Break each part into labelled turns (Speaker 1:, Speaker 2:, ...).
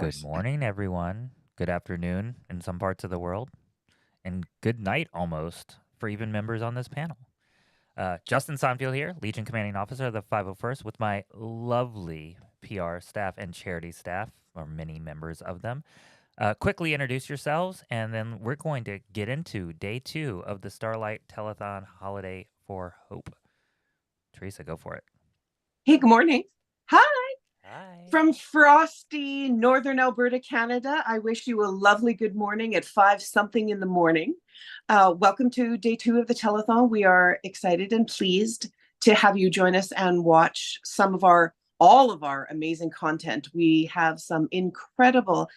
Speaker 1: Good
Speaker 2: course.
Speaker 1: morning, everyone. Good afternoon in some parts of the world, and good night almost for even members on this panel. Justin Sonfield here, Legion Commanding Officer of the 501st, with my lovely PR staff and charity staff, or many members of them. Quickly introduce yourselves, and then we're going to get into day 2 of the Starlight Telethon Holiday for Hope. Teresa, go for it.
Speaker 2: Hey, good morning. Hi.
Speaker 1: Hi.
Speaker 2: From frosty northern Alberta, Canada. I wish you a lovely good morning at 5 something in the morning. Welcome to day 2 of the telethon. We are excited and pleased to have you join us and watch all of our amazing content. We have some incredible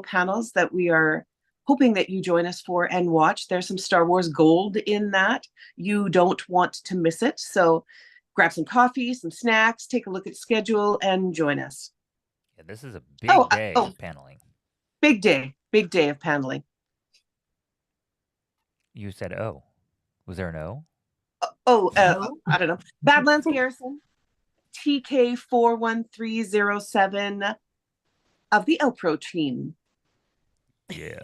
Speaker 2: panels that we are hoping that you join us for and watch. There's some Star Wars gold in that. You don't want to miss it. So grab some coffee, some snacks, take a look at schedule, and join us.
Speaker 1: Yeah, this is a
Speaker 2: Oh,
Speaker 1: big day
Speaker 2: oh,
Speaker 1: of paneling.
Speaker 2: big day of paneling.
Speaker 1: You said, oh. Was there an O?
Speaker 2: I don't know. Badlands Garrison, TK 41307 of the Elpro team.
Speaker 1: Yeah.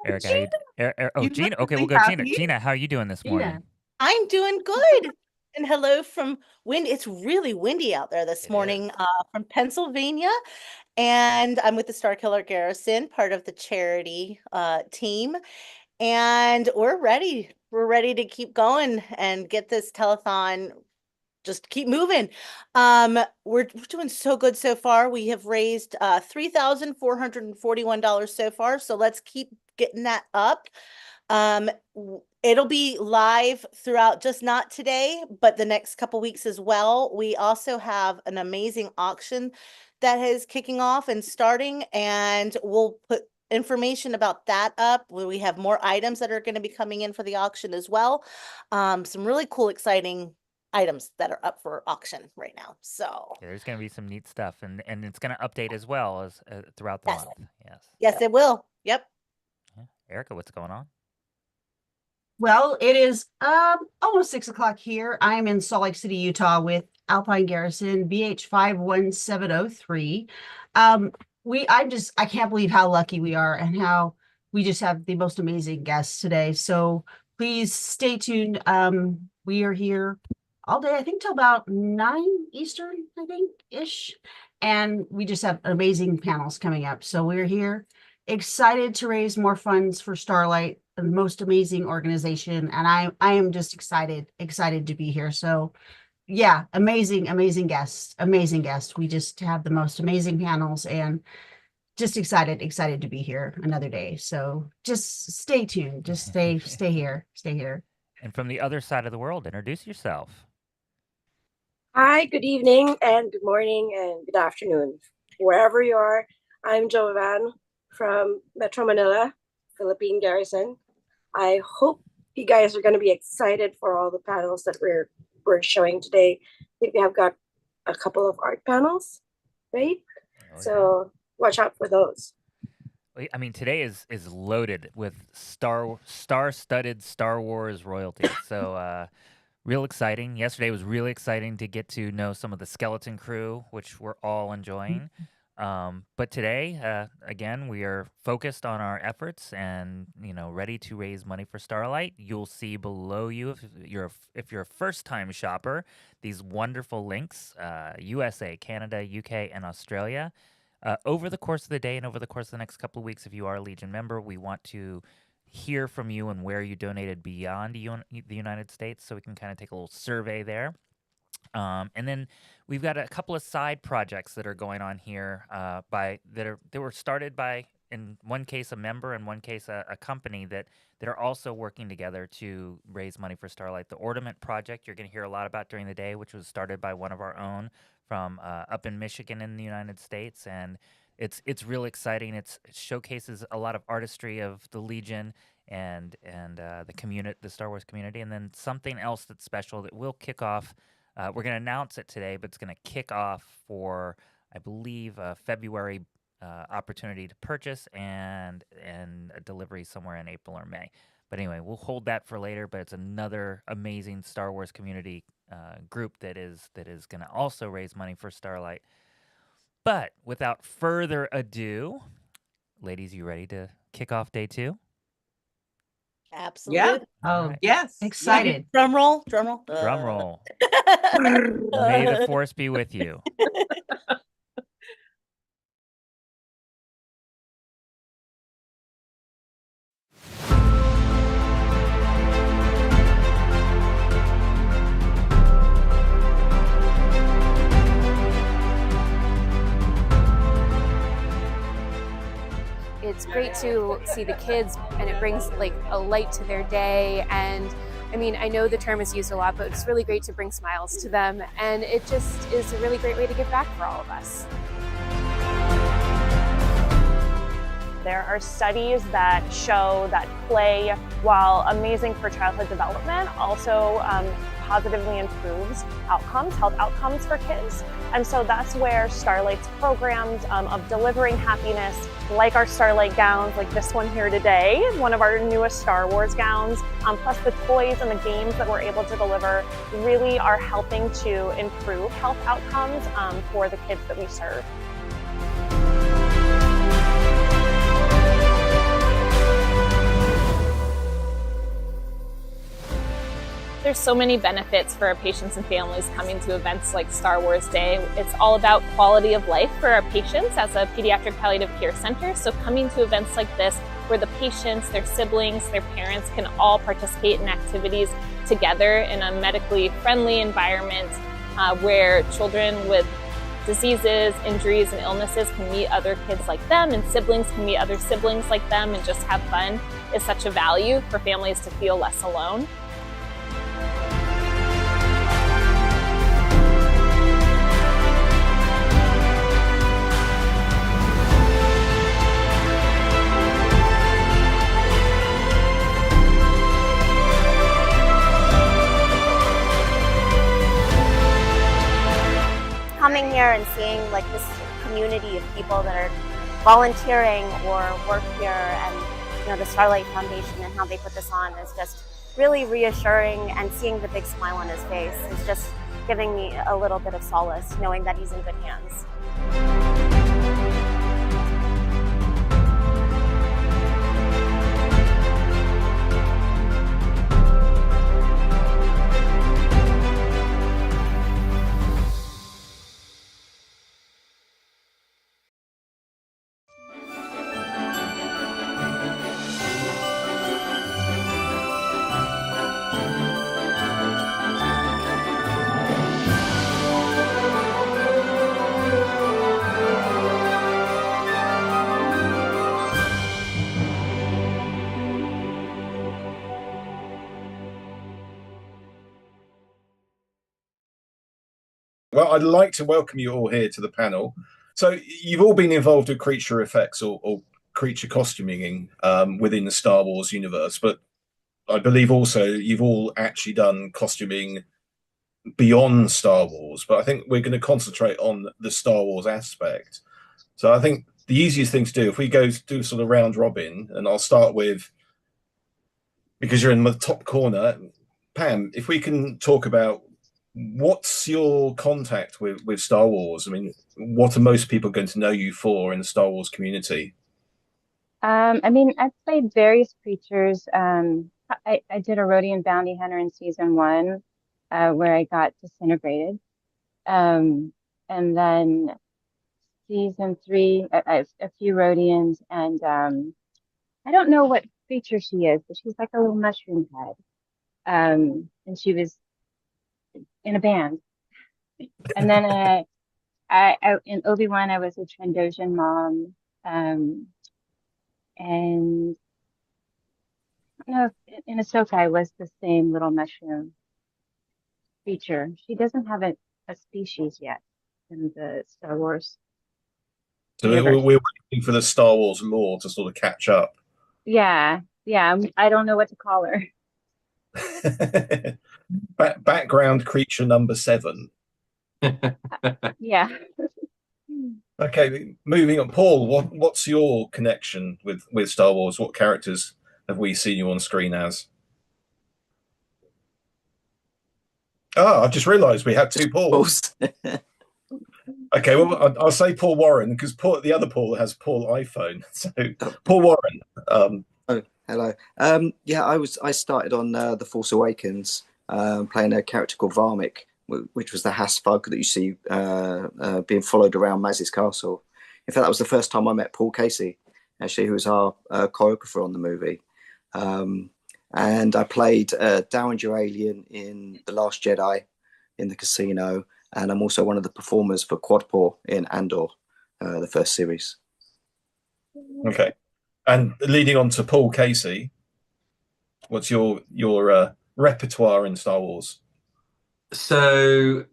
Speaker 1: Erica, how
Speaker 2: Gina,
Speaker 1: you? Oh,
Speaker 2: you
Speaker 1: Gina.
Speaker 2: look
Speaker 1: Okay, we'll
Speaker 2: really
Speaker 1: go. Gina.
Speaker 2: happy.
Speaker 1: Gina, how are you doing this morning?
Speaker 3: Gina. I'm doing good. And hello from wind. It's really windy out there this
Speaker 1: It is.
Speaker 3: morning from Pennsylvania. And I'm with the Star Killer Garrison, part of the charity team. And we're ready. We're ready to keep going and get this telethon just keep moving. We're doing so good so far. We have raised $3,441 so far. So let's keep getting that up. It'll be live throughout, just not today, but the next couple weeks as well. We also have an amazing auction that is kicking off and starting, and we'll put information about that up. We have more items that are going to be coming in for the auction as well. Some really cool, exciting items that are up for auction right now. So
Speaker 1: Yeah, there's going to be some neat stuff, and it's going to update as well as throughout the
Speaker 3: yes,
Speaker 1: month. Yes.
Speaker 3: yes, it will. Yep.
Speaker 1: Yeah. Erica, what's going on?
Speaker 4: Well, it is almost 6 o'clock here. I'm in Salt Lake City, Utah with Alpine Garrison BH 51703. I can't believe how lucky we are and how we just have the most amazing guests today. So please stay tuned. We are here all day, I think till about 9 Eastern, I think ish. And we just have amazing panels coming up. So we're here excited to raise more funds for Starlight, the most amazing organization, and I am just excited to be here. So yeah, amazing guests. We just have the most amazing panels and just excited to be here another day. So just stay tuned. Just stay here.
Speaker 1: And from the other side of the world, introduce yourself.
Speaker 5: Hi, good evening and good morning and good afternoon. Wherever you are, I'm Jovan from Metro Manila, Philippine Garrison. I hope you guys are going to be excited for all the panels that we're showing today. I think we have got a couple of art panels, right?
Speaker 1: Oh,
Speaker 5: So watch out for those.
Speaker 1: yeah. I mean, today is loaded with star-studded Star Wars royalty. So real exciting. Yesterday was really exciting to get to know some of the skeleton crew, which we're all enjoying. But today, again, we are focused on our efforts and ready to raise money for Starlight. You'll see below you if you're a first-time shopper, these wonderful links: USA, Canada, UK, and Australia. Over the course of the day and over the course of the next couple of weeks, if you are a Legion member, we want to hear from you and where you donated beyond the United States, so we can kind of take a little survey there. And then we've got a couple of side projects that are going on here that were started by, in one case, a member, in one case, a company that are also working together to raise money for Starlight. The Ornament Project, you're going to hear a lot about during the day, which was started by one of our own from up in Michigan in the United States, and it's real exciting. It showcases a lot of artistry of the Legion and the community, the Star Wars community, and then something else that's special that will kick off. We're going to announce it today, but it's going to kick off for, I believe, February opportunity to purchase and a delivery somewhere in April or May. But anyway, we'll hold that for later. But it's another amazing Star Wars community group that is going to also raise money for Starlight. But without further ado, ladies, you ready to kick off day 2?
Speaker 3: Absolutely.
Speaker 4: Oh,
Speaker 1: right.
Speaker 2: Yes.
Speaker 4: excited.
Speaker 3: Drum roll, drum roll.
Speaker 1: Drum roll.
Speaker 2: Yeah.
Speaker 1: May the force be with you.
Speaker 6: It's great to see the kids, and it brings like a light to their day. And I mean, I know the term is used a lot, but it's really great to bring smiles to them. And it just is a really great way to give back for all of us.
Speaker 7: There are studies that show that play, while amazing for childhood development, also positively improves outcomes, health outcomes for kids. And so that's where Starlight's programs of delivering happiness, like our Starlight gowns, like this one here today, one of our newest Star Wars gowns, plus the toys and the games that we're able to deliver, really are helping to improve health outcomes for the kids that we serve.
Speaker 8: There's so many benefits for our patients and families coming to events like Star Wars Day. It's all about quality of life for our patients as a pediatric palliative care center. So coming to events like this where the patients, their siblings, their parents can all participate in activities together in a medically friendly environment where children with diseases, injuries, and illnesses can meet other kids like them, and siblings can meet other siblings like them and just have fun is such a value for families to feel less alone.
Speaker 9: Coming here and seeing like this community of people that are volunteering or work here, and the Starlight Foundation and how they put this on is just really reassuring, and seeing the big smile on his face is just giving me a little bit of solace, knowing that he's in good hands.
Speaker 10: Well, I'd like to welcome you all here to the panel. So you've all been involved with creature effects or creature costuming within the Star Wars universe, but I believe also you've all actually done costuming beyond Star Wars. But I think we're going to concentrate on the Star Wars aspect. So I think the easiest thing to do, if we go do sort of round robin, and I'll start with, because you're in the top corner, Pam, if we can talk about what's your contact with Star Wars? I mean, what are most people going to know you for in the Star Wars community?
Speaker 11: I mean, I've played various creatures. I did a Rhodian bounty hunter in season 1, where I got disintegrated. And then season 3, a few Rhodians, and I don't know what creature she is, but she's like a little mushroom head. And she was in a band. And then I in Obi-Wan, I was a Trandoshan mom. And I don't know if in Ahsoka I was the same little mushroom creature. She doesn't have a species yet in the Star Wars
Speaker 10: So
Speaker 11: universe.
Speaker 10: we're waiting for the Star Wars lore to sort of catch up.
Speaker 11: Yeah, I don't know what to call her.
Speaker 10: Background creature number 7.
Speaker 11: Yeah.
Speaker 10: Okay, moving on. Paul, what's your connection with Star Wars? What characters have we seen you on screen as? Oh, I've just realised we had two Pauls. Okay, well, I'll say Paul Warren because the other Paul has Paul iPhone. So Paul Warren.
Speaker 12: Oh, hello. Yeah, I started on The Force Awakens, playing a character called Varmic, which was the Hasfug that you see being followed around Maz's castle. In fact, that was the first time I met Paul Casey, actually, who was our choreographer on the movie. And I played Dowager Alien in The Last Jedi in the casino, and I'm also one of the performers for Quadpaw in Andor, the first series.
Speaker 10: Okay, and leading on to Paul Casey, what's your repertoire in Star Wars?
Speaker 13: So,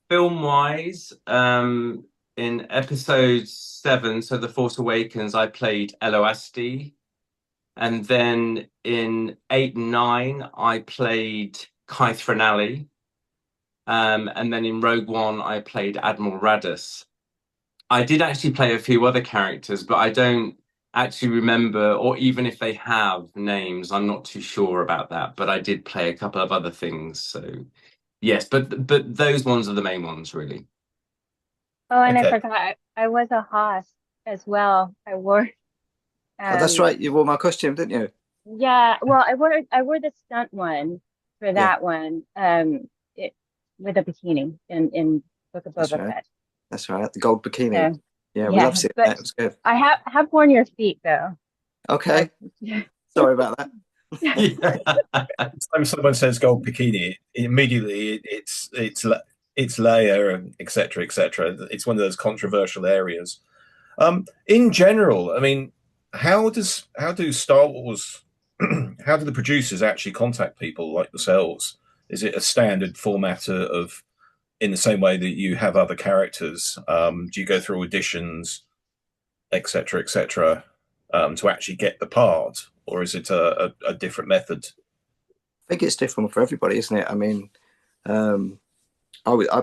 Speaker 13: film-wise, in episode 7, so The Force Awakens, I played Eloasti. And then in 8 and 9, I played Kai Frenali. And then in Rogue One, I played Admiral Raddus. I did actually play a few other characters, but I don't actually remember, or even if they have names, I'm not too sure about that. But I did play a couple of other things. So yes, but those ones are the main ones, really.
Speaker 11: Oh, and
Speaker 10: Okay.
Speaker 11: I forgot, I was a Haas as well. I wore.
Speaker 12: Oh, that's right. You wore my costume, didn't you?
Speaker 11: Yeah. Well, I wore the stunt one for that one. With a bikini in Book of Boba Fett.
Speaker 12: That's right. The gold bikini.
Speaker 11: So,
Speaker 12: yeah, we loved it. It was good.
Speaker 11: I have worn your feet though.
Speaker 12: Okay. Sorry about that.
Speaker 10: Anytime someone says gold bikini, immediately it's Leia and etc. etc. It's one of those controversial areas. In general, I mean, how do Star Wars, how do the producers actually contact people like yourselves? Is it a standard format of in the same way that you have other characters? Do you go through auditions, etc., etc., to actually get the part, or is it a different method?
Speaker 12: I think it's different for everybody, isn't it? I mean, I've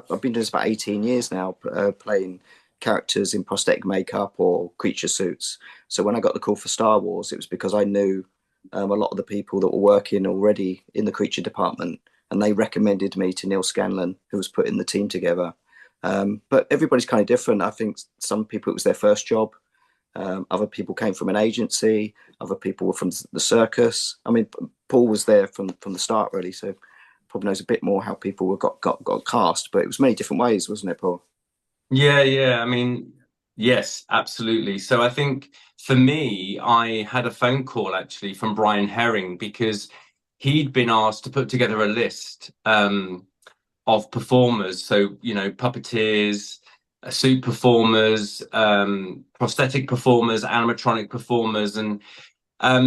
Speaker 12: been doing this about 18 years now, playing characters in prosthetic makeup or creature suits. So when I got the call for Star Wars, it was because I knew a lot of the people that were working already in the creature department, and they recommended me to Neil Scanlon, who was putting the team together. But everybody's kind of different. I think some people, it was their first job. Other people came from an agency. Other people were from the circus. I mean, Paul was there from the start, really. So probably knows a bit more how people got cast. But it was many different ways, wasn't it, Paul?
Speaker 13: Yeah. I mean, yes, absolutely. So I think for me, I had a phone call actually from Brian Herring because he'd been asked to put together a list of performers. So, puppeteers, suit performers, prosthetic performers, animatronic performers. And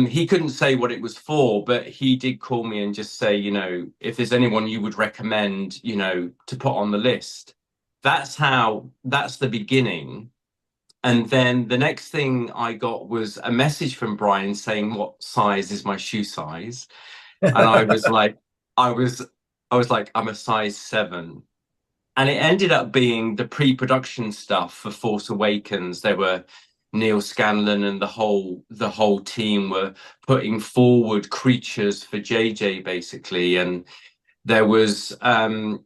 Speaker 13: he couldn't say what it was for, but he did call me and just say, if there's anyone you would recommend, to put on the list. That's the beginning. And then the next thing I got was a message from Brian saying, what size is my shoe size? And I was like, I'm a size 7. And it ended up being the pre-production stuff for Force Awakens. There were Neil Scanlon and the whole team were putting forward creatures for JJ basically. And there was I'm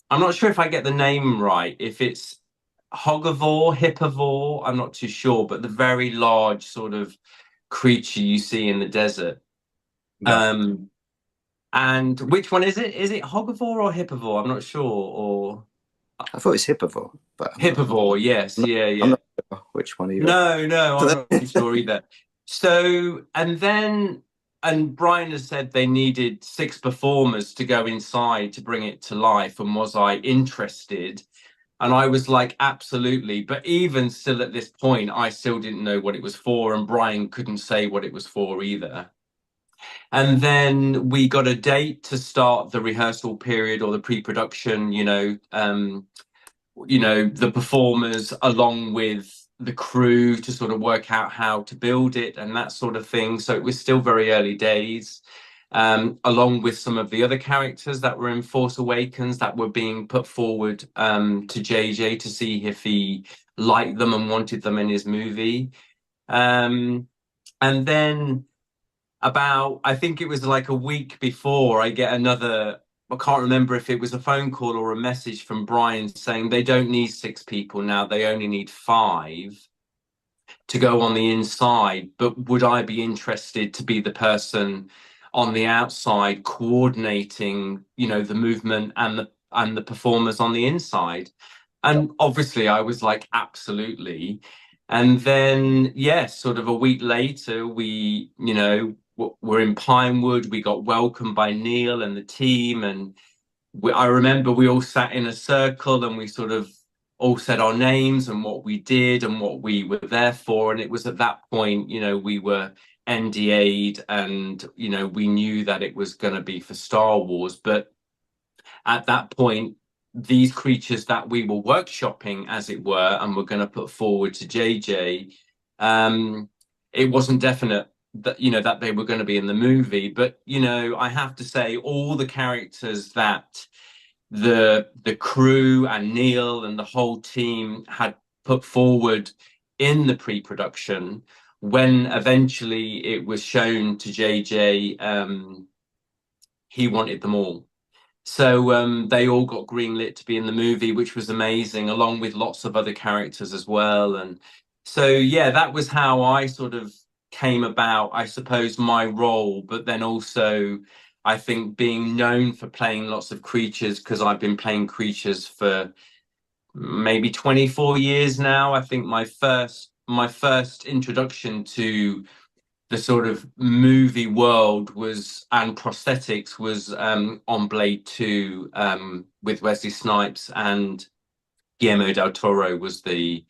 Speaker 13: not sure if I get the name right, if it's Hogivore, Hippivore, I'm not too sure, but the very large sort of creature you see in the desert.
Speaker 10: Yeah.
Speaker 13: And which one is it? Is it Hogivore or Hippivore? I'm not sure. Or
Speaker 12: I thought it was Hippivore, but
Speaker 13: Hippivore, yes, yeah.
Speaker 12: I'm not sure which one either.
Speaker 13: No, I'm not sure either. So, and Brian has said they needed 6 performers to go inside to bring it to life. And was I interested? And I was like, absolutely. But even still at this point, I still didn't know what it was for. And Brian couldn't say what it was for either. And then we got a date to start the rehearsal period or the pre-production, the performers along with the crew to sort of work out how to build it and that sort of thing. So it was still very early days, along with some of the other characters that were in Force Awakens that were being put forward to JJ to see if he liked them and wanted them in his movie. And then I think it was like a week before, I get another I can't remember if it was a phone call or a message from Brian saying they don't need 6 people now, they only need 5 to go on the inside. But would I be interested to be the person on the outside coordinating, the movement and the performers on the inside? And obviously I was like, absolutely. And then, sort of a week later, we, we're in Pinewood. We got welcomed by Neil and the team. And I remember we all sat in a circle and we sort of all said our names and what we did and what we were there for. And it was at that point, we were NDA'd and, we knew that it was going to be for Star Wars. But at that point, these creatures that we were workshopping, as it were, and we're going to put forward to JJ, it wasn't definite that that they were going to be in the movie. But I have to say, all the characters that the crew and Neil and the whole team had put forward in the pre-production, when eventually it was shown to JJ, he wanted them all. So they all got greenlit to be in the movie, which was amazing, along with lots of other characters as well. And so, that was how I sort of came about, I suppose, my role. But then also, I think being known for playing lots of creatures, because I've been playing creatures for maybe 24 years now. I think my first introduction to the sort of movie world and prosthetics was on Blade 2 with Wesley Snipes, and Guillermo del Toro was the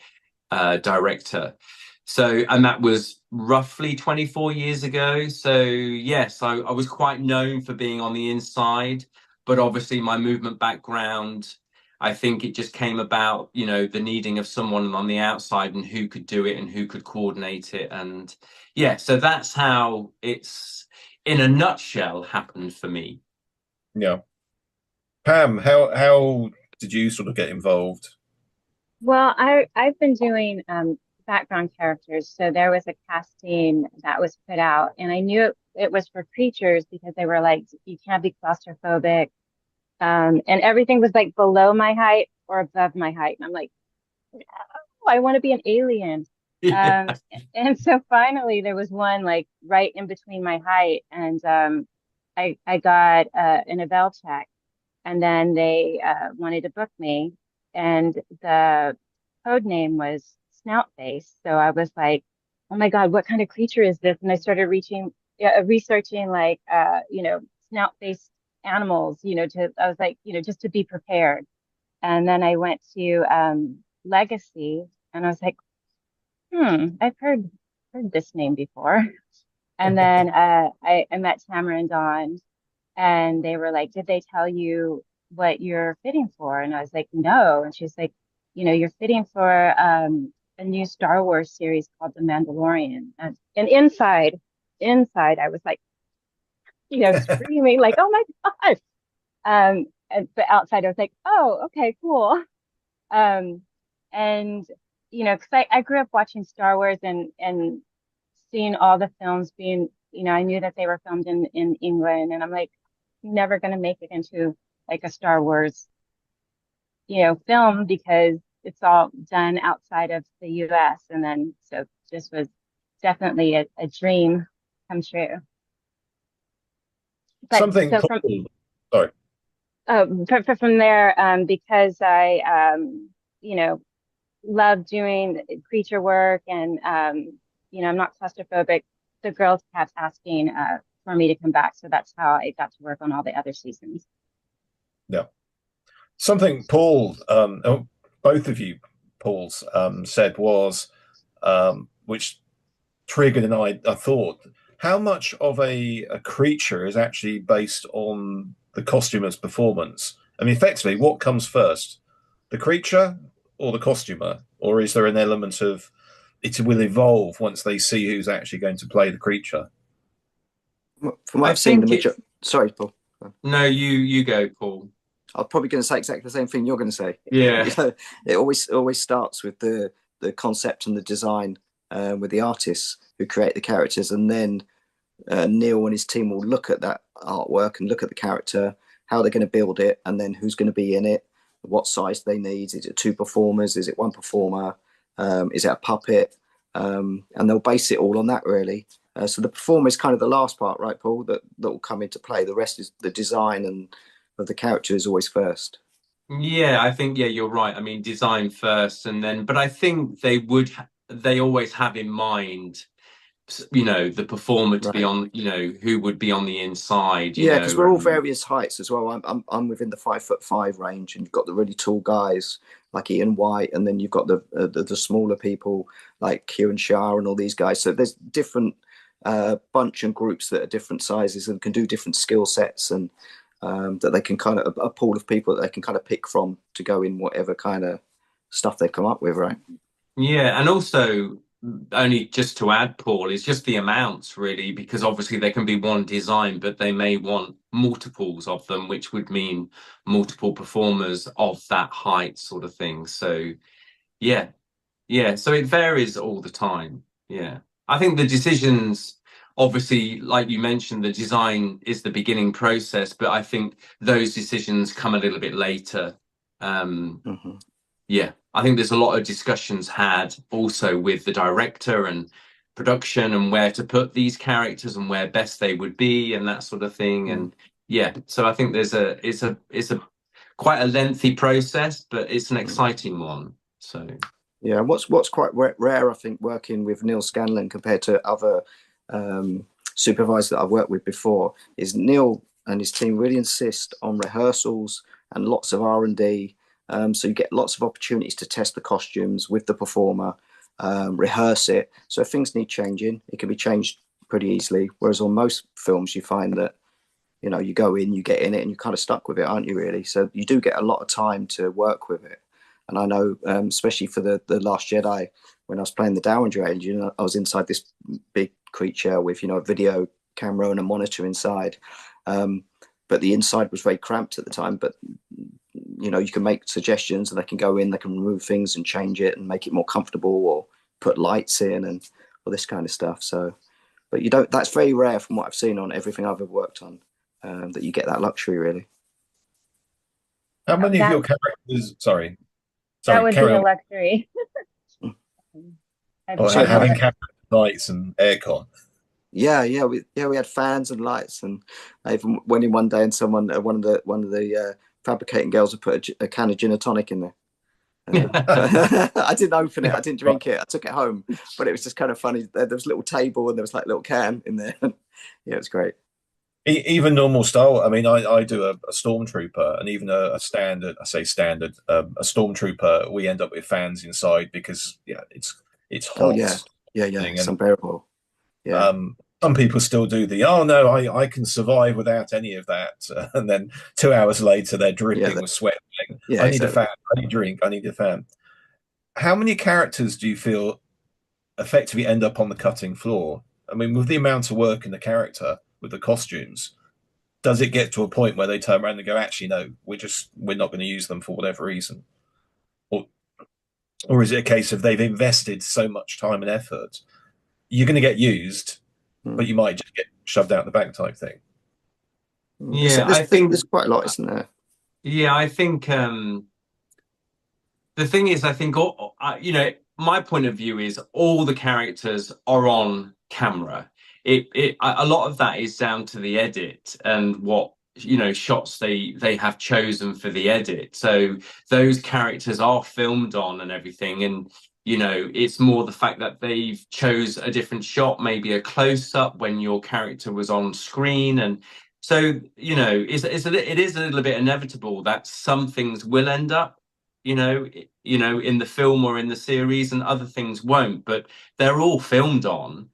Speaker 13: director. So, and that was roughly 24 years ago. So yes, I was quite known for being on the inside, but obviously my movement background, I think it just came about, the needing of someone on the outside and who could do it and who could coordinate it. And so that's how it's, in a nutshell, happened for me.
Speaker 10: Yeah. Pam, how did you sort of get involved?
Speaker 11: Well, I've been doing background characters. So there was a casting that was put out, and I knew it was for creatures because they were like, you can't be claustrophobic. And everything was like below my height or above my height. And I'm like, no, I want to be an alien. And so finally there was one like right in between my height. And I got an Avell check, and then they wanted to book me. And the code name was Snout Face. So I was like, oh my God, what kind of creature is this? And I started researching like, snout face animals, I was like, just to be prepared. And then I went to Legacy, and I was like, I've heard this name before. And then I met Tamara and Dawn, and they were like, did they tell you what you're fitting for? And I was like, no. And she's like, you're fitting for a new Star Wars series called The Mandalorian. And inside I was like, screaming like, oh my gosh. But outside I was like, oh, okay, cool. And because I grew up watching Star Wars and seeing all the films being, I knew that they were filmed in England, and I'm like, never going to make it into like a Star Wars, film, because it's all done outside of the US. And then, so this was definitely a dream come true. But
Speaker 10: Something
Speaker 11: so
Speaker 10: sorry.
Speaker 11: From there, because I, love doing creature work, and, I'm not claustrophobic, the girls kept asking for me to come back. So that's how I got to work on all the other seasons.
Speaker 10: Yeah. Something Paul, both of you, Paul's, said was, which triggered an I thought, how much of a creature is actually based on the costumer's performance? I mean, effectively, what comes first, the creature or the costumer? Or is there an element of it will evolve once they see who's actually going to play the creature?
Speaker 12: From what I've seen, sorry, Paul.
Speaker 13: No, you go, Paul.
Speaker 12: I'm probably going to say exactly the same thing you're going to say.
Speaker 13: Yeah.
Speaker 12: It always starts with the concept and the design, with the artists who create the characters, and then Neil and his team will look at that artwork and look at the character, how they're going to build it, and then who's going to be in it, what size they need. Is it 2 performers? Is it 1 performer? Is it a puppet? And they'll base it all on that, really. So the performer is kind of the last part, right, Paul, that will come into play. The rest is the design and of the character is always first.
Speaker 13: Yeah, I think, yeah, you're right. I mean, design first, and then, but I think they always have in mind, you know, the performer to be on, you know, who would be on the inside, you
Speaker 12: Yeah,
Speaker 13: know.
Speaker 12: because we're all various heights as well. I'm within the 5'5" range, and you've got the really tall guys like Ian White, and then you've got the smaller people like Kieran Shah and all these guys. So there's different bunch and groups that are different sizes and can do different skill sets, and that they can kind of a pool of people that they can kind of pick from to go in whatever kind of stuff they come up with, right?
Speaker 13: Yeah, and also only just to add, Paul, is just the amounts really, because obviously there can be one design, but they may want multiples of them, which would mean multiple performers of that height sort of thing. So yeah, so it varies all the time. Yeah, I think the decisions, obviously, like you mentioned, the design is the beginning process, but I think those decisions come a little bit later. Yeah, I think there's a lot of discussions had also with the director and production and where to put these characters and where best they would be and that sort of thing. And yeah, so I think it's a quite a lengthy process, but it's an exciting one. So
Speaker 12: yeah, what's quite rare, I think, working with Neil Scanlon compared to other supervisors that I've worked with before, is Neil and his team really insist on rehearsals and lots of R&D. So you get lots of opportunities to test the costumes with the performer, rehearse it. So if things need changing, it can be changed pretty easily. Whereas on most films, you find that, you know, you go in, you get in it, and you're kind of stuck with it, aren't you, really? So you do get a lot of time to work with it. And I know, especially for the Last Jedi, when I was playing the Dowager Age, you know, I was inside this big creature with, you know, a video camera and a monitor inside. But the inside was very cramped at the time. But you know, you can make suggestions and they can go in, they can remove things and change it and make it more comfortable or put lights in and all this kind of stuff. So, but you don't, that's very rare from what I've seen on everything I've ever worked on, that you get that luxury, really.
Speaker 10: How many of your characters, sorry,
Speaker 11: That would be
Speaker 10: carry
Speaker 11: a
Speaker 10: on.
Speaker 11: luxury.
Speaker 10: Or having camera lights and aircon.
Speaker 12: Yeah, we had fans and lights, and I even went in one day and someone, one of the fabricating girls had put a can of gin and tonic in there. I didn't open it, I didn't drink it, I took it home, but it was just kind of funny. There was a little table and there was like a little can in there. Yeah, it was great.
Speaker 10: Even normal style. I mean, I do a stormtrooper, and even a standard, I say standard, a stormtrooper, we end up with fans inside because it's hot.
Speaker 12: Oh yeah, it's unbearable. Yeah.
Speaker 10: Some people still do no, I can survive without any of that, and then 2 hours later they're dripping with sweat. I need a fan. I need a drink. I need a fan. How many characters do you feel effectively end up on the cutting floor? I mean, with the amount of work in the character, with the costumes, does it get to a point where they turn around and go, actually, no, we're not going to use them for whatever reason? Or is it a case of they've invested so much time and effort, you're going to get used, but you might just get shoved out the back type thing?
Speaker 12: Yeah, I think there's quite a lot, isn't there?
Speaker 13: Yeah, I think the thing is, I think, you know, my point of view is all the characters are on camera. A lot of that is down to the edit and what, you know, shots they have chosen for the edit. So those characters are filmed on and everything, and you know, it's more the fact that they've chose a different shot, maybe a close-up when your character was on screen. And so, you know, it is a little bit inevitable that some things will end up, you know, in the film or in the series, and other things won't, but they're all filmed on.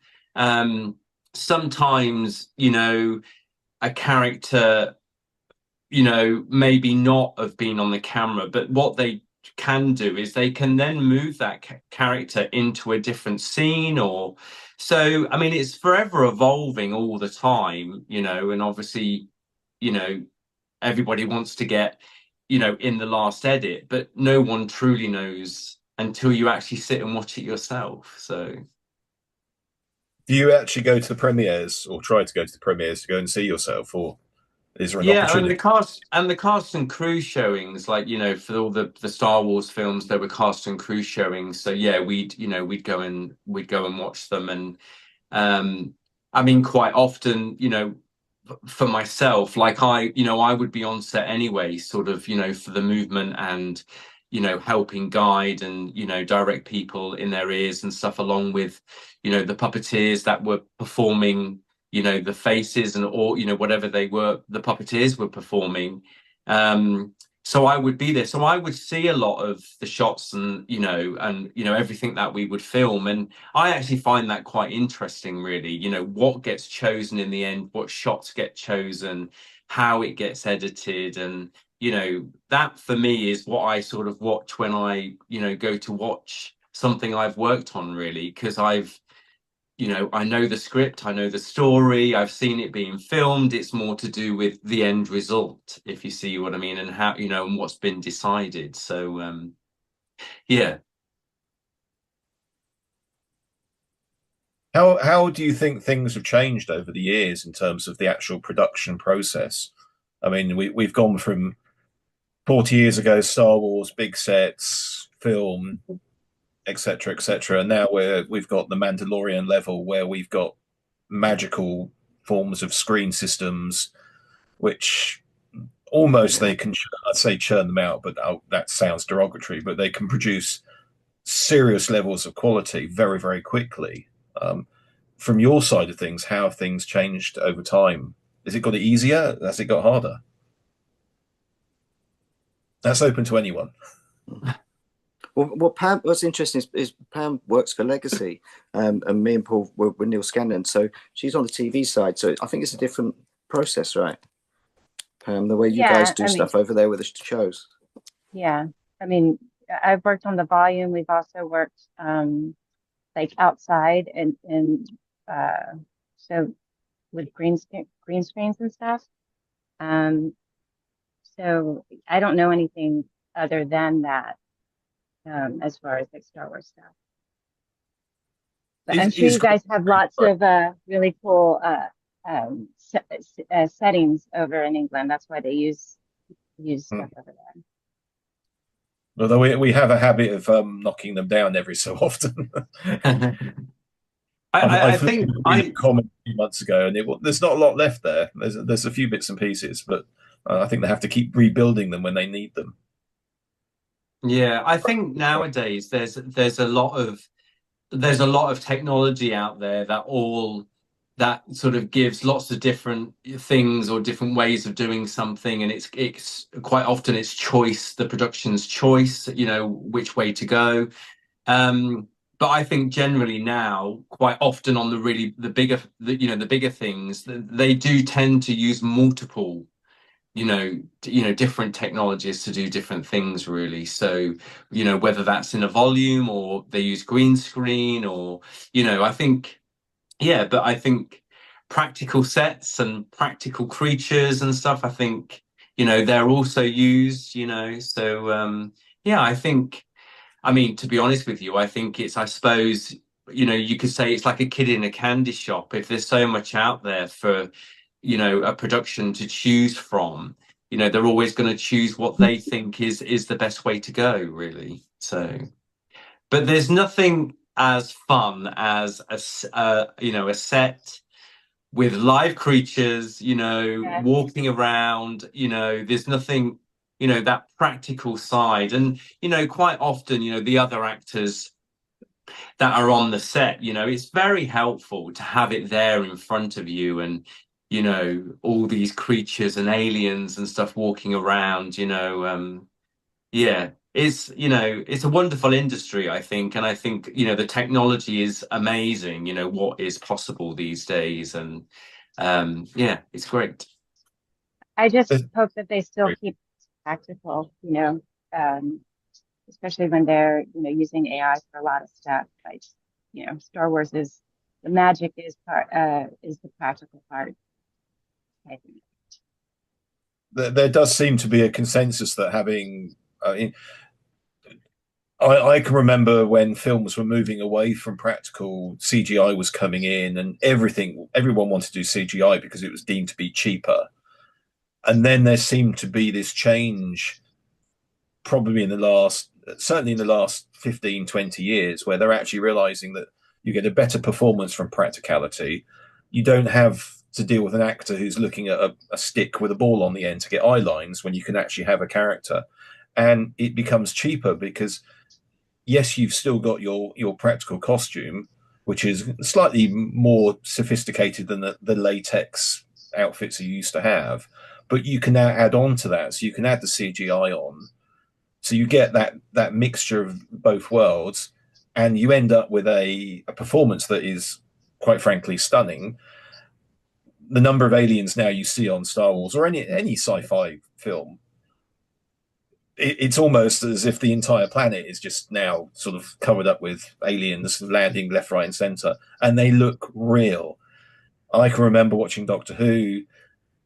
Speaker 13: Sometimes, you know, a character, you know, maybe not have been on the camera, but what they can do is they can then move that character into a different scene. Or so, I mean, it's forever evolving all the time, you know, and obviously, you know, everybody wants to get, you know, in the last edit, but no one truly knows until you actually sit and watch it yourself. So
Speaker 10: do you actually go to the premieres, or try to go to the premieres to go and see yourself? Or Is there an
Speaker 13: Yeah,
Speaker 10: opportunity?
Speaker 13: and the cast and crew showings, like, you know, for all the Star Wars films, there were cast and crew showings. So yeah, we'd go and watch them. And I mean, quite often, you know, for myself, like I would be on set anyway, sort of, you know, for the movement and, you know, helping guide and, you know, direct people in their ears and stuff, along with, you know, the puppeteers that were performing, you know, the faces and, or, you know, whatever they were, the puppeteers were performing. So I would be there. So I would see a lot of the shots and, you know, everything that we would film. And I actually find that quite interesting, really, you know, what gets chosen in the end, what shots get chosen, how it gets edited. And, you know, that for me is what I sort of watch when I, you know, go to watch something I've worked on, really, because you know, I know the script, I know the story, I've seen it being filmed. It's more to do with the end result, if you see what I mean, and how, you know, and what's been decided. So, yeah.
Speaker 10: How do you think things have changed over the years in terms of the actual production process? I mean, we've gone from 40 years ago, Star Wars, big sets, film, etc., etc. And now we've got the Mandalorian level where we've got magical forms of screen systems, which almost they can, I'd say churn them out, but that sounds derogatory, but they can produce serious levels of quality very, very quickly. From your side of things, how have things changed over time? Has it got easier? Has it got harder? That's open to anyone.
Speaker 12: Well, Pam, what's interesting is Pam works for Legacy, and me and Paul were Neil Scanlon, so she's on the TV side. So I think it's a different process, right, Pam? The way you guys do stuff over there with the shows.
Speaker 11: Yeah, I mean, I've worked on the volume. We've also worked like outside and so with green screens and stuff. So I don't know anything other than that. As far as like Star Wars stuff. But I'm sure you guys have lots of really cool settings over in England. That's why they use stuff over there.
Speaker 10: Although we have a habit of knocking them down every so often.
Speaker 13: I think
Speaker 10: I commented a few months ago, and there's not a lot left there. There's a few bits and pieces, but I think they have to keep rebuilding them when they need them.
Speaker 13: Yeah, I think nowadays there's a lot of technology out there that sort of gives lots of different things or different ways of doing something, and it's quite often it's choice, the production's choice, you know, which way to go. But I think generally now, quite often on the bigger things, they do tend to use multiple different technologies to do different things, really. So, you know, whether that's in a volume or they use green screen or, you know, I think practical sets and practical creatures and stuff, I think, you know, they're also used, you know. So I mean, to be honest with you, I think I suppose, you know, you could say it's like a kid in a candy shop. If there's so much out there for, you know, a production to choose from, you know, they're always going to choose what they think is the best way to go, really. So, but there's nothing as fun as a set with live creatures, you know, walking around, you know, there's nothing, you know, that practical side. And, you know, quite often, you know, the other actors that are on the set, you know, it's very helpful to have it there in front of you, and, you know, all these creatures and aliens and stuff walking around, you know. It's, you know, it's a wonderful industry, I think. And I think, you know, the technology is amazing, you know, what is possible these days. And it's great.
Speaker 11: I just hope that they still keep practical, you know, especially when they're, you know, using AI for a lot of stuff. Like, you know, Star Wars is the magic is the practical part, I think.
Speaker 10: There does seem to be a consensus that having, I can remember when films were moving away from practical, CGI was coming in, and everyone wanted to do CGI because it was deemed to be cheaper. And then there seemed to be this change, probably certainly in the last 15, 20 years, where they're actually realizing that you get a better performance from practicality. You don't have to deal with an actor who's looking at a stick with a ball on the end to get eye lines when you can actually have a character. And it becomes cheaper because, yes, you've still got your practical costume, which is slightly more sophisticated than the latex outfits you used to have, but you can now add on to that. So you can add the CGI on. So you get that mixture of both worlds, and you end up with a performance that is, quite frankly, stunning. The number of aliens now you see on Star Wars or any sci-fi film, it's almost as if the entire planet is just now sort of covered up with aliens landing left, right, and center, and they look real. I can remember watching Doctor Who,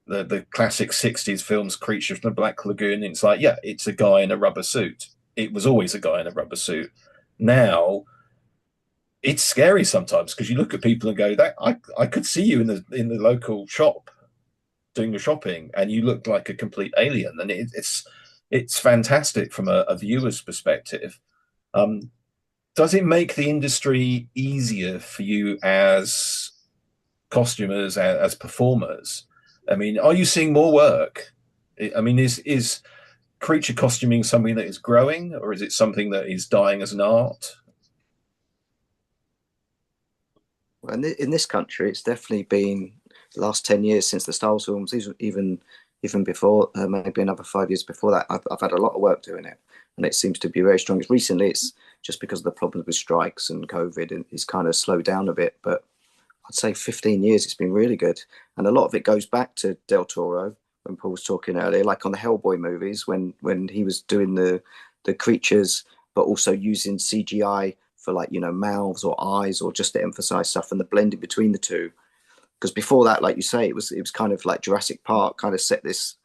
Speaker 10: the classic 60s films, Creature from the Black Lagoon. It's like, yeah, it's a guy in a rubber suit. It was always a guy in a rubber suit. Now it's scary sometimes because you look at people and go, that I could see you in the local shop doing the shopping, and you look like a complete alien. And it's fantastic from a viewer's perspective. Does it make the industry easier for you as costumers, as performers? I mean, are you seeing more work? I mean, is creature costuming something that is growing, or is it something that is dying as an art?
Speaker 12: Well, in this country, it's definitely been the last 10 years since the Star Wars films, even before, maybe another 5 years before that. I've had a lot of work doing it, and it seems to be very strong. Recently, it's just because of the problems with strikes and COVID, and it's kind of slowed down a bit. But I'd say 15 years, it's been really good. And a lot of it goes back to Del Toro, when Paul was talking earlier, like on the Hellboy movies, when he was doing the creatures, but also using CGI for, like, you know, mouths or eyes, or just to emphasize stuff, and the blending between the two. Because before that, like you say, it was kind of like Jurassic Park kind of set this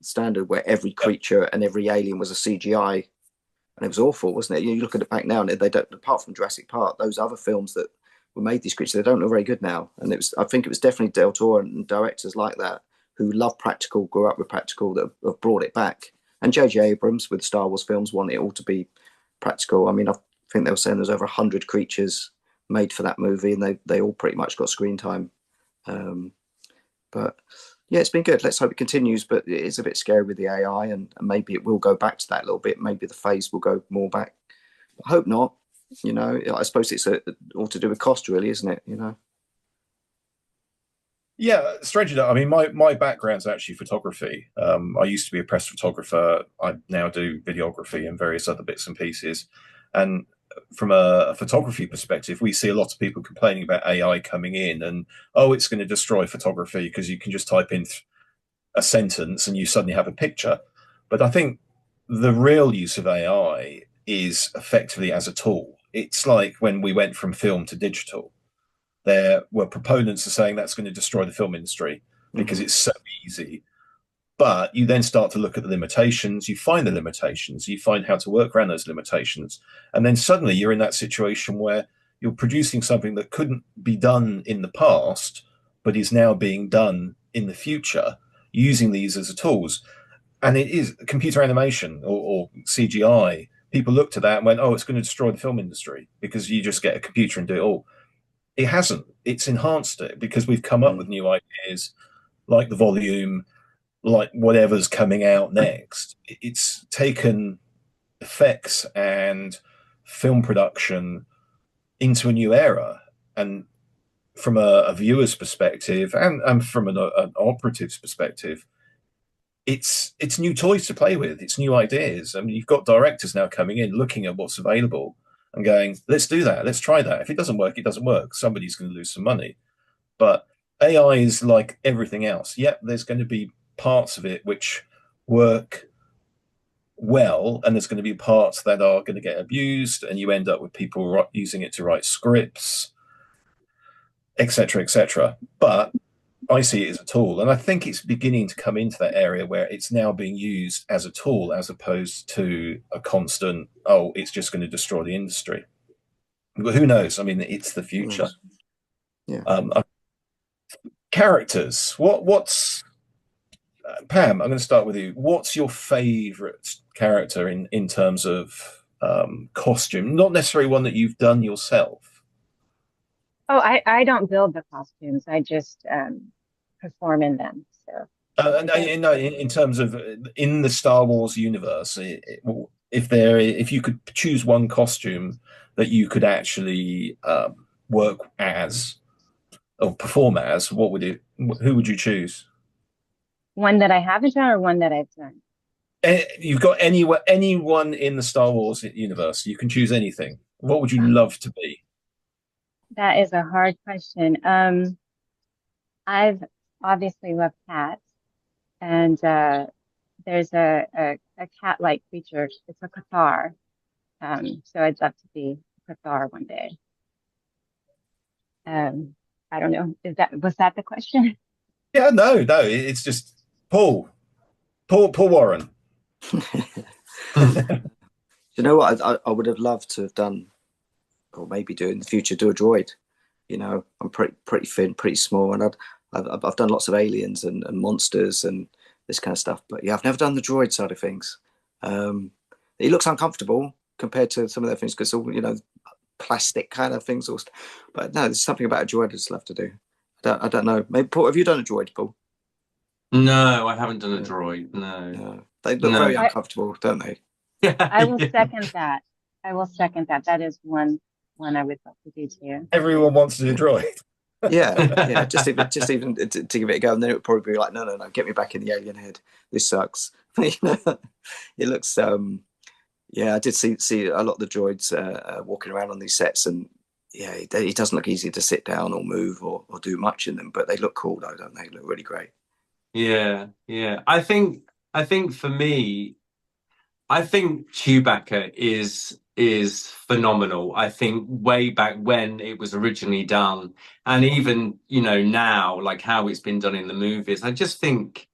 Speaker 12: standard where every creature and every alien was a CGI, and it was awful, wasn't it? You look at it back now, and they don't, apart from Jurassic Park, those other films that were made these creatures, they don't look very good now. And I think it was definitely Del Toro and directors like that who love practical, grew up with practical, that have brought it back. And J.J. Abrams with Star Wars films wanted it all to be practical. I mean, I think they were saying there's over 100 creatures made for that movie, and they all pretty much got screen time. But yeah, it's been good. Let's hope it continues, but it is a bit scary with the AI, and maybe it will go back to that a little bit. Maybe the phase will go more back. I hope not. You know, I suppose it's all to do with cost, really, isn't it? You know.
Speaker 10: Yeah, strangely enough, I mean, my background's actually photography. I used to be a press photographer. I now do videography and various other bits and pieces. And from a photography perspective, we see a lot of people complaining about AI coming in and, oh, it's going to destroy photography because you can just type in a sentence and you suddenly have a picture. But I think the real use of AI is effectively as a tool. It's like when we went from film to digital. There were proponents of saying that's going to destroy the film industry because it's so easy. But you then start to look at the limitations, you find the limitations, you find how to work around those limitations. And then suddenly you're in that situation where you're producing something that couldn't be done in the past, but is now being done in the future using these as tools. And it is computer animation or CGI. People looked at that and went, oh, it's going to destroy the film industry because you just get a computer and do it all. It hasn't. It's enhanced it because we've come up with new ideas like the volume, like whatever's coming out next. It's taken effects and film production into a new era. And from a viewer's perspective and from an operative's perspective, it's new toys to play with. It's new ideas. I mean, you've got directors now coming in, looking at what's available and going, let's do that. Let's try that. If it doesn't work, it doesn't work. Somebody's going to lose some money. But AI is like everything else. Yep, there's going to be parts of it which work well, and there's going to be parts that are going to get abused, and you end up with people using it to write scripts, etc., etc. But I see it as a tool, and I think it's beginning to come into that area where it's now being used as a tool as opposed to a constant, oh, it's just going to destroy the industry. But who knows? I mean, it's the future.
Speaker 12: Yeah.
Speaker 10: Characters. What's Pam, I'm going to start with you. What's your favorite character in terms of costume? Not necessarily one that you've done yourself.
Speaker 11: Oh, I don't build the costumes. I just perform in them. So
Speaker 10: In terms of in the Star Wars universe, if you could choose one costume that you could actually work as or perform as, who would you choose?
Speaker 11: one that I haven't done or one that I've done.
Speaker 10: You've got anyone in the Star Wars universe. You can choose anything. What would you love to be?
Speaker 11: That is a hard question. I've obviously loved cats, and there's a cat-like creature. It's a Cathar. So I'd love to be a Cathar one day. I don't know. Was that the question?
Speaker 10: Yeah, no. It's just Paul Warren.
Speaker 12: You know what? I would have loved to have done, or maybe do in the future, do a droid. You know, I'm pretty thin, pretty small, and I've done lots of aliens and monsters and this kind of stuff. But yeah, I've never done the droid side of things. It looks uncomfortable compared to some of the things, because all, you know, plastic kind of things. But no, there's something about a droid I'd just love to do. I don't know. Maybe Paul, have you done a droid, Paul?
Speaker 13: No, I haven't done a droid. No.
Speaker 12: They look very uncomfortable, don't they?
Speaker 11: I will second that. I will second that. That is one I would love to do too.
Speaker 10: Everyone wants to do droid.
Speaker 12: Yeah. Just even to give it a go, and then it would probably be like, no, get me back in the alien head. This sucks. You know, it looks. Yeah, I did see a lot of the droids walking around on these sets, and yeah, it doesn't look easy to sit down or move or do much in them, but they look cool though, don't they? They look really great.
Speaker 13: Yeah. I think for me, I think Chewbacca is phenomenal. I think way back when it was originally done, and even, you know, now, like how it's been done in the movies, I just think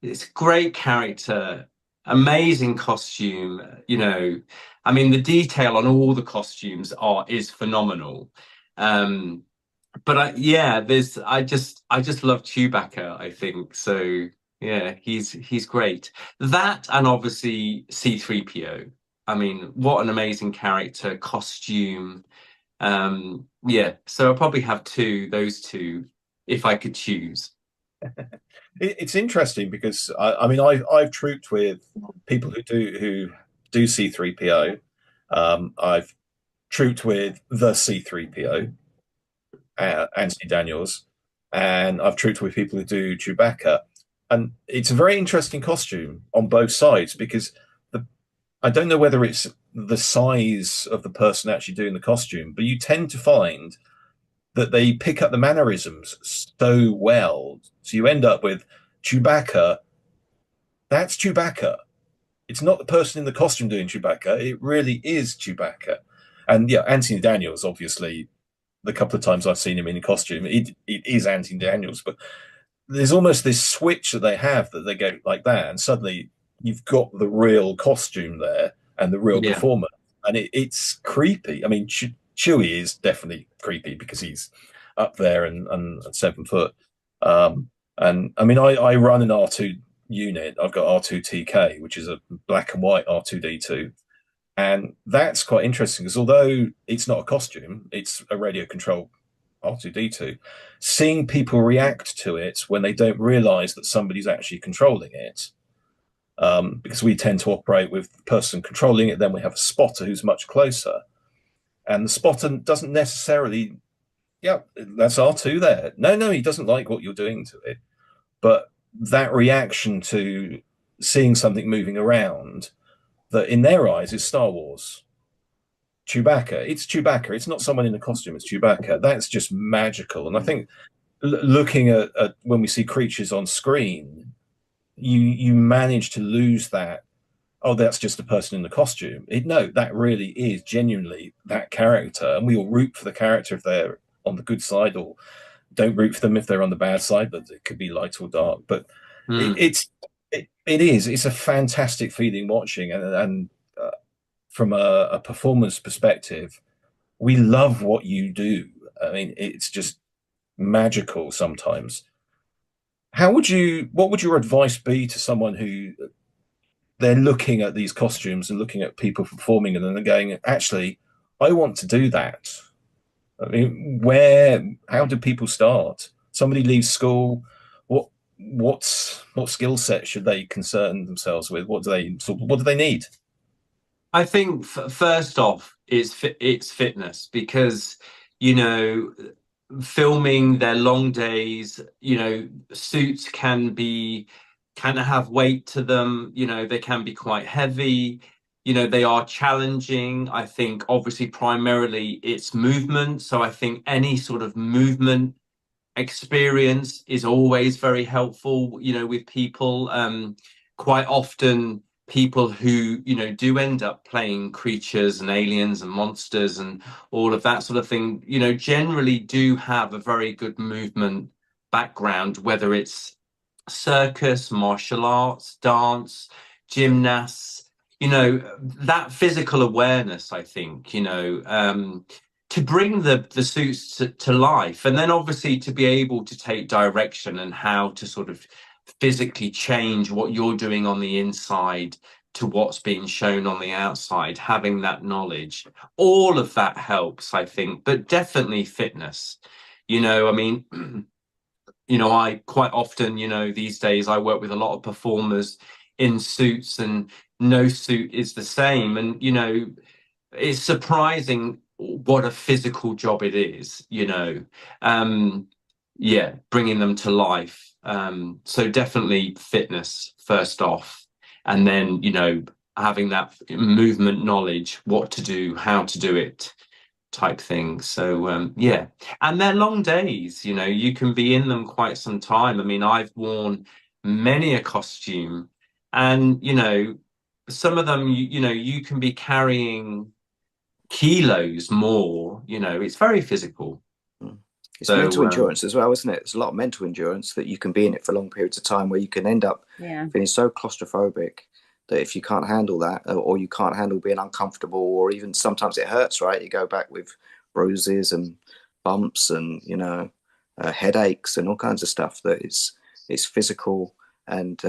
Speaker 13: it's a great character, amazing costume. You know, I mean, the detail on all the costumes is phenomenal. But I just love Chewbacca, I think. So yeah, he's great. That, and obviously C3PO. I mean, what an amazing character, costume. Yeah, so I'll probably have those two, if I could choose.
Speaker 10: It's interesting because I mean I've trooped with people who do C3PO. I've trooped with the C3PO, Anthony Daniels, and I've trooped with people who do Chewbacca, and it's a very interesting costume on both sides because I don't know whether it's the size of the person actually doing the costume, but you tend to find that they pick up the mannerisms so well. So you end up with Chewbacca. That's Chewbacca. It's not the person in the costume doing Chewbacca. It really is Chewbacca. And yeah, Anthony Daniels, obviously, the couple of times I've seen him in costume, it is Anthony Daniels. But there's almost this switch that they have that they go like that, and suddenly you've got the real costume there and the real performer. And it's creepy. I mean, Chewie is definitely creepy because he's up there and 7 foot. And I mean, I run an R2 unit. I've got R2TK, which is a black and white R2D2. And that's quite interesting because although it's not a costume, it's a radio control R2D2, seeing people react to it when they don't realize that somebody's actually controlling it. Because we tend to operate with the person controlling it, then we have a spotter who's much closer. And the spotter doesn't necessarily, that's R2 there. No, he doesn't like what you're doing to it. But that reaction to seeing something moving around that in their eyes is Star Wars. Chewbacca, it's Chewbacca. It's not someone in a costume, it's Chewbacca. That's just magical. And I think looking at when we see creatures on screen, you manage to lose that. Oh, that's just a person in the costume. No, that really is genuinely that character. And we all root for the character if they're on the good side, or don't root for them if they're on the bad side, but it could be light or dark. But it's a fantastic feeling watching. And from a performance perspective, we love what you do. I mean, it's just magical sometimes. what would your advice be to someone who they're looking at these costumes and looking at people performing and then they're going, actually, I want to do that. I mean, how do people start? Somebody leaves school. What skill set should they concern themselves with? What do they need?
Speaker 13: I think first off, it's fitness, because you know, filming their long days, you know, suits can have weight to them. You know, they can be quite heavy. You know, they are challenging. I think obviously primarily it's movement. So I think any sort of movement experience is always very helpful, you know, with people. Quite often people who, you know, do end up playing creatures and aliens and monsters and all of that sort of thing, you know, generally do have a very good movement background, whether it's circus, martial arts, dance, gymnasts, you know, that physical awareness, I think, you know, to bring the suits to life, and then obviously to be able to take direction and how to sort of physically change what you're doing on the inside to what's being shown on the outside, having that knowledge, all of that helps, I think, but definitely fitness. You know, I mean, you know, I quite often, you know, these days I work with a lot of performers in suits, and no suit is the same. And, you know, it's surprising what a physical job it is, you know. Yeah, bringing them to life. So definitely fitness first off, and then, you know, having that movement knowledge, what to do, how to do it, type thing. So yeah, and they're long days, you know, you can be in them quite some time. I mean, I've worn many a costume, and you know, some of them, you know, you can be carrying kilos more, you know, it's very physical.
Speaker 12: It's
Speaker 13: So
Speaker 12: mental endurance as well, isn't it? There's a lot of mental endurance that you can be in it for long periods of time, where you can end up feeling so claustrophobic that if you can't handle that, or you can't handle being uncomfortable, or even sometimes it hurts, right? You go back with bruises and bumps and, you know, headaches and all kinds of stuff. That it's physical and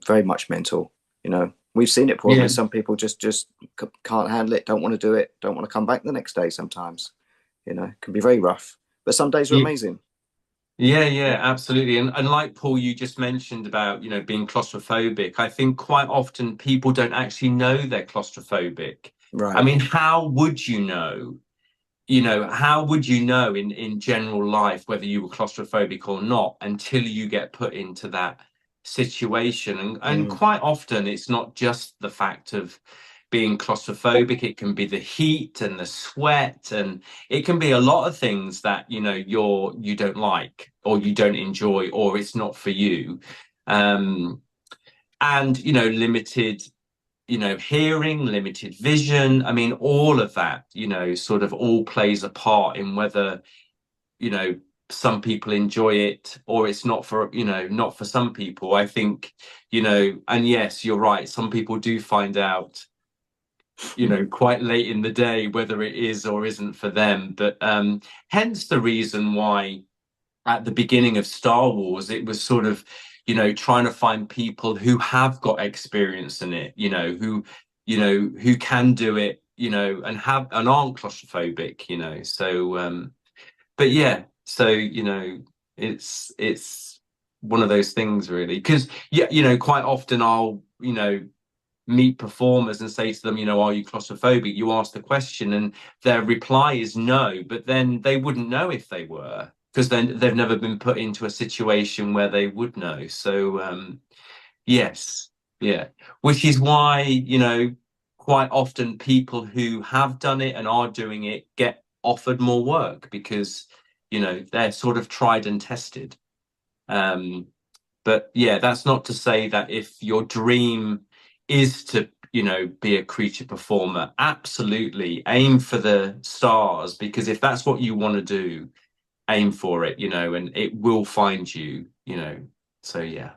Speaker 12: very much mental. You know, we've seen it probably.
Speaker 13: yeah,
Speaker 12: Some people just can't handle it, don't want to do it, don't want to come back the next day. Sometimes, you know, it can be very rough. But some days are
Speaker 13: yeah,
Speaker 12: amazing.
Speaker 13: yeah, absolutely. And like Paul, you just mentioned about, you know, being claustrophobic. I think quite often people don't actually know they're claustrophobic. I
Speaker 12: Right.
Speaker 13: mean, how would you know? You know, how would you know in general life whether you were claustrophobic or not until you get put into that situation? And quite often it's not just the fact of being claustrophobic, it can be the heat and the sweat, and it can be a lot of things that, you know, you don't like, or you don't enjoy, or it's not for you. And you know, limited, you know, hearing, limited vision. I mean, all of that, you know, sort of all plays a part in whether, you know, some people enjoy it or it's not for, you know, not for some people. I think, you know, and yes, you're right. Some people do find out, you know, quite late in the day whether it is or isn't for them. But hence the reason why at the beginning of Star Wars, it was sort of, you know, trying to find people who have got experience in it, you know, who can do it, you know, and aren't claustrophobic, you know. So, but yeah, so, you know, it's one of those things really, because yeah, you know, quite often I'll, you know, meet performers and say to them, you know, are you claustrophobic? You ask the question and their reply is no, but then they wouldn't know if they were, because then they've never been put into a situation where they would know. So yes, yeah, which is why, you know, quite often people who have done it and are doing it get offered more work, because, you know, they're sort of tried and tested. But yeah, that's not to say that if your dream is to, you know, be a creature performer, absolutely aim for the stars, because if that's what you want to do, aim for it, you know, and it will find you, you know. So yeah.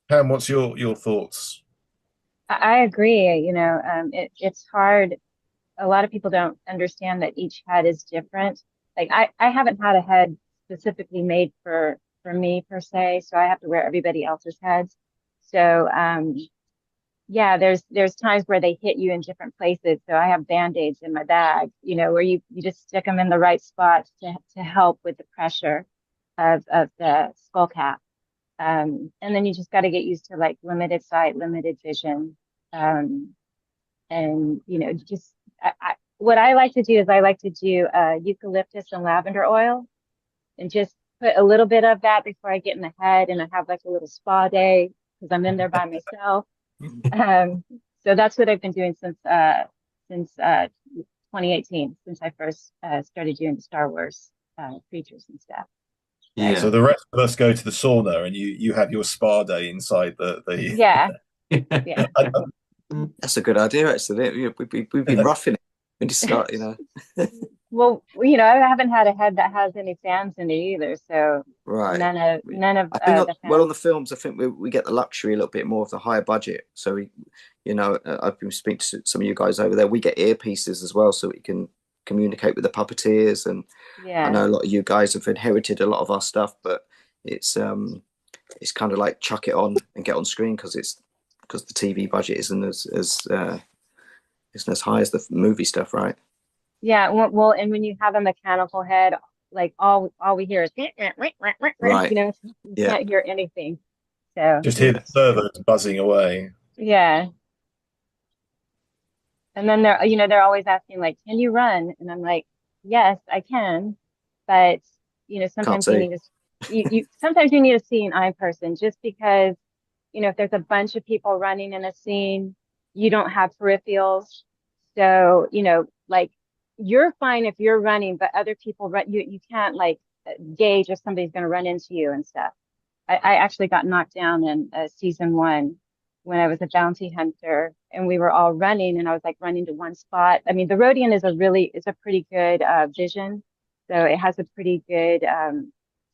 Speaker 10: Pam, what's your thoughts?
Speaker 11: I agree. You know, it's hard. A lot of people don't understand that each head is different. Like I haven't had a head specifically made for for me per se, so I have to wear everybody else's heads. So yeah, there's times where they hit you in different places. So I have band-aids in my bag, you know, where you just stick them in the right spots to help with the pressure of the skull cap. And then you just got to get used to like limited sight, limited vision. And you know, just what I like to do is I like to do eucalyptus and lavender oil and just put a little bit of that before I get in the head, and I have like a little spa day because I'm in there by myself. So that's what I've been doing since 2018, since I first started doing the Star Wars creatures and stuff.
Speaker 10: Yeah. So the rest of us go to the sauna, and you have your spa day inside the.
Speaker 11: Yeah. Yeah.
Speaker 12: That's a good idea, actually. We've been roughing it when you start, you know.
Speaker 11: Well, you know, I haven't had a head that has any fans in it either, so
Speaker 12: right.
Speaker 11: None of.
Speaker 12: I think on the films, I think we get the luxury a little bit more of the higher budget. So we, you know, I've been speaking to some of you guys over there. We get earpieces as well, so we can communicate with the puppeteers. And
Speaker 11: yeah.
Speaker 12: I know a lot of you guys have inherited a lot of our stuff, but it's kind of like chuck it on and get on screen because the TV budget isn't as high as the movie stuff, right?
Speaker 11: Yeah, well, and when you have a mechanical head, like all we hear is
Speaker 12: right.
Speaker 11: You know, you can't hear anything. So
Speaker 10: just hear the servos buzzing away.
Speaker 11: Yeah. And then they're always asking like, "Can you run?" And I'm like, "Yes, I can," but you know, sometimes you need sometimes you need a seeing eye person, just because you know if there's a bunch of people running in a scene, you don't have peripherals, so you know like. You're fine if you're running, but other people run. You can't like gauge if somebody's going to run into you and stuff. I actually got knocked down in season 1 when I was a bounty hunter, and we were all running, and I was like running to one spot. I mean, the Rodian is a pretty good vision, so it has a pretty good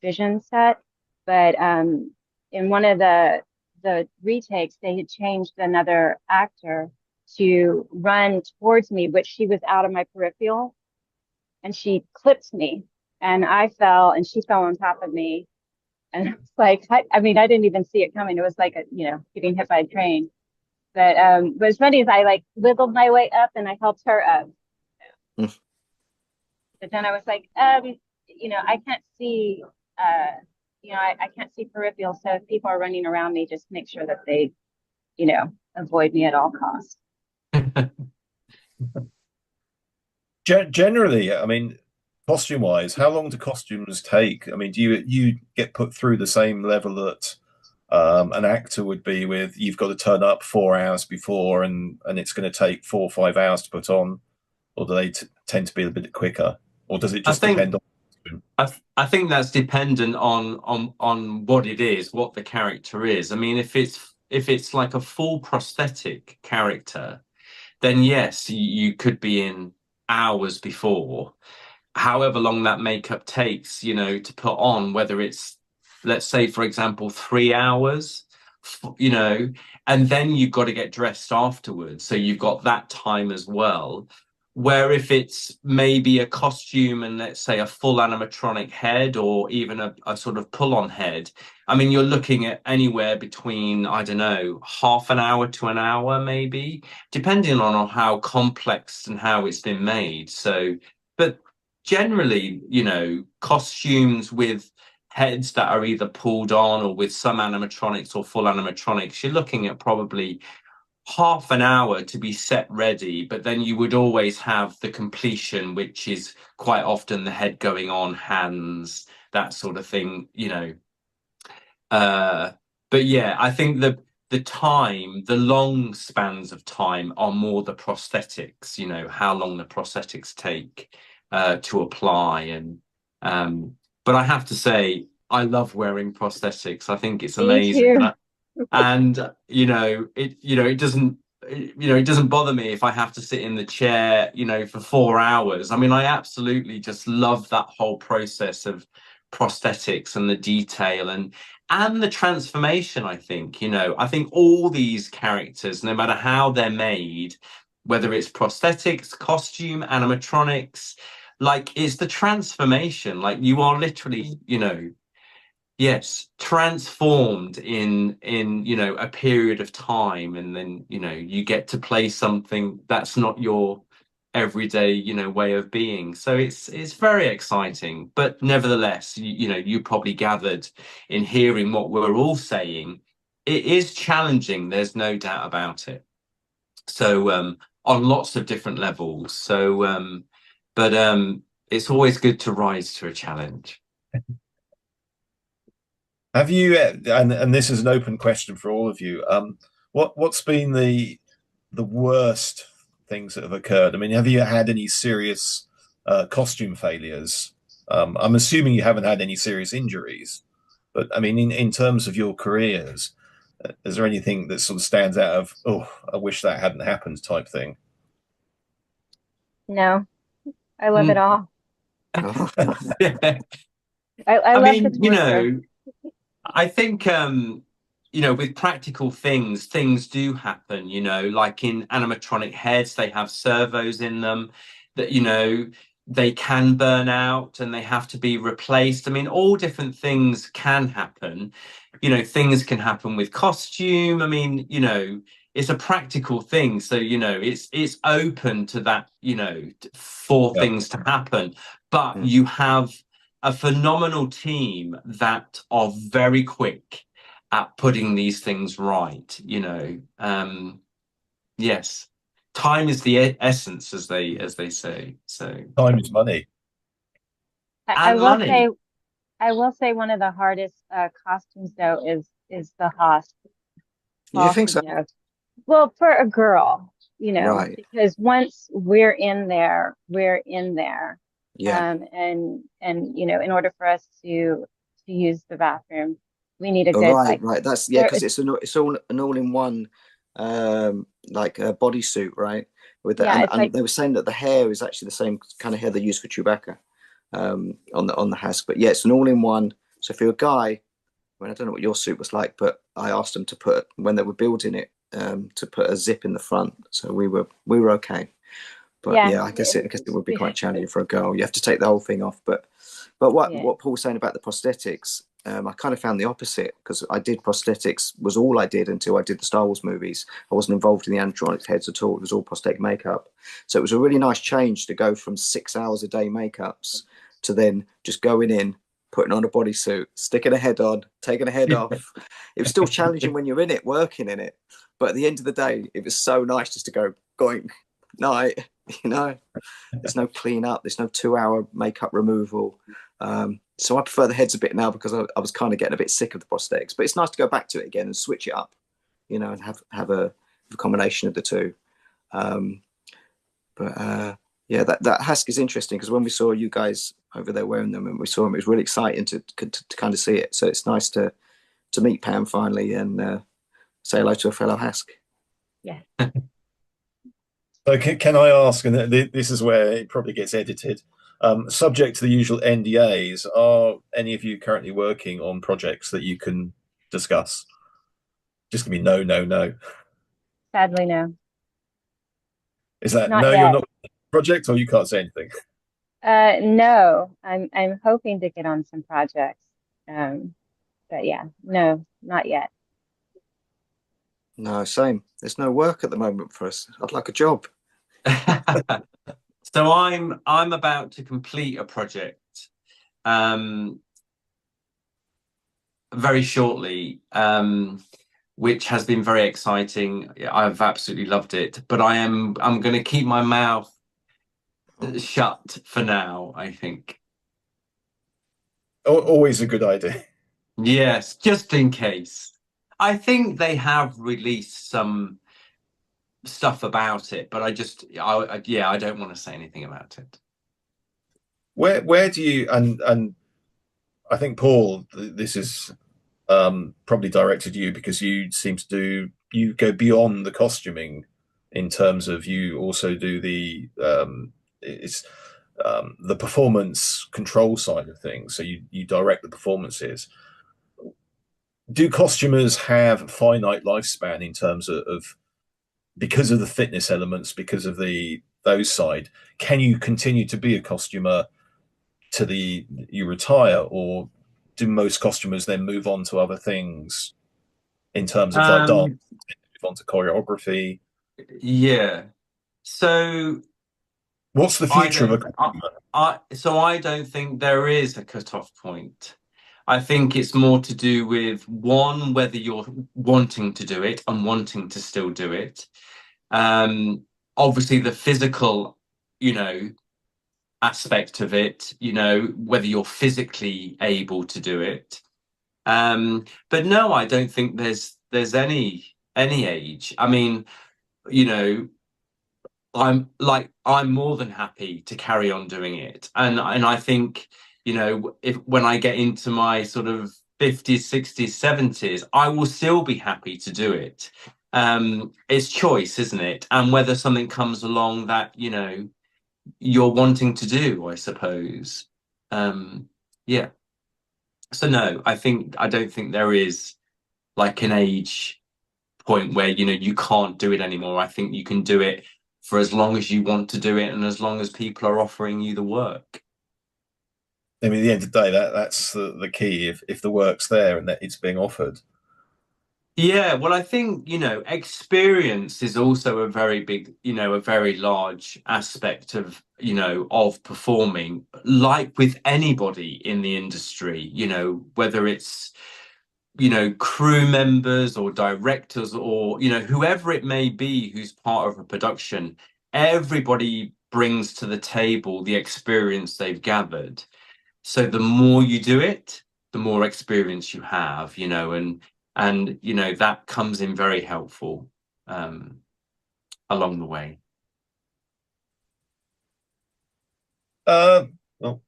Speaker 11: vision set. But in one of the retakes, they had changed another actor to run towards me, which she was out of my peripheral, and she clipped me, and I fell, and she fell on top of me, and it's like, I mean, I didn't even see it coming. It was like getting hit by a train. But what's funny is I like wiggled my way up, and I helped her up. But then I was like, I can't see, I can't see peripheral, so if people are running around me, just make sure that they, avoid me at all costs.
Speaker 10: Generally, I mean, costume-wise, how long do costumes take? I mean, do you get put through the same level that an actor would be with? You've got to turn up 4 hours before, and it's going to take 4 or 5 hours to put on, or do they tend to be a bit quicker, or does it just depend on?
Speaker 13: I think that's dependent on what it is, what the character is. I mean, if it's like a full prosthetic character, then yes, you could be in hours before. However long that makeup takes, to put on, whether it's, let's say, for example, 3 hours, and then you've got to get dressed afterwards. So you've got that time as well. Where if it's maybe a costume and let's say a full animatronic head or even a sort of pull-on head, I mean, you're looking at anywhere between, I don't know, half an hour to an hour, maybe, depending on how complex and how it's been made. So, but generally, costumes with heads that are either pulled on or with some animatronics or full animatronics, you're looking at probably half an hour to be set ready, but then you would always have the completion, which is quite often the head going on, hands, that sort of thing, but yeah, I think the long spans of time are more the prosthetics, how long the prosthetics take to apply. And but I have to say, I love wearing prosthetics. I think it's amazing. And it doesn't bother me if I have to sit in the chair for 4 hours. I mean, I absolutely just love that whole process of prosthetics and the detail and the transformation. I think all these characters, no matter how they're made, whether it's prosthetics, costume, animatronics, like, it's the transformation. Like, you are literally yes, transformed in you know, a period of time, and then you know, you get to play something that's not your everyday, you know, way of being. So it's very exciting. But nevertheless, you know, you probably gathered in hearing what we're all saying, it is challenging, there's no doubt about it. So on lots of different levels. So but it's always good to rise to a challenge.
Speaker 10: Have you, and this is an open question for all of you, what's been the worst things that have occurred? I mean, have you had any serious costume failures? I'm assuming you haven't had any serious injuries, but I mean, in terms of your careers, is there anything that sort of stands out of, oh, I wish that hadn't happened type thing?
Speaker 11: No, I love it all.
Speaker 13: Yeah.
Speaker 11: I
Speaker 13: I
Speaker 11: love the
Speaker 13: mean, you
Speaker 11: torture.
Speaker 13: know, I think you know, with practical things, things do happen, you know, like in animatronic heads, they have servos in them that, you know, they can burn out and they have to be replaced. I mean, all different things can happen. You know, things can happen with costume. I mean, you know, it's a practical thing. So, you know, it's open to that, you know, for things to happen. But you have a phenomenal team that are very quick at putting these things right, you know. Yes, time is the essence, as they say. So
Speaker 10: Time is money.
Speaker 11: I
Speaker 13: and
Speaker 11: will
Speaker 13: money.
Speaker 11: say, one of the hardest costumes though is the host.
Speaker 12: You think so?
Speaker 11: Well, for a girl, you know,
Speaker 12: Right.
Speaker 11: because once we're in there, we're in there.
Speaker 12: Yeah.
Speaker 11: And you know, in order for us to use the bathroom, we need a
Speaker 12: Oh,
Speaker 11: good
Speaker 12: right, right. That's
Speaker 11: there
Speaker 12: because
Speaker 11: is-
Speaker 12: it's all an all-in-one like a bodysuit, right? With the,
Speaker 11: yeah, it's
Speaker 12: and
Speaker 11: like
Speaker 12: they were saying that the hair is actually the same kind of hair they use for Chewbacca on the Hask. But yeah, it's an all-in-one. So if you're a guy, I mean, I don't know what your suit was like, but I asked them to put when they were building it to put a zip in the front, so we were okay. But
Speaker 11: yeah,
Speaker 12: yeah, I guess it would be quite challenging for a girl. You have to take the whole thing off. But what
Speaker 11: yeah.
Speaker 12: what Paul was saying about the prosthetics, I kind of found the opposite because I did prosthetics was all I did until I did the Star Wars movies. I wasn't involved in the animatronics heads at all. It was all prosthetic makeup. So it was a really nice change to go from 6 hours a day makeups to then just going in, putting on a bodysuit, sticking a head on, taking a head off. It was still challenging when you're in it, working in it. But at the end of the day, it was so nice just to go going night, you know. There's no clean up, there's no 2 hour makeup removal. So I prefer the heads a bit now because I was kind of getting a bit sick of the prosthetics. But it's nice to go back to it again and switch it up, you know, and have a combination of the two. Yeah, that Hask is interesting because when we saw you guys over there wearing them and we saw them, it was really exciting to kind of see it. So it's nice to meet Pam finally and say hello to a fellow Hask.
Speaker 11: Yeah.
Speaker 10: So can I ask, and this is where it probably gets edited, subject to the usual NDAs, are any of you currently working on projects that you can discuss? Just gonna be no, no, no.
Speaker 11: Sadly, no.
Speaker 10: Is that
Speaker 11: Not
Speaker 10: no,
Speaker 11: yet.
Speaker 10: you're not project, or you can't say anything?
Speaker 11: No, I'm hoping to get on some projects. But yeah, no, not yet.
Speaker 12: No, same. There's no work at the moment for us. I'd like a job.
Speaker 13: So I'm about to complete a project very shortly, which has been very exciting. I've absolutely loved it, but I'm going to keep my mouth shut for now, I think.
Speaker 10: Always a good idea.
Speaker 13: Yes, just in case. I think they have released some stuff about it, but I don't want to say anything about it.
Speaker 10: Where do you, and I think Paul, this is probably directed you because you seem to you go beyond the costuming in terms of you also do the performance control side of things. So you direct the performances. Do costumers have finite lifespan in terms of because of the fitness elements, because of those side? Can you continue to be a costumer to you retire, or do most costumers then move on to other things in terms of like dance, move on to choreography?
Speaker 13: Yeah. So
Speaker 10: what's the future of a costumer?
Speaker 13: I don't think there is a cutoff point. I think it's more to do with one, whether you're wanting to do it and wanting to still do it. Obviously the physical, aspect of it, whether you're physically able to do it. But no, I don't think there's any age. I mean, I'm more than happy to carry on doing it. And I think, if when I get into my sort of 50s, 60s, 70s, I will still be happy to do it. It's choice, isn't it? And whether something comes along that, you're wanting to do, I suppose. Yeah. So no, I don't think there is like an age point where, you can't do it anymore. I think you can do it for as long as you want to do it and as long as people are offering you the work.
Speaker 10: I mean, at the end of the day, that's the key. If the work's there and that it's being offered.
Speaker 13: Yeah, well, I think, experience is also a very big, a very large aspect of, of performing, like with anybody in the industry, whether it's, crew members or directors or, whoever it may be who's part of a production, everybody brings to the table the experience they've gathered. So the more you do it, the more experience you have, and that comes in very helpful along the way.
Speaker 10: Well,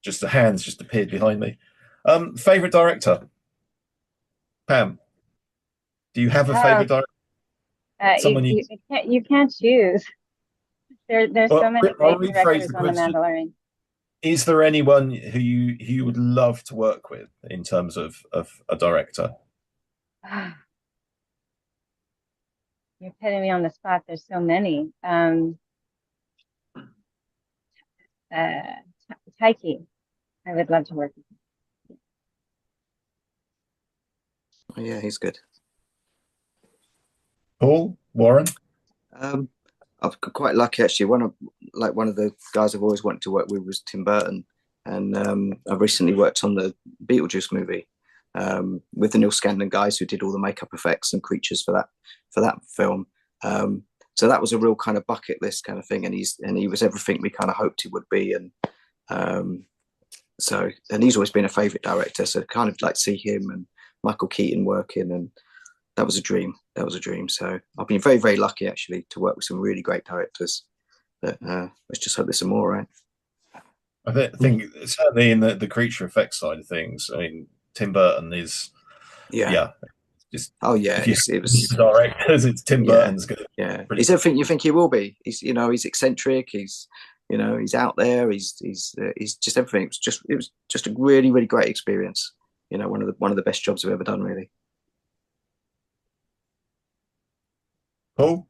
Speaker 10: just the hands just appeared behind me. Favorite director? Pam, do you have a favorite director?
Speaker 11: You can't choose. There's so many
Speaker 10: I'll
Speaker 11: great
Speaker 10: rephrase
Speaker 11: directors
Speaker 10: the
Speaker 11: on The
Speaker 10: question.
Speaker 11: Mandalorian.
Speaker 10: Is there anyone who you would love to work with in terms of a director?
Speaker 11: You're putting me on the spot. There's so many. Taiki, I would love to work with him.
Speaker 12: Oh, yeah, he's good.
Speaker 10: Paul, Warren?
Speaker 12: I'm quite lucky actually. One of the guys I've always wanted to work with was Tim Burton, and I recently worked on the Beetlejuice movie with the Neil Scanlon guys who did all the makeup effects and creatures for that film. So that was a real kind of bucket list kind of thing, and he was everything we kind of hoped he would be, and he's always been a favourite director. So kind of like see him and Michael Keaton working, and that was a dream. So I've been very, very lucky actually to work with some really great directors. But let's just hope there's some more, right?
Speaker 10: I think certainly in the creature effects side of things, I mean, Tim Burton is just
Speaker 12: it was
Speaker 10: directors. It's Tim Burton's good.
Speaker 12: Yeah, he's everything you think he will be. He's he's eccentric. He's he's out there. He's just everything. It was just a really, really great experience. One of the best jobs I've ever done, really.
Speaker 10: Paul?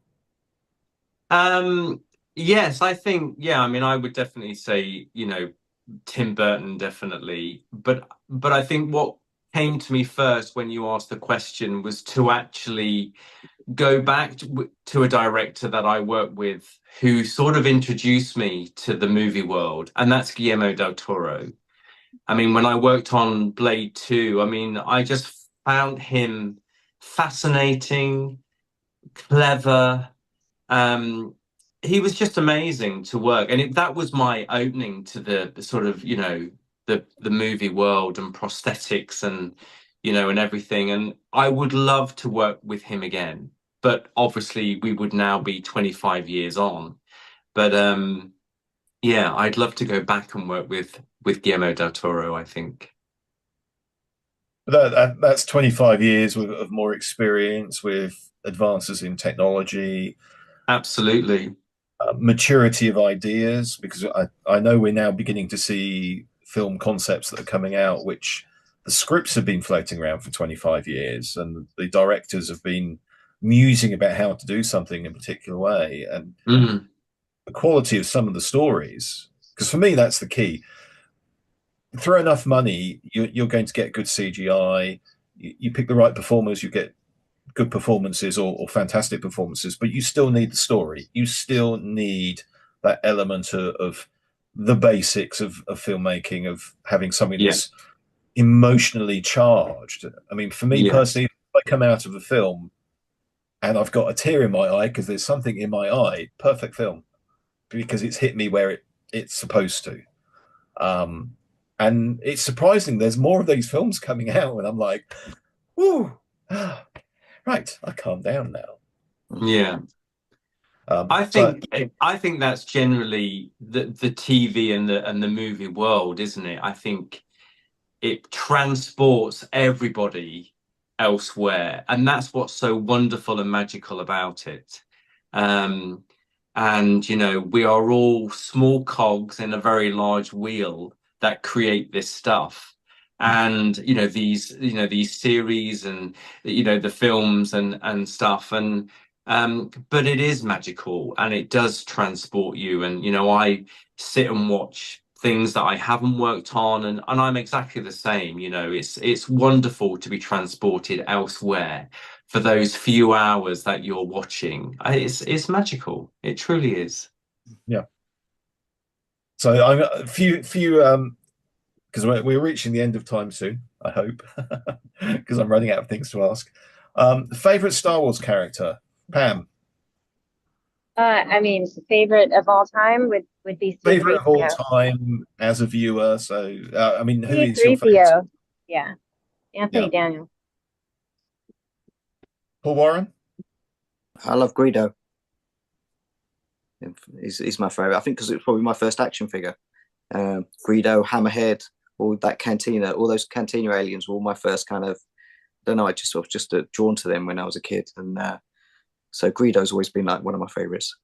Speaker 13: Yes, I think, I mean, I would definitely say, Tim Burton, definitely. But I think what came to me first when you asked the question was to actually go back to a director that I worked with who sort of introduced me to the movie world, and that's Guillermo del Toro. I mean, when I worked on Blade 2, I mean, I just found him fascinating, clever. He was just amazing to work, and that was my opening to the sort of the movie world and prosthetics and and everything. And I would love to work with him again, but obviously we would now be 25 years on. But I'd love to go back and work with Guillermo del Toro, I think.
Speaker 10: That's 25 years of more experience with advances in technology.
Speaker 13: Absolutely.
Speaker 10: Maturity of ideas, because I know we're now beginning to see film concepts that are coming out, which the scripts have been floating around for 25 years, and the directors have been musing about how to do something in a particular way. And the quality of some of the stories, because for me, that's the key. throw enough money, you're going to get good CGI. You pick the right performers, you get good performances or fantastic performances, but you still need the story. You still need that element of the basics of filmmaking, of having something
Speaker 13: Yeah.
Speaker 10: that's emotionally charged. I mean, for me
Speaker 13: Yeah.
Speaker 10: personally, if I come out of a film and I've got a tear in my eye because there's something in my eye, perfect film, because it's hit me where it's supposed to. Um, and it's surprising there's more of these films coming out, and I'm like, "Ooh, right, I calm down now."
Speaker 13: Yeah. I
Speaker 10: So
Speaker 13: think that's generally the TV and the movie world, isn't it? I think it transports everybody elsewhere, and that's what's so wonderful and magical about it. And we are all small cogs in a very large wheel that create this stuff. And these series and the films and stuff, and but it is magical and it does transport you. And I sit and watch things that I haven't worked on, and I'm exactly the same. It's wonderful to be transported elsewhere for those few hours that you're watching. It's magical. It truly is.
Speaker 10: yeah. So I'm a few because we're reaching the end of time soon, I hope, because I'm running out of things to ask. Favorite Star Wars character, Pam.
Speaker 11: I mean, favorite of all time would be
Speaker 10: Favorite of all
Speaker 11: C-3PO.
Speaker 10: time as a viewer. So I mean, who is your favorite?
Speaker 11: C-3PO. Yeah, Anthony
Speaker 10: Yeah,
Speaker 11: Daniels.
Speaker 10: Paul Warren.
Speaker 12: I love Greedo. He's my favorite. I think because it's probably my first action figure. Greedo, Hammerhead, all that Cantina, all those Cantina aliens were all my first kind of. I don't know. I just sort of just drawn to them when I was a kid, and so Greedo's always been like one of my favorites.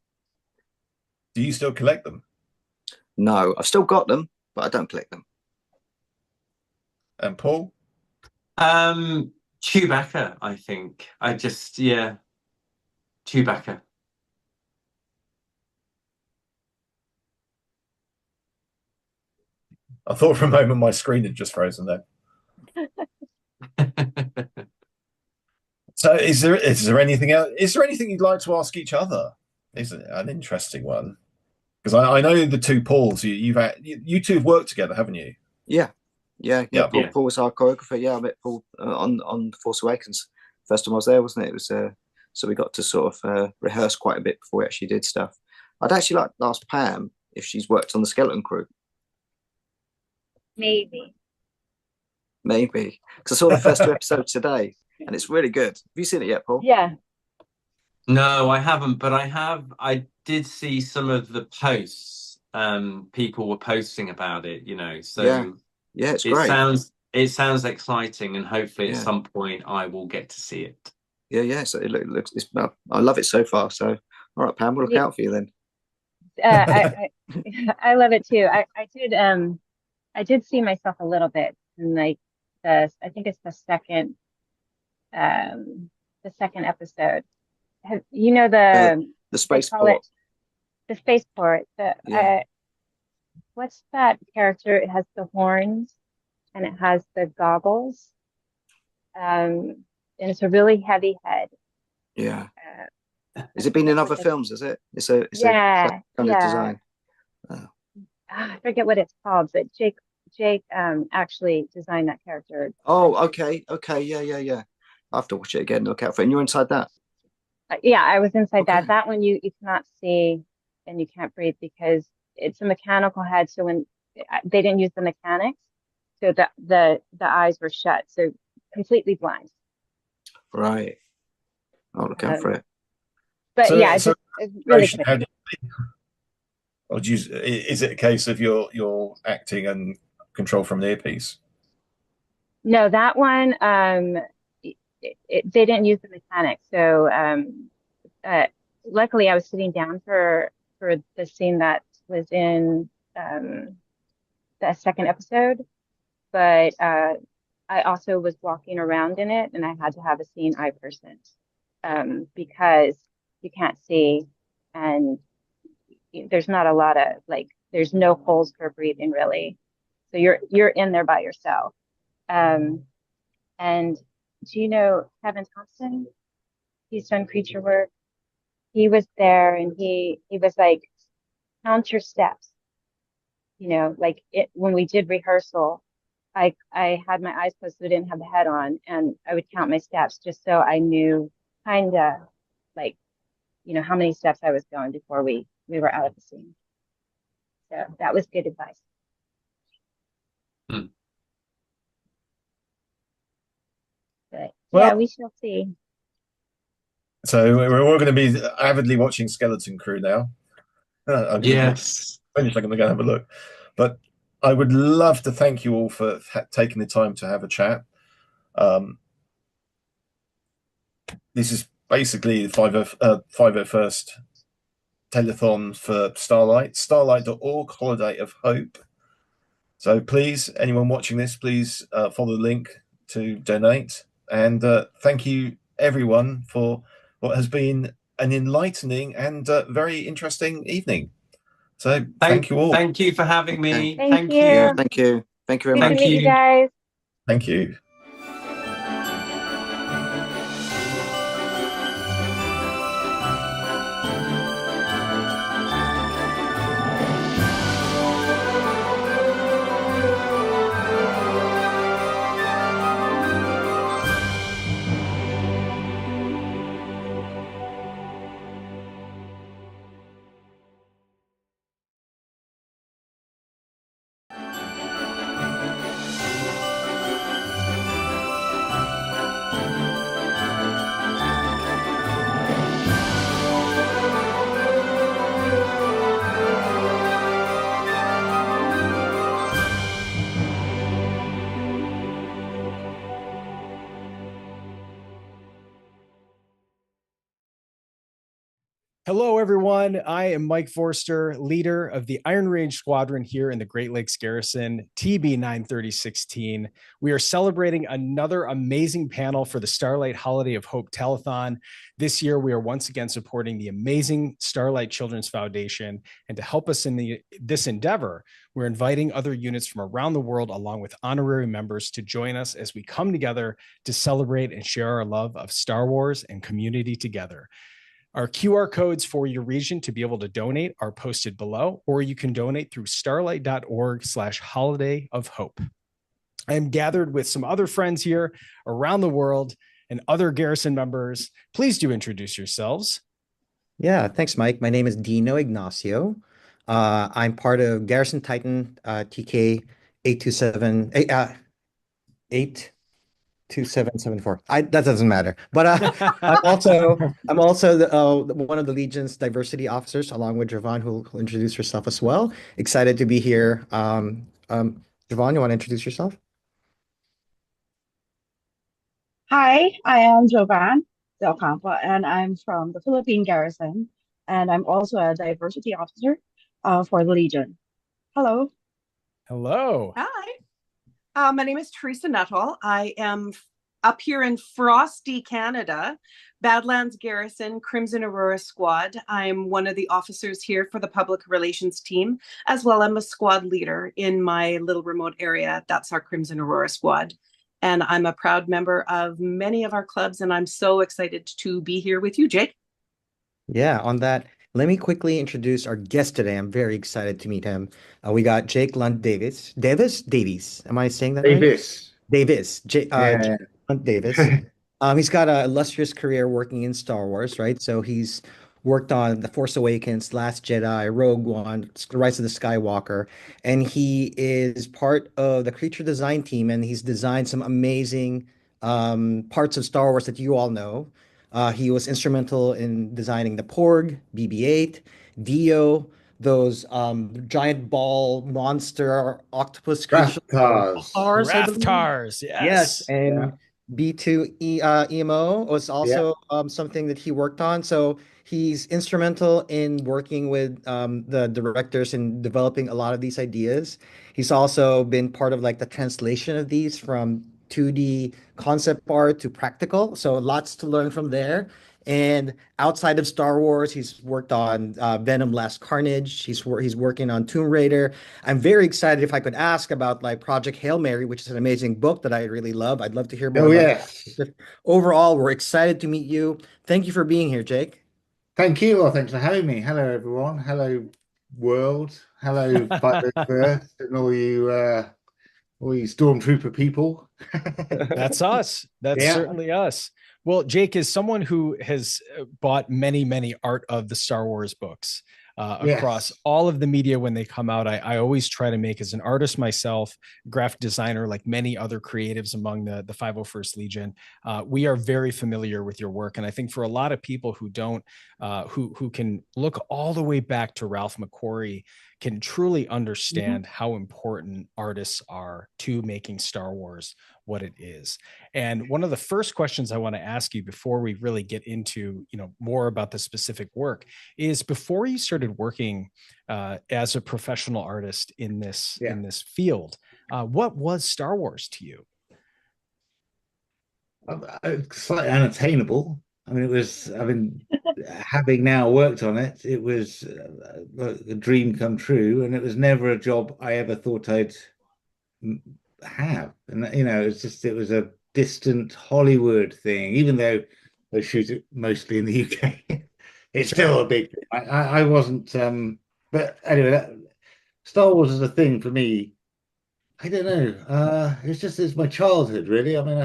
Speaker 10: Do you still collect them?
Speaker 12: No, I've still got them, but I don't collect them.
Speaker 10: And Paul?
Speaker 13: Chewbacca, I think. Chewbacca.
Speaker 10: I thought for a moment my screen had just frozen there. So is there anything else? Is there anything you'd like to ask each other? Is it an interesting one? Because I know the two Pauls. You two have worked together, haven't you?
Speaker 12: Yeah.
Speaker 13: Yeah.
Speaker 12: Paul was our choreographer. Yeah, I met Paul on Force Awakens. First time I was there, wasn't it? It was so we got to sort of rehearse quite a bit before we actually did stuff. I'd actually like to ask Pam if she's worked on the Skeleton Crew.
Speaker 11: Maybe.
Speaker 12: Because I saw the first two episodes today, and it's really good. Have you seen it yet, Paul?
Speaker 11: Yeah.
Speaker 13: No, I haven't, but I did see some of the posts. People were posting about it, so
Speaker 12: yeah, it's great.
Speaker 13: It sounds exciting, and hopefully at some point I will get to see it.
Speaker 12: Yeah. So it looks. I love it so far. So, all right, Pam, we'll look out for you then.
Speaker 11: I love it too. I did see myself a little bit in like I think it's the second episode. The
Speaker 12: spaceport.
Speaker 11: The spaceport. What's that character? It has the horns and it has the goggles. And it's a really heavy head.
Speaker 12: Yeah. Has it been in other films? Is it? It's a kind of design. Oh.
Speaker 11: I forget what it's called, but Jake actually designed that character.
Speaker 12: Oh, okay, yeah. I have to watch it again. Look out for it. And you're inside that.
Speaker 11: Yeah, I was inside that. That one you cannot see and you can't breathe because it's a mechanical head. So when they didn't use the mechanics, so the eyes were shut, so completely blind.
Speaker 12: Right. I'll look out for it.
Speaker 11: But it's really good.
Speaker 10: Or is it a case of you're acting and control from the earpiece?
Speaker 11: No, that one they didn't use the mechanics. So luckily I was sitting down for the scene that was in the second episode, but I also was walking around in it and I had to have a seeing eye person because you can't see and there's not a lot of there's no holes for breathing really. So you're in there by yourself. And do you know Kevin Thompson? He's done creature work. He was there and he was like, count your steps. You know, like it when we did rehearsal, I had my eyes closed, so I didn't have the head on, and I would count my steps just so I knew kind of like, you know, how many steps I was going before we were out of the scene. So that was good advice.
Speaker 13: Hmm.
Speaker 11: But
Speaker 10: Well-
Speaker 11: yeah, we shall see.
Speaker 10: So we're all going to be avidly watching Skeleton Crew now.
Speaker 13: Yes.
Speaker 10: I'm going to go and have a look. But I would love to thank you all for taking the time to have a chat. This is basically the 501st telethon for Starlight, starlight.org, Holiday of Hope. So please, anyone watching this, please follow the link to donate. And thank you, everyone, for what has been an enlightening and very interesting evening. So thank you all.
Speaker 13: Thank you for having me.
Speaker 11: Thank you.
Speaker 12: Yeah, thank you. Thank you very
Speaker 11: Good
Speaker 12: much.
Speaker 11: to meet you guys.
Speaker 10: Thank you.
Speaker 14: Hello, everyone. I am Mike Forster, leader of the Iron Range Squadron here in the Great Lakes Garrison, TB 93016. We are celebrating another amazing panel for the Starlight Holiday of Hope Telethon. This year, we are once again supporting the amazing Starlight Children's Foundation. And to help us in this endeavor, we're inviting other units from around the world, along with honorary members, to join us as we come together to celebrate and share our love of Star Wars and community together. Our QR codes for your region to be able to donate are posted below, or you can donate through starlight.org/holiday of hope. I am gathered with some other friends here around the world and other Garrison members. Please do introduce yourselves.
Speaker 15: Yeah, thanks, Mike. My name is Dino Ignacio. I'm part of Garrison Titan TK 827 82774. That doesn't matter. But I'm also one of the Legion's diversity officers, along with Javon, who'll introduce herself as well. Excited to be here. Javon, you want to introduce yourself?
Speaker 16: Hi, I am Jovan Del Campo, and I'm from the Philippine Garrison, and I'm also a diversity officer for the Legion. Hello.
Speaker 14: Hello.
Speaker 2: Hi. My name is Teresa Nuttall. I am up here in frosty Canada, Badlands Garrison, Crimson Aurora Squad. I'm one of the officers here for the public relations team, as well. I'm a squad leader in my little remote area. That's our Crimson Aurora Squad. And I'm a proud member of many of our clubs, and I'm so excited to be here with you, Jake.
Speaker 15: Yeah, on that, let me quickly introduce our guest today. I'm very excited to meet him. We got Jake Lund Davis. Davies. Am I saying that right? Davis. Jake Lund Davis. He's got an illustrious career working in Star Wars, right? So he's worked on The Force Awakens, Last Jedi, Rogue One, Rise of the Skywalker, and he is part of the creature design team, and he's designed some amazing parts of Star Wars that you all know. He was instrumental in designing the Porg, BB-8, Dio, those giant ball monster octopus creatures.
Speaker 14: Raftars, yes.
Speaker 15: And B2 EMO was also something that he worked on. So he's instrumental in working with the directors in developing a lot of these ideas. He's also been part of like the translation of these from 2D concept art to practical. So lots to learn from there. And outside of Star Wars, he's worked on Venom: Last Carnage. He's working on Tomb Raider. I'm very excited if I could ask about like Project Hail Mary, which is an amazing book that I really love. I'd love to hear more
Speaker 17: Oh,
Speaker 15: about
Speaker 17: yes.
Speaker 15: that. Overall, we're excited to meet you. Thank you for being here, Jake.
Speaker 17: Thank you. Well, thanks for having me. Hello, everyone. Hello, world. Hello, 501st, and all you stormtrooper people.
Speaker 14: That's us. That's
Speaker 17: Yeah.
Speaker 14: certainly us. Well, Jake is someone who has bought many, many Art of the Star Wars books across
Speaker 17: Yes.
Speaker 14: all of the media when they come out. I always try to make, as an artist myself, graphic designer, like many other creatives among the 501st Legion, we are very familiar with your work. And I think for a lot of people who don't, who can look all the way back to Ralph McQuarrie, can truly understand how important artists are to making Star Wars what it is. And one of the first questions I want to ask you before we really get into, more about the specific work is, before you started working as a professional artist in this field, what was Star Wars to you?
Speaker 17: Slightly unattainable. I mean, having now worked on it, it was a dream come true, and it was never a job I ever thought I'd have. And it was a distant Hollywood thing, even though they shoot it mostly in the UK. It's still a big thing. I wasn't, but anyway, Star Wars is a thing for me. I don't know. It's my childhood, really. I mean, I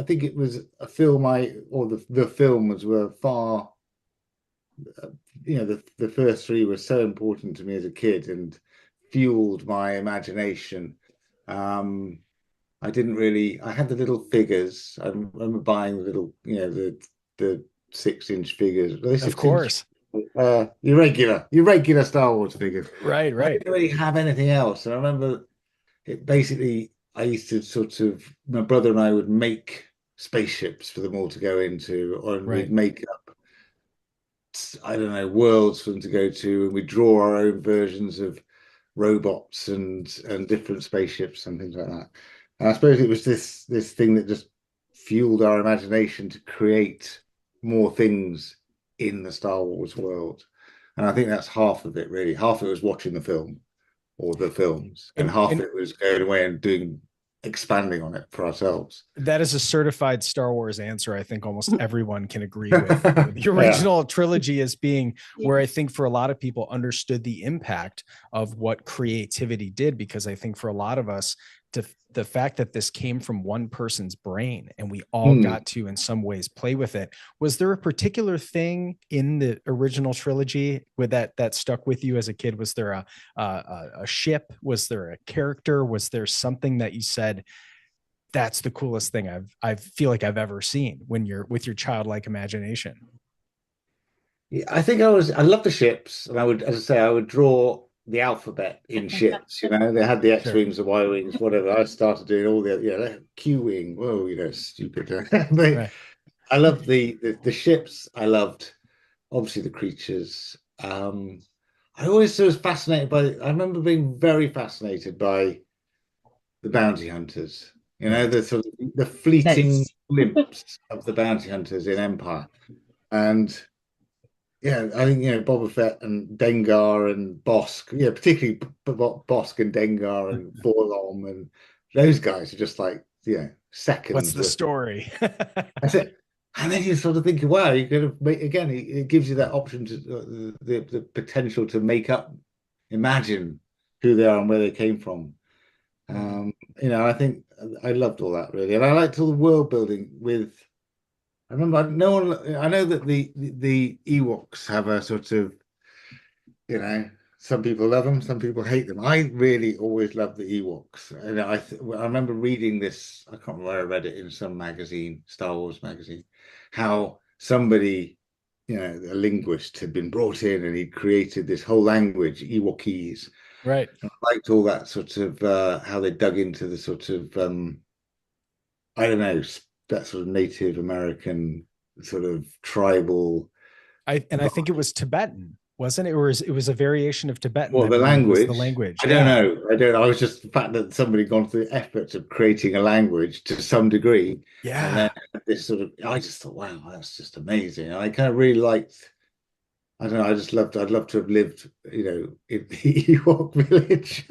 Speaker 17: think it was a film the films were far, the first three were so important to me as a kid and fueled my imagination. I had the little figures. I remember buying the little, the 6-inch figures.
Speaker 14: Of course.
Speaker 17: Your regular Star Wars figures.
Speaker 14: Right.
Speaker 17: I didn't really have anything else. And I remember I used to my brother and I would make spaceships for them all to go into, or we'd make up, I don't know, worlds for them to go to, and we draw our own versions of robots and different spaceships and things like that. And I suppose it was this thing that just fueled our imagination to create more things in the Star Wars world. And I think that's half of it, really. Half of it was watching the film or the films, and half of it was going away and expanding on it for ourselves.
Speaker 14: That is a certified Star Wars answer. I think almost everyone can agree with the original trilogy as being where I think for a lot of people understood the impact of what creativity did, because I think for a lot of us, the fact that this came from one person's brain and we all got to in some ways play with it. Was there a particular thing in the original trilogy with that stuck with you as a kid? Was there a ship? Was there a character? Was there something that you said, that's the coolest thing I feel like I've ever seen, when you're with your childlike imagination?
Speaker 17: Yeah, I think I love the ships, and I would draw the alphabet in ships. They had the X-wings, the Y-wings, whatever. I started doing all the Q-wing. Whoa, stupid. Right. I loved the ships. I loved obviously the creatures. I always was fascinated I remember being very fascinated by the bounty hunters. The sort of the fleeting glimpse of the bounty hunters in Empire, and I think Boba Fett and Dengar and Bosk, particularly Bosk and Dengar and Forlom, and those guys are just like seconds.
Speaker 14: What's the story?
Speaker 17: That's it. And then you sort of think, wow, you could have again. It gives you that option to the potential to imagine who they are and where they came from. I think I loved all that, really, and I liked all the world building with. I remember I know that the Ewoks have a sort of, some people love them, some people hate them. I really always loved the Ewoks. And I remember reading this, I can't remember where I read it, in some magazine, Star Wars magazine, how somebody, a linguist had been brought in and he'd created this whole language, Ewokese.
Speaker 14: Right.
Speaker 17: And I liked all that sort of, how they dug into the sort of, I don't know, that sort of Native American sort of tribal.
Speaker 14: I think it was Tibetan, wasn't it? Or it was a variation of Tibetan.
Speaker 17: Well, the language.
Speaker 14: I don't
Speaker 17: know. I was just the fact that somebody had gone through the effort of creating a language to some degree.
Speaker 14: Yeah.
Speaker 17: And this sort of, I just thought, wow, that's just amazing. And I kind of really liked, I don't know, I'd love to have lived, you know, in the Ewok village.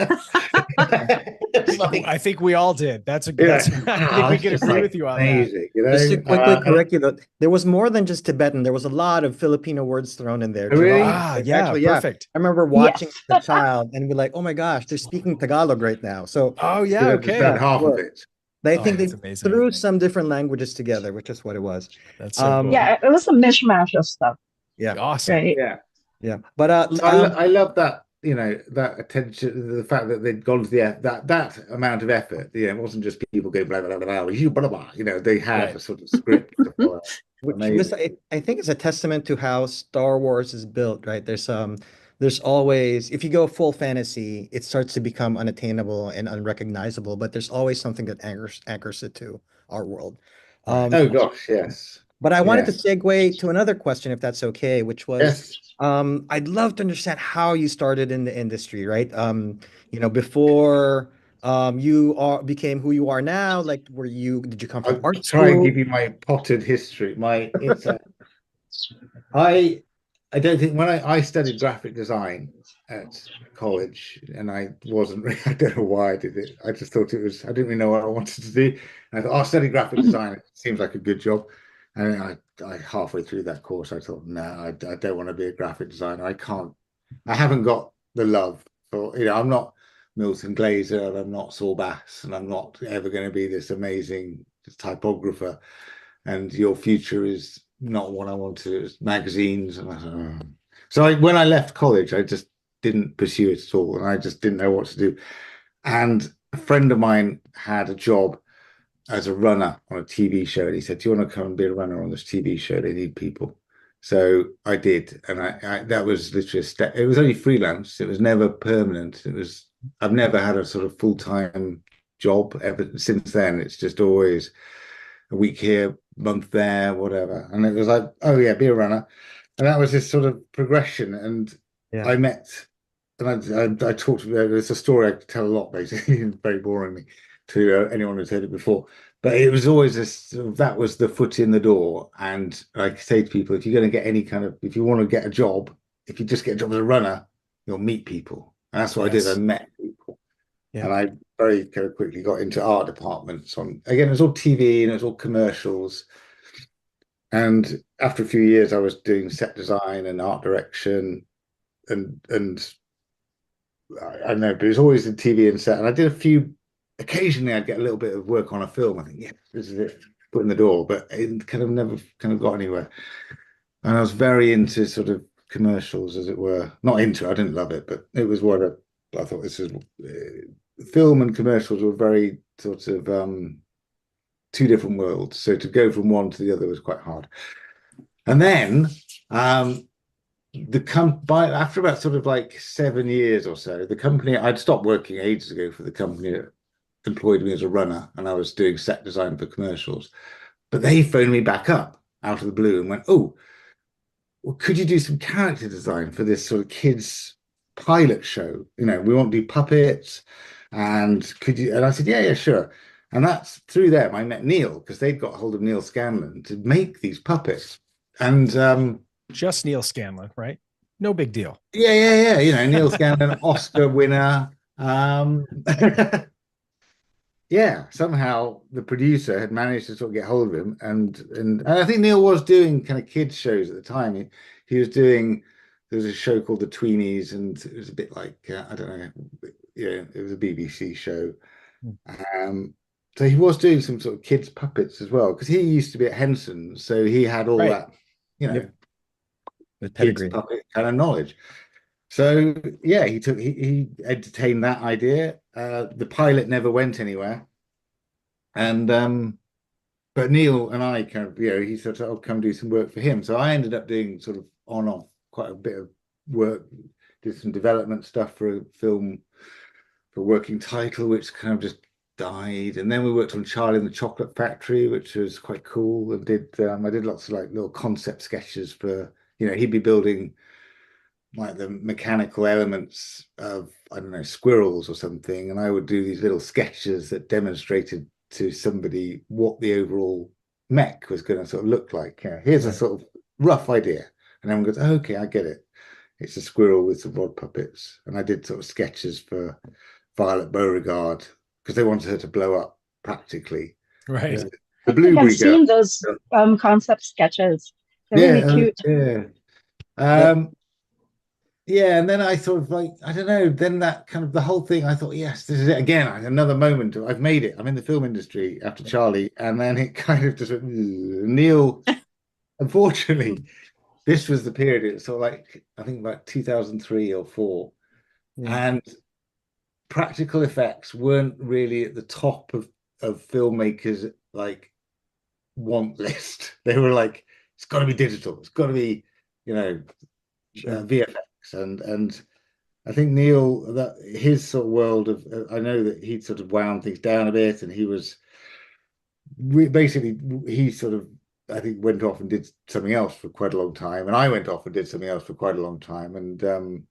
Speaker 14: I think we all did. That's a
Speaker 17: Yeah.
Speaker 14: I think we
Speaker 17: That's
Speaker 14: can
Speaker 17: just
Speaker 14: agree
Speaker 17: like
Speaker 14: with you on that.
Speaker 17: amazing, you know.
Speaker 15: Just to quickly correct you, though, there was more than just Tibetan. There was a lot of Filipino words thrown in there.
Speaker 17: Really?
Speaker 14: Yeah,
Speaker 15: Actually, yeah.
Speaker 14: perfect.
Speaker 15: I remember watching
Speaker 16: Yes.
Speaker 15: as a child and be like, "Oh my gosh, they're speaking Tagalog right now." So,
Speaker 14: Oh yeah,
Speaker 17: Did
Speaker 14: okay.
Speaker 17: understand half of it.
Speaker 15: I
Speaker 14: Oh,
Speaker 15: think they
Speaker 14: that's amazing.
Speaker 15: threw some different languages together, which is what it was.
Speaker 14: That's so cool.
Speaker 16: Yeah, it was a mishmash of stuff.
Speaker 15: Yeah.
Speaker 14: Awesome.
Speaker 16: Right.
Speaker 15: Yeah. But
Speaker 17: So I love that, you know, that attention, the fact that they'd gone to that amount of effort. You know, it wasn't just people going blah blah blah blah blah. You know, they had a sort of script to follow.
Speaker 15: which was, I think, is a testament to how Star Wars is built, right? There's always, if you go full fantasy, it starts to become unattainable and unrecognizable, but there's always something that anchors it to our world.
Speaker 17: Oh gosh, yes.
Speaker 15: But I wanted to
Speaker 17: Yes.
Speaker 15: segue to another question, if that's okay, which was,
Speaker 17: Yes.
Speaker 15: I'd love to understand how you started in the industry, right? You know, before you became who you are now, like, did you come from
Speaker 17: I'll
Speaker 15: art
Speaker 17: try and
Speaker 15: school?
Speaker 17: give you my potted history. I don't think when I studied graphic design at college, and I wasn't really, I don't know why I did it. I just thought it was, I didn't really know what I wanted to do. And I thought, I'll study graphic design. It seems like a good job. And I halfway through that course, I thought, no, I don't want to be a graphic designer. I haven't got the love for, you know, I'm not Milton Glaser, and I'm not Saul Bass, and I'm not ever going to be this amazing typographer. And your future is not what I want to. It's magazines, and I thought, oh. So when I left college, I just didn't pursue it at all, and I just didn't know what to do. And a friend of mine had a job as a runner on a TV show, and he said, "Do you want to come and be a runner on this TV show? They need people." So I did, and I that was literally a step. It was only freelance. It was never permanent. I've never had a sort of full-time job ever since then. It's just always a week here, month there, whatever. And it was like, oh yeah, be a runner. And that was this sort of progression. And I met, and I talked about, it's a story I could tell a lot, basically, very boringly to anyone who's heard it before. But it was always this, that was the foot in the door. And I say to people, if you're going to get any kind of, if you want to get a job, if you just get a job as a runner, you'll meet people. And that's what I did. I met people.
Speaker 14: Yeah.
Speaker 17: And I very kind of quickly got into art departments again, it was all TV and it was all commercials. And after a few years, I was doing set design and art direction, and I don't know, but it was always in TV and set. And I did a few. Occasionally, I'd get a little bit of work on a film. I think, yeah, this is it, put in the door, but it kind of never kind of got anywhere. And I was very into sort of commercials, as it were. Not into it, I didn't love it, but it was what I thought. This is film and commercials were very sort of two different worlds. So to go from one to the other was quite hard. And then after about sort of like 7 years or so, the company, I'd stopped working ages ago for the company that employed me as a runner, and I was doing set design for commercials. But they phoned me back up out of the blue and went, "Oh, well, could you do some character design for this sort of kids pilot show? You know, we want to do puppets, and could you?" And I said, "Yeah, sure." And that's through them I met Neil, because they'd got hold of Neil Scanlon to make these puppets. And
Speaker 14: just Neil Scanlon, right? No big deal.
Speaker 17: Yeah. You know, Neil Scanlon, Oscar winner. Yeah, somehow the producer had managed to sort of get hold of him, and I think Neil was doing kind of kids shows at the time. He was doing, there was a show called The Tweenies, and it was a bit like I don't know, yeah, it was a BBC show. So he was doing some sort of kids puppets as well, because he used to be at Henson, so he had all that, you know, kids puppet kind of knowledge. So yeah, he entertained that idea. The pilot never went anywhere, and but Neil and I kind of, you know, he said, "I'll come do some work for him." So I ended up doing sort of on off quite a bit of work, did some development stuff for a film for Working Title, which kind of just died. And then we worked on Charlie and the Chocolate Factory, which was quite cool, and I did lots of like little concept sketches for, you know, he'd be building like the mechanical elements of, I don't know, squirrels or something, and I would do these little sketches that demonstrated to somebody what the overall mech was going to sort of look like. Here's a sort of rough idea, and everyone goes, oh, "Okay, I get it. It's a squirrel with some rod puppets." And I did sort of sketches for Violet Beauregard because they wanted her to blow up practically.
Speaker 14: Right.
Speaker 17: The
Speaker 16: I think
Speaker 17: Blueberry
Speaker 16: I've seen
Speaker 17: Girl.
Speaker 16: those concept sketches. They're really cute.
Speaker 17: Yeah, and then I sort of like, I don't know, then that kind of the whole thing, I thought, yes, this is it again, another moment. I've made it. I'm in the film industry after Charlie. And then it kind of just went, Neil, unfortunately, this was the period, it's sort of like, I think about 2003 or 4. And practical effects weren't really at the top of filmmakers' like want list. They were like, it's got to be digital. It's got to be, VFX. And I think Neil, that his sort of world of, I know that he'd sort of wound things down a bit, and he was basically, he sort of, I think, went off and did something else for quite a long time, and I went off and did something else for quite a long time, and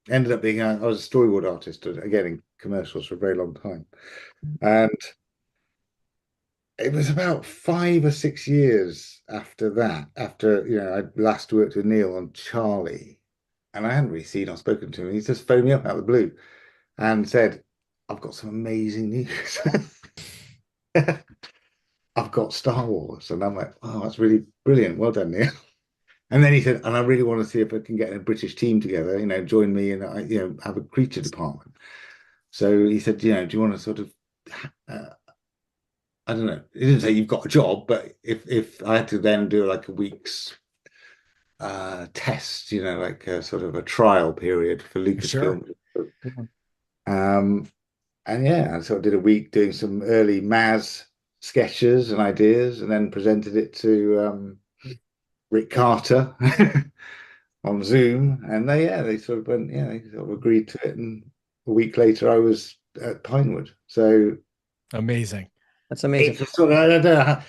Speaker 17: ended up being, I was a storyboard artist again in commercials for a very long time, and it was about 5 or 6 years after that, after I last worked with Neil on Charlie. And I hadn't really seen or spoken to him. He just phoned me up out of the blue and said, "I've got some amazing news. I've got Star Wars." And I'm like, "Oh, that's really brilliant. Well done, Neil." And then he said, "And I really want to see if I can get a British team together, join me and have a creature department." So he said, "Do you want to sort of, I don't know, he didn't say you've got a job, but if I had to then do like a week's test, like a sort of a trial period for Lucasfilm." And yeah, I sort of did a week doing some early Maz sketches and ideas, and then presented it to Rick Carter on Zoom, and they sort of went, they sort of agreed to it, and a week later I was at Pinewood. So
Speaker 14: amazing.
Speaker 15: That's amazing.
Speaker 17: It's sort of, I don't know how,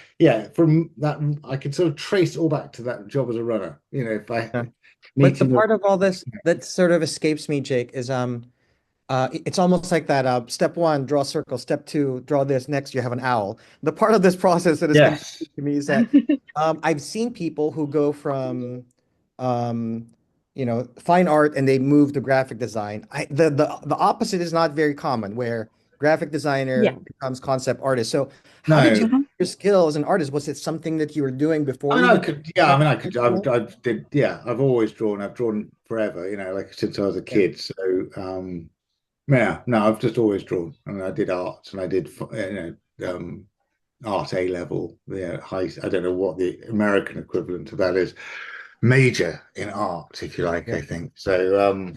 Speaker 17: from that I can sort of trace all back to that job as a runner. If I
Speaker 15: But the part of all this that sort of escapes me, Jake, is it's almost like that step 1, draw a circle, step 2, draw this, next you have an owl. The part of this process that is confusing to me is that I've seen people who go from fine art and they move to graphic design. The opposite is not very common, where graphic designer becomes concept artist. So how did you your skill as an artist? Was it something that you were doing before?
Speaker 17: I did. Yeah, I've always drawn. I've drawn forever, like since I was a kid. So yeah, no, I've just always drawn. I mean, I did art, and I did art A level, high. I don't know what the American equivalent to that is. Major in art, if you like. I think so.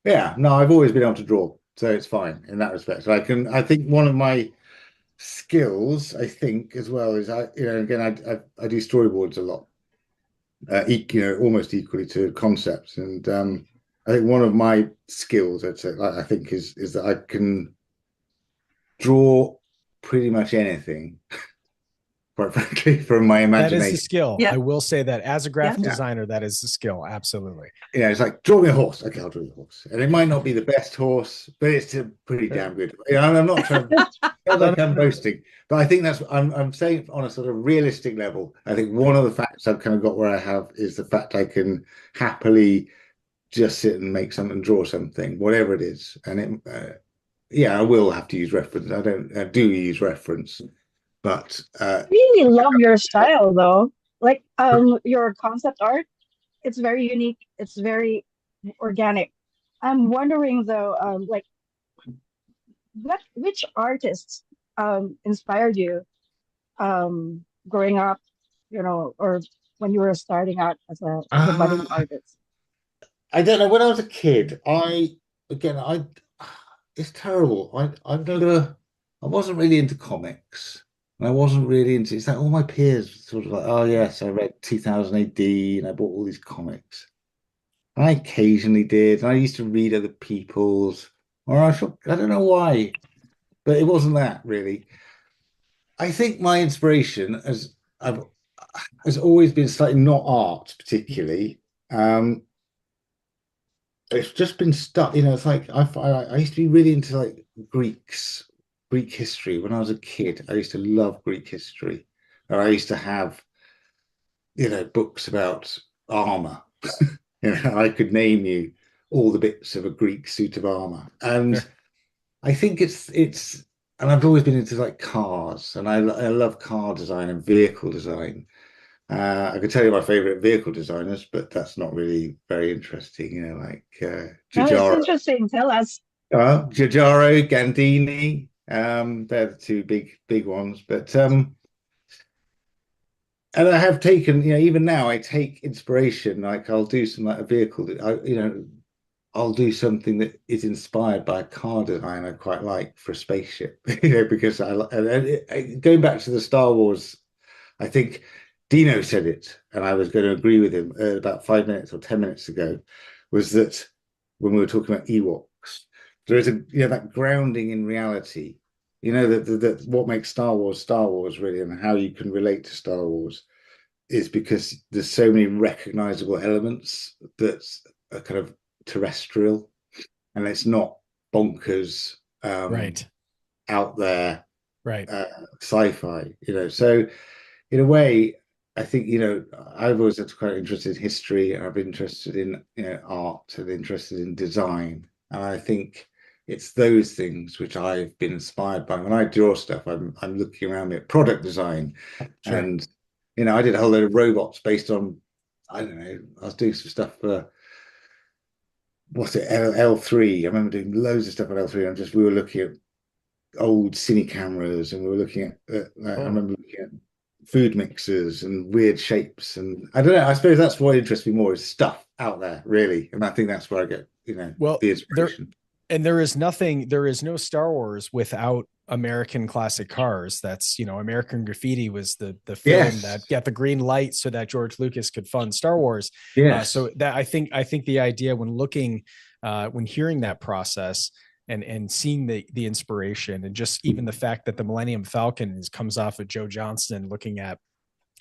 Speaker 17: Yeah, no, I've always been able to draw, so it's fine in that respect. So I think one of my skills, I think, as well, is again, I do storyboards a lot, almost equally to concepts, and I think one of my skills, I'd say, I think, is that I can draw pretty much anything, quite frankly, from my imagination.
Speaker 14: That is a skill. I will say that as a graphic designer, that is a skill. Absolutely.
Speaker 17: It's like, draw me a horse. Okay, I'll draw you a horse. And it might not be the best horse, but it's pretty damn good. I'm not trying to feel like I'm boasting, but I think I'm saying on a sort of realistic level, I think one of the facts I've kind of got where I have is the fact I can happily just sit and make something, draw something, whatever it is. And I will have to use reference. I do use reference. But
Speaker 16: I really love your style, though. Like your concept art, it's very unique. It's very organic. I'm wondering though, like which artists inspired you growing up, or when you were starting out as a budding artist?
Speaker 17: I don't know. When I was a kid, it's terrible. I wasn't really into comics. I wasn't really into, it's like all my peers sort of like, oh yes, I read 2000 AD and I bought all these comics. And I occasionally did. And I used to read other people's, I don't know why, but it wasn't that really. I think my inspiration has always been slightly not art particularly. It's just been stuck, it's like I used to be really into like Greek history when I was a kid. I used to love Greek history. and I used to have, books about armor. I could name you all the bits of a Greek suit of armor, and I think and I've always been into like cars, and I love car design and vehicle design. I could tell you my favorite vehicle designers, but that's not really very interesting. Like
Speaker 16: No, it's
Speaker 17: Giugiaro,
Speaker 16: interesting. Tell us.
Speaker 17: Giugiaro, Gandini. They're the two big ones. But and I have taken, even now I take inspiration. Like I'll do some like a vehicle that I'll do something that is inspired by a car design I quite like for a spaceship. Because going back to the Star Wars, I think Dino said it, and I was going to agree with him about 5 minutes or 10 minutes ago, was that when we were talking about Ewoks, there is that grounding in reality. That what makes Star Wars really, and how you can relate to Star Wars is because there's so many recognizable elements that are kind of terrestrial, and it's not bonkers,
Speaker 14: Right.
Speaker 17: out there,
Speaker 14: right,
Speaker 17: sci-fi. So in a way, I think I've always been quite interested in history, and I've been interested in art and interested in design, and I think it's those things which I've been inspired by. When I draw stuff, I'm looking around at product design,
Speaker 14: Sure.
Speaker 17: and I did a whole load of robots based on, I don't know, I was doing some stuff for what's it, L3. I remember doing loads of stuff on L3, and we were looking at old cine cameras, and we were looking at I remember looking at food mixers and weird shapes, and I don't know, I suppose that's what interests me more, is stuff out there, really, and I think that's where I get
Speaker 14: Well,
Speaker 17: the inspiration.
Speaker 14: there is no Star Wars without American classic cars. That's, American Graffiti was the film that got the green light so that George Lucas could fund Star Wars. So that I think the idea when looking, when hearing that process and seeing the inspiration, and just even the fact that the Millennium Falcon comes off of Joe Johnston looking at,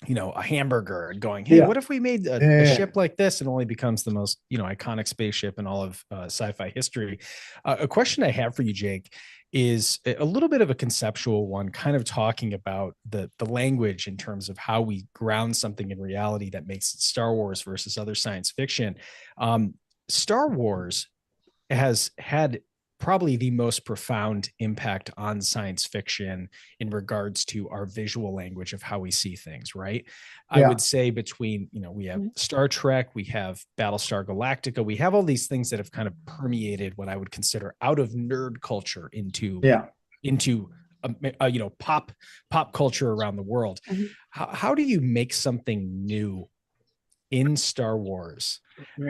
Speaker 14: a hamburger and going, hey, what if we made a ship like this, and only becomes the most, iconic spaceship in all of sci-fi history. A question I have for you, Jake, is a little bit of a conceptual one, kind of talking about the language in terms of how we ground something in reality that makes it Star Wars versus other science fiction. Star Wars has had probably the most profound impact on science fiction in regards to our visual language of how we see things, right? I would say between, we have Star Trek, we have Battlestar Galactica, we have all these things that have kind of permeated what I would consider out of nerd culture into pop culture around the world. How do you make something new in Star Wars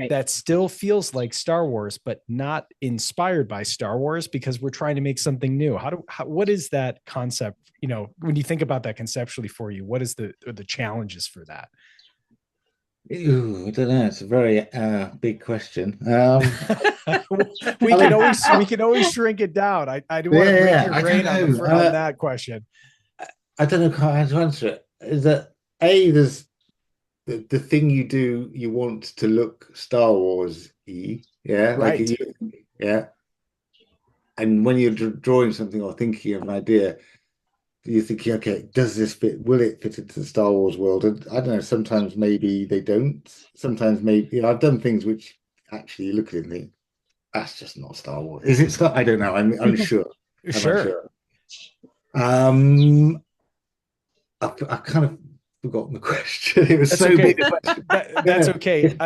Speaker 14: that still feels like Star Wars, but not inspired by Star Wars, because we're trying to make something new? What is that concept? When you think about that conceptually for you, what is the challenges for that?
Speaker 17: Ooh, I don't know. It's a very big question.
Speaker 14: We can always shrink it down. I do want to break your brain on that question.
Speaker 17: I don't know how to answer it. Is that there's the thing you do, you want to look Star Wars-y,
Speaker 14: right?
Speaker 17: And when you're drawing something or thinking of an idea, you're thinking, okay, does this fit? Will it fit into the Star Wars world? And I don't know. Sometimes maybe they don't. Sometimes maybe I've done things which actually you look at it and think, that's just not Star Wars. Is it Star? I don't know. I'm unsure.
Speaker 14: Sure.
Speaker 17: I've kind of forgotten the question. It was that's so okay. Big.
Speaker 14: That's okay.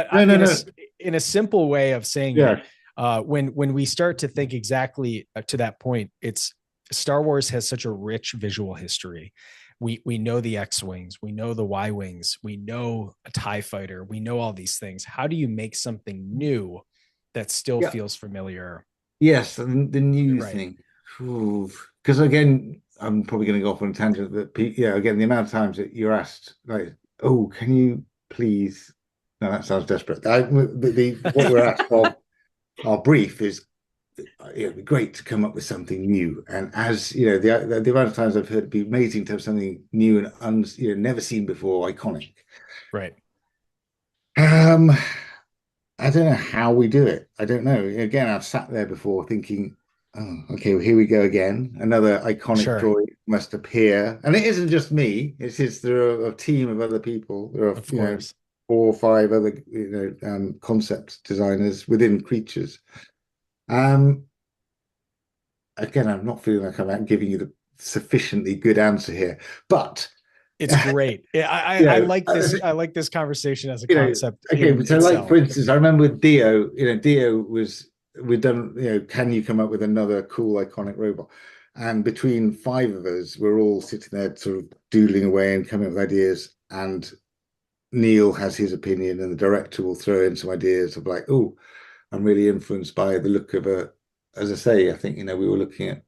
Speaker 14: In a simple way of saying it, when we start to think exactly to that point, it's Star Wars has such a rich visual history. We know the X-Wings, we know the Y-Wings, we know a TIE fighter, we know all these things. How do you make something new that still feels familiar?
Speaker 17: Yes, the new thing. Because again, I'm probably going to go off on a tangent, but again, the amount of times that you're asked, like, oh, can you please? No, that sounds desperate. What we're asked of our brief is, it'd be great to come up with something new. And as the amount of times I've heard it'd be amazing to have something new and never seen before, iconic.
Speaker 14: Right.
Speaker 17: I don't know how we do it. I don't know. Again, I've sat there before thinking, oh, okay, well, here we go again. Another iconic droid. must appear, and it isn't just me. It's just there are a team of other people. There are
Speaker 14: Of course.
Speaker 17: 4 or 5 other concept designers within Creatures. Again, I'm not feeling like I'm out giving you the sufficiently good answer here, but
Speaker 14: it's great. I like this. I like this conversation as a concept.
Speaker 17: Okay, so like for instance, I remember with Dio. Dio was we'd done. Can you come up with another cool iconic robot? And between 5 of us, we're all sitting there sort of doodling away and coming up with ideas. And Neil has his opinion, and the director will throw in some ideas of like, oh, I'm really influenced by the look of as I say, I think, we were looking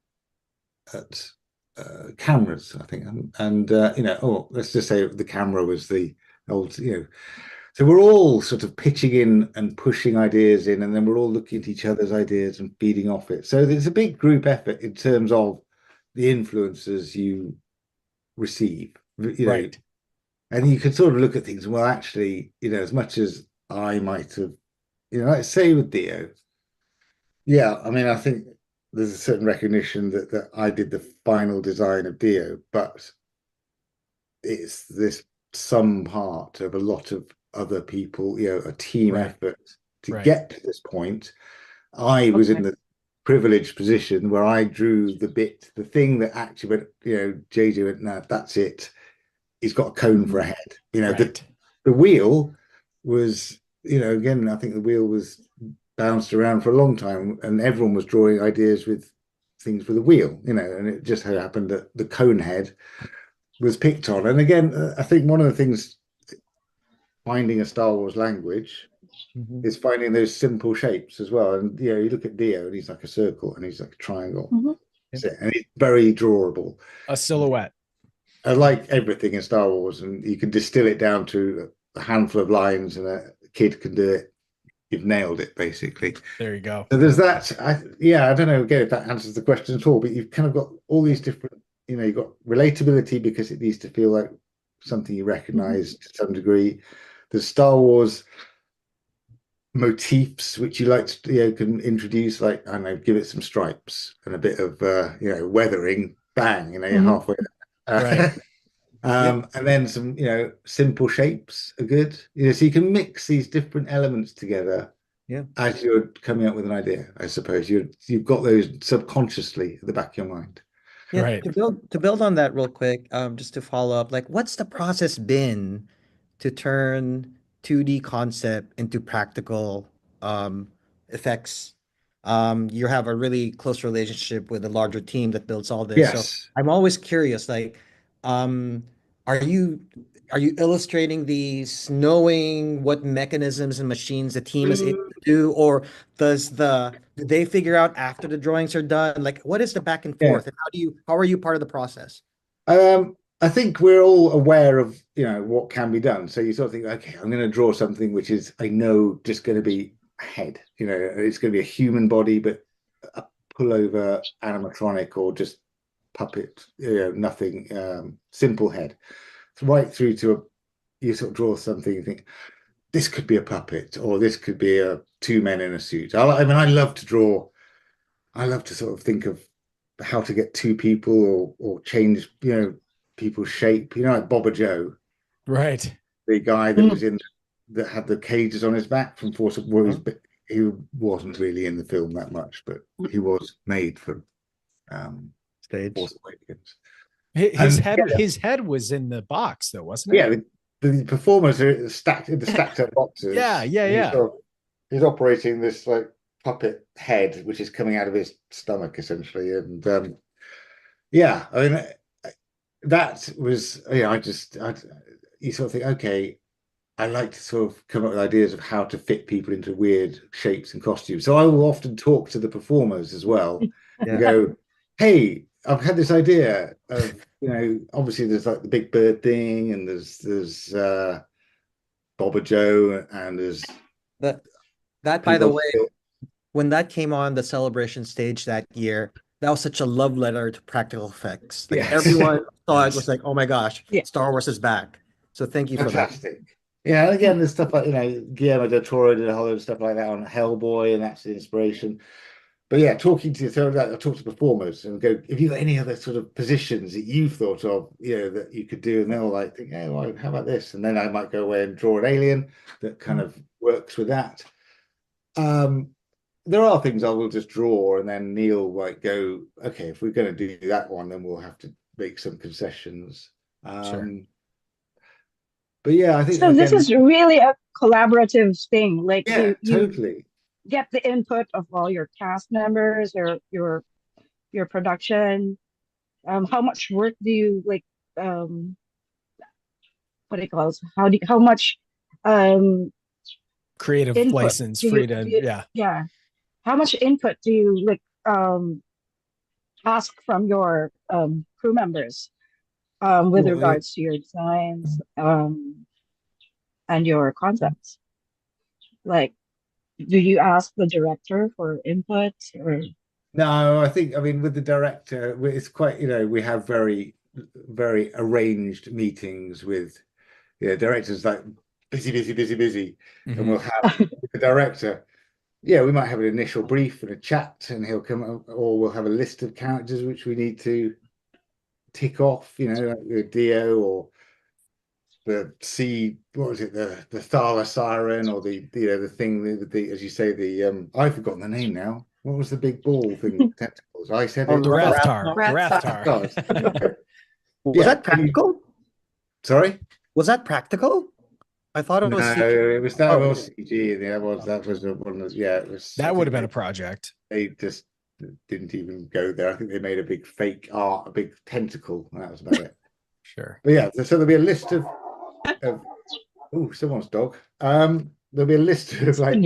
Speaker 17: at cameras, I think, and let's just say the camera was the old, so we're all sort of pitching in and pushing ideas in, and then we're all looking at each other's ideas and feeding off it. So there's a big group effort in terms of the influences you receive,
Speaker 14: right?
Speaker 17: And you can sort of look at things. Well, actually, as much as I might have, like say with Dio, yeah, I mean, I think there's a certain recognition that I did the final design of Dio, but it's this some part of a lot of other people, a team effort to get to this point. I was in the privileged position where I drew the thing that actually went, JJ went, no, that's it. He's got a cone for a head. The wheel was, again, I think the wheel was bounced around for a long time, and everyone was drawing ideas with things with a wheel, and it just so happened that the cone head was picked on. And again, I think one of the things, finding a Star Wars language is finding those simple shapes as well. And you look at Dio, and he's like a circle, and he's like a triangle, and it's very drawable,
Speaker 14: a silhouette.
Speaker 17: I like everything in Star Wars, and you can distill it down to a handful of lines, and a kid can do it. You've nailed it, basically.
Speaker 14: There you go.
Speaker 17: So there's that. I don't know again if that answers the question at all, but you've kind of got all these different, you've got relatability because it needs to feel like something you recognize to some degree. There's Star Wars motifs which you like to can introduce, like, I don't know, give it some stripes and a bit of weathering, bang, you're halfway there. And then some simple shapes are good, so you can mix these different elements together as you're coming up with an idea. I suppose you've got those subconsciously at the back of your mind.
Speaker 15: To build on that real quick, just to follow up, like, what's the process been to turn 2D concept into practical effects? You have a really close relationship with a larger team that builds all this. So I'm always curious, like, are you illustrating these, knowing what mechanisms and machines the team is able to do, or do they figure out after the drawings are done? Like, what is the back and forth, and how are you part of the process?
Speaker 17: I think we're all aware of what can be done. So you sort of think, okay, I'm going to draw something which is, I know, just going to be a head. It's going to be a human body, but a pullover animatronic or just puppet. Nothing. Simple head. Right through to you sort of draw something. You think this could be a puppet, or this could be 2 men in a suit. I mean, I love to draw. I love to sort of think of how to get 2 people or change people's shape, like Boba Joe,
Speaker 14: right?
Speaker 17: The guy that was that had the cages on his back from Force Awakens. He wasn't really in the film that much, but he was made for
Speaker 15: stage.
Speaker 17: Force Awakens.
Speaker 14: His head was in the box, though, wasn't it?
Speaker 17: Yeah, the performers are stacked in the stacked up boxes. He's operating this like puppet head, which is coming out of his stomach essentially, and I mean, that was you sort of think, okay, I like to sort of come up with ideas of how to fit people into weird shapes and costumes. So I will often talk to the performers as well and go, hey, I've had this idea of, obviously there's like the big bird thing, and there's Boba Joe, and there's
Speaker 15: that by the way, when that came on the celebration stage that year, that was such a love letter to practical effects. Like everyone saw it, was like, oh my gosh, Star Wars is back. So thank you for that.
Speaker 17: Yeah, and again, there's stuff like, Guillermo del Toro did a whole load of stuff like that on Hellboy, and that's the inspiration. But yeah, talking to so I talk to performers and go, have you got any other sort of positions that you've thought of, that you could do? And they'll like think, oh, well, how about this? And then I might go away and draw an alien that kind of works with that. There are things I will just draw, and then Neil might go, okay, if we're going to do that one, then we'll have to make some concessions.
Speaker 14: Sure.
Speaker 17: But yeah, I think
Speaker 16: So this is really a collaborative thing. Like
Speaker 17: yeah,
Speaker 16: you
Speaker 17: totally
Speaker 16: get the input of all your cast members or your production. How much work do you like? What do you call it? How much
Speaker 14: creative
Speaker 16: input
Speaker 14: license,
Speaker 16: do
Speaker 14: freedom. Yeah.
Speaker 16: Yeah. How much input do you like ask from your crew members with
Speaker 14: Well,
Speaker 16: regards to your designs and your concepts? Like, do you ask the director for input or?
Speaker 17: No, I mean, with the director, it's quite, we have very, very arranged meetings with, directors like busy, busy, busy, busy. And we'll have the director, we might have an initial brief and a chat, and he'll come, or we'll have a list of characters which we need to tick off, like the Dio or the sea, what was it, the Thala Siren, or the thing, as you say, I've forgotten the name now. What was the big ball thing? Tentacles. I said it.
Speaker 14: The Rathtar.
Speaker 15: Was that practical?
Speaker 17: Sorry?
Speaker 15: Was that practical? I thought it was
Speaker 17: No,
Speaker 15: CG.
Speaker 17: it was CG, and that was one of it was.
Speaker 14: That would have been a project.
Speaker 17: They just didn't even go there. I think they made a big fake art, a big tentacle, and that was about it.
Speaker 14: Sure.
Speaker 17: But yeah, so there'll be a list of someone's dog. There'll be a list of like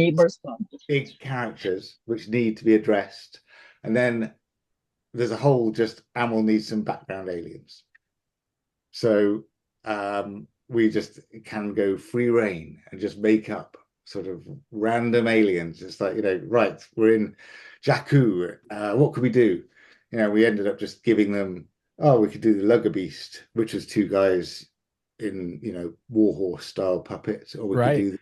Speaker 17: big characters which need to be addressed, and then there's a whole and we'll need some background aliens. So we just can go free reign and just make up sort of random aliens. It's like, right, we're in Jakku. What could we do? We ended up just giving them, we could do the Lugger Beast, which was two guys in, warhorse style puppets, or we could do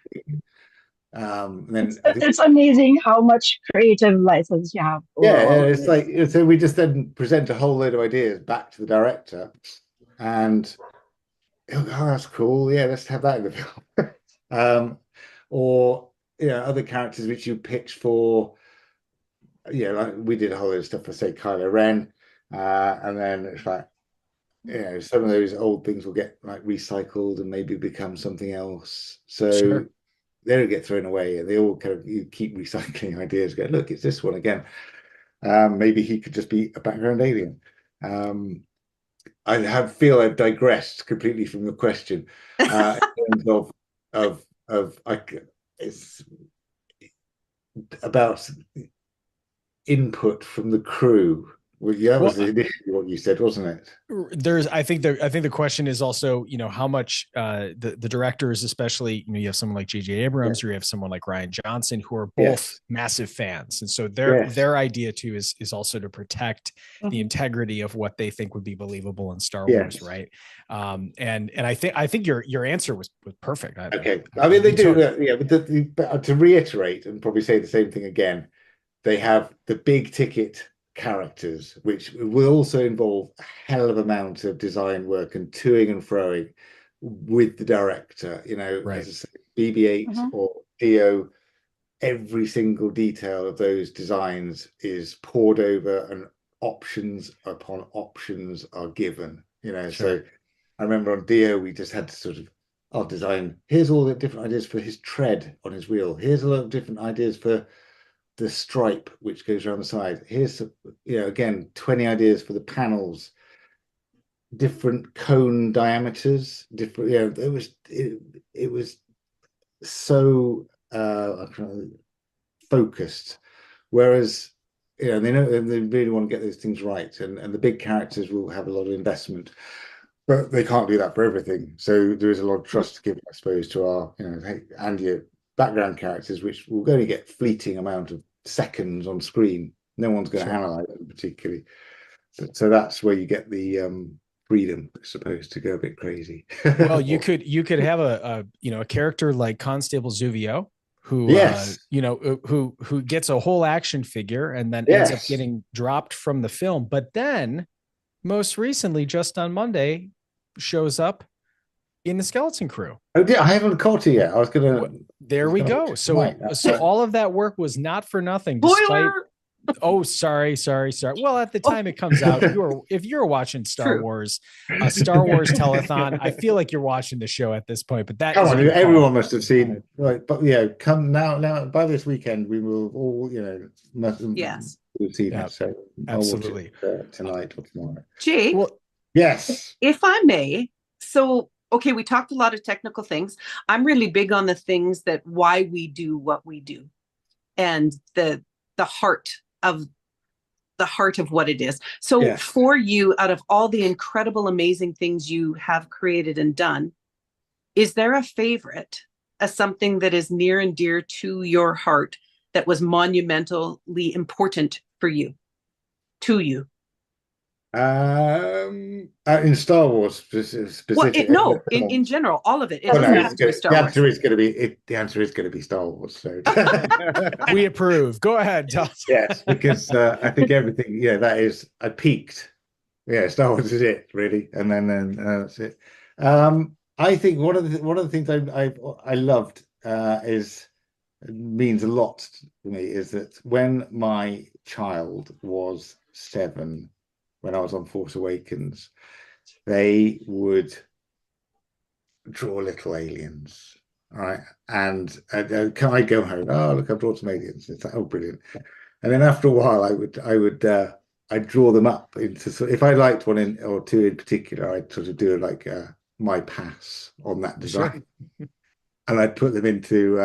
Speaker 16: it's amazing how much creative license you have.
Speaker 17: It's like, so we just then present a whole load of ideas back to the director, and that's cool. Yeah, let's have that in the film. Or other characters which you pitch for. Like we did a whole load of stuff for, say, Kylo Ren, and then it's like, some of those old things will get like recycled and maybe become something else. So they don't get thrown away, and they all you keep recycling ideas. Go, look, it's this one again. Maybe he could just be a background alien. I feel I've digressed completely from the question in terms it's about input from the crew. Well, that was initially what you said, wasn't it?
Speaker 14: I think the question is also, how much the directors, especially, you have someone like J.J. Abrams, or you have someone like Rian Johnson, who are both massive fans, and so their idea too is also to protect the integrity of what they think would be believable in Star Wars, right? And I think your answer was perfect.
Speaker 17: Okay, I mean they do, but to reiterate and probably say the same thing again, they have the big ticket characters, which will also involve a hell of amount of design work and toing and froing with the director. As I say, BB-8 or Dio, every single detail of those designs is pored over, and options upon options are given. So I remember on Dio we just had to sort of, I'll design, here's all the different ideas for his tread on his wheel, here's a lot of different ideas for the stripe which goes around the side, here's again 20 ideas for the panels, different cone diameters, different, it was so focused, whereas they know they really want to get those things right, and the big characters will have a lot of investment, but they can't do that for everything. So there is a lot of trust given, I suppose, to our and your background characters, which will only get fleeting amount of seconds on screen. No one's going to analyze them particularly, so that's where you get the freedom, I suppose, to go a bit crazy.
Speaker 14: Well, you could have a character like Constable Zuvio, who
Speaker 17: Yes.
Speaker 14: who gets a whole action figure and then ends up
Speaker 17: Yes.
Speaker 14: getting dropped from the film. But then most recently, just on Monday, shows up in the Skeleton Crew.
Speaker 17: Oh, yeah, I haven't caught it yet. I was gonna.
Speaker 14: There we go. So all of that work was not for nothing, despite.
Speaker 2: Spoiler!
Speaker 14: Oh, sorry. Well, at the time it comes out, if you're watching Star
Speaker 2: True.
Speaker 14: Wars, Star Wars Telethon, I feel like you're watching the show at this point. But that
Speaker 17: Come
Speaker 14: is a
Speaker 17: on,
Speaker 14: good call.
Speaker 17: everyone must have seen. Right, but yeah, come now. By this weekend, we will all,
Speaker 2: Yes.
Speaker 17: we've seen
Speaker 14: Yeah,
Speaker 17: it. So
Speaker 14: absolutely.
Speaker 17: I'll watch it, tonight or tomorrow.
Speaker 2: Jake,
Speaker 17: Yes.
Speaker 2: if I may, so okay, we talked a lot of technical things. I'm really big on the things that why we do what we do, and the heart of what it is. So
Speaker 17: Yes.
Speaker 2: for you, out of all the incredible, amazing things you have created and done, is there a favorite, something that is near and dear to your heart that was monumentally important for you, to you?
Speaker 17: In Star Wars specifically.
Speaker 2: Well, in general, all of it. It doesn't have to be Star
Speaker 17: the
Speaker 2: Wars.
Speaker 17: answer is going to be the answer is going to be Star Wars. So
Speaker 14: we approve. Go ahead, Tom.
Speaker 17: Yes, because I think everything. Yeah, that is. I peaked. Yeah, Star Wars is it really, and then that's it. I think one of the things I loved means a lot to me is that when my child was 7, when I was on Force Awakens, they would draw little aliens, all right? And can I go home? Oh, look, I've drawn some aliens. It's like, oh, brilliant. And then after a while, I'd draw them up into, if I liked one or two in particular, I'd sort of do like my pass on that design. Sure. And I'd put them into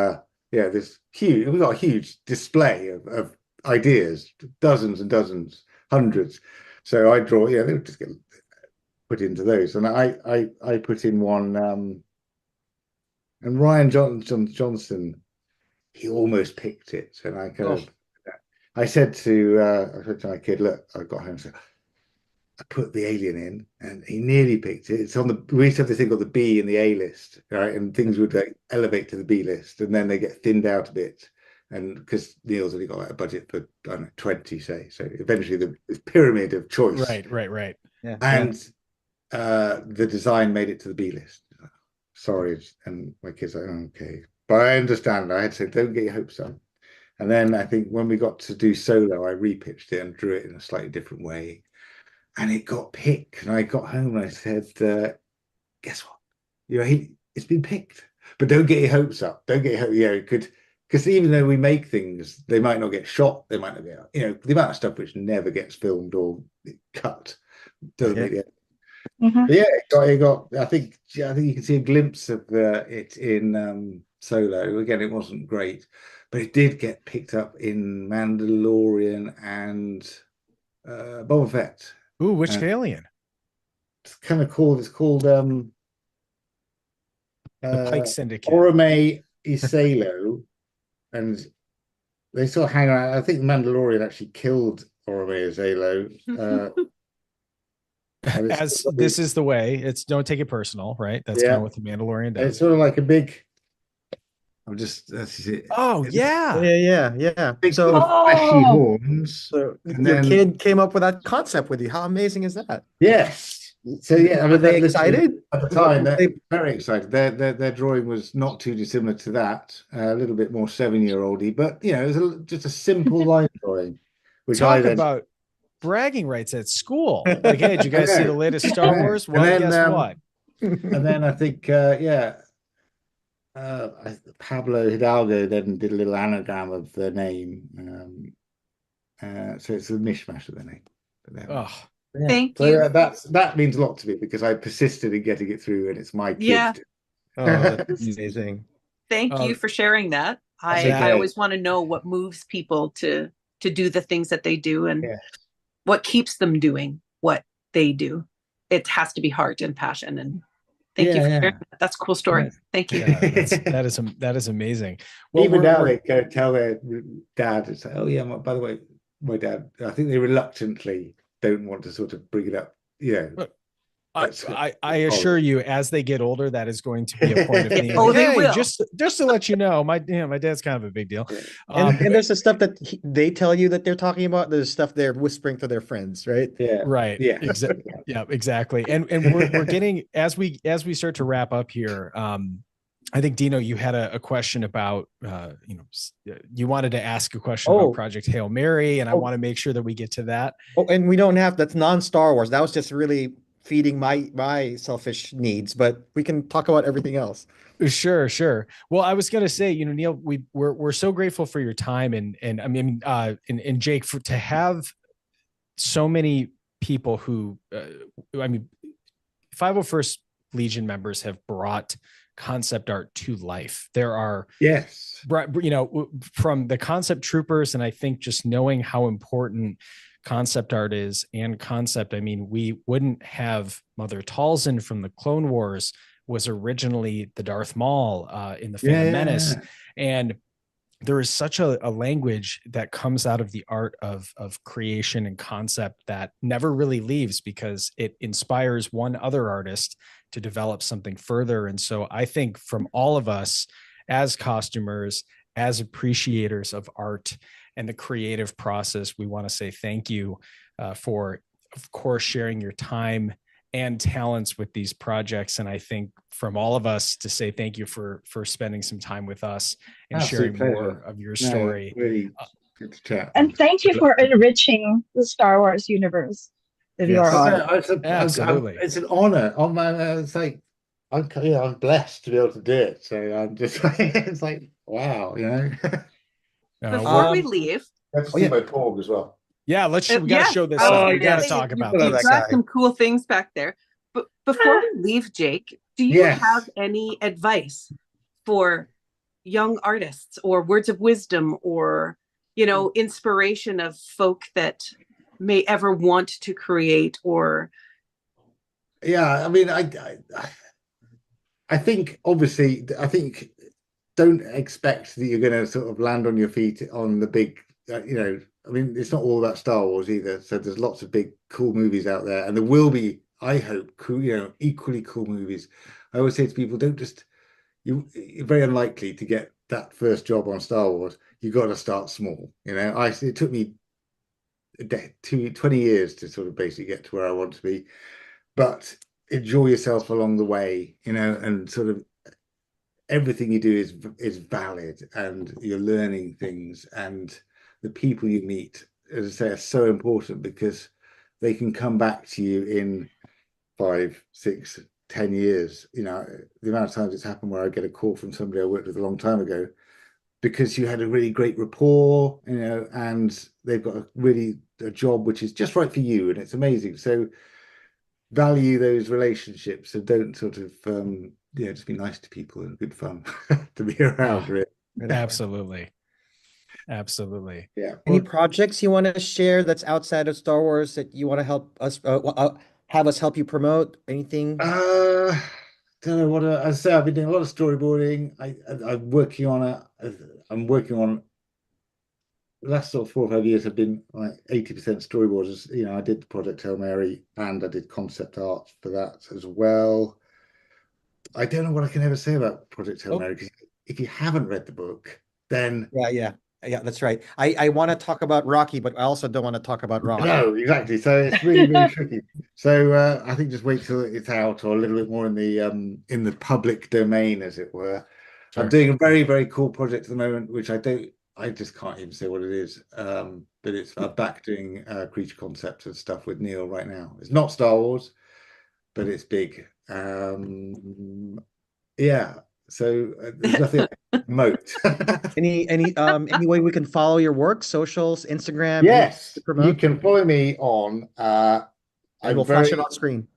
Speaker 17: this huge, we've got a huge display of ideas, dozens and dozens, hundreds. So I draw, they would just get put into those. And I put in one, and Ryan Johnson, he almost picked it. And I said to my kid, look, I got home and said, I put the alien in and he nearly picked it. It's on we used to have this thing called the B in the A list, right? And things would elevate to the B list and then they get thinned out a bit. And because Neil's only got like a budget for, I don't know, 20, say. So eventually the pyramid of choice.
Speaker 14: Right.
Speaker 17: Yeah. And the design made it to the B list. Sorry. And my kids are like, okay. But I understand. I had to say, don't get your hopes up. And then I think when we got to do Solo, I repitched it and drew it in a slightly different way. And it got picked. And I got home and I said, guess what? It's been picked. But don't get your hopes up. Don't get your hopes. It could, because even though we make things, they might not get shot. They might not get, the amount of stuff which never gets filmed or cut doesn't make it. Mm-hmm. But it got. I think you can see a glimpse of it in Solo. Again, it wasn't great, but it did get picked up in Mandalorian and Boba Fett.
Speaker 14: Ooh, which alien?
Speaker 17: It's kind of called. It's called
Speaker 14: the Pike Syndicate.
Speaker 17: Orome Isalo, and they sort of hang around. I think Mandalorian actually killed Orome Isalo.
Speaker 14: As this is the way. It's don't take it personal, right? That's kind of what the Mandalorian does.
Speaker 17: It's sort of like a big. I'm just.
Speaker 14: Oh yeah.
Speaker 17: Big sort of flashy horns.
Speaker 15: So your kid came up with that concept with you. How amazing is that?
Speaker 17: Yes. So I
Speaker 15: mean, they excited
Speaker 17: at the time. They're very excited. Their drawing was not too dissimilar to that. A little bit more 7-year-oldy, but it was just a simple line drawing. Which
Speaker 14: Talk about bragging rights at school. Like, hey, did you guys see the latest Star Wars? Well, guess what?
Speaker 17: And then I think, Pablo Hidalgo then did a little anagram of their name. So it's a mishmash of their name.
Speaker 2: Thank you.
Speaker 17: That means a lot to me because I persisted in getting it through, and it's my kid.
Speaker 2: Yeah.
Speaker 15: That's amazing.
Speaker 2: Thank you for sharing that. I always want to know what moves people to do the things that they do and what keeps them doing what they do. It has to be heart and passion. And thank you for sharing that. That's a cool story. Thank you.
Speaker 14: That is amazing. Well,
Speaker 17: even now they go tell their dad and say, "Oh yeah, by the way, my dad." I think they reluctantly don't want to sort of bring it up.
Speaker 14: I assure you, as they get older, that is going to be a point of me.
Speaker 2: Oh,
Speaker 14: Like,
Speaker 2: they
Speaker 14: hey,
Speaker 2: will.
Speaker 14: just to let you know, my dad's kind of a big deal.
Speaker 15: And there's the stuff that they tell you that they're talking about. There's stuff they're whispering to their friends, right?
Speaker 17: Yeah.
Speaker 14: Right.
Speaker 17: Yeah.
Speaker 14: Yeah, exactly. And we're getting, as we start to wrap up here. I think Dino, you had a question about you wanted to ask a question about Project Hail Mary, and I want to make sure that we get to that.
Speaker 15: Oh, and we don't have, that's non-Star Wars. That was just really feeding my selfish needs, but we can talk about everything else.
Speaker 14: Sure. Well, I was gonna say, Neil, we're so grateful for your time, and I mean, and Jake, to have so many people who, 501st Legion members have brought concept art to life. There are, from the concept troopers, and I think just knowing how important concept art is and concept, I mean, we wouldn't have Mother Talzin from the Clone Wars was originally the Darth Maul in the Phantom Menace. And there is such a language that comes out of the art of creation and concept that never really leaves, because it inspires one other artist to develop something further. And so I think from all of us as costumers, as appreciators of art and the creative process, we want to say thank you for, of course, sharing your time and talents with these projects. And I think from all of us to say thank you for spending some time with us and sharing more of your story.
Speaker 17: Really good to chat.
Speaker 16: And thank you for enriching the Star Wars universe with your art.
Speaker 14: Absolutely.
Speaker 17: It's an honor. It's like, I'm blessed to be able to do it. So I'm just like, it's like, wow,
Speaker 2: Before we leave,
Speaker 17: let's see my Porg as well.
Speaker 14: Yeah, we got to show this. We got to talk about
Speaker 2: You've
Speaker 14: this.
Speaker 2: got some cool things back there. But before we leave, Jake, do you have any advice for young artists, or words of wisdom, or inspiration of folk that may ever want to create? Or
Speaker 17: I mean, I think obviously, don't expect that you're going to sort of land on your feet on the big, I mean, it's not all about Star Wars either. So there's lots of big, cool movies out there, and there will be, I hope, cool, equally cool movies. I always say to people, you're very unlikely to get that first job on Star Wars. You've got to start small. It took me 20 years to sort of basically get to where I want to be, but enjoy yourself along the way, and sort of everything you do is valid, and you're learning things, and the people you meet, as I say, are so important, because they can come back to you in 5, 6, 10 years. The amount of times it's happened where I get a call from somebody I worked with a long time ago, because you had a really great rapport, and they've got a job which is just right for you, and it's amazing. So value those relationships, and don't sort of just be nice to people and good fun to be around. Really.
Speaker 14: Absolutely.
Speaker 17: Yeah.
Speaker 15: Any projects you want to share that's outside of Star Wars that you want to help us have us help you promote? Anything?
Speaker 17: Don't know what I say. I've been doing a lot of storyboarding. I'm working on the last sort of 4 or 5 years have been like 80% storyboards. I did Project Hail Mary, and I did concept art for that as well. I don't know what I can ever say about Project Hail Mary, because if you haven't read the book, then
Speaker 15: yeah, that's right. I want to talk about Rocky, but I also don't want to talk about Rocky.
Speaker 17: No, exactly. So it's really, really tricky. So I think just wait till it's out, or a little bit more in the public domain, as it were. Sure. I'm doing a very, very cool project at the moment, which I just can't even say what it is. But I'm back doing creature concepts and stuff with Neil right now. It's not Star Wars, but it's big. So there's nothing moat.
Speaker 15: Any way we can follow your work, socials, Instagram?
Speaker 17: Yes, you can follow me on.
Speaker 15: And we'll flash it on screen.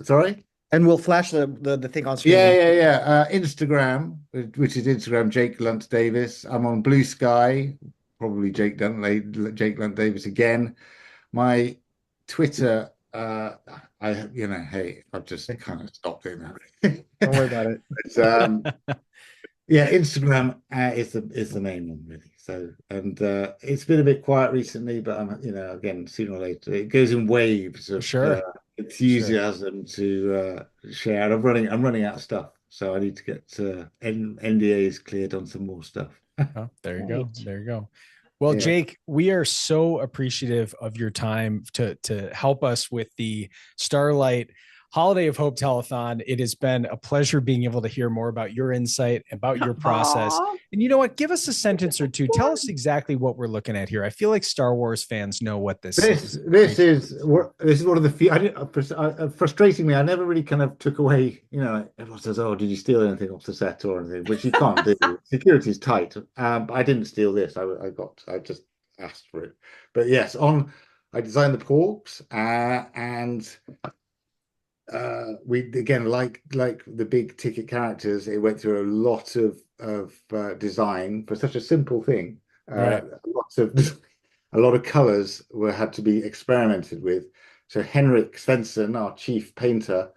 Speaker 17: Sorry?
Speaker 15: And we'll flash the thing on screen.
Speaker 17: Yeah. Instagram, which is Instagram, Jake Lunt Davis. I'm on Blue Sky, probably Jake Lunt Davis again. My Twitter, I've just kind of stopped doing that.
Speaker 15: Don't worry about it.
Speaker 17: But, Instagram is the main one, really. So, and it's been a bit quiet recently, but I'm, again, sooner or later it goes in waves of enthusiasm to share. And I'm running out of stuff, so I need to get NDAs cleared on some more stuff.
Speaker 14: Oh, there you go. There you go. Well, Jake, we are so appreciative of your time to help us with the Starlight Holiday of Hope Telethon. It has been a pleasure being able to hear more about your insight, about your process. And you know what? Give us a sentence or two. Tell us exactly what we're looking at here. I feel like Star Wars fans know what this is.
Speaker 17: This is one of the few. Frustratingly, I never really kind of took away. Everyone says, "Oh, did you steal anything off the set or anything?" Which you can't do. Security's tight. But I didn't steal this. I just asked for it. But yes, I designed the corpse and. We again like the big ticket characters, it went through a lot of design for such a simple thing.
Speaker 14: Right.
Speaker 17: A lot of colors had to be experimented with. So Henrik Svensson, our chief painter,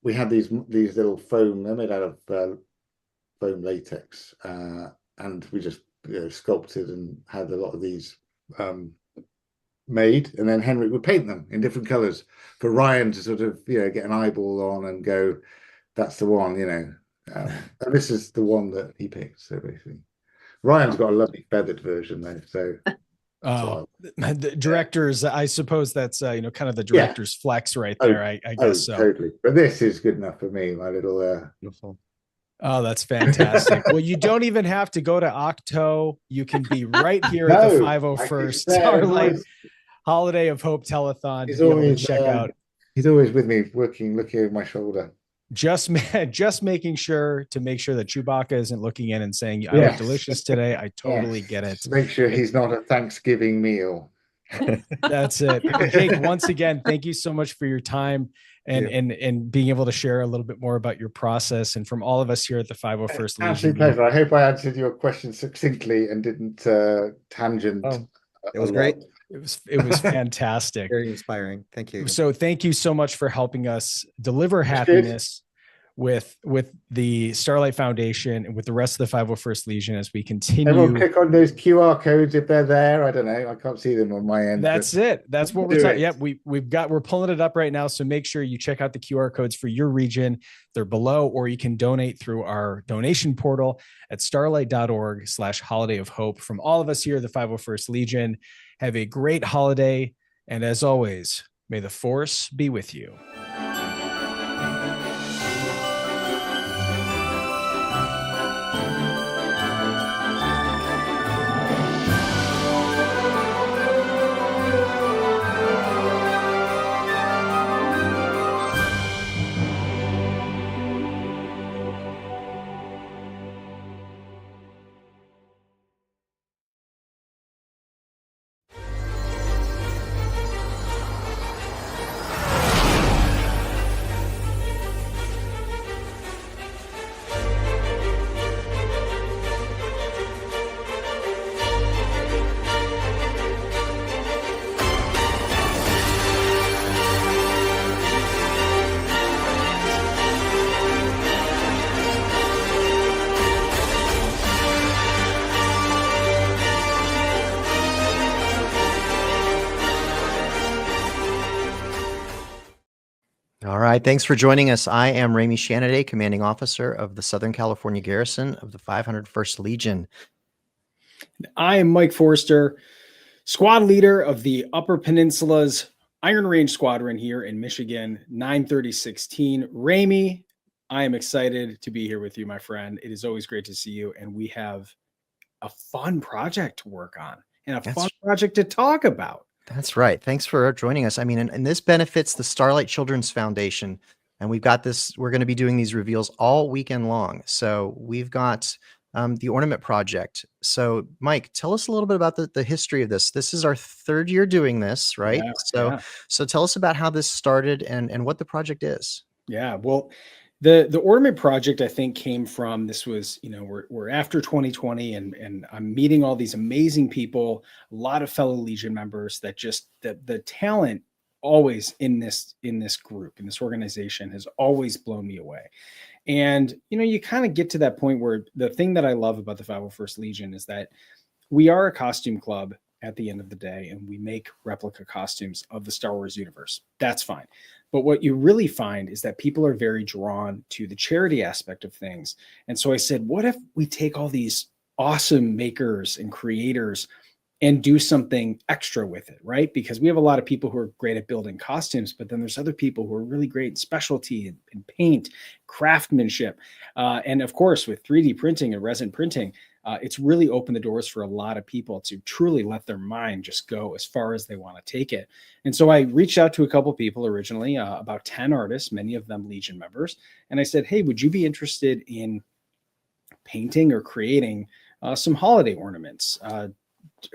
Speaker 17: we had these little foam. They're made out of foam latex, and we just sculpted and had a lot of these made, and then Henrik would paint them in different colors for Ryan to sort of get an eyeball on and go, that's the one, and this is the one that he picked. So basically Ryan's got a lovely feathered version though, so
Speaker 14: the directors, I suppose that's kind of the director's flex right there. I guess so.
Speaker 17: Totally. But this is good enough for me, my little beautiful.
Speaker 14: Oh, that's fantastic. Well, you don't even have to go to Octo. You can be right here at the 501st Starlight Holiday of Hope Telethon.
Speaker 17: He's always check out. He's always with me, looking over my shoulder.
Speaker 14: Just making sure that Chewbacca isn't looking in and saying, "I look delicious today." I totally get it.
Speaker 17: Make sure he's not a Thanksgiving meal.
Speaker 14: That's it. Jake, once again, thank you so much for your time and being able to share a little bit more about your process. And from all of us here at the 501st Legion.
Speaker 17: Absolute pleasure. I hope I answered your question succinctly and didn't tangent.
Speaker 15: It was great.
Speaker 14: It was fantastic.
Speaker 15: Very inspiring. Thank you.
Speaker 14: So thank you so much for helping us deliver happiness with the Starlight Foundation and with the rest of the 501st Legion as we continue.
Speaker 17: Everyone click on those QR codes if they're there. I don't know. I can't see them on my end.
Speaker 14: That's it. That's what we're talking. Yep. We're pulling it up right now. So make sure you check out the QR codes for your region. They're below, or you can donate through our donation portal at starlight.org/holiday of hope. From all of us here at the 501st Legion, have a great holiday. And as always, may the force be with you.
Speaker 18: All right, thanks for joining us. I am Ramey Shanaday, Commanding Officer of the Southern California Garrison of the 501st Legion.
Speaker 14: I am Mike Forster, Squad Leader of the Upper Peninsula's Iron Range Squadron here in Michigan, 93016. Ramey, I am excited to be here with you, my friend. It is always great to see you, and we have a fun project to work on and a fun project to talk about.
Speaker 18: That's right. Thanks for joining us. I mean, and this benefits the Starlight Children's Foundation. And we're going to be doing these reveals all weekend long. So we've got the ornament project. So Mike, tell us a little bit about the history of this. This is our third year doing this, right? So tell us about how this started and what the project is.
Speaker 14: Yeah, well, the ornament project, I think, came from, this was, we're after 2020 and I'm meeting all these amazing people, a lot of fellow Legion members that just the talent always in this group, in this organization, has always blown me away. And, you kind of get to that point where the thing that I love about the 501st Legion is that we are a costume club at the end of the day, and we make replica costumes of the Star Wars universe. That's fine. But what you really find is that people are very drawn to the charity aspect of things. And so I said, what if we take all these awesome makers and creators and do something extra with it, right? Because we have a lot of people who are great at building costumes, but then there's other people who are really great in specialty and paint, craftsmanship. And of course, with 3D printing and resin printing, it's really opened the doors for a lot of people to truly let their mind just go as far as they want to take it. And so I reached out to a couple people originally, about 10 artists, many of them Legion members. And I said, hey, would you be interested in painting or creating some holiday ornaments?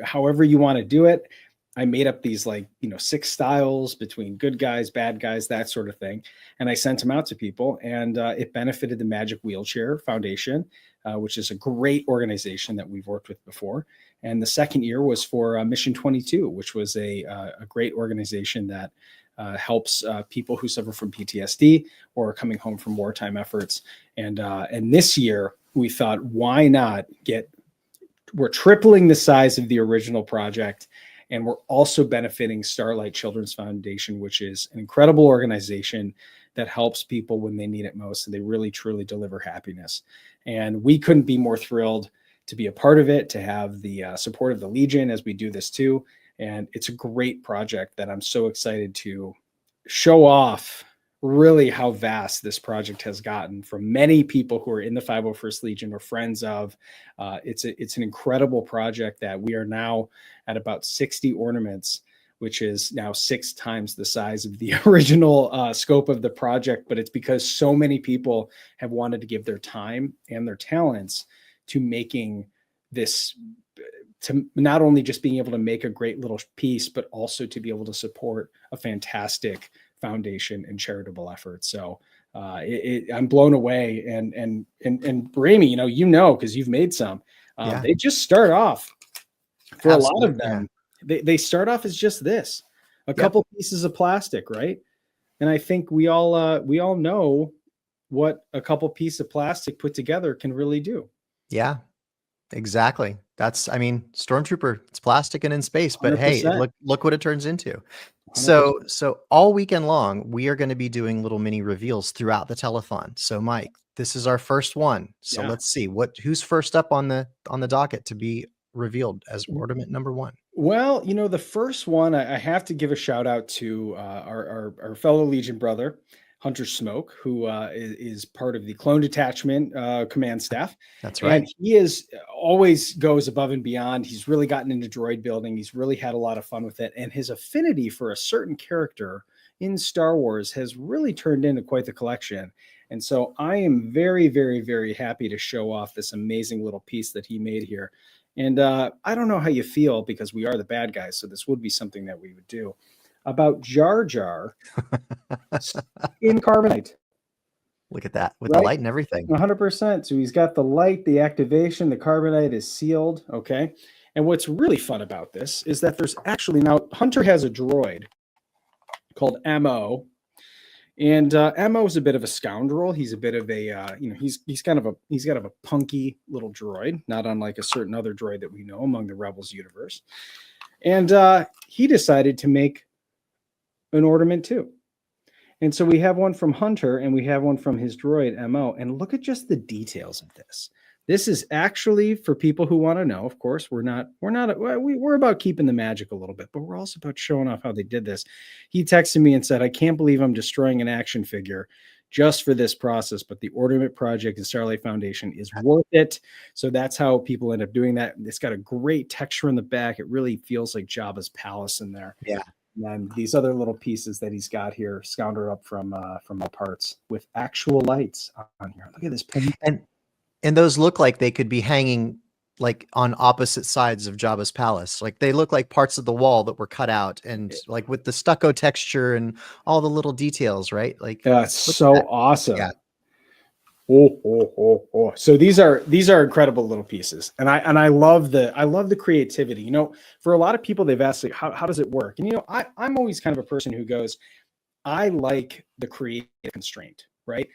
Speaker 14: However you want to do it. I made up these 6 styles between good guys, bad guys, that sort of thing. And I sent them out to people, and it benefited the Magic Wheelchair Foundation, which is a great organization that we've worked with before. And the second year was for Mission 22, which was a great organization that helps people who suffer from PTSD or are coming home from wartime efforts. And this year we thought, why not we're tripling the size of the original project, and we're also benefiting Starlight Children's Foundation, which is an incredible organization that helps people when they need it most, and they really truly deliver happiness. And we couldn't be more thrilled to be a part of it, to have the support of the Legion as we do this too. And it's a great project that I'm so excited to show off really how vast this project has gotten from many people who are in the 501st Legion or friends of. It's an incredible project that we are now at about 60 ornaments, which is now 6 times the size of the original scope of the project. But it's because so many people have wanted to give their time and their talents to making this, to not only just being able to make a great little piece, but also to be able to support a fantastic foundation and charitable effort. So I'm blown away. And Rami, because you've made some, they just start off for
Speaker 18: Absolutely,
Speaker 14: a lot of them. Yeah. They start off as just this, a couple pieces of plastic, right? And I think we all know what a couple pieces of plastic put together can really do.
Speaker 18: Yeah, exactly. Stormtrooper, it's plastic and in space, but
Speaker 14: 100%.
Speaker 18: hey, look what it turns into. 100%. So all weekend long, we are going to be doing little mini reveals throughout the telethon. So Mike, this is our first one. So let's see who's first up on the docket to be revealed as ornament number 1.
Speaker 14: Well, the first one, I have to give a shout out to our fellow Legion brother, Hunter Smoke, who is part of the Clone Detachment command staff.
Speaker 18: That's right.
Speaker 14: And he always goes above and beyond. He's really gotten into droid building. He's really had a lot of fun with it. And his affinity for a certain character in Star Wars has really turned into quite the collection. And so I am very, very, very happy to show off this amazing little piece that he made here. And I don't know how you feel, because we are the bad guys, so this would be something that we would do, about Jar Jar in carbonite.
Speaker 18: Look at that, with the light and everything.
Speaker 14: 100%. So he's got the light, the activation, the carbonite is sealed. Okay. And what's really fun about this is that there's actually, now Hunter has a droid called MO. And MO is a bit of a scoundrel. He's a bit of a, he's kind of a punky little droid, not unlike a certain other droid that we know among the Rebels universe. And he decided to make an ornament too. And so we have one from Hunter and we have one from his droid MO. And look at just the details of this. This is actually for people who want to know. Of course, we're about keeping the magic a little bit, but we're also about showing off how they did this. He texted me and said, I can't believe I'm destroying an action figure just for this process, but the Ornament Project and Starlight Foundation is worth it. So that's how people end up doing that. It's got a great texture in the back. It really feels like Jabba's palace in there.
Speaker 18: Yeah.
Speaker 14: And then these other little pieces that he's got here, scoundreled up from the parts with actual lights on here. Look at this pin.
Speaker 18: And those look like they could be hanging like on opposite sides of Jabba's palace. Like they look like parts of the wall that were cut out, and like with the stucco texture and all the little details, right? Like
Speaker 14: that's so awesome.
Speaker 18: Yeah.
Speaker 14: Oh. So these are incredible little pieces. And I love the creativity. For a lot of people, they've asked, like, how does it work? And I'm always kind of a person who goes, I like the creative constraint, right?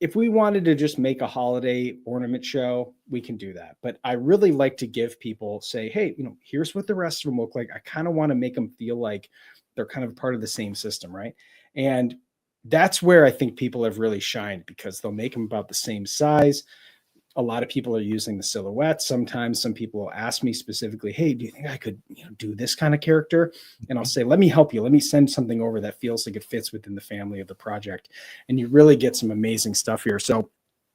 Speaker 14: if we wanted to just make a holiday ornament show, we can do that. But I really like to give people say, hey, here's what the rest of them look like. I kind of want to make them feel like they're kind of part of the same system, right? And that's where I think people have really shined, because they'll make them about the same size. A lot of people are using the silhouettes. Sometimes some people will ask me specifically, hey, do you think I could do this kind of character? And I'll say, let me help you. Let me send something over that feels like it fits within the family of the project. And you really get some amazing stuff here. So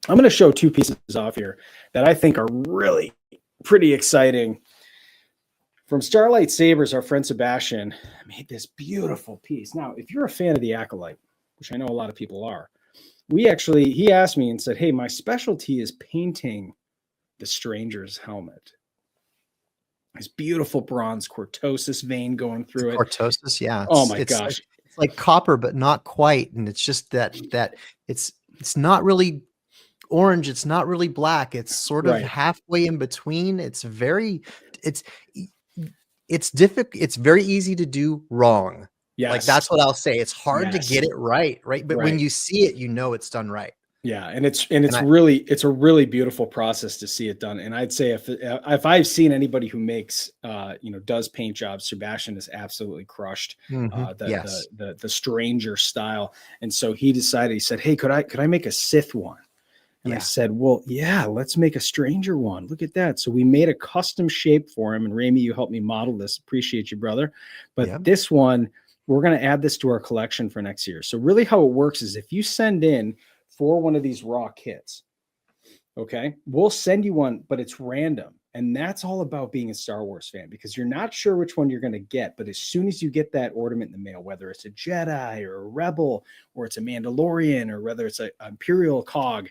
Speaker 14: I'm going to show 2 pieces off here that I think are really pretty exciting. From Starlight Sabers, our friend Sebastian made this beautiful piece. Now, if you're a fan of the Acolyte, which I know a lot of people are, he asked me and said, hey, my specialty is painting the Stranger's helmet. This beautiful bronze cortosis vein going through it.
Speaker 18: Cortosis, yeah.
Speaker 14: Oh my gosh.
Speaker 18: It's like copper, but not quite. And it's just that it's not really orange. It's not really black. It's sort of halfway in between. It's difficult. It's very easy to do wrong.
Speaker 14: Yes.
Speaker 18: Like that's what I'll say. It's hard to get it right. But when you see it, it's done right. Yeah.
Speaker 14: And it's a really beautiful process to see it done. And I'd say if I've seen anybody who makes, does paint jobs, Sebastian is absolutely crushed the Stranger style. And so he said, hey, could I make a Sith one? And I said, well, yeah, let's make a Stranger one. Look at that. So we made a custom shape for him. And Ramey, you helped me model this. Appreciate you, brother. But this one, we're going to add this to our collection for next year. So really how it works is if you send in for one of these raw kits, okay, we'll send you one, but it's random. And that's all about being a Star Wars fan, because you're not sure which one you're going to get. But as soon as you get that ornament in the mail, whether it's a Jedi or a Rebel, or it's a Mandalorian, or whether it's an Imperial cog,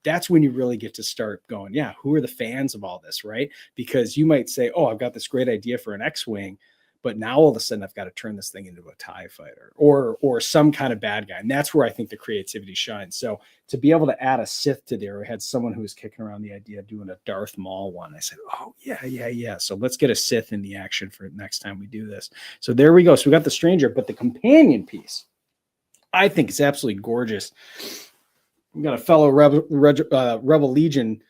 Speaker 14: that's when you really get to start going, yeah, who are the fans of all this, right? Because you might say, oh, I've got this great idea for an X-Wing, but now all of a sudden I've got to turn this thing into a TIE fighter or some kind of bad guy. And that's where I think the creativity shines. So to be able to add a Sith to there, we had someone who was kicking around the idea of doing a Darth Maul one. I said, oh yeah. So let's get a Sith in the action for next time we do this. So there we go. So we got the Stranger, but the companion piece, I think it's absolutely gorgeous. We got a fellow Rebel Legion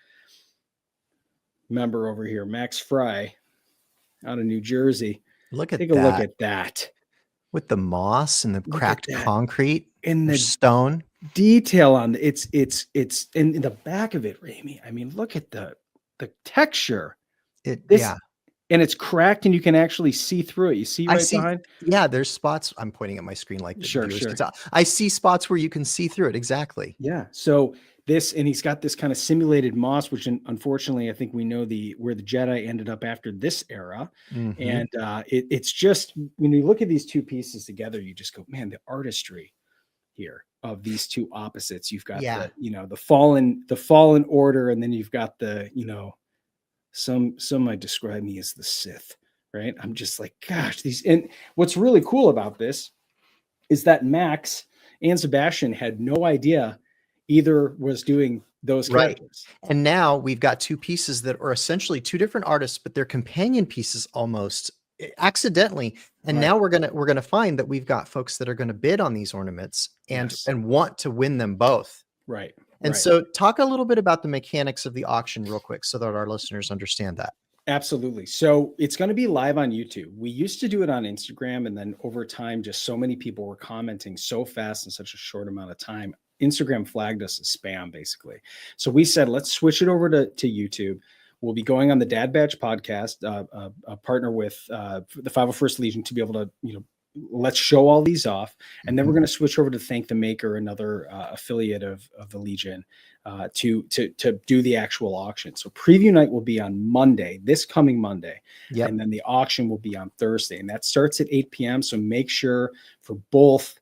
Speaker 14: member over here, Max Fry, out of New Jersey. Take a look at that.
Speaker 18: With the moss and the cracked concrete and the stone
Speaker 14: detail on it's in the back of it, Ramey. I mean, look at the texture. And it's cracked and you can actually see through it. You see behind?
Speaker 18: Yeah, there's spots. I'm pointing at my screen like this.
Speaker 14: Sure.
Speaker 18: I see spots where you can see through it. Exactly.
Speaker 14: Yeah. So and he's got this kind of simulated moss, which unfortunately, I think we know where the Jedi ended up after this era. Mm-hmm. And it's just, when you look at these 2 pieces together, you just go, man, the artistry here of these 2 opposites. You've got the fallen order, and then you've got some might describe me as the Sith, right? I'm just like, gosh, and what's really cool about this is that Max and Sebastian had no idea either was doing those characters.
Speaker 18: And now we've got 2 pieces that are essentially 2 different artists, but they're companion pieces almost accidentally. And now we're gonna find that we've got folks that are going to bid on these ornaments and want to win them both.
Speaker 14: Right.
Speaker 18: And so talk a little bit about the mechanics of the auction real quick so that our listeners understand that.
Speaker 14: Absolutely. So it's going to be live on YouTube. We used to do it on Instagram, and then over time, just so many people were commenting so fast in such a short amount of time. Instagram flagged us as spam, basically. So we said, let's switch it over to YouTube. We'll be going on the Dad Batch podcast, a partner with the 501st Legion, to be able to, let's show all these off. And then we're going to switch over to Thank the Maker, another affiliate of the Legion, to do the actual auction. So preview night will be on Monday, this coming Monday. Yep. And then the auction will be on Thursday. And that starts at 8 p.m. So make sure for both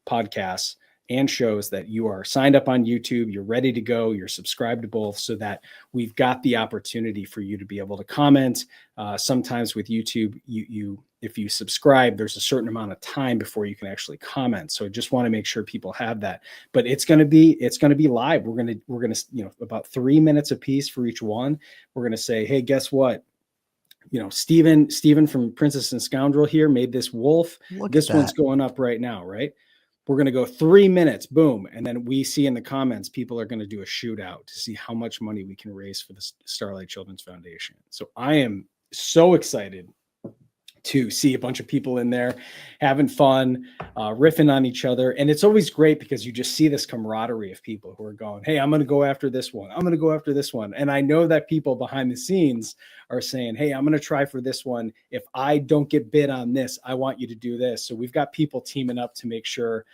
Speaker 14: podcasts and shows that you are signed up on YouTube, you're ready to go, you're subscribed to both, so that we've got the opportunity for you to be able to comment. Sometimes with YouTube, if you subscribe, there's a certain amount of time before you can actually comment. So I just want to make sure people have that. But it's going to be live. We're going to about 3 minutes a piece for each one. We're going to say, hey, guess what? Steven from Princess and Scoundrel here made this wolf. This one's going up right now, right? we're going to go 3 minutes, boom. And then we see in the comments, people are going to do a shootout to see how much money we can raise for the Starlight Children's Foundation. So I am so excited to see a bunch of people in there having fun, riffing on each other. And it's always great because you just see this camaraderie of people who are going, hey, I'm going to go after this one. I'm going to go after this one. And I know that people behind the scenes are saying, hey, I'm going to try for this one. If I don't get bid on this, I want you to do this. So we've got people teaming up to make sure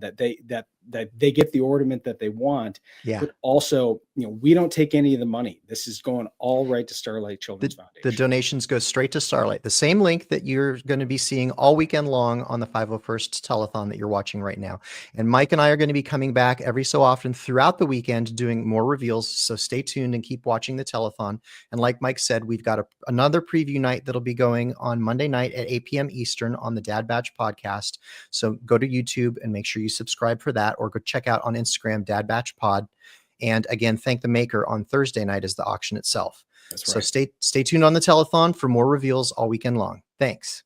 Speaker 14: that they get the ornament that they want.
Speaker 18: Yeah.
Speaker 14: But also, we don't take any of the money. This is going all right to Starlight Children's Foundation.
Speaker 18: The donations go straight to Starlight. The same link that you're going to be seeing all weekend long on the 501st telethon that you're watching right now. And Mike and I are going to be coming back every so often throughout the weekend doing more reveals. So stay tuned and keep watching the telethon. And like Mike said, we've got another preview night that'll be going on Monday night at 8 p.m. Eastern on the Dad Batch podcast. So go to YouTube and make sure you subscribe for that, or go check out on Instagram, Dad Batch Pod. And again, thank the maker. On Thursday night is the auction itself.
Speaker 14: That's
Speaker 18: So
Speaker 14: right.
Speaker 18: stay tuned on the telethon for more reveals all weekend long. Thanks.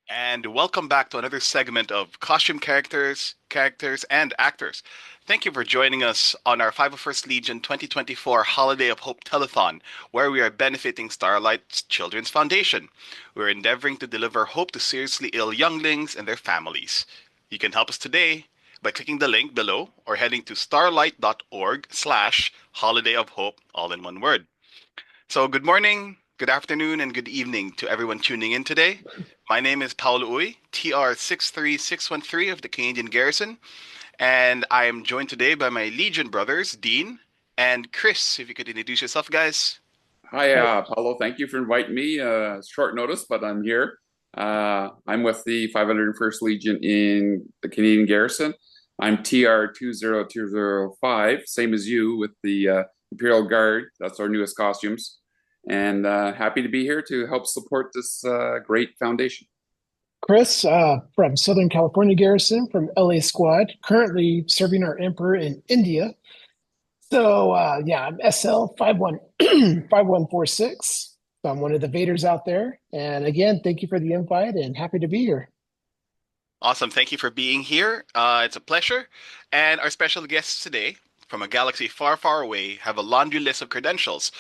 Speaker 19: And welcome back to another segment of Costume Characters, and Actors. Thank you for joining us on our 501st Legion 2024 Holiday of Hope Telethon, where we are benefiting Starlight Children's Foundation. We're endeavoring to deliver hope to seriously ill younglings and their families. You can help us today by clicking the link below or heading to starlight.org/Holiday of Hope, all in one word. So good morning, good afternoon, and good evening to everyone tuning in today. My name is Paolo Uy, TR63613 of the Canadian Garrison, and I am joined today by my Legion brothers, Dean and Chris. If you could introduce yourself, guys.
Speaker 20: Hi, Paolo. Thank you for inviting me. Short notice, but I'm here. I'm with the 501st Legion in the Canadian Garrison. I'm TR20205, same as you, with the Imperial Guard. That's our newest costumes. And happy to be here to help support this great foundation.
Speaker 21: Chris from Southern California Garrison from LA Squad, currently serving our Emperor in India. So I'm SL 5146. So I'm one of the Vaders out there. And again, thank you for the invite and happy to be here.
Speaker 19: Awesome. Thank you for being here. It's a pleasure. And our special guests today, from a galaxy far, far away, have a laundry list of credentials,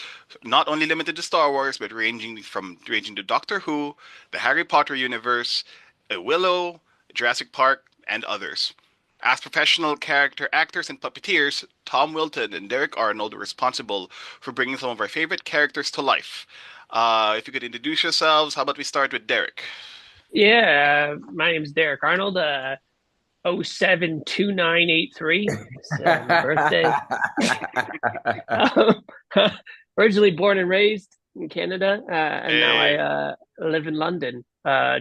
Speaker 19: not only limited to Star Wars, but ranging to Doctor Who, the Harry Potter universe, Willow, Jurassic Park, and others. As professional character actors and puppeteers, Tom Wilton and Derek Arnold are responsible for bringing some of our favorite characters to life. If you could introduce yourselves, how about we start with Derek?
Speaker 22: Yeah, my name is Derek Arnold. 072983. It's my birthday. Originally born and raised in Canada, and now I live in London,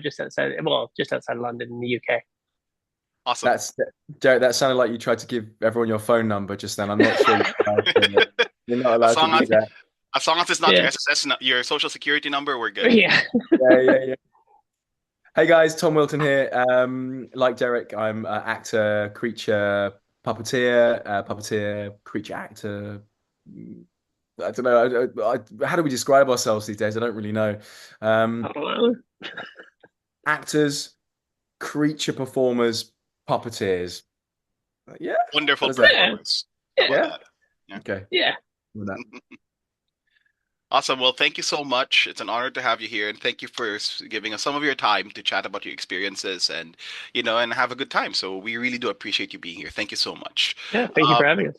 Speaker 22: just outside London in the UK.
Speaker 19: Awesome.
Speaker 23: Derek, that sounded like you tried to give everyone your phone number just then. I'm not sure you're not allowed to do that.
Speaker 19: As long as it's not your SSS, your social security number, we're good.
Speaker 22: Yeah.
Speaker 23: Yeah. Hey guys, Tom Wilton here. Like Derek, I'm an actor, creature, puppeteer, creature actor. I don't know. How do we describe ourselves these days? I don't really know. Actors, creature performers, puppeteers. Yeah.
Speaker 19: Wonderful performance.
Speaker 23: Yeah. Okay.
Speaker 22: Yeah.
Speaker 19: Awesome. Well, thank you so much. It's an honor to have you here, and thank you for giving us some of your time to chat about your experiences and have a good time. So we really do appreciate you being here. Thank you so much.
Speaker 22: Yeah, thank you for having us.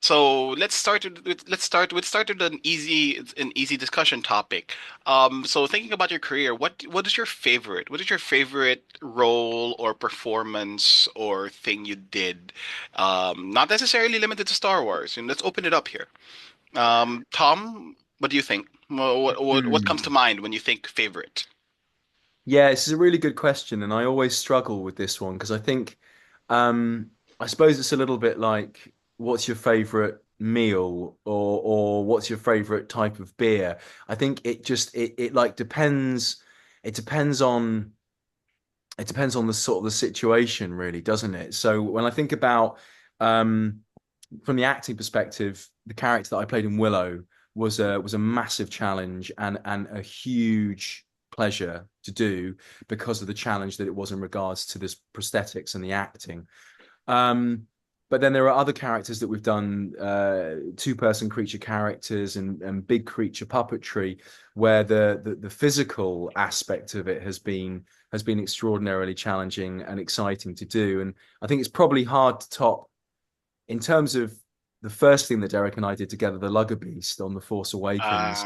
Speaker 19: So let's start with an easy discussion topic. So thinking about your career, what is your favorite role or performance or thing you did? Not necessarily limited to Star Wars. And let's open it up here. Tom, what do you think? What comes to mind when you think favorite?
Speaker 23: Yeah, this is a really good question, and I always struggle with this one because I think, I suppose it's a little bit like, what's your favorite meal, or what's your favorite type of beer. I think it like depends. It depends on the sort of the situation, really, doesn't it? So when I think about um, from the acting perspective, the character that I played in Willow was a massive challenge and a huge pleasure to do because of the challenge that it was in regards to this prosthetics and the acting. But then there are other characters that we've done, two-person creature characters and big creature puppetry, where the physical aspect of it has been extraordinarily challenging and exciting to do. And I think it's probably hard to top in terms of the first thing that Derek and I did together, the Lugger Beast on The Force Awakens.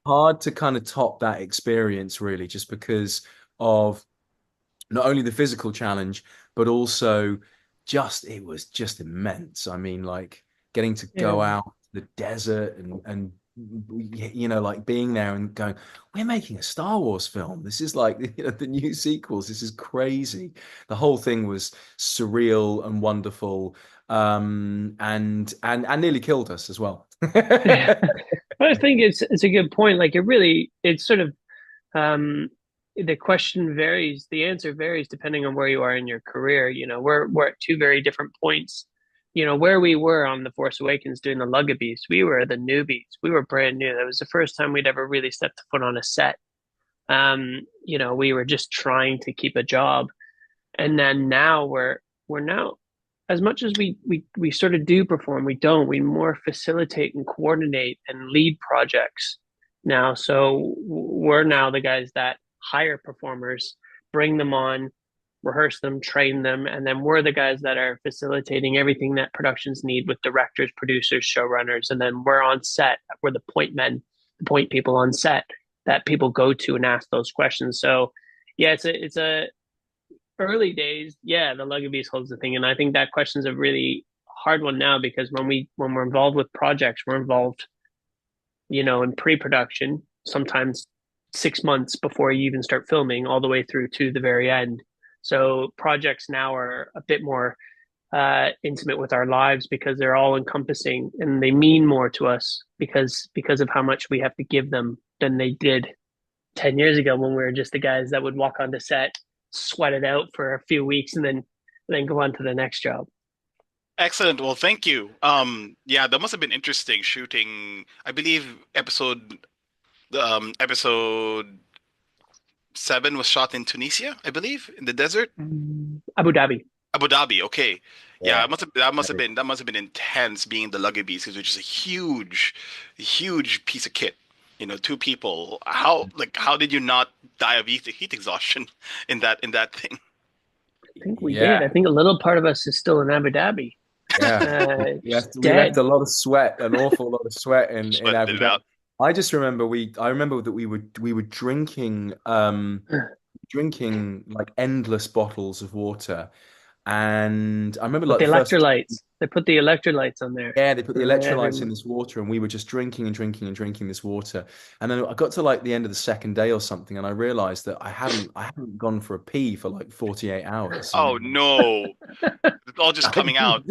Speaker 23: Hard to kind of top that experience, really, just because of not only the physical challenge, but also it was just immense. I mean, like getting to go out to the desert and like being there and going, we're making a Star Wars film. This is like the new sequels. This is crazy. The whole thing was surreal and wonderful, and nearly killed us as well.
Speaker 22: I think it's a good point. Like it's sort of the question varies, the answer varies depending on where you are in your career. We're at two very different points. Where we were on The Force Awakens doing the Lugger Beast, we were the newbies. We were brand new. That was the first time we'd ever really stepped foot on a set. We were just trying to keep a job. And then now we're now, as much as we sort of do perform, we more facilitate and coordinate and lead projects now. So we're now the guys that hire performers, bring them on, rehearse them, train them, and then we're the guys that are facilitating everything that productions need with directors, producers, showrunners, and then we're on set. We're the point men, the point people on set that people go to and ask those questions. So yeah, it's a early days. Yeah, the Lugger Beast holds the thing, and I think that question's a really hard one now because when we're involved with projects, we're involved, in pre-production, sometimes 6 months before you even start filming, all the way through to the very end. So projects now are a bit more intimate with our lives because they're all encompassing and they mean more to us because of how much we have to give them than they did 10 years ago when we were just the guys that would walk onto set, sweat it out for a few weeks, and then go on to the next job.
Speaker 19: Excellent. Well, thank you. Yeah, that must have been interesting shooting. I believe episode 7 was shot in Tunisia, I believe, in the desert.
Speaker 22: Abu Dhabi.
Speaker 19: Abu Dhabi. Okay. Yeah,
Speaker 23: Yeah.
Speaker 19: that must have been intense being the Lugger Beast, which is a huge piece of kit. Two people. How did you not die of heat exhaustion in that thing?
Speaker 22: I think we did. I think a little part of us is still in Abu Dhabi.
Speaker 23: Yeah, we left a lot of sweat, an awful lot of sweat in Abu Dhabi. I just remember I remember that we were drinking like endless bottles of water, and I remember
Speaker 22: With
Speaker 23: like
Speaker 22: the electrolytes. They put the electrolytes on there.
Speaker 23: Yeah, they put the electrolytes in this water, and we were just drinking and drinking and drinking this water. And then I got to like the end of the second day or something, and I realized that I hadn't gone for a pee for like 48 hours.
Speaker 19: Oh no! It's all just coming out.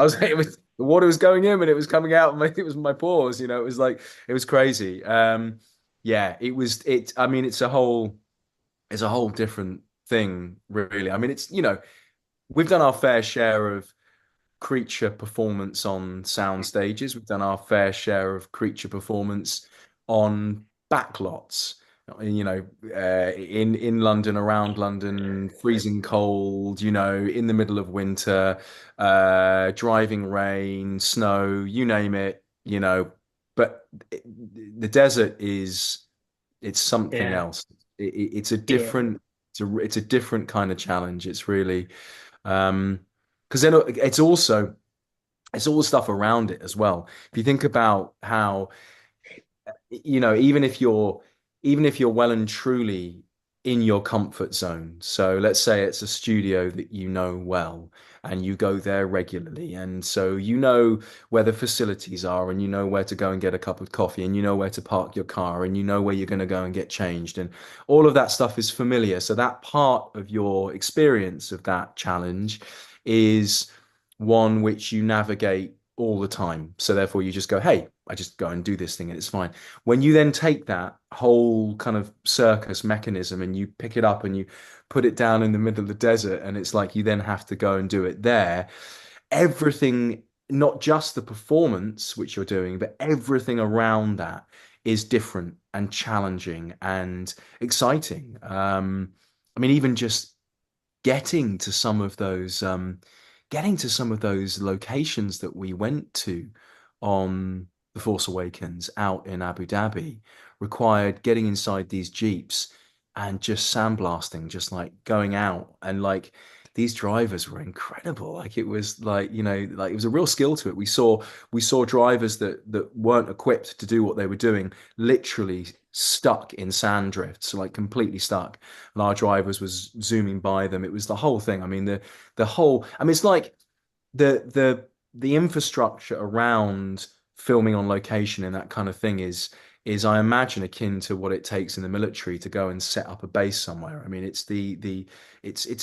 Speaker 23: The water was going in and it was coming out. It was my pores. It was like it was crazy. Yeah, it was. I mean, it's a whole different thing, really. I mean, we've done our fair share of creature performance on sound stages. We've done our fair share of creature performance on backlots. In London, around London, freezing cold, in the middle of winter, driving rain, snow, you name it, but the desert it's something else. It's a different, it's a different kind of challenge. It's really, because then it's all the stuff around it as well. If you think about how, even if you're well and truly in your comfort zone. So let's say it's a studio that you know well and you go there regularly. And so where the facilities are and you know where to go and get a cup of coffee and you know where to park your car and you know where you're going to go and get changed. And all of that stuff is familiar. So that part of your experience of that challenge is one which you navigate all the time. So therefore you just go, hey, I just go and do this thing and it's fine. When you then take that whole kind of circus mechanism and you pick it up and you put it down in the middle of the desert, and it's like you then have to go and do it there, everything, not just the performance which you're doing, but everything around that is different and challenging and exciting. I mean, even just getting to some of those locations that we went to on The Force Awakens out in Abu Dhabi required getting inside these jeeps and just sandblasting, just like going out, and like these drivers were incredible. Like it was like, like it was a real skill to it. We saw drivers that weren't equipped to do what they were doing, literally stuck in sand drifts, like completely stuck. And our drivers was zooming by them. It was the whole thing. I mean, the whole, I mean, it's like the infrastructure around filming on location and that kind of thing is I imagine akin to what it takes in the military to go and set up a base somewhere. I mean, it's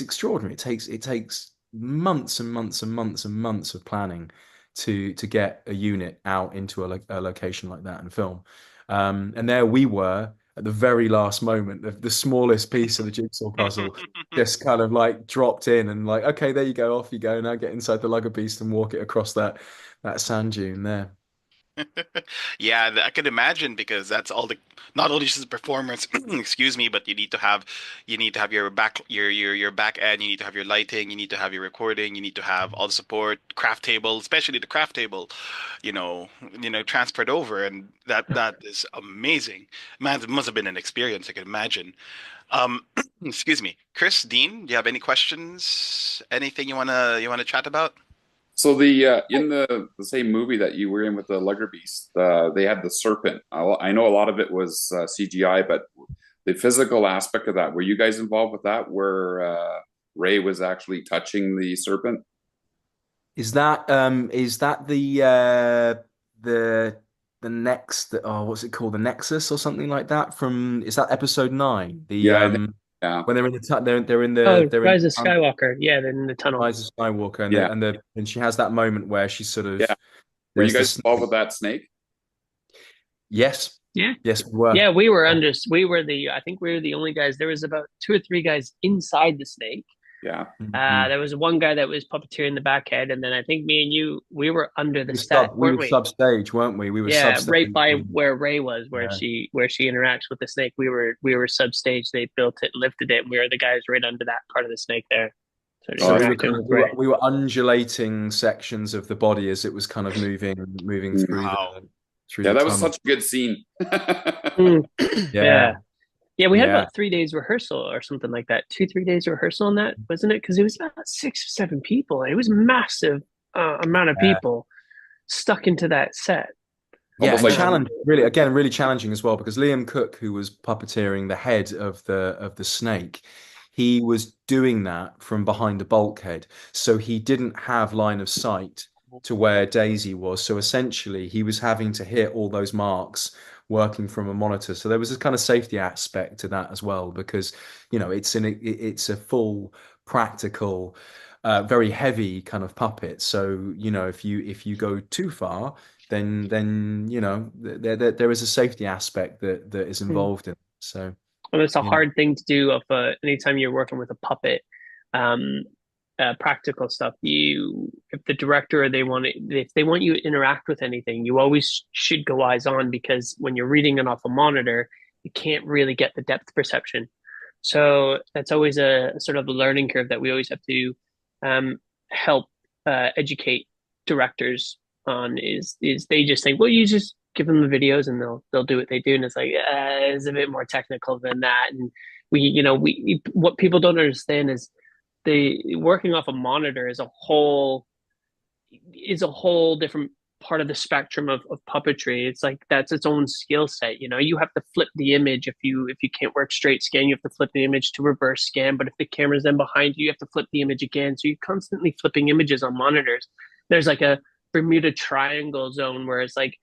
Speaker 23: extraordinary. It takes months and months and months and months of planning to get a unit out into a location like that and film. And there we were at the very last moment, the smallest piece of the jigsaw puzzle just kind of like dropped in, and like, okay, there you go, off you go. Now get inside the lugger beast and walk it across that sand dune there.
Speaker 19: Yeah, I could imagine, because that's all the, not only just the performance, excuse me, but you need to have your back end, you need to have your lighting, you need to have your recording, you need to have all the support, craft table, especially the craft table, transferred over, and that is amazing. Man, it must have been an experience, I could imagine. Um, excuse me, Chris, Dean, do you have any questions? Anything you wanna chat about?
Speaker 20: So the in the same movie that you were in with the Lugger Beast, they had the serpent. I know a lot of it was CGI, but the physical aspect of that, were you guys involved with that, where Ray was actually touching the serpent?
Speaker 23: Is that the next, oh, what's it called, the Nexus or something like that, from, is that episode 9, the
Speaker 20: Yeah, yeah.
Speaker 23: when they're in the they're in
Speaker 22: Oh,
Speaker 23: they're in
Speaker 22: Rise of Skywalker. Yeah, they're in the tunnel.
Speaker 23: Rise of Skywalker, and
Speaker 20: Yeah.
Speaker 23: and she has that moment where she's sort of,
Speaker 20: Yeah. Were you
Speaker 23: there's
Speaker 20: guys
Speaker 23: this,
Speaker 20: involved with that snake?
Speaker 23: yes,
Speaker 22: Yeah.
Speaker 23: yes, we were.
Speaker 22: Yeah, I think we were the only guys. There was about 2 or 3 guys inside the snake.
Speaker 20: Yeah.
Speaker 23: Mhm.
Speaker 22: There was one guy that was puppeteering the back head, and then I think me and you, we were under the
Speaker 23: We
Speaker 22: set,
Speaker 23: we
Speaker 22: weren't
Speaker 23: were
Speaker 22: we?
Speaker 23: substage, weren't we? We were
Speaker 22: Yeah,
Speaker 23: substage.
Speaker 22: right by where Ray was, where
Speaker 23: Yeah.
Speaker 22: she interacts with the snake. We were substage. They built it, lifted it, and we were the guys right under that part of the snake there.
Speaker 23: So we were
Speaker 22: interacting
Speaker 23: kind of,
Speaker 22: with Ray.
Speaker 23: we were undulating sections of the body as it was kind of moving through
Speaker 19: Wow.
Speaker 23: through
Speaker 20: Yeah,
Speaker 23: the
Speaker 20: that was
Speaker 23: tunnel.
Speaker 20: such a good scene.
Speaker 22: Yeah. Yeah, we had
Speaker 23: Yeah.
Speaker 22: about 3 days rehearsal or something like that. 2, 3 days rehearsal on that, wasn't it? Because it was about 6 or 7 people. It was massive amount of
Speaker 23: Yeah.
Speaker 22: people stuck into that set.
Speaker 23: Yeah,
Speaker 20: Almost
Speaker 23: and
Speaker 20: like-
Speaker 23: challenging, really challenging as well, because Liam Cook, who was puppeteering the head of the snake, he was doing that from behind a bulkhead, so he didn't have line of sight to where Daisy was. So essentially, he was having to hit all those marks working from a monitor. So there was a kind of safety aspect to that as well, because it's a full practical, very heavy kind of puppet. So if you go too far, then there is a safety aspect that is involved in it. So,
Speaker 22: And it's a
Speaker 23: yeah.
Speaker 22: hard thing to do anytime you're working with a puppet. Practical stuff. If the director if they want you to interact with anything, you always should go eyes on, because when you're reading it off a monitor, you can't really get the depth perception. So that's always a sort of a learning curve that we always have to help educate directors on. Is they just think, well, you just give them the videos and they'll do what they do, and it's like it's a bit more technical than that. And we what people don't understand is the working off a monitor is a whole different part of the spectrum of puppetry. It's like that's its own skill set. You have to flip the image if you can't work straight scan. You have to flip the image to reverse scan. But if the camera's then behind you, you have to flip the image again. So you're constantly flipping images on monitors. There's like a Bermuda Triangle zone where it's like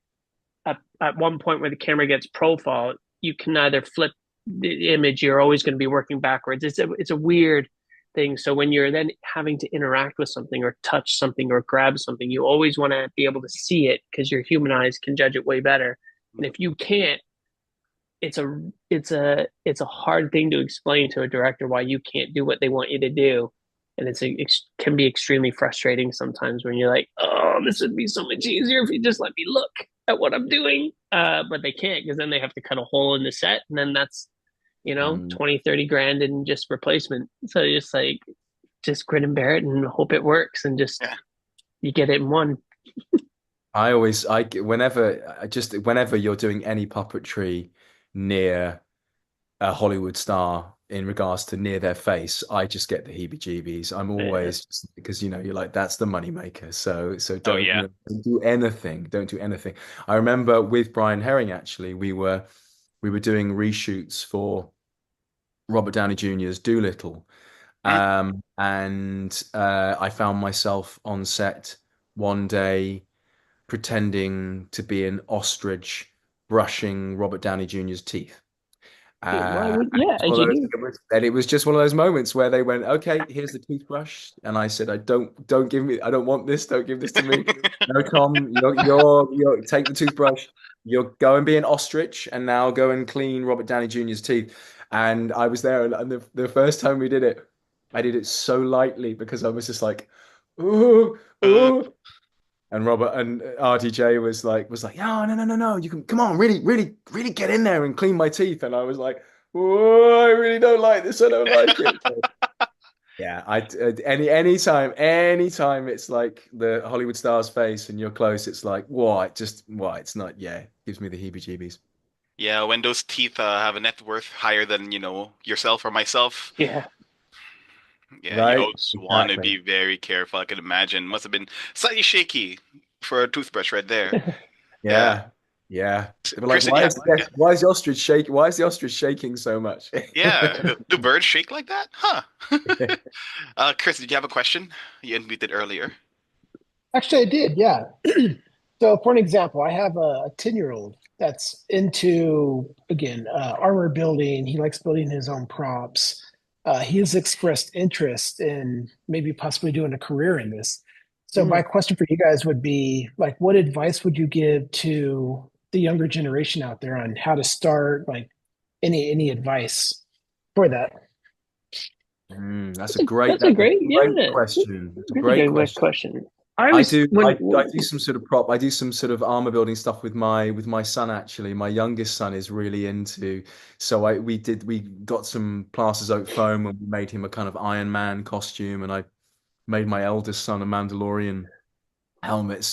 Speaker 22: at one point where the camera gets profile, you can either flip the image. You're always going to be working backwards. It's a weird thing. So when you're then having to interact with something or touch something or grab something, you always want to be able to see it because your human eyes can judge it way better. And if you can't, it's a hard thing to explain to a director why you can't do what they want you to do. And it can be extremely frustrating sometimes when you're like, oh, this would be so much easier if you just let me look at what I'm doing. But they can't, because then they have to cut a hole in the set, and then that's 20, 30 grand in just replacement. So just grin and bear it and hope it works, and just you get it in one.
Speaker 23: Whenever you're doing any puppetry near a Hollywood star in regards to near their face, I just get the heebie-jeebies. I'm always just, because you're like, that's the money maker. So don't, don't do anything. Don't do anything. I remember with Brian Herring, actually, we were doing reshoots for Robert Downey Jr.'s Dolittle. And I found myself on set one day pretending to be an ostrich brushing Robert Downey Jr.'s teeth. It was just one of those moments where they went, okay, here's the toothbrush, and I said, I don't want this. Don't give this to me. No, Tom, you're take the toothbrush. You'll go and be an ostrich, and now go and clean Robert Downey Jr.'s teeth. And I was there, and the first time we did it, I did it so lightly because I was just like, ooh, ooh. And Robert and RDJ was like, no, you can, come on, really get in there and clean my teeth. And I was like, oh, I really don't like this. I don't like it. So, yeah, anytime it's like the Hollywood star's face and you're close, it's like, it's not. Yeah, gives me the heebie-jeebies.
Speaker 19: Yeah, when those teeth have a net worth higher than yourself or myself.
Speaker 22: Yeah.
Speaker 19: Yeah,
Speaker 23: right?
Speaker 19: you always want to be very careful. I can imagine. Must have been slightly shaky for a toothbrush right there.
Speaker 23: Yeah. But like,
Speaker 19: Chris,
Speaker 23: why is the ostrich shaking? Why is the ostrich shaking so much?
Speaker 19: Yeah, do birds shake like that? Huh. Chris, did you have a question? You unmuted earlier.
Speaker 21: Actually, I did. Yeah. So, for an example, I have a 10-year-old that's into, again, armor building. He likes building his own props. He has expressed interest in maybe possibly doing a career in this. So my question for you guys would be, like, what advice would you give to the younger generation out there on how to start? Like, any advice for that?
Speaker 23: That's a great question. It's a
Speaker 22: Really
Speaker 23: great
Speaker 22: question.
Speaker 23: I do some sort of prop. I do some sort of armor building stuff with my son. Actually, my youngest son is really into. So we got some Plasters Oak foam and we made him a kind of Iron Man costume, and I made my eldest son a Mandalorian helmet.
Speaker 22: He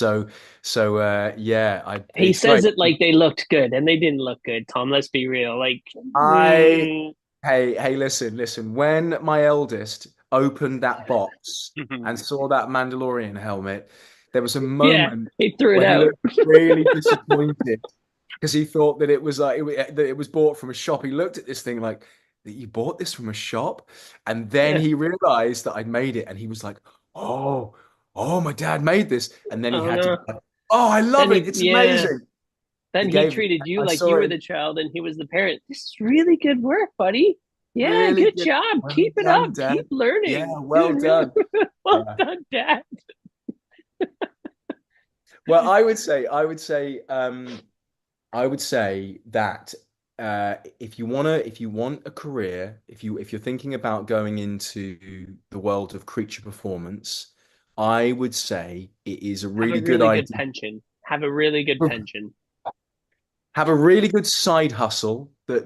Speaker 22: says it like they looked good, and they didn't look good. Tom, let's be real. Like
Speaker 23: Hey, listen. When my eldest opened that box and saw that Mandalorian helmet, there was a moment
Speaker 22: he threw it
Speaker 23: where
Speaker 22: out.
Speaker 23: he looked really disappointed because he thought that it was like that it was bought from a shop. He looked at this thing like, that you bought this from a shop, and then he realized that I'd made it, and he was like, oh, my dad made this, and then he had to, oh, I love it, it's amazing.
Speaker 22: Then he treated you like you were the child and he was the parent. This is really good work, buddy. Yeah,
Speaker 23: Really
Speaker 22: good
Speaker 23: good.
Speaker 22: job.
Speaker 23: Well
Speaker 22: Keep it
Speaker 23: done,
Speaker 22: up.
Speaker 23: Dad.
Speaker 22: Keep learning.
Speaker 23: Yeah, well done.
Speaker 22: Well done, Dad.
Speaker 23: Well, I would say that if you want a career, if you're thinking about going into the world of creature performance, I would say it is a really good idea.
Speaker 22: Pension. Have a really good pension.
Speaker 23: Have a really good side hustle that,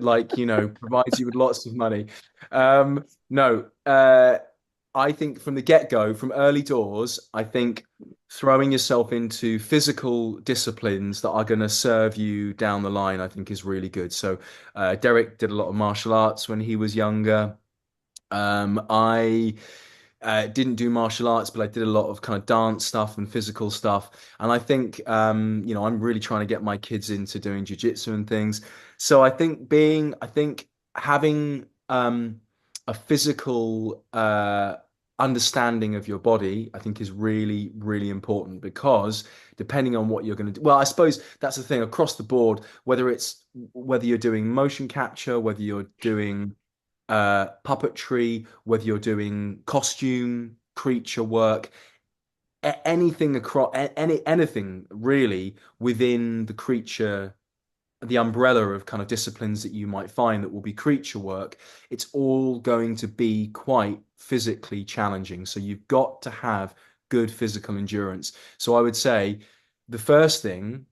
Speaker 23: provides you with lots of money. I think from the get-go, from early doors, I think throwing yourself into physical disciplines that are going to serve you down the line, I think is really good. So Derek did a lot of martial arts when he was younger. I didn't do martial arts, but I did a lot of kind of dance stuff and physical stuff. And I think, I'm really trying to get my kids into doing jiu-jitsu and things. So I think having a physical understanding of your body, I think is really, really important, because depending on what you're going to do, well, I suppose that's the thing across the board, whether you're doing motion capture, whether you're doing puppetry, whether you're doing costume, creature work, anything across anything really within the creature, the umbrella of kind of disciplines that you might find that will be creature work, it's all going to be quite physically challenging. So you've got to have good physical endurance. So I would say the first thing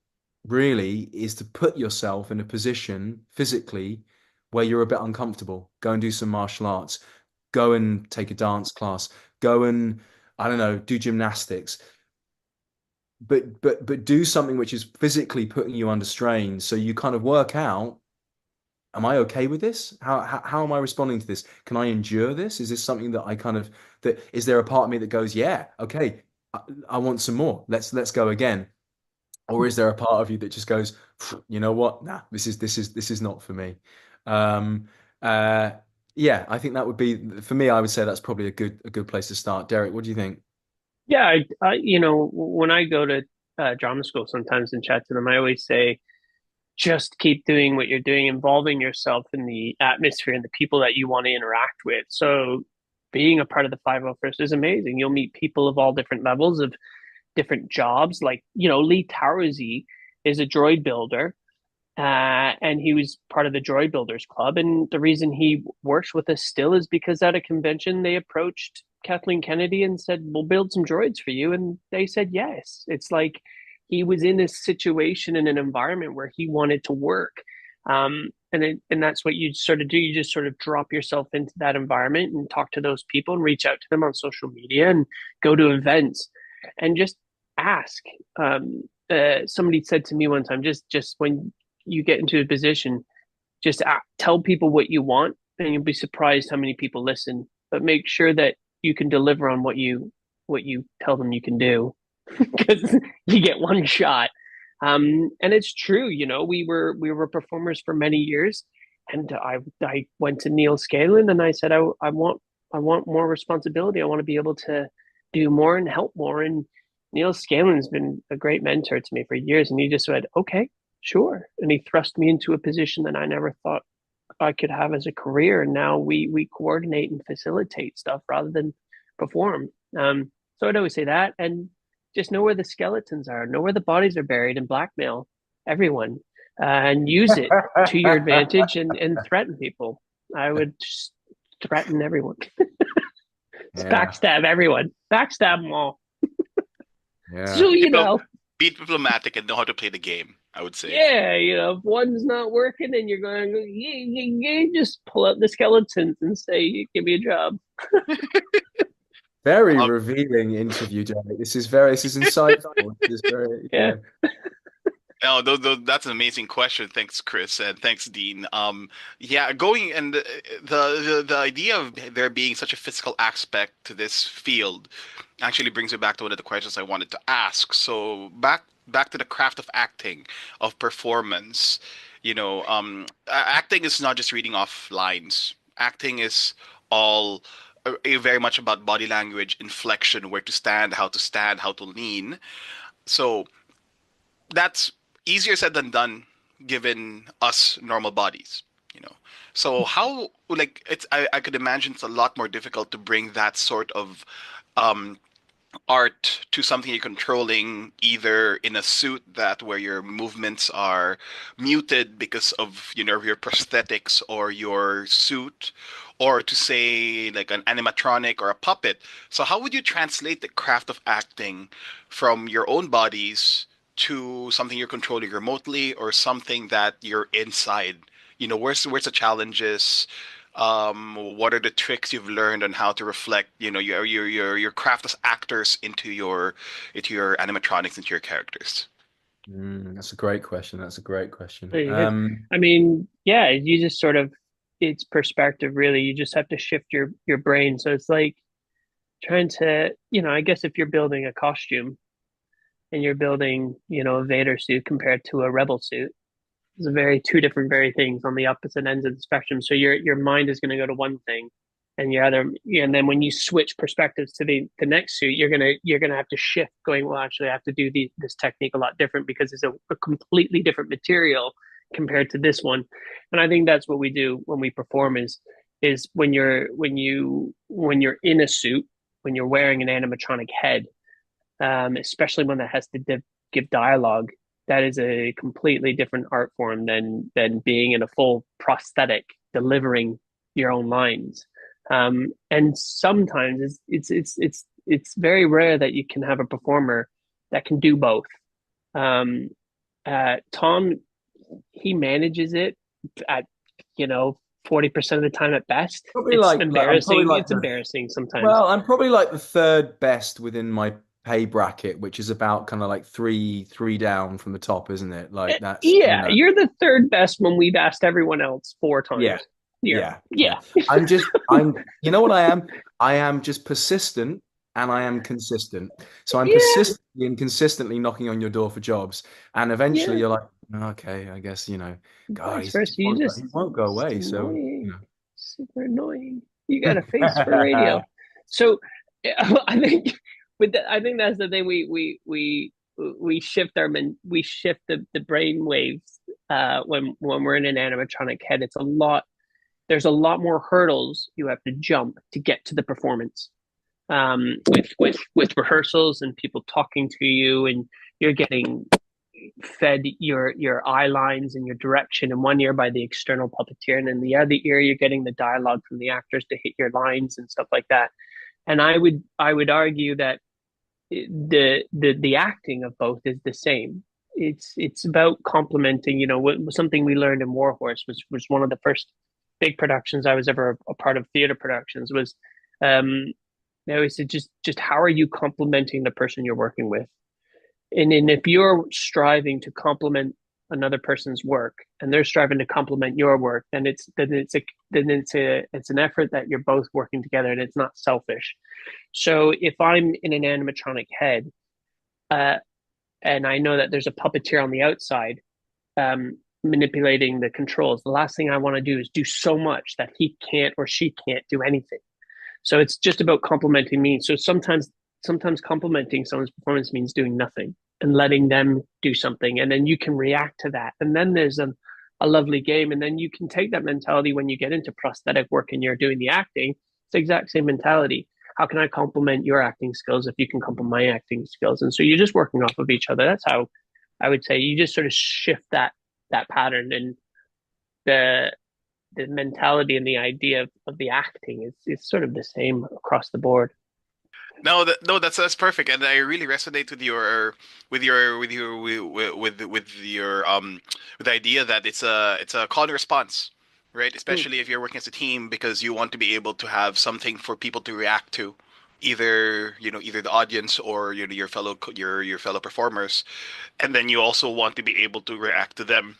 Speaker 23: really is to put yourself in a position physically where you're a bit uncomfortable. Go and do some martial arts, go and take a dance class, go and, I don't know, do gymnastics, but do something which is physically putting you under strain, so you kind of work out, am I okay with this? How am I responding to this? Can I endure this? Is this something that I kind of, that is there a part of me that goes, yeah, okay, I want some more, let's go again? Or is there a part of you that just goes, you know what, nah, this is not for me? um yeah, I think that would be, for me, I would say that's probably a good place to start. Derek, what do you think?
Speaker 22: Yeah, when I go to drama school sometimes and chat to them, I always say, just keep doing what you're doing, involving yourself in the atmosphere and the people that you want to interact with. So being a part of the 501st is amazing. You'll meet people of all different levels of different jobs. Like, Lee Towersy is a droid builder, and he was part of the Droid Builders Club. And the reason he works with us still is because at a convention, they approached Kathleen Kennedy and said, we'll build some droids for you. And they said yes. It's like he was in a situation, in an environment where he wanted to work. And that's what you sort of do. You just sort of drop yourself into that environment and talk to those people and reach out to them on social media and go to events and just ask. Somebody said to me one time, just when you get into a position, just tell people what you want, and you'll be surprised how many people listen. But make sure that you can deliver on what you tell them you can do, because you get one shot. And it's true, we were performers for many years, and I went to Neil Scanlon and I said, I want more responsibility. I want to be able to do more and help more. And Neil Scanlon's been a great mentor to me for years, and he just said, okay, sure. And he thrust me into a position that I never thought I could have as a career. And now we coordinate and facilitate stuff rather than perform. So I'd always say that, and just know where the skeletons are, know where the bodies are buried, and blackmail everyone, and use it to your advantage, and threaten people. I would just threaten everyone. Backstab everyone. Backstab them all.
Speaker 23: Yeah.
Speaker 22: So,
Speaker 19: be diplomatic and know how to play the game, I would say.
Speaker 22: Yeah, if one's not working and you're going, you just pull out the skeletons and say, give me a job.
Speaker 23: Very revealing interview, Derek. This is insightful. This is very,
Speaker 22: yeah.
Speaker 19: No, that's an amazing question. Thanks, Chris, and thanks, Dean. Yeah, going and the idea of there being such a physical aspect to this field actually brings me back to one of the questions I wanted to ask. So back to the craft of acting, of performance. Acting is not just reading off lines. Acting is all very much about body language, inflection, where to stand, how to lean. So that's easier said than done given us normal bodies. So how, like, I could imagine it's a lot more difficult to bring that sort of um art to something you're controlling, either in a suit that where your movements are muted because of your prosthetics or your suit, or to say like an animatronic or a puppet. So how would you translate the craft of acting from your own bodies to something you're controlling remotely, or something that you're inside? Where's the challenges? What are the tricks you've learned on how to reflect, your craft as actors into your animatronics, into your characters?
Speaker 23: That's a great question. That's a great question.
Speaker 22: I mean, yeah, you just sort of, it's perspective, really. You just have to shift your brain. So it's like trying to, I guess if you're building a costume and you're building, a Vader suit compared to a Rebel suit, it's two different very things on the opposite ends of the spectrum. So your mind is going to go to one thing, and and then when you switch perspectives to the next suit, you're gonna have to shift, going, well, actually, I have to do this technique a lot different because it's a completely different material compared to this one. And I think that's what we do when we perform, is is when you're in a suit, when you're wearing an animatronic head, especially one that has to give dialogue, that is a completely different art form than being in a full prosthetic delivering your own lines. And sometimes it's very rare that you can have a performer that can do both. Tom, he manages it at 40% of the time at best.
Speaker 23: Probably
Speaker 22: It's
Speaker 23: I'm probably
Speaker 22: embarrassing.
Speaker 23: like
Speaker 22: It's embarrassing sometimes.
Speaker 23: Well, I'm probably like the third best within my pay bracket, which is about kind of like three down from the top, isn't it? Like that's
Speaker 22: Yeah, you're the third best when we've asked everyone else 4 times.
Speaker 23: Yeah.
Speaker 22: Yeah.
Speaker 23: You know what I am? I am just persistent and I am consistent. So I'm persistently and consistently knocking on your door for jobs. And eventually
Speaker 22: Yeah.
Speaker 23: you're like, okay, I guess, God,
Speaker 22: Vice versa. You just
Speaker 23: he won't go away. So,
Speaker 22: annoying. Super annoying. You got a face for radio. So I think I think that's the thing. We shift the brain waves when we're in an animatronic head. There's a lot more hurdles you have to jump to get to the performance. With rehearsals and people talking to you, and you're getting fed your eye lines and your direction in one ear by the external puppeteer, and in the other ear you're getting the dialogue from the actors to hit your lines and stuff like that. And I would argue that the acting of both is the same. It's about complementing. Something we learned in Warhorse was one of the first big productions I was ever a part of. Theater productions was they always said just how are you complementing the person you're working with, and if you're striving to complement another person's work and they're striving to complement your work, then it's an effort that you're both working together, and it's not selfish. So if I'm in an animatronic head, and I know that there's a puppeteer on the outside manipulating the controls, the last thing I want to do is do so much that he can't or she can't do anything. So it's just about complimenting me. So sometimes complimenting someone's performance means doing nothing and letting them do something, and then you can react to that. And then there's a lovely game, and then you can take that mentality when you get into prosthetic work and you're doing the acting. It's the exact same mentality. How can I complement your acting skills if you can complement my acting skills? And so you're just working off of each other. That's how I would say you just sort of shift that pattern, and the mentality and the idea of the acting is sort of the same across the board.
Speaker 19: No, that's perfect, and I really resonate with with the idea that it's a call and response, right? Especially if you're working as a team, because you want to be able to have something for people to react to, either the audience or your fellow performers, and then you also want to be able to react to them.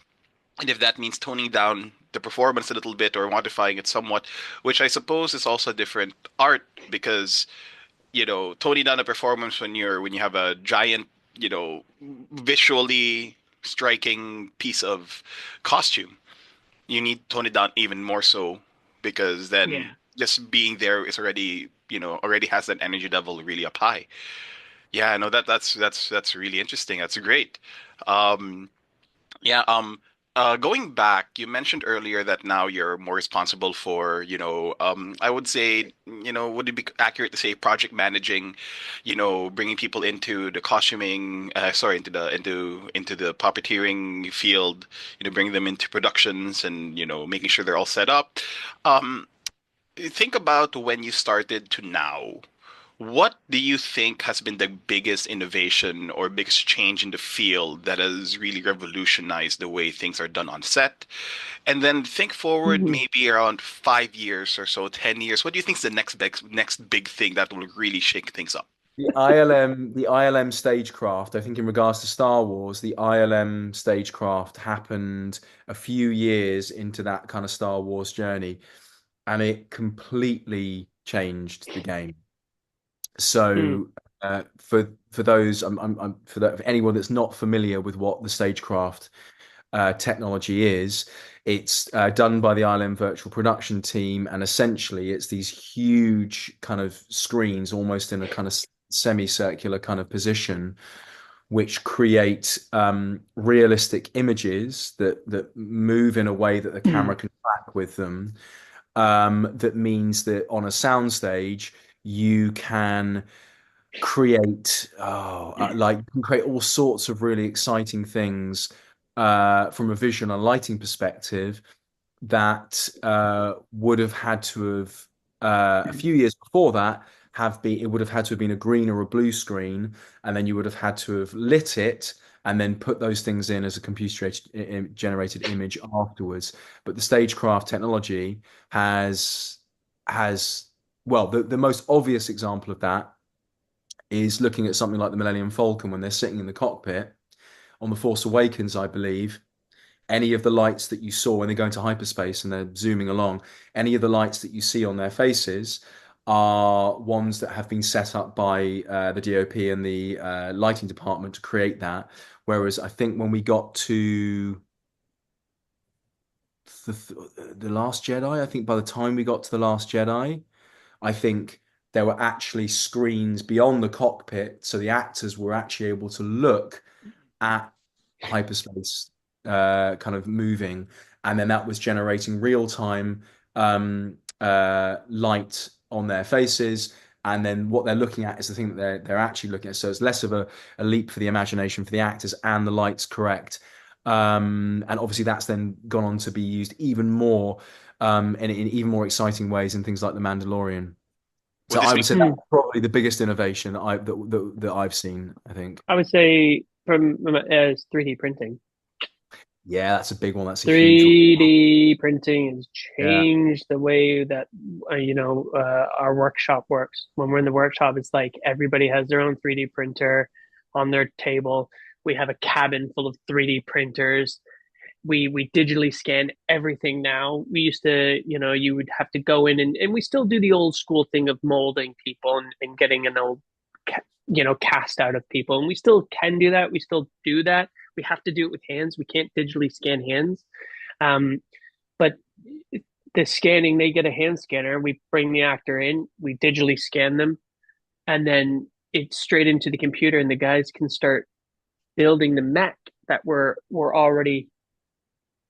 Speaker 19: And if that means toning down the performance a little bit or modifying it somewhat, which I suppose is also a different art, because toning down a performance when you have a giant, visually striking piece of costume, you need to tone it down even more so, because then just being there is already has that energy level really up high. Yeah, no, that's really interesting. That's great. Um, yeah. Going back, you mentioned earlier that now you're more responsible for, I would say, would it be accurate to say project managing, bringing people into the costuming, sorry, into the puppeteering field, bringing them into productions and, making sure they're all set up. Um, think about when you started to now. What do you think has been the biggest innovation or biggest change in the field that has really revolutionized the way things are done on set? And then think forward maybe around 5 years or so, 10 years. What do you think is the next big thing that will really shake things up?
Speaker 23: The ILM stagecraft, I think in regards to Star Wars, the ILM stagecraft happened a few years into that kind of Star Wars journey, and it completely changed the game. So for those, for anyone that's not familiar with what the stagecraft technology is, it's done by the ILM virtual production team, and essentially it's these huge kind of screens, almost in a kind of semicircular kind of position, which create realistic images that move in a way that the camera can track with them. that means that on a soundstage you can create create all sorts of really exciting things from a visual and lighting perspective that would have had to have a few years before that have been it would have had to have been a green or a blue screen, and then you would have had to have lit it and then put those things in as a computer generated image afterwards. But the stagecraft technology has well, the most obvious example of that is looking at something like the Millennium Falcon when they're sitting in the cockpit on The Force Awakens, I believe. Any of the lights that you saw when they go into hyperspace and they're zooming along, any of the lights that you see on their faces are ones that have been set up by the DOP and the lighting department to create that. Whereas I think when we got to the Last Jedi, I think by the time we got to the Last Jedi, I think there were actually screens beyond the cockpit, so the actors were actually able to look at hyperspace kind of moving, and then that was generating real time light on their faces. And then what they're looking at is the thing that they're actually looking at. So it's less of a leap for the imagination for the actors, and the light's correct. And obviously that's then gone on to be used even more in even more exciting ways in things like The Mandalorian. So I would say that's probably the biggest innovation that I've seen, I think.
Speaker 22: I would say from 3D printing.
Speaker 23: Yeah, that's a big one. That's a huge one.
Speaker 22: 3D printing has changed the way that our workshop works. When we're in the workshop, it's like everybody has their own 3D printer on their table. We have a cabin full of 3D printers. We digitally scan everything now. We used to, you would have to go in and we still do the old school thing of molding people and getting an old, cast out of people. And we still can do that. We still do that. We have to do it with hands. We can't digitally scan hands. But the scanning, they get a hand scanner. We bring the actor in, we digitally scan them, and then it's straight into the computer, and the guys can start building the mech that we're already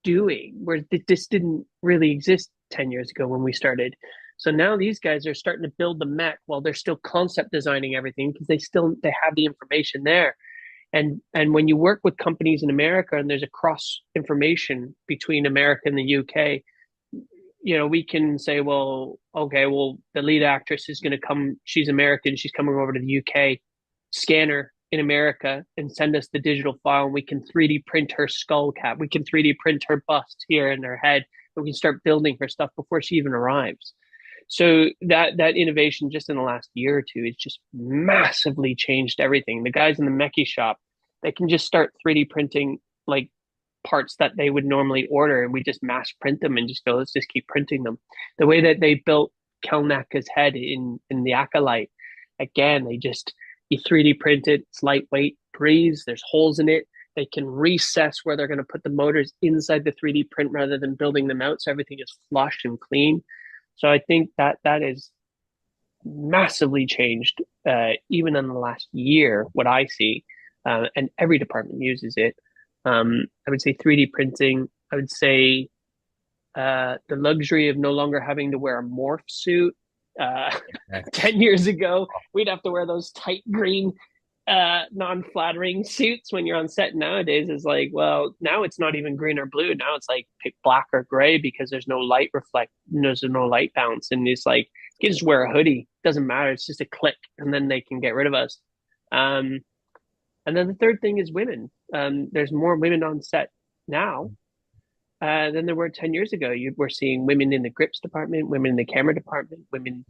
Speaker 22: doing, where this didn't really exist 10 years ago when we started. So now these guys are starting to build the mech while they're still concept designing everything, because they have the information there. And when you work with companies in America and there's a cross information between America and the UK, we can say, well, okay, well, the lead actress is going to come, she's American, she's coming over to the UK, scan her in America and send us the digital file, and we can 3D print her skull cap. We can 3D print her bust here in her head. We can start building her stuff before she even arrives. So that innovation just in the last year or two, it's just massively changed everything. The guys in the mechie shop, they can just start 3D printing like parts that they would normally order, and we just mass print them and just go, let's just keep printing them. The way that they built Kelnaka's head in the Acolyte, again, you 3D print it, it's lightweight, breathes, there's holes in it. They can recess where they're going to put the motors inside the 3D print rather than building them out, so everything is flush and clean. So I think that is massively changed, even in the last year, what I see, and every department uses it. I would say 3D printing. I would say the luxury of no longer having to wear a morph suit. 10 years ago, we'd have to wear those tight green, non-flattering suits when you're on set. Nowadays, is like, well, now it's not even green or blue. Now it's like pick black or gray, because there's no there's no light bounce, and it's like you can just wear a hoodie. Doesn't matter. It's just a click, and then they can get rid of us. And then the third thing is women. There's more women on set now than there were 10 years ago. We're seeing women in the grips department, women in the camera department, women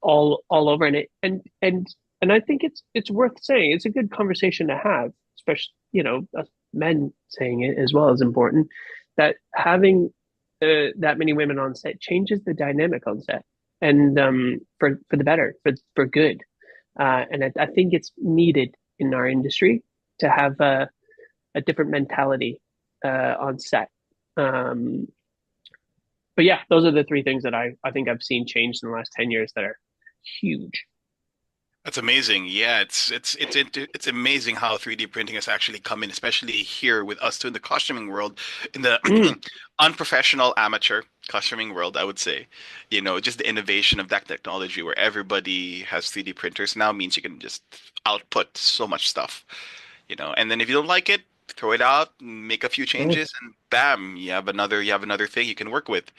Speaker 22: all over. And I think it's worth saying. It's a good conversation to have, especially, us men saying it as well is important, that having that many women on set changes the dynamic on set, and for the better, for good. And I think it's needed in our industry to have a different mentality on set. But yeah, those are the three things that I think I've seen change in the last 10 years that are huge.
Speaker 19: That's amazing. Yeah, it's amazing how 3D printing has actually come in, especially here with us too in the costuming world, in the unprofessional amateur costuming world, I would say. You know, just the innovation of that technology where everybody has 3D printers now means you can just output so much stuff, you know. And then if you don't like it, throw it out, make a few changes, and bam, you have another thing you can work with.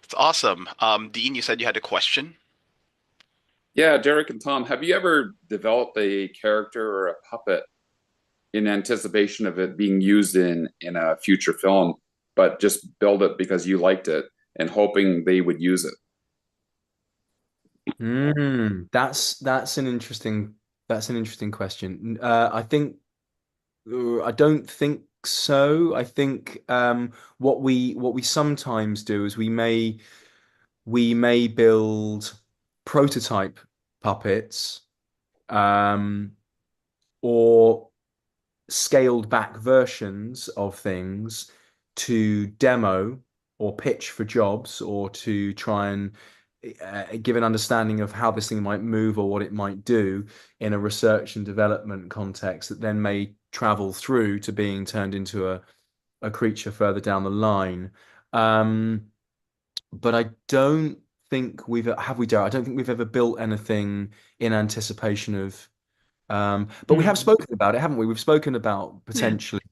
Speaker 19: It's awesome. Dean, you said you had a question.
Speaker 20: Yeah, Derek and Tom, have you ever developed a character or a puppet in anticipation of it being used in a future film, but just build it because you liked it and hoping they would use it?
Speaker 23: That's an interesting question. I don't think so. I think what we sometimes do is we may build prototype puppets, or scaled back versions of things to demo or pitch for jobs, or to try and give an understanding of how this thing might move or what it might do in a research and development context that then may travel through to being turned into a creature further down the line. But I don't think have we, Darryl? I don't think we've ever built anything in anticipation of. But we have spoken about it, haven't we? We've spoken about potentially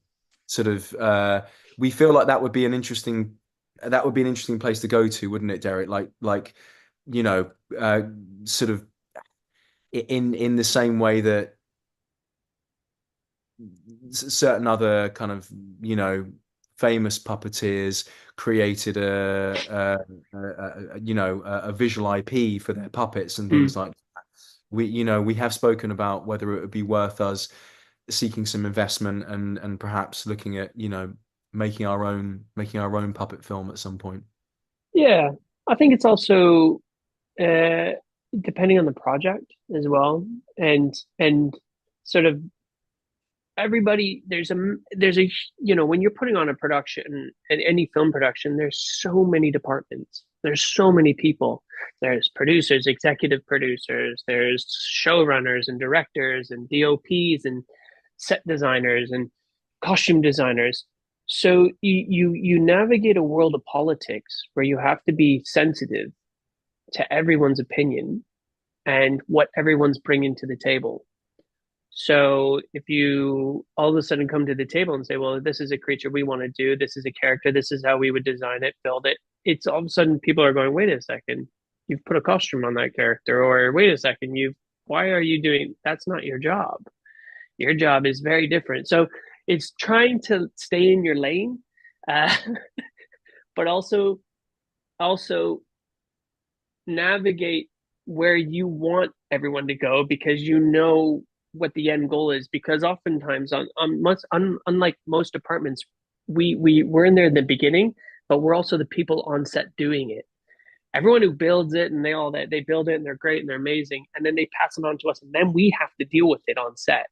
Speaker 23: sort of. We feel like that would be an interesting place to go to, wouldn't it, Derek? Like, you know, sort of in the same way that certain other kind of, famous puppeteers created a visual IP for their puppets and things like that. We have spoken about whether it would be worth us seeking some investment and perhaps looking at, making our own puppet film at some point.
Speaker 22: Yeah, I think it's also uh, depending on the project as well, and sort of everybody. There's a when you're putting on a production, and any film production, there's so many departments. There's so many people. There's producers, executive producers. There's showrunners and directors and DOPs and set designers and costume designers. So you navigate a world of politics where you have to be sensitive to everyone's opinion and what everyone's bringing to the table. So if you all of a sudden come to the table and say, well, this is a creature we want to do, this is a character, this is how we would design it, build it, it's all of a sudden people are going, wait a second, you've put a costume on that character, or wait a second, why are you doing, that's not your job. Your job is very different. So it's trying to stay in your lane, uh, but also navigate where you want everyone to go, because you know what the end goal is. Because oftentimes unlike most departments, we're in there in the beginning, but we're also the people on set doing it. Everyone who builds it, and they build it and they're great and they're amazing, and then they pass it on to us, and then we have to deal with it on set.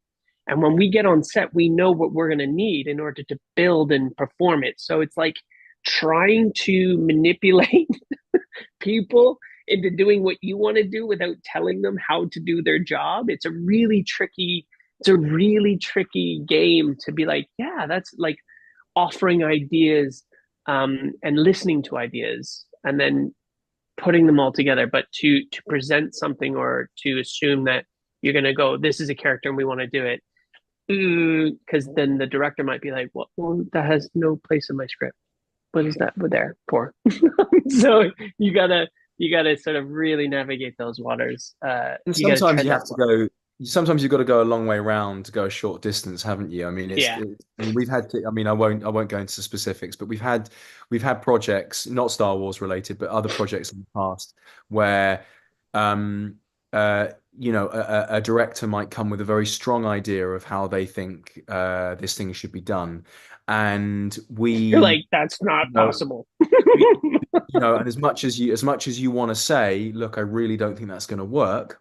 Speaker 22: And when we get on set, we know what we're going to need in order to build and perform it. So it's like trying to manipulate people into doing what you want to do without telling them how to do their job. It's a really tricky game to be like, yeah, that's like offering ideas, and listening to ideas, and then putting them all together. But to present something, or to assume that you're going to go, this is a character and we want to do it, because then the director might be like, well, that has no place in my script. What is that there for? So you gotta sort of really navigate those waters.
Speaker 23: And
Speaker 22: You gotta
Speaker 23: sometimes
Speaker 22: tread
Speaker 23: you have
Speaker 22: those
Speaker 23: to
Speaker 22: waters.
Speaker 23: go. Sometimes you've got to go a long way round to go a short distance, haven't you? I mean,
Speaker 22: Yeah.
Speaker 23: I mean, we've had to. I mean, I won't go into specifics, but we've had projects, not Star Wars related, but other projects in the past where, um, uh, a director might come with a very strong idea of how they think this thing should be done, and
Speaker 22: You're like, that's not
Speaker 23: you know,
Speaker 22: possible.
Speaker 23: and as much as you want to say, look, I really don't think that's going to work.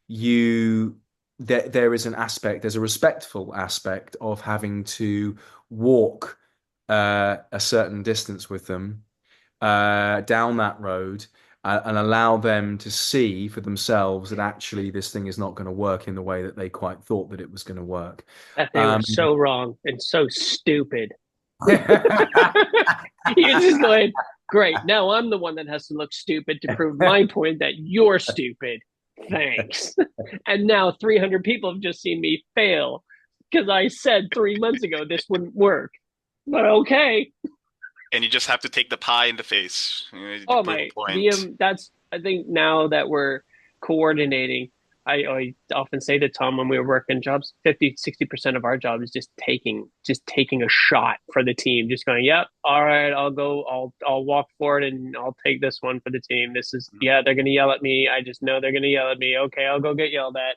Speaker 23: There is there's a respectful aspect of having to walk a certain distance with them down that road, and allow them to see for themselves that actually this thing is not going to work in the way that they quite thought that it was going to work.
Speaker 22: That they were so wrong and so stupid. You're just going, great. Now I'm the one that has to look stupid to prove my point that you're stupid. Thanks. And now 300 people have just seen me fail because I said 3 months ago this wouldn't work. But okay.
Speaker 19: And you just have to take the pie in the face.
Speaker 22: Oh my, that's, I think now that we're coordinating, I often say to Tom when we were working jobs, 50-60% of our job is just taking a shot for the team, just going, yep, all right, I'll walk forward and I'll take this one for the team. This is, yeah, they're gonna yell at me. I just know they're gonna yell at me. Okay, I'll go get yelled at.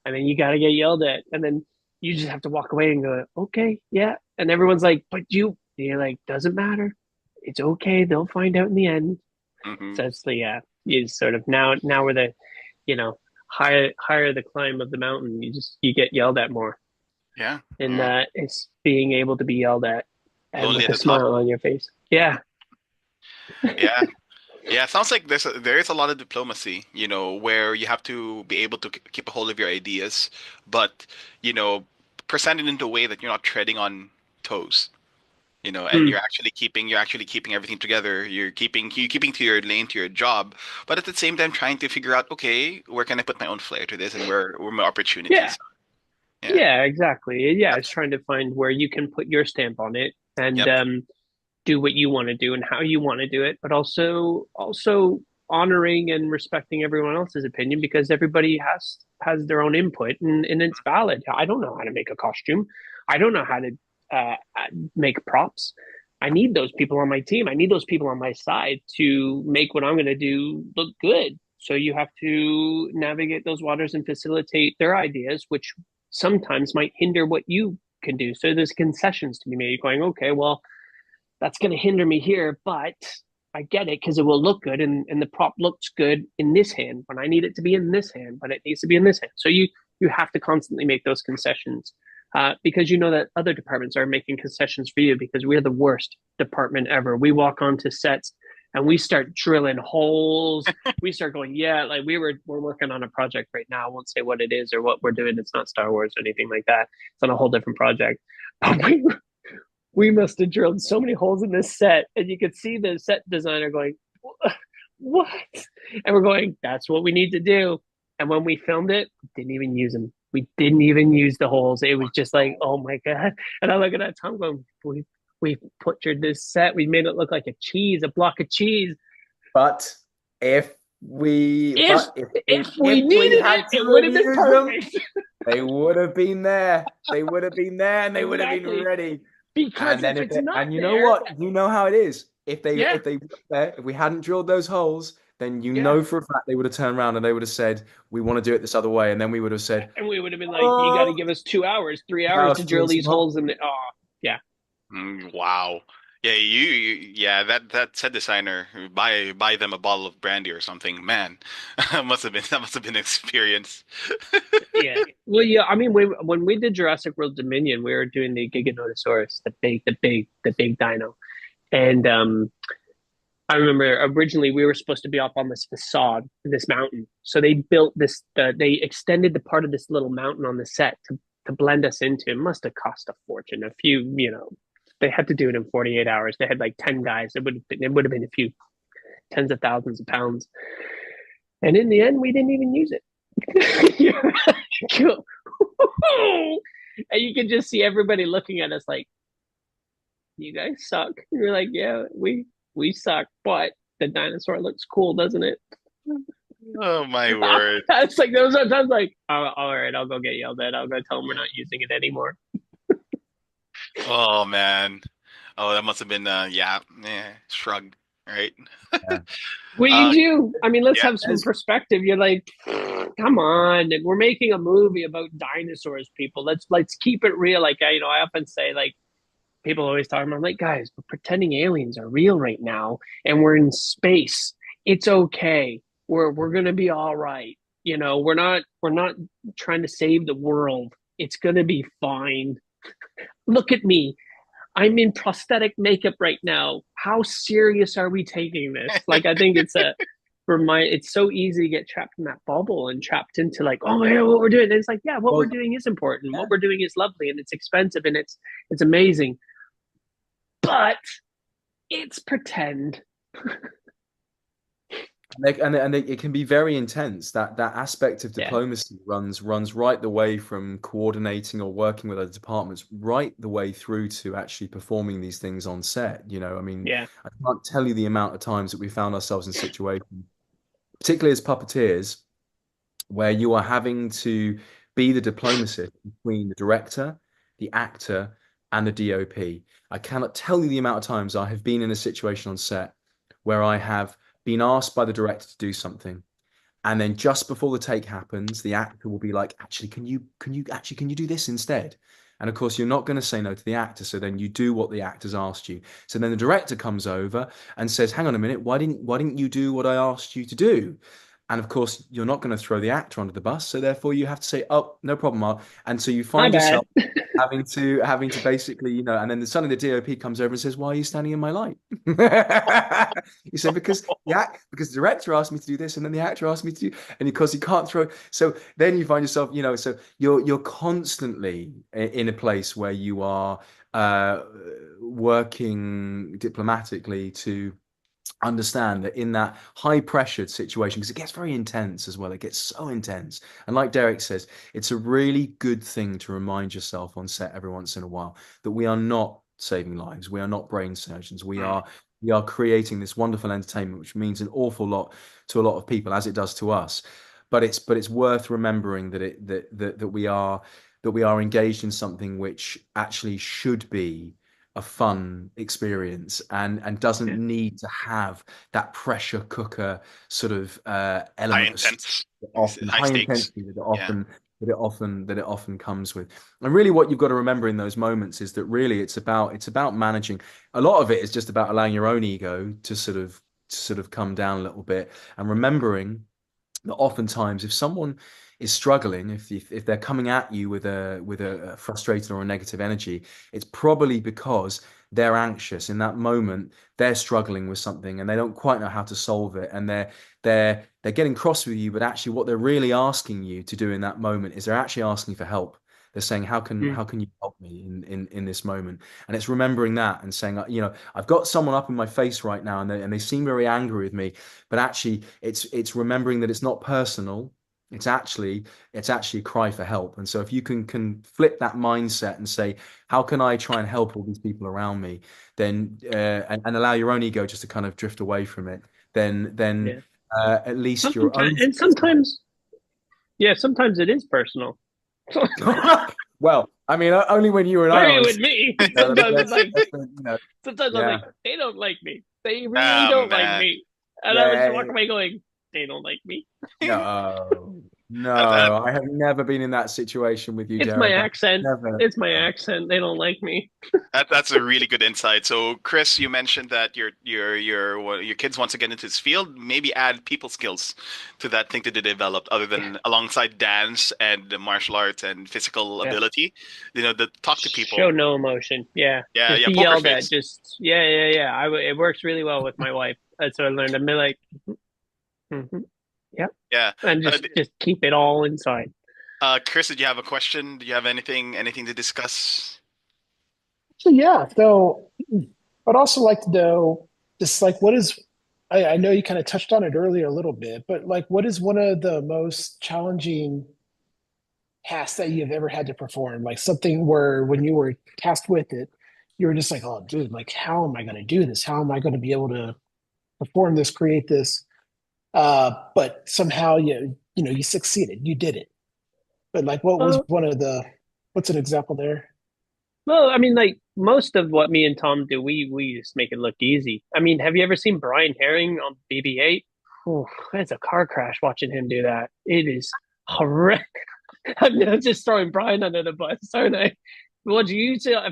Speaker 22: And then you gotta get yelled at. And then you just have to walk away and go, okay, yeah. And everyone's like, but you're like, doesn't matter. It's okay. They'll find out in the end.
Speaker 19: Mm-hmm.
Speaker 22: So it's the you sort of now we're the, higher the climb of the mountain, you get yelled at more.
Speaker 19: Yeah.
Speaker 22: And it's being able to be yelled at and
Speaker 19: Lonely
Speaker 22: with
Speaker 19: at
Speaker 22: a
Speaker 19: the
Speaker 22: smile
Speaker 19: top.
Speaker 22: on your face. Yeah.
Speaker 19: Yeah. Yeah, it sounds like there is a lot of diplomacy, where you have to be able to keep a hold of your ideas, but present it in a way that you're not treading on toes. And you're actually keeping everything together. You're keeping to your lane, to your job, but at the same time trying to figure out, okay, where can I put my own flair to this, and where my opportunities
Speaker 22: Yeah.
Speaker 19: are.
Speaker 22: Yeah, exactly. Yeah, it's trying to find where you can put your stamp on it and do what you want to do and how you want to do it, but also honoring and respecting everyone else's opinion because everybody has their own input and it's valid. I don't know how to make a costume. I don't know how to make props. I need those people on my team. I need those people on my side to make what I'm going to do look good. So you have to navigate those waters and facilitate their ideas, which sometimes might hinder what you can do. So there's concessions to be made. Going, okay, well, that's going to hinder me here, but I get it because it will look good and the prop looks good in this hand when I need it to be in this hand, but it needs to be in this hand. So you have to constantly make those concessions. Because you know that other departments are making concessions for you because we're the worst department ever. We walk onto sets and we start drilling holes. We start going, yeah, like we're working on a project right now. I won't say what it is or what we're doing. It's not Star Wars or anything like that. It's on a whole different project. We must have drilled so many holes in this set, and you could see the set designer going, what? And we're going, that's what we need to do. And when we filmed it, we didn't even use them. We didn't even use the holes. It was just like, oh my God. And I look at that Tom going, we butchered this set. We made it look like a block of cheese.
Speaker 23: But if we
Speaker 22: needed it, it would have been perfect.
Speaker 23: They would have been there. They would have been there, and they would have been ready.
Speaker 22: Because and
Speaker 23: you know what? You know how it is. If we hadn't drilled those holes, then know for a fact they would have turned around and they would have said, we want to do it this other way. And then we would have said,
Speaker 22: and we would have been like, you got to give us 2 hours, 3 hours to drill these holes in the, yeah.
Speaker 19: Wow. Yeah, that set designer, buy them a bottle of brandy or something. Man, that must have been an experience.
Speaker 22: Yeah. Well, yeah. I mean, when we did Jurassic World Dominion, we were doing the Giganotosaurus, the big dino, and I remember originally we were supposed to be up on this facade, this mountain. So they built this. They extended the part of this little mountain on the set to blend us into. It must have cost a fortune. A few, they had to do it in 48 hours. They had like 10 guys. It would have been a few tens of thousands of pounds. And in the end, we didn't even use it. And you can just see everybody looking at us like, you guys suck. And we're like, yeah, we suck, but the dinosaur looks cool, doesn't it?
Speaker 19: Oh my word.
Speaker 22: It's like those are times like, oh, all right, I'll go get yelled at. I'll go tell them we're not using it anymore.
Speaker 19: Oh man. Oh, that must have been shrug, right?
Speaker 22: Yeah. Well, you do. I mean, let's have some perspective. You're like, come on, we're making a movie about dinosaurs, people. Let's keep it real. Like I often say, like, people always talk about, like, guys, we're pretending aliens are real right now and we're in space. It's okay. We're gonna be all right. We're not trying to save the world. It's gonna be fine. Look at me. I'm in prosthetic makeup right now. How serious are we taking this? Like, I think it's it's so easy to get trapped in that bubble and trapped into like, oh my God, what we're doing. And it's like, yeah, what we're doing is important. What we're doing is lovely and it's expensive and it's amazing. But it's pretend.
Speaker 23: And it can be very intense. That aspect of diplomacy runs right the way from coordinating or working with other departments right the way through to actually performing these things on set. I mean, I can't tell you the amount of times that we found ourselves in situations, particularly as puppeteers, where you are having to be the diplomatist between the director, the actor, and the DOP. I cannot tell you the amount of times I have been in a situation on set where I have been asked by the director to do something, and then just before the take happens, the actor will be like, actually, can you do this instead? And of course, you're not going to say no to the actor, so then you do what the actor's asked you. So then the director comes over and says, hang on a minute, why didn't you do what I asked you to do? And of course, you're not going to throw the actor under the bus, so therefore you have to say, "Oh, no problem, Mark." And so you find yourself having to basically, and then suddenly the DOP comes over and says, "Why are you standing in my light?" You say, because the director asked me to do this, and then the actor asked me to do, and because you can't throw. So then you find yourself, so you're constantly in a place where you are working diplomatically to understand that in that high pressured situation, because it gets very intense as well, it gets so intense, and like Derek says, it's a really good thing to remind yourself on set every once in a while that we are not saving lives, we are not brain surgeons, we are creating this wonderful entertainment which means an awful lot to a lot of people, as it does to us, but it's worth remembering that we are engaged in something which actually should be a fun experience and doesn't need to have that pressure cooker sort of element high intensity that it often comes with. And really what you've got to remember in those moments is that really it's about managing. A lot of it is just about allowing your own ego to sort of come down a little bit, and remembering that oftentimes if someone is struggling, if they're coming at you with a frustrated or a negative energy, it's probably because they're anxious in that moment. They're struggling with something and they don't quite know how to solve it, and they're getting cross with you. But actually, what they're really asking you to do in that moment is they're actually asking for help. They're saying, "How can you help me in this moment?" And it's remembering that and saying, I've got someone up in my face right now, and they seem very angry with me, but actually, it's remembering that it's not personal. It's actually a cry for help. And so if you can flip that mindset and say, how can I try and help all these people around me, then and allow your own ego just to kind of drift away from it, then at least your own.
Speaker 22: And sometimes it is personal.
Speaker 23: Well, I mean, only when you and I are
Speaker 22: with me. Sometimes it's like, sometimes I'm like, they don't like me. They really don't like me. And I would just walk away going, they don't like me.
Speaker 23: No, I have never been in that situation with you,
Speaker 22: It's
Speaker 23: Derek.
Speaker 22: my accent. It's my accent. They don't like me.
Speaker 19: That's a really good insight. So, Chris, you mentioned that your kids want to get into this field. Maybe add people skills to that thing that they developed, other than alongside dance and the martial arts and physical ability. The talk to people.
Speaker 22: Show no emotion. Yeah. Just be yelled at. Just it works really well with my wife. That's what I learned. I'm like, yep.
Speaker 19: Yeah.
Speaker 22: And just keep it all inside.
Speaker 19: Chris, did you have a question? Do you have anything to discuss?
Speaker 21: So yeah, so I'd also like to know just like what is I know you kind of touched on it earlier a little bit, but like what is one of the most challenging tasks that you've ever had to perform? Like something where when you were tasked with it, you were just like, oh dude, like how am I gonna do this? How am I gonna be able to perform this, create this? But somehow you succeeded, you did it. But like what was what's an example there?
Speaker 22: Well, I mean, like most of what me and Tom do, we just make it look easy. I mean, have you ever seen Brian Herring on BB-8? Oh, it's a car crash watching him do that. It is horrific. I'm just throwing Brian under the bus, aren't I? Well, if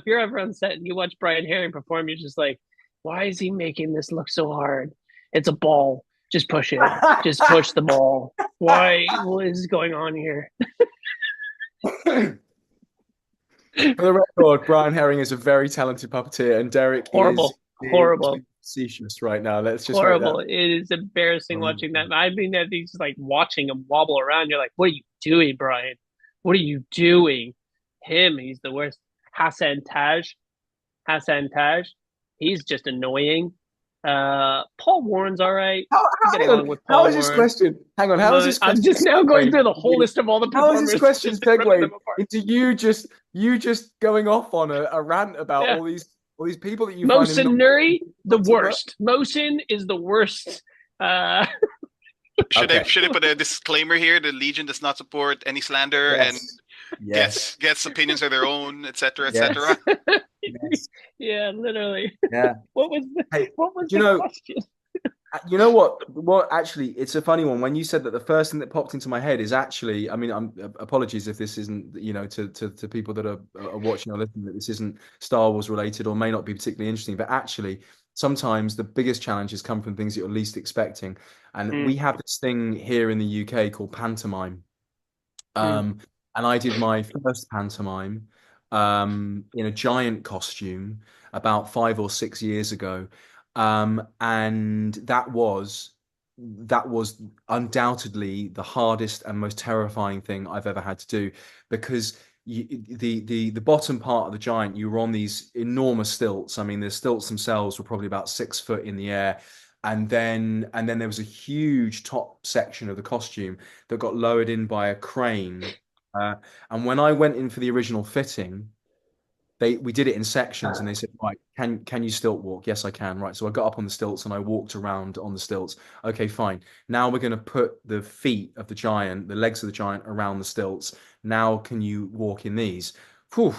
Speaker 22: you're ever on set and you watch Brian Herring perform, you're just like, why is he making this look so hard? It's a ball. Just push it. Just push the ball. Why? What is going on here?
Speaker 23: For the record, Brian Herring is a very talented puppeteer, and Derek
Speaker 22: horrible.
Speaker 23: facetious right now. Let's just make
Speaker 22: Horrible.
Speaker 23: that.
Speaker 22: It is embarrassing watching that. I mean, that he's like watching him wobble around. You're like, what are you doing, Brian? What are you doing? He's the worst. Hassan Taj, he's just annoying. Paul Warren's all right. I get along with
Speaker 23: How
Speaker 22: Paul
Speaker 23: is this
Speaker 22: Warren.
Speaker 23: question? Hang on, how is this question?
Speaker 22: I'm just now going through the whole list of all the
Speaker 23: How is
Speaker 22: performers.
Speaker 23: this question
Speaker 22: just ripping
Speaker 23: segued
Speaker 22: them apart.
Speaker 23: into you just going off on a rant about
Speaker 22: Yeah.
Speaker 23: all these people that you
Speaker 22: Mohsen
Speaker 23: find
Speaker 22: Nuri, the worst. Mohsen is the worst.
Speaker 19: Should I put a disclaimer here? The Legion does not support any slander and gets opinions of their own, etc., etc.
Speaker 22: Yeah, literally.
Speaker 23: Yeah.
Speaker 22: What was the question?
Speaker 23: You know what? Actually, it's a funny one. When you said that, the first thing that popped into my head is actually, I mean, apologies if this isn't, to people that are watching or listening, that this isn't Star Wars related or may not be particularly interesting. But actually, sometimes the biggest challenges come from things that you're least expecting. And we have this thing here in the UK called pantomime. And I did my first pantomime in a giant costume about 5 or 6 years ago. And that was undoubtedly the hardest and most terrifying thing I've ever had to do, because the bottom part of the giant, you were on these enormous stilts. I mean, the stilts themselves were probably about 6 foot in the air. And then there was a huge top section of the costume that got lowered in by a crane. And when I went in for the original fitting, we did it in sections, and they said, right, can you stilt walk? Yes, I can. Right. So I got up on the stilts and I walked around on the stilts. Okay, fine. Now we're going to put the feet of the giant, the legs of the giant, around the stilts. Now can you walk in these? Whew.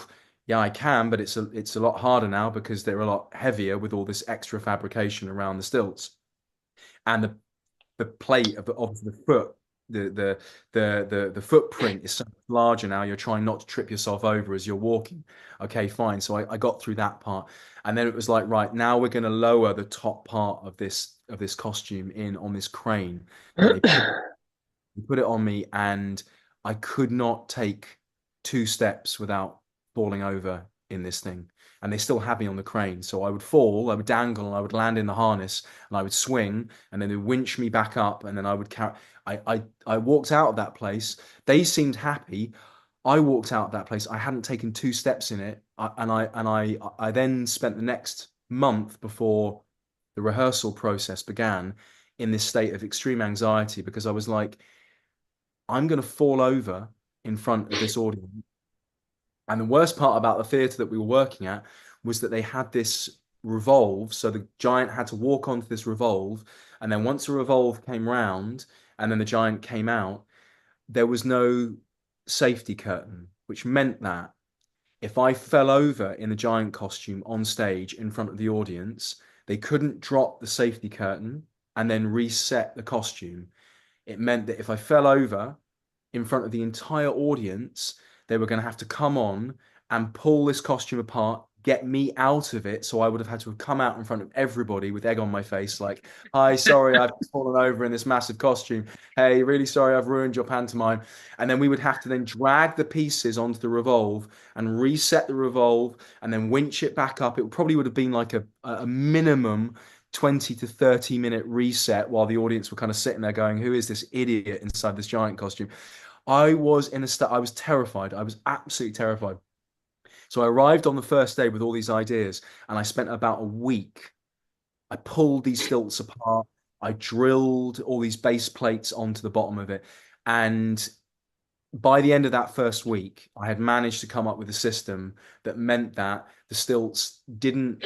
Speaker 23: Yeah, I can, but it's a lot harder now because they're a lot heavier with all this extra fabrication around the stilts. And the plate of the foot, the footprint is so much larger now. You're trying not to trip yourself over as you're walking. Okay, fine. So I got through that part, and then it was like, right, now we're going to lower the top part of this costume in on this crane. And they put it on me, and I could not take 2 steps without falling over in this thing. And they still had me on the crane. So I would fall, I would dangle, and I would land in the harness, and I would swing, and then they would winch me back up, and then I would carry. I walked out of that place. They seemed happy. I walked out of that place. I hadn't taken 2 steps in it. I then spent the next month before the rehearsal process began in this state of extreme anxiety, because I was like, I'm going to fall over in front of this audience. And the worst part about the theatre that we were working at was that they had this revolve. So the giant had to walk onto this revolve. And then once the revolve came round and then the giant came out, there was no safety curtain, which meant that if I fell over in the giant costume on stage in front of the audience, they couldn't drop the safety curtain and then reset the costume. It meant that if I fell over in front of the entire audience, they were going to have to come on and pull this costume apart, get me out of it. So I would have had to have come out in front of everybody with egg on my face, like, hi, sorry, I've fallen over in this massive costume. Hey, really sorry, I've ruined your pantomime. And then we would have to then drag the pieces onto the revolve and reset the revolve and then winch it back up. It probably would have been like a minimum 20 to 30 minute reset while the audience were kind of sitting there going, who is this idiot inside this giant costume? I was in a state, I was terrified. I was absolutely terrified. So I arrived on the first day with all these ideas, and I spent about a week. I pulled these stilts apart. I drilled all these base plates onto the bottom of it. And by the end of that first week, I had managed to come up with a system that meant that the stilts didn't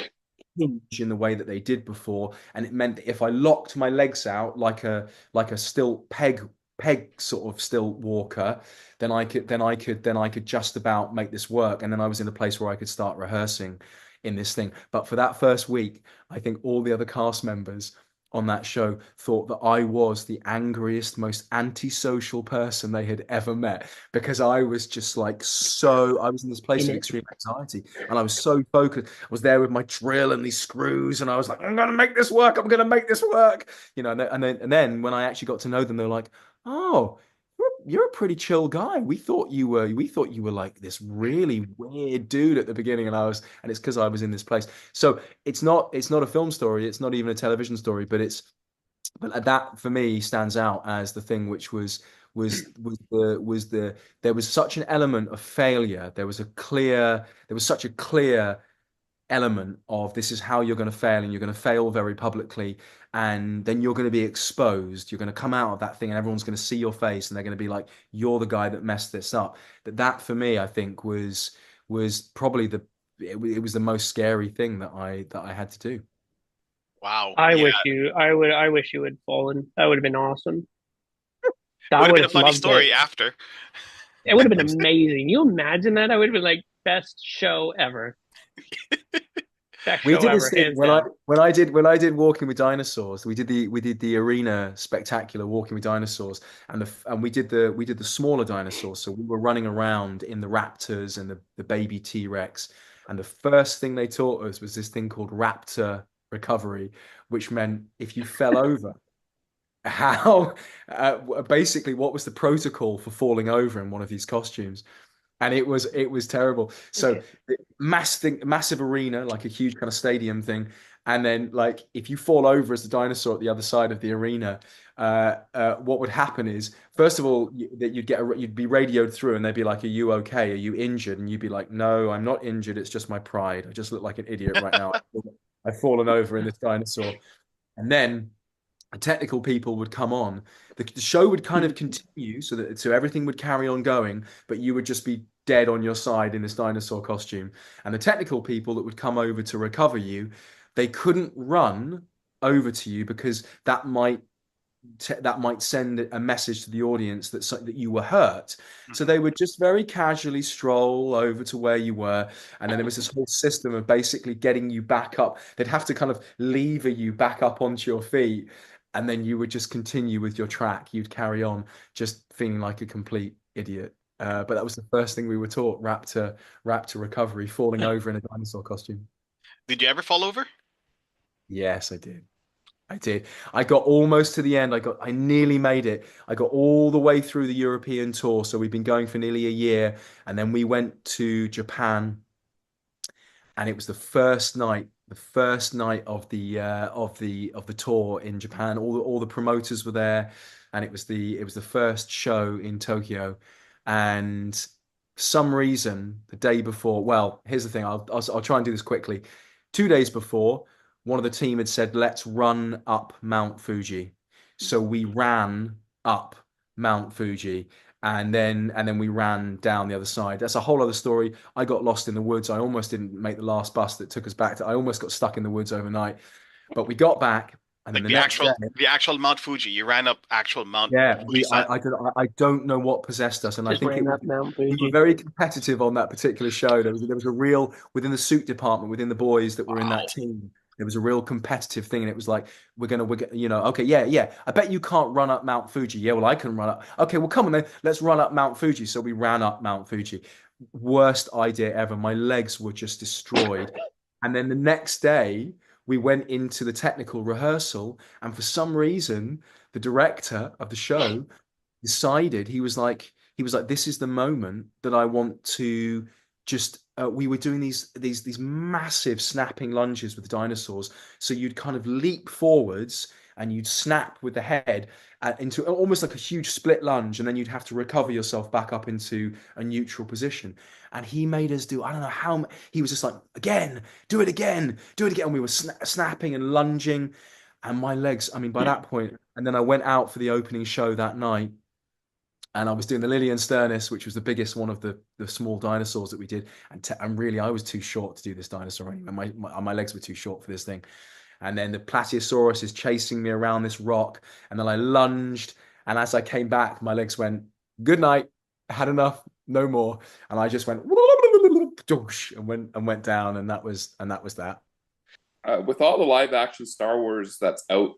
Speaker 23: hinge in the way that they did before. And it meant that if I locked my legs out like a stilt peg sort of stilt walker, then I could just about make this work. And then I was in a place where I could start rehearsing in this thing. But for that first week, I think all the other cast members on that show thought that I was the angriest, most antisocial person they had ever met, because I was just like, I was in this place of extreme anxiety, and I was so focused. I was there with my drill and these screws, and I was like, I'm going to make this work. I'm going to make this work. And then when I actually got to know them, they were like, oh, you're a pretty chill guy. We thought you were like this really weird dude at the beginning, and it's because I was in this place. So it's not a film story. It's not even a television story, but that for me stands out as the thing which there was such an element of failure. There was such a clear element of this is how you're going to fail, and you're going to fail very publicly, and then you're going to be exposed. You're going to come out of that thing and everyone's going to see your face and they're going to be like, you're the guy that messed this up. That for me, I think was probably it was the most scary thing that I had to do.
Speaker 19: Wow.
Speaker 22: I wish you had fallen. That would have been awesome.
Speaker 19: Would have been a funny story after.
Speaker 22: It would have been amazing. You imagine that? I would have been like, best show ever. Best
Speaker 23: We
Speaker 22: show
Speaker 23: did
Speaker 22: ever,
Speaker 23: this thing
Speaker 22: hands
Speaker 23: when
Speaker 22: down.
Speaker 23: I did Walking with Dinosaurs. We did the arena spectacular Walking with Dinosaurs, and we did the smaller dinosaurs. So we were running around in the raptors and the baby T-Rex. And the first thing they taught us was this thing called raptor recovery, which meant if you fell over, how basically what was the protocol for falling over in one of these costumes. And it was terrible. So massive arena, like a huge kind of stadium thing, and then like if you fall over as the dinosaur at the other side of the arena, what would happen is, first of all, you'd be radioed through, and they'd be like, "Are you okay? Are you injured?" And you'd be like, "No, I'm not injured. It's just my pride. I just look like an idiot right now. I've fallen over in this dinosaur." And then the technical people would come on. The show would kind of continue, so everything would carry on going, but you would just be dead on your side in this dinosaur costume. And the technical people that would come over to recover you, they couldn't run over to you because that might send a message to the audience that you were hurt. So they would just very casually stroll over to where you were, and then there was this whole system of basically getting you back up. They'd have to kind of lever you back up onto your feet, and then you would just continue with your track. You'd carry on just feeling like a complete idiot. But that was the first thing we were taught: raptor recovery, falling over in a dinosaur costume.
Speaker 19: Did you ever fall over?
Speaker 23: Yes, I did. I did. I got almost to the end. I nearly made it. I got all the way through the European tour. So we've been going for nearly a year. And then we went to Japan. And it was the first night of the tour in Japan. All the promoters were there. And it was the first show in Tokyo. And for some reason, the day before, well, here's the thing. I'll try and do this quickly. 2 days before, one of the team had said, let's run up Mount Fuji. So we ran up Mount Fuji, and then we ran down the other side. That's a whole other story. I got lost in the woods. I almost didn't make the last bus that took us back. I almost got stuck in the woods overnight, but we got back. And then
Speaker 19: Like
Speaker 23: the
Speaker 19: actual Mount Fuji. You ran up actual Mount
Speaker 23: Fuji.
Speaker 19: Fuji.
Speaker 23: I don't know what possessed us, and
Speaker 22: Just
Speaker 23: I think
Speaker 22: ran up Mount Fuji.
Speaker 23: we were very competitive on that particular show. There was a real, within the suit department, within the boys that were in that team, there was a real competitive thing, and it was like, we're gonna okay, yeah. I bet you can't run up Mount Fuji. Yeah, well, I can run up. Okay, well, come on then, let's run up Mount Fuji. So we ran up Mount Fuji. Worst idea ever. My legs were just destroyed. And then the next day, we went into the technical rehearsal, and for some reason, the director of the show decided, he was like, this is the moment that I want to just. We were doing these massive snapping lunges with the dinosaurs, so you'd kind of leap forwards and you'd snap with the head into almost like a huge split lunge, and then you'd have to recover yourself back up into a neutral position. And he made us do, I don't know how, he was just like, again, do it again. And we were snapping and lunging, and my legs, I mean, by that point, and then I went out for the opening show that night, and I was doing the Lilian Sternis, which was the biggest one of the small dinosaurs that we did. And really, I was too short to do this dinosaur anyway. My legs were too short for this thing. And then the Plateosaurus is chasing me around this rock. And then I lunged. And as I came back, my legs went, good night. I had enough. No more. And I just went, and went down. And that was that.
Speaker 20: With all the live action Star Wars that's out,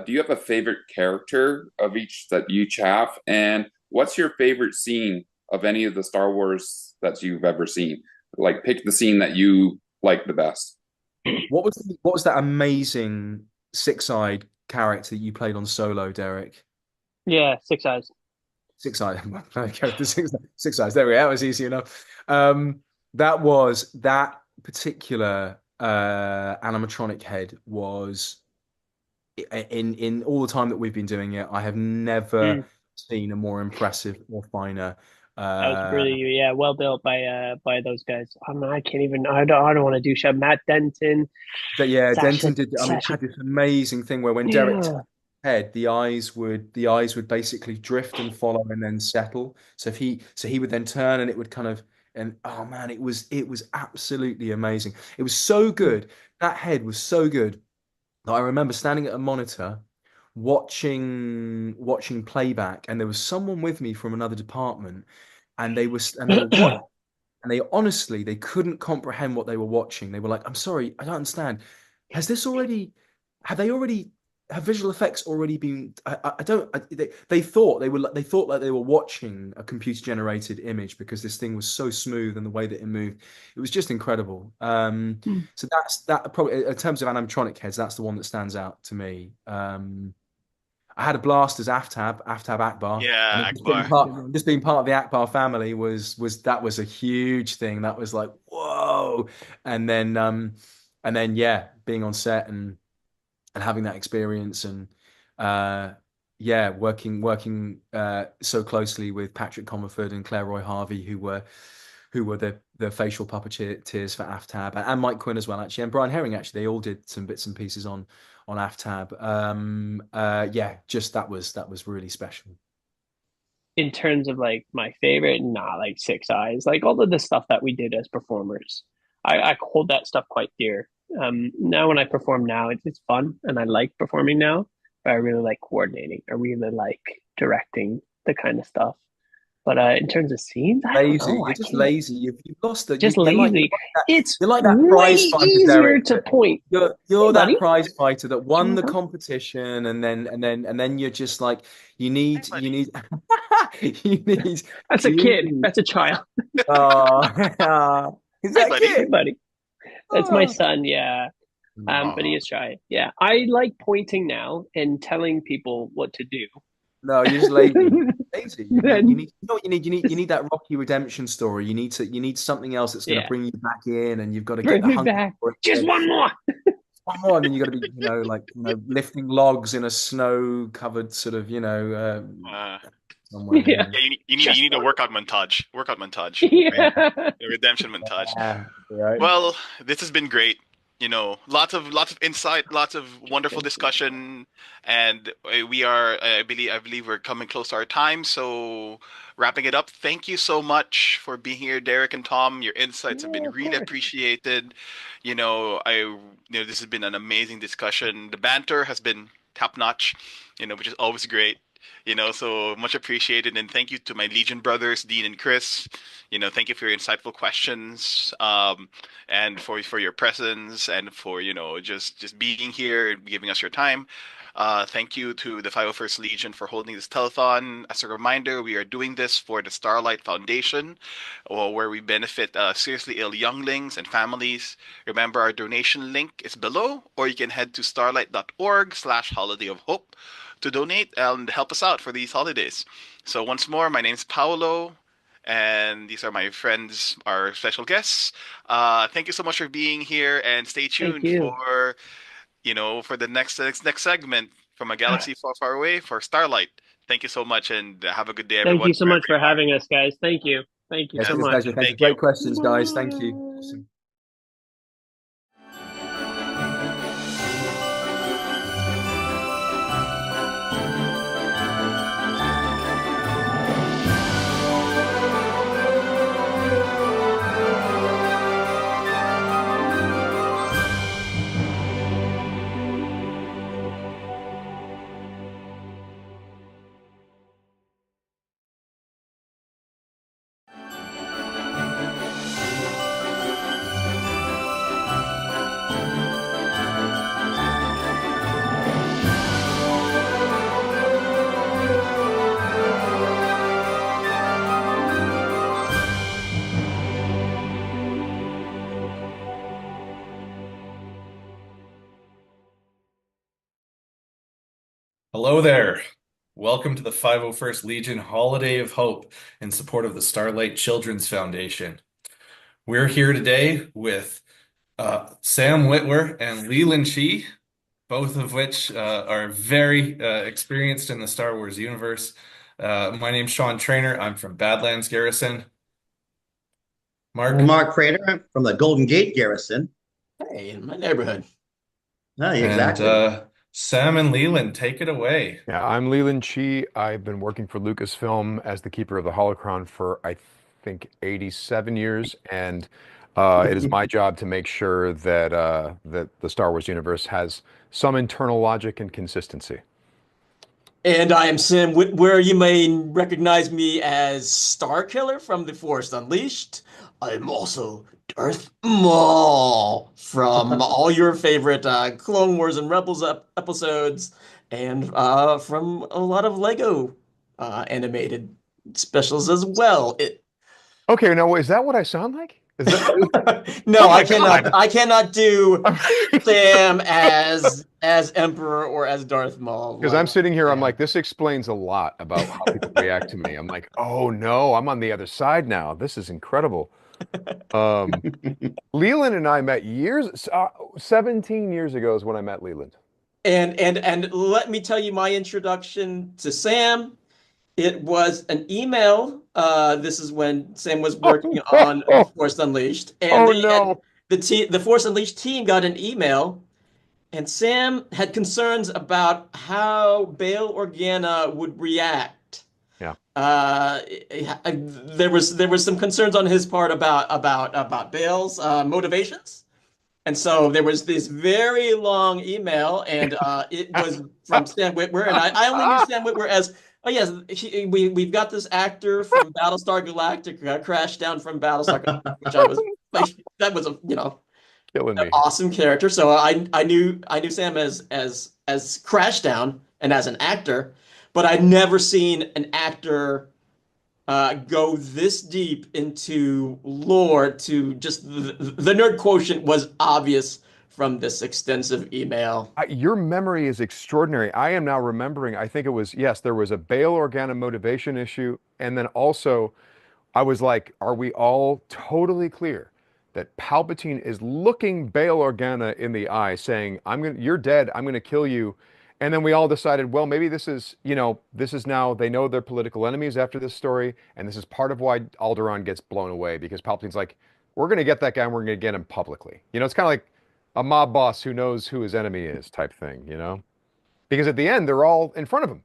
Speaker 20: do you have a favorite character of each that you have? And what's your favorite scene of any of the Star Wars that you've ever seen? Like, pick the scene that you like the best.
Speaker 23: What was that amazing six-eyed character that you played on Solo, Derek?
Speaker 22: Yeah, Six Eyes.
Speaker 23: Six Eyes. Character Six Eyes. There we go. That was easy enough. That particular animatronic head was in all the time that we've been doing it. I have never seen a more impressive or finer.
Speaker 22: That was really well built by those guys. I can't even. I don't want to do show. Matt Denton.
Speaker 23: Denton did. I mean, had this amazing thing where when Derek turned his head, the eyes would basically drift and follow and then settle. So he would then turn and it would kind of, and oh man, it was absolutely amazing. It was so good. That head was so good that I remember standing at a monitor watching playback, and there was someone with me from another department, and they were watching, and they honestly they couldn't comprehend what they were watching. They were like, "I'm sorry, I don't understand. Has this already? Have visual effects already been? I don't. They thought they thought like they were watching a computer generated image because this thing was so smooth and the way that it moved, it was just incredible. So that probably in terms of animatronic heads, that's the one that stands out to me. I had a blast as Aftab Akbar.
Speaker 19: Yeah,
Speaker 23: I mean,
Speaker 19: Akbar.
Speaker 23: just being part of the Akbar family was a huge thing. That was like whoa, and then yeah, being on set and having that experience and yeah, working so closely with Patrick Comerford and Claire Roy Harvey, who were the facial puppeteers for Aftab, and Mike Quinn as well, actually, and Brian Herring, actually. They all did some bits and pieces on Aftab. Yeah, just that was really special.
Speaker 22: In terms of like my favorite, not like Six Eyes, like all of the stuff that we did as performers, I hold that stuff quite dear. Now when I perform now, it's fun and I like performing now, but I really like coordinating. I really like directing the kind of stuff. But in terms of scenes, I don't know.
Speaker 23: You're just lazy. You've lost the.
Speaker 22: Just
Speaker 23: you're
Speaker 22: lazy.
Speaker 23: Like that,
Speaker 22: it's
Speaker 23: you're like that
Speaker 22: way
Speaker 23: prize fighter,
Speaker 22: easier
Speaker 23: Derek.
Speaker 22: to point.
Speaker 23: You're
Speaker 22: Hey,
Speaker 23: that
Speaker 22: buddy.
Speaker 23: prize fighter that won the competition, and then you're just like you need. You need.
Speaker 22: That's a kid. That's a child.
Speaker 23: Oh, is that
Speaker 22: Hey,
Speaker 23: kid?
Speaker 22: Hey, buddy. That's my
Speaker 23: Oh.
Speaker 22: son. Yeah. But he is shy. Yeah. I like pointing now and telling people what to do.
Speaker 23: No, you're just lazy. Lazy. You need. You know what you need? You need that Rocky redemption story. You need something else that's going to bring you back in, and you've got to get
Speaker 22: Bring
Speaker 23: the
Speaker 22: me
Speaker 23: hunger
Speaker 22: back.
Speaker 23: for it.
Speaker 22: Just one more.
Speaker 23: One more, and then you got to be, lifting logs in a snow-covered sort of, somewhere.
Speaker 22: Yeah.
Speaker 19: Yeah, you need a workout montage.
Speaker 22: Yeah.
Speaker 19: A redemption montage.
Speaker 23: Yeah, right.
Speaker 19: Well, this has been great. Lots of insight, lots of wonderful discussion, and I believe we're coming close to our time. So, wrapping it up, thank you so much for being here, Derek and Tom. Your insights have been really appreciated. This has been an amazing discussion. The banter has been top notch, which is always great. So much appreciated, and thank you to my Legion brothers, Dean and Chris. Thank you for your insightful questions, and for your presence, and for just being here and giving us your time. Thank you to the 501st Legion for holding this telethon. As a reminder, we are doing this for the Starlight Foundation, where we benefit seriously ill younglings and families. Remember, our donation link is below, or you can head to starlight.org/Holiday of Hope to donate and help us out for these holidays. So once more, my name is Paolo, and these are my friends, our special guests. Thank you so much for being here, and stay tuned for the next segment from a galaxy far, far away for Starlight. Thank you so much, and have a good day, everyone.
Speaker 22: Thank you so much for having us, guys. Thank you. Thank you so much.
Speaker 23: Pleasure. Thank you. Great questions, guys. Thank you. Awesome.
Speaker 10: Hello there.
Speaker 3: Welcome to the 501st Legion Holiday of Hope in support of the Starlight Children's Foundation. We're here today with Sam Witwer and Leland Shee, both of which are very experienced in the Star Wars universe. My name's Sean Trainer. I'm from Badlands Garrison. Mark?
Speaker 4: Well, Mark Crater from the Golden Gate Garrison.
Speaker 5: Hey, in my neighborhood.
Speaker 4: Oh, exactly.
Speaker 3: And Sam and Leland, take it away.
Speaker 24: Yeah, I'm Leland Shee. I've been working for Lucasfilm as the keeper of the holocron for, I think, 87 years, and it is my job to make sure that that the Star Wars universe has some internal logic and consistency.
Speaker 5: And I am Sam Witwer. You may recognize me as Starkiller from The Force Unleashed. I'm also Darth Maul from all your favorite Clone Wars and Rebels episodes, and from a lot of Lego animated specials as well.
Speaker 24: Okay, now is that what I sound like? Is that...
Speaker 5: No,
Speaker 24: Oh my
Speaker 5: I cannot do Sam as Emperor or as Darth Maul.
Speaker 24: Because I'm sitting here, I'm like, this explains a lot about how people react to me. I'm like, oh no, I'm on the other side now. This is incredible. Leland and I met 17 years ago is when I met Leland.
Speaker 5: And let me tell you my introduction to Sam. It was an email. This is when Sam was working on Force Unleashed, and the Force Unleashed team got an email, and Sam had concerns about how Bail Organa would react.
Speaker 24: Yeah.
Speaker 5: There was some concerns on his part about Bail's motivations. And so there was this very long email, and it was from Sam Witwer, and I only knew Sam Witwer as, oh yes, we've got this actor from Battlestar Galactica crashed down from Battlestar Galactica, which I was like, that was
Speaker 24: killing me.
Speaker 5: Awesome character. So I knew Sam as Crashdown and as an actor, but I'd never seen an actor go this deep into lore. To just the nerd quotient was obvious from this extensive email.
Speaker 24: Your memory is extraordinary. I am now remembering, I think it was, yes, there was a Bail Organa motivation issue. And then also, I was like, are we all totally clear that Palpatine is looking Bail Organa in the eye saying, you're dead, I'm going to kill you. And then we all decided, well, maybe this is, this is now, they know they're political enemies after this story. And this is part of why Alderaan gets blown away, because Palpatine's like, we're going to get that guy and we're going to get him publicly. It's kind of like a mob boss who knows who his enemy is type thing, because at the end, they're all in front of him.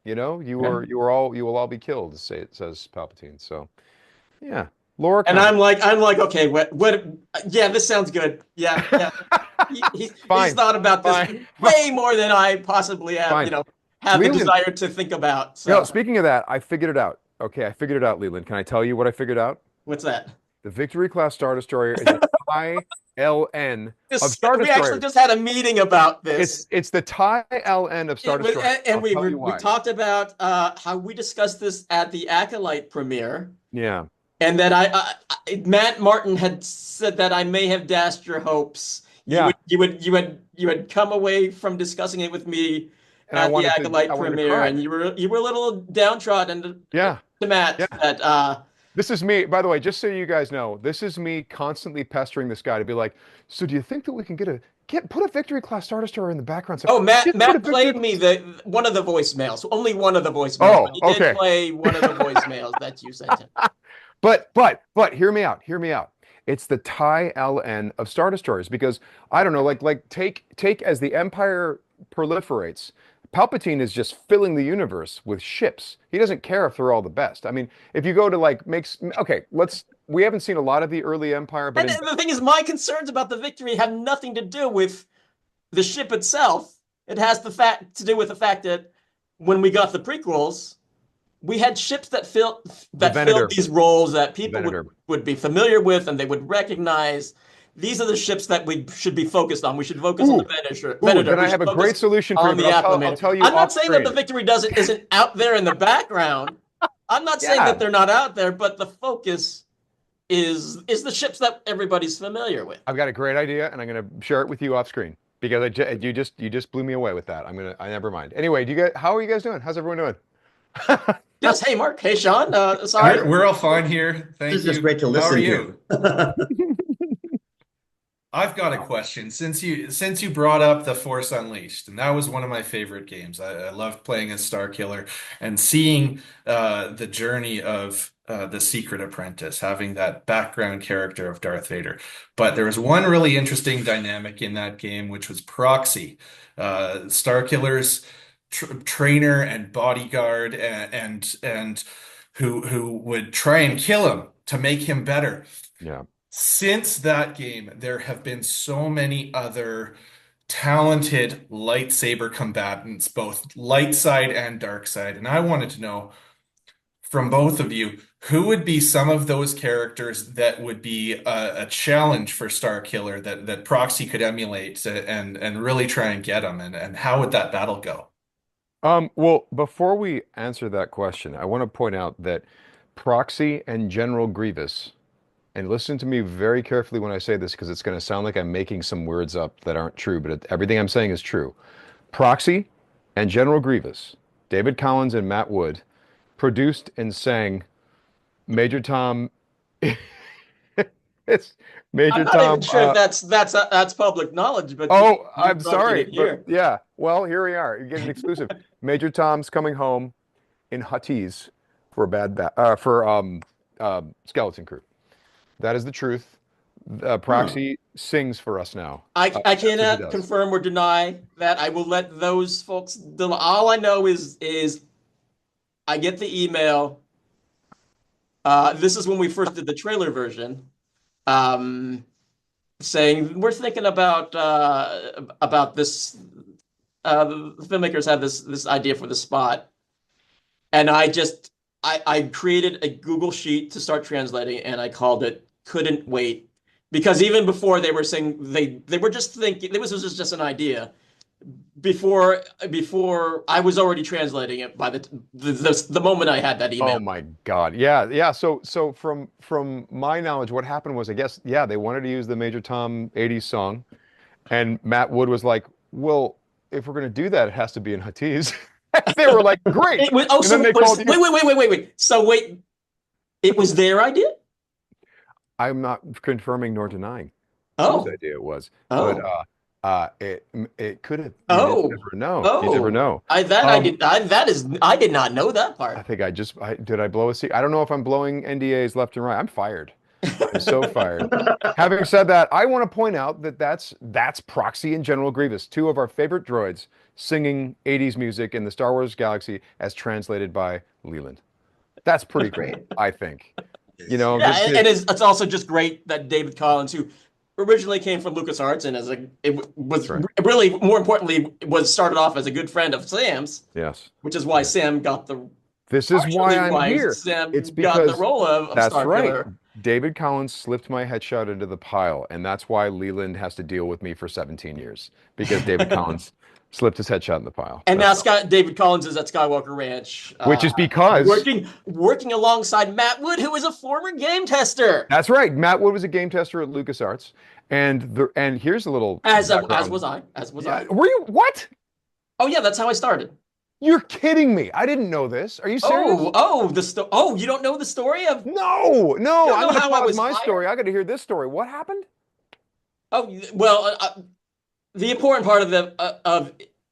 Speaker 24: You will all be killed, says Palpatine. So yeah. Laura.
Speaker 5: And I'm like, okay, what, yeah, this sounds good. Yeah. He's thought about this way more than I possibly have, have the desire to think about. So.
Speaker 24: No, speaking of that, I figured it out. Okay, I figured it out, Leland. Can I tell you what I figured out?
Speaker 5: What's that?
Speaker 24: The Victory Class Star Destroyer is a TIE LN of Star Destroyers.
Speaker 5: We actually just had a meeting about this.
Speaker 24: It's the TIE LN of Star Destroyers.
Speaker 5: And we talked about how we discussed this at the Acolyte premiere.
Speaker 24: Yeah.
Speaker 5: And that Matt Martin had said that I may have dashed your hopes.
Speaker 24: Yeah.
Speaker 5: You had come away from discussing it with me at the Acolyte premiere, and you were a little downtrodden.
Speaker 24: To
Speaker 5: Matt.
Speaker 24: Yeah.
Speaker 5: That
Speaker 24: this is me, by the way, just so you guys know, this is me constantly pestering this guy to be like, so do you think that we can put a Victory Class Star Destroyer in the background? So,
Speaker 5: Matt played me one of the voicemails, only one of the voicemails. But he did play one of the voicemails that you sent him.
Speaker 24: But hear me out. It's the TIE LN of Star Destroyers, because I don't know, like take as the Empire proliferates, Palpatine is just filling the universe with ships. He doesn't care if they're all the best. I mean, if you go to we haven't seen a lot of the early Empire, but
Speaker 5: the thing is, my concerns about the Victory have nothing to do with the ship itself. It has to do with the fact that when we got the prequels, we had ships that filled these roles that people would be familiar with and they would recognize. These are the ships that we should be focused on. We should focus on the Venator.
Speaker 24: Then I have a great solution for you. I'll tell you.
Speaker 5: I'm not saying that the Victory isn't out there in the background. I'm not saying that they're not out there, but the focus is the ships that everybody's familiar with.
Speaker 24: I've got a great idea, and I'm going to share it with you off screen. because you just blew me away with that. I never mind. Anyway, how are you guys doing? How's everyone doing?
Speaker 5: Yes. Hey, Mark. Hey, Sean. Sorry.
Speaker 3: We're all fine here. Thank you.
Speaker 4: This is just great to
Speaker 3: How are
Speaker 4: listen
Speaker 3: you? I've got a question. Since you brought up The Force Unleashed, and that was one of my favorite games. I loved playing as Starkiller and seeing the journey of the Secret Apprentice, having that background character of Darth Vader. But there was one really interesting dynamic in that game, which was Proxy, Starkiller's trainer and bodyguard, and who would try and kill him to make him better.
Speaker 24: Yeah.
Speaker 3: Since that game, there have been so many other talented lightsaber combatants, both light side and dark side. And I wanted to know from both of you, who would be some of those characters that would be a challenge for Starkiller that Proxy could emulate and really try and get them? And how would that battle go?
Speaker 24: Well, before we answer that question, I want to point out that Proxy and General Grievous, and listen to me very carefully when I say this because it's going to sound like I'm making some words up that aren't true, but everything I'm saying is true. Proxy and General Grievous, David Collins and Matt Wood, produced and sang Major Tom. It's Major
Speaker 5: I'm not
Speaker 24: Tom.
Speaker 5: even sure if that's public knowledge, but
Speaker 24: Oh,
Speaker 5: you
Speaker 24: I'm
Speaker 5: brought
Speaker 24: sorry,
Speaker 5: it here.
Speaker 24: but yeah. Well, here we are. You're getting exclusive. Major Tom's coming home in Huttese for Skeleton Crew. That is the truth. Proxy sings for us now.
Speaker 5: I
Speaker 24: That's what he
Speaker 5: cannot
Speaker 24: does.
Speaker 5: confirm or deny that. I will let those folks. All I know is I get the email. This is when we first did the trailer version, saying we're thinking about this. The filmmakers have this idea for the spot, and I created a Google sheet to start translating, and I called it "Couldn't Wait," because even before they were saying they were just thinking this was just an idea. Before I was already translating it by the moment I had that email.
Speaker 24: Oh my God. Yeah. So from my knowledge, what happened was, I guess, yeah, they wanted to use the Major Tom 80s song. And Matt Wood was like, well, if we're going to do that, it has to be in Huttese. They were like, great.
Speaker 5: Wait. So wait, it was their idea?
Speaker 24: I'm not confirming nor denying
Speaker 5: whose
Speaker 24: idea it was.
Speaker 5: Oh.
Speaker 24: But it could have.
Speaker 5: Oh.
Speaker 24: You never know. You never know.
Speaker 5: I did not know that part.
Speaker 24: I think did I blow a secret? I don't know if I'm blowing NDAs left and right. I'm fired. I'm so fired. Having said that, I want to point out that that's Proxy and General Grievous, two of our favorite droids singing 80s music in the Star Wars galaxy as translated by Leland. That's pretty great, I think. You know,
Speaker 5: and it's also just great that David Collins, who originally came from LucasArts and really, more importantly, was started off as a good friend of Sam's.
Speaker 24: Yes.
Speaker 5: Which is why Sam got the.
Speaker 24: This is why I'm here.
Speaker 5: Sam
Speaker 24: It's
Speaker 5: got
Speaker 24: because
Speaker 5: the role of
Speaker 24: that's
Speaker 5: Starkiller.
Speaker 24: right. David Collins slipped my headshot into the pile, and that's why Leland has to deal with me for 17 years, because David Collins slipped his headshot in the pile.
Speaker 5: And now David Collins is at Skywalker Ranch,
Speaker 24: which is because
Speaker 5: working alongside Matt Wood, who is a former game tester.
Speaker 24: That's right. Matt Wood was a game tester at LucasArts, and here's a little
Speaker 5: as was I.
Speaker 24: Were you what?
Speaker 5: Oh yeah, that's how I started.
Speaker 24: You're kidding me. I didn't know this. Are you serious?
Speaker 5: You don't know the story of?
Speaker 24: No. I'm gonna pause my
Speaker 5: hired?
Speaker 24: story. I got to hear this story. What happened?
Speaker 5: Oh well, the important part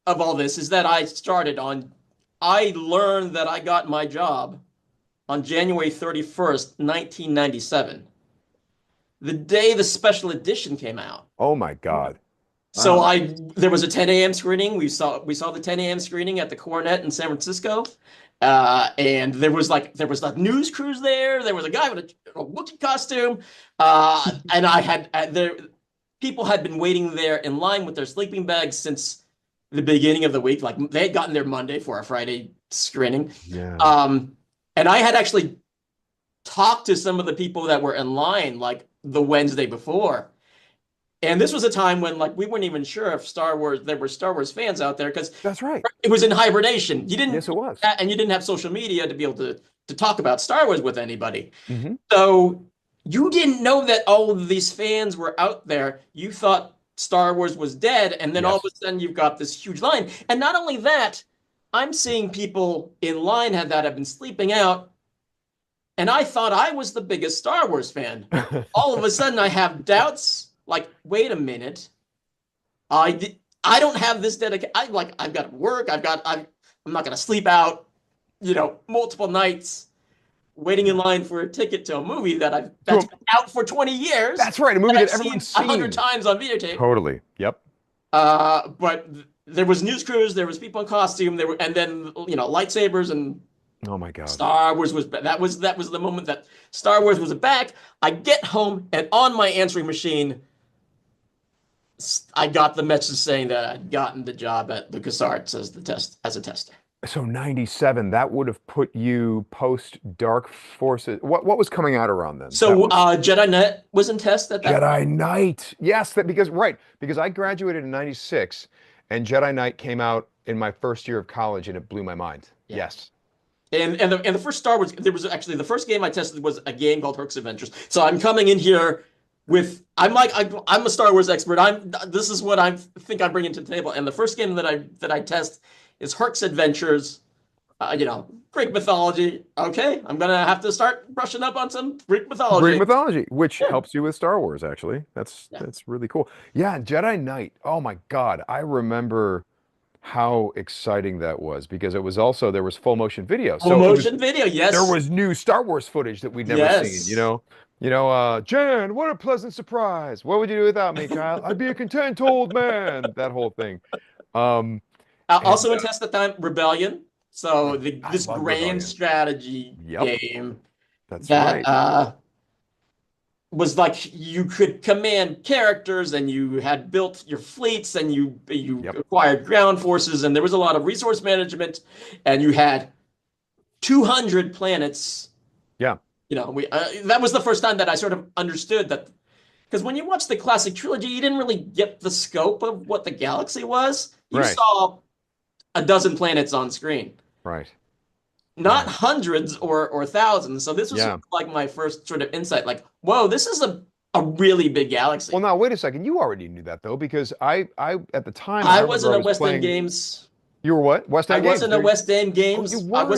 Speaker 5: of all this is that I learned that I got my job on January 31st, 1997, the day the special edition came out.
Speaker 24: Oh my God.
Speaker 5: So there was a 10 a.m. screening. We saw the 10 a.m. screening at the Coronet in San Francisco, and there was like news crews there. There was a guy with a Wookiee costume, and people had been waiting there in line with their sleeping bags since the beginning of the week. Like they had gotten there Monday for a Friday screening.
Speaker 24: Yeah.
Speaker 5: And I had actually talked to some of the people that were in line like the Wednesday before. And this was a time when we weren't even sure if there were Star Wars fans out there, because
Speaker 24: that's right.
Speaker 5: It was in hibernation.
Speaker 24: Yes, it was.
Speaker 5: And you didn't have social media to be able to talk about Star Wars with anybody.
Speaker 24: Mm-hmm.
Speaker 5: So you didn't know that all of these fans were out there. You thought Star Wars was dead, and then all of
Speaker 24: Yes.
Speaker 5: a sudden you've got this huge line. And not only that, I'm seeing people in line that have been sleeping out, and I thought I was the biggest Star Wars fan. All of a sudden I have doubts, like, wait a minute. I don't have this dedication. I've got work, I'm not gonna sleep out, multiple nights waiting in line for a ticket to a movie that's been out for 20 years.
Speaker 24: That's right, a movie that
Speaker 5: I've
Speaker 24: everyone's
Speaker 5: seen 100
Speaker 24: seen.
Speaker 5: times on videotape.
Speaker 24: Totally. Yep.
Speaker 5: But there was news crews, there was people in costume, and then lightsabers and
Speaker 24: oh my God.
Speaker 5: Star Wars was that was the moment that Star Wars was back. I get home and on my answering machine, I got the message saying that I'd gotten the job at LucasArts as a tester.
Speaker 24: So 97, that would have put you post Dark Forces. What was coming out around then?
Speaker 5: So Jedi Knight was in test at that
Speaker 24: Jedi
Speaker 5: point?
Speaker 24: Knight. Yes, because I graduated in 96 and Jedi Knight came out in my first year of college and it blew my mind.
Speaker 5: Yeah.
Speaker 24: Yes.
Speaker 5: And the first Star Wars, there was actually the first game I tested was a game called Herc's Adventures. So I'm coming in here with I'm a Star Wars expert. This is what I think I'm bringing to the table. And the first game that I test is Herc's Adventures. Greek mythology. Okay, I'm gonna have to start brushing up on some Greek mythology.
Speaker 24: Greek mythology, which helps you with Star Wars, actually. That's really cool. Yeah, Jedi Knight. Oh my God, I remember how exciting that was because it was also there was full motion video.
Speaker 5: Full motion video, yes.
Speaker 24: There was new Star Wars footage that we'd never seen. Jan, what a pleasant surprise. What would you do without me, child? I'd be a content old man. That whole thing.
Speaker 5: Also in test at the time, Rebellion. So this grand
Speaker 24: Rebellion.
Speaker 5: strategy game
Speaker 24: That's
Speaker 5: that
Speaker 24: right.
Speaker 5: Was like you could command characters and you had built your fleets and you acquired ground forces and there was a lot of resource management and you had 200 planets.
Speaker 24: Yeah.
Speaker 5: That was the first time that I sort of understood that, because when you watch the classic trilogy, you didn't really get the scope of what the galaxy was. You
Speaker 24: Right.
Speaker 5: saw a dozen planets on screen.
Speaker 24: Right.
Speaker 5: Not hundreds or thousands. So this was sort of like my first sort of insight, like, whoa, this is a really big galaxy.
Speaker 24: Well, now wait a second. You already knew that though, because I at the time
Speaker 5: I
Speaker 24: remember
Speaker 5: wasn't
Speaker 24: I
Speaker 5: a
Speaker 24: was
Speaker 5: West
Speaker 24: playing...
Speaker 5: End Games.
Speaker 24: You were what? West End
Speaker 5: I
Speaker 24: Games.
Speaker 5: wasn't a West End Games.
Speaker 24: You
Speaker 5: I
Speaker 24: weren't.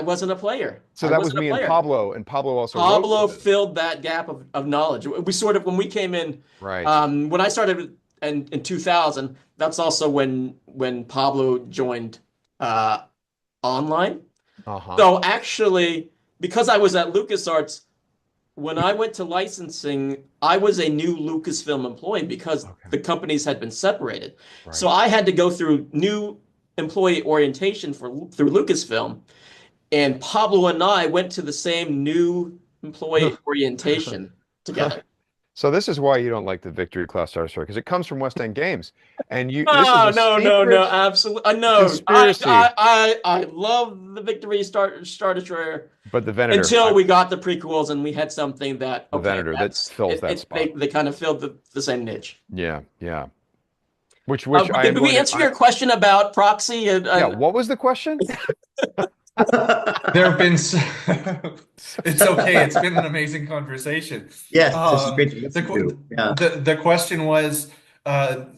Speaker 5: wasn't a player.
Speaker 24: So
Speaker 5: I
Speaker 24: that was
Speaker 5: wasn't a
Speaker 24: me and
Speaker 5: player.
Speaker 24: Pablo, and Pablo also wrote
Speaker 5: Pablo
Speaker 24: for this.
Speaker 5: filled that gap of knowledge. We sort of, when we came in,
Speaker 24: Right.
Speaker 5: When I started in 2000, that's also when Pablo joined online.
Speaker 24: Uh-huh.
Speaker 5: So actually, because I was at LucasArts, when I went to licensing, I was a new Lucasfilm employee because the companies had been separated.
Speaker 24: Right.
Speaker 5: So I had to go through new employee orientation through Lucasfilm. And Pablo and I went to the same new employee orientation together.
Speaker 24: So this is why you don't like the Victory class Star Destroyer, because it comes from West End Games, and you.
Speaker 5: No,
Speaker 24: this is a
Speaker 5: no, absolutely. No,
Speaker 24: conspiracy.
Speaker 5: I love the Victory Star Destroyer.
Speaker 24: But the Venator.
Speaker 5: Until we got the prequels and we had something that
Speaker 24: The Venator that fills that spot.
Speaker 5: They kind of filled the same niche.
Speaker 24: Yeah. Which
Speaker 5: did we answer your question about proxy?
Speaker 24: Yeah. What was the question?
Speaker 3: There have been. It's okay. It's been an amazing conversation.
Speaker 4: Yes, this is great to listen to. Yeah.
Speaker 3: The question was,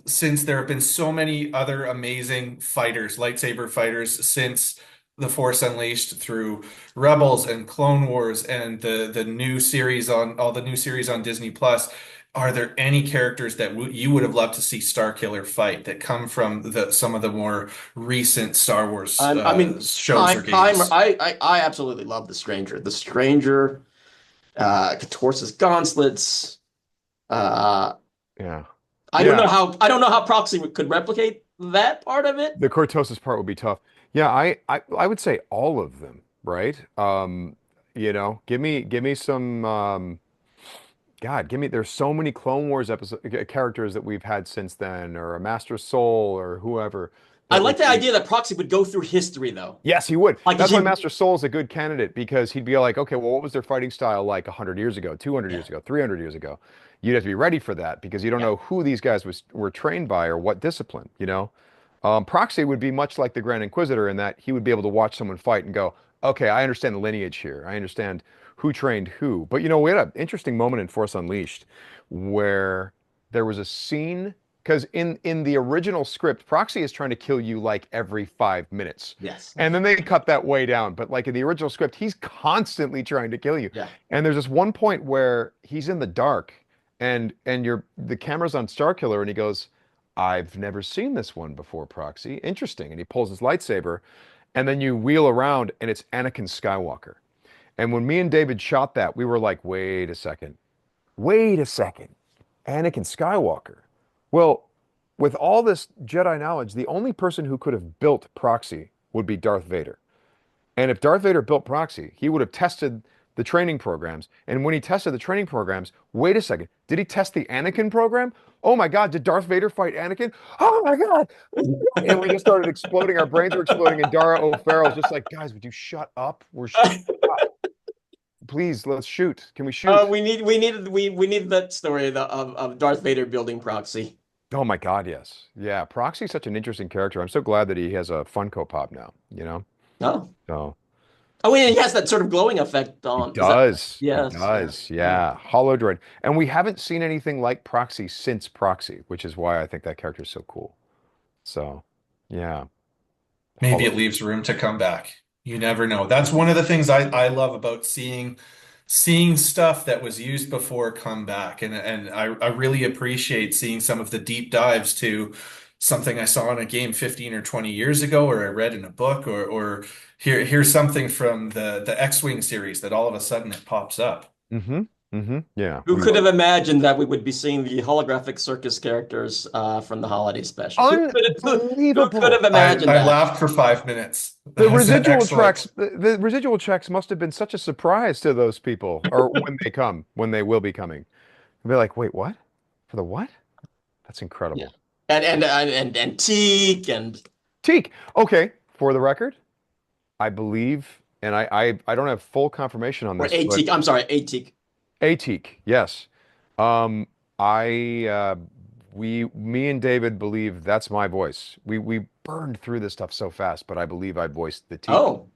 Speaker 3: since there have been so many other amazing fighters, lightsaber fighters, since The Force Unleashed through Rebels and Clone Wars and the new series on all the new series on Disney Plus, are there any characters that you would have loved to see Starkiller fight that come from some of the more recent Star Wars shows or games?
Speaker 5: I absolutely love the Stranger. The Stranger, Katorsa's gauntlets.
Speaker 24: Yeah.
Speaker 5: I don't know how Proxy could replicate that part of it.
Speaker 24: The Cortosis part would be tough. Yeah, I would say all of them, right? Give me some there's so many Clone Wars characters that we've had since then, or a Master Soul or whoever.
Speaker 5: I like the idea that Proxy would go through history, though.
Speaker 24: Yes, he would.
Speaker 5: Like,
Speaker 24: That's why Master Soul is a good candidate, because he'd be like, okay, well, what was their fighting style like 100 years ago, 200 years ago, 300 years ago? You'd have to be ready for that, because you don't know who these guys were trained by or what discipline, Proxy would be much like the Grand Inquisitor in that he would be able to watch someone fight and go, okay, I understand the lineage here. I understand who trained who. But we had an interesting moment in Force Unleashed where there was a scene because in the original script, Proxy is trying to kill you like every 5 minutes.
Speaker 5: Yes.
Speaker 24: And then they cut that way down. But like in the original script, he's constantly trying to kill you.
Speaker 5: Yeah.
Speaker 24: And there's this one point where he's in the dark and the camera's on Starkiller and he goes, I've never seen this one before, Proxy. Interesting. And he pulls his lightsaber and then you wheel around and it's Anakin Skywalker. And when me and David shot that, we were like, wait a second. Anakin Skywalker. Well, with all this Jedi knowledge, the only person who could have built Proxy would be Darth Vader. And if Darth Vader built Proxy, he would have tested the training programs. And when he tested the training programs, wait a second, did he test the Anakin program? Oh my God, did Darth Vader fight Anakin? Oh my God. And we just started exploding. Our brains were exploding. And Dara O'Farrell's just like, guys, would you shut up? We're shut up. Please, let's shoot. Can we shoot?
Speaker 5: We needed that story of Darth Vader building Proxy.
Speaker 24: Oh my God, yes. Yeah, Proxy's such an interesting character. I'm so glad that he has a Funko Pop now, you know?
Speaker 5: Oh.
Speaker 24: So.
Speaker 5: Oh, and he has that sort of glowing effect on.
Speaker 24: He does.
Speaker 5: Yes.
Speaker 24: He does. Yeah. Hollow Droid. And we haven't seen anything like Proxy since Proxy, which is why I think that character is so cool. So, yeah.
Speaker 3: Maybe it leaves room to come back. You never know. That's one of the things I love about seeing stuff that was used before come back. And I really appreciate seeing some of the deep dives to something I saw in a game 15 or 20 years ago, or I read in a book, or here's something from the X-Wing series that all of a sudden it pops up.
Speaker 24: Mm-hmm. Mm-hmm. Yeah.
Speaker 5: Who could have imagined that we would be seeing the holographic circus characters from the holiday special?
Speaker 24: Unbelievable.
Speaker 5: Who could have imagined
Speaker 3: I
Speaker 5: that?
Speaker 3: laughed for 5 minutes.
Speaker 24: The
Speaker 3: I said,
Speaker 24: residual
Speaker 3: "Excellent."
Speaker 24: tracks, the residual checks must have been such a surprise to those people, or when they will be coming. They'll be like, wait, what? For the what? That's incredible.
Speaker 5: Yeah. And Teak and
Speaker 24: Teak. Okay, for the record, I believe, and I don't have full confirmation on
Speaker 5: or
Speaker 24: this.
Speaker 5: Ateek. I'm sorry, Ateek.
Speaker 24: Ateek, yes. Me and David believe that's my voice. We burned through this stuff so fast, but I believe I voiced the Teak.
Speaker 5: Oh.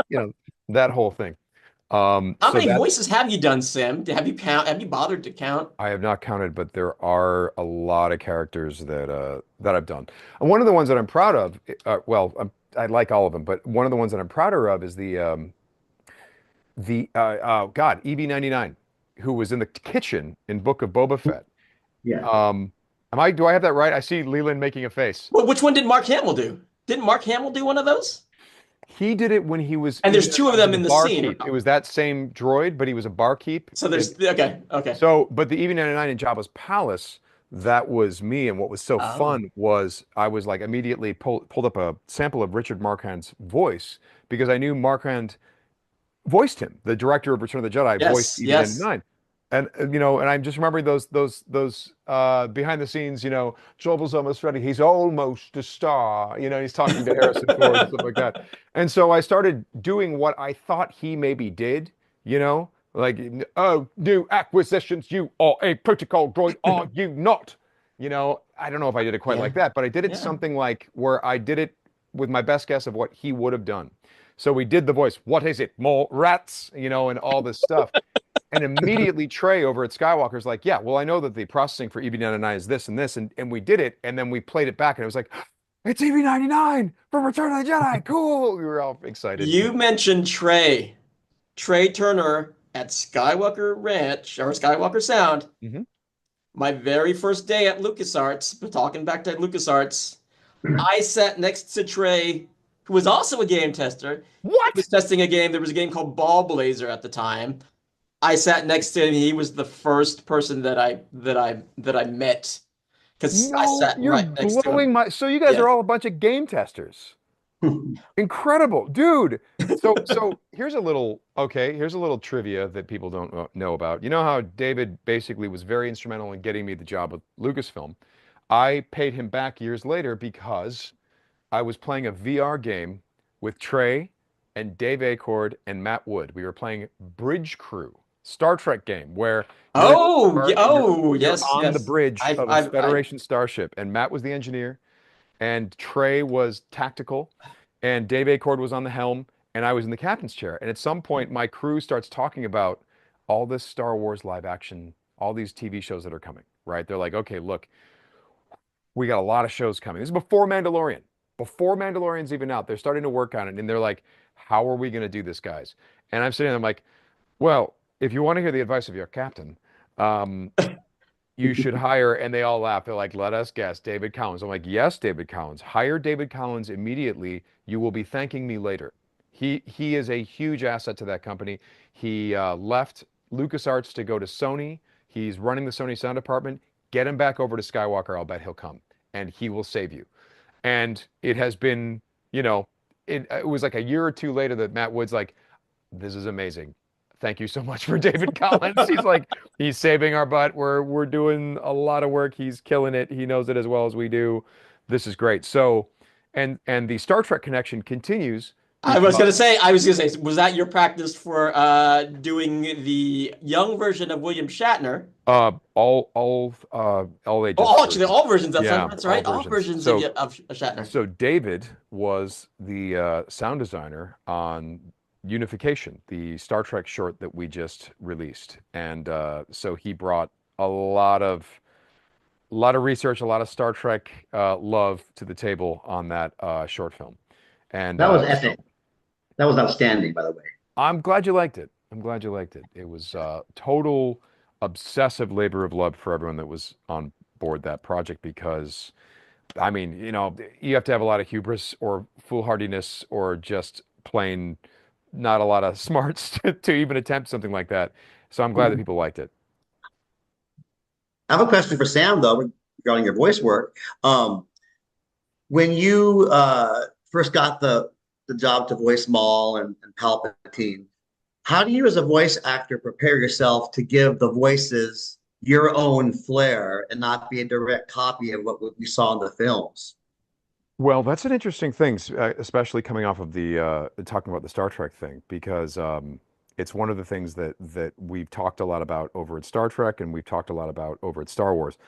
Speaker 24: You know, that whole thing.
Speaker 5: How many voices have you done, Sim? Have you bothered to count?
Speaker 24: I have not counted, but there are a lot of characters that I've done. And one of the ones that I'm proud of, I like all of them, but one of the ones that I'm prouder of is the EB99, who was in the kitchen in Book of Boba Fett.
Speaker 4: Yeah.
Speaker 24: Do I have that right? I see Leland making a face.
Speaker 5: Well, which one did Mark Hamill do? Didn't Mark Hamill do one of those?
Speaker 24: He did it when he was.
Speaker 5: And there's two of them in the scene.
Speaker 24: It was that same droid, but he was a barkeep.
Speaker 5: So there's okay.
Speaker 24: So, but the EV-99 in Jabba's palace, that was me. And what was so fun was I was like immediately pulled up a sample of Richard Marquand's voice because I knew Marquand voiced him. The director of Return of the Jedi voiced EV-99. And and I'm just remembering those behind the scenes, Joel's almost ready. He's almost a star. He's talking to Harrison Ford and stuff like that. And so I started doing what I thought he maybe did, like, oh, new acquisitions, you are a protocol droid, are you not? I don't know if I did it quite like that, but I did it something like where I did it with my best guess of what he would have done. So we did the voice, what is it, more rats, and all this stuff. And immediately Trey over at Skywalker's like, yeah, well, I know that the processing for EV-99 is this and this. And we did it. And then we played it back and it was like, it's EV-99 from Return of the Jedi. Cool. We were all excited.
Speaker 5: You mentioned Trey Turner at Skywalker Ranch or Skywalker Sound.
Speaker 24: Mm-hmm.
Speaker 5: My very first day at LucasArts, talking back to LucasArts, I sat next to Trey, who was also a game tester.
Speaker 24: What?
Speaker 5: He was testing a game. There was a game called Ball Blazer at the time. I sat next to him. He was the first person that I met because I sat right next to him.
Speaker 24: So you guys are all a bunch of game testers. Incredible, dude. So here's a little trivia that people don't know about. You know how David basically was very instrumental in getting me the job with Lucasfilm. I paid him back years later because I was playing a VR game with Trey and Dave Acord and Matt Wood. We were playing Bridge Crew, Star Trek game where you're on the bridge of a Federation starship, and Matt was the engineer, and Trey was tactical, and Dave Acord was on the helm, and I was in the captain's chair. And at some point, my crew starts talking about all this Star Wars live action all these TV shows that are coming, right? They're like, okay, look, we got a lot of shows coming. This is before Mandalorian. Before Mandalorian's even out, they're starting to work on it, and they're like, how are we going to do this, guys? And I'm sitting there, I'm like, well, if you want to hear the advice of your captain, you should hire, and they all laugh. They're like, let us guess, David Collins. I'm like, yes, David Collins. Hire David Collins immediately. You will be thanking me later. He is a huge asset to that company. He left LucasArts to go to Sony. He's running the Sony sound department. Get him back over to Skywalker. I'll bet he'll come, and he will save you. And it has been, it was like a year or two later that Matt Wood's like, this is amazing. Thank you so much for David Collins. He's like, he's saving our butt. We're doing a lot of work. He's killing it. He knows it as well as we do. This is great. So, and the Star Trek connection continues.
Speaker 5: I was gonna say, was that your practice for doing the young version of William Shatner?
Speaker 24: All ages.
Speaker 5: Oh, actually, all versions. That's right.
Speaker 24: All
Speaker 5: All versions
Speaker 24: so,
Speaker 5: of Shatner.
Speaker 24: So David was the sound designer on Unification, the Star Trek short that we just released, and so he brought a lot of research, a lot of Star Trek love to the table on that short film, and
Speaker 4: that was epic. That was outstanding, by the way.
Speaker 24: I'm glad you liked it. It was total obsessive labor of love for everyone that was on board that project, because, I mean, you have to have a lot of hubris or foolhardiness or just plain not a lot of smarts to even attempt something like that. So I'm glad that people liked it.
Speaker 4: I have a question for Sam, though, regarding your voice work. When you first got the job to voice Maul and Palpatine, how do you, as a voice actor, prepare yourself to give the voices your own flair and not be a direct copy of what we saw in the films?
Speaker 24: Well, that's an interesting thing, especially coming off of the talking about the Star Trek thing, because it's one of the things that we've talked a lot about over at Star Trek, and we've talked a lot about over at Star Wars.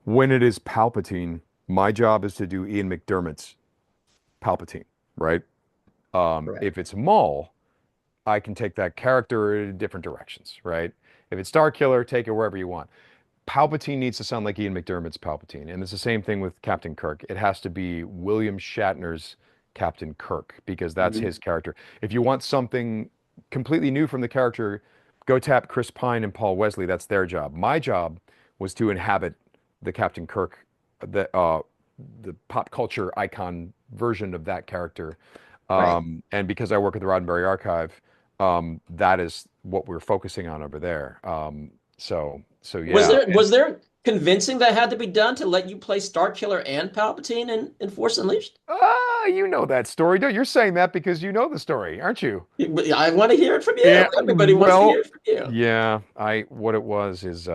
Speaker 24: When it is Palpatine, my job is to do Ian McDermott's Palpatine, right? If it's Maul, I can take that character in different directions, right? If it's Starkiller, take it wherever you want. Palpatine needs to sound like Ian McDermott's Palpatine, and it's the same thing with Captain Kirk. It has to be William Shatner's Captain Kirk, because that's his character. If you want something completely new from the character, go tap Chris Pine and Paul Wesley. That's their job. My job was to inhabit the Captain Kirk, the pop culture icon version of that character. And because I work at the Roddenberry Archive, that is what we're focusing on over there. So yeah.
Speaker 5: Was there convincing that had to be done to let you play Starkiller and Palpatine in Force Unleashed?
Speaker 24: You know that story, don't you? You're saying that because you know the story, aren't you?
Speaker 5: I want to hear it from you.
Speaker 24: Yeah,
Speaker 5: Everybody wants to hear it from you.
Speaker 24: Yeah, what it was is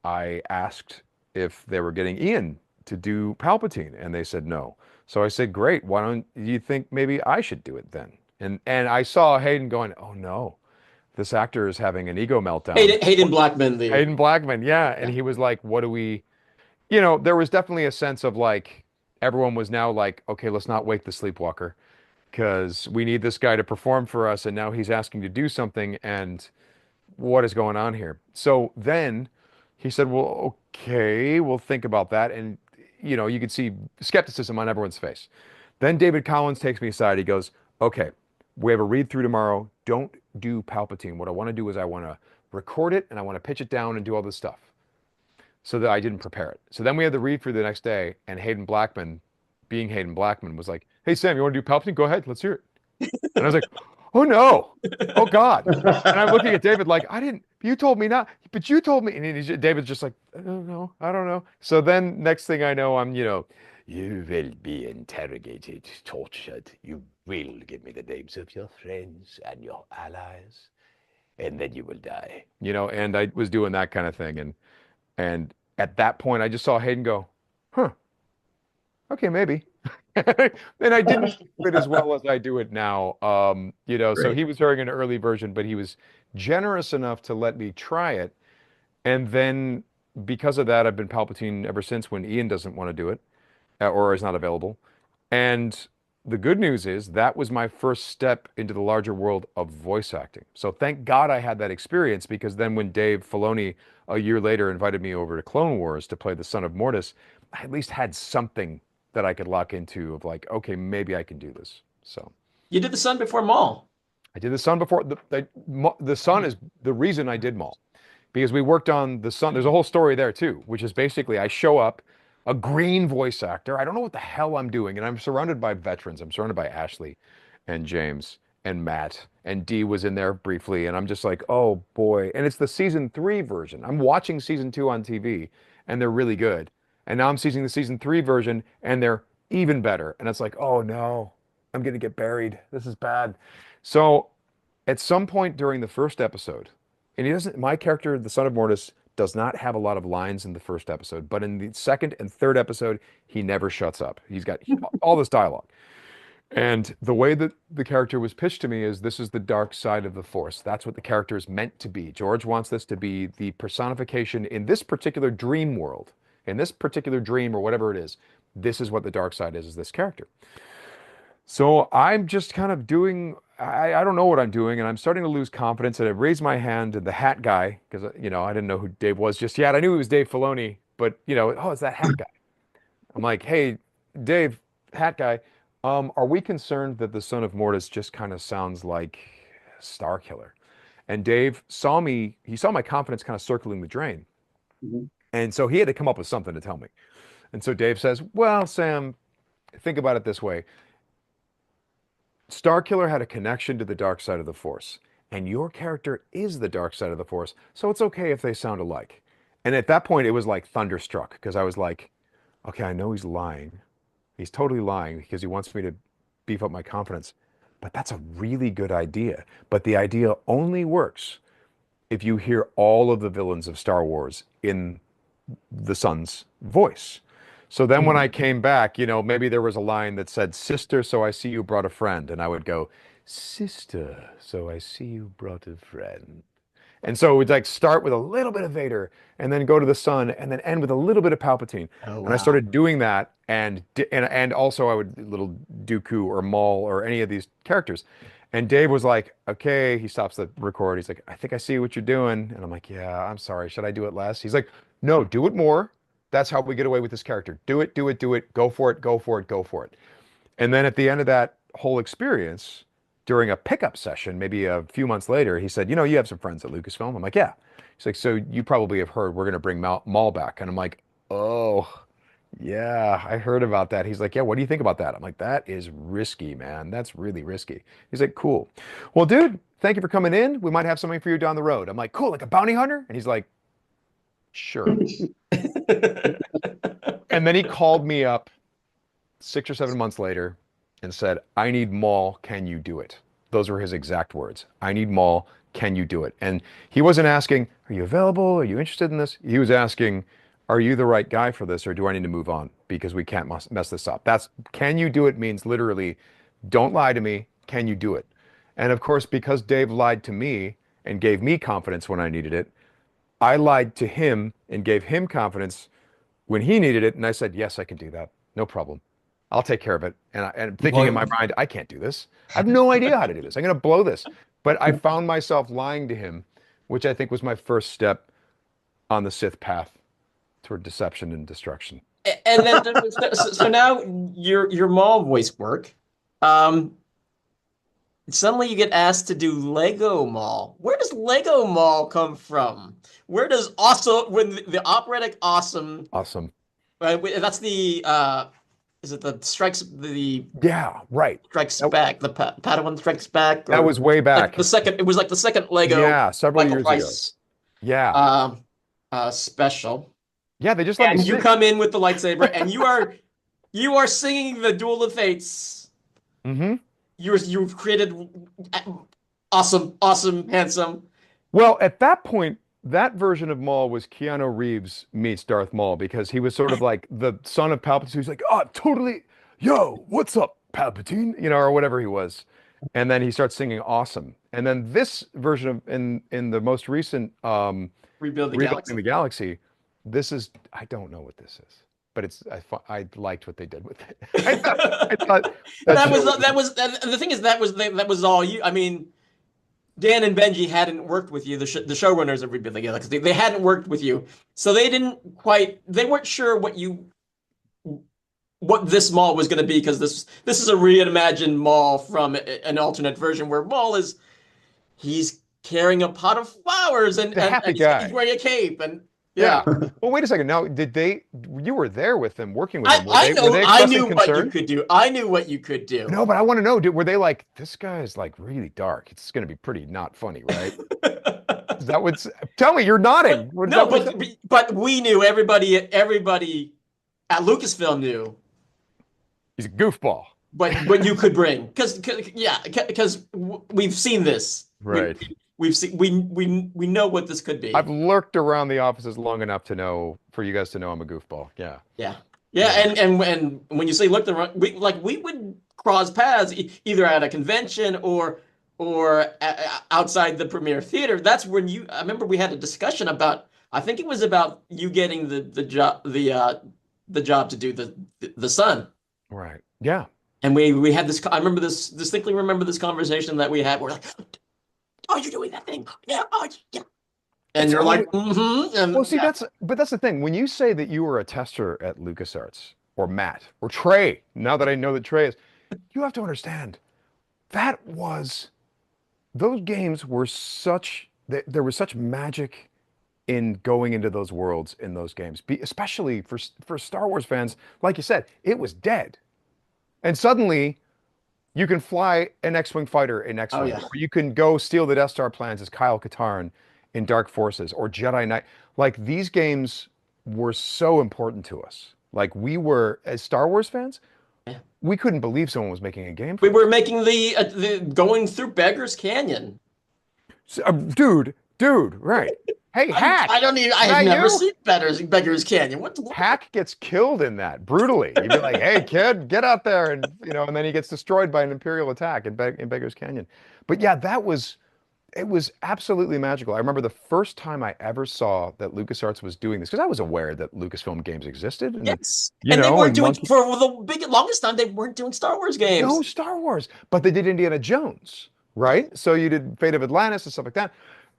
Speaker 24: I asked if they were getting Ian to do Palpatine, and they said no. So I said, great, why don't you think maybe I should do it then? And I saw Hayden going, oh no, this actor is having an ego meltdown.
Speaker 5: Hayden Blackman.
Speaker 24: Hayden Blackman, yeah. And he was like, what do we, there was definitely a sense of like, everyone was now like, okay, let's not wake the sleepwalker, because we need this guy to perform for us, and now he's asking to do something, and what is going on here? So then he said, well, okay, we'll think about that. And, you could see skepticism on everyone's face. Then David Collins takes me aside. He goes, okay, we have a read through tomorrow. Don't do Palpatine. What I want to do is I want to record it, and I want to pitch it down and do all this stuff, so that I didn't prepare it. So then we had the read through the next day, and Hayden Blackman, being Hayden Blackman, was like, hey, Sam, you want to do Palpatine? Go ahead. Let's hear it. And I was like, oh no, oh God. And I'm looking at David like, you told me not, but you told me. And David's just like, I don't know. So then next thing I know, I'm, you will be interrogated, tortured. You will give me the names of your friends and your allies, and then you will die. And I was doing that kind of thing. And at that point, I just saw Hayden go, huh, okay, maybe. And I didn't do it as well as I do it now. So he was hearing an early version, but he was generous enough to let me try it. And then because of that, I've been Palpatine ever since, when Ian doesn't want to do it or is not available. And the good news is that was my first step into the larger world of voice acting. So thank God I had that experience, because then when Dave Filoni a year later invited me over to Clone Wars to play the son of Mortis, I at least had something that I could lock into of like, okay, maybe I can do this. So
Speaker 5: You did the Son before Maul.
Speaker 24: I did the Son before. The Son is the reason I did Maul, because we worked on the Son. There's a whole story there too, which is basically I show up, a green voice actor. I don't know what the hell I'm doing, and I'm surrounded by veterans. I'm surrounded by Ashley and James and Matt, and Dee was in there briefly, and I'm just like, oh boy. And it's the season 3 version. I'm watching season 2 on TV, and they're really good. And now I'm seeing the season 3 version, and they're even better. And it's like, oh no, I'm gonna get buried. This is bad. So at some point during the first episode, and he doesn't, my character, the son of Mortis, does not have a lot of lines in the first episode, but in the second and third episode, he never shuts up. He's got all this dialogue. And the way that the character was pitched to me is, this is the dark side of the Force. That's what the character is meant to be. George wants this to be the personification in this particular dream world, in this particular dream or whatever it is. This is what the dark side is this character. So I'm just kind of doing, I don't know what I'm doing, and I'm starting to lose confidence. And I raised my hand to the hat guy, because, you know, I didn't know who Dave was just yet. I knew he was Dave Filoni, but, you know, oh, it's that hat guy. I'm like, hey, Dave, hat guy, are we concerned that the son of Mortis just kind of sounds like Star Killer? And Dave saw me, he saw my confidence kind of circling the drain. And so he had to come up with something to tell me. And so Dave says, well, Sam, think about it this way. Star Killer had a connection to the dark side of the Force, and your character is the dark side of the Force, so it's okay if they sound alike. And at that point, it was like thunderstruck, because I was like, okay, I know he's lying. He's totally lying because he wants me to beef up my confidence. But that's a really good idea. But the idea only works if you hear all of the villains of Star Wars in the son's voice. So then when I came back, you know, maybe there was a line that said, sister, so I see you brought a friend. And I would go, sister, so I see you brought a friend. And so we'd like start with a little bit of Vader and then go to the Son and then end with a little bit of Palpatine.
Speaker 5: Oh,
Speaker 24: And I started doing that, and also I would little Dooku or Maul or any of these characters. And Dave was like, okay, he stops the record. He's like, I think I see what you're doing. And I'm like, yeah, I'm sorry. Should I do it less? He's like, no, do it more. That's how we get away with this character. Do it, do it, do it. Go for it, go for it, go for it. And then at the end of that whole experience, during a pickup session, maybe a few months later, he said, you know, you have some friends at Lucasfilm. I'm like, yeah. He's like, so you probably have heard we're going to bring Maul back. And I'm like, oh, yeah, I heard about that. He's like, yeah, what do you think about that? I'm like, that is risky, man. That's really risky. He's like, cool. Well, dude, thank you for coming in. We might have something for you down the road. I'm like, cool, like a bounty hunter? And he's like, sure. And then he called me up 6 or 7 months later and said, I need Maul, can you do it? Those were his exact words. I need Maul, can you do it? And he wasn't asking, are you available? Are you interested in this? He was asking, are you the right guy for this, or do I need to move on? Because we can't mess this up. That's, can you do it means literally, don't lie to me, can you do it? And of course, because Dave lied to me and gave me confidence when I needed it, I lied to him and gave him confidence when he needed it. And I said, yes, I can do that. No problem. I'll take care of it. And thinking in my mind, I can't do this. I have no idea how to do this. I'm going to blow this. But I found myself lying to him, which I think was my first step on the Sith path toward deception and destruction.
Speaker 5: And then, so now your Maul voice work. Suddenly you get asked to do Lego Maul. Where does Lego Maul come from? Where does also, when the operatic awesome?
Speaker 24: Awesome.
Speaker 5: That's the, is it the strikes, the.
Speaker 24: Yeah, right.
Speaker 5: Strikes back, the Padawan strikes back.
Speaker 24: That was way back.
Speaker 5: Like the second, it was like the second Lego.
Speaker 24: Yeah, several
Speaker 5: Michael
Speaker 24: years
Speaker 5: Price,
Speaker 24: ago. Yeah.
Speaker 5: Special.
Speaker 24: Yeah, they just let me
Speaker 5: you
Speaker 24: sing.
Speaker 5: come in with the lightsaber, and you are singing the Duel of Fates.
Speaker 24: Mm-hmm.
Speaker 5: You've created awesome, handsome.
Speaker 24: Well, at that point, that version of Maul was Keanu Reeves meets Darth Maul, because he was sort of like the son of Palpatine. He's like, oh, totally, yo, what's up, Palpatine? You know, or whatever he was. And then he starts singing awesome. And then this version of in the most recent
Speaker 5: Rebuilding
Speaker 24: the Galaxy, this is, I don't know what this is, but I liked what they did with it. I thought
Speaker 5: the thing is that was all you. I mean, Dan and Benji hadn't worked with you, the showrunners of Rebuild Together, because they hadn't worked with you, so they weren't sure what this mall was going to be, because this is a reimagined mall from an alternate version where Maul he's carrying a pot of flowers and he's wearing a cape and yeah.
Speaker 24: Well, wait a second. Now, you were there with them, working with them.
Speaker 5: Were they
Speaker 24: I
Speaker 5: knew what you could do. I knew what you could do.
Speaker 24: No, but I want to know, were they like, this guy is like really dark. It's going to be pretty not funny, right? Is that what's, tell me, you're nodding.
Speaker 5: No, but we knew, everybody at Lucasfilm knew.
Speaker 24: He's a goofball.
Speaker 5: But you could bring, because we've seen this.
Speaker 24: Right.
Speaker 5: We know what this could be.
Speaker 24: I've lurked around the offices long enough for you guys to know I'm a goofball. Yeah.
Speaker 5: And when you say looked around, we would cross paths either at a convention or outside the premiere theater. That's when I remember we had a discussion about, I think it was about you getting the job to do the Sun.
Speaker 24: Right. Yeah.
Speaker 5: And we had this. I distinctly remember this conversation that we had. We're like, "Oh, you're doing that thing? Yeah. Oh, yeah." And you're like, "Mm-hmm." And
Speaker 24: well, see, that's the thing. When you say that you were a tester at LucasArts, or Matt, or Trey, now that I know that Trey is, you have to understand those games were there was such magic in going into those worlds in those games, especially for Star Wars fans. Like you said, it was dead. And suddenly, you can fly an X-Wing fighter in X-Wing, or you can go steal the Death Star plans as Kyle Katarn in Dark Forces, or Jedi Knight. Like, these games were so important to us. Like, we were, as Star Wars fans, we couldn't believe someone was making a game for us.
Speaker 5: We were making the going through Beggar's Canyon.
Speaker 24: Dude, right. Hey, Hack!
Speaker 5: I have never seen Beggar's Canyon. What?
Speaker 24: Hack gets killed in that brutally. You'd be like, "Hey, kid, get out there!" And and then he gets destroyed by an Imperial attack in Beggar's Canyon. But yeah, it was absolutely magical. I remember the first time I ever saw that LucasArts was doing this, because I was aware that Lucasfilm games existed. And
Speaker 5: yes, and they weren't doing for the longest time. They weren't doing Star Wars games.
Speaker 24: No Star Wars, but they did Indiana Jones, right? So you did Fate of Atlantis and stuff like that.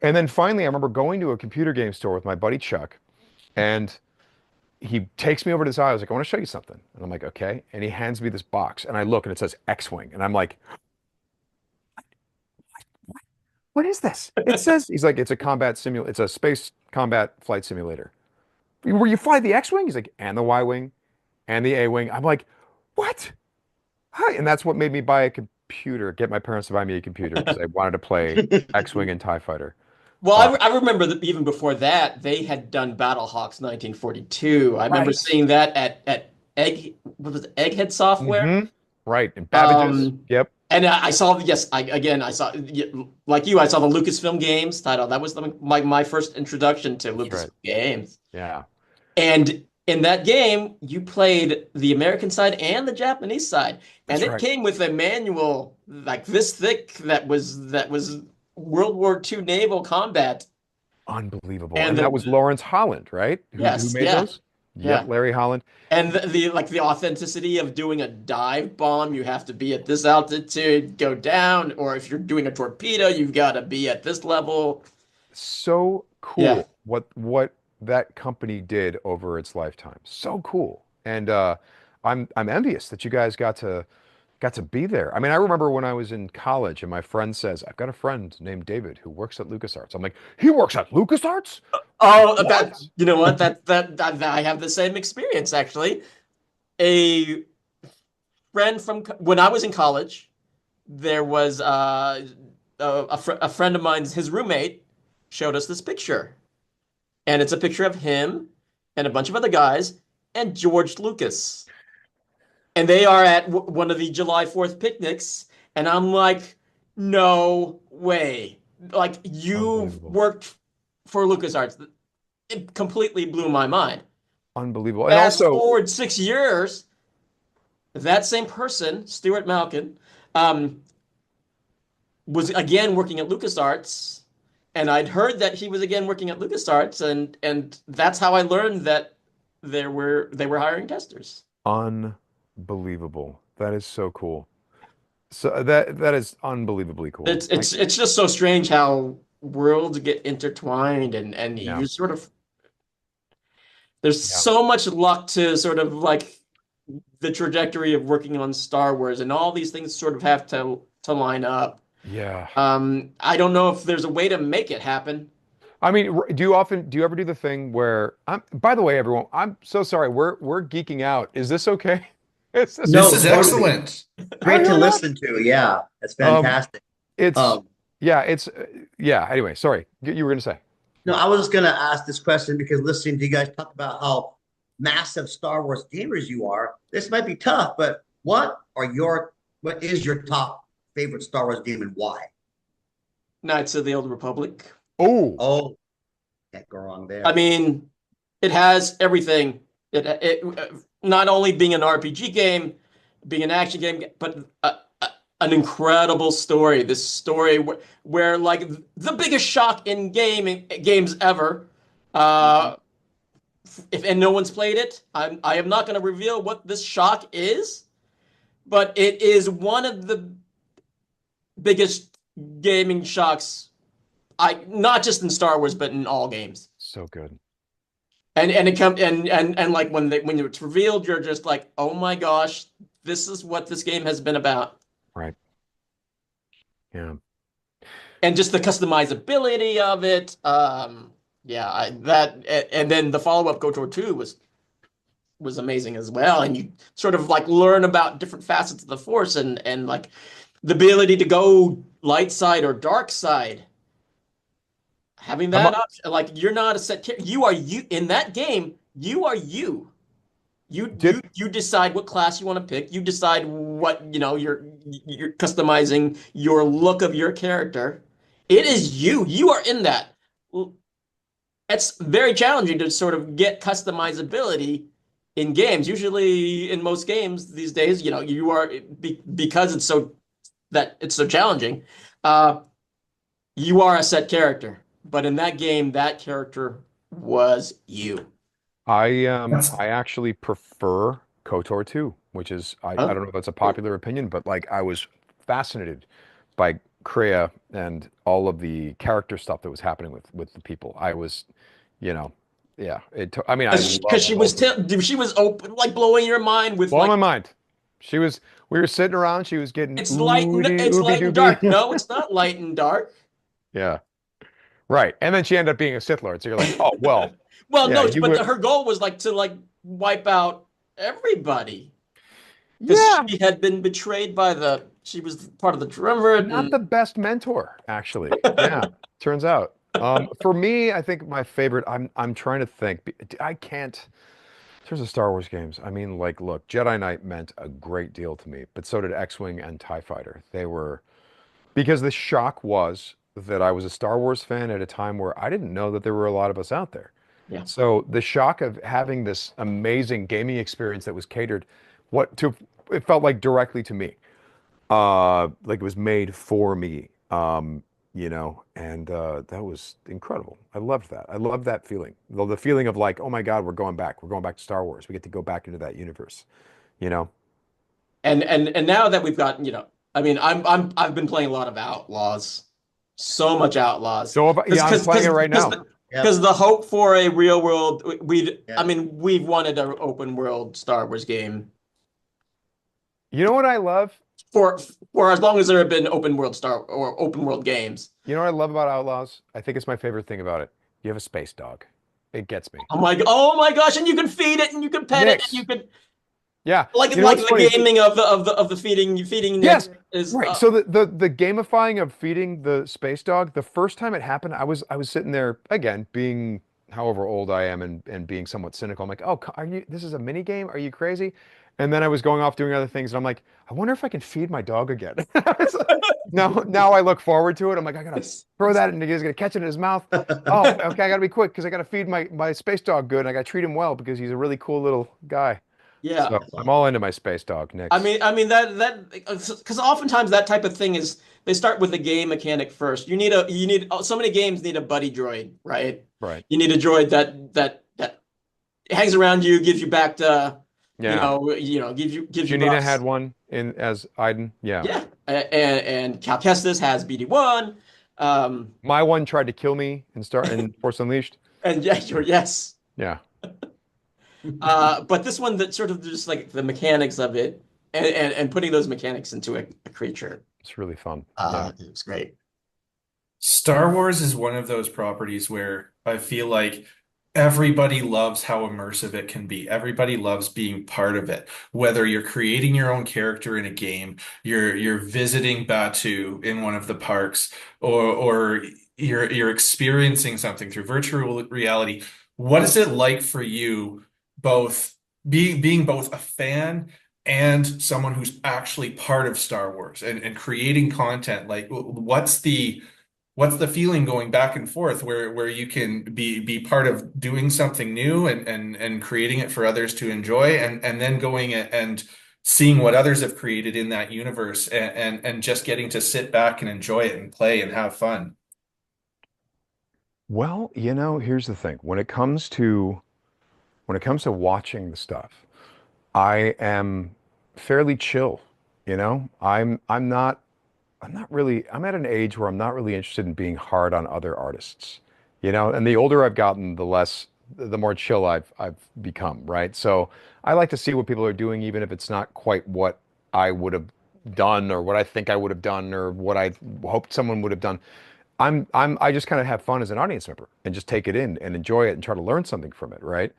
Speaker 24: And then finally, I remember going to a computer game store with my buddy Chuck, and he takes me over to this aisle. I was like, "I want to show you something." And I'm like, "Okay." And he hands me this box, and I look, and it says X-Wing. And I'm like, "What is this?" It says, he's like, "It's a space combat flight simulator. Where you fly the X-Wing?" He's like, "And the Y-Wing, and the A-Wing." I'm like, "What?" Hi. And that's what made me buy a computer, get my parents to buy me a computer, because I wanted to play X-Wing and TIE Fighter.
Speaker 5: Well, I remember that even before that, they had done Battlehawks 1942. I remember seeing that at Egghead Software.
Speaker 24: Mm-hmm. Right, and Babbage's. Yep.
Speaker 5: And I saw, like you, I saw the Lucasfilm games title. That was my first introduction to Lucasfilm games.
Speaker 24: Yeah.
Speaker 5: And in that game, you played the American side and the Japanese side, and it came with a manual like this thick that was World War II naval combat.
Speaker 24: Unbelievable. And that was Lawrence Holland, right? Who made those?
Speaker 5: Yeah,
Speaker 24: Larry Holland.
Speaker 5: And the authenticity of doing a dive bomb, you have to be at this altitude, go down, or if you're doing a torpedo, you've got to be at this level.
Speaker 24: So cool what that company did over its lifetime. So cool. And I'm envious that you guys got to be there. I mean, I remember when I was in college and my friend says, "I've got a friend named David who works at LucasArts." I'm like, "He works at LucasArts?"
Speaker 5: Oh, you know what? That I have the same experience, actually. A friend from when I was in college, there was a friend of mine, his roommate, showed us this picture. And it's a picture of him and a bunch of other guys and George Lucas. And they are at one of the July 4th picnics. And I'm like, no way. Like, you worked for LucasArts. It completely blew my mind.
Speaker 24: Unbelievable.
Speaker 5: And fast forward 6 years, that same person, Stuart Malkin, was again working at LucasArts. And I'd heard that he was again working at LucasArts. And that's how I learned that they were hiring testers.
Speaker 24: Unbelievable. That is so cool. So that is unbelievably cool.
Speaker 5: It's just so strange how worlds get intertwined and
Speaker 24: Yeah.
Speaker 5: you sort of there's so much luck to sort of like the trajectory of working on Star Wars, and all these things sort of have to line up.
Speaker 24: Yeah.
Speaker 5: I don't know if there's a way to make it happen.
Speaker 24: I mean, do you ever do the thing where by the way, everyone, I'm so sorry. We're geeking out. Is this okay? Is this
Speaker 4: No,
Speaker 3: This is
Speaker 4: totally.
Speaker 3: excellent.
Speaker 4: Great to listen to. Yeah, it's fantastic.
Speaker 24: Anyway, sorry. You were going to say.
Speaker 4: No, I was just going to ask this question because listening to you guys talk about how massive Star Wars gamers you are, this might be tough, but what is your top favorite Star Wars game and why?
Speaker 5: Knights of the Old Republic.
Speaker 4: Oh, can't go wrong there.
Speaker 5: I mean, it has everything. It not only being an RPG game, being an action game, but an incredible story. This story where like the biggest shock in games ever. If no one's played it, I am not going to reveal what this shock is, but it is one of the biggest gaming shocks. Not just in Star Wars, but in all games.
Speaker 24: So good.
Speaker 5: And it comes and like when it's revealed, you're just like, oh my gosh, this is what this game has been about.
Speaker 24: Right. Yeah.
Speaker 5: And just the customizability of it. And then the follow-up KOTOR 2 was amazing as well. And you sort of like learn about different facets of the Force and like the ability to go light side or dark side. Having that option, like you're not a set character. You are you in that game. You are you. You decide what class you want to pick. You decide what you're customizing your look of your character. It is you. You are in that. It's very challenging to sort of get customizability in games. Usually, in most games these days, you are because it's so challenging. You are a set character. But in that game, that character was you.
Speaker 24: I actually prefer KOTOR 2, which is I don't know if that's a popular opinion, but like I was fascinated by Kreia and all of the character stuff that was happening with the people. I was, I mean,
Speaker 5: because she was open, like blowing your mind with
Speaker 24: blowing my mind. We were sitting around. She was getting
Speaker 5: it's light and dark. No, it's not light and dark.
Speaker 24: Yeah. Right. And then she ended up being a Sith Lord. So you're like, oh, well.
Speaker 5: Her goal was like to wipe out everybody. Because she had been betrayed by she was part of the triumvirate.
Speaker 24: Not the best mentor, actually. Yeah, turns out. For me, I think my favorite, I'm trying to think. I can't, in terms of Star Wars games, I mean, like, look, Jedi Knight meant a great deal to me, but so did X-Wing and TIE Fighter. Because the shock was that I was a Star Wars fan at a time where I didn't know that there were a lot of us out there.
Speaker 5: Yeah.
Speaker 24: So the shock of having this amazing gaming experience that was catered, it felt like directly to me, like it was made for me, and that was incredible. I loved that. I loved that feeling, the feeling of like, oh my God, we're going back to Star Wars. We get to go back into that universe,
Speaker 5: And now that we've got, I mean, I've been playing a lot of Outlaws. So much Outlaws.
Speaker 24: I'm playing it right now.
Speaker 5: Because the hope for a real world, we've wanted an open world Star Wars game.
Speaker 24: You know what I love?
Speaker 5: For as long as there have been open world games.
Speaker 24: You know what I love about Outlaws? I think it's my favorite thing about it. You have a space dog. It gets me.
Speaker 5: Oh my gosh! And you can feed it, and you can pet it, and you can.
Speaker 24: Yeah,
Speaker 5: like the gaming of the feeding.
Speaker 24: Yes,
Speaker 5: is
Speaker 24: right. So the gamifying of feeding the space dog. The first time it happened, I was sitting there again, being however old I am and being somewhat cynical. I'm like, oh, this is a mini game? Are you crazy? And then I was going off doing other things, and I'm like, I wonder if I can feed my dog again. Now I look forward to it. I'm like, I gotta throw that, and he's gonna catch it in his mouth. Oh, okay, I gotta be quick because I gotta feed my space dog good, and I gotta treat him well because he's a really cool little guy.
Speaker 5: Yeah,
Speaker 24: so I'm all into my space dog, Nick.
Speaker 5: I mean that because oftentimes that type of thing is they start with a game mechanic first. So many games need a buddy droid, right?
Speaker 24: Right.
Speaker 5: You need a droid that hangs around you, gives you back to,
Speaker 24: Yeah.
Speaker 5: gives you
Speaker 24: Janina
Speaker 5: buffs.
Speaker 24: had one in as Iden. Yeah.
Speaker 5: Yeah, and Cal Kestis has BD1.
Speaker 24: My one tried to kill me in Force Unleashed.
Speaker 5: And yeah, yes.
Speaker 24: Yeah.
Speaker 5: But this one that sort of just like the mechanics of it and putting those mechanics into a creature.
Speaker 24: It's really fun.
Speaker 5: It was great.
Speaker 3: Star Wars is one of those properties where I feel like everybody loves how immersive it can be. Everybody loves being part of it. Whether you're creating your own character in a game, you're visiting Batu in one of the parks, or you're experiencing something through virtual reality. What is it like for you, both being both a fan and someone who's actually part of Star Wars and creating content? Like, what's the feeling going back and forth where you can be part of doing something new and creating it for others to enjoy and then going and seeing what others have created in that universe and just getting to sit back and enjoy it and play and have fun?
Speaker 24: Well, here's the thing. When it comes to watching the stuff, I am fairly chill, I'm at an age where I'm not really interested in being hard on other artists, and the older I've gotten, the more chill I've become, right? So I like to see what people are doing, even if it's not quite what I would have done or what I think I would have done or what I hoped someone would have done. I just kind of have fun as an audience member and just take it in and enjoy it and try to learn something from it, right?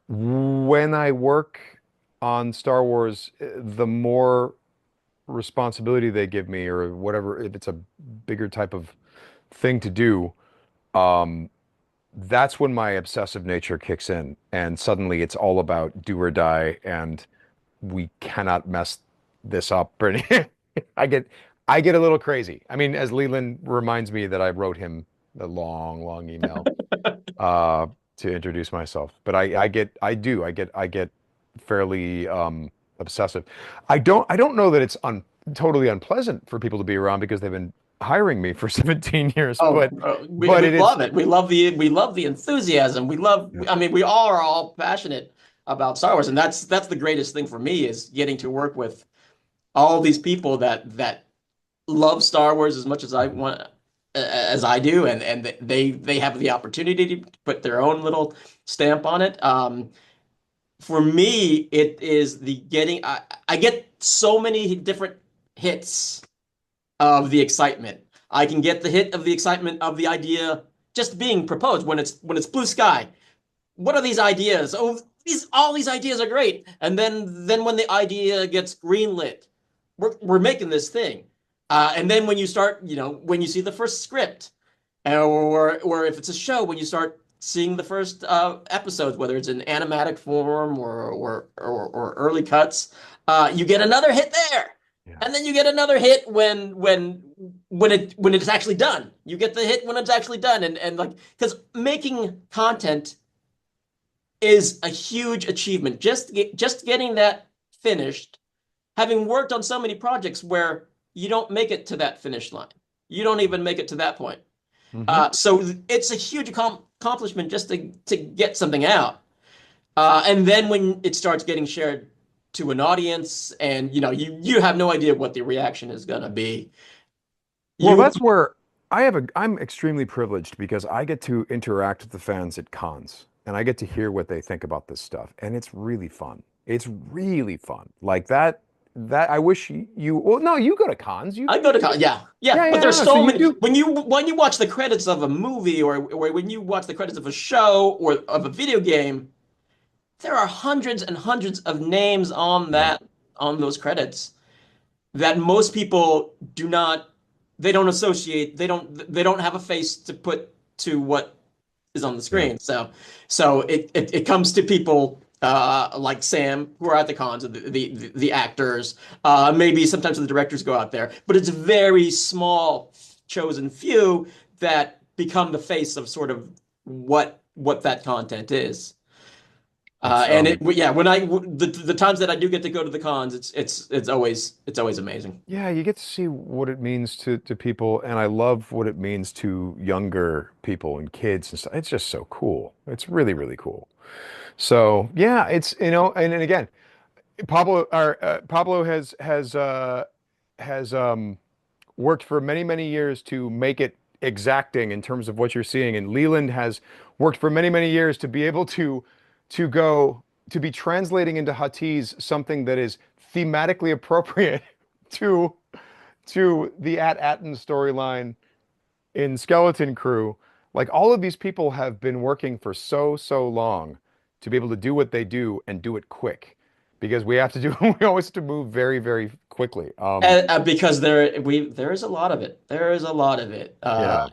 Speaker 24: When I work on Star Wars, the more responsibility they give me or whatever, if it's a bigger type of thing to do, that's when my obsessive nature kicks in and suddenly it's all about do or die and we cannot mess this up. I get a little crazy. I mean, as Leland reminds me that I wrote him a long email to introduce myself, but I get fairly obsessive. I don't know that it's totally unpleasant for people to be around because they've been hiring me for 17 years.
Speaker 5: We
Speaker 24: But
Speaker 5: love it. We love the enthusiasm. I mean, we all are all passionate about Star Wars, and that's the greatest thing for me is getting to work with all these people that love Star Wars as much as I want as I do, and they have the opportunity to put their own little stamp on it. For me, it is I get so many different hits of the excitement. I can get the hit of the excitement of the idea just being proposed when it's blue sky. What are these ideas? Oh, all these ideas are great. And then when the idea gets greenlit, we're making this thing. And then when you start, when you see the first script, or if it's a show, when you start seeing the first episodes, whether it's in animatic form or early cuts, you get another hit there. And then you get another hit when it's actually done. You get the hit when it's actually done. And like, because making content is a huge achievement. Just getting that finished, having worked on so many projects where you don't make it to that finish line. You don't even make it to that point. So it's a huge accomplishment just to get something out. And then when it starts getting shared to an audience and you have no idea what the reaction is going to be.
Speaker 24: Well, that's where I'm extremely privileged because I get to interact with the fans at cons and I get to hear what they think about this stuff. And it's really fun. It's really fun. Like that I wish well, no, you go to cons.
Speaker 5: I go to cons. Yeah. But there's so many. When you watch the credits of a movie or when you watch the credits of a show or of a video game, there are hundreds and hundreds of names on those credits that most people they don't associate, they don't have a face to put to what is on the screen. So it comes to people like Sam who are at the cons, the actors, maybe sometimes the directors go out there, but it's a very small chosen few that become the face of sort of what that content is. And the times that I do get to go to the cons, it's always amazing.
Speaker 24: Yeah, you get to see what it means to people, and I love what it means to younger people and kids and stuff. It's just so cool. It's really, really cool. So yeah, it's and again, Pablo has worked for many, many years to make it exacting in terms of what you're seeing, and Leland has worked for many, many years to be able to be translating into Huttese something that is thematically appropriate to the At-Atten storyline in Skeleton Crew. Like, all of these people have been working for so long to be able to do what they do and do it quick, because we always have to move very, very quickly.
Speaker 5: Because there is a lot of it. There is a lot of it.
Speaker 24: Yeah.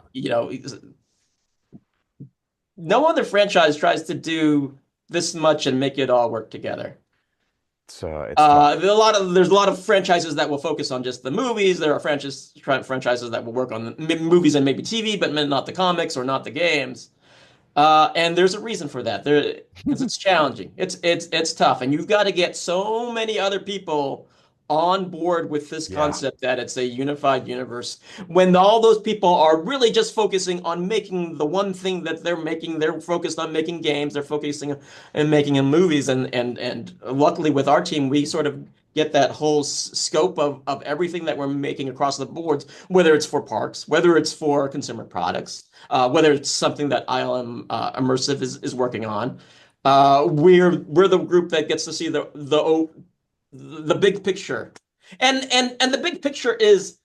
Speaker 5: No other franchise tries to do this much and make it all work together.
Speaker 24: It's
Speaker 5: there's a lot of franchises that will focus on just the movies. There are franchises that will work on the movies and maybe TV, but not the comics or not the games. And there's a reason for that. Because it's challenging. It's tough, and you've got to get so many other people on board with this concept that it's a unified universe. When all those people are really just focusing on making the one thing that they're making, they're focused on making games, they're focusing on making movies, and luckily with our team, we sort of get that whole scope of everything that we're making across the boards, whether it's for parks, whether it's for consumer products, whether it's something that ILM Immersive is working on. We're the group that gets to see the big picture. And the big picture is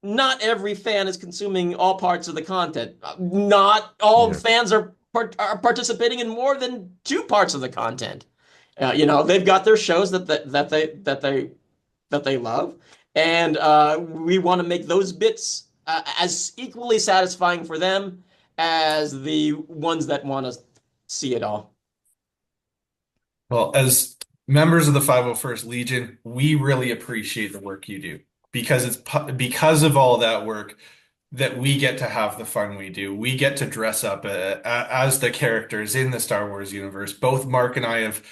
Speaker 5: not every fan is consuming all parts of the content. Not all fans are participating in more than 2 parts of the content. They've got their shows that they love, and we want to make those bits as equally satisfying for them as the ones that want to see it all.
Speaker 3: Well, as members of the 501st Legion, we really appreciate the work you do, because it's because of all that work that we get to have the fun we do. We get to dress up as the characters in the Star Wars universe. Both Mark and I have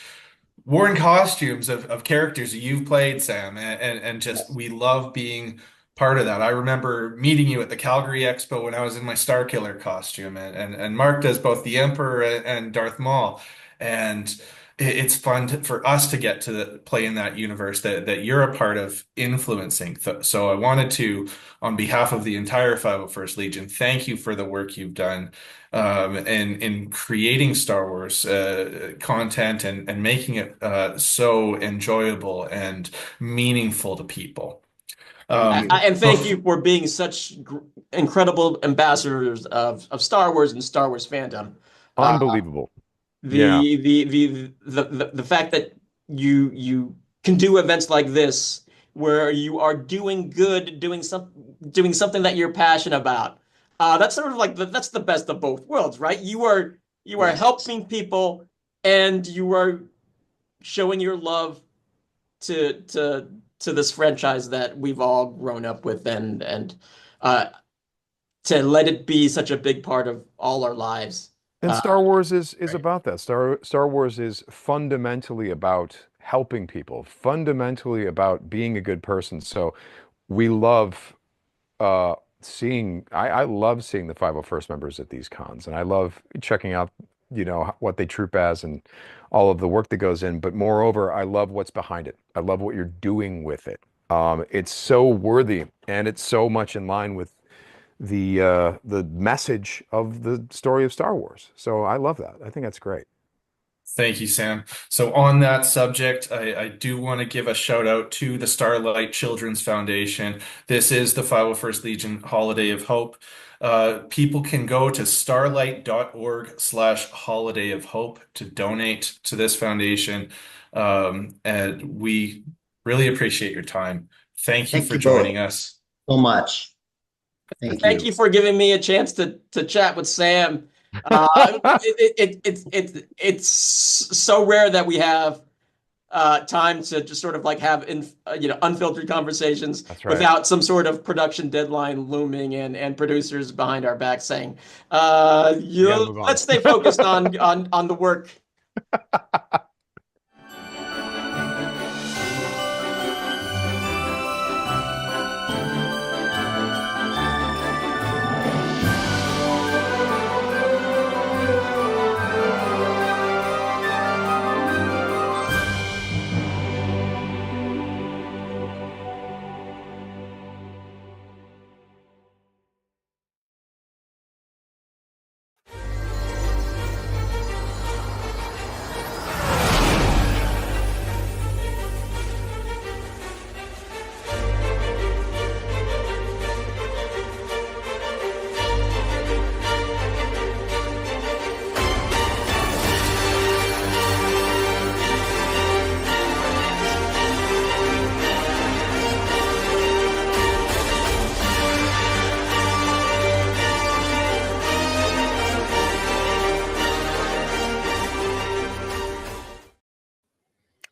Speaker 3: worn costumes of characters that you've played, Sam, and just we love being part of that. I remember meeting you at the Calgary Expo when I was in my Starkiller costume, and Mark does both the Emperor and Darth Maul, and it's fun for us to get to play in that universe that you're a part of influencing. So I wanted to, on behalf of the entire 501st Legion, thank you for the work you've done in creating Star Wars content and making it so enjoyable and meaningful to people.
Speaker 5: And thank you for being such incredible ambassadors of Star Wars and Star Wars fandom.
Speaker 24: Unbelievable.
Speaker 5: The fact that you can do events like this where you are doing good, doing something that you're passionate about. That's sort of like that's the best of both worlds, right? You are helping people, and you are showing your love to this franchise that we've all grown up with, and to let it be such a big part of all our lives.
Speaker 24: And Star Wars is about that. Star Wars is fundamentally about helping people, fundamentally about being a good person. So we love seeing I love seeing the 501st members at these cons, and I love checking out what they troop as and all of the work that goes in. But moreover, I love what's behind it. I love what you're doing with it. It's so worthy, and it's so much in line with the message of the story of Star Wars. So I love that. I think that's great.
Speaker 3: Thank you, Sam. So on that subject, I do want to give a shout out to the Starlight Children's Foundation. This is the 501st Legion Holiday of Hope. People can go to starlight.org/Holiday of Hope to donate to this foundation. And we really appreciate your time. Thank you for joining us
Speaker 4: so much.
Speaker 5: Thank you for giving me a chance to chat with Sam. It's so rare that we have time to just sort of like have unfiltered conversations without some sort of production deadline looming and producers behind our back saying, let's stay focused on the work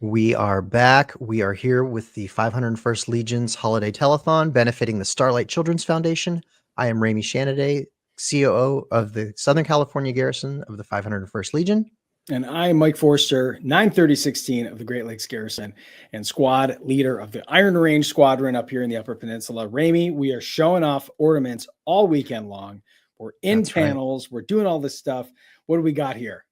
Speaker 18: We are back. We are here with the 501st Legion's Holiday Telethon benefiting the Starlight Children's Foundation. I am Ramey Shanaday, COO of the Southern California Garrison of the 501st Legion.
Speaker 14: And I'm Mike Forster, 93016 of the Great Lakes Garrison and squad leader of the Iron Range Squadron up here in the Upper Peninsula. Ramey, we are showing off ornaments all weekend long. We're in
Speaker 18: That's right.
Speaker 14: panels. We're doing all this stuff. What do we got here?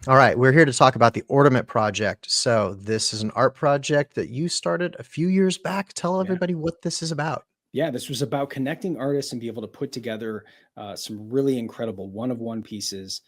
Speaker 18: All right, we're here to talk about the Ornament Project. So this is an art project that you started a few years back. Tell everybody what this is about.
Speaker 14: Yeah, this was about connecting artists and be able to put together some really incredible one-of-one pieces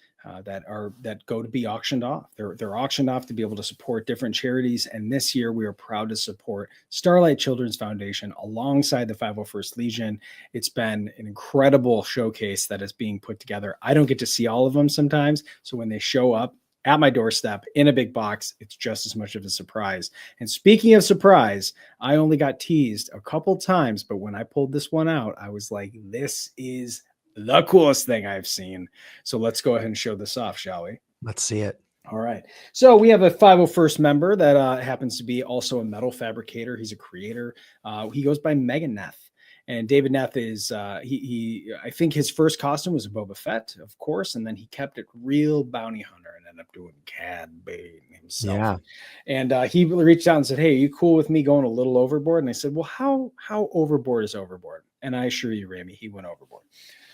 Speaker 14: that go to be auctioned off. They're auctioned off to be able to support different charities. And this year we are proud to support Starlight Children's Foundation alongside the 501st Legion. It's been an incredible showcase that is being put together. I don't get to see all of them sometimes. So when they show up at my doorstep in a big box, it's just as much of a surprise. And speaking of surprise, I only got teased a couple times, but when I pulled this one out, I was like, this is the coolest thing I've seen. So let's go ahead and show this off, shall we?
Speaker 18: Let's see it.
Speaker 14: All right. So we have a 501st member that happens to be also a metal fabricator. He's a creator. He goes by Megan Neth. And David Neth is, I think his first costume was a Boba Fett, of course, and then he kept it real bounty hunter and ended up doing Cad Bane himself.
Speaker 18: Yeah.
Speaker 14: And he reached out and said, "Hey, are you cool with me going a little overboard?" And I said, "Well, how overboard is overboard?" And I assure you, Ramey, he went overboard.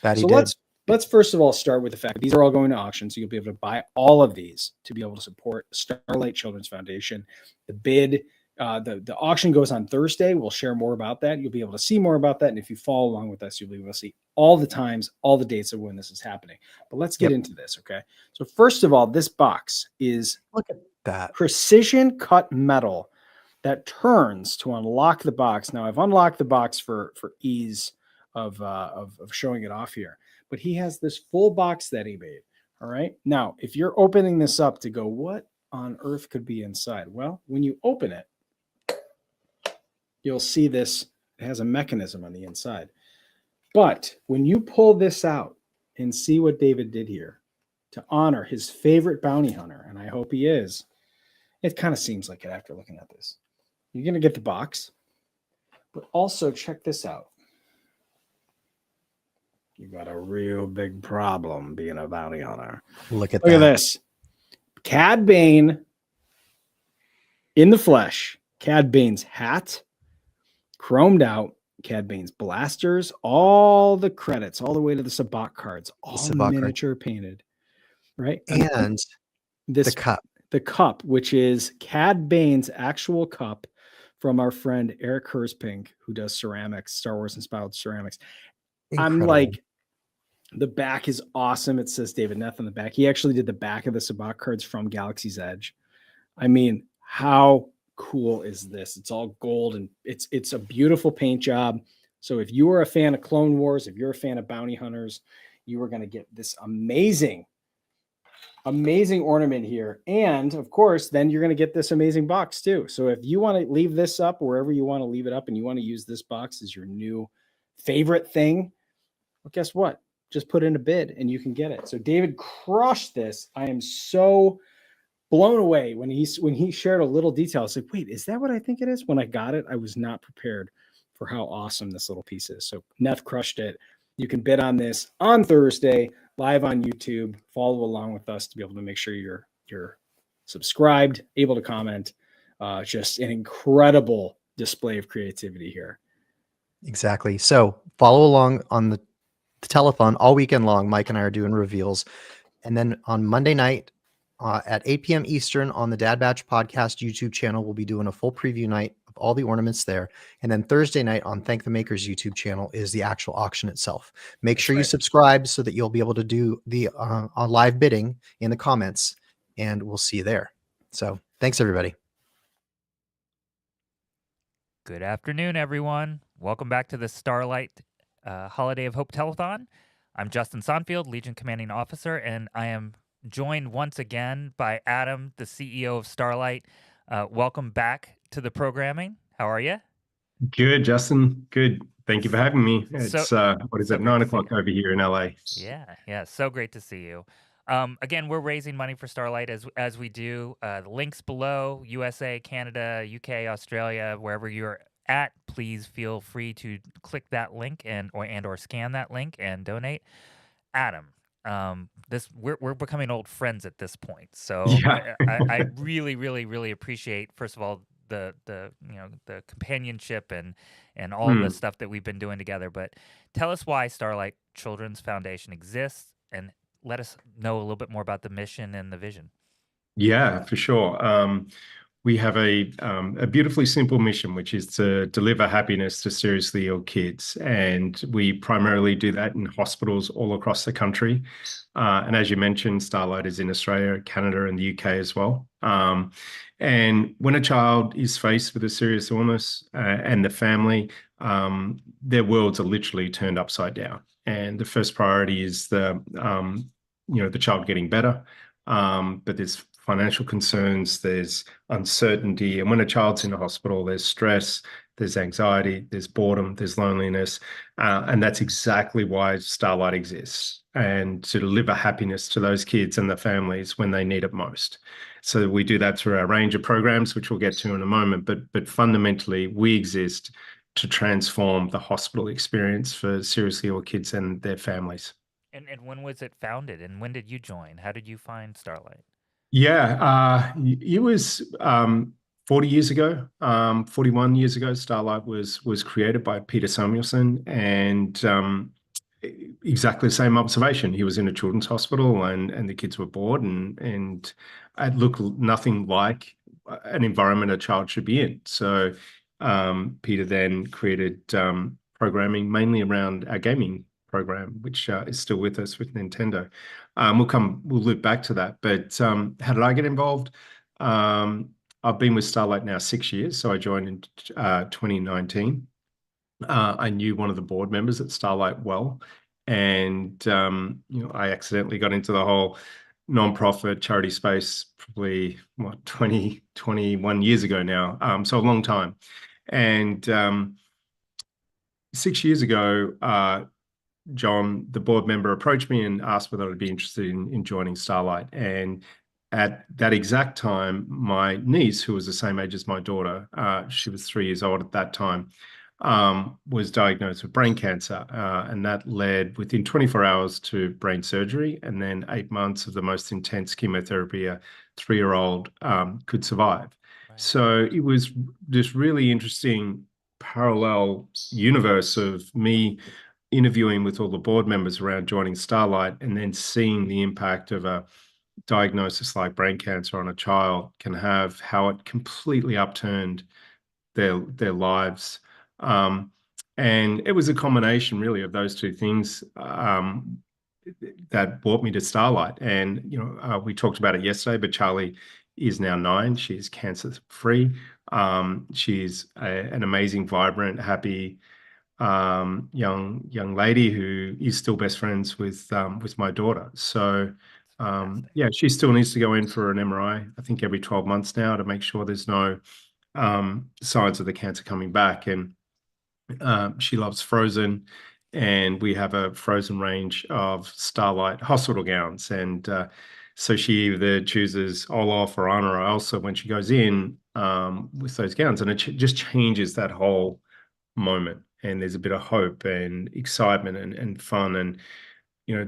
Speaker 18: That he
Speaker 14: So
Speaker 18: did.
Speaker 14: let's first of all start with the fact that these are all going to auction, so you'll be able to buy all of these to be able to support Starlight Children's Foundation. The bid. The auction goes on Thursday. We'll share more about that. You'll be able to see more about that. And if you follow along with us, you'll be able to see all the times, all the dates of when this is happening. But let's get into this, okay? So first of all, this box is
Speaker 18: look at that
Speaker 14: precision cut metal that turns to unlock the box. Now I've unlocked the box for ease of showing it off here, but he has this full box that he made. All right. Now, if you're opening this up to go, what on earth could be inside? Well, when you open it, you'll see this. It has a mechanism on the inside. But when you pull this out and see what David did here to honor his favorite bounty hunter, and I hope he is, it kind of seems like it after looking at this. You're going to get the box, but also check this out. You got a real big problem being a bounty hunter.
Speaker 18: Look at
Speaker 14: this. Cad Bane in the flesh. Cad Bane's hat, chromed out, Cad Bane's blasters, all the credits, all the way to the Sabak cards, all miniature painted, right?
Speaker 18: And
Speaker 14: this the cup, which is Cad Bane's actual cup from our friend Eric Herspink, who does ceramics, Star Wars inspired ceramics.
Speaker 18: Incredible.
Speaker 14: I'm like, the back is awesome. It says David Neth on the back. He actually did the back of the Sabak cards from Galaxy's Edge. I mean, how cool is this? It's all gold and it's a beautiful paint job. So if you are a fan of Clone Wars, if you're a fan of bounty hunters, you are going to get this amazing ornament here. And of course, then you're going to get this amazing box too. So if you want to leave this up wherever you want to leave it up and you want to use this box as your new favorite thing, well, guess what? Just put in a bid and you can get it. So David crushed this. I am so blown away when he shared a little detail. I was like, wait, is that what I think it is? When I got it, I was not prepared for how awesome this little piece is. So Neth crushed it. You can bid on this on Thursday, live on YouTube. Follow along with us to be able to make sure you're subscribed, able to comment. Just an incredible display of creativity here.
Speaker 18: Exactly. So follow along on the telethon all weekend long. Mike and I are doing reveals. And then on Monday night at 8 p.m. Eastern on the Dad Batch Podcast YouTube channel, we'll be doing a full preview night of all the ornaments there. And then Thursday night on Thank the Makers YouTube channel is the actual auction itself. Make sure you subscribe so that you'll be able to do the on live bidding in the comments, and we'll see you there. So thanks, everybody.
Speaker 1: Good afternoon, everyone. Welcome back to the Starlight Holiday of Hope Telethon. I'm Justin Sonfield, Legion Commanding Officer, and I am joined once again by Adam, the CEO of Starlight. Welcome back to the programming. How are you?
Speaker 6: Good, Justin. Good. Thank you for having me. It's what is it, 9 o'clock over here in LA.
Speaker 1: Yeah. So great to see you. Again, we're raising money for Starlight as we do. The links below: USA, Canada, UK, Australia, wherever you're at. Please feel free to click that link or scan that link and donate. Adam, we're becoming old friends at this point, so
Speaker 6: Yeah.
Speaker 1: I really appreciate, first of all, the companionship and all the stuff that we've been doing together. But tell us why Starlight Children's Foundation exists, and let us know a little bit more about the mission and the vision.
Speaker 6: Yeah, for sure. We have a beautifully simple mission, which is to deliver happiness to seriously ill kids. And we primarily do that in hospitals all across the country. And as you mentioned, Starlight is in Australia, Canada, and the UK as well. And when a child is faced with a serious illness and the family, their worlds are literally turned upside down. And the first priority is the child getting better. But there's financial concerns, there's uncertainty. And when a child's in a hospital, there's stress, there's anxiety, there's boredom, there's loneliness. And that's exactly why Starlight exists, and to deliver happiness to those kids and the families when they need it most. So we do that through our range of programs, which we'll get to in a moment. But fundamentally, we exist to transform the hospital experience for seriously ill kids and their families.
Speaker 1: And when was it founded, and when did you join? How did you find Starlight?
Speaker 6: Yeah, it was 40 years ago, 41 years ago. Starlight was created by Peter Samuelson, and exactly the same observation. He was in a children's hospital, and the kids were bored, and it looked nothing like an environment a child should be in. So Peter then created programming mainly around our gaming program, which is still with us with Nintendo. We'll loop back to that. But how did I get involved? I've been with Starlight now 6 years, so I joined in 2019. I knew one of the board members at Starlight well, and I accidentally got into the whole nonprofit charity space probably 21 years ago now. So a long time. And 6 years ago, John, the board member, approached me and asked whether I'd be interested in joining Starlight. And at that exact time, my niece, who was the same age as my daughter, she was 3 years old at that time, was diagnosed with brain cancer. And that led within 24 hours to brain surgery, and then 8 months of the most intense chemotherapy a 3-year-old could survive. Right. So it was this really interesting parallel universe of me interviewing with all the board members around joining Starlight, and then seeing the impact of a diagnosis like brain cancer on a child can have, how it completely upturned their lives. And it was a combination really of those two things that brought me to Starlight. And we talked about it yesterday, but Charlie is now 9. She's cancer free. She's an amazing, vibrant, happy young lady who is still best friends with my daughter. So yeah, she still needs to go in for an MRI, I think every 12 months now, to make sure there's no signs of the cancer coming back. And she loves Frozen, and we have a Frozen range of Starlight hospital gowns. And so she either chooses Olaf or Anna or Elsa when she goes in with those gowns, and it just changes that whole moment. And there's a bit of hope and excitement and fun. And,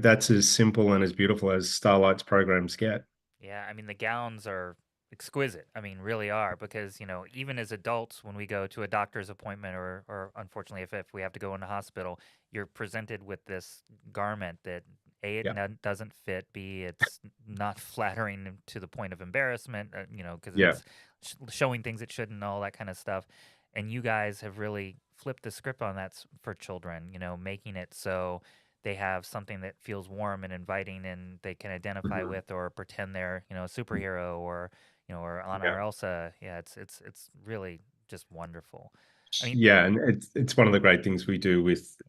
Speaker 6: that's as simple and as beautiful as Starlight's programs get.
Speaker 1: Yeah, I mean, the gowns are exquisite. I mean, really are, because, even as adults, when we go to a doctor's appointment, or unfortunately, if we have to go in the hospital, you're presented with this garment that A,
Speaker 6: Yeah.
Speaker 1: doesn't fit, B, it's not flattering to the point of embarrassment, because
Speaker 6: Yeah.
Speaker 1: it's showing things it shouldn't, all that kind of stuff. And you guys have really flipped the script on that for children, making it so they have something that feels warm and inviting, and they can identify
Speaker 6: Mhm.
Speaker 1: with or pretend they're, a superhero, or Anna or Elsa. Yeah, it's really just wonderful. I mean,
Speaker 6: Yeah, and it's one of the great things we do with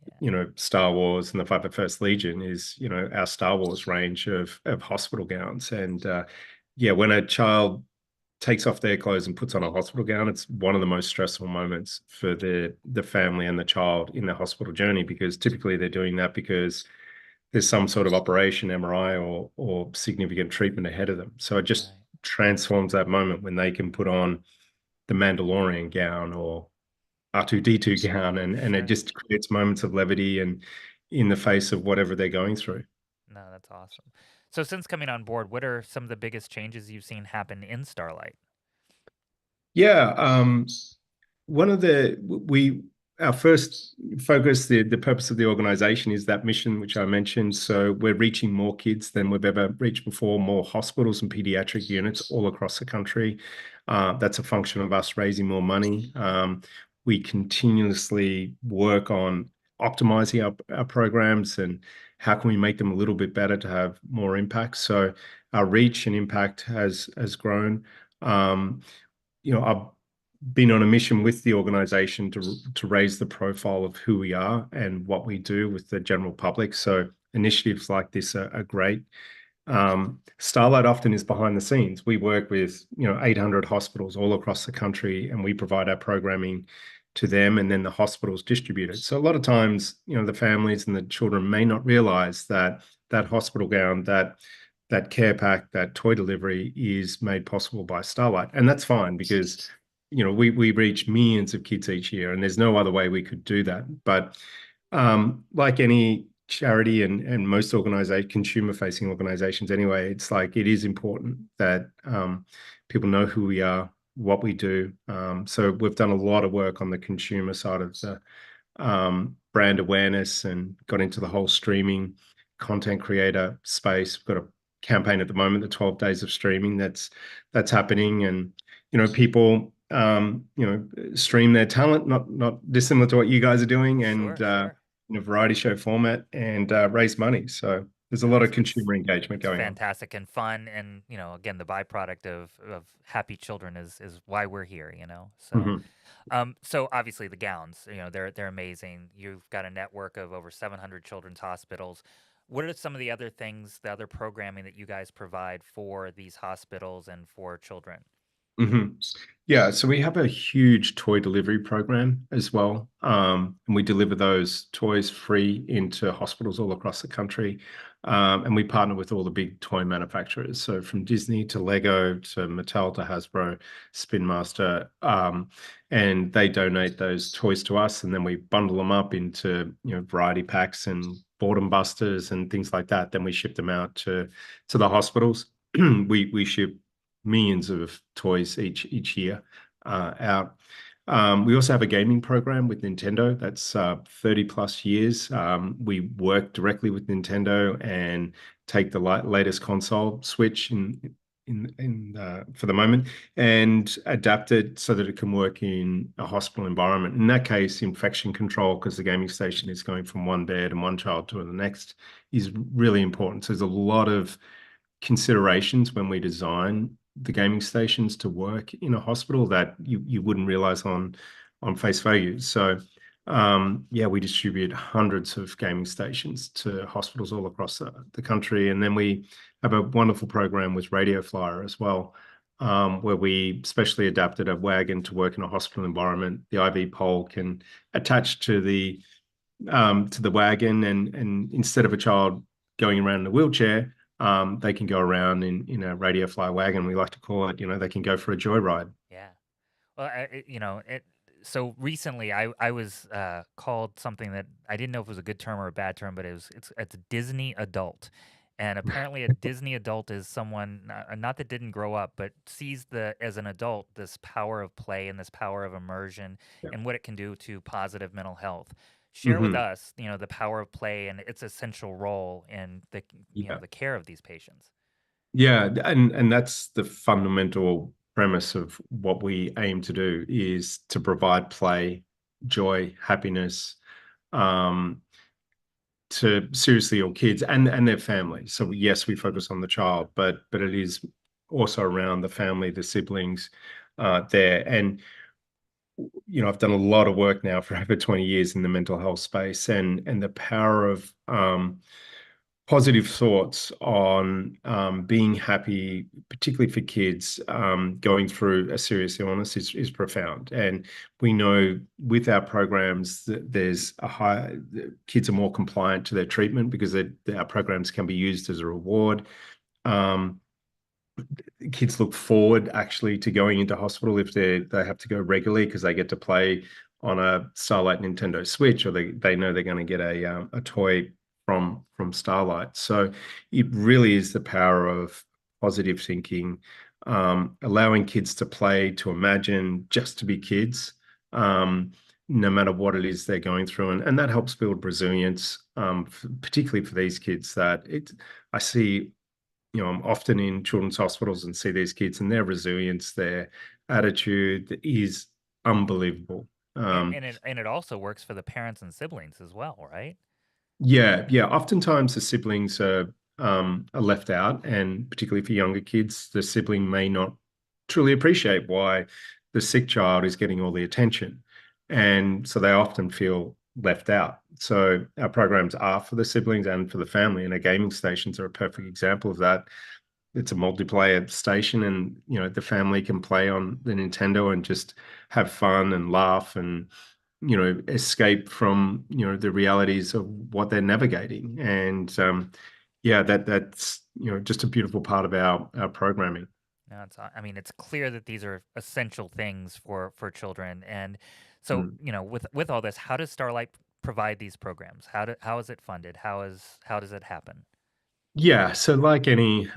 Speaker 6: Star Wars and the 501st Legion is our Star Wars range of hospital gowns. And yeah, when a child takes off their clothes and puts on a hospital gown, it's one of the most stressful moments for the family and the child in the hospital journey, because typically they're doing that because there's some sort of operation, MRI, or significant treatment ahead of them. So it just transforms that moment when they can put on the Mandalorian gown or R2D2 gown, and it just creates moments of levity and in the face of whatever they're going through.
Speaker 1: No, that's awesome. So since coming on board, what are some of the biggest changes you've seen happen in Starlight?
Speaker 6: Yeah, one of our first focus, the purpose of the organization is that mission, which I mentioned. So we're reaching more kids than we've ever reached before, more hospitals and pediatric units all across the country. That's a function of us raising more money. We continuously work on optimizing our programs and how can we make them a little bit better to have more impact. So our reach and impact has grown. I've been on a mission with the organization to raise the profile of who we are and what we do with the general public. So initiatives like this are great. Starlight often is behind the scenes. We work with 800 hospitals all across the country, and we provide our programming to them, and then the hospitals distribute it. So a lot of times, the families and the children may not realize that that hospital gown, that care pack, that toy delivery is made possible by Starlight. And that's fine, because we reach millions of kids each year, and there's no other way we could do that. But like any charity and most consumer-facing organizations anyway, it's like it is important that people know who we are, what we do. So we've done a lot of work on the consumer side of the brand awareness, and got into the whole streaming content creator space. We've got a campaign at the moment, the 12 days of streaming, that's happening. And people stream their talent, not dissimilar to what you guys are doing, and in a variety show format, and raise money. So there's a lot of consumer engagement going on.
Speaker 1: Fantastic and fun, and again, the byproduct of happy children is why we're here. So.
Speaker 6: Mhm.
Speaker 1: So obviously the gowns, they're amazing. You've got a network of over 700 children's hospitals. What are some of the other things, the other programming that you guys provide for these hospitals and for children?
Speaker 6: Mm-hmm. Yeah, so we have a huge toy delivery program as well. And we deliver those toys free into hospitals all across the country. And we partner with all the big toy manufacturers. So from Disney to Lego to Mattel to Hasbro, Spin Master. And they donate those toys to us, and then we bundle them up into variety packs and boredom busters and things like that. Then we ship them out to the hospitals. We ship millions of toys each year out. We also have a gaming program with Nintendo that's 30 plus years. We work directly with Nintendo and take the latest console, Switch for the moment, and adapt it so that it can work in a hospital environment. In that case, infection control, because the gaming station is going from one bed and one child to the next, is really important. So there's a lot of considerations when we design the gaming stations to work in a hospital that you wouldn't realize on face value. So yeah, we distribute hundreds of gaming stations to hospitals all across the country. And then we have a wonderful program with Radio Flyer as well, where we specially adapted a wagon to work in a hospital environment. The IV pole can attach to the wagon, and instead of a child going around in a wheelchair, they can go around in a Radio Fly wagon. We like to call it, they can go for a joyride.
Speaker 1: Yeah. Well, so recently I was called something that I didn't know if it was a good term or a bad term, but it's Disney adult. And apparently, a Disney adult is someone not that didn't grow up, but sees as an adult this power of play and this power of immersion
Speaker 6: Yeah.
Speaker 1: and what it can do to positive mental health. Share with
Speaker 6: Mhm.
Speaker 1: us, the power of play and its essential role in
Speaker 6: Yeah.
Speaker 1: the care of these patients.
Speaker 6: Yeah, and that's the fundamental premise of what we aim to do is to provide play, joy, happiness, um, to seriously ill kids and their families. So yes, we focus on the child, but it is also around the family, the siblings, there. And I've done a lot of work now for over 20 years in the mental health space, and the power of positive thoughts on being happy, particularly for kids going through a serious illness, is profound. And we know with our programs that there's kids are more compliant to their treatment because our programs can be used as a reward. Um, Kids look forward actually to going into hospital if they have to go regularly because they get to play on a Starlight Nintendo Switch, or they know they're going to get a toy from Starlight. So it really is the power of positive thinking, allowing kids to play, to imagine, just to be kids, no matter what it is they're going through, and that helps build resilience, particularly for these kids. I see, I'm often in children's hospitals and see these kids, and their resilience, their attitude is unbelievable.
Speaker 1: And it also works for the parents and siblings as well, right?
Speaker 6: Yeah, yeah. Oftentimes the siblings are left out, and particularly for younger kids, the sibling may not truly appreciate why the sick child is getting all the attention, and so they often feel left out. So our programs are for the siblings and for the family, and our gaming stations are a perfect example of that. It's a multiplayer station, and the family can play on the Nintendo and just have fun and laugh and escape from the realities of what they're navigating. And yeah, that's just a beautiful part of our programming.
Speaker 1: No, I mean, it's clear that these are essential things for children. And so, with all this, how does Starlight provide these programs? How is it funded? How does it happen?
Speaker 6: Yeah, so like any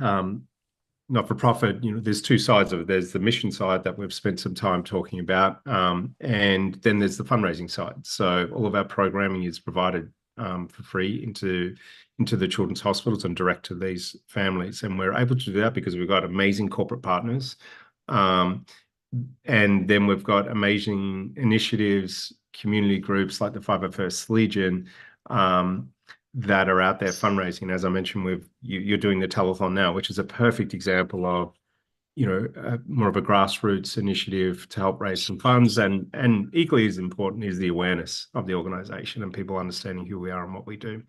Speaker 6: not for profit, there's two sides of it. There's the mission side that we've spent some time talking about, and then there's the fundraising side. So all of our programming is provided for free into the children's hospitals and direct to these families, and we're able to do that because we've got amazing corporate partners, and then we've got amazing initiatives, community groups like the 501st Legion. That are out there fundraising. As I mentioned, you're doing the telethon now, which is a perfect example of, more of a grassroots initiative to help raise some funds. And equally as important is the awareness of the organization and people understanding who we are and what we do.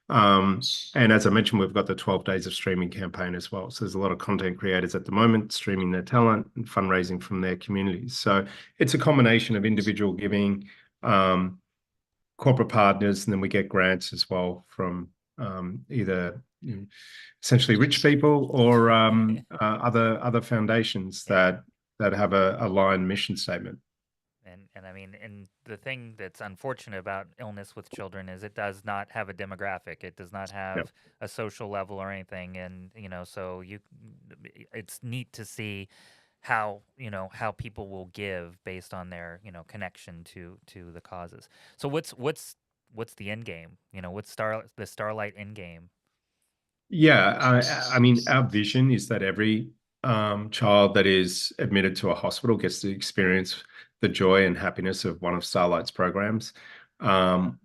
Speaker 6: And as I mentioned, we've got the 12 days of streaming campaign as well. So there's a lot of content creators at the moment streaming their talent and fundraising from their communities. So it's a combination of individual giving, corporate partners, and then we get grants as well from either essentially rich people or other foundations that have a aligned mission statement.
Speaker 1: And I mean, and the thing that's unfortunate about illness with children is it does not have a demographic. It does not have a social level or anything. And so it's neat to see how people will give based on their connection to the causes. So what's the end game? What's the Starlight end game?
Speaker 6: Yeah, I mean, our vision is that every child that is admitted to a hospital gets to experience the joy and happiness of one of Starlight's programs.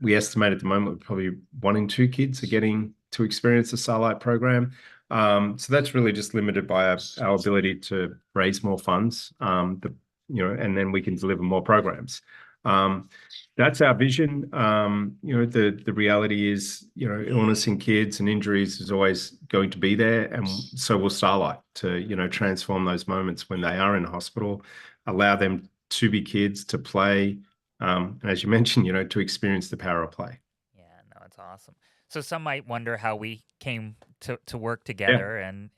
Speaker 6: We estimate at the moment probably 1 in 2 kids are getting to experience the Starlight program. So that's really just limited by our ability to raise more funds, and then we can deliver more programs. That's our vision. The reality is, illness in kids and injuries is always going to be there, and so will Starlight to, transform those moments when they are in hospital, allow them to be kids, to play, and as you mentioned, to experience the power of play.
Speaker 1: Yeah, no, it's awesome. So some might wonder how we came to work
Speaker 6: Yeah.
Speaker 1: together, and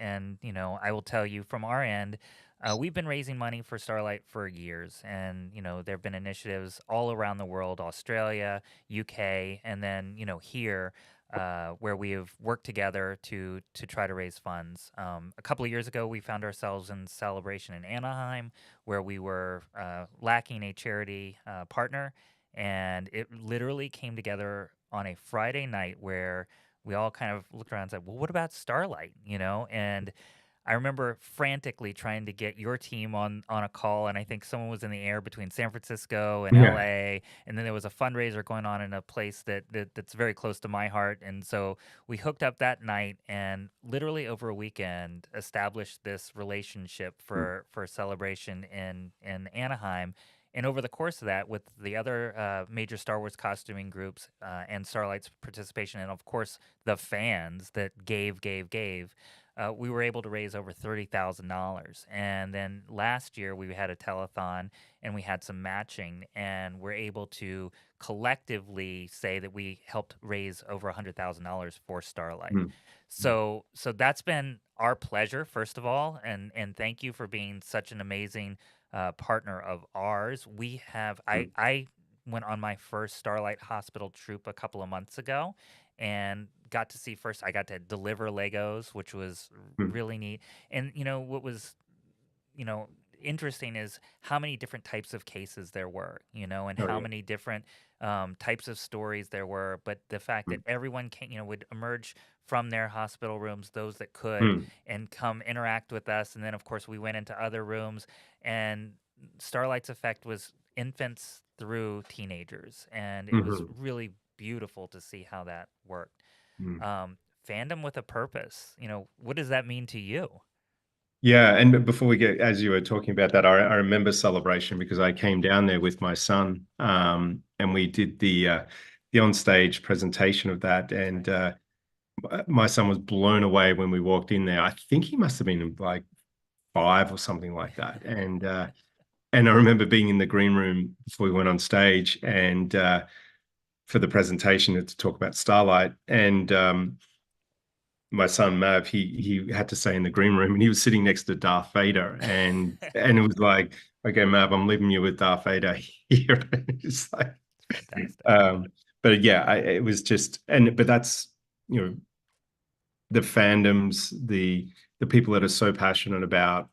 Speaker 1: I will tell you from our end, we've been raising money for Starlight for years, and there have been initiatives all around the world, Australia, UK, and then here. where we have worked together to try to raise funds. A couple of years ago, we found ourselves in Celebration in Anaheim, where we were lacking a charity partner, and it literally came together on a Friday night where we all kind of looked around and said, "Well, what about Starlight?" You know, and I remember frantically trying to get your team on a call, and I think someone was in the air between San Francisco and
Speaker 6: Yeah.
Speaker 1: LA, and then there was a fundraiser going on in a place that's very close to my heart, and so we hooked up that night and literally over a weekend established this relationship for a celebration in Anaheim. And over the course of that, with the other major Star Wars costuming groups and Starlight's participation, and of course the fans that gave, we were able to raise over $30,000. And then last year we had a telethon and we had some matching, and we're able to collectively say that we helped raise over $100,000 for Starlight.
Speaker 6: Mm.
Speaker 1: So that's been our pleasure, first of all, and thank you for being such an amazing partner of ours. We have I went on my first Starlight Hospital troop a couple of months ago, and got to see first. I got to deliver Legos, which was really neat. And what was interesting is how many different types of cases there were, and
Speaker 6: Oh,
Speaker 1: how
Speaker 6: yeah.
Speaker 1: many different types of stories there were. But the fact that everyone would emerge from their hospital rooms, those that could,
Speaker 6: Mm.
Speaker 1: and come interact with us. And then, of course, we went into other rooms, and Starlight's effect was infants through teenagers. And it was
Speaker 6: Mhm.
Speaker 1: really beautiful to see how that worked.
Speaker 6: Mm.
Speaker 1: Fandom with a purpose, what does that mean to you?
Speaker 6: Yeah, and before we get, as you were talking about that, I remember Celebration because I came down there with my son, and we did the on-stage presentation of that, and my son was blown away when we walked in there. I think he must have been like 5 or something like that, and I remember being in the green room before we went on stage, and for the presentation to talk about Starlight, and my son Mav, he had to stay in the green room, and he was sitting next to Darth Vader, and it was like, okay, Mav, I'm leaving you with Darth Vader here. It's like,
Speaker 1: fantastic.
Speaker 6: But yeah, it was just, but that's the fandoms, the people that are so passionate about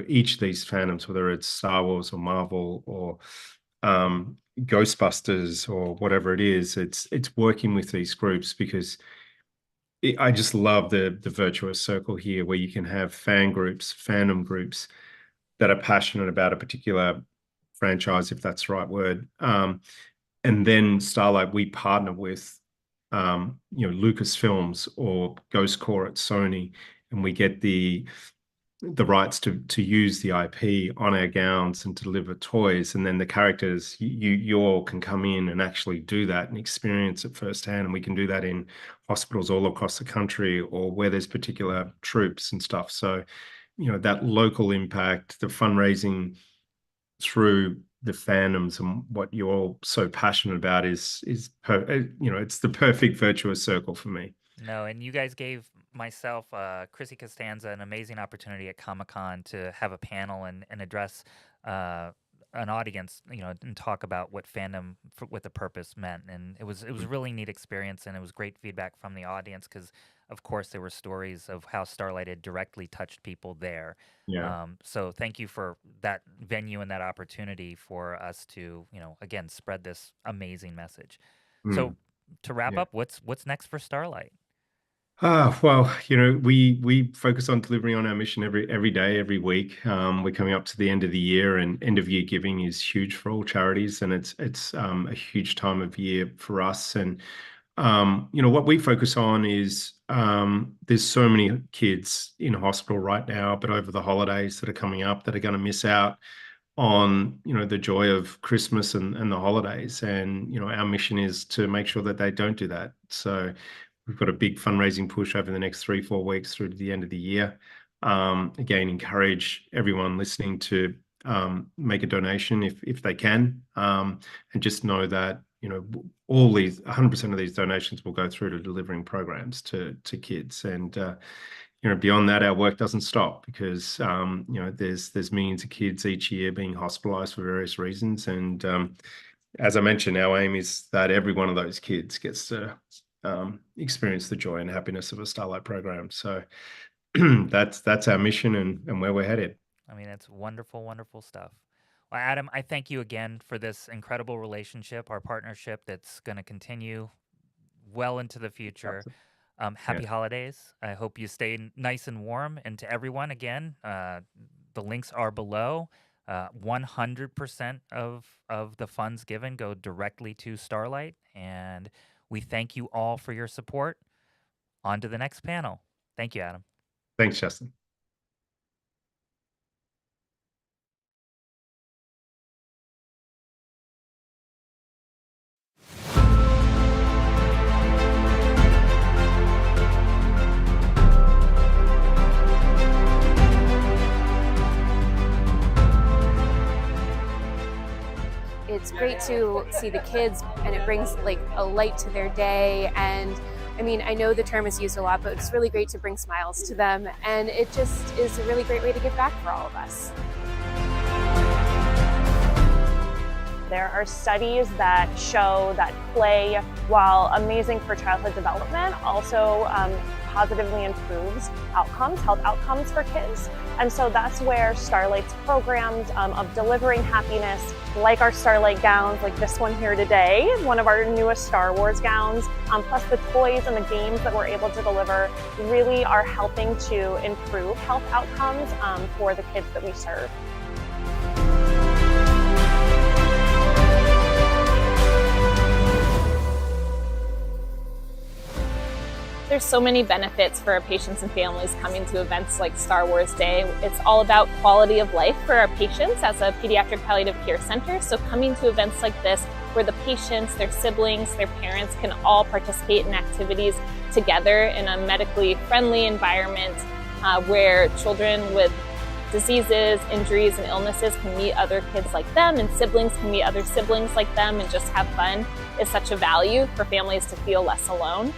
Speaker 6: each of these fandoms, whether it's Star Wars or Marvel or Ghostbusters or whatever it is. It's working with these groups because I just love the virtuous circle here, where you can have fan groups, fandom groups that are passionate about a particular franchise, if that's the right word. And then Starlight, we partner with, Lucasfilms or Ghost Corps at Sony, and we get the rights to use the IP on our gowns and to deliver toys, and then the characters, you all can come in and actually do that and experience it firsthand. And we can do that in hospitals all across the country, or where there's particular troops and stuff. So that local impact, the fundraising through the fandoms, and what you're all so passionate about is it's the perfect virtuous circle for me.
Speaker 1: No, and you guys gave myself, Chrissy Costanza, an amazing opportunity at Comic-Con to have a panel and address an audience, and talk about what fandom with a purpose meant. And it was a really neat experience, and it was great feedback from the audience because, of course, there were stories of how Starlight had directly touched people there.
Speaker 6: Yeah.
Speaker 1: So thank you for that venue and that opportunity for us to, again, spread this amazing message. So to wrap
Speaker 6: Yeah.
Speaker 1: up, what's next for Starlight?
Speaker 6: Well, we focus on delivering on our mission every day, every week. We're coming up to the end of the year, and end of year giving is huge for all charities, and it's a huge time of year for us. And what we focus on is, there's so many kids in hospital right now, but over the holidays that are coming up, that are going to miss out on the joy of Christmas and the holidays. And our mission is to make sure that they don't do that. So we've got a big fundraising push over the next 3-4 weeks through to the end of the year. Again, encourage everyone listening to make a donation if they can, and just know that all these 100% of these donations will go through to delivering programs to kids. And beyond that, our work doesn't stop, because there's millions of kids each year being hospitalized for various reasons. And as I mentioned, our aim is that every one of those kids gets to experience the joy and happiness of a Starlight program. So that's our mission and where we're headed.
Speaker 1: I mean, it's wonderful, wonderful stuff. Well, Adam, I thank you again for this incredible relationship, our partnership that's going to continue well into the future. Happy holidays. I hope you stay nice and warm. And to everyone, again, the links are below. 100% of the funds given go directly to Starlight. And we thank you all for your support. On to the next panel. Thank you, Adam.
Speaker 6: Thanks, Justin.
Speaker 7: It's great to see the kids, and it brings like a light to their day. And I mean, I know the term is used a lot, but it's really great to bring smiles to them. And it just is a really great way to give back for all of us.
Speaker 8: There are studies that show that play, while amazing for childhood development, also positively improves outcomes, health outcomes for kids. And so that's where Starlight's programs of delivering happiness, like our Starlight gowns, like this one here today, one of our newest Star Wars gowns, plus the toys and the games that we're able to deliver, really are helping to improve health outcomes for the kids that we serve. There's so many benefits for our patients and families coming to events like Star Wars Day. It's all about quality of life for our patients as a pediatric palliative care center. So coming to events like this where the patients, their siblings, their parents can all participate in activities together in a medically friendly environment where children with diseases, injuries, and illnesses can meet other kids like them, and siblings can meet other siblings like them and just have fun is such a value for families to feel less alone.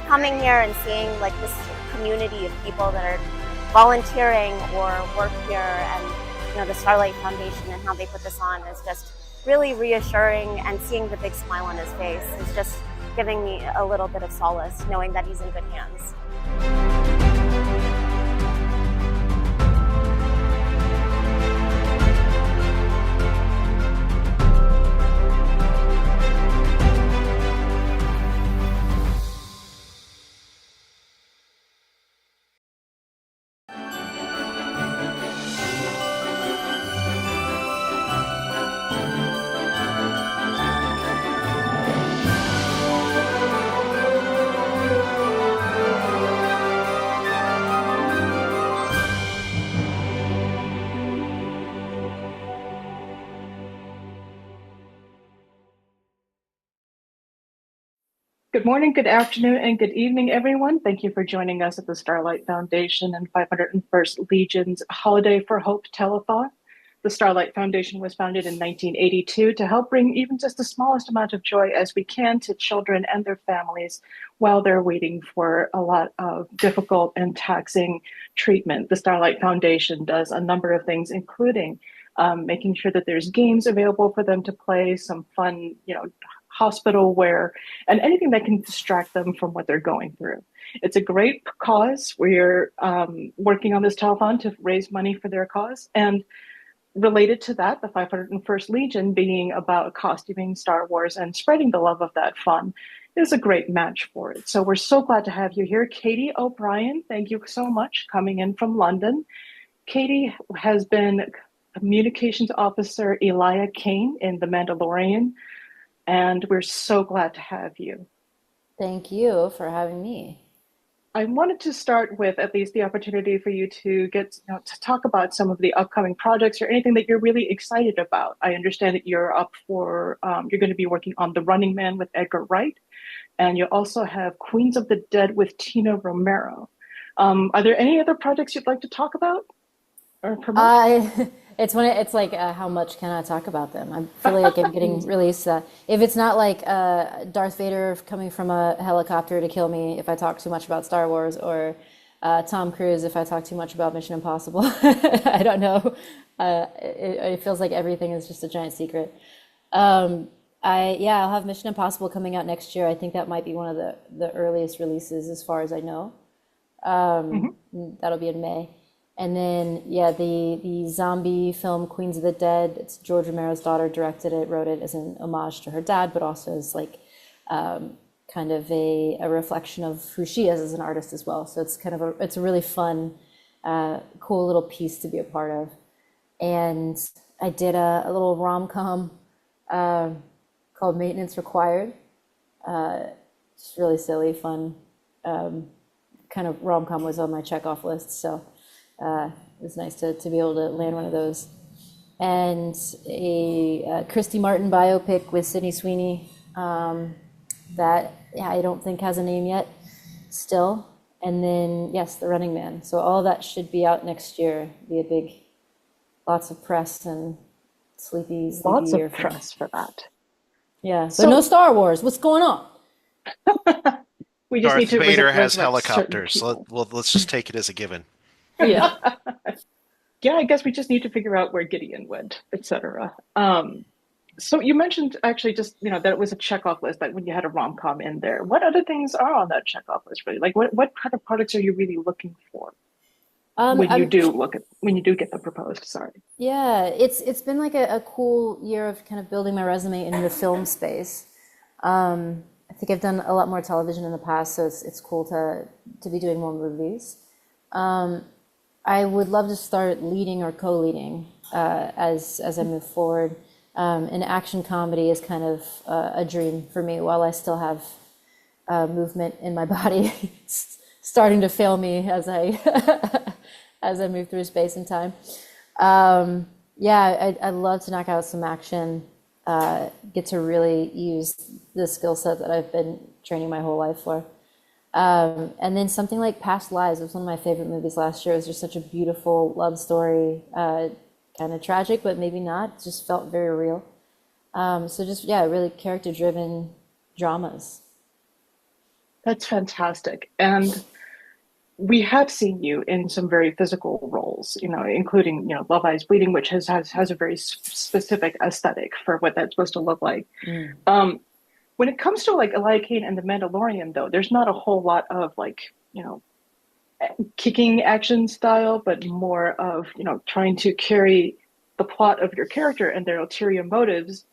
Speaker 9: Coming here and seeing like this community of people that are volunteering or work here, and the Starlight Foundation and how they put this on is just really reassuring, and seeing the big smile on his face is just giving me a little bit of solace knowing that he's in good hands.
Speaker 13: Good morning, good afternoon, and good evening, everyone. Thank you for joining us at the Starlight Foundation and 501st Legion's Holiday for Hope Telethon. The Starlight Foundation was founded in 1982 to help bring even just the smallest amount of joy as we can to children and their families while they're waiting for a lot of difficult and taxing treatment. The Starlight Foundation does a number of things, including making sure that there's games available for them to play, some fun, hospital wear, and anything that can distract them from what they're going through. It's a great cause. We're working on this telethon to raise money for their cause. And related to that, the 501st Legion being about costuming Star Wars and spreading the love of that fun is a great match for it. So we're so glad to have you here. Katie O'Brien, thank you so much, coming in from London. Katie has been Communications Officer Elia Kane in The Mandalorian, and we're so glad to have you.
Speaker 25: Thank you for having me.
Speaker 13: I wanted to start with at least the opportunity for you to get to talk about some of the upcoming projects or anything that you're really excited about. I understand that you're up for, you're going to be working on The Running Man with Edgar Wright, and you also have Queens of the Dead with Tina Romero. Are there any other projects you'd like to talk about? or promote?
Speaker 25: It's like how much can I talk about them? I feel like I'm getting released. If it's not like Darth Vader coming from a helicopter to kill me if I talk too much about Star Wars, or Tom Cruise if I talk too much about Mission Impossible. I don't know. It feels like everything is just a giant secret. I'll have Mission Impossible coming out next year. I think that might be one of the earliest releases as far as I know. That'll be in May. And then, the zombie film Queens of the Dead, it's George Romero's daughter directed it, wrote it as an homage to her dad, but also as like kind of a reflection of who she is as an artist as well. So it's it's a really fun, cool little piece to be a part of. And I did a little rom-com called Maintenance Required. It's really silly, fun, kind of rom-com was on my checkoff list. So it was nice to be able to land one of those. And a Christy Martin biopic with Sydney Sweeney that I don't think has a name yet still. And then, yes, The Running Man. So all that should be out next year. Be lots of press and sleepy
Speaker 13: Lots
Speaker 25: year
Speaker 13: of press for that.
Speaker 25: Yeah, but no Star Wars. What's going on?
Speaker 13: We just
Speaker 2: Darth
Speaker 13: need to
Speaker 2: Vader has
Speaker 13: resurrect certain
Speaker 2: helicopters.
Speaker 13: people.
Speaker 2: Let's just take it as a given.
Speaker 25: Yeah.
Speaker 13: Yeah, I guess we just need to figure out where Gideon went, etc. So you mentioned actually just, that it was a checkoff list, that when you had a rom-com in there. What other things are on that checkoff list for you? Like what kind of products are you really looking for when you do get them proposed? Sorry.
Speaker 25: Yeah, it's been like a cool year of kind of building my resume in the film space. I think I've done a lot more television in the past, so it's cool to be doing more movies. I would love to start leading or co-leading as I move forward. An action comedy is kind of a dream for me while I still have movement in my body. It's starting to fail me as I as I move through space and time. I'd love to knock out some action, get to really use the skill set that I've been training my whole life for. And then something like Past Lives was one of my favorite movies last year. It was just such a beautiful love story, kind of tragic, but maybe not. It just felt very real. Really character-driven dramas.
Speaker 13: That's fantastic. And we have seen you in some very physical roles, including, Love Eyes Bleeding, which has a very specific aesthetic for what that's supposed to look like. When it comes to like Elia Kane and The Mandalorian, though, there's not a whole lot of kicking action style, but more of, trying to carry the plot of your character and their ulterior motives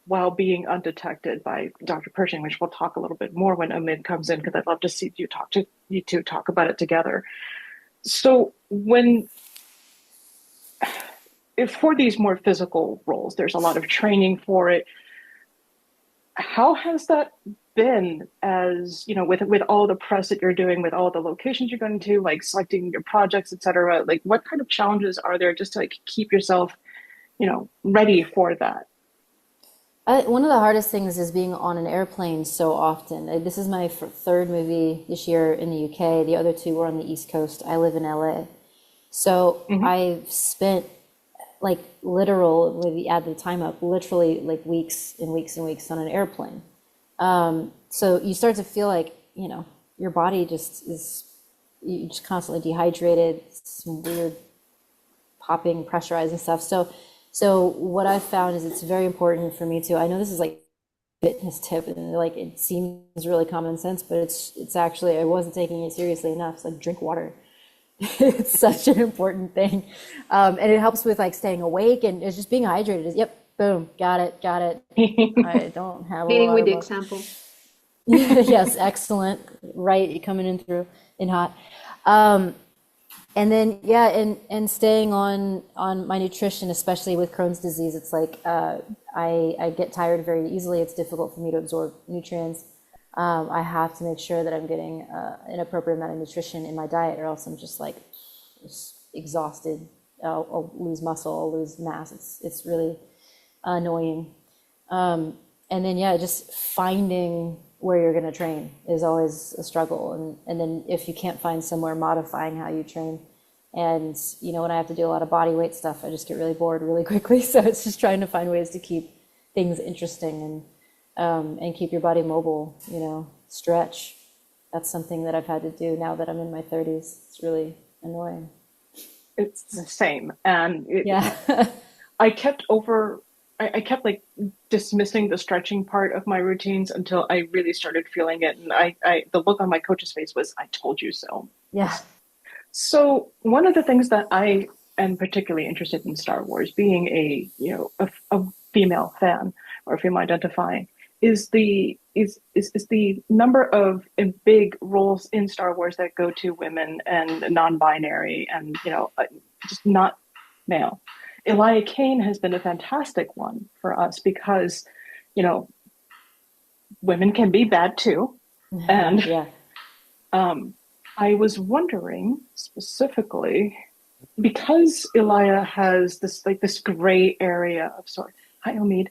Speaker 13: while being undetected by Dr. Pershing, which we'll talk a little bit more when Omid comes in, because I'd love to see you two talk about it together. So if for these more physical roles, there's a lot of training for it. How has that been, as with all the press that you're doing, with all the locations you're going to, like selecting your projects, etc.? Like, what kind of challenges are there just to keep yourself, ready for that?
Speaker 25: One of the hardest things is being on an airplane so often. This is my third movie this year in the UK. The other two were on the East Coast. I live in LA. So I've spent literally weeks and weeks and weeks on an airplane. So you start to feel like, your body you're just constantly dehydrated, some weird popping, pressurizing stuff. So what I've found is it's very important for me to, I know this is like a fitness tip and it seems really common sense, but it's actually, I wasn't taking it seriously enough. It's like drink water. It's such an important thing. And it helps with staying awake, and it's just being hydrated. Yep. Boom. Got it. I don't have
Speaker 11: Leading with the
Speaker 25: more.
Speaker 11: example.
Speaker 25: Yes. Excellent. Right. Coming in through in hot. And then, and staying on my nutrition, especially with Crohn's disease, it's like, I get tired very easily. It's difficult for me to absorb nutrients. I have to make sure that I'm getting an appropriate amount of nutrition in my diet, or else I'm just exhausted. I'll lose muscle, I'll lose mass. It's really annoying. And then, just finding where you're going to train is always a struggle. And then if you can't find somewhere, modifying how you train And, you know, when I have to do a lot of body weight stuff, I just get really bored really quickly. So it's just trying to find ways to keep things interesting and keep your body mobile, you know, stretch. That's something that I've had to do now that I'm in my 30s. It's really annoying.
Speaker 13: It's the same. And
Speaker 25: Yeah.
Speaker 13: I kept like dismissing the stretching part of my routines until I really started feeling it. And the look on my coach's face was, I told you so.
Speaker 25: Yeah.
Speaker 13: So one of the things that I am particularly interested in Star Wars, being a female fan or female identifying, is the number of big roles in Star Wars that go to women and non-binary and just not male. Elia Kane has been a fantastic one for us because women can be bad too, and
Speaker 25: yeah.
Speaker 13: I was wondering specifically because Elia has this gray area of sort. Hi, Omid.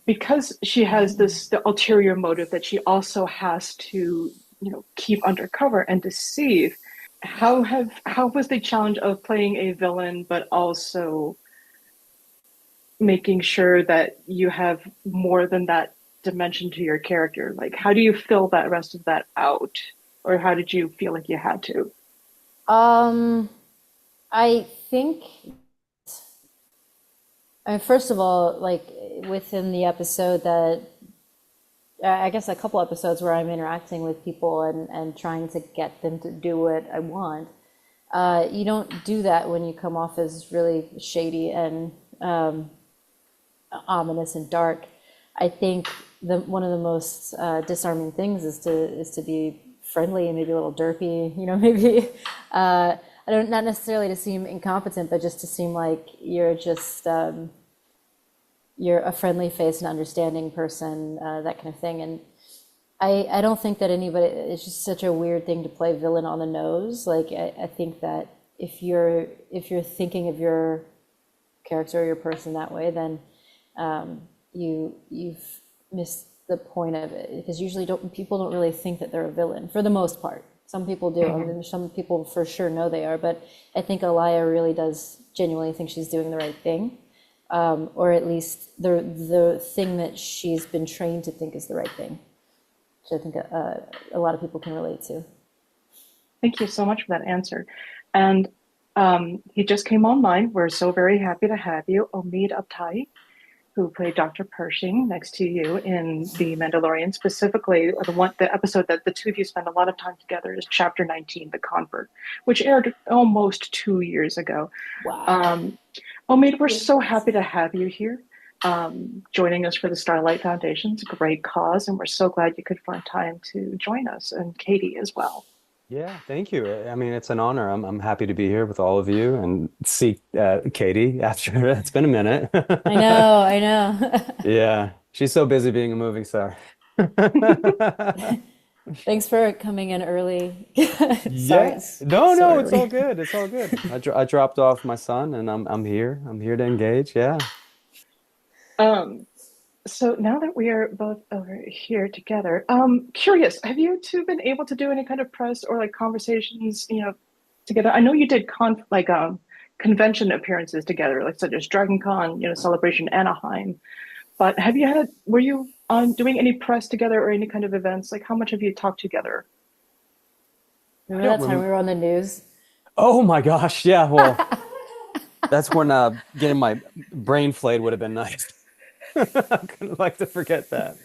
Speaker 13: Because she has the ulterior motive that she also has to keep undercover and deceive. How was the challenge of playing a villain but also making sure that you have more than that dimension to your character? Like, how do you fill that rest of that out, or how did you feel like you had to?
Speaker 25: I think, first of all, like within the episode that, I guess a couple episodes where I'm interacting with people and trying to get them to do what I want, you don't do that when you come off as really shady and ominous and dark. I think one of the most disarming things is to be friendly and maybe a little derpy, maybe I don't, not necessarily to seem incompetent, but just to seem like you're just you're a friendly face and understanding person, that kind of thing. And I don't think that anybody, it's just such a weird thing to play villain on the nose. Like I think that if you're thinking of your character or your person that way, then you've missed the point of it, because usually people don't really think that they're a villain for the most part. Some people do. I mean, some people for sure know they are, but I think Elia really does genuinely think she's doing the right thing, or at least the thing that she's been trained to think is the right thing, which I think a lot of people can relate to.
Speaker 13: Thank you so much for that answer. And he just came online. We're so very happy to have you, Omid Abtahi, who played Dr. Pershing next to you in The Mandalorian. Specifically, the episode that the two of you spend a lot of time together is Chapter 19, The Convert, which aired almost 2 years ago.
Speaker 25: Wow.
Speaker 13: Omid, we're so happy to have you here, joining us for the Starlight Foundation. It's a great cause, and we're so glad you could find time to join us, and Katie as well.
Speaker 2: Yeah, thank you. I mean, it's an honor. I'm happy to be here with all of you and see Katie after it's been a minute.
Speaker 25: I know.
Speaker 2: Yeah, she's so busy being a movie star.
Speaker 25: Thanks for coming in early.
Speaker 2: Yes. No, it's all good. It's all good. I dropped off my son and I'm here. I'm here to engage. Yeah.
Speaker 13: So now that we are both over here together, curious, have you two been able to do any kind of press or like conversations, together? I know you did convention appearances together, like such as Dragon Con, Celebration Anaheim. But were you doing any press together or any kind of events? Like, how much have you talked together?
Speaker 25: Remember that time we were on the news?
Speaker 2: Oh my gosh. Yeah. Well, that's when getting my brain flayed would have been nice. I'm gonna like to forget that.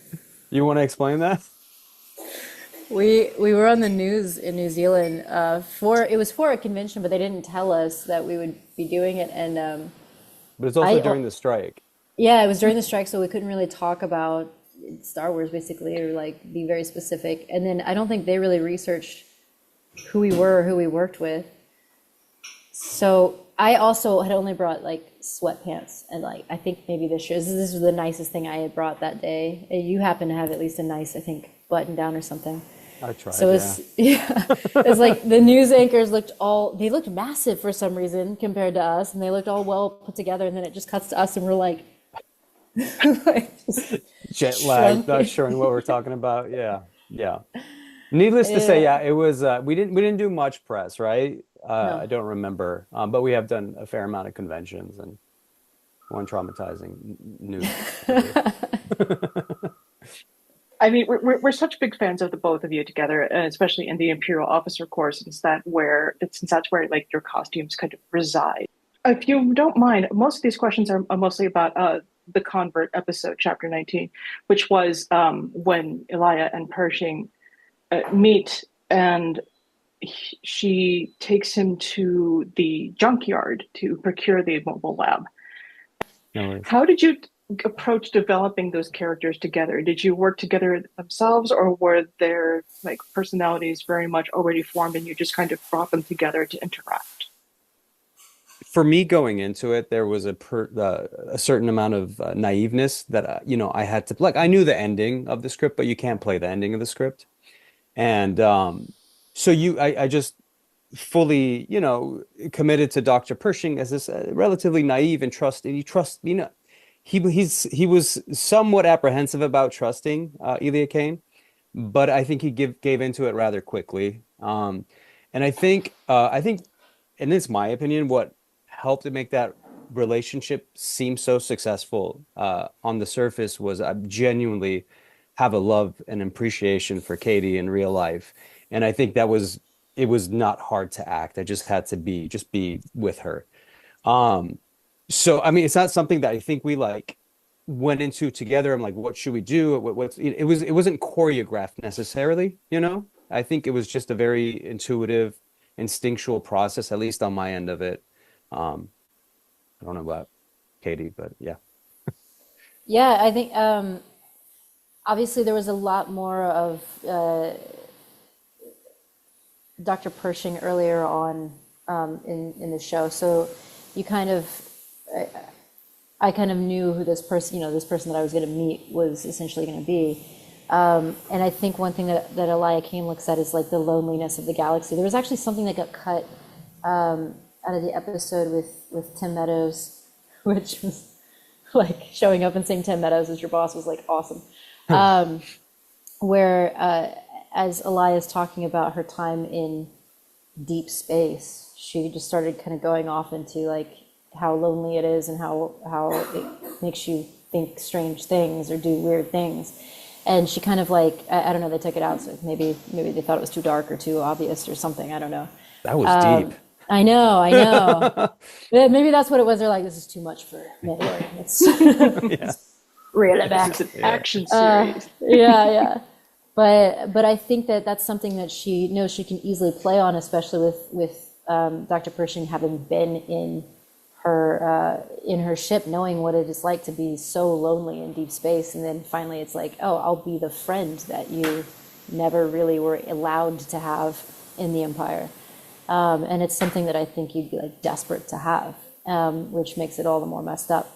Speaker 2: You want to explain that?
Speaker 25: We were on the news in New Zealand it was for a convention, but they didn't tell us that we would be doing it. And
Speaker 2: but it's also during the strike.
Speaker 25: Yeah, it was during the strike, so we couldn't really talk about Star Wars basically, or like be very specific. And then I don't think they really researched who we were or who we worked with. So I also had only brought like sweatpants, and like I think maybe this was the nicest thing I had brought that day. You happen to have at least a nice, I think, button down or something.
Speaker 2: I tried.
Speaker 25: So it's like the news anchors looked massive for some reason compared to us, and they looked all well put together, and then it just cuts to us and we're like
Speaker 2: jet lag, not sure what we're talking about. Yeah. Needless to say,
Speaker 25: Yeah.
Speaker 2: yeah, it was. We didn't do much press, right?
Speaker 25: No.
Speaker 2: I don't remember, but we have done a fair amount of conventions and one traumatizing news.
Speaker 13: I mean, we're such big fans of the both of you together, and especially in the Imperial Officer Corps, since that's where like your costumes kind of reside. If you don't mind, most of these questions are mostly about the Convert episode, Chapter 19, which was when Elia and Pershing meet, and she takes him to the junkyard to procure the mobile lab.
Speaker 2: No worries.
Speaker 13: How did you approach developing those characters together? Did you work together themselves, or were their like personalities very much already formed and you just kind of brought them together to interact?
Speaker 2: For me, going into it, there was a certain amount of naiveness that I had to like. I knew the ending of the script, but you can't play the ending of the script, and so I just fully, committed to Dr. Pershing as this relatively naive and he was somewhat apprehensive about trusting Elia Kane, but I think he gave into it rather quickly. And I think, and it's my opinion, what helped to make that relationship seem so successful on the surface was I genuinely have a love and appreciation for Katie in real life, and I think it was not hard to act. I just had to be with her. So I mean, it's not something that I think we like went into together. I'm like, what should we do? It wasn't choreographed necessarily, I think it was just a very intuitive, instinctual process, at least on my end of it. I don't know about Katie, but yeah.
Speaker 25: Yeah, I think obviously there was a lot more of Dr. Pershing earlier on in the show, so you kind of I kind of knew who this person that I was going to meet was essentially going to be. And I think one thing that Elia Kane looks at is like the loneliness of the galaxy. There was actually something that got cut out of the episode with Tim Meadows, which was like showing up and saying Tim Meadows as your boss was like awesome. Where as Elia's talking about her time in deep space, she just started kind of going off into like how lonely it is and how it makes you think strange things or do weird things. And she kind of like, I don't know, they took it out, so maybe they thought it was too dark or too obvious or something, I don't know.
Speaker 2: That was deep.
Speaker 25: I know. Maybe that's what it was. They're like, this is too much for Mandalorian. It's really bad.
Speaker 13: It's an action series.
Speaker 25: Yeah. But I think that's something that she knows she can easily play on, especially with Dr. Pershing having been in her ship, knowing what it is like to be so lonely in deep space, and then finally it's like, oh, I'll be the friend that you never really were allowed to have in the Empire. And it's something that I think you'd be like desperate to have, which makes it all the more messed up.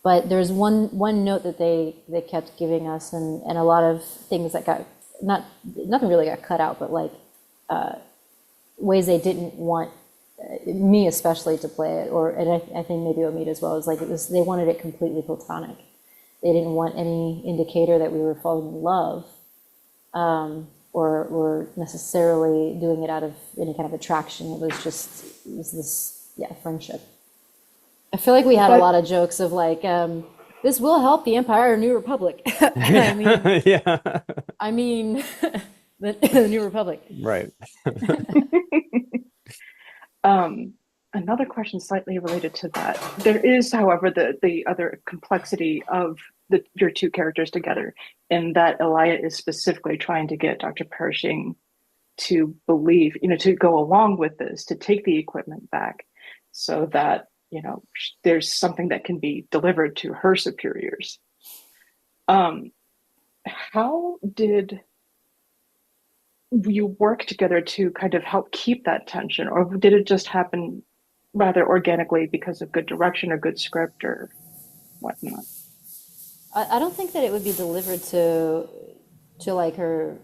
Speaker 25: But there's one note that they kept giving us, and a lot of things that got nothing really got cut out, but like ways they didn't want me especially to play it, and I think maybe Omid as well, is like they wanted it completely platonic. They didn't want any indicator that we were falling in love, or necessarily doing it out of any kind of attraction. It was this friendship. I feel like we had a lot of jokes of like, this will help the Empire New Republic.
Speaker 2: Yeah.
Speaker 25: I mean, the New Republic.
Speaker 2: Right.
Speaker 13: Another question slightly related to that. There is, however, the other complexity of your two characters together, in that Elia is specifically trying to get Dr. Pershing to believe, to go along with this, to take the equipment back, so that there's something that can be delivered to her superiors. How did you work together to kind of help keep that tension, or did it just happen rather organically because of good direction or good script or whatnot?
Speaker 25: I don't think that it would be delivered to like her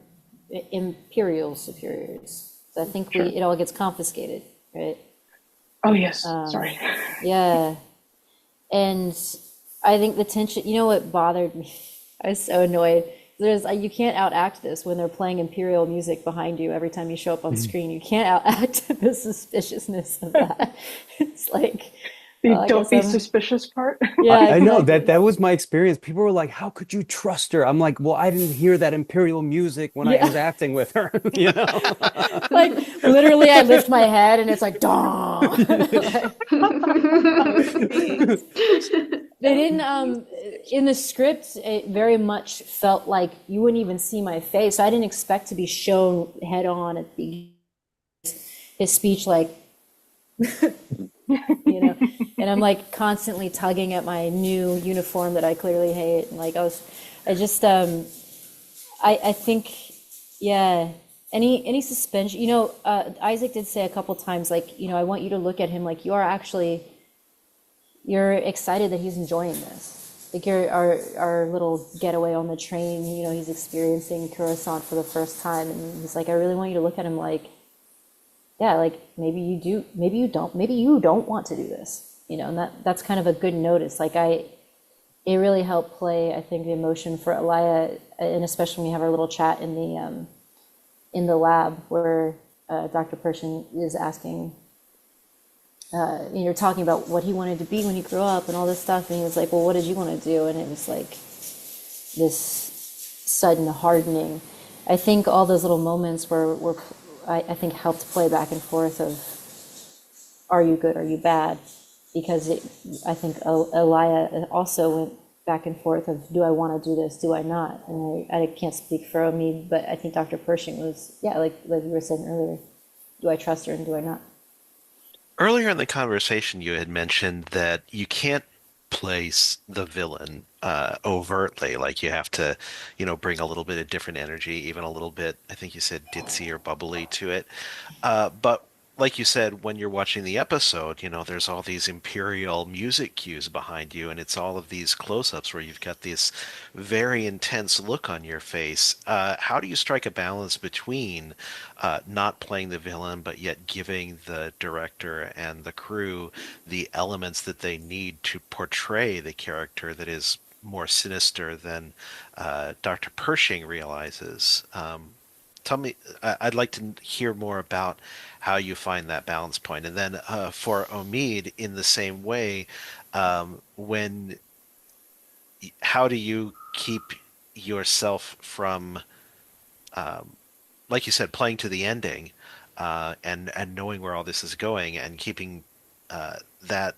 Speaker 25: imperial superiors. I think
Speaker 13: Sure.
Speaker 25: it all gets confiscated, right?
Speaker 13: Oh yes, sorry.
Speaker 25: Yeah, and I think the tension. You know what bothered me? I was so annoyed you can't outact this when they're playing Imperial music behind you every time you show up on screen. You can't outact the suspiciousness of that. It's like,
Speaker 13: The
Speaker 25: I
Speaker 13: don't
Speaker 25: guess
Speaker 13: be
Speaker 25: I'm,
Speaker 13: suspicious part.
Speaker 25: yeah,
Speaker 2: I know
Speaker 25: exactly.
Speaker 2: that was my experience. People were like, "How could you trust her?" I'm like, "Well, I didn't hear that Imperial music when I
Speaker 25: Yeah.
Speaker 2: was acting with her." You know,
Speaker 25: Like literally, I lift my head and it's like, "Dawn." They didn't in the script it very much felt like you wouldn't even see my face. I didn't expect to be shown head on at the his speech like you know, and I'm like constantly tugging at my new uniform that I clearly hate. And like I think yeah, any suspension, Isaac did say a couple times like, I want you to look at him like you're excited that he's enjoying this. Like our little getaway on the train, he's experiencing Coruscant for the first time, and he's like, I really want you to look at him like, yeah, like maybe you do, maybe you don't want to do this, and that's kind of a good notice. Like it really helped play, I think, the emotion for Elia, and especially when we have our little chat in the lab where Dr. Pershing is asking. You're talking about what he wanted to be when he grew up and all this stuff, and he was like, well, what did you want to do? And it was like this sudden hardening. I think all those little moments were I think helped play back and forth of, are you good, are you bad? Because I think Elia also went back and forth of, do I want to do this, do I not? And I can't speak for Omid, but I think Dr. Pershing was, yeah, like you were saying earlier, do I trust her and do I not?
Speaker 11: Earlier in the conversation, you had mentioned that you can't place the villain overtly. Like you have to, bring a little bit of different energy, even a little bit, I think you said ditzy or bubbly to it. But like you said, when you're watching the episode, there's all these Imperial music cues behind you, and it's all of these close-ups where you've got this very intense look on your face. How do you strike a balance between not playing the villain, but yet giving the director and the crew the elements that they need to portray the character that is more sinister than Dr. Pershing realizes? Tell me, I'd like to hear more about how you find that balance point. And then for Omid, in the same way, how do you keep yourself from, like you said, playing to the ending and knowing where all this is going and keeping that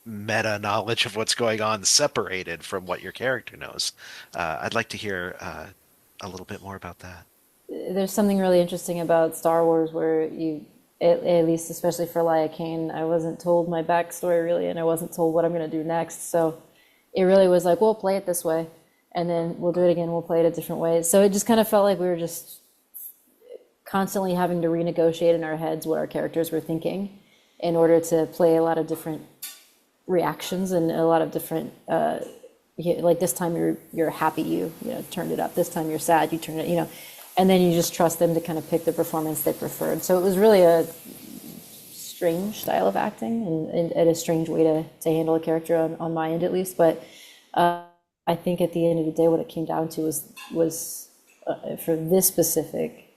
Speaker 11: meta knowledge of what's going on separated from what your character knows? I'd like to hear a little bit more about that.
Speaker 25: There's something really interesting about Star Wars where at least especially for Elia Kane, I wasn't told my backstory really, and I wasn't told what I'm going to do next. So it really was like, we'll play it this way, and then we'll do it again, we'll play it a different way. So it just kind of felt like we were just constantly having to renegotiate in our heads what our characters were thinking in order to play a lot of different reactions and a lot of different like this time you're happy, you turned it up. This time you're sad, you turned it, and then you just trust them to kind of pick the performance they preferred. So it was really a strange style of acting and a strange way to handle a character on my end at least. But I think at the end of the day, what it came down to was for this specific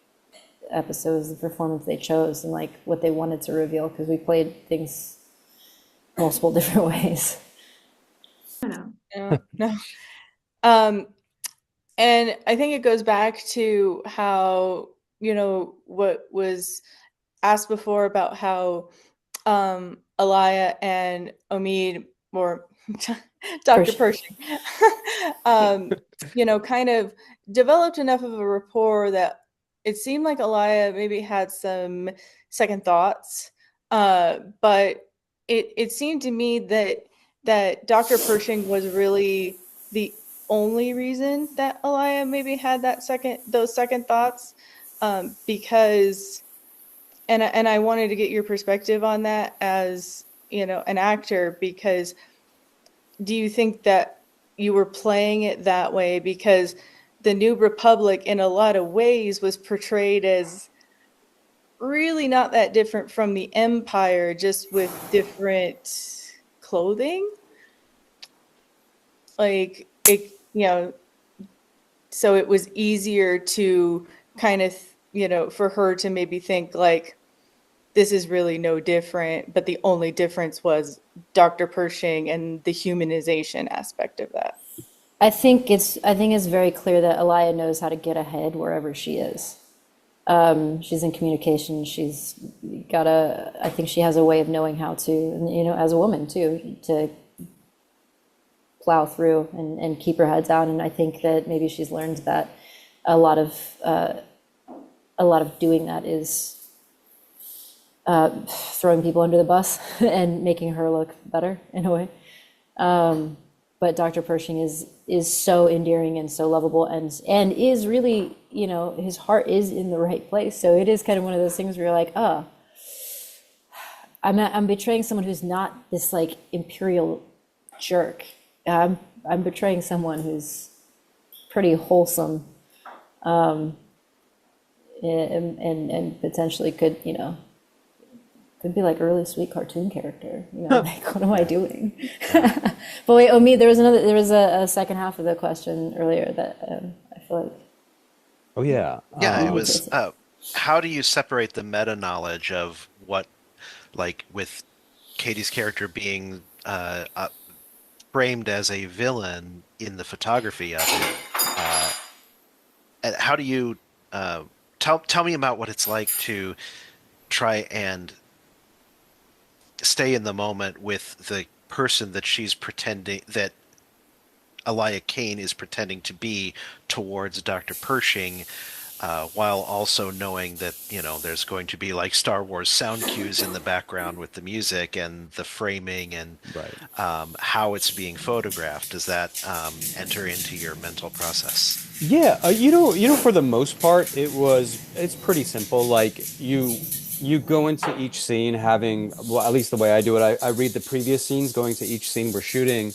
Speaker 25: episode was the performance they chose and like what they wanted to reveal, because we played things multiple different ways.
Speaker 12: No. And I think it goes back to how, what was asked before about how Elia and Omid, or Dr. Pershing, kind of developed enough of a rapport that it seemed like Elia maybe had some second thoughts, but it seemed to me that Dr. Pershing was really the only reason that Elia maybe had those second thoughts, because, and I wanted to get your perspective on that as, an actor, because do you think that you were playing it that way because the New Republic in a lot of ways was portrayed as really not that different from the Empire, just with different clothing? Like, it, so it was easier to kind of, for her to maybe think like, this is really no different, but the only difference was Dr. Pershing and the humanization aspect of that.
Speaker 25: I think it's very clear that Elia knows how to get ahead wherever she is. She's in communication. I think she has a way of knowing how to, as a woman too, to plow through and keep her head down. And I think that maybe she's learned that a lot of doing that is throwing people under the bus and making her look better in a way. But Dr. Pershing is so endearing and so lovable and is really, his heart is in the right place. So it is kind of one of those things where you're like, I'm betraying someone who's not this like imperial jerk. I'm betraying someone who's pretty wholesome, and potentially could be like early sweet cartoon character. Like what am I doing? But wait, Omid, there was a second half of the question earlier that I feel like.
Speaker 2: Oh yeah.
Speaker 11: Yeah, it was how do you separate the meta knowledge of what, like with Katie's character being framed as a villain in the photography of it? And how do you tell me about what it's like to try and stay in the moment with the person that she's pretending that Elia Kane is pretending to be towards Dr. Pershing, while also knowing that there's going to be like Star Wars sound cues in the background with the music and the framing and how it's being photographed. Does that enter into your mental process?
Speaker 2: Yeah, for the most part, it's pretty simple. Like you go into each scene having, well, at least the way I do it, I read the previous scenes going to each scene we're shooting,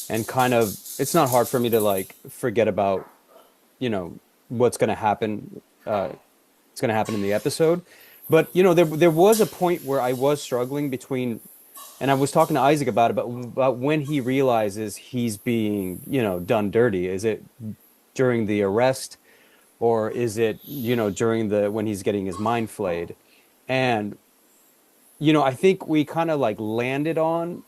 Speaker 2: and kind of, it's not hard for me to like forget about, what's going to happen. It's going to happen in the episode. But there was a point where I was struggling between, and I was talking to Isaac about it, about when he realizes he's being, done dirty. Is it during the arrest, or is it, during when he's getting his mind flayed? And, I think we kind of like landed on,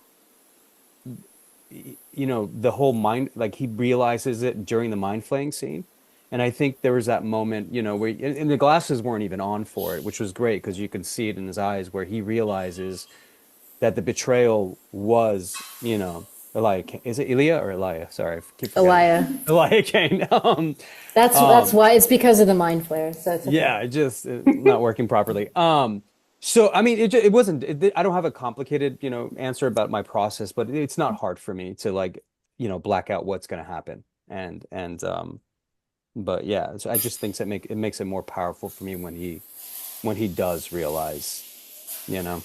Speaker 2: the whole mind, like he realizes it during the mind flaying scene. And I think there was that moment, where, and the glasses weren't even on for it, which was great because you could see it in his eyes where he realizes that the betrayal was, Elia, is it Elia or Elia? Sorry, I keep forgetting. Elia Kane.
Speaker 25: That's why, it's because of the mind flare. So it's okay.
Speaker 2: Yeah, just not working properly. So I mean, it wasn't. I don't have a complicated, answer about my process, but it's not hard for me to like, black out what's going to happen. But yeah, I just think that it makes it more powerful for me when he does realize, So.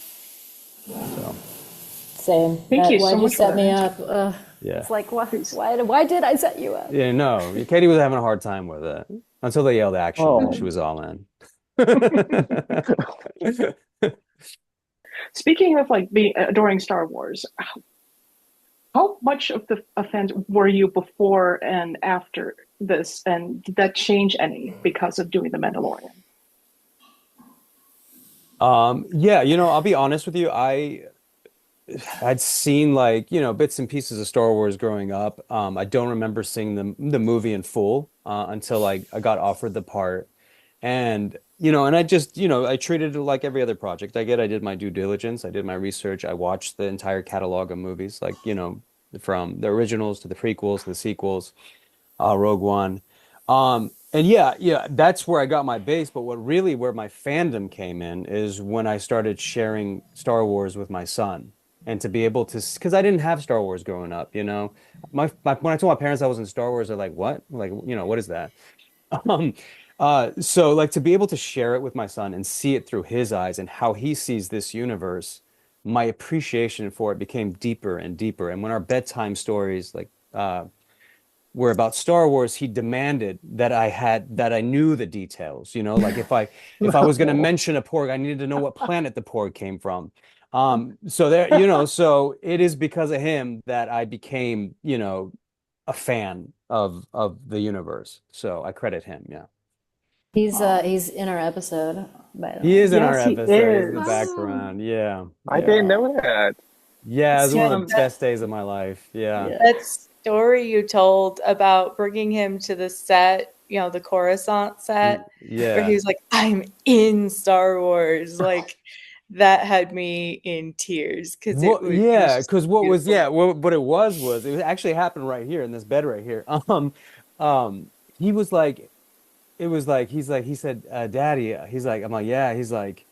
Speaker 25: Same.
Speaker 13: Thank you so
Speaker 25: Why'd you
Speaker 13: much
Speaker 25: set
Speaker 13: for
Speaker 25: me
Speaker 13: that.
Speaker 25: up?
Speaker 2: Yeah.
Speaker 25: It's like, why did I set you up?
Speaker 2: Yeah, no, Katie was having a hard time with it until they yelled action, and she was all in.
Speaker 13: Speaking of like being adoring Star Wars, how much of a fan were you before and after this, and did that change any because of doing The Mandalorian?
Speaker 2: Yeah, I'll be honest with you. I'd seen like, bits and pieces of Star Wars growing up. I don't remember seeing the movie in full until I got offered the part. And, and I just, I treated it like every other project I get. I did my due diligence. I did my research. I watched the entire catalog of movies, like, from the originals to the prequels to the sequels, Rogue One. And yeah, that's where I got my base. But where my fandom came in is when I started sharing Star Wars with my son. And to be able to, because I didn't have Star Wars growing up, when I told my parents I was in Star Wars, they're like, "What? Like, what is that?" Um, so like to be able to share it with my son and see it through his eyes and how he sees this universe, my appreciation for it became deeper and deeper. And when our bedtime stories like were about Star Wars, he demanded that I knew the details, like if I was going to mention a porg, I needed to know what planet the porg came from. So there, so it is because of him that I became, a fan of the universe. So I credit him. Yeah.
Speaker 25: He's in our episode, by the
Speaker 2: He
Speaker 25: way.
Speaker 2: is in our
Speaker 23: Yes, he
Speaker 2: episode. He's in the
Speaker 23: is.
Speaker 2: background. Yeah.
Speaker 23: I didn't
Speaker 2: Yeah.
Speaker 23: know that.
Speaker 2: Yeah, it was one of
Speaker 12: Sam,
Speaker 2: the best days of my life. Yeah.
Speaker 12: that story you told about bringing him to the set, the Coruscant set, where he
Speaker 2: Yeah.
Speaker 12: was like, I'm in Star Wars. Like, that had me in tears because
Speaker 2: What?
Speaker 12: it was
Speaker 2: Yeah,
Speaker 12: just
Speaker 2: because what was
Speaker 12: beautiful.
Speaker 2: what it was it actually happened right here in this bed right here. He was like, it was like he said, Daddy. He's like, I'm like, yeah. He's like,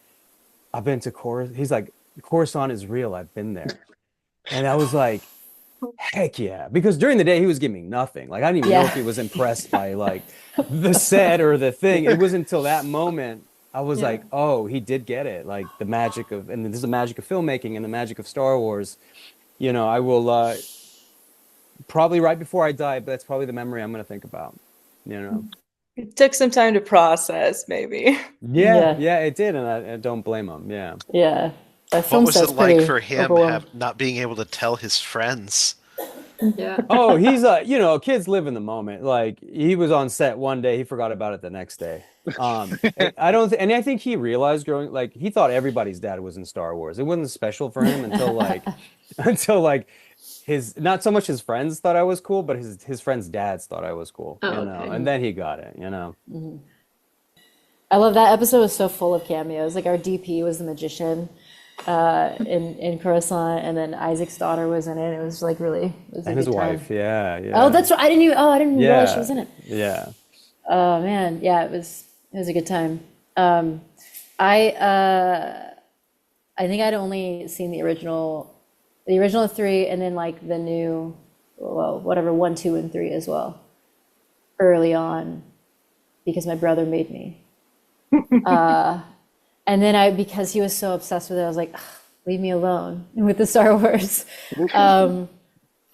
Speaker 2: I've been to Coruscant. He's like, Coruscant is real. I've been there, and I was like, heck yeah, because during the day he was giving me nothing. Like I didn't even know if he was impressed by like the set or the thing. It was until that moment I was like, oh, he did get it. Like the magic of, and this is the magic of filmmaking and the magic of Star Wars. I will probably right before I die, but that's probably the memory I'm going to think about.
Speaker 12: It took some time to process, maybe.
Speaker 2: Yeah, it did, and I don't blame him. Yeah.
Speaker 25: Yeah. That
Speaker 11: What
Speaker 25: film
Speaker 11: was it
Speaker 25: set's
Speaker 11: like
Speaker 25: pretty
Speaker 11: for him
Speaker 25: overwhelming.
Speaker 11: not being able to tell his friends?
Speaker 25: Yeah.
Speaker 2: Oh, he's kids live in the moment. Like he was on set one day, he forgot about it the next day. I don't and I think he realized growing like he thought everybody's dad was in Star Wars. It wasn't special for him until like his not so much his friends thought I was cool, but his friends' dads thought I was cool.
Speaker 25: Oh, okay.
Speaker 2: And then he got it.
Speaker 25: Mhm. I love that episode. Was so full of cameos. Like our DP was the magician in Coruscant, and then Isaac's daughter was in it. It was like really, it was a
Speaker 2: And his
Speaker 25: good time.
Speaker 2: wife, yeah.
Speaker 25: Oh, that's right. I didn't even realize she was in it.
Speaker 2: Yeah.
Speaker 25: Oh man, yeah, it was a good time. I think I'd only seen the original three, and then like the new, well, whatever 1, 2, and 3 as well, early on, because my brother made me. And then because he was so obsessed with it, I was like, "Ugh, leave me alone with the Star Wars.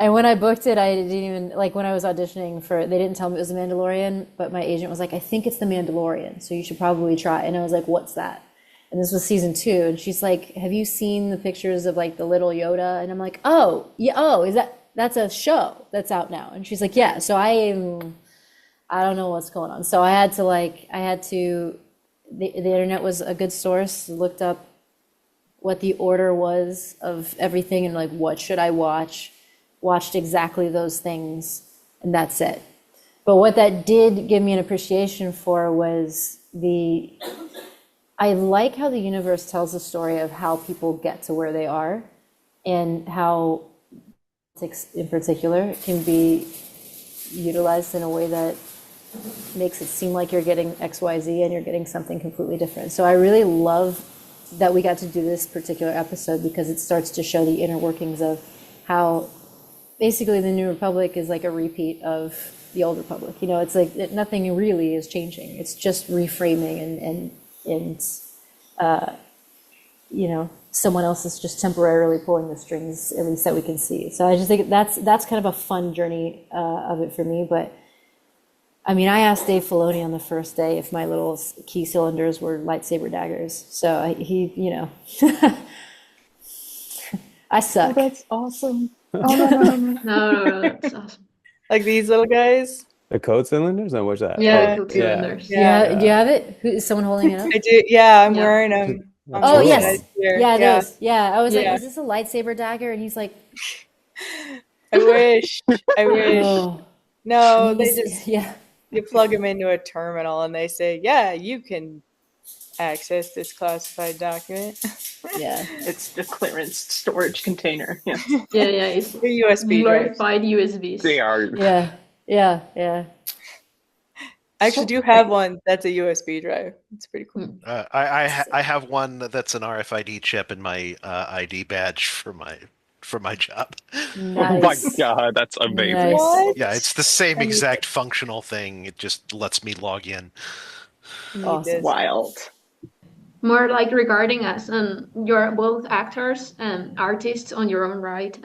Speaker 25: And when I booked it, I didn't even, like when I was auditioning for it, they didn't tell me it was The Mandalorian, but my agent was like, I think it's The Mandalorian, so you should probably try. And I was like, what's that? And this was season 2. And she's like, have you seen the pictures of like the little Yoda? And I'm like, oh, yeah, that's a show that's out now. And she's like, yeah. So I don't know what's going on. So the internet was a good source, looked up what the order was of everything and like, what should I watch? Watched exactly those things, and that's it. But what that did give me an appreciation for was I like how the universe tells the story of how people get to where they are, and how politics in particular can be utilized in a way that makes it seem like you're getting XYZ and you're getting something completely different. So I really love that we got to do this particular episode because it starts to show the inner workings of how basically the New Republic is like a repeat of the Old Republic. It's like nothing really is changing. It's just reframing and someone else is just temporarily pulling the strings, at least that we can see. So I just think that's kind of a fun journey of it for me. But I mean, I asked Dave Filoni on the first day if my little key cylinders were lightsaber daggers. So I suck.
Speaker 13: Oh, that's awesome.
Speaker 12: Oh,
Speaker 15: No, that's awesome.
Speaker 12: Like these little guys?
Speaker 2: The code cylinders? No, what's that?
Speaker 15: Yeah,
Speaker 2: Oh,
Speaker 15: code cylinders.
Speaker 12: Yeah.
Speaker 25: Do you have it? Is someone holding it up?
Speaker 12: I do. Yeah, I'm wearing them.
Speaker 25: Oh, yes. Yeah,
Speaker 12: Yeah.
Speaker 25: those. Yeah, I was like,
Speaker 12: Yeah.
Speaker 25: is this a lightsaber dagger? And he's like,
Speaker 12: I wish.
Speaker 25: Oh,
Speaker 12: No, they
Speaker 25: jeez.
Speaker 12: just
Speaker 25: Yeah.
Speaker 12: you plug them into a terminal and they say, yeah, you can access this classified document.
Speaker 25: Yeah.
Speaker 13: It's the clearance storage container. Yeah.
Speaker 15: Yeah, it's
Speaker 12: The USB drive.
Speaker 15: verified USBs.
Speaker 23: They are.
Speaker 25: Yeah.
Speaker 12: I actually do have one that's a USB drive. It's pretty cool.
Speaker 11: I have one that's an RFID chip in my ID badge for my job.
Speaker 23: Oh my god, that's amazing.
Speaker 25: Nice. What?
Speaker 11: Yeah, it's the same
Speaker 12: I need
Speaker 11: exact functional thing. It just lets me log in.
Speaker 25: Awesome.
Speaker 13: Wild.
Speaker 15: More like regarding us, you're both actors and artists on your own right.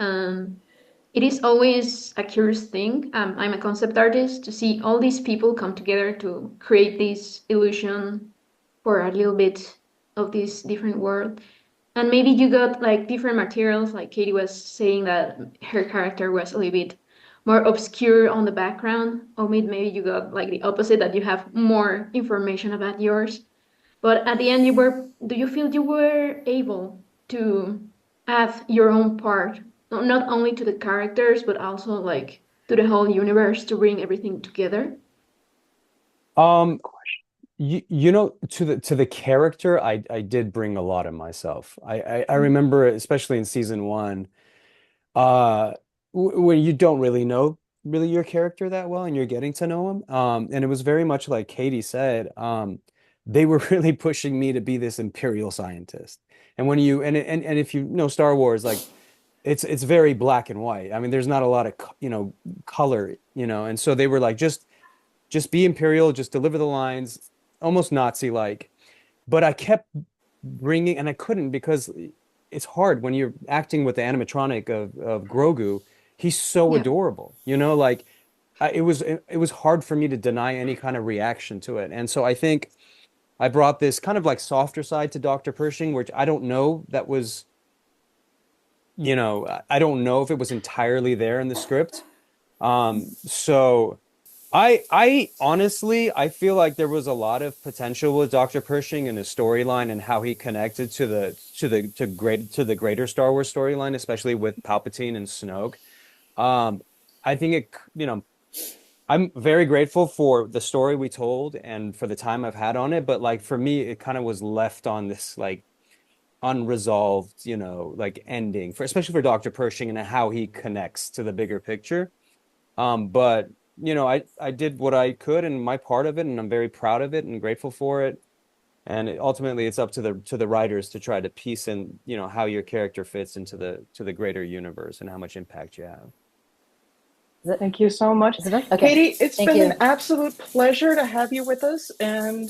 Speaker 15: It is always a curious thing. I'm a concept artist to see all these people come together to create this illusion for a little bit of this different world. And maybe you got like different materials, like Katie was saying that her character was a little bit more obscure on the background, or maybe you got like the opposite, that you have more information about yours. But at the end, do you feel you were able to add your own part, not only to the characters, but also like to the whole universe to bring everything together?
Speaker 2: Um, you know, to the character, I did bring a lot of myself. I remember, especially in season one, uh, when you don't really know really your character that well and you're getting to know him. And it was very much like Katie said. They were really pushing me to be this imperial scientist. And when you and if you know Star Wars, like it's very black and white. I mean, there's not a lot of color, and so they were like, just be imperial, just deliver the lines, almost Nazi like. But I kept bringing, and I couldn't because it's hard when you're acting with the animatronic of Grogu. He's so
Speaker 15: Yeah.
Speaker 2: adorable, like it was hard for me to deny any kind of reaction to it. And so I think I brought this kind of like softer side to Dr. Pershing, which I don't know that was, I don't know if it was entirely there in the script. So I honestly I feel like there was a lot of potential with Dr. Pershing and his storyline and how he connected to the greater Star Wars storyline, especially with Palpatine and Snoke. I think I'm very grateful for the story we told and for the time I've had on it, but like for me, it kind of was left on this like unresolved, like ending for especially for Dr. Pershing and how he connects to the bigger picture. But I did what I could and my part of it, and I'm very proud of it and grateful for it. And ultimately, it's up to the writers to try to piece in, how your character fits into the greater universe and how much impact you have.
Speaker 13: Thank you so much.
Speaker 25: Okay.
Speaker 13: Katie, it's
Speaker 25: Thank
Speaker 13: been
Speaker 25: you.
Speaker 13: an absolute pleasure to have you with us, and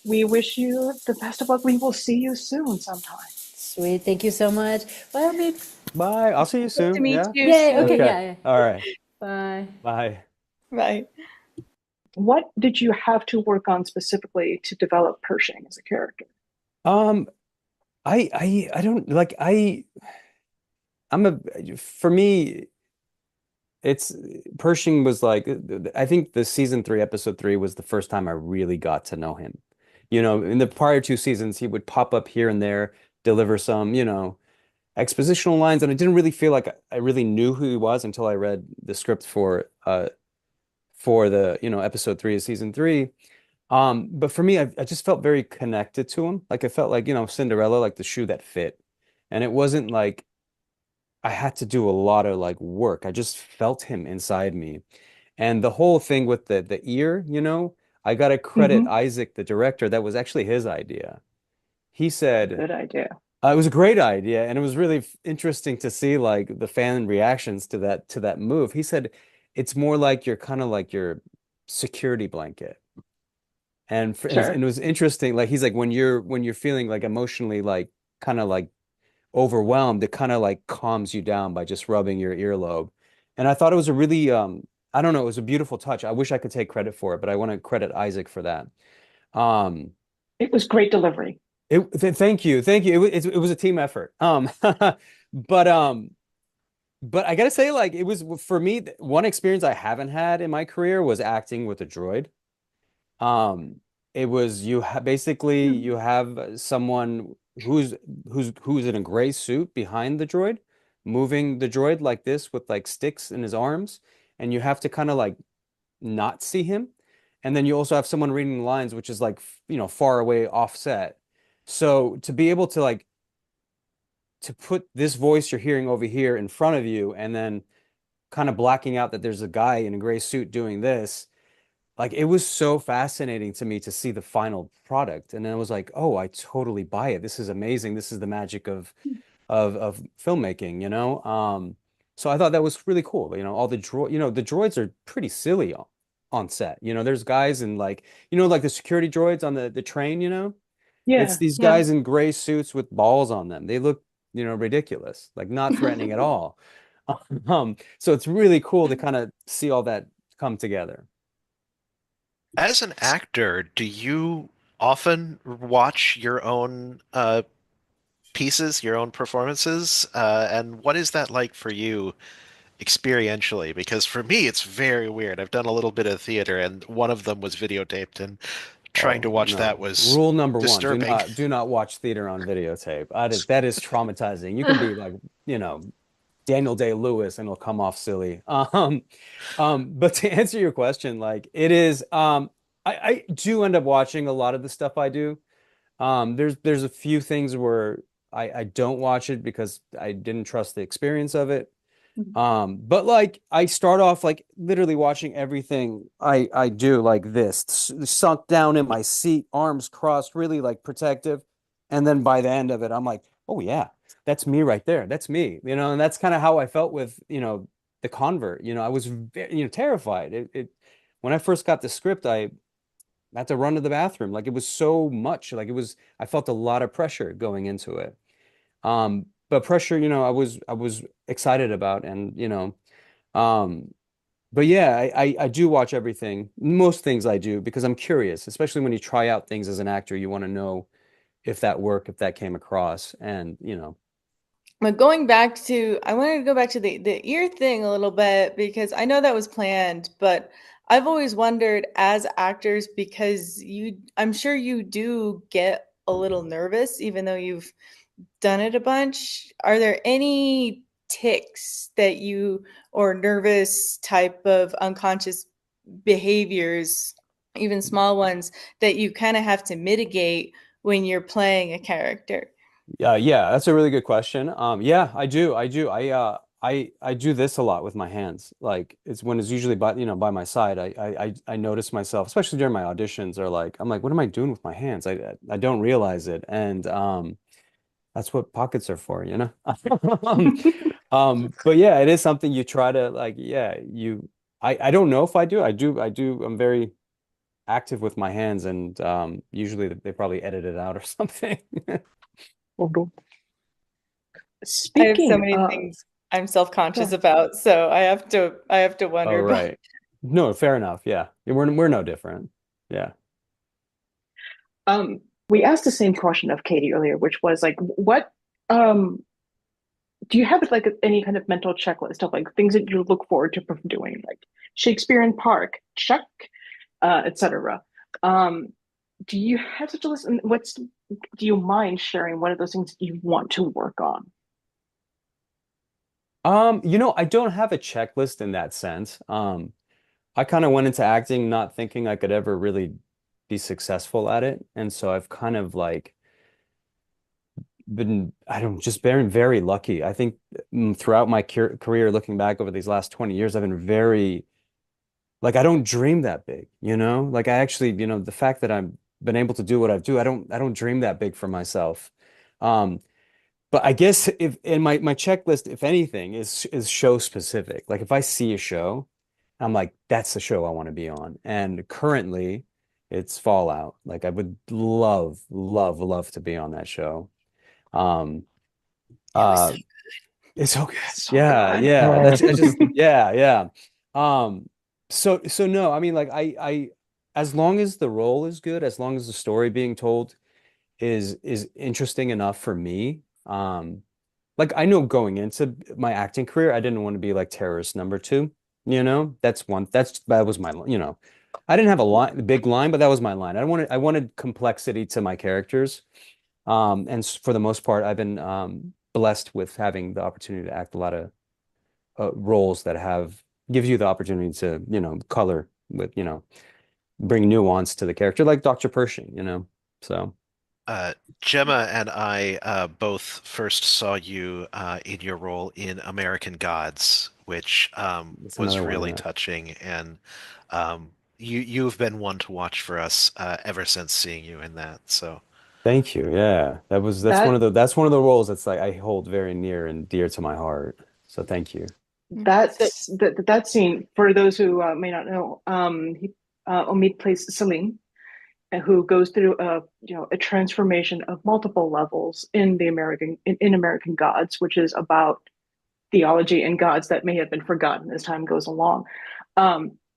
Speaker 13: we wish you the best of luck. We will see you soon sometime.
Speaker 25: Sweet. Thank you so much. Bye, Alex.
Speaker 2: Bye. I'll see you
Speaker 12: Good to
Speaker 2: soon.
Speaker 12: meet
Speaker 2: Yeah.
Speaker 12: you.
Speaker 25: Yay. Okay.
Speaker 2: Okay.
Speaker 25: Yeah.
Speaker 2: All right.
Speaker 25: Bye.
Speaker 2: Bye.
Speaker 12: Bye.
Speaker 13: What did you have to work on specifically to develop Pershing as a character?
Speaker 2: Um, I don't like I'm for me, it's Pershing was like I think the season three, episode three was the first time I really got to know him. In the prior two seasons, he would pop up here and there, deliver some, expositional lines, and I didn't really feel like I really knew who he was until I read the script for the, episode three of season three. But for me, I just felt very connected to him. Like I felt like, Cinderella, like the shoe that fit. And it wasn't like I had to do a lot of like work. I just felt him inside me. And the whole thing with the ear, I gotta credit
Speaker 13: Mm-hmm.
Speaker 2: Isaac, the director. That was actually his idea. He said
Speaker 13: Good idea.
Speaker 2: it was a great idea, and it was really interesting to see like the fan reactions to that move. He said it's more like you're kind of like your security blanket. And it
Speaker 13: Sure.
Speaker 2: was interesting. Like he's like when you're feeling like emotionally like kind of like overwhelmed, it kind of like calms you down by just rubbing your earlobe. And I thought it was a really I don't know, it was a beautiful touch. I wish I could take credit for it, but I want to credit Isaac for that. Um,
Speaker 13: It was great delivery.
Speaker 2: Thank you, thank you. It was a team effort. But but I gotta say, like it was for me. One experience I haven't had in my career was acting with a droid. Um, it was basically
Speaker 13: Hmm.
Speaker 2: you have someone who's in a gray suit behind the droid, moving the droid like this with like sticks in his arms, and you have to kind of like not see him. And then you also have someone reading the lines, which is like, far away offset. So to be able to like to put this voice you're hearing over here in front of you and then kind of blacking out that there's a guy in a gray suit doing this, like it was so fascinating to me to see the final product. And then I was like, oh, I totally buy it. This is amazing. This is the magic of filmmaking, so I thought that was really cool. All the droids are pretty silly on set. There's guys in like, like the security droids on the train, it's
Speaker 13: Yeah,
Speaker 2: these
Speaker 13: yeah.
Speaker 2: guys in gray suits with balls on them. They look, ridiculous, like not threatening at all. So it's really cool to kind of see all that come together.
Speaker 11: As an actor, do you often watch your own pieces, your own performances? And what is that like for you experientially, because for me it's very weird. I've done a little bit of theater, and one of them was videotaped, and trying to
Speaker 2: Oh
Speaker 11: watch that
Speaker 2: no.
Speaker 11: was
Speaker 2: Rule number one,
Speaker 11: disturbing.
Speaker 2: do not watch theater on videotape. That is traumatizing. You can be like, Daniel Day-Lewis and it'll come off silly. But to answer your question, like it is, I do end up watching a lot of the stuff I do. There's a few things where I don't watch it because I didn't trust the experience of it. But like I start off like literally watching everything I do like this, sunk down in my seat, arms crossed, really like protective. And then by the end of it, I'm like, oh yeah, that's me right there. That's me, and that's kind of how I felt with, The Convert. I was very, terrified. When I first got the script, I had to run to the bathroom. Like it was so much, like I felt a lot of pressure going into it. But pressure, I was excited about, and um, but yeah, I do watch everything, most things I do because I'm curious, especially when you try out things as an actor, you want to know if that worked, if that came across, and
Speaker 12: But I wanted to go back to the ear thing a little bit because I know that was planned, but I've always wondered as actors because I'm sure you do get a little nervous even though you've done it a bunch. Are there any tics that you or nervous type of unconscious behaviors, even small ones, that you kind of have to mitigate when you're playing a character?
Speaker 2: Yeah, that's a really good question. Yeah, I do. I do this a lot with my hands. Like it's when it's usually by my side. I notice myself, especially during my auditions, or like I'm like, what am I doing with my hands? I don't realize it, and that's what pockets are for. But yeah, it is something you try to like. Yeah, I don't know if I do. I do. I'm very active with my hands, and usually they probably edit it out or something.
Speaker 12: I have so
Speaker 13: Speaking
Speaker 12: many
Speaker 13: of,
Speaker 12: things I'm self-conscious
Speaker 13: yeah.
Speaker 12: about, so I have to
Speaker 2: Oh,
Speaker 12: wonder about.
Speaker 2: right. No, fair enough. Yeah. We're no different. Yeah.
Speaker 13: We asked the same question of Katie earlier, which was like, what um do you have like any kind of mental checklist of like things that you look forward to from doing, like Shakespeare in Park, check, etc. Um, do you have such a list? And do you mind sharing one of those things that you want to work on?
Speaker 2: I don't have a checklist in that sense. I kind of went into acting not thinking I could ever really be successful at it. And so I've kind of like I don't just very, very lucky. I think throughout my career, looking back over these last 20 years, I've been very, like, I don't dream that big. Like I actually, the fact that I've been able to do what I've do, I don't dream that big for myself. Um, But I guess if in my checklist, if anything, is show specific. Like if I see a show, I'm like, that's the show I want to be on. And currently, it's Fallout. Like I would love, love, love to be on that show. Um, uh, it's so good.
Speaker 5: So
Speaker 2: Yeah,
Speaker 5: good.
Speaker 2: yeah. I just yeah, yeah. So no, I mean like as long as the role is good, as long as the story being told is interesting enough for me. Like I know going into my acting career, I didn't want to be like terrorist number two. That was my. I didn't have a big line, but that was my line. I wanted complexity to my characters. And for the most part, I've been blessed with having the opportunity to act a lot of roles that gives you the opportunity to, color with, bring nuance to the character, like Dr. Pershing. So.
Speaker 11: Uh, Gemma and I both first saw you in your role in American Gods, which
Speaker 2: That's
Speaker 11: was
Speaker 2: another one,
Speaker 11: really
Speaker 2: yeah.
Speaker 11: touching, and you've been one to watch for us ever since seeing you in that. So
Speaker 2: Thank you. Yeah.
Speaker 13: That
Speaker 2: That's one of the roles that's like I hold very near and dear to my heart. So thank you.
Speaker 12: So
Speaker 13: that scene, for those who may not know, Omid plays Celine, who goes through a transformation of multiple levels in in American Gods, which is about theology and gods that may have been forgotten as time goes along.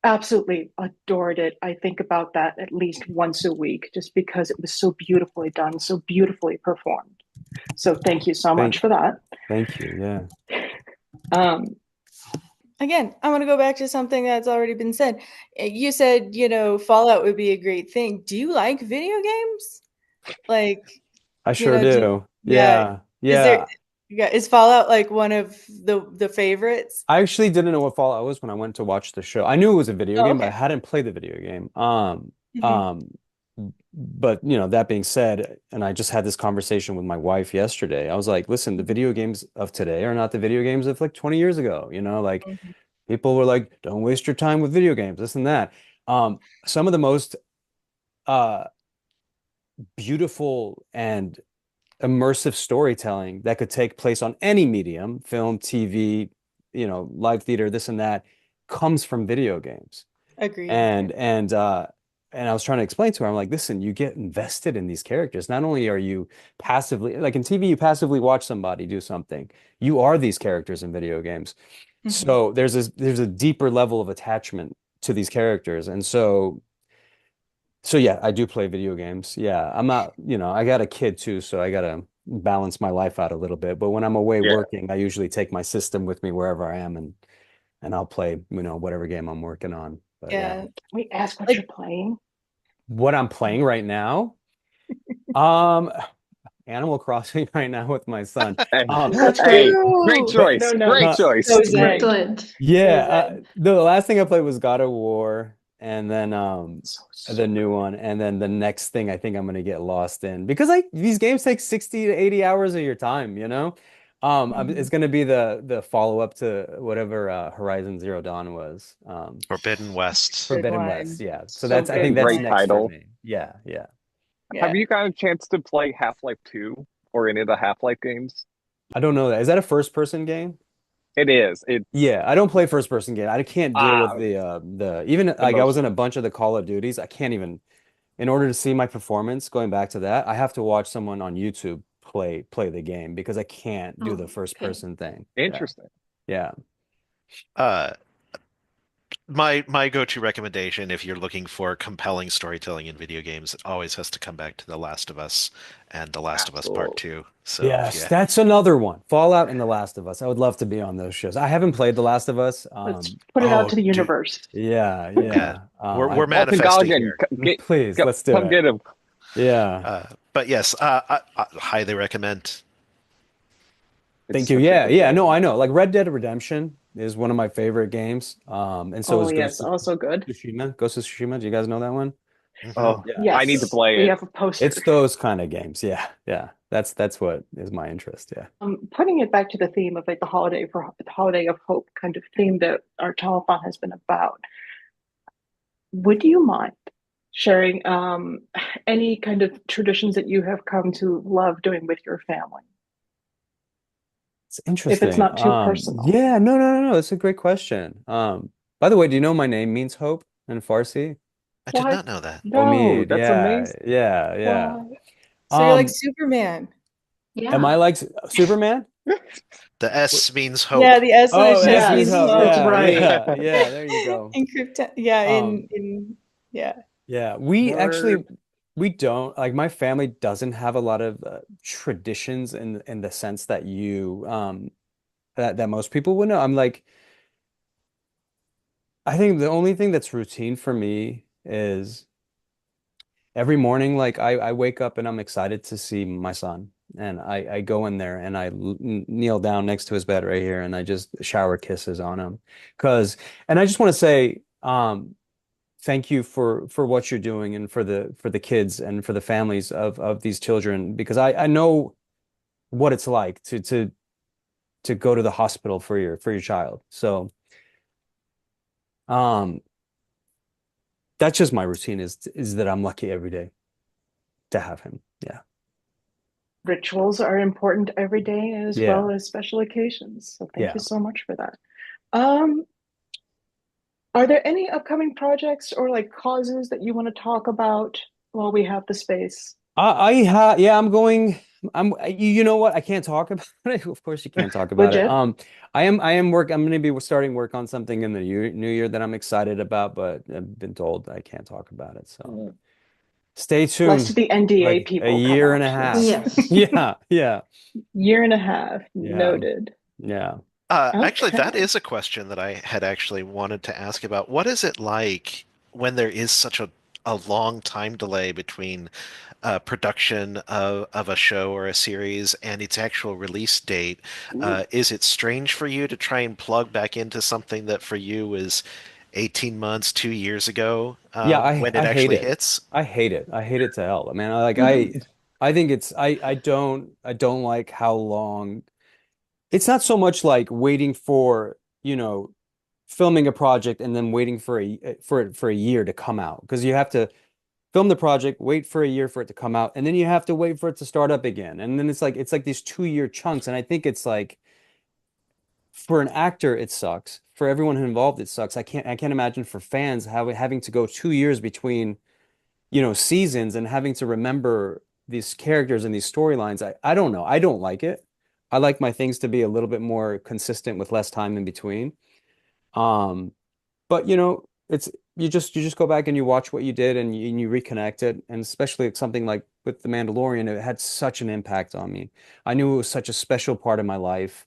Speaker 13: Absolutely adored it. I think about that at least once a week, just because it was so beautifully done, so beautifully performed. So thank you so much
Speaker 2: Thank
Speaker 13: for that.
Speaker 2: thank you. Yeah.
Speaker 13: Um,
Speaker 12: again, I want to go back to something that's already been said. You said, Fallout would be a great thing. Do you like video games? Like,
Speaker 2: I sure do.
Speaker 12: yeah.
Speaker 2: Yeah.
Speaker 12: Is there,
Speaker 2: Yeah.
Speaker 12: yeah, is Fallout like one of the favorites?
Speaker 2: I actually didn't know what Fallout was when I went to watch the show. I knew it was a video
Speaker 12: Oh,
Speaker 2: game, but I
Speaker 12: okay.
Speaker 2: hadn't played the video game.
Speaker 12: Mhm.
Speaker 2: But that being said, and I just had this conversation with my wife yesterday. I was like, listen, the video games of today are not the video games of like 20 years ago. Like
Speaker 12: Mhm.
Speaker 2: people were like, don't waste your time with video games, this and that. Some of the most uh beautiful and immersive storytelling that could take place on any medium, film, TV, live theater, this and that, comes from video games.
Speaker 12: Agreed.
Speaker 2: And I was trying to explain to her, I'm like, listen, you get invested in these characters. Not only are you passively, like in TV, you passively watch somebody do something. You are these characters in video games.
Speaker 12: Mhm.
Speaker 2: So there's a deeper level of attachment to these characters. And so yeah, I do play video games. Yeah, I'm not, I got a kid too, so I gotta balance my life out a little bit. But when I'm away
Speaker 23: Yeah.
Speaker 2: working, I usually take my system with me wherever I am, and I'll play, whatever game I'm working on. But yeah,
Speaker 12: Yeah.
Speaker 13: Can we ask what you're playing?
Speaker 2: what I'm playing right now, um, Animal Crossing right now with my son.
Speaker 12: That's
Speaker 23: Hey,
Speaker 12: true.
Speaker 23: great
Speaker 12: But
Speaker 23: choice.
Speaker 12: no,
Speaker 23: Great
Speaker 2: uh,
Speaker 23: choice.
Speaker 12: so Zach.
Speaker 15: Excellent.
Speaker 2: yeah,
Speaker 12: Zach.
Speaker 2: the last thing I played was God of War, and then
Speaker 23: So
Speaker 2: the new one, and then the next thing I think I'm gonna get lost in because like these games take 60 to 80 hours of your time. It's gonna be the follow-up to whatever Horizon Zero Dawn was.
Speaker 11: Forbidden West.
Speaker 12: Good
Speaker 2: Forbidden West,
Speaker 12: one.
Speaker 2: yeah. So
Speaker 12: So
Speaker 2: that's I think
Speaker 12: good
Speaker 2: that's
Speaker 23: great
Speaker 12: one.
Speaker 2: next for
Speaker 23: title.
Speaker 2: me. Yeah, yeah.
Speaker 12: Yeah.
Speaker 23: Have you got a chance to play Half-Life 2 or any of the Half-Life games?
Speaker 2: I don't know that. Is that a first-person game?
Speaker 23: It is. It
Speaker 2: Yeah, I don't play first-person game. I can't deal with
Speaker 23: ah
Speaker 2: the even
Speaker 23: the
Speaker 2: like I was
Speaker 23: most
Speaker 2: in a bunch of the Call of Duties. I can't even in order to see my performance, going back to that, I have to watch someone on YouTube play the game because I can't do
Speaker 15: Oh,
Speaker 2: the first
Speaker 15: okay.
Speaker 2: person thing. Yeah.
Speaker 23: interesting.
Speaker 2: Yeah.
Speaker 11: Uh, my go-to recommendation, if you're looking for compelling storytelling in video games, it always has to come back to The Last of Us and The Last of Us Part
Speaker 23: Absolutely.
Speaker 11: 2. So
Speaker 2: Yes,
Speaker 11: yeah.
Speaker 2: that's another one. Fallout and The Last of Us. I would love to be on those shows. I haven't played The Last of Us.
Speaker 13: Let's put it out
Speaker 11: Oh,
Speaker 13: to the
Speaker 11: dude.
Speaker 13: universe.
Speaker 2: Yeah,
Speaker 11: Yeah.
Speaker 2: yeah.
Speaker 11: We're
Speaker 23: Walton
Speaker 11: manifesting
Speaker 23: Goggin,
Speaker 11: here.
Speaker 2: Please, let's do
Speaker 23: come
Speaker 2: it.
Speaker 23: get him.
Speaker 2: Yeah.
Speaker 11: But yes, I highly recommend.
Speaker 23: It's
Speaker 2: Thank you.
Speaker 23: such a
Speaker 2: Yeah,
Speaker 23: good
Speaker 2: yeah.
Speaker 23: game.
Speaker 2: No, I know. Like Red Dead Redemption is one of my favorite games. And so
Speaker 13: Oh
Speaker 2: is
Speaker 13: yes, also good.
Speaker 2: Tsushima. Ghost of Tsushima. Do you guys know that one?
Speaker 23: Oh,
Speaker 2: Yeah.
Speaker 23: I need to
Speaker 13: Yes,
Speaker 23: play
Speaker 13: we
Speaker 23: it.
Speaker 13: have a poster.
Speaker 2: It's those kind of games. Yeah, yeah. That's what is my interest. Yeah.
Speaker 13: Putting it back to the theme of like the holiday of hope kind of theme that our telethon has been about. Would you mind sharing any kind of traditions that you have come to love doing with your family?
Speaker 2: It's
Speaker 13: If it's
Speaker 2: interesting.
Speaker 13: not too personal.
Speaker 2: Yeah, no. That's a great question. By the way, do you know my name means hope in Farsi?
Speaker 11: I did
Speaker 13: What?
Speaker 11: not know that.
Speaker 13: No,
Speaker 2: Omid.
Speaker 23: That's
Speaker 2: Yeah,
Speaker 23: amazing.
Speaker 2: yeah, yeah.
Speaker 13: what?
Speaker 12: So you're like
Speaker 2: Um,
Speaker 12: Superman.
Speaker 2: am I
Speaker 15: Yeah.
Speaker 2: like Superman?
Speaker 11: The S means
Speaker 12: Yeah,
Speaker 11: hope.
Speaker 12: the S in the
Speaker 2: Oh,
Speaker 12: chest
Speaker 2: S means
Speaker 12: means
Speaker 13: Yes,
Speaker 2: hope.
Speaker 12: hope.
Speaker 13: that's
Speaker 2: Yeah,
Speaker 13: right.
Speaker 2: yeah. There you go.
Speaker 12: In crypto, yeah,
Speaker 2: Um,
Speaker 12: in yeah.
Speaker 2: yeah. We
Speaker 23: Word.
Speaker 2: actually we don't like my family doesn't have a lot of traditions in the sense that you that most people would know. I'm like I think the only thing that's routine for me is every morning, like I wake up and I'm excited to see my son. And I go in there and kneel down next to his bed right here and I just shower kisses on him. And I just want to say, thank you for what you're doing and for the kids and for the families of these children, because I know what it's like to go to the hospital for your child. So, um, that's just my routine is that I'm lucky every day to have him. Yeah.
Speaker 13: Rituals are important every day as
Speaker 2: Yeah.
Speaker 13: well as special occasions. So thank
Speaker 2: Yeah.
Speaker 13: you so much for that. Are there any upcoming projects or like causes that you want to talk about while we have the space?
Speaker 2: Yeah, you know what? I can't talk about it. Of course you can't talk about it.
Speaker 13: Legit?
Speaker 2: I'm going to be starting work on something in the new year that I'm excited about, but I've been told I can't talk about it. So stay
Speaker 13: Less
Speaker 2: tuned.
Speaker 13: the NDA
Speaker 2: Like a
Speaker 13: people come
Speaker 2: year
Speaker 13: out.
Speaker 2: and a half.
Speaker 15: Yes.
Speaker 2: Yeah, yeah,
Speaker 13: Year and a half.
Speaker 2: yeah,
Speaker 13: Noted.
Speaker 2: yeah.
Speaker 11: Actually, that
Speaker 13: Okay.
Speaker 11: is a question that I had actually wanted to ask about. What is it like when there is such a long time delay between production of a show or a series and its actual release date? Is it strange for you to try and plug back into something that for you is 18 months, 2 years ago,
Speaker 2: Yeah,
Speaker 11: when it
Speaker 2: I hate
Speaker 11: actually
Speaker 2: it.
Speaker 11: hits?
Speaker 2: I hate it. I hate it to hell. I mean, I think it's I don't like how long. It's not so much like waiting for, filming a project and then waiting for a year to come out, because you have to film the project, wait for a year for it to come out, and then you have to wait for it to start up again. And then it's like these 2 year chunks. And I think it's like, for an actor, it sucks. For everyone involved, it sucks. I can't imagine for fans having to go 2 years between, seasons, and having to remember these characters and these storylines. I don't know. I don't like it. I like my things to be a little bit more consistent with less time in between. Um, but it's you just go back and you watch what you did, and you reconnect it. And especially something like with The Mandalorian, it had such an impact on me. I knew it was such a special part of my life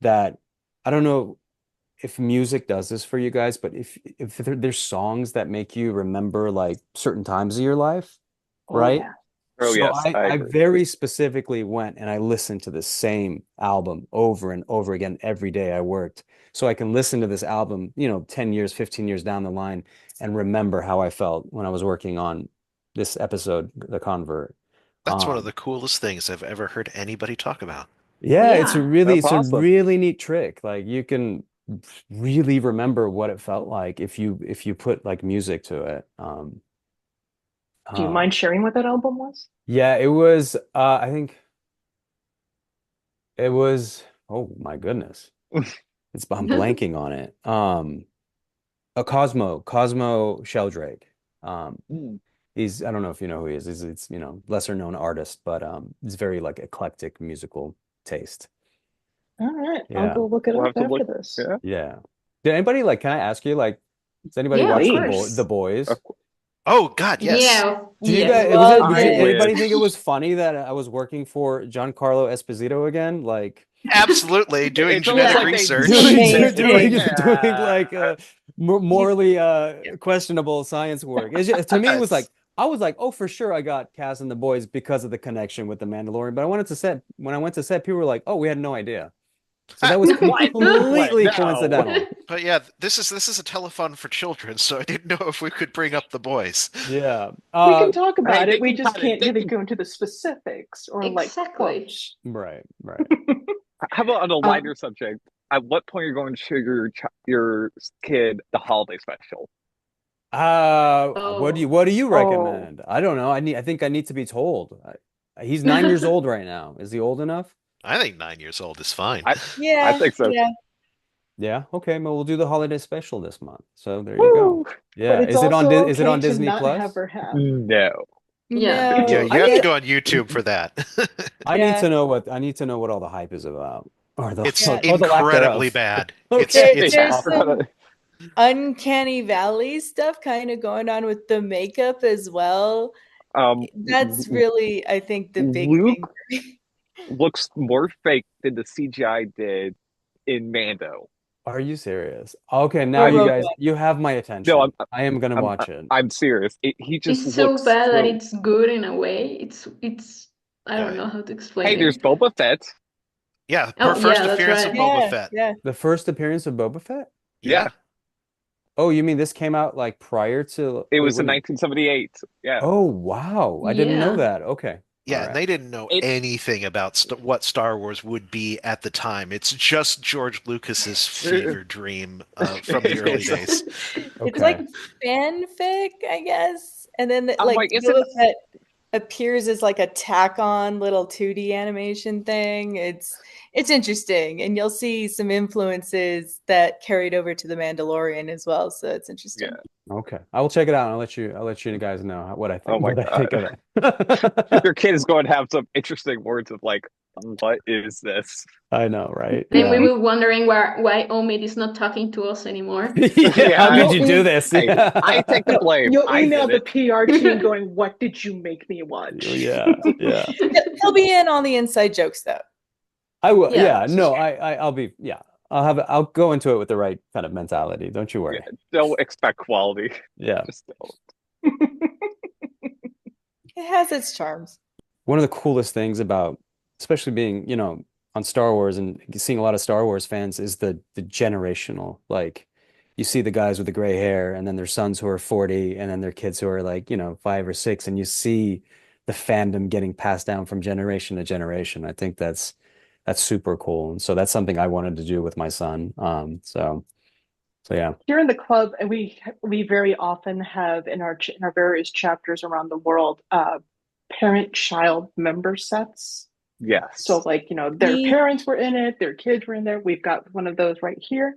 Speaker 2: that I don't know if music does this for you guys, but if there's songs that make you remember like certain times of your life,
Speaker 13: Oh
Speaker 2: right?
Speaker 13: yeah.
Speaker 16: Oh
Speaker 2: So
Speaker 16: yes,
Speaker 2: I
Speaker 16: I
Speaker 2: I
Speaker 16: agree.
Speaker 2: very specifically went and I listened to the same album over and over again every day I worked. So I can listen to this album, 10 years, 15 years down the line, and remember how I felt when I was working on this episode, The Convert.
Speaker 11: That's one of
Speaker 2: Um,
Speaker 11: the coolest things I've ever heard anybody talk about.
Speaker 2: yeah, it's a
Speaker 13: Yeah.
Speaker 2: really
Speaker 16: That's
Speaker 2: it's a
Speaker 16: awesome.
Speaker 2: really neat trick. Like, you can really remember what it felt like if you put like music to it.
Speaker 13: Do you
Speaker 2: Um,
Speaker 13: mind sharing what that album was?
Speaker 2: yeah, it was I think it was, oh my goodness. I'm blanking on it. A Cosmo Sheldrake. Um,
Speaker 16: Mm.
Speaker 2: I don't know if you know who he is. It's lesser known artist, but it's very like eclectic musical taste.
Speaker 13: All right, I'll
Speaker 2: Yeah.
Speaker 13: go look it
Speaker 16: We'll
Speaker 13: up
Speaker 16: have to
Speaker 13: after
Speaker 16: look.
Speaker 13: this.
Speaker 16: Yeah.
Speaker 2: Yeah. Did anybody like, can I ask you, like, does anybody
Speaker 15: Yeah, of
Speaker 2: watch
Speaker 13: Please.
Speaker 2: The Boys?
Speaker 16: Of course.
Speaker 11: Oh God, yes.
Speaker 15: Yeah,
Speaker 2: Do you
Speaker 15: yes,
Speaker 2: guys,
Speaker 15: we
Speaker 13: Loved
Speaker 2: did
Speaker 13: it.
Speaker 2: anybody
Speaker 16: Wish.
Speaker 2: think it was funny that I was working for Giancarlo Esposito again? Like,
Speaker 11: Absolutely, doing
Speaker 16: It's almost
Speaker 11: genetic
Speaker 16: like they
Speaker 11: research.
Speaker 16: did
Speaker 2: doing
Speaker 13: Amazing.
Speaker 2: doing like
Speaker 13: You,
Speaker 2: morally questionable science work. To me, it was like, I was like, oh, for sure, I got cast in The Boys because of the connection with the Mandalorian. But when I went to set, people were like, oh, we had no idea. So that was
Speaker 16: what? What?
Speaker 2: completely
Speaker 16: No.
Speaker 2: coincidental.
Speaker 11: But yeah, this is a telethon for children, so I didn't know if we could bring up the boys.
Speaker 2: Yeah.
Speaker 13: we can talk
Speaker 16: Hey,
Speaker 13: about
Speaker 16: they
Speaker 13: it. We
Speaker 16: can
Speaker 13: just
Speaker 16: cut it.
Speaker 13: can't
Speaker 16: They
Speaker 13: really
Speaker 16: can.
Speaker 13: go into the specifics or like
Speaker 15: exactly.
Speaker 13: quotes.
Speaker 2: Right. Right.
Speaker 16: How about on a
Speaker 13: Um,
Speaker 16: lighter subject? At what point are you going to show your kid the holiday special?
Speaker 2: What do you
Speaker 15: Oh,
Speaker 2: what do you
Speaker 13: oh,
Speaker 2: recommend? I don't know. I think I need to be told. He's 9 years old right now. Is he old enough?
Speaker 11: I think 9 years old is fine.
Speaker 16: I
Speaker 12: Yeah,
Speaker 16: think so.
Speaker 12: yeah.
Speaker 2: Yeah. Okay. Well, we'll do the holiday special this month. So there you go.
Speaker 16: Woo!
Speaker 13: but
Speaker 2: Yeah.
Speaker 13: it's also
Speaker 2: Is it
Speaker 13: okay
Speaker 2: on
Speaker 13: to
Speaker 2: Disney
Speaker 13: not have
Speaker 2: Plus?
Speaker 13: her have.
Speaker 16: No.
Speaker 15: yeah.
Speaker 11: Yeah,
Speaker 12: No,
Speaker 11: you have to go on YouTube for that.
Speaker 12: yeah.
Speaker 2: I need to know what all the hype is about, or
Speaker 11: It's
Speaker 12: Yeah.
Speaker 2: the lack
Speaker 11: incredibly
Speaker 2: thereof.
Speaker 11: bad.
Speaker 2: Okay.
Speaker 11: It's
Speaker 12: There's
Speaker 16: Yeah.
Speaker 11: awful.
Speaker 12: some uncanny valley stuff kind of going on with the makeup as well.
Speaker 16: Um,
Speaker 12: That's really, I think, the big thing
Speaker 16: Luke
Speaker 12: for me.
Speaker 16: looks more fake than the CGI did in Mando.
Speaker 2: Are you serious? Okay, now
Speaker 12: Or
Speaker 2: you
Speaker 12: Rogue
Speaker 2: guys,
Speaker 12: One.
Speaker 2: you have my
Speaker 16: No,
Speaker 2: attention. I am gonna
Speaker 16: I'm,
Speaker 2: watch it.
Speaker 16: I'm serious. He just
Speaker 15: It's so
Speaker 16: looks
Speaker 15: bad that
Speaker 16: so.
Speaker 15: it's good in a way. It's I don't know how to explain
Speaker 16: Hey, there's
Speaker 15: it.
Speaker 16: Boba Fett.
Speaker 11: Yeah,
Speaker 15: Oh
Speaker 11: first
Speaker 15: yeah, that's
Speaker 11: appearance of
Speaker 15: right.
Speaker 11: Boba
Speaker 12: Yeah,
Speaker 11: Fett.
Speaker 12: yeah.
Speaker 2: The first appearance of Boba Fett?
Speaker 11: Yeah.
Speaker 2: Oh, you mean this came out like prior to?
Speaker 16: It
Speaker 2: Wait,
Speaker 16: was
Speaker 2: what
Speaker 16: in
Speaker 2: do you?
Speaker 16: 1978. Yeah.
Speaker 2: Oh, wow! I didn't know
Speaker 15: Yeah.
Speaker 2: that. Okay, all
Speaker 11: Yeah, and
Speaker 2: right.
Speaker 11: they didn't know
Speaker 16: It
Speaker 11: anything about what Star Wars would be at the time. It's just George Lucas's fever dream from the
Speaker 16: it
Speaker 11: early
Speaker 16: is.
Speaker 11: days.
Speaker 12: It's like
Speaker 2: Okay.
Speaker 12: fanfic, I guess. And then
Speaker 16: I'm
Speaker 12: like
Speaker 16: like, is it?
Speaker 12: Boba Fett appears as like a tack-on little 2D animation thing. It's interesting, and you'll see some influences that carried over to The Mandalorian as well. So it's interesting.
Speaker 16: Yeah.
Speaker 2: Okay, I will check it out, and I'll let you guys know what I
Speaker 16: Oh
Speaker 2: think.
Speaker 16: my
Speaker 2: What I think
Speaker 16: God.
Speaker 2: of it.
Speaker 16: Your kid is going to have some interesting words of like, what is this?
Speaker 2: I know, right?
Speaker 15: Then we
Speaker 2: Yeah.
Speaker 15: were wondering why Omid is not talking to us anymore.
Speaker 2: Yeah. How
Speaker 16: Yeah.
Speaker 2: could you do this?
Speaker 16: Hey,
Speaker 2: Yeah.
Speaker 16: I take the blame.
Speaker 13: You'll
Speaker 16: I
Speaker 13: email
Speaker 16: did
Speaker 13: the
Speaker 16: it.
Speaker 13: PR team going, "What did you make me watch?"
Speaker 2: Yeah. Yeah.
Speaker 12: He'll be in on the inside jokes though.
Speaker 2: I will.
Speaker 15: Yeah,
Speaker 2: Yeah.
Speaker 15: which is
Speaker 2: No.
Speaker 15: great.
Speaker 2: I'll be. Yeah. I'll go into it with the right kind of mentality. Don't you worry.
Speaker 16: Don't expect quality.
Speaker 2: Yeah.
Speaker 16: Just don't.
Speaker 12: It has its charms.
Speaker 2: One of the coolest things about, especially being, on Star Wars and seeing a lot of Star Wars fans is the generational, like you see the guys with the gray hair and then their sons who are 40 and then their kids who are like, 5 or 6, and you see the fandom getting passed down from generation to generation. I think that's super cool. And so that's something I wanted to do with my son. So yeah.
Speaker 13: Here in the club, we very often have in our various chapters around the world, parent-child member sets.
Speaker 16: Yes.
Speaker 13: So like, their parents were in it, their kids were in there. We've got one of those right here.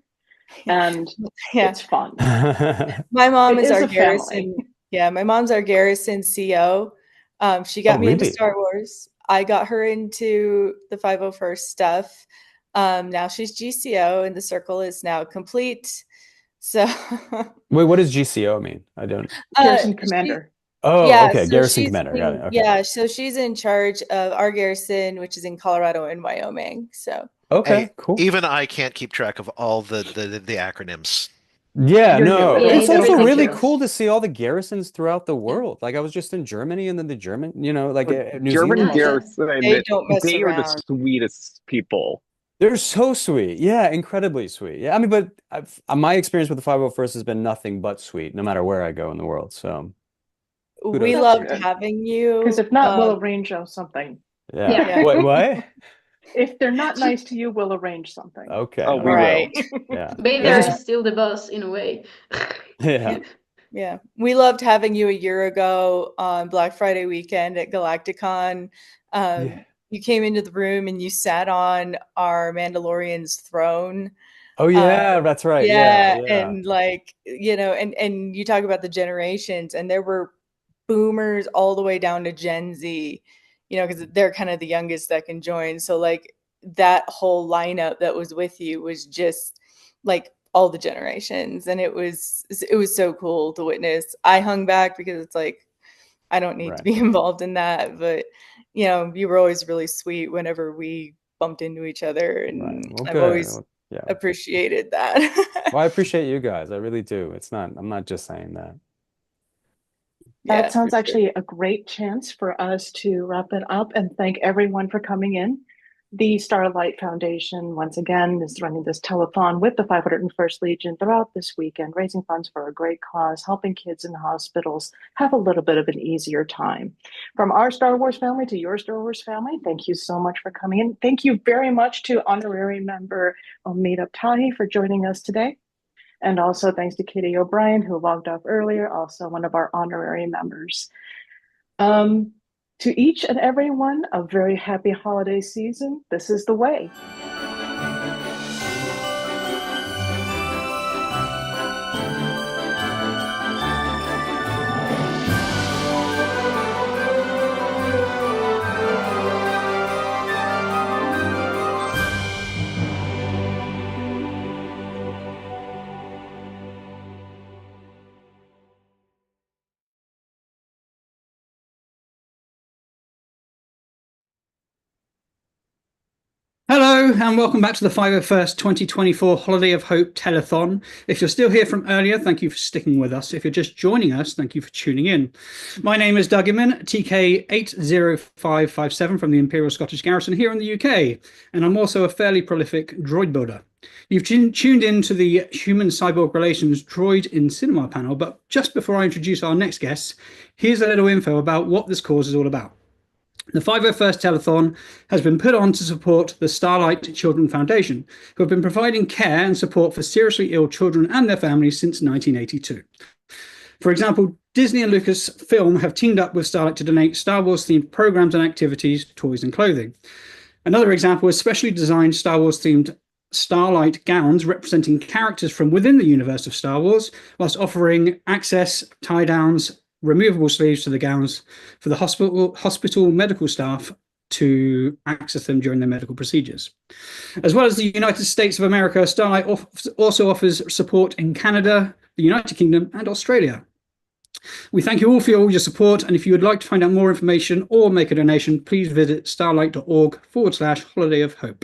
Speaker 13: And it's fun.
Speaker 12: My mom
Speaker 13: It
Speaker 12: is
Speaker 13: is
Speaker 12: our
Speaker 13: a
Speaker 12: Garrison.
Speaker 13: family.
Speaker 12: Yeah, my mom's our Garrison CO. She got me into
Speaker 2: really?
Speaker 12: Star Wars. I got her into the 501st stuff. Now she's GCO and the circle is now complete. So
Speaker 2: Wait, what does GCO mean? I don't.
Speaker 13: Garrison Commander.
Speaker 2: Oh,
Speaker 12: yeah,
Speaker 2: okay.
Speaker 12: so
Speaker 2: Garrison
Speaker 12: she's
Speaker 2: Commander. Got it. Okay.
Speaker 12: yeah, so she's in charge of our garrison, which is in Colorado and Wyoming. So
Speaker 2: Okay,
Speaker 11: Hey,
Speaker 2: cool.
Speaker 11: even I can't keep track of all the acronyms.
Speaker 2: Yeah,
Speaker 13: You're
Speaker 2: no.
Speaker 13: new.
Speaker 2: It's
Speaker 13: It'll
Speaker 2: also
Speaker 13: come
Speaker 2: really
Speaker 13: to us.
Speaker 2: cool to see all the garrisons throughout the world. Like I was just in Germany and then the German, like New
Speaker 16: German
Speaker 2: Zealand.
Speaker 16: Garrison,
Speaker 12: they don't mess
Speaker 16: they are the
Speaker 12: around.
Speaker 16: sweetest people.
Speaker 2: They're so sweet. Yeah, incredibly sweet. Yeah, I mean, but my experience with the 501st has been nothing but sweet, no matter where I go in the world. So
Speaker 12: We
Speaker 2: kudos.
Speaker 12: loved
Speaker 13: good.
Speaker 12: having you.
Speaker 13: Because if not, we'll arrange something.
Speaker 2: Yeah.
Speaker 12: Yeah.
Speaker 2: What?
Speaker 13: If they're not nice to you, we'll arrange something.
Speaker 2: Okay.
Speaker 16: Oh, we
Speaker 2: all
Speaker 12: Right.
Speaker 2: Yeah.
Speaker 15: Vader
Speaker 2: It's
Speaker 15: is still the boss in a way.
Speaker 2: Yeah.
Speaker 12: Yeah. We loved having you a year ago on Black Friday weekend at Galacticon.
Speaker 2: Yeah.
Speaker 12: You came into the room and you sat on our Mandalorian's throne.
Speaker 2: Oh yeah, that's right.
Speaker 12: Yeah,
Speaker 2: Yeah.
Speaker 12: and like, and you talk about the generations, and there were boomers all the way down to Gen Z, because they're kind of the youngest that can join. So like that whole lineup that was with you was just like all the generations, and it was so cool to witness. I hung back because it's like I don't need to be involved in that, but you were always really sweet whenever we bumped into each other, and
Speaker 2: Well,
Speaker 12: I've
Speaker 2: good.
Speaker 12: always
Speaker 2: Yeah.
Speaker 12: appreciated that.
Speaker 2: Well, I appreciate you guys. I really do. I'm not just saying that.
Speaker 13: That
Speaker 12: Yeah,
Speaker 13: sounds
Speaker 12: for sure.
Speaker 13: actually a great chance for us to wrap it up and thank everyone for coming in. The Starlight Foundation, once again, is running this telethon with the 501st Legion throughout this weekend, raising funds for a great cause, helping kids in hospitals have a little bit of an easier time. From our Star Wars family to your Star Wars family, thank you so much for coming in. Thank you very much to honorary member Omid Tahi for joining us today. And also thanks to Katie O'Brien, who logged off earlier, also one of our honorary members. To each and every one, a very happy holiday season. This is the way.
Speaker 17: Hello and welcome back to the 501st 2024 Holiday of Hope Telethon. If you're still here from earlier, thank you for sticking with us. If you're just joining us, thank you for tuning in. My name is Doug Inman, TK80557 from the Imperial Scottish Garrison here in the UK, and I'm also a fairly prolific droid builder. You've tuned in to the Human Cyborg Relations Droid in Cinema panel, but just before I introduce our next guests, here's a little info about what this cause is all about. The 501st Telethon has been put on to support the Starlight Children Foundation, who have been providing care and support for seriously ill children and their families since 1982. For example, Disney and Lucasfilm have teamed up with Starlight to donate Star Wars-themed programs and activities, toys and clothing. Another example is specially designed Star Wars-themed Starlight gowns representing characters from within the universe of Star Wars, whilst offering access, tie-downs, removable sleeves to the gowns for the hospital medical staff to access them during their medical procedures. As well as the United States of America, Starlight also offers support in Canada, the United Kingdom, and Australia. We thank you all for all your support, and if you would like to find out more information or make a donation, please visit starlight.org/Holiday of Hope.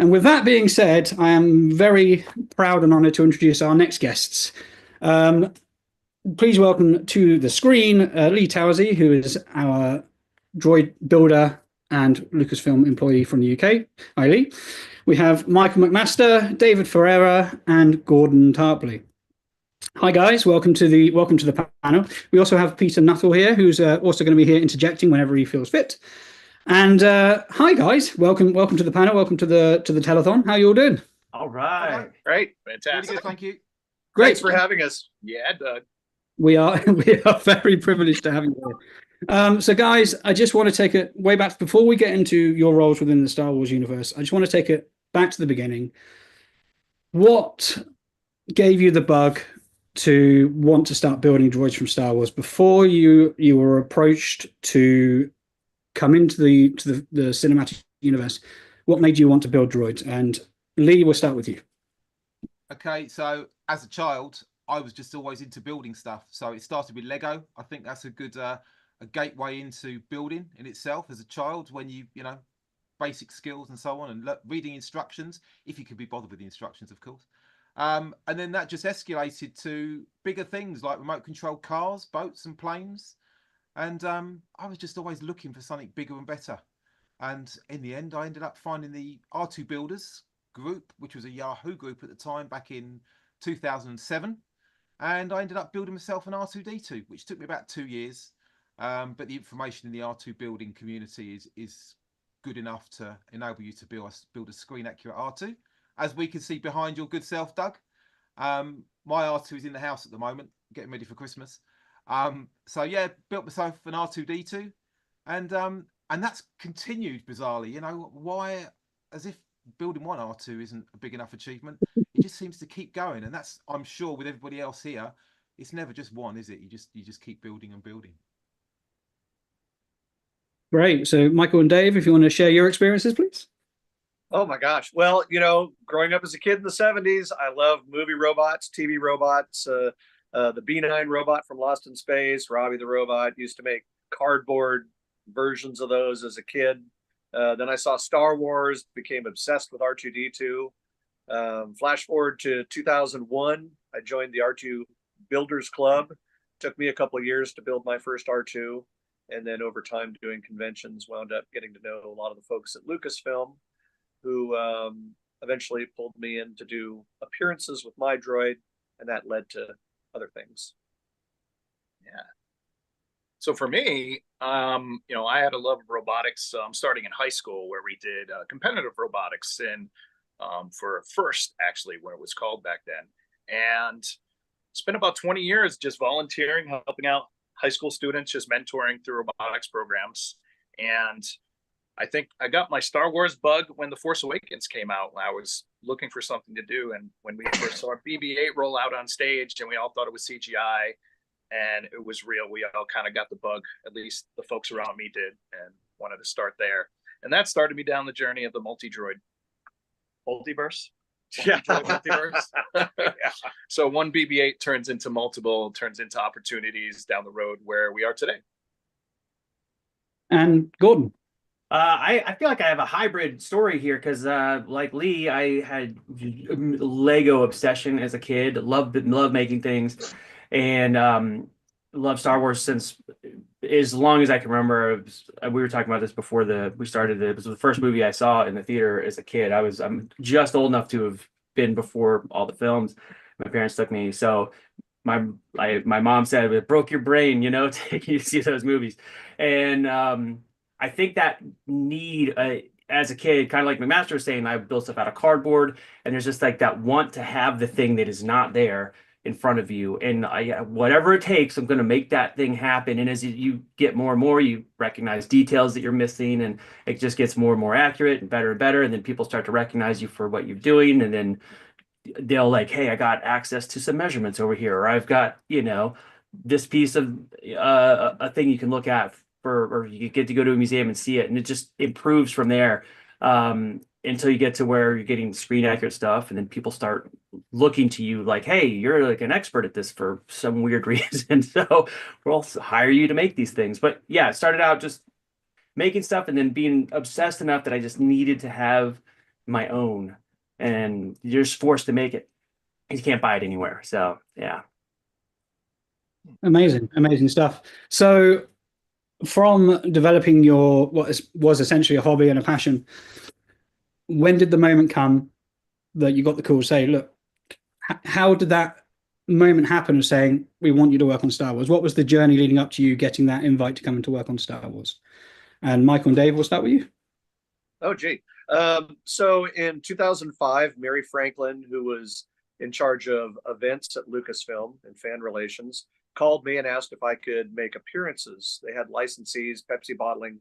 Speaker 17: And with that being said, I am very proud and honored to introduce our next guests. Please welcome to the screen Lee Towersey, who is our droid builder and Lucasfilm employee from the UK. Hi, Lee. We have Michael McMaster, David Ferreira, and Gordon Tarpley. Hi guys, welcome to the panel. We also have Peter Nuttall here, who's also going to be here interjecting whenever he feels fit. And hi guys, welcome to the panel, welcome to the telethon. How you all doing?
Speaker 10: All right.
Speaker 19: Great. Fantastic.
Speaker 10: Really good, thank you.
Speaker 17: Great.
Speaker 19: Thanks for having us. Yeah, Doug.
Speaker 17: We are very privileged to have you here. So guys, I just want to take it way back before we get into your roles within the Star Wars universe. I just want to take it back to the beginning. What gave you the bug to want to start building droids from Star Wars before you were approached to come into the cinematic universe? What made you want to build droids? And Lee, we'll start with you.
Speaker 10: Okay, so as a child, I was just always into building stuff. So it started with Lego. I think that's a good a gateway into building in itself as a child, when you know, basic skills and so on, and reading instructions, if you could be bothered with the instructions, of course. And then that just escalated to bigger things like remote controlled cars, boats and planes. And I was just always looking for something bigger and better. And in the end, I ended up finding the R2 Builders group, which was a Yahoo group at the time back in 2007. And I ended up building myself an R2D2, which took me about 2 years. But the information in the R2 building community is good enough to enable you to build a screen accurate R2. As we can see behind your good self, Doug. My R2 is in the house at the moment, getting ready for Christmas. So yeah, built myself an R2D2, and that's continued bizarrely. You know, why, as if building one R2 isn't a big enough achievement, it just seems to keep going. And that's, I'm sure, with everybody else here, it's never just one, is it? You just keep building and building.
Speaker 17: Great. So Michael and Dave, if you want to share your experiences, please.
Speaker 19: Oh my gosh. Well, you know, growing up as a kid in the 70s, I loved movie robots, TV robots, the B9 robot from Lost in Space, Robbie the Robot. Used to make cardboard versions of those as a kid. Then I saw Star Wars, became obsessed with R2D2. Flash forward to 2001, I joined the R2 Builders Club. Took me a couple of years to build my first R2. And then over time doing conventions, wound up getting to know a lot of the folks at Lucasfilm, who eventually pulled me in to do appearances with my droid, and that led to other things.
Speaker 20: Yeah. So for me, you know, I had a love of robotics starting in high school, where we did competitive robotics, and for FIRST, actually, when it was called back then. And spent about 20 years just volunteering, helping out high school students, just mentoring through robotics programs. And I think I got my Star Wars bug when The Force Awakens came out. I was looking for something to do. And when we first saw BB-8 roll out on stage, and we all thought it was CGI and it was real, we all kind of got the bug, at least the folks around me did, and wanted to start there. And that started me down the journey of the multi-droid multiverse. Yeah, multiverse. Yeah. So one BB-8 turns into multiple, turns into opportunities down the road where we are today.
Speaker 17: And Gordon.
Speaker 21: I feel like I have a hybrid story here, because like Lee, I had Lego obsession as a kid. Loved making things, and loved Star Wars since as long as I can remember. We were talking about this before we started. It was the first movie I saw in the theater as a kid. I'm just old enough to have been before all the films. My parents took me, so my mom said it broke your brain, you know, taking you to see those movies, and I think that need, as a kid, kind of like McMaster was saying, I built stuff out of cardboard, and there's just like that want to have the thing that is not there in front of you. And whatever it takes, I'm going to make that thing happen. And as you get more and more, you recognize details that you're missing, and it just gets more and more accurate and better. And then people start to recognize you for what you're doing. And then they'll like, hey, I got access to some measurements over here, or I've got, you know, this piece of a thing you can look at or you get to go to a museum and see it, and it just improves from there until you get to where you're getting screen accurate stuff, and then people start looking to you like, hey, you're like an expert at this for some weird reason, so we'll hire you to make these things. But yeah, it started out just making stuff, and then being obsessed enough that I just needed to have my own, and you're just forced to make it. You can't buy it anywhere. So yeah.
Speaker 17: Amazing stuff. So from developing your was essentially a hobby and a passion, when did the moment come that you got the call to say, look, how did that moment happen of saying, we want you to work on Star Wars? What was the journey leading up to you getting that invite to come and to work on Star Wars? And Michael and Dave, we'll start with you.
Speaker 19: Oh, gee. So in 2005, Mary Franklin, who was in charge of events at Lucasfilm and fan relations, called me and asked if I could make appearances. They had licensees, Pepsi Bottling,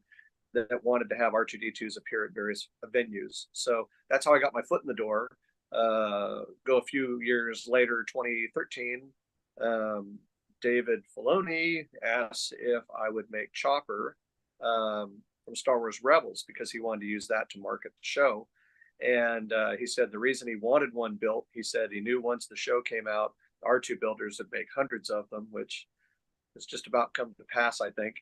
Speaker 19: that wanted to have R2D2s appear at various venues. So that's how I got my foot in the door. Go a few years later, 2013, David Filoni asked if I would make Chopper from Star Wars Rebels because he wanted to use that to market the show. And he said the reason he wanted one built, he said he knew once the show came out, R2 builders would make hundreds of them, which has just about come to pass, I think.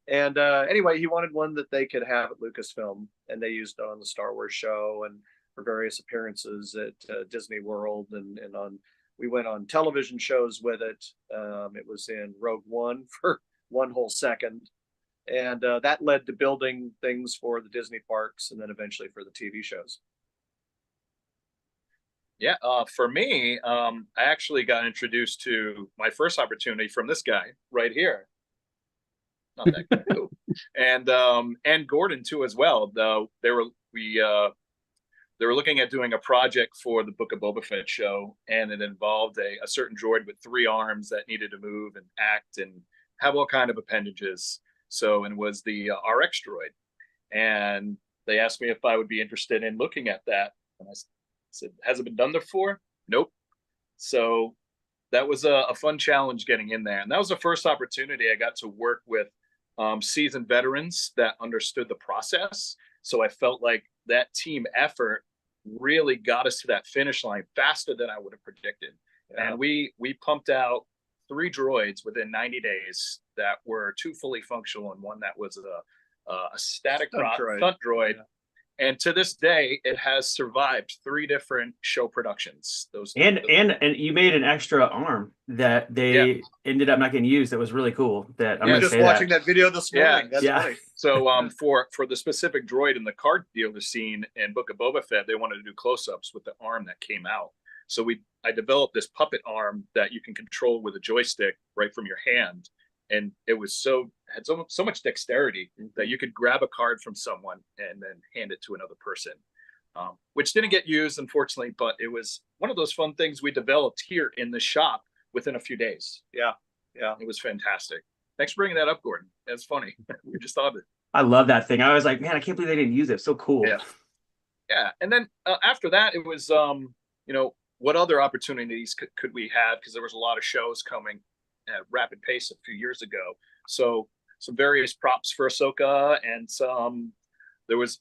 Speaker 19: And anyway, he wanted one that they could have at Lucasfilm, and they used it on the Star Wars show and for various appearances at Disney World and on. We went on television shows with it. It was in Rogue One for one whole second, and that led to building things for the Disney parks, and then eventually for the TV shows.
Speaker 20: Yeah, for me, I actually got introduced to my first opportunity from this guy right here. Not that guy too, and Gordon too as well. Though they were looking at doing a project for the Book of Boba Fett show, and it involved a certain droid with 3 arms that needed to move and act and have all kind of appendages. So, and was the RX droid, and they asked me if I would be interested in looking at that, and I said, has it been done before? Nope. So that was a fun challenge getting in there. And that was the first opportunity I got to work with seasoned veterans that understood the process. So I felt like that team effort really got us to that finish line faster than I would have predicted. Yeah. And we pumped out 3 droids within 90 days that were 2 fully functional and one that was a static stunt droid. Yeah. And to this day, it has survived 3 different show productions.
Speaker 21: And you made an extra arm that they ended up not getting used. That was really cool. That I'm
Speaker 19: just watching that video this morning. That's funny.
Speaker 20: So for the specific droid in the car dealer scene in Book of Boba Fett, they wanted to do close-ups with the arm that came out. So I developed this puppet arm that you can control with a joystick right from your hand. And it was had so much dexterity that you could grab a card from someone and then hand it to another person, which didn't get used, unfortunately, but it was one of those fun things we developed here in the shop within a few days. Yeah. It was fantastic. Thanks for bringing that up, Gordon. That's funny. We just thought of it.
Speaker 21: I love that thing. I was like, man, I can't believe they didn't use it. It's so cool.
Speaker 20: Yeah. And then after that, it was, what other opportunities could we have? Because there was a lot of shows coming at rapid pace a few years ago. So some various props for Ahsoka and there was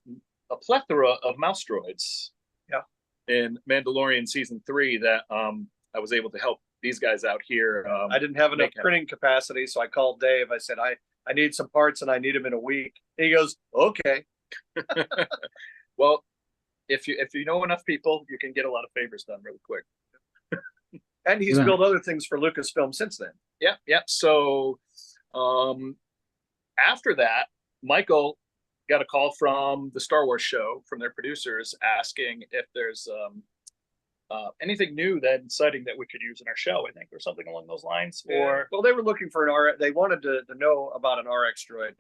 Speaker 20: a plethora of mouse droids in Mandalorian season 3 that I was able to help these guys out here.
Speaker 19: I didn't have enough printing capacity, so I called Dave. I said, I need some parts and I need them in a week. And he goes, okay.
Speaker 20: Well, if you know enough people, you can get a lot of favors done really quick.
Speaker 19: And he's built other things for Lucasfilm since then.
Speaker 20: Yeah. So after that, Michael got a call from the Star Wars show from their producers asking if there's anything new that exciting that we could use in our show, I think, or something along those lines.
Speaker 19: Well, they were looking for an RX. They wanted to know about an RX droid.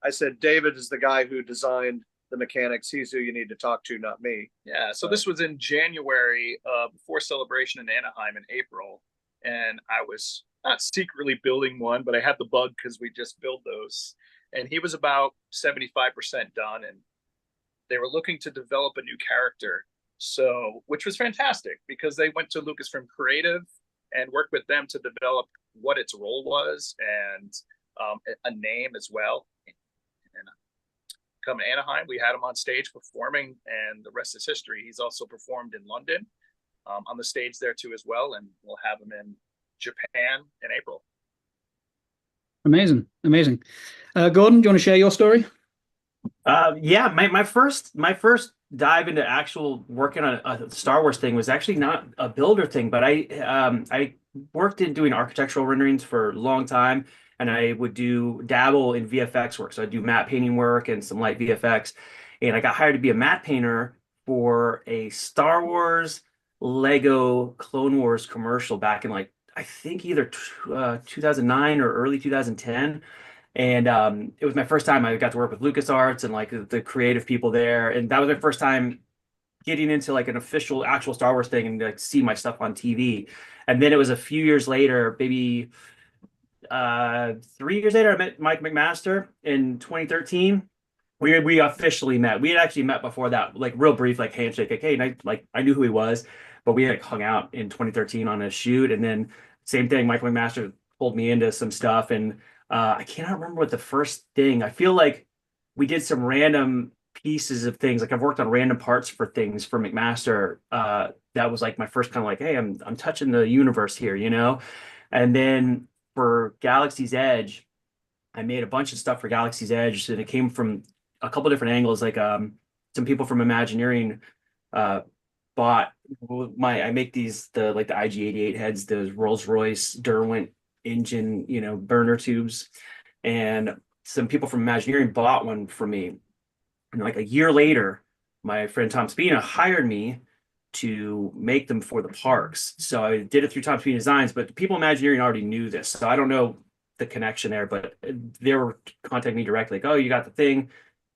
Speaker 19: I said, David is the guy who designed the mechanics. He's who you need to talk to, not me.
Speaker 20: Yeah. So this was in January before Celebration in Anaheim in April. And I was not secretly building one, but I had the bug because we just built those. And he was about 75% done. And they were looking to develop a new character. So, which was fantastic because they went to Lucasfilm Creative and worked with them to develop what its role was and a name as well. And come to Anaheim, we had him on stage performing, and the rest is history. He's also performed in London on the stage there too as well, and we'll have him in Japan in April.
Speaker 17: Amazing. Gordon, do you want to share your story?
Speaker 21: Yeah, my first dive into actual working on a Star Wars thing was actually not a builder thing, but I worked in doing architectural renderings for a long time, and I would do dabble in VFX work. So I do matte painting work and some light VFX, and I got hired to be a matte painter for a Star Wars Lego Clone Wars commercial back in like I think either 2009 or early 2010. And it was my first time I got to work with LucasArts and like the creative people there. And that was my first time getting into like an official, actual Star Wars thing and like see my stuff on TV. And then it was a few years later, maybe 3 years later, I met Mike McMaster in 2013. We officially met. We had actually met before that, like real brief, like handshake, like hey, and I knew who he was, but we like hung out in 2013 on a shoot, and then same thing. Mike McMaster pulled me into some stuff, and I cannot remember what the first thing. I feel like we did some random pieces of things. Like I've worked on random parts for things for McMaster. That was like my first kind of like, hey, I'm touching the universe here, you know. And then for Galaxy's Edge, I made a bunch of stuff for Galaxy's Edge, and it came from a couple different angles. Like some people from Imagineering bought I make these the IG-88 heads, those Rolls-Royce Derwent engine, you know, burner tubes, and some people from Imagineering bought one for me. And like a year later, my friend Tom Spina hired me to make them for the parks. So I did it through Tom Spina Designs, but people Imagineering already knew this. So I don't know the connection there, but they were contacting me directly, like, oh, you got the thing.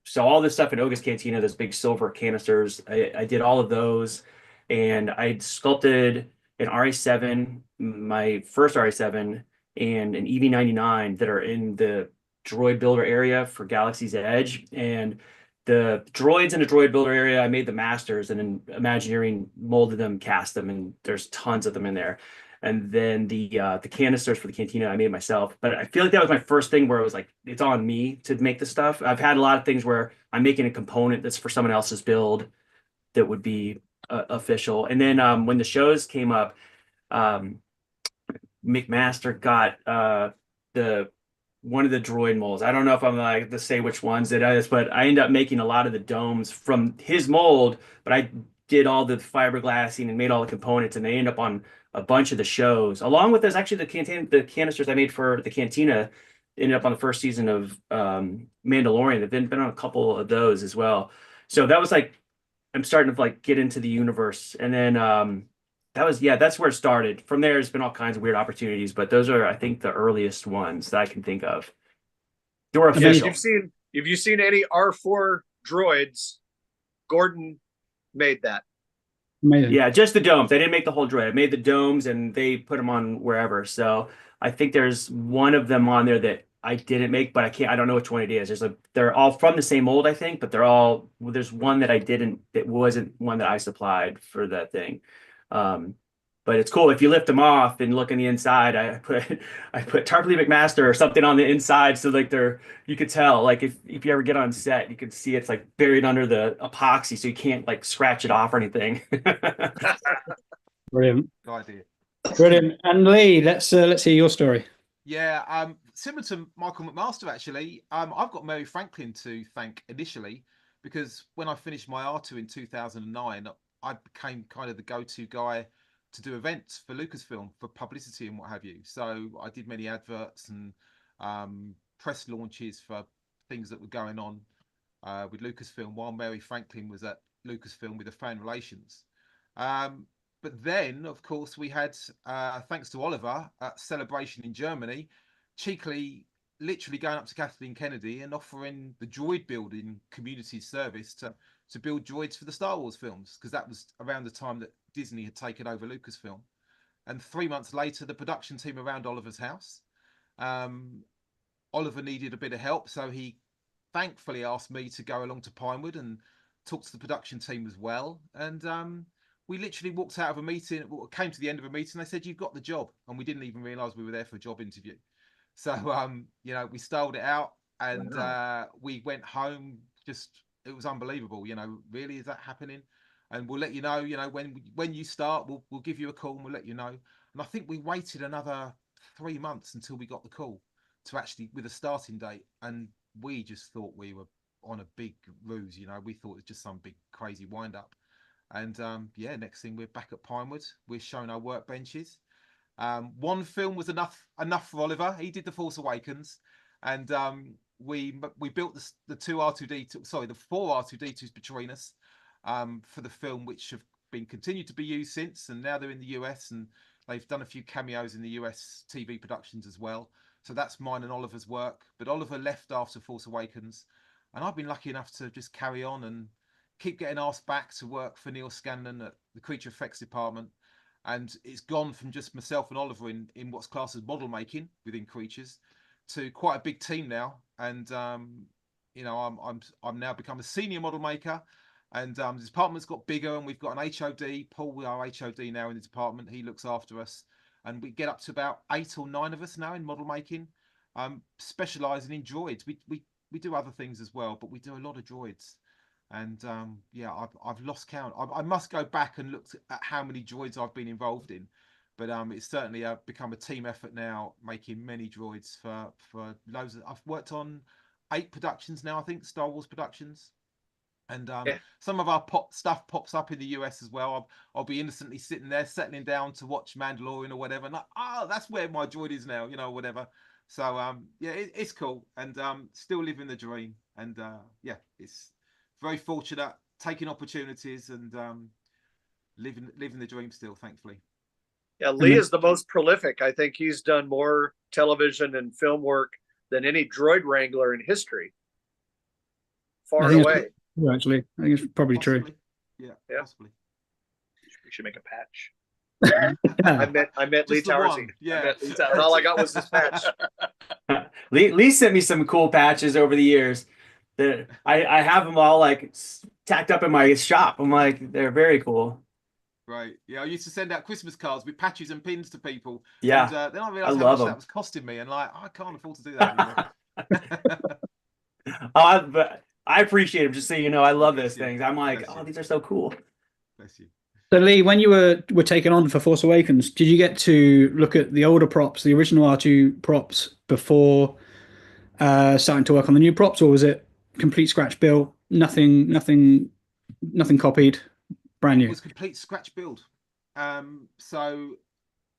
Speaker 21: So all this stuff in Oga's Cantina, those big silver canisters, I did all of those, and I sculpted an RA7, my first RA7, and an EV99 that are in the droid builder area for Galaxy's Edge. And the droids in the droid builder area, I made the masters, and then Imagineering molded them, cast them, and there's tons of them in there. And then the canisters for the cantina I made myself. But I feel like that was my first thing where it was like it's on me to make the stuff. I've had a lot of things where I'm making a component that's for someone else's build that would be official. And then when the shows came up, um, McMaster got the one of the droid molds. I don't know if I'm like to say which ones it is, but I ended up making a lot of the domes from his mold, but I did all the fiberglassing and made all the components, and they end up on a bunch of the shows. Along with this, actually the canisters I made for the cantina ended up on the first season of Mandalorian. They've been on a couple of those as well. So that was like I'm starting to like get into the universe. And then that's where it started. From there, there's been all kinds of weird opportunities, but those are, I think, the earliest ones that I can think of. They were
Speaker 19: Yes,
Speaker 21: official.
Speaker 19: if you've seen any R4 droids, Gordon made that.
Speaker 17: Amazing.
Speaker 21: Yeah, just the domes. They didn't make the whole droid. I made the domes, and they put them on wherever. So I think there's one of them on there that I didn't make, but I don't know which one it is. They're all from the same mold, I think, but there's one that I didn't, that wasn't one that I supplied for that thing. But it's cool if you lift them off and look on the inside. I put Tarpley McMaster or something on the inside, so like you could tell, like if you ever get on set, you can see it's like buried under the epoxy, so you can't like scratch it off or anything.
Speaker 17: Brilliant.
Speaker 10: Good idea.
Speaker 17: Brilliant. And Lee, let's hear your story.
Speaker 10: Yeah, similar to Michael McMaster, actually. I've got Mary Franklin to thank initially, because when I finished my R2 in 2009, I became kind of the go-to guy to do events for Lucasfilm for publicity and what have you. So I did many adverts and press launches for things that were going on with Lucasfilm while Mary Franklin was at Lucasfilm with the fan relations. But then, of course, we had, thanks to Oliver, a celebration in Germany, cheekily, literally going up to Kathleen Kennedy and offering the droid building community service to build droids for the Star Wars films, because that was around the time that Disney had taken over Lucasfilm. And 3 months later, the production team around Oliver's house. Oliver needed a bit of help, so he thankfully asked me to go along to Pinewood and talk to the production team as well. And we literally walked out of a meeting, came to the end of a meeting. They said, "You've got the job." And we didn't even realize we were there for a job interview. So, we styled it out, and we went home. It was unbelievable. Really, is that happening? And we'll let you know, when you start, we'll give you a call and we'll let you know. And I think we waited another 3 months until we got the call to actually, with a starting date. And we just thought we were on a big ruse. We thought it was just some big crazy wind up. And yeah, next thing we're back at Pinewood. We're showing our workbenches. One film was enough for Oliver. He did The Force Awakens, and we built the two R2D2, sorry, the four R2D2s between us for the film, which have been continued to be used since, and now they're in the US, and they've done a few cameos in the US TV productions as well. So that's mine and Oliver's work. But Oliver left after Force Awakens, and I've been lucky enough to just carry on and keep getting asked back to work for Neil Scanlon at the Creature Effects Department. And it's gone from just myself and Oliver in what's classed as model making within Creatures to quite a big team now. And I'm now become a senior model maker. And the department's got bigger, and we've got an HOD. Paul, we are HOD now in the department. He looks after us, and we get up to about 8 or 9 of us now in model making, specialising in droids. We do other things as well, but we do a lot of droids. And yeah, I've lost count. I must go back and look at how many droids I've been involved in, but it's certainly become a team effort now, making many droids for loads. I've worked on 8 productions now, I think, Star Wars productions, and some of our stuff pops up in the US as well. I'll be innocently sitting there, settling down to watch Mandalorian or whatever, and that's where my droid is now, whatever. So yeah, it's cool, and still living the dream, and yeah, it's very fortunate, taking opportunities, and living the dream still, thankfully.
Speaker 19: Yeah, Lee is the most prolific. I think he's done more television and film work than any droid wrangler in history. Far and away.
Speaker 17: Actually, I think it's probably
Speaker 10: possibly.
Speaker 17: True.
Speaker 10: Yeah, possibly.
Speaker 20: We should make a patch.
Speaker 19: I met Lee Towers.
Speaker 10: Yeah,
Speaker 19: and all I got was this patch.
Speaker 21: Lee sent me some cool patches over the years. That I have them all like tacked up in my shop. I'm like, they're very cool.
Speaker 10: Right. Yeah, I used to send out Christmas cards with patches and pins to people.
Speaker 21: Yeah.
Speaker 10: And then I realised how much that was costing me, and I can't afford to do that anymore.
Speaker 21: But I appreciate them. Just so you know, I love those things. I'm like, these are so cool.
Speaker 10: Bless you.
Speaker 17: So Lee, when you were taken on for Force Awakens, did you get to look at the older props, the original R2 props, before starting to work on the new props, or was it complete scratch build, nothing copied, brand new?
Speaker 10: It was complete scratch build. So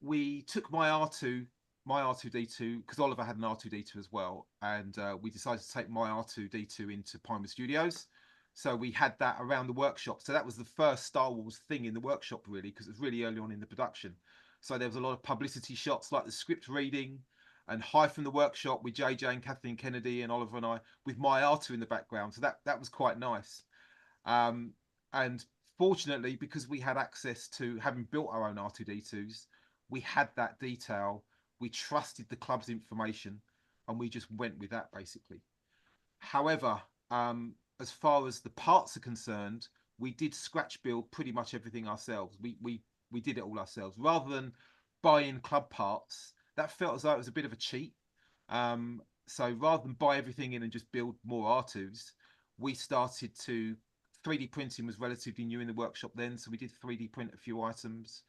Speaker 10: we took my R2D2, because Oliver had an R2D2 as well, and we decided to take my R2D2 into Pinewood Studios. So we had that around the workshop. So that was the first Star Wars thing in the workshop, really, because it was really early on in the production. So there was a lot of publicity shots, like the script reading, and High from the Workshop with JJ and Kathleen Kennedy and Oliver and I, with my R2 in the background. So that was quite nice. And fortunately, because we had access to having built our own R2D2s, we had that detail. We trusted the club's information, and we just went with that, basically. However, as far as the parts are concerned, we did scratch build pretty much everything ourselves. We did it all ourselves, rather than buying club parts. That felt as though it was a bit of a cheat. So rather than buy everything in and just build more R2s, we started to 3D printing was relatively new in the workshop then, so we did 3D print a few items.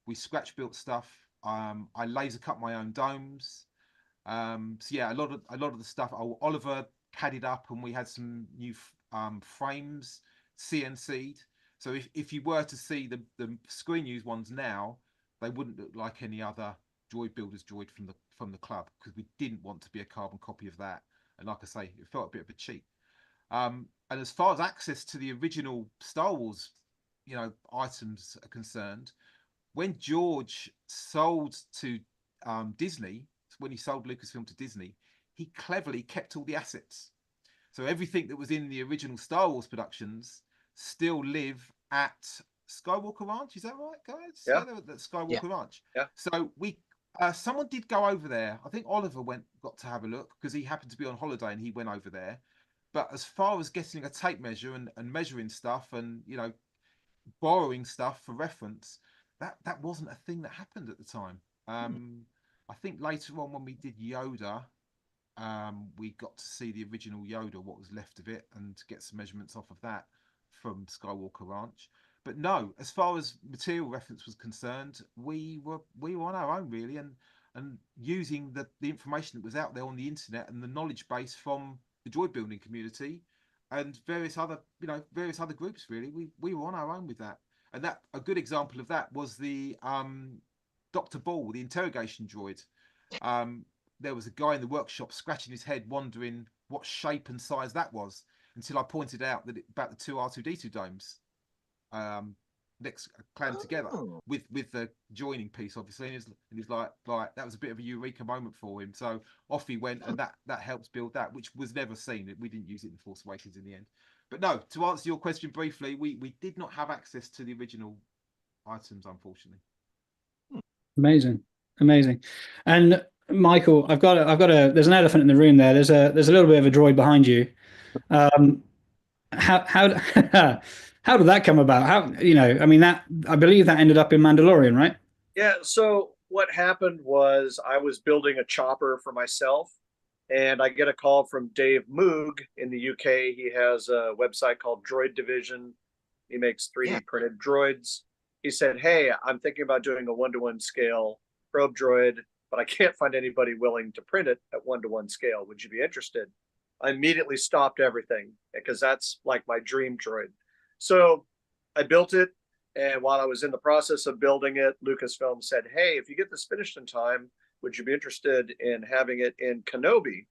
Speaker 10: We scratch built stuff. I laser cut my own domes. So yeah, a lot of the stuff. Oliver CAD'd up, and we had some new frames CNC'd. So if you were to see the screen use ones now, they wouldn't look like any other droid builder's droid from the club, because we didn't want to be a carbon copy of that. And like I say, it felt a bit of a cheat. And as far as access to the original Star Wars, items are concerned, when George sold to Disney, when he sold Lucasfilm to Disney, he cleverly kept all the assets. So everything that was in the original Star Wars productions still live at Skywalker Ranch. Is that right, guys?
Speaker 19: Yeah.
Speaker 10: At Skywalker Ranch.
Speaker 19: Yeah.
Speaker 10: So someone did go over there. I think Oliver got to have a look, because he happened to be on holiday and he went over there. But as far as getting a tape measure and measuring stuff and borrowing stuff for reference, that wasn't a thing that happened at the time. I think later on, when we did Yoda, we got to see the original Yoda, what was left of it, and get some measurements off of that from Skywalker Ranch. But no, as far as material reference was concerned, we were on our own, really, and using the information that was out there on the internet and the knowledge base from the droid building community, and various other groups. Really, we were on our own with that. And that a good example of that was the Dr. Ball, the interrogation droid. There was a guy in the workshop scratching his head, wondering what shape and size that was, until I pointed out that about the two R2D2 domes next clammed together with the joining piece, obviously. And he's like that was a bit of a eureka moment for him. So off he went, and that helps build that, which was never seen. We didn't use it in Force Awakens in the end. But no, to answer your question briefly, we did not have access to the original items, unfortunately.
Speaker 17: Amazing. And Michael, I've got a. There's an elephant in the room there. There's a little bit of a droid behind you. How how did that come about? I mean, that I believe that ended up in Mandalorian, right?
Speaker 19: Yeah. So what happened was I was building a chopper for myself, and I get a call from Dave Moog in the UK. He has a website called Droid Division. He makes 3D printed droids. He said, "Hey, I'm thinking about doing a 1-to-1 scale probe droid, but I can't find anybody willing to print it at 1-to-1 scale. Would you be interested?" I immediately stopped everything because that's like my dream droid. So I built it. And while I was in the process of building it, Lucasfilm said, "Hey, if you get this finished in time, would you be interested in having it in Kenobi?"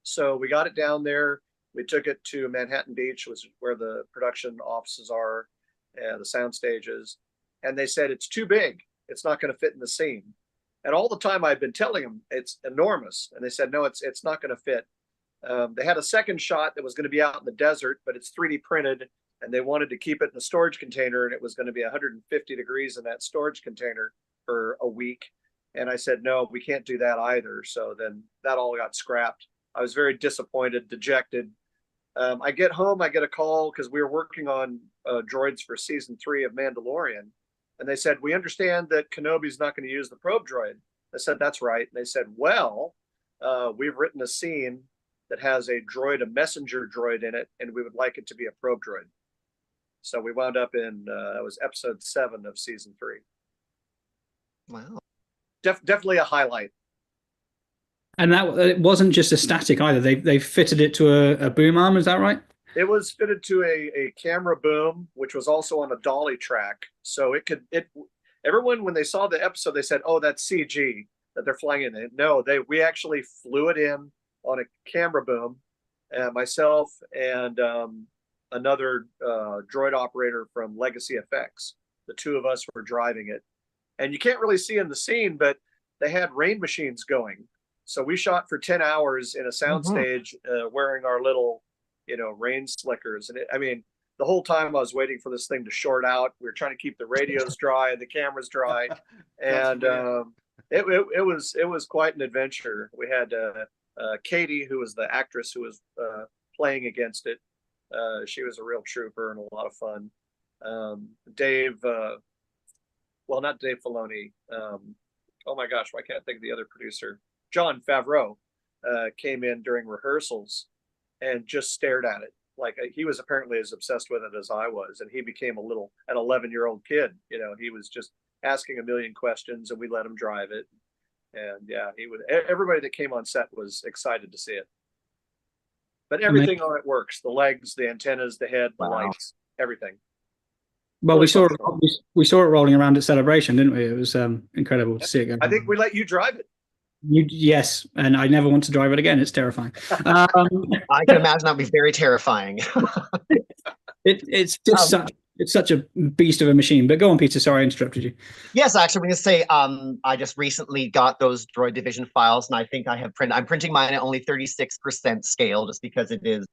Speaker 19: So we got it down there. We took it to Manhattan Beach, which is where the production offices are and the sound stages. And they said, "It's too big. It's not going to fit in the scene." And all the time I've been telling them it's enormous. And they said, "No, it's not going to fit." They had a second shot that was going to be out in the desert, but it's 3D printed, and they wanted to keep it in a storage container, and it was going to be 150 degrees in that storage container for a week. And I said, "No, we can't do that either." So then that all got scrapped. I was very disappointed, dejected. I get home, I get a call because we were working on droids for season 3 of Mandalorian. And they said, "We understand that Kenobi's not going to use the probe droid." I said, "That's right." And they said, "Well, we've written a scene that has a messenger droid in it, and we would like it to be a probe droid." So we wound up in, it was episode 7 of season 3.
Speaker 18: Wow.
Speaker 19: Definitely a highlight.
Speaker 17: And that it wasn't just a static either. They fitted it to a boom arm. Is that right?
Speaker 19: It was fitted to a camera boom, which was also on a dolly track. So everyone, when they saw the episode, they said, "Oh, that's CG that they're flying in." No, we actually flew it in on a camera boom. Myself and another droid operator from Legacy Effects. The two of us were driving it. And you can't really see in the scene, but they had rain machines going. So we shot for 10 hours in a soundstage wearing our little, rain slickers. And the whole time I was waiting for this thing to short out. We were trying to keep the radios dry and the cameras dry. And it was quite an adventure. We had Katie, who was the actress who was playing against it. She was a real trooper and a lot of fun. Dave, well, not Dave Filoni. Oh my gosh, why can't I think of the other producer? Jon Favreau came in during rehearsals and just stared at it. Like he was apparently as obsessed with it as I was, and he became an 11-year-old kid. He was just asking a million questions, and we let him drive it. And yeah, everybody that came on set was excited to see it. But everything on it works: the legs, the antennas, the head, the lights, everything.
Speaker 17: Well, we saw it rolling around at Celebration, didn't we? It was incredible to see it go.
Speaker 19: I think we let you drive it.
Speaker 17: Yes, and I never want to drive it again. It's terrifying.
Speaker 3: I can imagine that'd be very terrifying.
Speaker 17: It's just such a beast of a machine. But go on, Peter. Sorry, I interrupted you.
Speaker 3: Yes, actually, I'm going to say I just recently got those Droid Division files, and I think I'm printing mine at only 36% scale, just because it is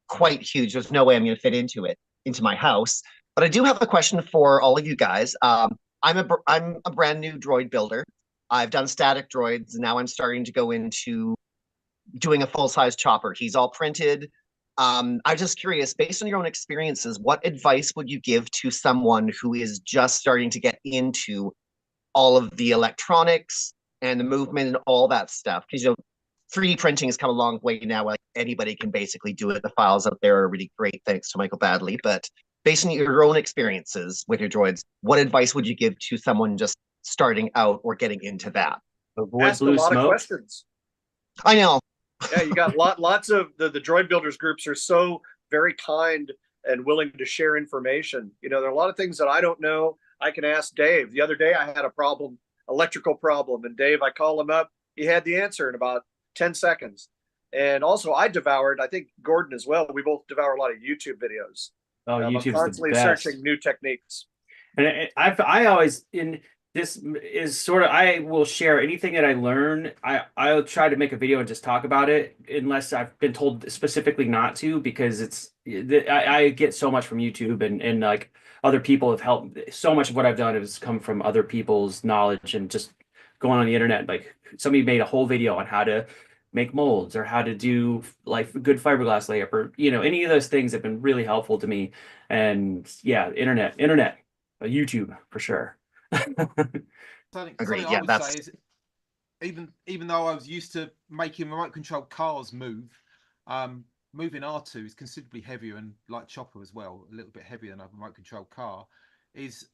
Speaker 3: quite huge. There's no way I'm going to fit into my house. But I do have a question for all of you guys. I'm a brand new droid builder. I've done static droids. Now I'm starting to go into doing a full-size chopper. He's all printed. I'm just curious, based on your own experiences, what advice would you give to someone who is just starting to get into all of the electronics and the movement and all that stuff? Because 3D printing has come a long way now. Like anybody can basically do it. The files out there are really great, thanks to Michael Badley. But based on your own experiences with your droids, what advice would you give to someone just starting out or getting into that?
Speaker 21: Avoid blue smoke.
Speaker 19: Questions.
Speaker 3: I know.
Speaker 19: Yeah, you got lots of the droid builders groups are so very kind and willing to share information. There are a lot of things that I don't know. I can ask Dave. The other day I had a problem, electrical problem, and Dave, I call him up. He had the answer in about 10 seconds. And also I devoured, I think Gordon as well. We both devour a lot of YouTube videos.
Speaker 21: Oh,
Speaker 19: I'm
Speaker 21: YouTube's the
Speaker 19: constantly
Speaker 21: best.
Speaker 19: searching new techniques.
Speaker 21: And I always in this is sort of I will share anything that I learn. I'll try to make a video and just talk about it unless I've been told specifically not to, because I get so much from YouTube, and like other people have helped. So much of what I've done has come from other people's knowledge and just going on the internet. Like somebody made a whole video on how to make molds or how to do like good fiberglass layup, or any of those things have been really helpful to me. And yeah, internet, YouTube for sure.
Speaker 10: Something I would say is, even though I was used to making remote controlled cars move, moving R2 is considerably heavier, and like Chopper as well, a little bit heavier than a remote controlled car, is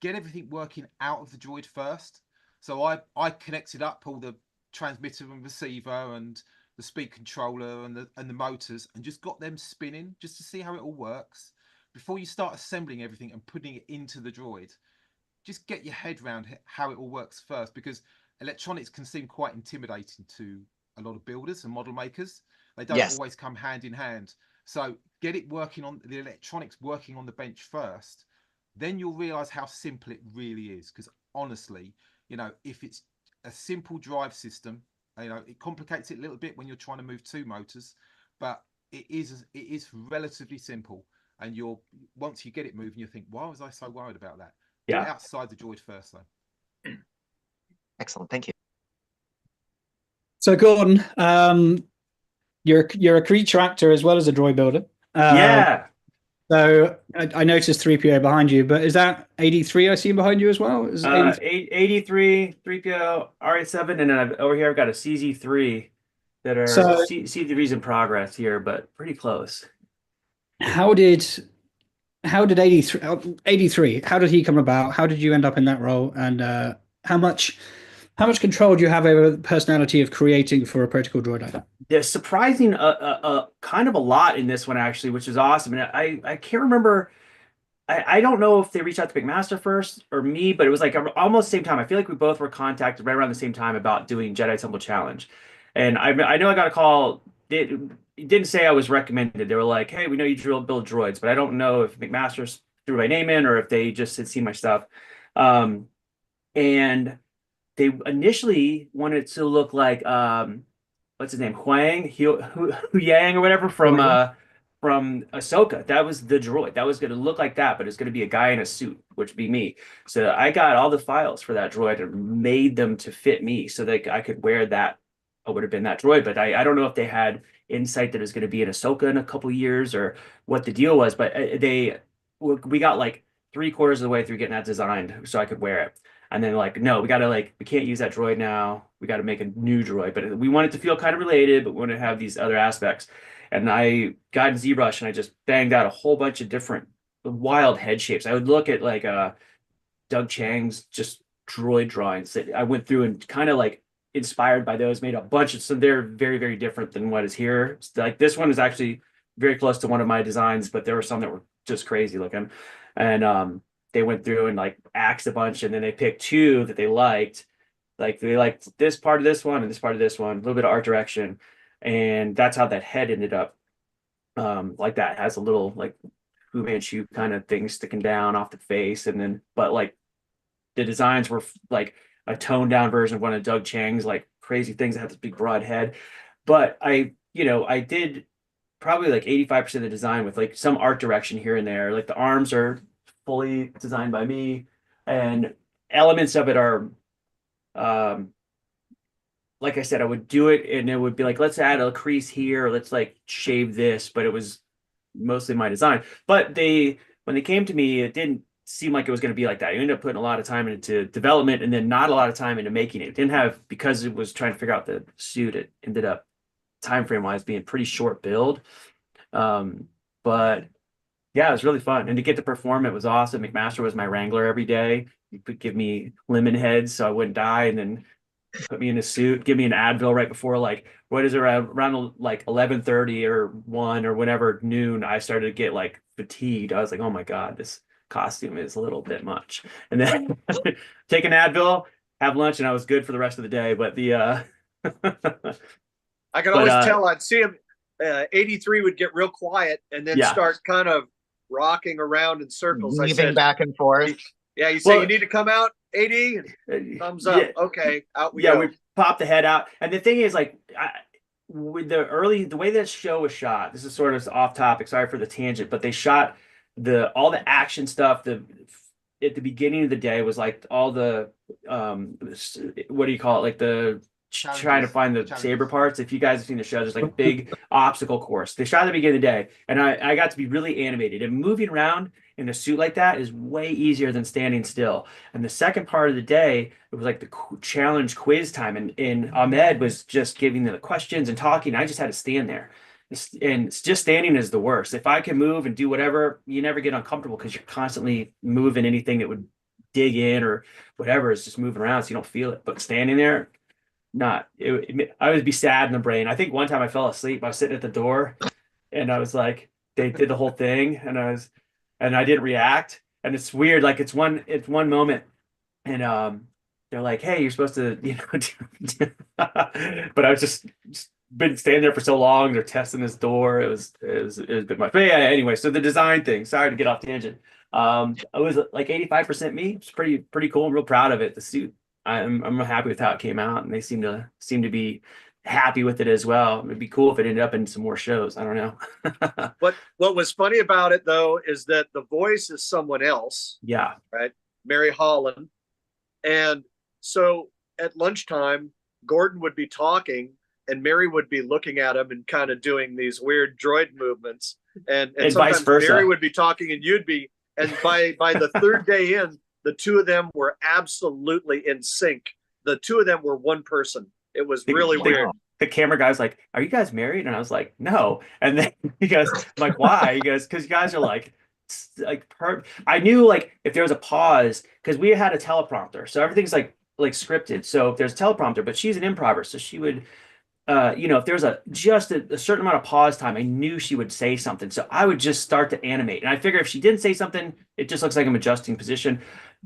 Speaker 10: get everything working out of the droid first. So I connected up all the transmitter and receiver and the speed controller and the motors, and just got them spinning just to see how it all works before you start assembling everything and putting it into the droid. Just get your head around how it all works first, because electronics can seem quite intimidating to a lot of builders and model makers. They don't always come hand in hand. So get it working on the electronics, working on the bench first. Then you'll realize how simple it really is. Because honestly, if it's a simple drive system, it complicates it a little bit when you're trying to move two motors, but it is relatively simple. And once you get it moving, you think, why was I so worried about that? Do it outside the droid first, though.
Speaker 3: Excellent, thank you.
Speaker 17: So Gordon, you're a creature actor as well as a droid builder.
Speaker 21: Yeah.
Speaker 17: So I noticed 3PO behind you, but is that 83 I see behind you as well? Is
Speaker 21: 83, 3PO, RA7, and then over here I've got a CZ3 that are C3s in progress here, but pretty close.
Speaker 17: How did 83, how did he come about? How did you end up in that role? And how much control do you have over the personality of creating for a protocol droid like that?
Speaker 21: There's surprising kind of a lot in this one, actually, which is awesome. And I can't remember. I don't know if they reached out to McMaster first or me, but it was like almost the same time. I feel like we both were contacted right around the same time about doing Jedi Temple Challenge. And I know I got a call. It didn't say I was recommended. They were like, hey, we know you build droids, but I don't know if McMaster threw my name in or if they just had seen my stuff. And they initially wanted to look like what's his name, Hu Yang or whatever from Ahsoka. That was the droid. That was going to look like that, but it's going to be a guy in a suit, which would be me. So I got all the files for that droid and made them to fit me so that I could wear that. I would have been that droid, but I don't know if they had insight that it was going to be in Ahsoka in a couple years or what the deal was. But we got like 3/4 of the way through getting that designed so I could wear it. And then like, no, we can't use that droid now. We got to make a new droid, but we want it to feel kind of related, but we want to have these other aspects. And I got in ZBrush and I just banged out a whole bunch of different wild head shapes. I would look at like Doug Chang's just droid drawings that I went through and kind of like inspired by those, made a bunch of, so they're very, very different than what is here. Like this one is actually very close to one of my designs, but there were some that were just crazy looking. And they went through and like axed a bunch, and then they picked two that they liked. Like they liked this part of this one and this part of this one, a little bit of art direction. And that's how that head ended up. Like that has a little like Fu Manchu kind of thing sticking down off the face. And then, but like the designs were like a toned down version of one of Doug Chang's like crazy things that had this big broad head. But I did probably like 85% of the design with like some art direction here and there. Like the arms are fully designed by me, and elements of it are like I said, I would do it and it would be like, let's add a crease here, or let's like shave this, but it was mostly my design. But when they came to me, it didn't seem like it was going to be like that. I ended up putting a lot of time into development and then not a lot of time into making it. It didn't have, because it was trying to figure out the suit, it ended up time frame wise being pretty short build. But yeah, it was really fun. And to get to perform, it was awesome. McMaster was my wrangler every day. He could give me lemon heads so I wouldn't die. And then put me in a suit, give me an Advil right before like what is it around like 11:30 or 1 or whenever noon, I started to get like fatigued. I was like, oh my God, this costume is a little bit much. And then take an Advil, have lunch, and I was good for the rest of the day. But the
Speaker 19: I could
Speaker 21: but
Speaker 19: always tell. I'd see him. 83 would get real quiet and then
Speaker 21: yeah.
Speaker 19: start kind of rocking around in circles. I
Speaker 3: Weaving
Speaker 19: said,
Speaker 3: back and forth.
Speaker 19: yeah, you say
Speaker 21: Well,
Speaker 19: you need to come out, 80, and thumbs up.
Speaker 21: yeah.
Speaker 19: Okay, out we
Speaker 21: Yeah,
Speaker 19: go.
Speaker 21: we popped the head out. And the thing is, like, with the way this show was shot, this is sort of off topic. Sorry for the tangent, but they shot all the action stuff. At the beginning of the day was like all the what do you call it? Like the trying to find the saber parts. If you guys have seen the show, there's like a big obstacle course. They shot at the beginning of the day, and I got to be really animated. And moving around in a suit like that is way easier than standing still. And the second part of the day, it was like the challenge quiz time, and Ahmed was just giving the questions and talking. I just had to stand there. And just standing is the worst. If I can move and do whatever, you never get uncomfortable because you're constantly moving anything that would dig in or whatever is just moving around, so you don't feel it. But standing there, I would be sad in the brain. I think one time I fell asleep. I was sitting at the door, and I was like, they did the whole thing, and I didn't react. And it's weird. Like it's one moment, and they're like, "Hey, you're supposed to, but I was just been standing there for so long. They're testing this door. It was a bit much. But yeah, anyway, so the design thing. Sorry to get off tangent. I was like 85% me. It's pretty cool. I'm real proud of it. The suit. I'm happy with how it came out, and they seem to be happy with it as well. It'd be cool if it ended up in some more shows. I don't know.
Speaker 19: What was funny about it though is that the voice is someone else.
Speaker 21: Yeah.
Speaker 19: Right. Mary Holland. And so at lunchtime, Gordon would be talking and Mary would be looking at him and kind of doing these weird droid movements. And sometimes
Speaker 21: vice versa.
Speaker 19: Mary would be talking and you'd be, and by the third day in, the two of them were absolutely in sync. The two of them were one person. It was really weird.
Speaker 21: The camera guy was like, "Are you guys married?" And I was like, "No." And then he goes, "I'm like, why?" He goes, "Because you guys are like I knew like if there was a pause, because we had a teleprompter, so everything's like scripted. So there's a teleprompter, but she's an improver, so she would if there was just a certain amount of pause time, I knew she would say something. So I would just start to animate. And I figure if she didn't say something, it just looks like I'm adjusting position.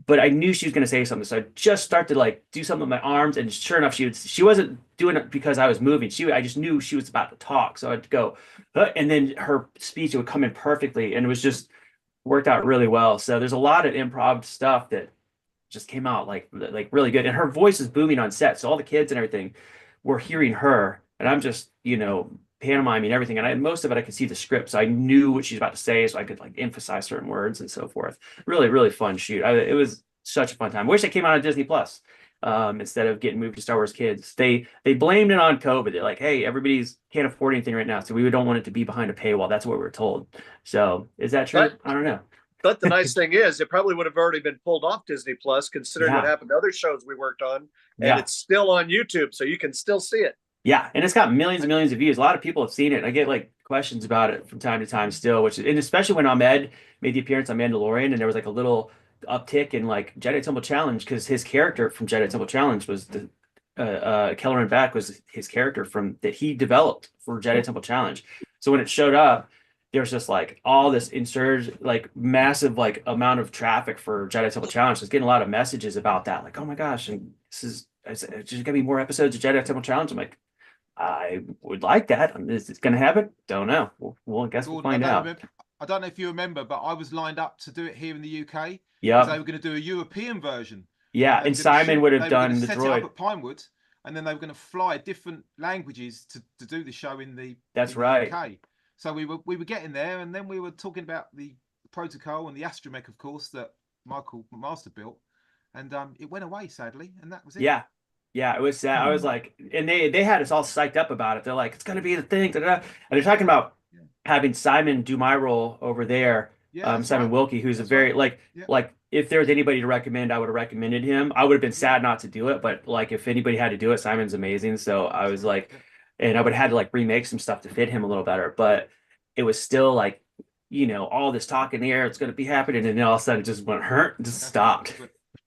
Speaker 21: But I knew she was going to say something. So I just start to like do something with my arms. And sure enough, she wasn't doing it because I was moving. I just knew she was about to talk. So I'd go, and then her speech would come in perfectly. And it was just worked out really well. So there's a lot of improv stuff that just came out like really good. And her voice is booming on set. So all the kids and everything were hearing her, and I'm just, pantomiming everything. And most of it, I could see the script. So I knew what she's about to say. So I could like emphasize certain words and so forth. Really, really fun shoot. It was such a fun time. I wish it came out on Disney Plus instead of getting moved to Star Wars Kids. They blamed it on COVID. They're like, hey, everybody's can't afford anything right now. So we don't want it to be behind a paywall. That's what we were told. So is that true? I don't know.
Speaker 19: But the nice thing is, it probably would have already been pulled off Disney Plus, considering what happened to other shows we worked on, and it's still on YouTube, so you can still see it.
Speaker 21: Yeah, and it's got millions and millions of views. A lot of people have seen it. I get like questions about it from time to time still, and especially when Ahmed made the appearance on Mandalorian, and there was like a little uptick in like Jedi Temple Challenge because his character from Jedi Temple Challenge was the Kelleran Beck was his character from that he developed for Jedi Temple Challenge. So when it showed up, there's just like all this massive like amount of traffic for Jedi Temple Challenge. So it's getting a lot of messages about that. Like, oh my gosh, and there's gonna be more episodes of Jedi Temple Challenge. I'm like, I would like that. Is it gonna happen? Don't know. I guess we'll find out.
Speaker 10: I don't know if you remember, but I was lined up to do it here in the UK.
Speaker 21: Yeah.
Speaker 10: They were going to do a European version.
Speaker 21: Yeah, and Simon would have done the
Speaker 10: droid.
Speaker 21: droid.
Speaker 10: It up at Pinewood, and then they were going to fly different languages to do the show in the UK. So we were getting there, and then we were talking about the protocol and the astromech, of course, that Michael Master built, and it went away sadly, and that was it.
Speaker 21: Yeah, it was sad. I was like, and they had us all psyched up about it. They're like, it's gonna be the thing, and they're talking about having Simon do my role over there. Simon Wilkie, who's a very like if there was anybody to recommend, I would have recommended him. I would have been sad not to do it, but like if anybody had to do it, Simon's amazing. So I was like. And I would have had to like remake some stuff to fit him a little better, but it was still like, all this talk in the air, it's going to be happening. And then all of a sudden it just went hurt, just stopped.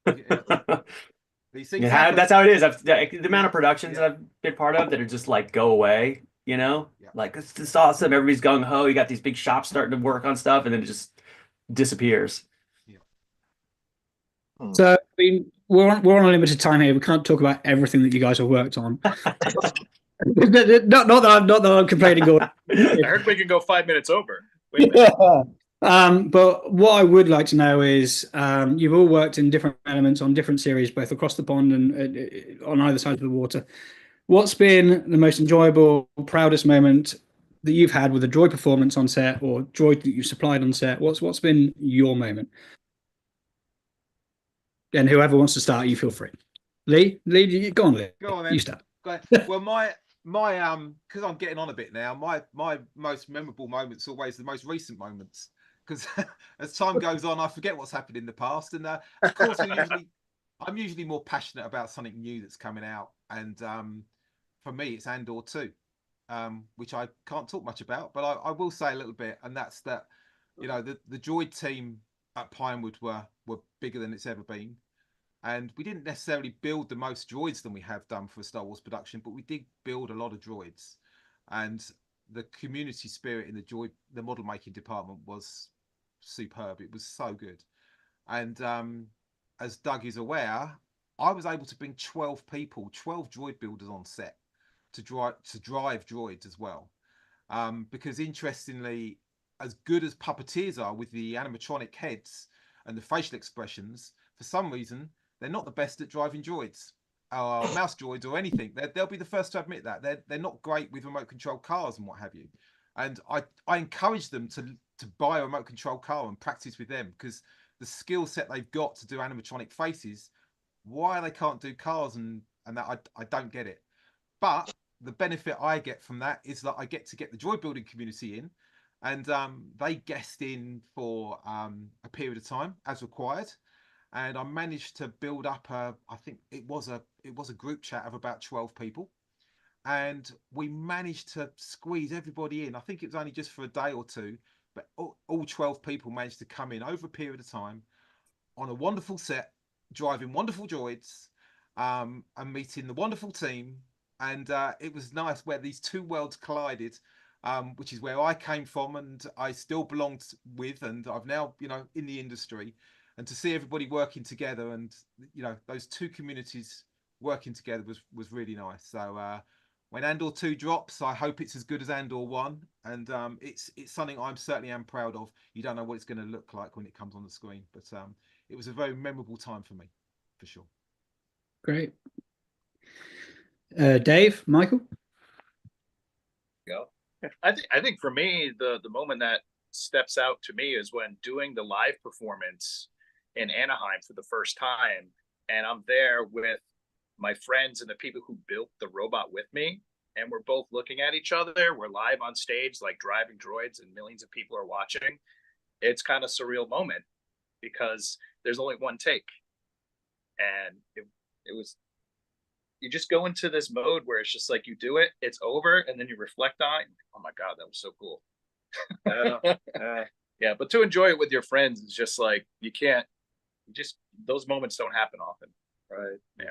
Speaker 10: It These things
Speaker 21: Yeah,
Speaker 10: happen.
Speaker 21: that's how it is. The amount of productions that I've been part of that are just like go away, like it's awesome. Everybody's gung ho. You got these big shops starting to work on stuff, and then it just disappears.
Speaker 17: So, I mean, we're on a limited time here. We can't talk about everything that you guys have worked on. not that I'm complaining. Gordon.
Speaker 20: I heard we can go 5 minutes over. Wait a minute.
Speaker 17: But what I would like to know is, you've all worked in different elements on different series, both across the pond and on either side of the water. What's been the most enjoyable, proudest moment that you've had with a droid performance on set, or droid that you supplied on set? What's been your moment? And whoever wants to start, you feel free. Lee, go on, Lee.
Speaker 10: Go on then.
Speaker 17: You start.
Speaker 10: Well, my because I'm getting on a bit now. My most memorable moments are always the most recent moments, because as time goes on, I forget what's happened in the past. And of course, I'm usually more passionate about something new that's coming out. And for me, it's Andor 2, which I can't talk much about, but I will say a little bit. And that's that, the droid team at Pinewood were bigger than it's ever been. And we didn't necessarily build the most droids than we have done for a Star Wars production, but we did build a lot of droids. And the community spirit in the model making department was superb. It was so good. And as Doug is aware, I was able to bring 12 people, 12 droid builders on set to drive droids as well. Because interestingly, as good as puppeteers are with the animatronic heads and the facial expressions, for some reason, they're not the best at driving droids, or mouse droids, or anything. They'll be the first to admit that. They're not great with remote control cars and what have you. And I encourage them to buy a remote control car and practice with them, because the skill set they've got to do animatronic faces, why they can't do cars and that, I don't get it. But the benefit I get from that is that I get to get the droid building community in, and they guest in for a period of time as required. And I managed to build up I think it was a group chat of about 12 people, and we managed to squeeze everybody in. I think it was only just for a day or two, but all 12 people managed to come in over a period of time on a wonderful set, driving wonderful droids, and meeting the wonderful team. And it was nice where these two worlds collided, which is where I came from and I still belonged with, and I've now, in the industry. And to see everybody working together, and those two communities working together was really nice. So when Andor 2 drops, I hope it's as good as Andor 1, and it's something I'm certainly am proud of. You don't know what it's going to look like when it comes on the screen, but it was a very memorable time for me, for sure.
Speaker 17: Great. Dave, Michael?
Speaker 20: Go. I think for me, the moment that steps out to me is when doing the live performance in Anaheim for the first time, and I'm there with my friends and the people who built the robot with me, and we're both looking at each other. We're live on stage, like driving droids, and millions of people are watching. It's kind of surreal moment, because there's only one take, and it was, you just go into this mode where it's just like you do it, it's over, and then you reflect on it. Oh my God, that was so cool. Yeah, but to enjoy it with your friends is just like, those moments don't happen often.
Speaker 19: Right.
Speaker 20: Yeah.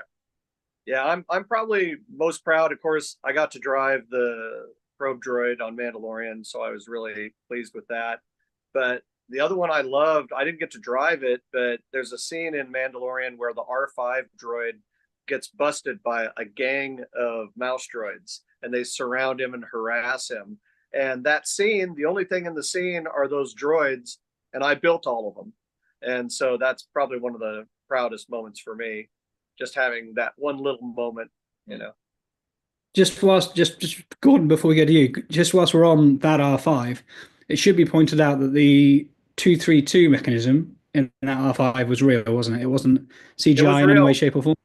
Speaker 19: Yeah, I'm probably most proud. Of course, I got to drive the probe droid on Mandalorian, so I was really pleased with that. But the other one I loved, I didn't get to drive it, but there's a scene in Mandalorian where the R5 droid gets busted by a gang of mouse droids, and they surround him and harass him. And that scene, the only thing in the scene are those droids, and I built all of them. And so that's probably one of the proudest moments for me, just having that one little moment,
Speaker 17: Just Gordon, before we get to you, just whilst we're on that R5, it should be pointed out that the 232 mechanism in that R5 was real, wasn't it? It wasn't CGI in any way, shape, or form.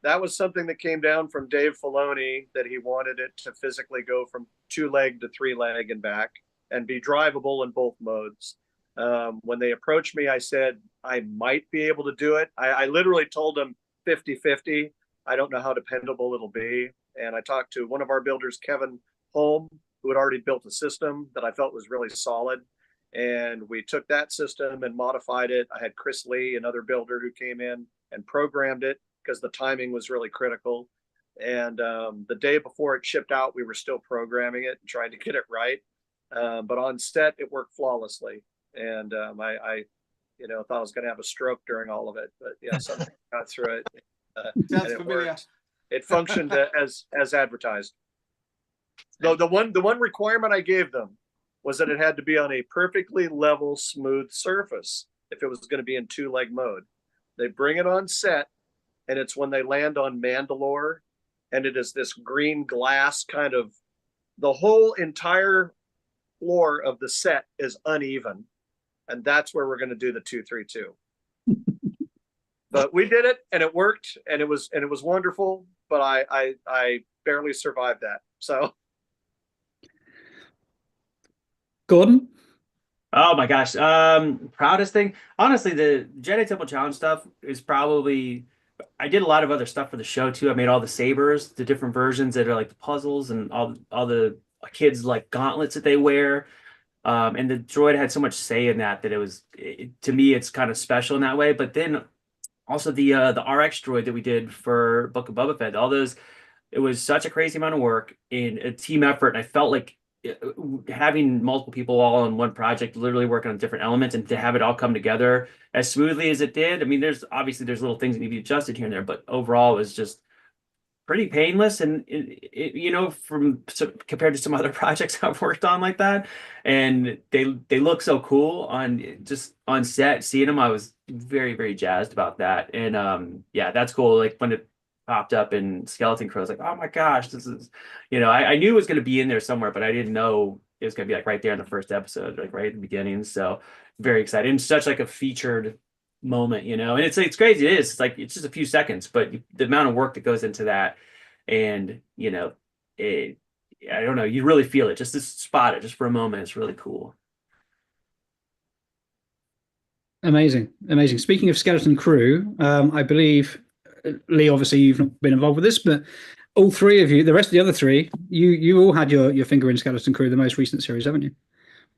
Speaker 19: That was something that came down from Dave Filoni, that he wanted it to physically go from 2-leg to 3-leg and back and be drivable in both modes. When they approached me, I said I might be able to do it. I literally told them 50-50. I don't know how dependable it'll be. And I talked to one of our builders, Kevin Holm, who had already built a system that I felt was really solid. And we took that system and modified it. I had Chris Lee, another builder, who came in and programmed it, because the timing was really critical. And the day before it shipped out, we were still programming it and trying to get it right. But on set, it worked flawlessly. And I thought I was going to have a stroke during all of it, but yeah, somehow got through it.
Speaker 10: Sounds
Speaker 19: and it
Speaker 10: familiar.
Speaker 19: worked. It functioned as advertised. Though the one requirement I gave them was that it had to be on a perfectly level, smooth surface if it was going to be in 2-leg mode. They bring it on set, and it's when they land on Mandalore, and it is this green glass kind of, the whole entire floor of the set is uneven, and that's where we're going to do the 2-3-2. But we did it, and it worked, and it was wonderful. But I barely survived that. So,
Speaker 17: Gordon?
Speaker 21: Oh my gosh. Proudest thing. Honestly, the Jedi Temple Challenge stuff is probably, I did a lot of other stuff for the show too. I made all the sabers, the different versions that are like the puzzles, and all the kids like gauntlets that they wear. And the droid had so much say in that to me it's kind of special in that way. But then also the RX droid that we did for Book of Boba Fett, all those, it was such a crazy amount of work in a team effort, and I felt like having multiple people all on one project, literally working on different elements, and to have it all come together as smoothly as it did. I mean, there's little things that need to be adjusted here and there, but overall, it was just pretty painless, and compared to some other projects I've worked on like that, and they look so cool on set. Seeing them, I was very, very jazzed about that. And yeah, that's cool. Like when it popped up in Skeleton Crew, I was like, oh my gosh, this is, I knew it was going to be in there somewhere, but I didn't know it was going to be like right there in the first episode, like right at the beginning. So very excited, and such like a featured moment, and it's crazy. It's like it's just a few seconds, but the amount of work that goes into that, and I don't know, you really feel it just to spot it just for a moment. It's really cool.
Speaker 17: Amazing. Speaking of Skeleton Crew, I believe, Lee, obviously you've not been involved with this, but all three of you, the rest of the other three, you all had your finger in Skeleton Crew, the most recent series, haven't you?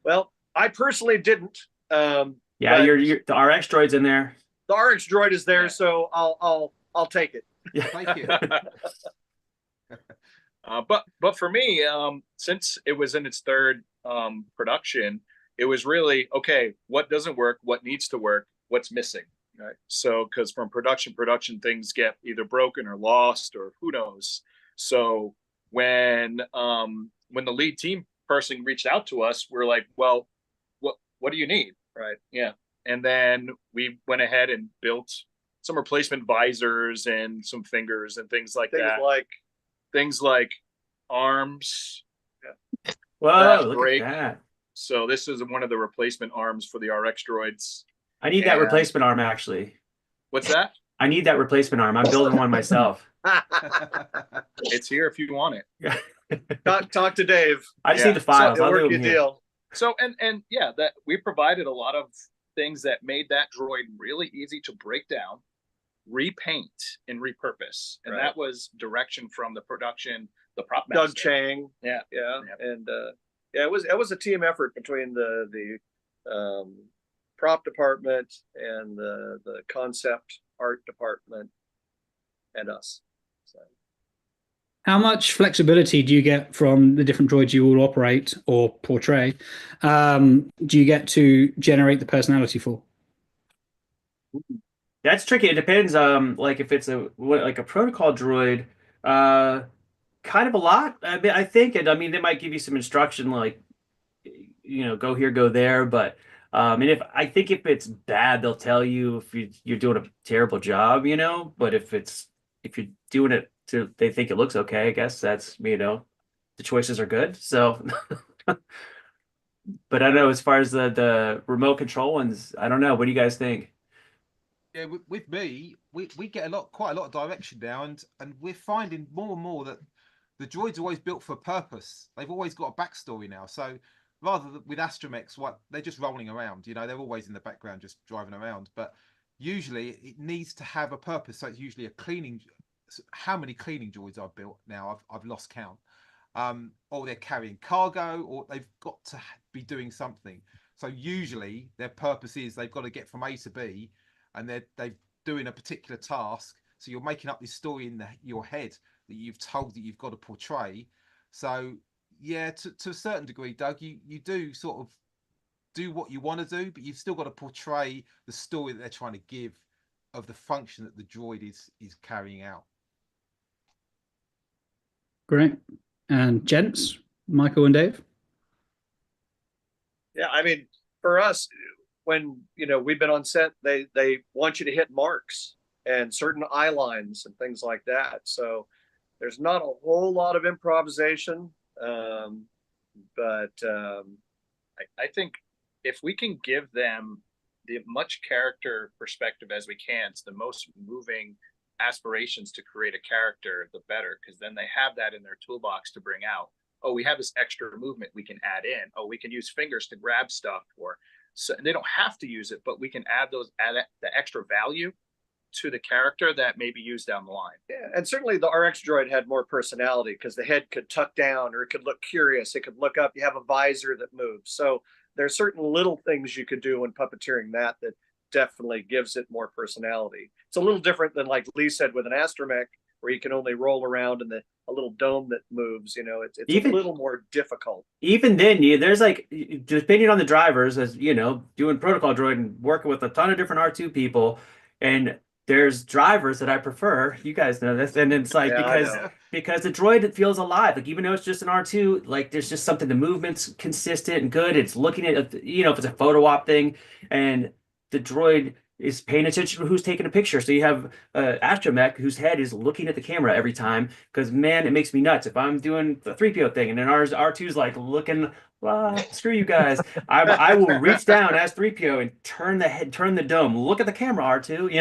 Speaker 19: well, I personally didn't.
Speaker 21: Yeah,
Speaker 19: but
Speaker 21: the RX droid's in there.
Speaker 19: the RX droid is there, so I'll take it.
Speaker 21: Yeah.
Speaker 10: Thank you.
Speaker 20: But for me, since it was in its third production, it was really okay. What doesn't work? What needs to work? What's missing? Right. So, because from production, things get either broken or lost or who knows. So when the lead team person reached out to us, we're like, well, what do you need? Right. Yeah. And then we went ahead and built some replacement visors and some fingers and things like that. Things like arms. Yeah.
Speaker 21: Whoa, look at that.
Speaker 20: So this is one of the replacement arms for the RX droids.
Speaker 21: I need that replacement arm, actually.
Speaker 20: What's that?
Speaker 21: I need that replacement arm. I'm building one myself.
Speaker 20: It's here if you want it.
Speaker 19: Talk to Dave.
Speaker 21: I just need the files.
Speaker 19: So
Speaker 21: I'll
Speaker 19: work
Speaker 21: do
Speaker 19: your
Speaker 21: them here.
Speaker 19: deal.
Speaker 20: So and yeah, that we provided a lot of things that made that droid really easy to break down, repaint, and repurpose. And that was direction from the production, the prop master.
Speaker 19: Doug Chang.
Speaker 20: Yeah.
Speaker 19: And it was a team effort between the prop department and the concept art department and us. So.
Speaker 17: How much flexibility do you get from the different droids you all operate or portray? Do you get to generate the personality for?
Speaker 21: That's tricky. It depends. Like if it's a protocol droid, kind of a lot. I think, and I mean, they might give you some instruction, like, go here, go there. But and if it's bad, they'll tell you if you're doing a terrible job, But if you're doing it they think it looks okay, I guess that's, the choices are good. So, but I don't know, as far as the remote control ones, I don't know. What do you guys think?
Speaker 10: Yeah, with me, we get quite a lot of direction now, and we're finding more and more that the droids are always built for a purpose. They've always got a backstory now. So rather than with Astromechs, they're just rolling around. They're always in the background, just driving around. But usually it needs to have a purpose. So it's usually a cleaning. How many cleaning droids I've built now? I've lost count. Or they're carrying cargo, or they've got to be doing something. So usually their purpose is they've got to get from A to B, and they're doing a particular task. So you're making up this story in your head that you've told that you've got to portray. So yeah, to a certain degree, Doug, you do sort of do what you want to do, but you've still got to portray the story that they're trying to give of the function that the droid is carrying out.
Speaker 17: Great. And gents, Michael and Dave?
Speaker 19: Yeah, I mean, for us, when we've been on set, they want you to hit marks and certain eye lines and things like that. So there's not a whole lot of improvisation, but
Speaker 20: I think if we can give them the much character perspective as we can, it's the most moving aspirations to create a character, the better, because then they have that in their toolbox to bring out. Oh, we have this extra movement we can add in. Oh, we can use fingers to grab stuff, or so they don't have to use it, but we can add the extra value to the character that may be used down the line.
Speaker 19: Yeah, and certainly the RX droid had more personality because the head could tuck down, or it could look curious. It could look up. You have a visor that moves. So there's certain little things you could do when puppeteering that definitely gives it more personality. It's a little different than, like Lee said, with an astromech, where you can only roll around in a little dome that moves. It's a little more difficult.
Speaker 21: Even then, there's like, depending on the drivers, as doing protocol droid and working with a ton of different R2 people, and there's drivers that I prefer. You guys know this, and it's like because the droid feels alive. Like, even though it's just an R2, like there's just something. The movement's consistent and good. It's looking at if it's a photo op thing, and the droid is paying attention to who's taking a picture. So you have astromech whose head is looking at the camera every time, because man, it makes me nuts if I'm doing the 3PO thing and then R2's like looking, screw you guys. I will reach down as 3PO and turn the dome, look at the camera, R2,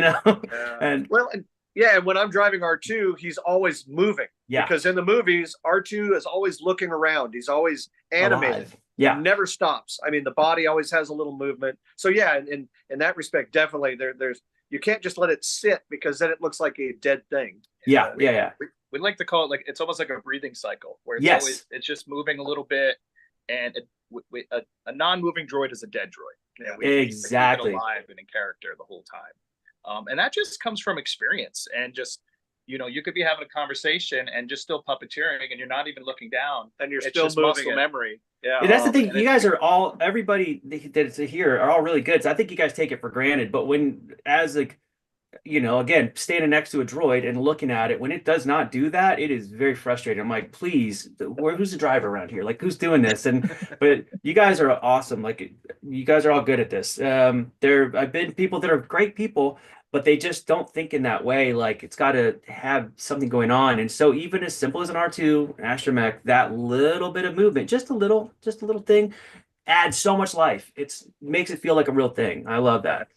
Speaker 21: and
Speaker 19: when I'm driving R2, he's always moving.
Speaker 21: Yeah.
Speaker 19: Because in the movies, R2 is always looking around. He's always animated.
Speaker 21: Alive. Yeah.
Speaker 19: He never stops. I mean, the body always has a little movement. So yeah, in that respect, definitely there's you can't just let it sit, because then it looks like a dead thing.
Speaker 21: Yeah.
Speaker 20: We like to call it, like, it's almost like a breathing cycle, where it's just moving a little bit, and a non-moving droid is a dead droid.
Speaker 21: Exactly.
Speaker 20: We keep it alive and in character the whole time. And that just comes from experience, and just you could be having a conversation and just still puppeteering, and you're not even looking down,
Speaker 19: and you're
Speaker 20: it's
Speaker 19: still
Speaker 20: just
Speaker 19: moving
Speaker 20: muscle memory.
Speaker 21: Yeah, that's the thing. You guys are all, everybody that's here are all really good. So I think you guys take it for granted. But when, as like, again, standing next to a droid and looking at it, when it does not do that, it is very frustrating. I'm like, please, who's the driver around here? Like, who's doing this? But you guys are awesome. Like, you guys are all good at this. I've been people that are great people, but they just don't think in that way. Like, it's got to have something going on. And so even as simple as an R2 astromech, that little bit of movement, just a little thing, adds so much life. It makes it feel like a real thing. I love that.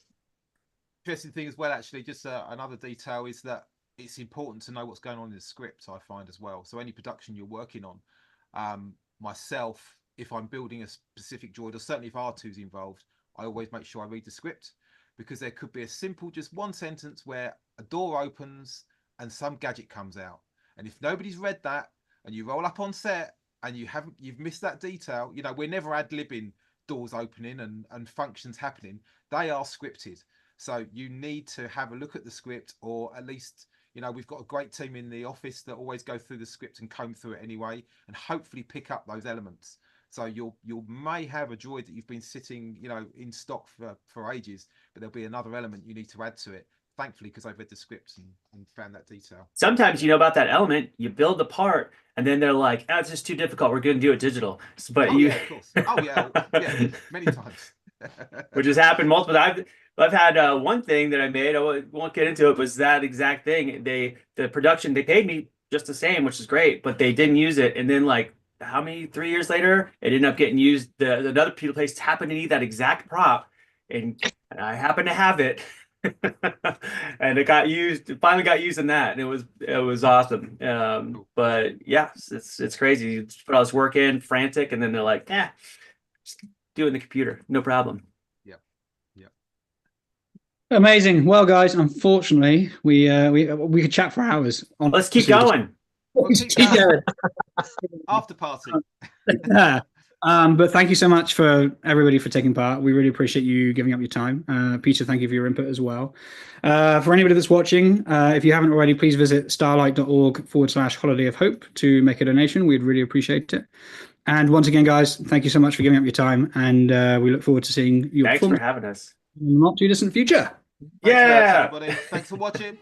Speaker 10: Interesting thing as well, actually, just another detail is that it's important to know what's going on in the script, I find, as well. So any production you're working on, myself, if I'm building a specific droid, or certainly if R2's involved, I always make sure I read the script, because there could be a simple, just one sentence where a door opens and some gadget comes out. And if nobody's read that, and you roll up on set and you've missed that detail, we're never ad-libbing doors opening and functions happening. They are scripted. So you need to have a look at the script, or at least, we've got a great team in the office that always go through the script and comb through it anyway, and hopefully pick up those elements. So you may have a droid that you've been sitting, in stock for ages, but there'll be another element you need to add to it. Thankfully, because I've read the script and found that detail.
Speaker 21: Sometimes about that element, you build the part, and then they're like, "Oh, it's just too difficult. We're going to do it digital." But
Speaker 10: yeah, of course. Oh yeah, many times.
Speaker 21: Which has happened multiple times. I've had one thing that I made. I won't get into it. Was that exact thing? The production, they paid me just the same, which is great, but they didn't use it. And then, like, how many 3 years later, it ended up getting used. Another place happened to need that exact prop, and I happened to have it. And it finally got used in that, and it was awesome. But yeah, it's crazy. You put all this work in, frantic, and then they're like, just do it in the computer, no problem.
Speaker 17: Amazing. Well, guys, unfortunately, we could chat for hours.
Speaker 21: Let's keep going.
Speaker 10: We'll keep going. After party.
Speaker 17: But thank you so much for everybody for taking part. We really appreciate you giving up your time. Peter, thank you for your input as well. For anybody that's watching, if you haven't already, please visit starlight.org/Holiday of Hope to make a donation. We'd really appreciate it. And once again, guys, thank you so much for giving up your time. And we look forward to seeing your
Speaker 21: Thanks for
Speaker 17: performance
Speaker 21: having us.
Speaker 17: in the not too distant future.
Speaker 21: Yeah.
Speaker 10: Everybody. Thanks for watching.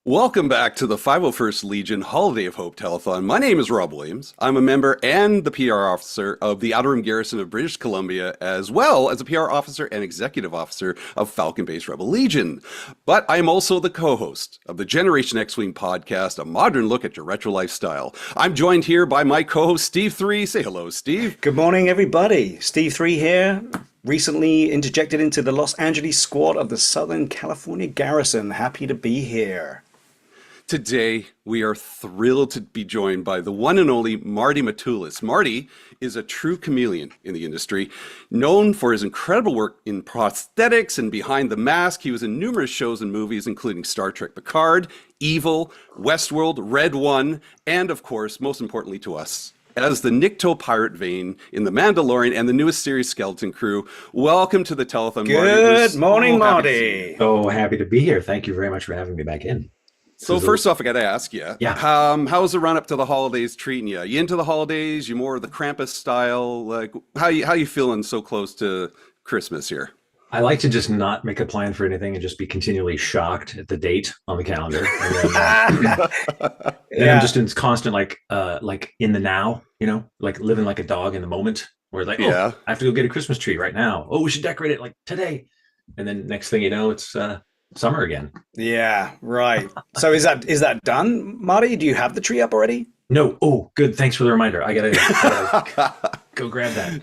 Speaker 1: Welcome back to the 501st Legion Holiday of Hope Telethon. My name is Rob Williams. I'm a member and the PR officer of the Outer Rim Garrison of British Columbia, as well as a PR officer and executive officer of Falcon Base Rebel Legion. But I'm also the co-host of the Generation X-Wing podcast, a modern look at your retro lifestyle. I'm joined here by my co-host, Steve 3. Say hello, Steve.
Speaker 4: Good morning, everybody. Steve 3 here. Recently interjected into the Los Angeles squad of the Southern California Garrison. Happy to be here.
Speaker 1: Today, we are thrilled to be joined by the one and only Marty Matulis. Marty is a true chameleon in the industry, known for his incredible work in prosthetics and behind the mask. He was in numerous shows and movies, including Star Trek Picard, Evil, Westworld, Red One, and of course, most importantly to us, as the Nikto Pirate Vane in The Mandalorian and the newest series, Skeleton Crew. Welcome to the telethon, Marty.
Speaker 4: Good morning, Marty.
Speaker 14: So happy to be here. Thank you very much for having me back in.
Speaker 1: So first off, I got to ask you, how's the run up to the holidays treating you? You into the holidays? You more of the Krampus style? Like, how you feeling so close to Christmas here?
Speaker 14: I like to just not make a plan for anything and just be continually shocked at the date on the calendar. And then, I'm just in constant like in the now, like living like a dog in the moment. Where like, I have to go get a Christmas tree right now. Oh, we should decorate it like today. And then next thing you know, it's summer again.
Speaker 4: Yeah, right. So is that done, Marty? Do you have the tree up already?
Speaker 14: No. Oh, good. Thanks for the reminder. I gotta go grab that.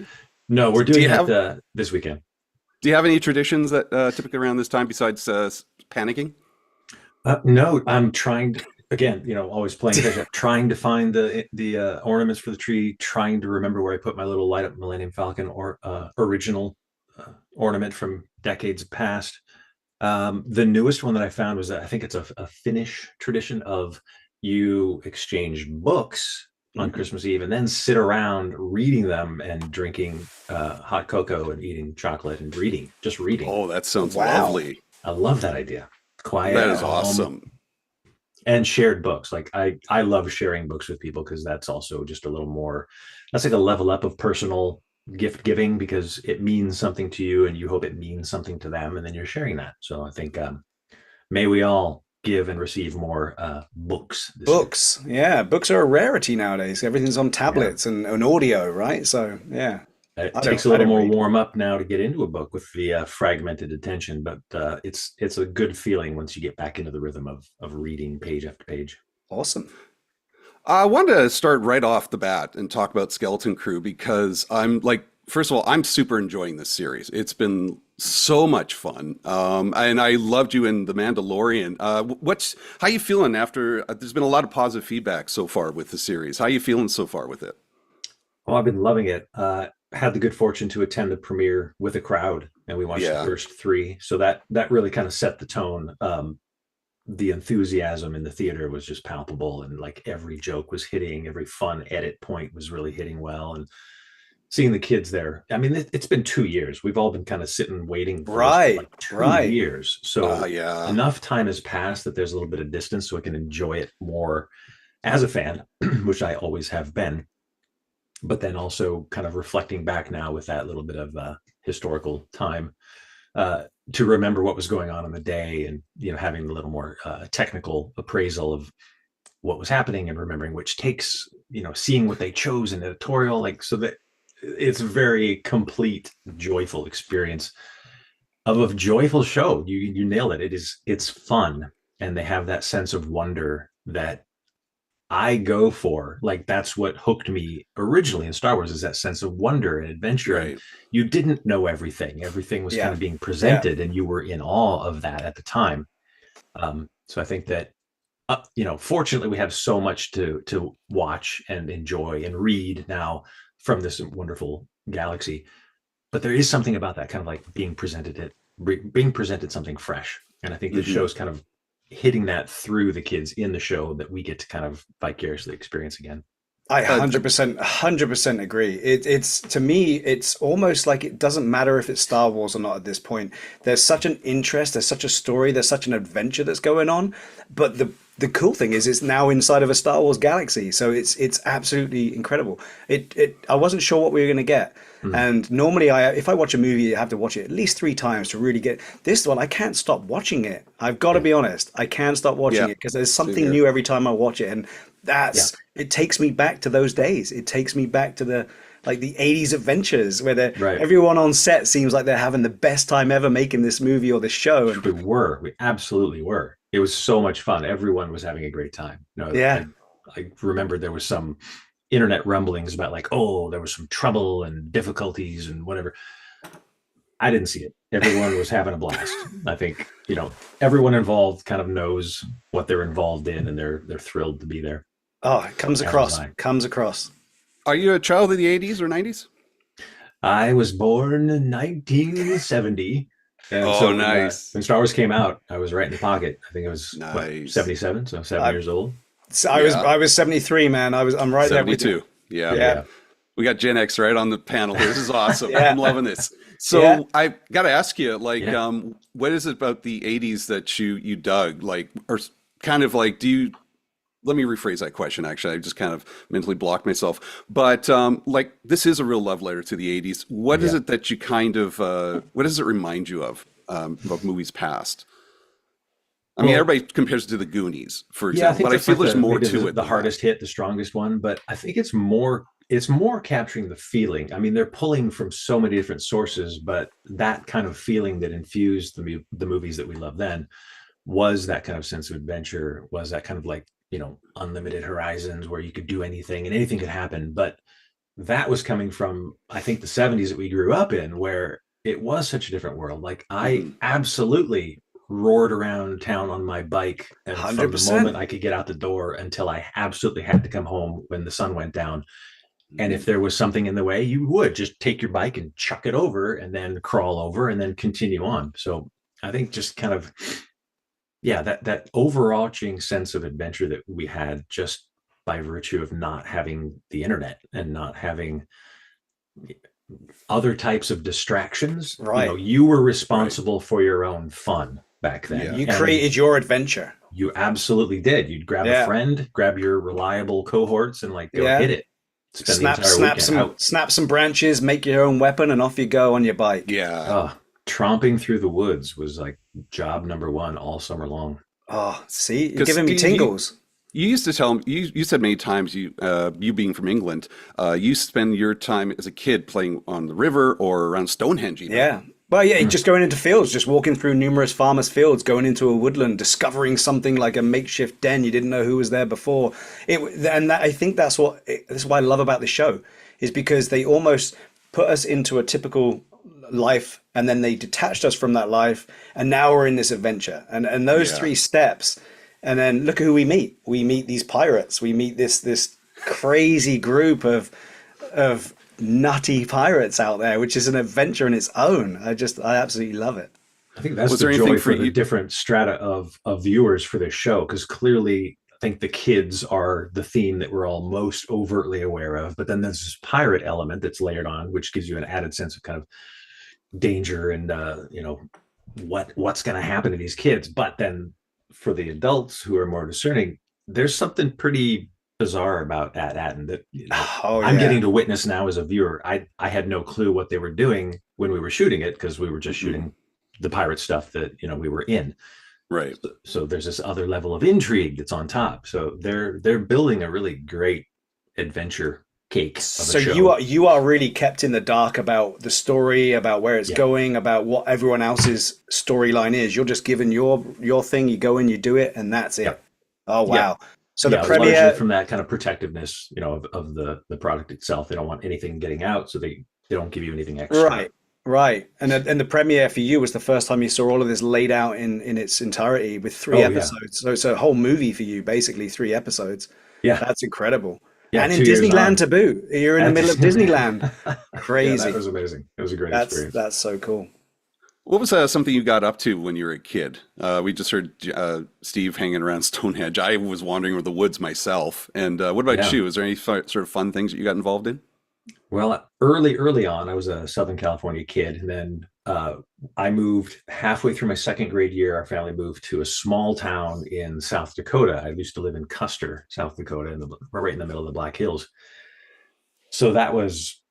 Speaker 14: No, we're doing that this weekend.
Speaker 1: Do you have any traditions that typically around this time besides panicking?
Speaker 14: No, I'm trying to, again, always playing catch up, trying to find the ornaments for the tree, trying to remember where I put my little light up Millennium Falcon or original ornament from decades past. The newest one that I found was I think it's a Finnish tradition of you exchange books on Christmas Eve and then sit around reading them and drinking hot cocoa and eating chocolate and just reading.
Speaker 1: Oh, that sounds lovely.
Speaker 14: I love that idea. Quiet.
Speaker 1: That is awesome.
Speaker 14: And shared books. Like I love sharing books with people because that's also just a little more, that's like a level up of personal gift giving because it means something to you and you hope it means something to them and then you're sharing that. So I think may we all give and receive more books.
Speaker 4: Books. Yeah, books are a rarity nowadays. Everything's on tablets and audio, right? So yeah.
Speaker 14: It takes a little more warm up now to get into a book with the fragmented attention, but it's a good feeling once you get back into the rhythm of reading page after page.
Speaker 4: Awesome.
Speaker 1: I wanted to start right off the bat and talk about Skeleton Crew because I'm like first of all, I'm super enjoying this series. It's been so much fun, and I loved you in The Mandalorian. How you feeling after? There's been a lot of positive feedback so far with the series. How you feeling so far with it?
Speaker 14: Oh, I've been loving it. Had the good fortune to attend the premiere with a crowd, and we watched the
Speaker 1: Yeah.
Speaker 14: first three. So that really kind of set the tone. The enthusiasm in the theater was just palpable, and like every joke was hitting, every fun edit point was really hitting well. And seeing the kids there, I mean, it's been 2 years. We've all been kind of sitting waiting for this for like 2 years. So
Speaker 1: Yeah.
Speaker 14: enough time has passed that there's a little bit of distance so I can enjoy it more as a fan, which I always have been. But then also kind of reflecting back now with that little bit of historical time to remember what was going on in the day, and having a little more technical appraisal of what was happening, and remembering which takes, seeing what they chose in editorial, like, so that it's a very complete, joyful experience of a joyful show. You nailed it. It's fun, and they have that sense of wonder that I go for. Like, that's what hooked me originally in Star Wars, is that sense of wonder and adventure.
Speaker 1: Right.
Speaker 14: And you didn't know everything. Everything was kind of being presented, and you were in awe of that at the time. So I think that, fortunately, we have so much to watch and enjoy and read now from this wonderful galaxy. But there is something about that, kind of like being presented something fresh. And I think this show's kind of hitting that through the kids in the show, that we get to kind of vicariously experience again.
Speaker 4: I 100% agree. It's to me, it's almost like it doesn't matter if it's Star Wars or not at this point. There's such an interest, there's such a story, there's such an adventure that's going on. But the cool thing is, it's now inside of a Star Wars galaxy, so it's absolutely incredible. I wasn't sure what we were going to get. And normally, if I watch a movie, I have to watch it at least 3 times to really get this one. I can't stop watching it. I've got to be honest. I can't stop watching it because there's something new every time I watch it, and it takes me back to those days. It takes me back to the 80s adventures where everyone on set seems like they're having the best time ever making this movie or this show. And
Speaker 14: we absolutely were. It was so much fun. Everyone was having a great time. I remember there was some internet rumblings about like, oh, there was some trouble and difficulties and whatever. I didn't see it. Everyone was having a blast. I think, everyone involved kind of knows what they're involved in, and they're thrilled to be there.
Speaker 4: Oh, it comes across.
Speaker 1: Are you a child of the 80s or 90s?
Speaker 14: I was born in 1970. And
Speaker 1: nice.
Speaker 14: When Star Wars came out, I was right in the pocket. I think it was 77, so 7 years old.
Speaker 4: So I was 73, man. I'm right
Speaker 1: 72.
Speaker 4: there with you.
Speaker 1: Yeah. We got Gen X right on the panel. This is awesome. I'm loving this. So I got to ask you, like, what is it about the 80s that you dug? Like, or kind of like, let me rephrase that question. Actually, I just kind of mentally blocked myself. But like, this is a real love letter to the 80s. What is it that you kind of, what does it remind you of movies past? I mean, everybody compares it to the Goonies, for example, but I feel there's more to it.
Speaker 14: The hardest hit, the strongest one, but I think it's more capturing the feeling. I mean, they're pulling from so many different sources, but that kind of feeling that infused the movies that we love then was that kind of sense of adventure, was that kind of like, unlimited horizons where you could do anything and anything could happen. But that was coming from, I think, the 70s that we grew up in, where it was such a different world. Like, I absolutely roared around town on my bike, and 100%. From the moment I could get out the door until I absolutely had to come home when the sun went down. And if there was something in the way, you would just take your bike and chuck it over, and then crawl over, and then continue on. So I think just kind of, that overarching sense of adventure that we had, just by virtue of not having the internet and not having other types of distractions.
Speaker 4: Right.
Speaker 14: You were responsible for your own fun back then.
Speaker 4: You created your adventure.
Speaker 14: You absolutely did. You'd grab a friend, grab your reliable cohorts, and like go hit it.
Speaker 4: Snap some branches, make your own weapon, and off you go on your bike.
Speaker 14: Tromping through the woods was like job number one all summer long.
Speaker 4: Oh, see, you're giving me tingles.
Speaker 1: You used to tell me, you said many times, you being from England, you spend your time as a kid playing on the river or around Stonehenge.
Speaker 4: Yeah. Well, just going into fields, just walking through numerous farmers' fields, going into a woodland, discovering something like a makeshift den you didn't know who was there before. I think that's why I love about the show, is because they almost put us into a typical life, and then they detached us from that life, and now we're in this adventure. And those
Speaker 1: Yeah.
Speaker 4: 3 steps, and then look at who we meet. We meet these pirates. We meet this crazy group of nutty pirates out there, which is an adventure in its own. I absolutely love it.
Speaker 14: I think that's
Speaker 1: Was
Speaker 14: the
Speaker 1: there
Speaker 14: joy
Speaker 1: anything
Speaker 14: for
Speaker 1: for
Speaker 14: the
Speaker 1: you?
Speaker 14: different strata of viewers for this show, because clearly I think the kids are the theme that we're all most overtly aware of, but then there's this pirate element that's layered on, which gives you an added sense of kind of danger and what's going to happen to these kids. But then for the adults who are more discerning, there's something pretty bizarre about At-Atten that
Speaker 4: Oh
Speaker 14: I'm
Speaker 4: yeah.
Speaker 14: getting to witness now as a viewer. I had no clue what they were doing when we were shooting it, because we were just shooting the pirate stuff that we were in.
Speaker 1: Right.
Speaker 14: So there's this other level of intrigue that's on top. So they're building a really great adventure cake of a
Speaker 4: So
Speaker 14: show.
Speaker 4: you are really kept in the dark about the story, about where it's going, about what everyone else's storyline is. You're just given your thing, you go in, you do it, and that's it. Oh wow. So the
Speaker 14: largely
Speaker 4: premiere,
Speaker 14: from that kind of protectiveness, of the product itself. They don't want anything getting out, so they don't give you anything extra.
Speaker 4: right. And the premiere for you was the first time you saw all of this laid out in its entirety with 3
Speaker 14: Oh, yeah.
Speaker 4: episodes. So it's a whole movie for you, basically 3 episodes.
Speaker 14: Yeah.
Speaker 4: That's incredible.
Speaker 14: Yeah,
Speaker 4: And in
Speaker 14: 2 years
Speaker 4: Disneyland
Speaker 14: on.
Speaker 4: to boot. You're in the
Speaker 14: At
Speaker 4: middle of
Speaker 14: Disneyland.
Speaker 4: Disneyland.
Speaker 14: Yeah,
Speaker 4: Crazy.
Speaker 14: that was amazing. It was a great experience.
Speaker 4: That's so cool.
Speaker 1: What was something you got up to when you were a kid? We just heard Steve hanging around Stonehenge. I was wandering over the woods myself. And what about
Speaker 14: Yeah.
Speaker 1: you? Is there any sort of fun things that you got involved in?
Speaker 14: Well, early on, I was a Southern California kid, and then I moved halfway through my 2nd grade year. Our family moved to a small town in South Dakota. I used to live in Custer, South Dakota, right in the middle of the Black Hills. So that was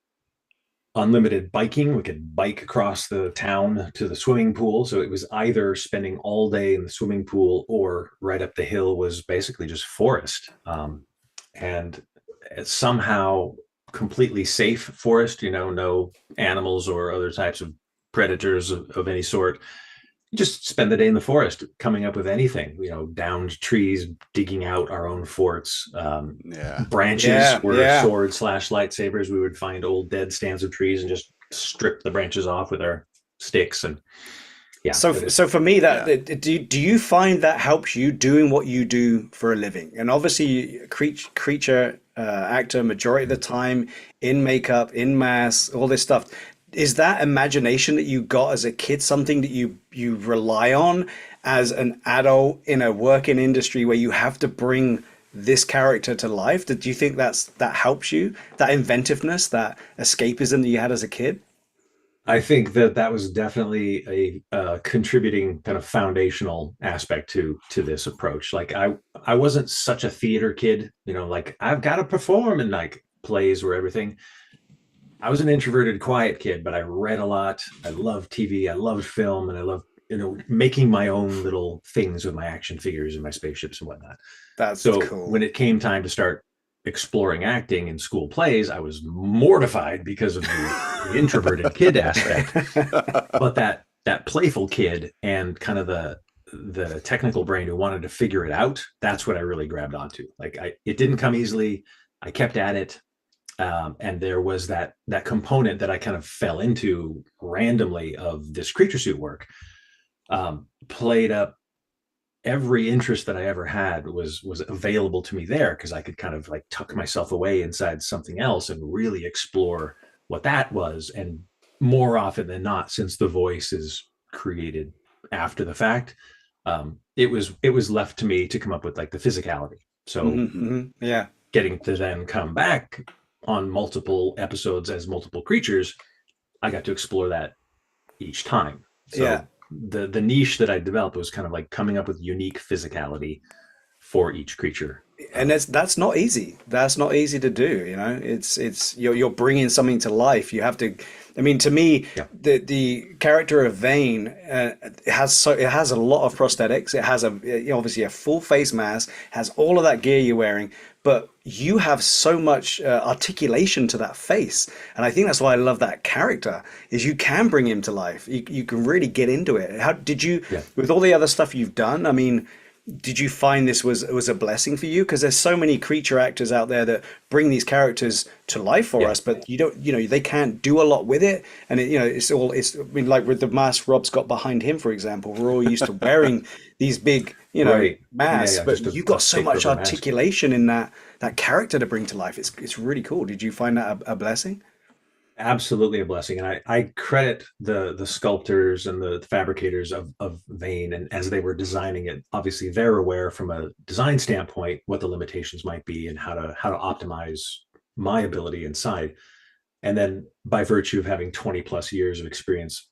Speaker 14: unlimited biking. We could bike across the town to the swimming pool. So it was either spending all day in the swimming pool, or right up the hill was basically just forest. And somehow completely safe forest, no animals or other types of predators of any sort. You just spend the day in the forest coming up with anything, downed trees, digging out our own forts, branches were swords / lightsabers. We would find old dead stands of trees and just strip the branches off with our sticks. And
Speaker 4: so for me, do you find that helps you doing what you do for a living? And obviously, creature actor majority of the time, in makeup, in mask, all this stuff. Is that imagination that you got as a kid something that you rely on as an adult in a working industry where you have to bring this character to life? Do you think that helps you? That inventiveness, that escapism that you had as a kid?
Speaker 14: I think that was definitely a contributing kind of foundational aspect to this approach. Like I wasn't such a theater kid, like I've got to perform in like plays or everything. I was an introverted, quiet kid, but I read a lot. I loved TV. I loved film, and I loved making my own little things with my action figures and my spaceships and whatnot.
Speaker 4: That's
Speaker 14: so
Speaker 4: cool.
Speaker 14: When it came time to start exploring acting in school plays, I was mortified because of the introverted kid aspect. But that playful kid and kind of the technical brain who wanted to figure it out, that's what I really grabbed onto. Like it didn't come easily. I kept at it. And there was that component that I kind of fell into randomly of this creature suit work. Played up every interest that I ever had was available to me there, because I could kind of like tuck myself away inside something else and really explore what that was. And more often than not, since the voice is created after the fact, it was left to me to come up with like the physicality. So getting to then come back on multiple episodes as multiple creatures, I got to explore that each time. So the niche that I developed was kind of like coming up with unique physicality for each creature.
Speaker 4: And that's not easy. That's not easy to do. It's you're bringing something to life. You have to. I mean, to me, the character of Vane it has a lot of prosthetics. It has obviously a full face mask, has all of that gear you're wearing, but you have so much articulation to that face, and I think that's why I love that character. Is you can bring him to life. You can really get into it. How did you with all the other stuff you've done? I mean, did you find this was a blessing for you? Because there's so many creature actors out there that bring these characters to life for us, but they can't do a lot with it. And I mean, like with the mask Rob's got behind him, for example, we're all used to wearing these big,
Speaker 14: Right.
Speaker 4: masks, but
Speaker 14: Just
Speaker 4: you got
Speaker 14: a
Speaker 4: so
Speaker 14: fake
Speaker 4: much
Speaker 14: rubber mask.
Speaker 4: articulation in that character to bring to life. It's really cool. Did you find that a blessing?
Speaker 14: Absolutely a blessing. And I credit the sculptors and the fabricators of Vane, and as they were designing it, obviously they're aware from a design standpoint what the limitations might be and how to optimize my ability inside. And then by virtue of having 20 plus years of experience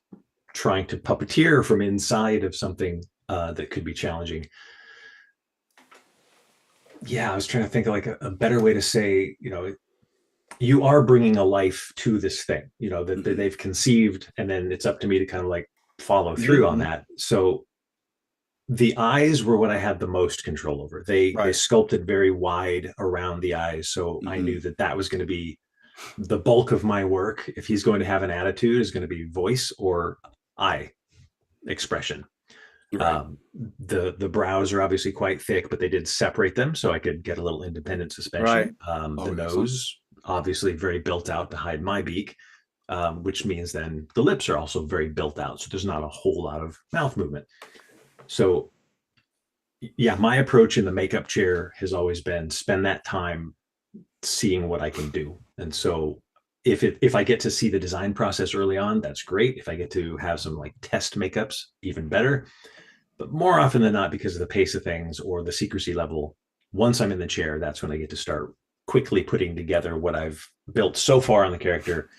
Speaker 14: trying to puppeteer from inside of something that could be challenging. Yeah, I was trying to think of like a better way to say, you are bringing a life to this thing, that they've conceived, and then it's up to me to kind of like follow through on that. So the eyes were what I had the most control over. They sculpted very wide around the eyes, so I knew that was going to be the bulk of my work. If he's going to have an attitude, is going to be voice or eye expression.
Speaker 1: Right.
Speaker 14: The brows are obviously quite thick, but they did separate them so I could get a little independent suspension. The nose, obviously very built out to hide my beak, which means then the lips are also very built out, so there's not a whole lot of mouth movement. So yeah, my approach in the makeup chair has always been spend that time seeing what I can do. And so if I get to see the design process early on, that's great. If I get to have some like test makeups, even better. But more often than not, because of the pace of things or the secrecy level, once I'm in the chair, that's when I get to start quickly putting together what I've built so far on the character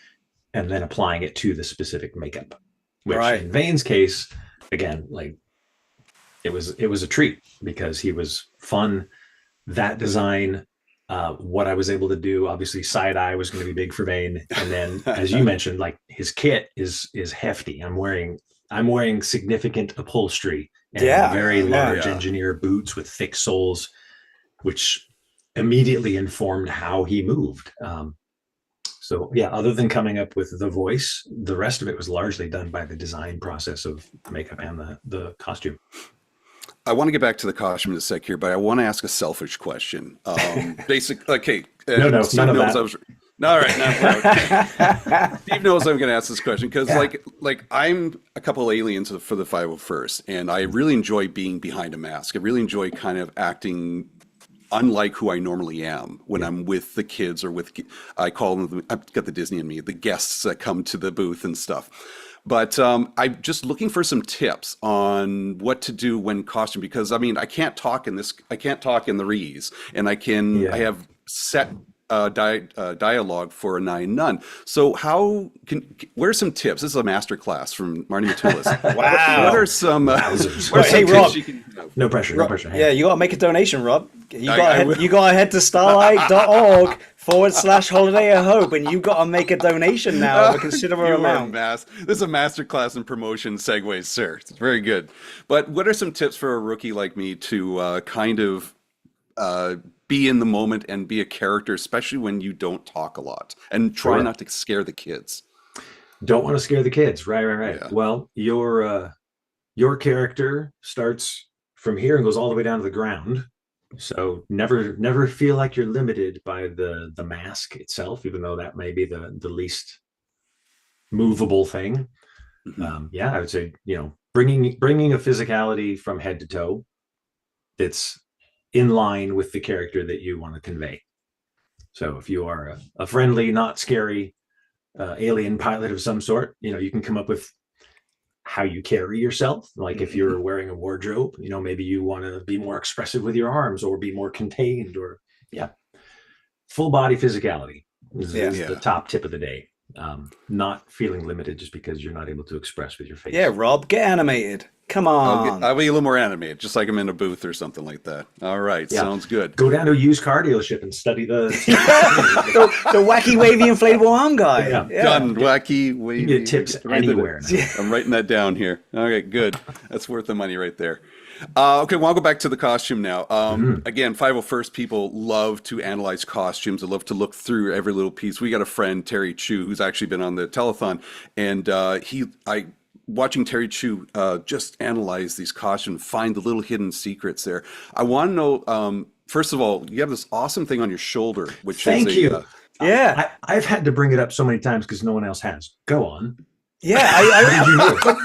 Speaker 14: and then applying it to the specific makeup. Which in Vane's case, again, like it was a treat because he was fun. That design, what I was able to do, obviously side eye was going to be big for Vane. And then as you mentioned, like his kit is hefty. I'm wearing significant upholstery and very large engineer boots with thick soles, which immediately informed how he moved. So yeah, other than coming up with the voice, the rest of it was largely done by the design process of makeup and the costume.
Speaker 1: I want to get back to the costume in a sec here, but I want to ask a selfish question. Okay.
Speaker 14: No,
Speaker 1: Steve
Speaker 14: none of
Speaker 1: knows
Speaker 14: that.
Speaker 1: All right. Steve knows I'm going to ask this question because, like I'm a couple aliens for the 501st, and I really enjoy being behind a mask. I really enjoy kind of acting unlike who I normally am when I'm with the kids or I call them, I've got the Disney in me, the guests that come to the booth and stuff. But I'm just looking for some tips on what to do when costume, because I mean, I can't talk in the rees, and I have set dialogue for a nine nun. So where are some tips? This is a master class from Marty Matulis.
Speaker 4: Wow.
Speaker 1: What are some,
Speaker 4: hey, Rob,
Speaker 14: no pressure.
Speaker 4: Yeah, you got to make a donation, Rob. You got to head to starlight.org/Holiday of Hope, and you got to make a donation now of a considerable amount.
Speaker 1: This is a master class in promotion segues, sir. It's very good. But what are some tips for a rookie like me to kind of be in the moment and be a character, especially when you don't talk a lot, and try not to scare the kids?
Speaker 14: Don't want to scare the kids. Right.
Speaker 1: Yeah.
Speaker 14: Well, your character starts from here and goes all the way down to the ground. So never feel like you're limited by the mask itself, even though that may be the least movable thing. I would say, bringing a physicality from head to toe that's in line with the character that you want to convey. So if you are a friendly, not scary alien pilot of some sort, you can come up with how you carry yourself. Like if you're wearing a wardrobe, maybe you want to be more expressive with your arms or be more contained, or full body physicality is the top tip of the day. Not feeling limited just because you're not able to express with your face.
Speaker 4: Yeah, Rob, get animated. Come on.
Speaker 1: I'll be a little more animated, just like I'm in a booth or something like that. All right, sounds good.
Speaker 14: Go down to a used car dealership and study the
Speaker 4: wacky, wavy, inflatable arm guy.
Speaker 1: Done. Wacky, wavy.
Speaker 14: You get tips anywhere.
Speaker 1: I'm writing that down here. Okay, good. That's worth the money right there. Okay, well, I'll go back to the costume now. Again, 501st people love to analyze costumes. They love to look through every little piece. We got a friend, Terry Chu, who's actually been on the telethon, and watching Terry Chu just analyze these costumes, find the little hidden secrets there. I want to know, first of all, you have this awesome thing on your shoulder, which
Speaker 14: Thank
Speaker 1: is
Speaker 14: you.
Speaker 4: Yeah.
Speaker 14: I've had to bring it up so many times because no one else has. Go on.
Speaker 4: Yeah,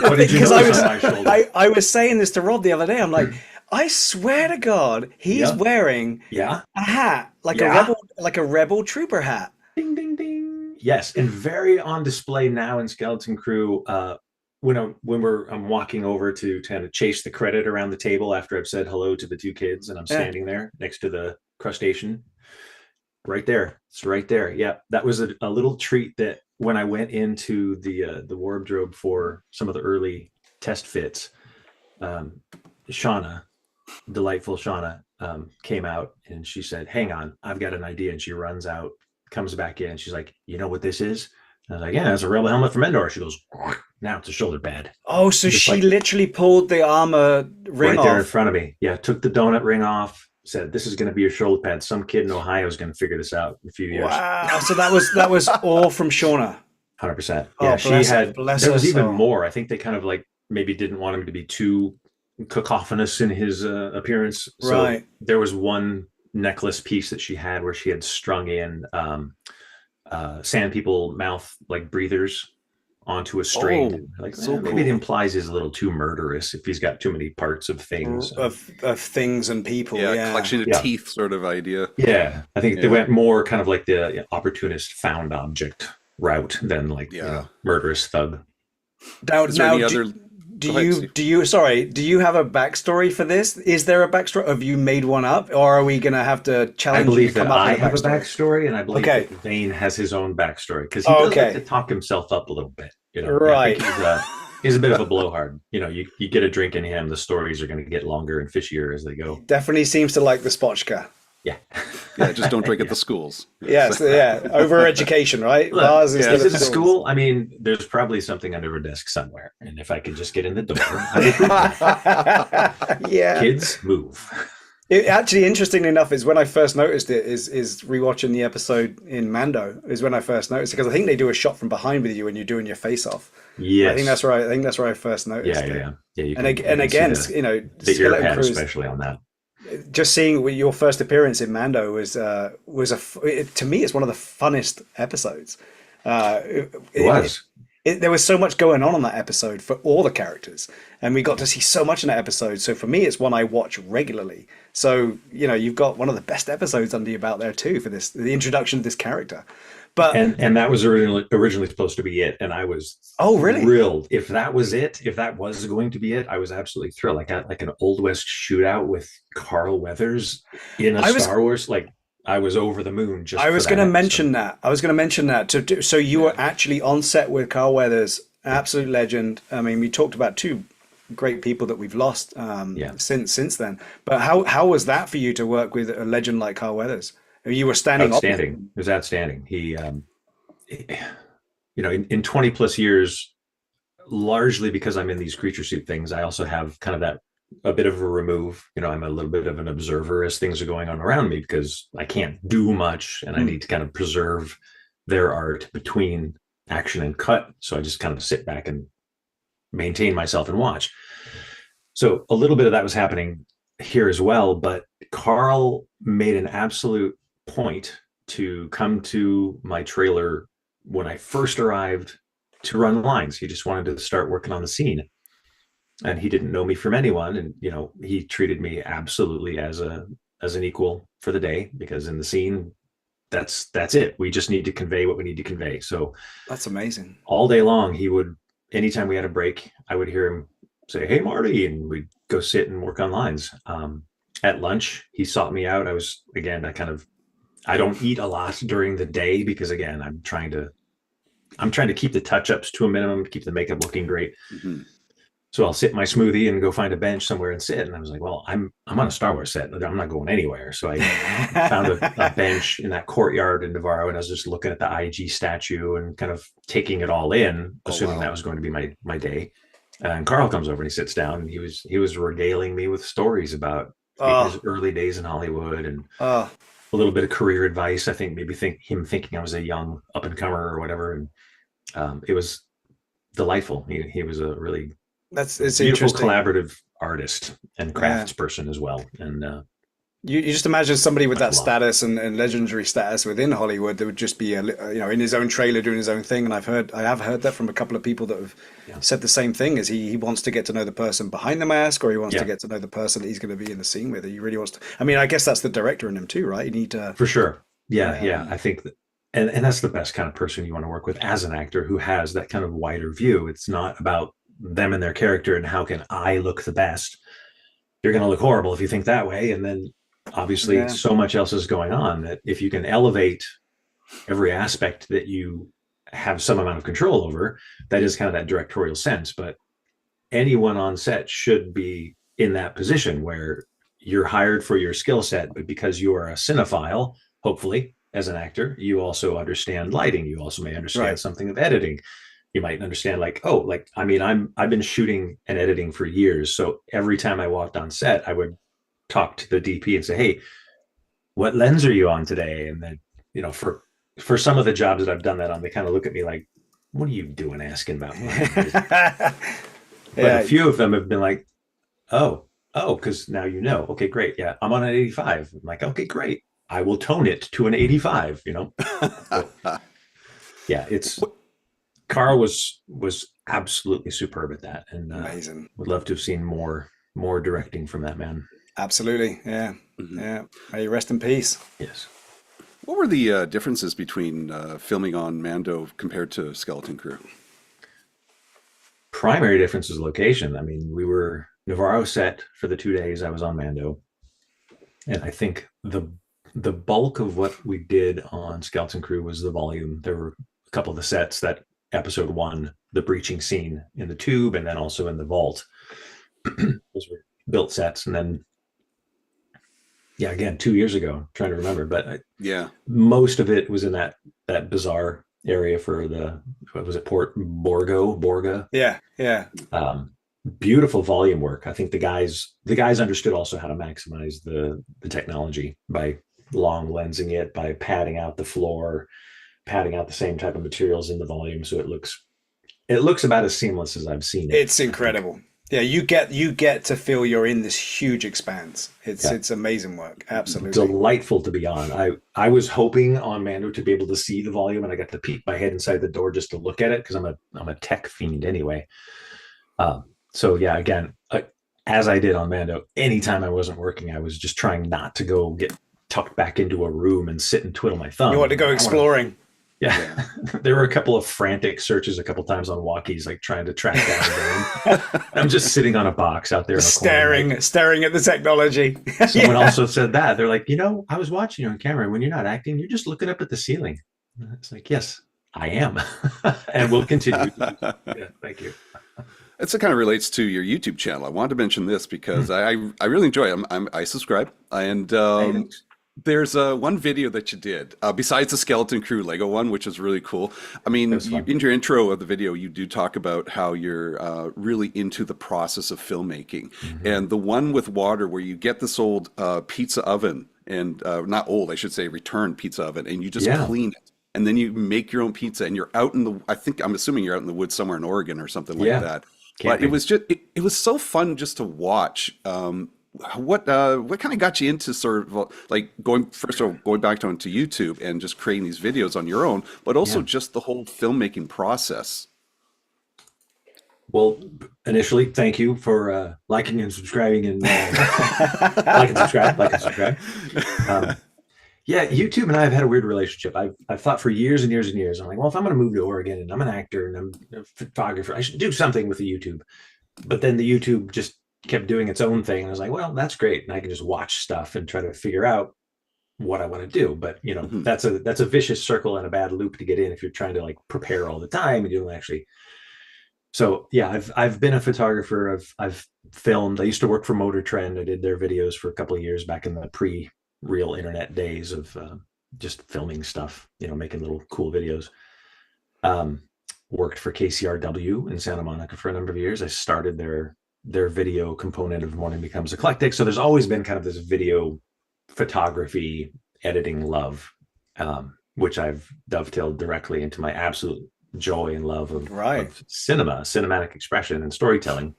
Speaker 14: What did you
Speaker 4: because
Speaker 14: notice on my shoulder?
Speaker 4: I was saying this to Rob the other day. I'm like, I swear to God, he's
Speaker 14: Yeah.
Speaker 4: wearing
Speaker 14: Yeah.
Speaker 4: a hat like
Speaker 14: Yeah.
Speaker 4: a rebel trooper hat.
Speaker 14: Ding ding ding. Yes, and very on display now in Skeleton Crew. When I'm walking over to kind of chase the credit around the table after I've said hello to the two kids, and I'm
Speaker 4: Yeah.
Speaker 14: standing there next to the crustacean. Right there. It's right there. Yeah, that was a little treat that when I went into the wardrobe for some of the early test fits, Shauna, delightful Shauna, came out and she said, "Hang on, I've got an idea." And she runs out, comes back in. She's like, "You know what this is?" I was like, "Yeah, it's a rebel helmet from Endor." She goes, "Now it's a shoulder pad."
Speaker 4: Oh, so
Speaker 14: Just
Speaker 4: she
Speaker 14: like
Speaker 4: literally pulled the armor ring
Speaker 14: right there in
Speaker 4: off.
Speaker 14: front of me. Yeah, took the donut ring off. Said, "This is going to be your shoulder pad." Some kid in Ohio is going to figure this out in a few years.
Speaker 4: Wow. So that was all from Shauna.
Speaker 14: 100%.
Speaker 4: Oh,
Speaker 14: Yeah,
Speaker 4: bless
Speaker 14: she
Speaker 4: her-
Speaker 14: had.
Speaker 4: bless
Speaker 14: There
Speaker 4: her
Speaker 14: was even
Speaker 4: soul.
Speaker 14: more. I think they kind of like maybe didn't want him to be too cacophonous in his appearance. So
Speaker 4: Right.
Speaker 14: there was one necklace piece that she had where she had strung in sand people mouth like breathers onto a string.
Speaker 1: Oh,
Speaker 14: Like
Speaker 1: so
Speaker 14: maybe it
Speaker 1: cool.
Speaker 14: implies he's a little too murderous if he's got too many parts of things.
Speaker 4: Of things and people.
Speaker 1: Yeah,
Speaker 4: Yeah.
Speaker 1: collection of
Speaker 14: Yeah.
Speaker 1: teeth sort of idea.
Speaker 14: Yeah, I think they
Speaker 1: Yeah.
Speaker 14: went more kind of like the opportunist found object route than like murderous thug.
Speaker 4: Now,
Speaker 1: Is there
Speaker 4: now
Speaker 1: any
Speaker 4: do,
Speaker 1: other?
Speaker 4: do
Speaker 1: Go ahead,
Speaker 4: you
Speaker 1: Steve.
Speaker 4: do you sorry, do you have a backstory for this? Is there a backstory? Have you made one up, or are we gonna have to
Speaker 14: I
Speaker 4: challenge you
Speaker 14: believe
Speaker 4: to come
Speaker 14: that
Speaker 4: up
Speaker 14: I
Speaker 4: with a
Speaker 14: have a
Speaker 4: backstory?
Speaker 14: backstory, and I believe
Speaker 4: Okay.
Speaker 14: that Vane has his own backstory because he
Speaker 4: Oh,
Speaker 14: does like
Speaker 4: okay.
Speaker 14: to talk himself up a little bit. You know,
Speaker 4: Right.
Speaker 14: I think he's a bit of a blowhard. You know, you get a drink in him, the stories are going to get longer and fishier as they go.
Speaker 4: Definitely seems to like the spotchka.
Speaker 14: Yeah.
Speaker 1: Yeah, just don't drink at the schools.
Speaker 4: Yes, yeah. Over education, right?
Speaker 14: Look,
Speaker 4: Bars instead
Speaker 14: is
Speaker 4: of
Speaker 14: it a
Speaker 4: schools.
Speaker 14: school? I mean, there's probably something under a desk somewhere, and if I could just get in the door, I'd approve it.
Speaker 4: Yeah.
Speaker 14: Kids move.
Speaker 4: It actually, interestingly enough, is when I first noticed it. Is rewatching the episode in Mando is when I first noticed it, because I think they do a shot from behind with you when you're doing your face off.
Speaker 14: Yes.
Speaker 4: I think that's right. I think that's where I first noticed it.
Speaker 14: Yeah. You
Speaker 4: And
Speaker 14: can,
Speaker 4: ag- and
Speaker 14: you can see
Speaker 4: again,
Speaker 14: the,
Speaker 4: you know,
Speaker 14: the ear
Speaker 4: Skeleton
Speaker 14: pad
Speaker 4: Crew is-
Speaker 14: especially on that.
Speaker 4: just seeing your first appearance in Mando to me it's one of the funnest episodes.
Speaker 14: It was.
Speaker 4: There was so much going on that episode for all the characters, and we got to see so much in that episode. So for me, it's one I watch regularly. So you know, you've got one of the best episodes under your belt there too for the introduction of this character. But
Speaker 14: And that was originally supposed to be it, and I was
Speaker 4: really
Speaker 14: thrilled. If that was it, if that was going to be it, I was absolutely thrilled. I got like an Old West shootout with Carl Weathers in a Star Wars. Like I was over the moon. Just
Speaker 4: I was
Speaker 14: going
Speaker 4: to mention that. I was going to mention that. So you were actually on set with Carl Weathers, absolute legend. I mean, we talked about two great people that we've lost since then. But how was that for you to work with a legend like Carl Weathers? You were standing up.
Speaker 14: Outstanding. It was outstanding. He, you know, in 20 plus years, largely because I'm in these creature suit things, I also have kind of that a bit of a remove. You know, I'm a little bit of an observer as things are going on around me because I can't do much and I need to kind of preserve their art between action and cut. So I just kind of sit back and maintain myself and watch. So a little bit of that was happening here as well, but Carl made an absolute point to come to my trailer when I first arrived to run lines. He just wanted to start working on the scene, and he didn't know me from anyone, and you know, he treated me absolutely as an equal for the day, because in the scene, that's it. We just need to convey what we need to convey. So
Speaker 4: that's amazing.
Speaker 14: All day long, he would, anytime we had a break, I would hear him say, "Hey Marty," and we'd go sit and work on lines. At lunch, he sought me out. I don't eat a lot during the day because again, I'm trying to keep the touch-ups to a minimum, keep the makeup looking great.
Speaker 1: Mm-hmm.
Speaker 14: So I'll sip my smoothie and go find a bench somewhere and sit. And I was like, well, I'm on a Star Wars set. I'm not going anywhere. So I found a bench in that courtyard in Navarro, and I was just looking at the IG statue and kind of taking it all in, assuming that was going to be my day. And Carl comes over and he sits down, and he was regaling me with stories about his early days in Hollywood and a little bit of career advice. I think maybe him thinking I was a young up and comer or whatever. And it was delightful. He was a really
Speaker 4: it's
Speaker 14: beautiful
Speaker 4: interesting.
Speaker 14: collaborative artist and craftsperson as well. And
Speaker 4: you just imagine somebody with that
Speaker 14: a lot.
Speaker 4: status and legendary status within Hollywood that would just be in his own trailer doing his own thing. And I have heard that from a couple of people that have said the same thing. Is he wants to get to know the person behind the mask, or he wants to get to know the person that he's going to be in the scene with. He really wants to. I mean, I guess that's the director in him too, right? You need to
Speaker 14: for sure. Yeah. I think that, and that's the best kind of person you want to work with as an actor who has that kind of wider view. It's not about them and their character and how can I look the best. You're going to look horrible if you think that way, and then obviously so much else is going on that if you can elevate every aspect that you have some amount of control over, that is kind of that directorial sense. But anyone on set should be in that position where you're hired for your skill set, but because you are a cinephile, hopefully as an actor, you also understand lighting. You also may understand something of editing. You might understand I've been shooting and editing for years. So every time I walked on set, I would talk to the DP and say, hey, what lens are you on today? And then, for some of the jobs that I've done that on, they kind of look at me like, what are you doing asking about lenses? But a few of them have been like, oh, because now okay, great. Yeah, I'm on an 85. I'm like, okay, great. I will tone it to an 85, Yeah, Carl was absolutely superb at that. And
Speaker 4: amazing.
Speaker 14: Would love to have seen more directing from that man.
Speaker 4: Absolutely. Yeah. Yeah. May you rest in peace.
Speaker 14: Yes.
Speaker 1: What were the differences between filming on Mando compared to Skeleton Crew?
Speaker 14: Primary difference is location. I mean, we were Navarro set for the 2 days I was on Mando. And I think the bulk of what we did on Skeleton Crew was the volume. There were a couple of the sets that episode 1, the breaching scene in the tube, and then also in the vault. Those were built sets. And then, again, 2 years ago, I'm trying to remember, but most of it was in that bizarre area for what was it, Port Borga?
Speaker 4: Yeah.
Speaker 14: Beautiful volume work. I think the guys understood also how to maximize the technology by long lensing it, by padding out the floor, padding out the same type of materials in the volume, so it looks about as seamless as I've seen it.
Speaker 4: It's incredible. Yeah, you get to feel you're in this huge expanse. It's amazing work. Absolutely
Speaker 14: delightful to be on. I was hoping on Mando to be able to see the volume, and I got to peek my head inside the door just to look at it because I'm a tech fiend anyway. So again, as I did on Mando, anytime I wasn't working, I was just trying not to go get tucked back into a room and sit and twiddle my thumb.
Speaker 4: You want to go exploring.
Speaker 14: Yeah. There were a couple of frantic searches a couple times on walkies, like trying to track down a game. I'm just sitting on a box out there
Speaker 4: staring at the technology.
Speaker 14: Someone also said that. They're like, I was watching you on camera. When you're not acting, you're just looking up at the ceiling. It's like, yes, I am. And we'll continue. Thank you.
Speaker 1: It kind of relates to your YouTube channel. I wanted to mention this because I really enjoy it. I subscribe, and there's one video that you did besides the Skeleton Crew Lego one, which is really cool. I mean, in your intro of the video, you do talk about how you're really into the process of filmmaking, and the one with water where you get this old pizza oven, and not old, I should say, returned pizza oven, and you just clean it. And then you make your own pizza, and you're out in I'm assuming you're out in the woods somewhere in Oregon or something like that. But it was just it was so fun just to watch. What kind of got you into sort of like going back onto YouTube and just creating these videos on your own, but also just the whole filmmaking process?
Speaker 14: Well, initially, thank you for liking and subscribing and like and subscribe. YouTube and I have had a weird relationship. I've thought for years and years and years. I'm like, well, if I'm going to move to Oregon and I'm an actor and I'm a photographer, I should do something with the YouTube. But then the YouTube just kept doing its own thing. And I was like, well, that's great. And I can just watch stuff and try to figure out what I want to do. But that's a vicious circle and a bad loop to get in if you're trying to like prepare all the time and you don't actually. So I've been a photographer. I've filmed. I used to work for Motor Trend. I did their videos for a couple of years back in the pre-real internet days of just filming stuff, making little cool videos. Worked for KCRW in Santa Monica for a number of years. I started their video component of Morning Becomes Eclectic. So there's always been kind of this video photography editing love, which I've dovetailed directly into my absolute joy and love of,
Speaker 4: Right.
Speaker 14: of cinematic expression and storytelling.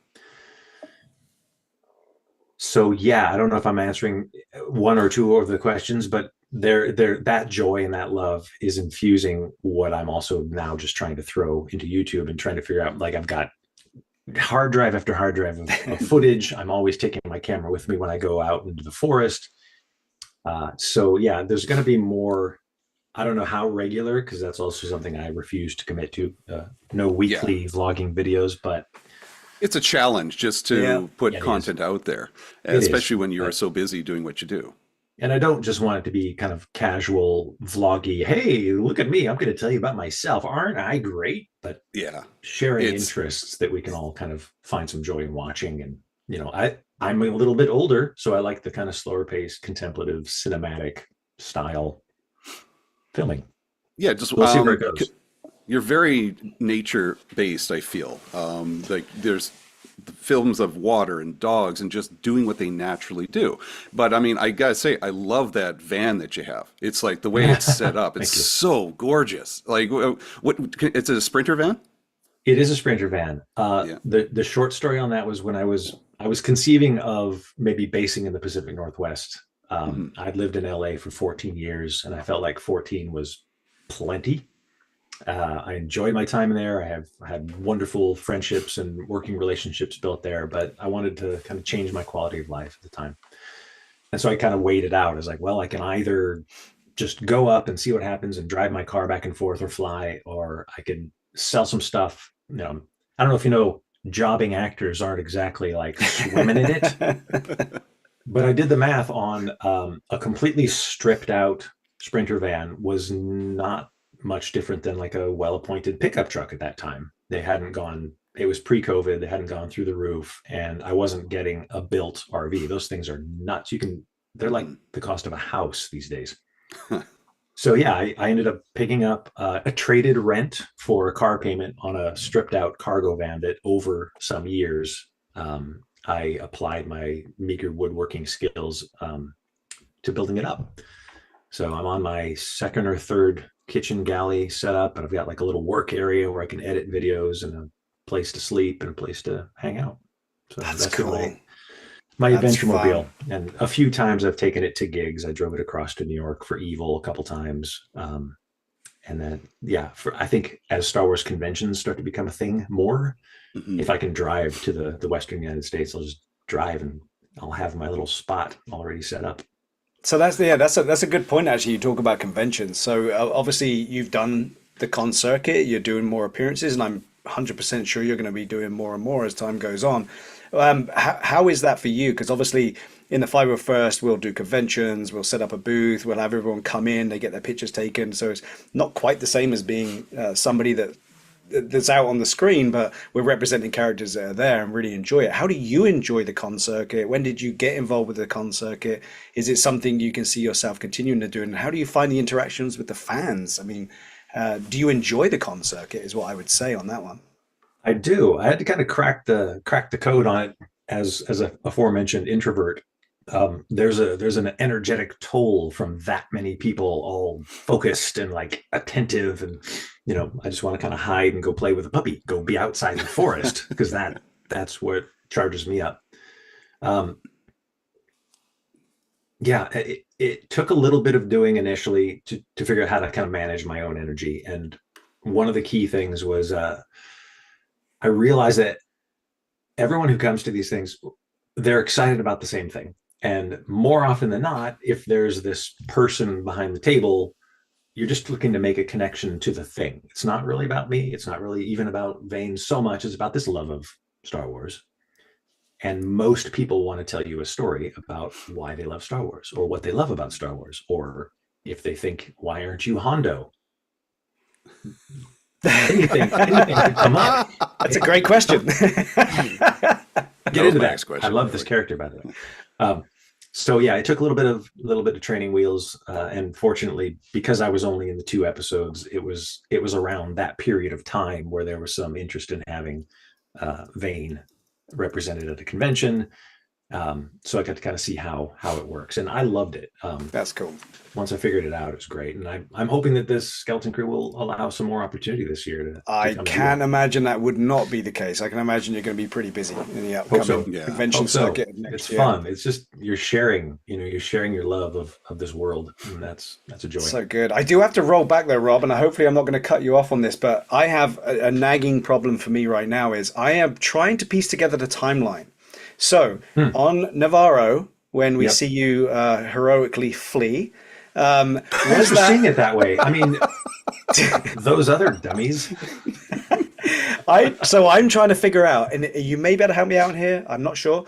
Speaker 14: So yeah, I don't know if I'm answering one or two of the questions, but that joy and that love is infusing what I'm also now just trying to throw into YouTube and trying to figure out, like, I've got hard drive after hard drive of footage. I'm always taking my camera with me when I go out into the forest. So yeah, there's going to be more. I don't know how regular, because that's also something I refuse to commit to. No weekly vlogging videos, but
Speaker 1: it's a challenge just to put content out there, especially when you're so busy doing what you do.
Speaker 14: And I don't just want it to be kind of casual vloggy. Hey, look at me. I'm going to tell you about myself. Aren't I great? But sharing interests that we can all kind of find some joy in watching. And, you know, I'm a little bit older, so I like the kind of slower paced, contemplative, cinematic style filming.
Speaker 1: Yeah, just
Speaker 14: we'll see where it goes.
Speaker 1: You're very nature based, I feel. Like there's films of water and dogs and just doing what they naturally do. But I mean, I gotta say, I love that van that you have. It's like the way it's set up. It's so gorgeous. Like, what? It's a Sprinter van.
Speaker 14: It is a Sprinter van. The short story on that was when I was conceiving of maybe basing in the Pacific Northwest. I'd lived in LA for 14 years, and I felt like 14 was plenty. I enjoyed my time there. I had wonderful friendships and working relationships built there, but I wanted to kind of change my quality of life at the time. And so I kind of weighed it out. I was like, well, I can either just go up and see what happens and drive my car back and forth or fly, or I can sell some stuff. You know, I don't know if you know, jobbing actors aren't exactly like swimming in it. But I did the math on a completely stripped out Sprinter van was not much different than like a well-appointed pickup truck at that time. They hadn't gone, it was pre-COVID, they hadn't gone through the roof, and I wasn't getting a built RV. Those things are nuts. They're like the cost of a house these days. So yeah, I ended up picking up a traded rent for a car payment on a stripped out cargo van that over some years, I applied my meager woodworking skills to building it up. So I'm on my second or third kitchen galley setup, and I've got like a little work area where I can edit videos and a place to sleep and a place to hang out. So that's cool. My adventure mobile. And a few times I've taken it to gigs. I drove it across to New York for Evil a couple times. And then, I think as Star Wars conventions start to become a thing more, if I can drive to the Western United States, I'll just drive and I'll have my little spot already set up.
Speaker 4: So that's a good point, actually. You talk about conventions. So obviously you've done the con circuit, you're doing more appearances, and I'm 100% sure you're going to be doing more and more as time goes on. How is that for you? Because obviously in the 501st, we'll do conventions, we'll set up a booth, we'll have everyone come in, they get their pictures taken. So it's not quite the same as being somebody that's out on the screen, but we're representing characters that are there and really enjoy it. How do you enjoy the con circuit? When did you get involved with the con circuit? Is it something you can see yourself continuing to do? And how do you find the interactions with the fans? I mean, do you enjoy the con circuit is what I would say on that one.
Speaker 14: I do. I had to kind of crack the code on it as a aforementioned introvert. There's an energetic toll from that many people all focused and like attentive, and you know, I just want to kind of hide and go play with a puppy, go be outside in the forest, because that's what charges me up. It took a little bit of doing initially to figure out how to kind of manage my own energy, and one of the key things was I realized that everyone who comes to these things, they're excited about the same thing. And more often than not, if there's this person behind the table, you're just looking to make a connection to the thing. It's not really about me. It's not really even about Vane so much. It's about this love of Star Wars. And most people want to tell you a story about why they love Star Wars, or what they love about Star Wars, or if they think, why aren't you Hondo? Anything could come up.
Speaker 4: That's a great question.
Speaker 14: Get into that. I love this character, by the way. So yeah, it took a little bit of training wheels, and fortunately, because I was only in the 2 episodes, it was around that period of time where there was some interest in having Vane represented at a convention. So I got to kind of see how it works, and I loved it.
Speaker 4: That's cool.
Speaker 14: Once I figured it out, it was great, and I'm hoping that this skeleton crew will allow some more opportunity this year to
Speaker 4: I
Speaker 14: come
Speaker 4: can't imagine that would not be the case. I can imagine you're going to be pretty busy in the upcoming convention
Speaker 14: Hope so.
Speaker 4: circuit next
Speaker 14: It's
Speaker 4: year.
Speaker 14: fun. It's just you're sharing your love of this world, and that's a joy.
Speaker 4: So good. I do have to roll back though, Rob, and hopefully I'm not going to cut you off on this, but I have a nagging problem for me right now is I am trying to piece together the timeline. So on Navarro, when we see you heroically flee,
Speaker 14: Thanks for seeing it that way. I mean, those other dummies.
Speaker 4: So I'm trying to figure out, and you may be able to help me out here. I'm not sure.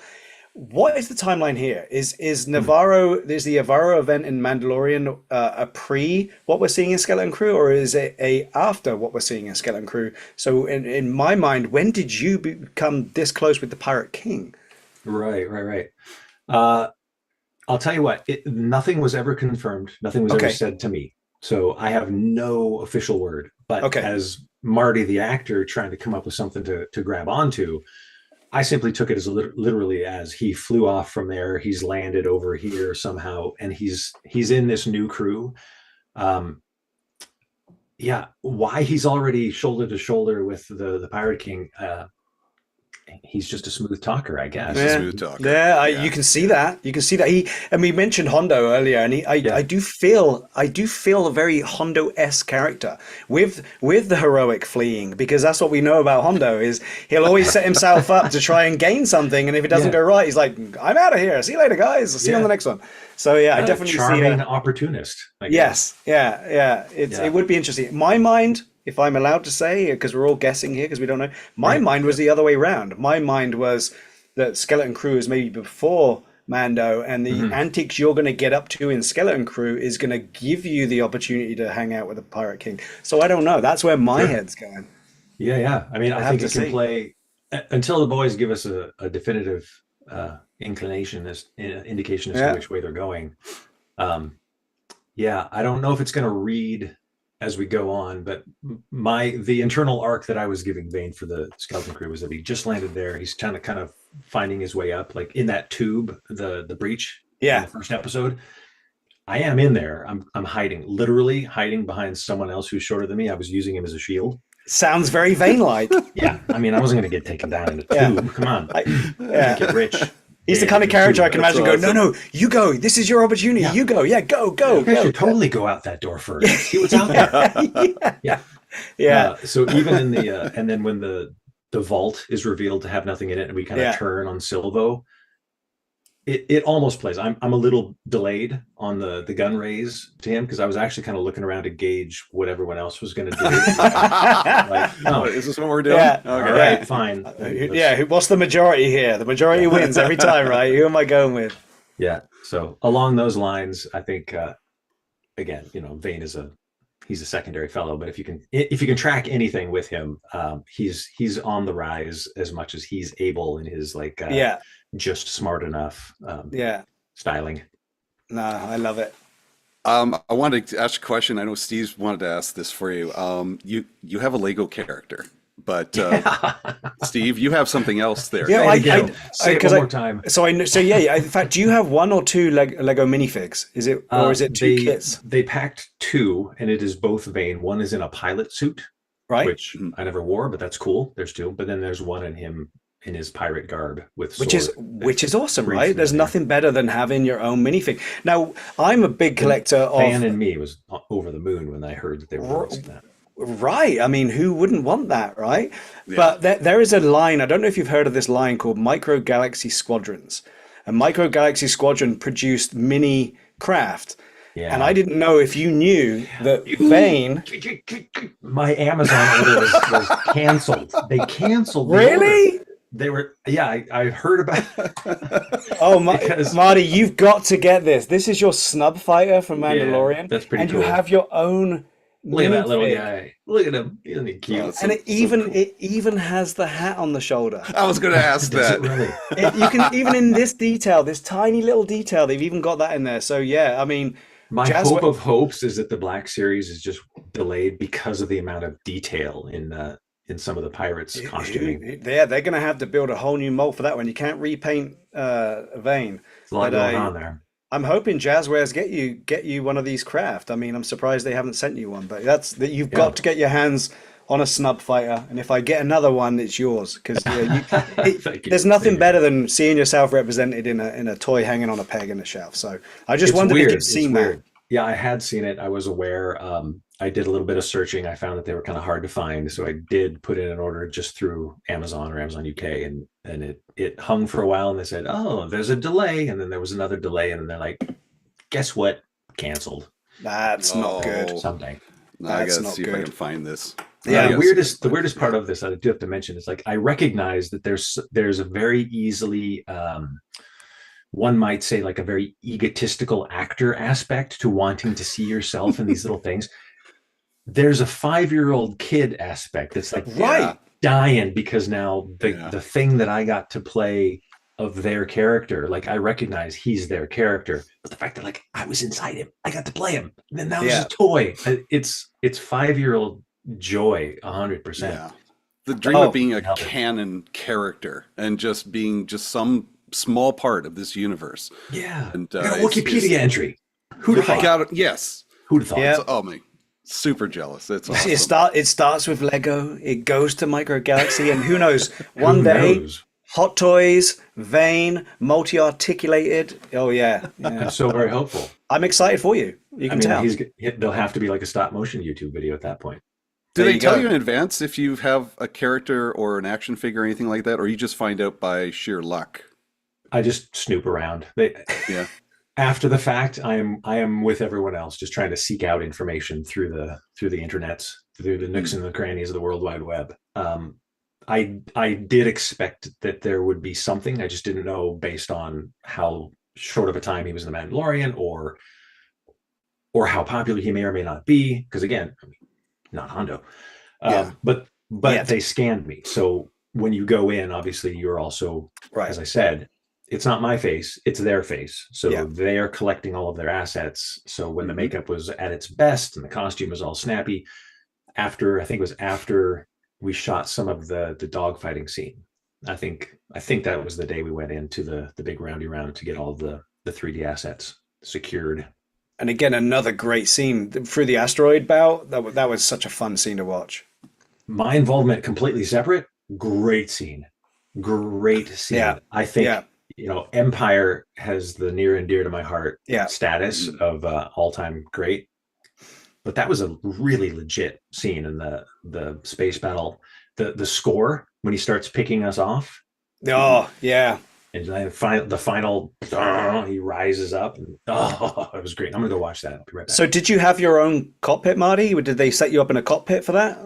Speaker 4: What is the timeline here? Is Navarro, there's the Navarro event in Mandalorian a pre what we're seeing in Skeleton Crew, or is it a after what we're seeing in Skeleton Crew? So in my mind, when did you become this close with the Pirate King?
Speaker 14: Right. I'll tell you what, nothing was ever confirmed. Nothing was ever said to me. So I have no official word. But as Marty, the actor, trying to come up with something to grab onto, I simply took it as literally as he flew off from there. He's landed over here somehow, and he's in this new crew. Why he's already shoulder to shoulder with the Pirate King, he's just a smooth talker, I guess.
Speaker 4: Yeah.
Speaker 1: Smooth talker.
Speaker 4: Yeah, you can see that. You can see that. And we mentioned Hondo earlier, and I do feel a very Hondo-esque character with the heroic fleeing, because that's what we know about Hondo is he'll always set himself up to try and gain something, and if it doesn't go right, he's like, I'm out of here. See you later, guys. I'll see you on the next one. So I definitely
Speaker 14: charming
Speaker 4: see
Speaker 14: opportunist. I guess.
Speaker 4: Yes, it would be interesting. My mind, if I'm allowed to say, because we're all guessing here because we don't know, my mind was the other way around. My mind was that Skeleton Crew is maybe before Mando, and the antics you're going to get up to in Skeleton Crew is going to give you the opportunity to hang out with the Pirate King. So I don't know. That's where my head's going.
Speaker 14: Yeah. I mean, I think it can play until the boys give us a definitive indication as to which way they're going. I don't know if it's going to read as we go on, but the internal arc that I was giving Vane for the Skeleton Crew was that he just landed there. He's kind of finding his way up, like in that tube, the breach. In the first episode, I am in there. I'm literally hiding behind someone else who's shorter than me. I was using him as a shield.
Speaker 4: Sounds very Vane-like.
Speaker 14: Yeah, I mean, I wasn't going to get taken down in a tube. Come on, get rich.
Speaker 4: He's the kind of character I can imagine go, no, you go. This is your opportunity. Yeah. You go. Yeah, go.
Speaker 14: You guys should totally go out that door first. See what's out there. Yeah. So even in the and then when the vault is revealed to have nothing in it, and we kind of turn on Silvo, it almost plays. I'm a little delayed on the gun raise to him because I was actually kind of looking around to gauge what everyone else was going to do.
Speaker 1: Is this what we're doing?
Speaker 4: Yeah.
Speaker 1: Okay.
Speaker 14: All right, fine.
Speaker 4: What's the majority here? The majority wins every time, right? Who am I going with?
Speaker 14: Yeah. So along those lines, I think again, Vane is he's a secondary fellow, but if you can track anything with him, he's on the rise as much as he's able in his just smart enough styling.
Speaker 4: No, I love it.
Speaker 1: I wanted to ask a question. I know Steve's wanted to ask this for you. You have a Lego character, but Steve, you have something else there.
Speaker 4: Yeah,
Speaker 14: say it one more time.
Speaker 4: In fact, do you have one or two Lego minifigs? Is it or is it two kits?
Speaker 14: They packed two, and it is both Vane. One is in a pilot suit,
Speaker 4: right?
Speaker 14: Which I never wore, but that's cool. There's two, but then there's one in him in his pirate garb with
Speaker 4: which is awesome, right? There's nothing better than having your own minifig. Now, I'm a big collector of.
Speaker 14: Fan and me was over the moon when I heard that they were releasing that.
Speaker 4: Right. I mean, who wouldn't want that, right? Yeah. But there is a line, I don't know if you've heard of this line called Micro Galaxy Squadrons. And Micro Galaxy Squadron produced mini craft. Yeah. And I didn't know if you knew that Vane.
Speaker 14: My Amazon order was canceled. They canceled.
Speaker 4: Really?
Speaker 14: They were, I heard about
Speaker 4: it. Marty, you've got to get this. This is your snub fighter from Mandalorian.
Speaker 14: Yeah, that's pretty
Speaker 4: and
Speaker 14: cool.
Speaker 4: you have your own.
Speaker 14: Look at that little guy. Look at him. Isn't he cute?
Speaker 4: And it even has the hat on the shoulder.
Speaker 1: I was going to ask that.
Speaker 14: Really?
Speaker 4: You can even in this detail, this tiny little detail, they've even got that in there. So I mean,
Speaker 14: my hope of hopes is that the Black Series is just delayed because of the amount of detail in in some of the pirates costuming.
Speaker 4: Yeah, they're going to have to build a whole new mold for that one. You can't repaint Vane.
Speaker 14: There's a lot going on there.
Speaker 4: I'm hoping Jazzwares get you one of these craft. I mean, I'm surprised they haven't sent you one, but you've got to get your hands on a snub fighter, and if I get another one, it's yours. Because there's nothing better than seeing yourself represented in a toy hanging on a peg in a shelf. So I just wondered if you've seen that.
Speaker 14: Yeah, I had seen it. I was aware. I did a little bit of searching. I found that they were kind of hard to find, so I did put in an order just through Amazon or Amazon UK, and it hung for a while. And they said, "Oh, there's a delay," and then there was another delay, and then they're like, "Guess what? Canceled."
Speaker 4: That's not good.
Speaker 14: Someday.
Speaker 1: I gotta see if I can find this.
Speaker 14: Yeah, the weirdest part of this that I do have to mention is, like, I recognize that there's a very easily one might say, like, a very egotistical actor aspect to wanting to see yourself in these little things. There's a 5-year-old kid aspect that's like dying because now the thing that I got to play of their character, like, I recognize he's their character, but the fact that, like, I was inside him, I got to play him, and then that was a toy. It's 5-year-old joy, 100%.
Speaker 1: Yeah. The dream of being a canon character and just being some small part of this universe.
Speaker 14: Yeah.
Speaker 1: And
Speaker 14: I got a Wikipedia entry. Who'd have thought?
Speaker 1: Yes.
Speaker 14: Who'd have thought?
Speaker 1: Yeah. Oh my, super jealous. It's awesome.
Speaker 4: It starts with Lego. It goes to Micro Galaxy, and who knows? One day, Hot Toys, Vane, multi-articulated. Oh yeah.
Speaker 14: I'm so very hopeful.
Speaker 4: I'm excited for you. You can tell.
Speaker 14: There'll have to be like a stop motion YouTube video at that point.
Speaker 1: Do they tell you in advance if you have a character or an action figure or anything like that, or you just find out by sheer luck?
Speaker 14: I just snoop around.
Speaker 1: Yeah.
Speaker 14: After the fact, I am with everyone else, just trying to seek out information through the internets, through the nooks and the crannies of the World Wide Web. I did expect that there would be something. I just didn't know, based on how short of a time he was in The Mandalorian, or how popular he may or may not be. Because again, I mean, not Hondo. But they scanned me. So when you go in, obviously you're also, as I said, it's not my face, it's their face. So they are collecting all of their assets. So when the makeup was at its best and the costume was all snappy, I think it was after we shot some of the dog fighting scene. I think that was the day we went into the big roundy round to get all the 3D assets secured.
Speaker 4: And again, another great scene through the asteroid belt. That was such a fun scene to watch.
Speaker 14: My involvement completely separate. Great scene. Yeah. I think Empire has the near and dear to my heart status of all-time great. But that was a really legit scene in the space battle. The score when he starts picking us off.
Speaker 4: Oh yeah.
Speaker 14: And then the final, he rises up. And, it was great. I'm gonna go watch that. I'll be right back.
Speaker 4: So, did you have your own cockpit, Marty? Or did they set you up in a cockpit for that?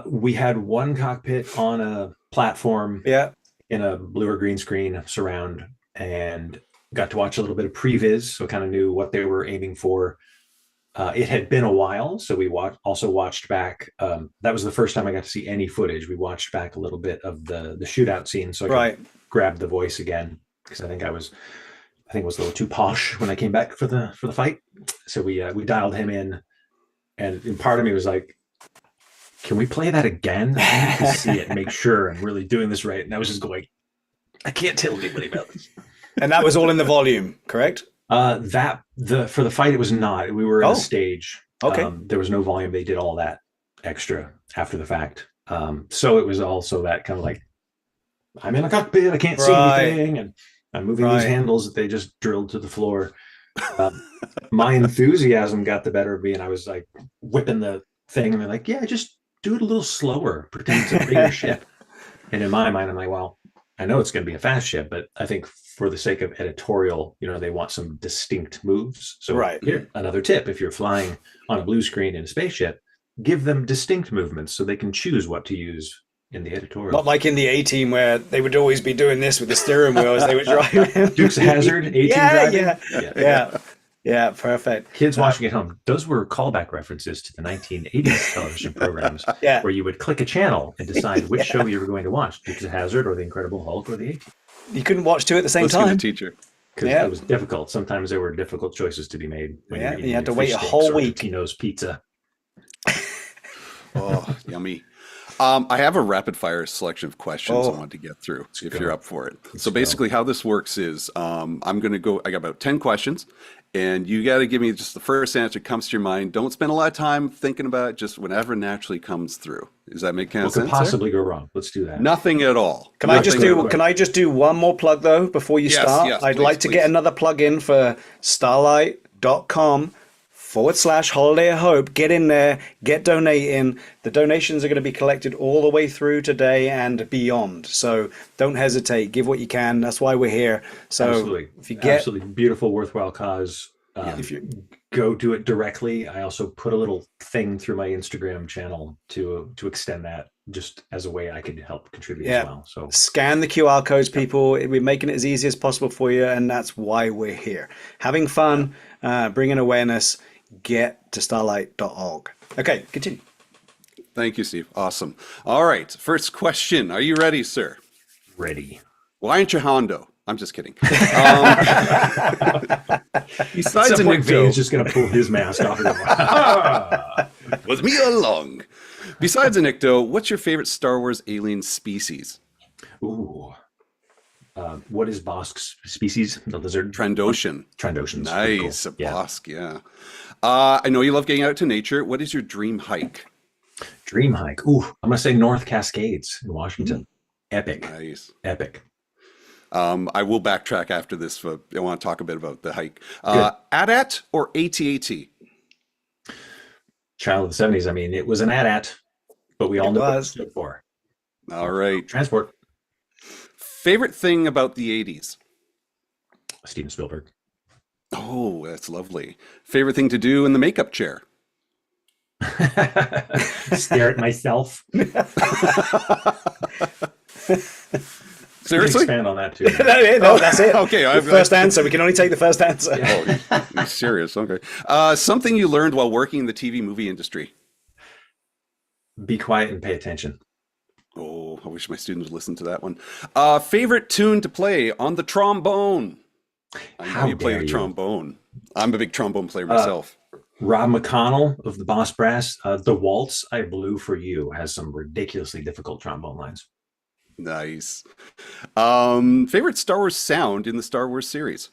Speaker 14: We had one cockpit on a platform.
Speaker 4: Yeah.
Speaker 14: In a blue or green screen surround, and got to watch a little bit of previs, so kind of knew what they were aiming for. It had been a while, so we also watched back. That was the first time I got to see any footage. We watched back a little bit of the shootout scene, so I could grab the voice again, because I think it was a little too posh when I came back for the fight. So we dialed him in, and part of me was like, can we play that again? I need to see it, make sure I'm really doing this right. And I was just going, I can't tell anybody about this.
Speaker 4: And that was all in the volume, correct?
Speaker 14: For the fight, it was not. We were in a stage.
Speaker 4: Okay.
Speaker 14: There was no volume. They did all that extra after the fact. So it was also that kind of like, I'm in a cockpit, I can't see anything, and I'm moving these handles that they just drilled to the floor. My enthusiasm got the better of me, and I was like whipping the thing, and they're like, yeah, just do it a little slower, pretend it's a bigger ship. And in my mind, I'm like, well, I know it's going to be a fast ship, but I think for the sake of editorial, they want some distinct moves. So here, another tip: if you're flying on a blue screen in a spaceship, give them distinct movements so they can choose what to use in the editorial.
Speaker 4: Not like in the A-Team where they would always be doing this with the steering wheel as they were driving.
Speaker 14: Dukes of Hazzard, A-Team driving.
Speaker 4: Yeah, perfect.
Speaker 14: Kids watching at home, those were callback references to the 1980s television programs where you would click a channel and decide which show you were going to watch, Dukes of Hazzard or The Incredible Hulk or the A-Team.
Speaker 4: You couldn't watch two at the same time.
Speaker 1: The teacher.
Speaker 14: Because it was difficult. Sometimes there were difficult choices to be made. When
Speaker 4: you had to wait a whole week.
Speaker 14: Tino's pizza.
Speaker 1: Oh, yummy. I have a rapid fire selection of questions I
Speaker 4: Oh,
Speaker 1: want to get through if
Speaker 14: go.
Speaker 1: you're up for it.
Speaker 14: Let's
Speaker 1: So
Speaker 14: go.
Speaker 1: basically how this works is I'm going to go, I got about 10 questions and you got to give me just the first answer that comes to your mind. Don't spend a lot of time thinking about it, just whenever naturally comes through. Does that make kind
Speaker 14: What
Speaker 1: of
Speaker 14: could
Speaker 1: sense?
Speaker 14: possibly go wrong? Let's do that.
Speaker 1: Nothing at all.
Speaker 4: Can I just
Speaker 1: Nothing at
Speaker 4: do
Speaker 1: all.
Speaker 4: can I just do one more plug though before you
Speaker 1: Yes,
Speaker 4: start?
Speaker 1: yes,
Speaker 4: I'd
Speaker 1: please,
Speaker 4: like to get
Speaker 1: please.
Speaker 4: another plug in for starlight.com/Holiday of Hope. Get in there, get donating. The donations are going to be collected all the way through today and beyond. So don't hesitate. Give what you can. That's why we're here. So
Speaker 14: Absolutely.
Speaker 4: if you get
Speaker 14: Absolutely beautiful, worthwhile cause.
Speaker 4: if you
Speaker 14: Go do it directly. I also put a little thing through my Instagram channel to extend that just as a way I could help contribute as well. So
Speaker 4: scan the QR codes, people. We're making it as easy as possible for you, and that's why we're here. Having fun, bringing awareness. Get to starlight.org. Okay, continue.
Speaker 1: Thank you, Steve. Awesome. All right. First question. Are you ready, sir?
Speaker 14: Ready.
Speaker 1: Why aren't you Hondo? I'm just kidding. Besides
Speaker 14: At some point,
Speaker 1: Anicto,
Speaker 14: Vane's just going to pull his mask off and go,
Speaker 1: was me all along. Besides Anicto, what's your favorite Star Wars alien species?
Speaker 14: Ooh. What is Bosk's species? The lizard?
Speaker 1: Trandoshan.
Speaker 14: Trandoshan's
Speaker 1: Nice.
Speaker 14: pretty
Speaker 1: A
Speaker 14: cool. Yeah.
Speaker 1: Bosk, yeah. I know you love getting out to nature. What is your dream hike?
Speaker 14: Dream hike. Ooh, I'm going to say North Cascades in Washington. Epic.
Speaker 1: Nice.
Speaker 14: Epic.
Speaker 1: I will backtrack after this. I want to talk a bit about the hike. AT-AT or AT-AT?
Speaker 14: Child of the 70s. I mean, it was an AT-AT, but we all know what it stood for.
Speaker 1: All right.
Speaker 14: Transport.
Speaker 1: Favorite thing about the 80s?
Speaker 14: Steven Spielberg.
Speaker 1: Oh, that's lovely. Favorite thing to do in the makeup chair?
Speaker 14: Stare at myself.
Speaker 1: Seriously?
Speaker 14: Expand on that too.
Speaker 4: No, that's it.
Speaker 1: Okay,
Speaker 4: The first answer. We can only take the first answer.
Speaker 1: Oh, you're serious. Okay. Something you learned while working in the TV movie industry?
Speaker 14: Be quiet and pay attention.
Speaker 1: Oh, I wish my students would listen to that one. Favorite tune to play on the trombone? I know
Speaker 14: How
Speaker 1: you play
Speaker 14: dare
Speaker 1: the
Speaker 14: you.
Speaker 1: trombone. I'm a big trombone player myself.
Speaker 14: Rob McConnell of the Boss Brass, The Waltz I Blew for You has some ridiculously difficult trombone lines.
Speaker 1: Nice. Favorite Star Wars sound in the Star Wars series?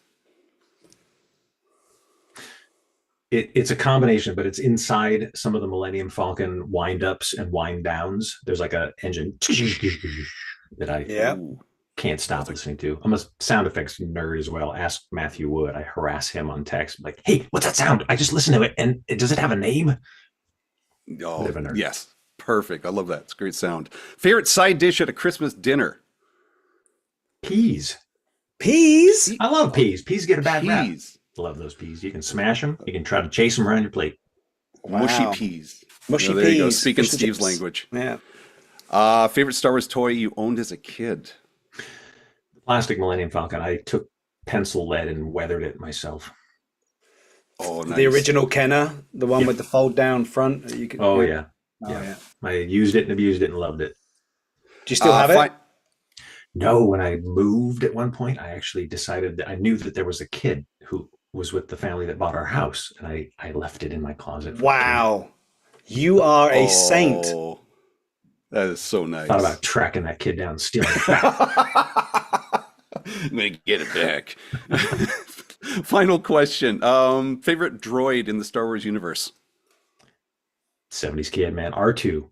Speaker 14: It's a combination, but it's inside some of the Millennium Falcon wind ups and wind downs. There's like a engine that I can't stop listening to. I'm a sound effects nerd as well. Ask Matthew Wood. I harass him on text, like, "Hey, what's that sound? I just listened to it, and does it have a name?"
Speaker 1: Oh, yes. Perfect. I love that. It's a great sound. Favorite side dish at a Christmas dinner?
Speaker 14: Peas.
Speaker 4: Peas?
Speaker 14: I love peas. Peas get a bad rap.
Speaker 1: Peas.
Speaker 14: Love those peas. You can smash them. You can try to chase them around your plate.
Speaker 1: Mushy peas.
Speaker 4: Mushy
Speaker 1: there you go.
Speaker 4: peas.
Speaker 1: Speaking
Speaker 4: Fish and
Speaker 1: Steve's
Speaker 4: chips.
Speaker 1: language.
Speaker 4: Yeah.
Speaker 1: Favorite Star Wars toy you owned as a kid?
Speaker 14: Plastic Millennium Falcon. I took pencil lead and weathered it myself.
Speaker 1: Oh, nice.
Speaker 4: The original Kenner, the one with the fold down front. You could,
Speaker 14: Oh,
Speaker 4: yeah.
Speaker 14: yeah. I used it and abused it and loved it.
Speaker 4: Do you still have it?
Speaker 14: No, when I moved at one point, I actually decided that I knew that there was a kid who was with the family that bought our house, and I left it in my closet.
Speaker 4: Wow. You are a saint.
Speaker 1: That is so nice.
Speaker 14: Thought about tracking that kid down and stealing it back.
Speaker 1: May get it back. Final question. Favorite droid in the Star Wars universe?
Speaker 14: 70s kid, man. R2.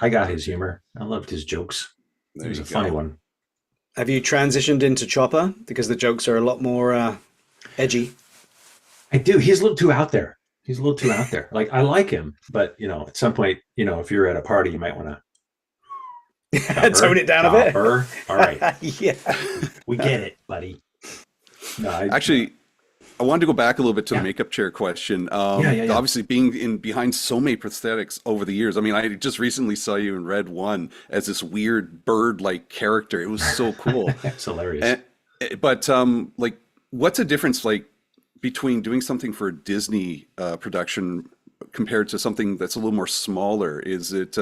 Speaker 14: I got his humor. I loved his jokes.
Speaker 1: There
Speaker 14: It was
Speaker 1: you
Speaker 14: a funny
Speaker 1: go.
Speaker 14: one.
Speaker 4: Have you transitioned into Chopper? Because the jokes are a lot more edgy.
Speaker 14: I do. He's a little too out there. Like, I like him, but, at some point, if you're at a party, you might want to
Speaker 4: Tone it down a bit.
Speaker 14: All right.
Speaker 4: Yeah.
Speaker 14: We get it, buddy. No,
Speaker 1: Actually, I wanted to go back a little bit to the makeup chair question.
Speaker 14: Yeah.
Speaker 1: Obviously, being behind so many prosthetics over the years. I mean, I just recently saw you in Red One as this weird bird-like character. It was so cool.
Speaker 14: It's hilarious.
Speaker 1: But like, what's the difference like between doing something for a Disney production compared to something that's a little more smaller? Is it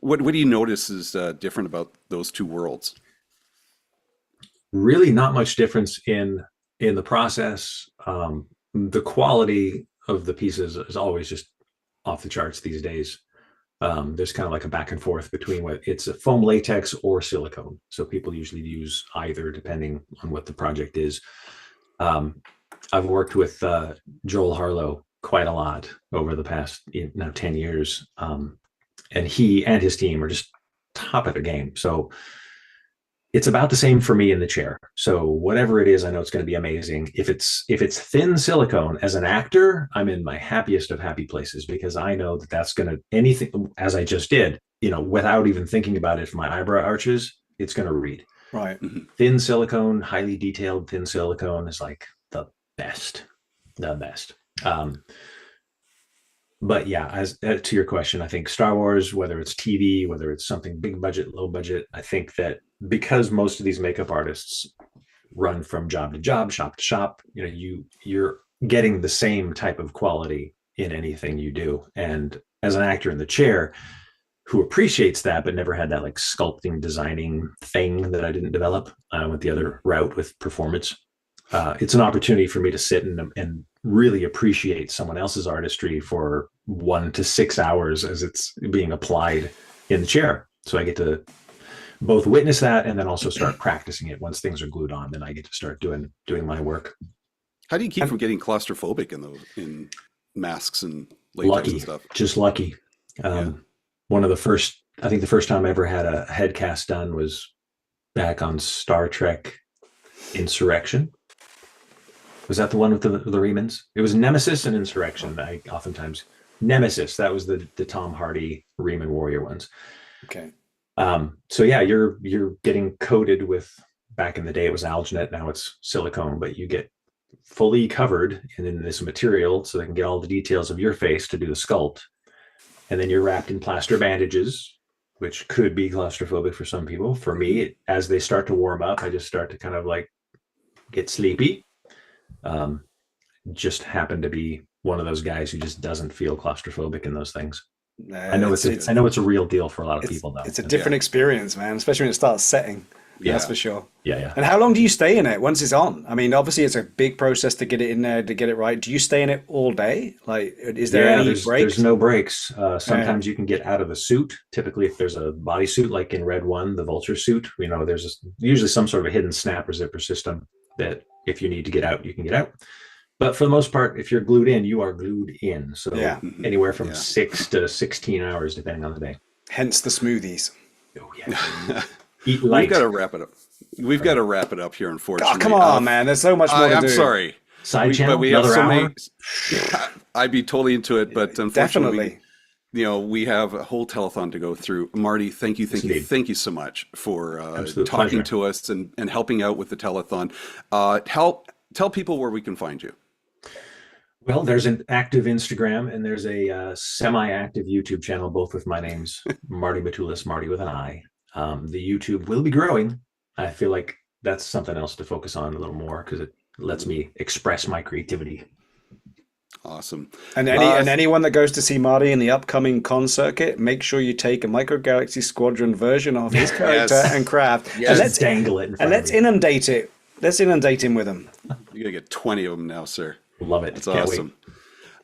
Speaker 1: what do you notice is different about those two worlds?
Speaker 14: Really not much difference in the process. The quality of the pieces is always just off the charts these days. There's kind of like a back and forth between what it's a foam latex or silicone. So people usually use either depending on what the project is. I've worked with Joel Harlow quite a lot over the past 10 years. And he and his team are just top of the game. So it's about the same for me in the chair. So whatever it is, I know it's going to be amazing. If it's thin silicone, as an actor, I'm in my happiest of happy places because I know that that's going to anything, as I just did, without even thinking about it, if my eyebrow arches, it's going to read.
Speaker 4: Right.
Speaker 14: Thin silicone, highly detailed thin silicone is like the best. But yeah, as to your question, I think Star Wars, whether it's TV, whether it's something big budget, low budget, I think that because most of these makeup artists run from job to job, shop to shop, you're getting the same type of quality in anything you do. And as an actor in the chair who appreciates that, but never had that like sculpting, designing thing that I didn't develop, I went the other route with performance. It's an opportunity for me to sit and really appreciate someone else's artistry for 1 to 6 hours as it's being applied in the chair. So I get to both witness that and then also start practicing it. Once things are glued on, then I get to start doing my work.
Speaker 1: How do you keep from getting claustrophobic in masks and latex and stuff?
Speaker 14: Just lucky. One of the first, I think the first time I ever had a head cast done was back on Star Trek Insurrection. Was that the one with the Remans? It was Nemesis and Insurrection. Nemesis. That was the Tom Hardy Reman Warrior ones.
Speaker 4: Okay.
Speaker 14: So yeah, you're getting coated with. Back in the day, it was alginate. Now it's silicone, but you get fully covered in this material so they can get all the details of your face to do the sculpt, and then you're wrapped in plaster bandages, which could be claustrophobic for some people. For me, as they start to warm up, I just start to kind of like get sleepy. Just happen to be one of those guys who just doesn't feel claustrophobic in those things. I know it's a real deal for a lot of people though.
Speaker 4: It's a different experience, man, especially when it starts setting.
Speaker 14: Yeah.
Speaker 4: That's for sure.
Speaker 14: Yeah.
Speaker 4: And how long do you stay in it once it's on? I mean, obviously it's a big process to get it in there, to get it right. Do you stay in it all day? Like, is there any breaks?
Speaker 14: There's no breaks. Sometimes you can get out of the suit. Typically, if there's a bodysuit, like in Red One, the Vulture suit, there's usually some sort of a hidden snap or zipper system that if you need to get out, you can get out. But for the most part, if you're glued in, you are glued in. So anywhere from 6 to 16 hours, depending on the day.
Speaker 4: Hence the smoothies.
Speaker 14: Oh, yeah. Eat light.
Speaker 1: We've got to wrap it up. We've got to wrap it up here, unfortunately.
Speaker 4: Oh, come on, man. There's so much more to do.
Speaker 1: I'm sorry.
Speaker 14: Side channel,
Speaker 1: but we have so
Speaker 14: hour?
Speaker 1: many. I'd be totally into it, but unfortunately, we have a whole telethon to go through. Marty, thank you so much for talking to us and helping out with the telethon. Tell people where we can find you.
Speaker 14: Well, there's an active Instagram and there's a semi-active YouTube channel, both with my names, Marty Matulis, Marty with an I. The YouTube will be growing. I feel like that's something else to focus on a little more because it lets me express my creativity.
Speaker 1: Awesome.
Speaker 4: And anyone that goes to see Marty in the upcoming con circuit, make sure you take a Micro Galaxy Squadron version of his character and craft.
Speaker 1: Yes.
Speaker 4: And let's
Speaker 14: dangle it.
Speaker 4: Let's inundate it. Let's inundate him with them.
Speaker 1: You're gonna get 20 of them now, sir.
Speaker 14: Love it.
Speaker 1: It's
Speaker 14: Can't
Speaker 1: awesome.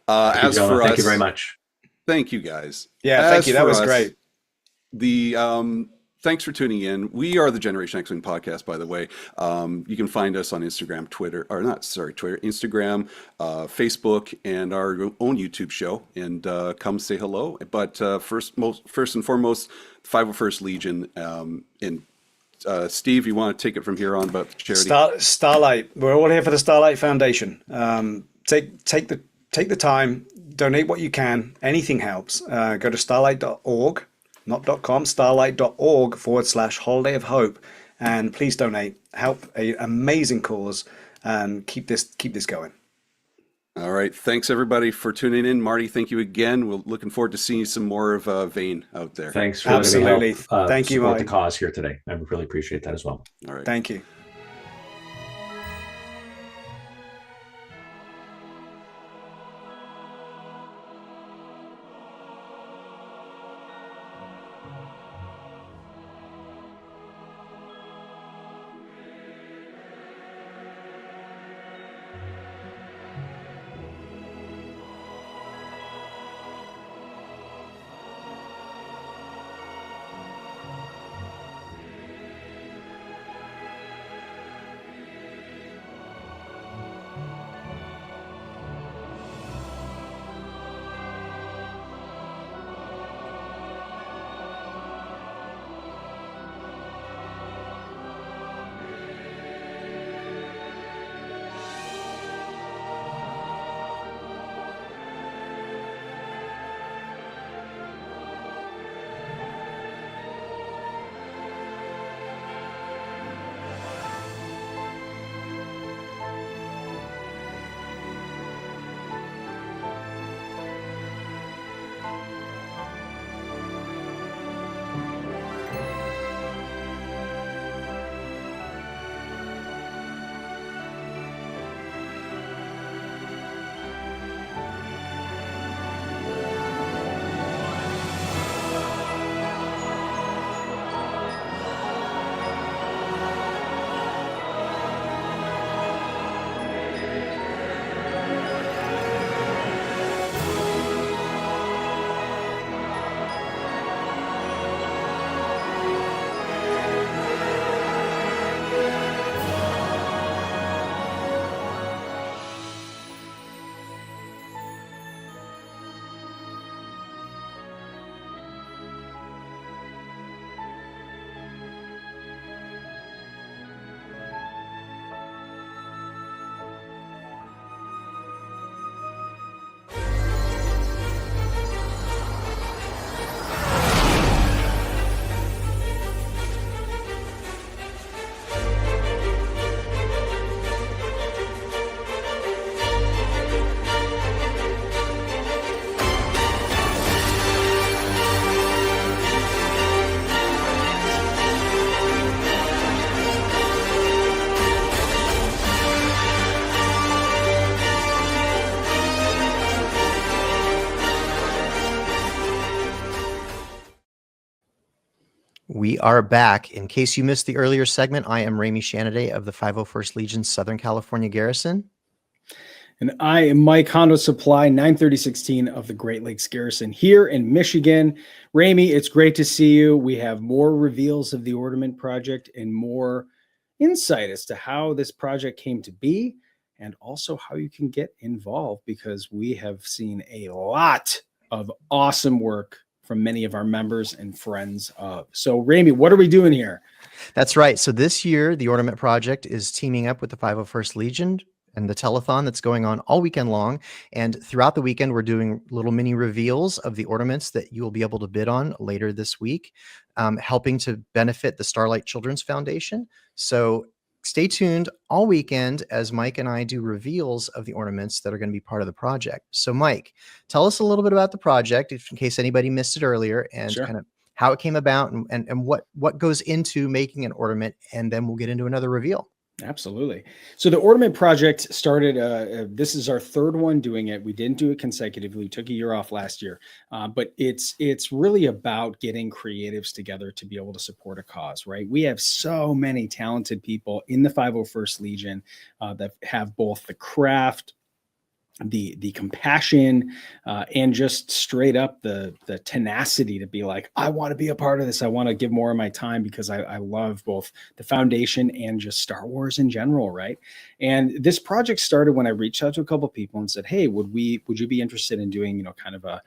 Speaker 14: As for us, thank you very much.
Speaker 1: Thank you guys.
Speaker 4: Yeah, thank you. That was great.
Speaker 1: Thanks for tuning in. We are the Generation X-Wing podcast, by the way. You can find us on Instagram, Instagram, Facebook, and our own YouTube show. And come say hello. But first and foremost, 501st Legion. And Steve, you want to take it from here on about charity?
Speaker 4: Starlight. We're all here for the Starlight Foundation. Take the time. Donate what you can. Anything helps. Go to starlight.org. Not .com, starlight.org/Holiday of Hope, and please donate. Help an amazing cause and keep this going.
Speaker 1: All right, thanks everybody for tuning in. Marty, thank you again. We're looking forward to seeing some more of Vane out there.
Speaker 14: Thanks for
Speaker 4: absolutely.
Speaker 14: Thank you, Marty. The cause here today. I really appreciate that as well.
Speaker 1: All right,
Speaker 4: thank you.
Speaker 18: We are back. In case you missed the earlier segment, I am Ramey Shanaday of the 501st Legion Southern California Garrison.
Speaker 6: And I am Mike Hondo Supply 93016 of the Great Lakes Garrison here in Michigan. Ramey, it's great to see you. We have more reveals of the Ornament Project and more insight as to how this project came to be and also how you can get involved, because we have seen a lot of awesome work from many of our members and friends of. So Ramey, what are we doing here?
Speaker 18: That's right. So this year, the Ornament Project is teaming up with the 501st Legion and the telethon that's going on all weekend long. And throughout the weekend, we're doing little mini reveals of the ornaments that you will be able to bid on later this week, helping to benefit the Starlight Children's Foundation. So stay tuned all weekend as Mike and I do reveals of the ornaments that are going to be part of the project. So Mike, tell us a little bit about the project, in case anybody missed it earlier, and
Speaker 6: Sure.
Speaker 18: kind of how it came about and what goes into making an ornament, and then we'll get into another reveal.
Speaker 6: Absolutely. So the Ornament Project started, this is our third one doing it. We didn't do it consecutively. We took a year off last year, but it's really about getting creatives together to be able to support a cause, right? We have so many talented people in the 501st Legion that have both the craft, the compassion, and just straight up the tenacity to be like, I want to be a part of this. I want to give more of my time because I love both the foundation and just Star Wars in general, right? And this project started when I reached out to a couple of people and said, hey, would you be interested in doing, kind of a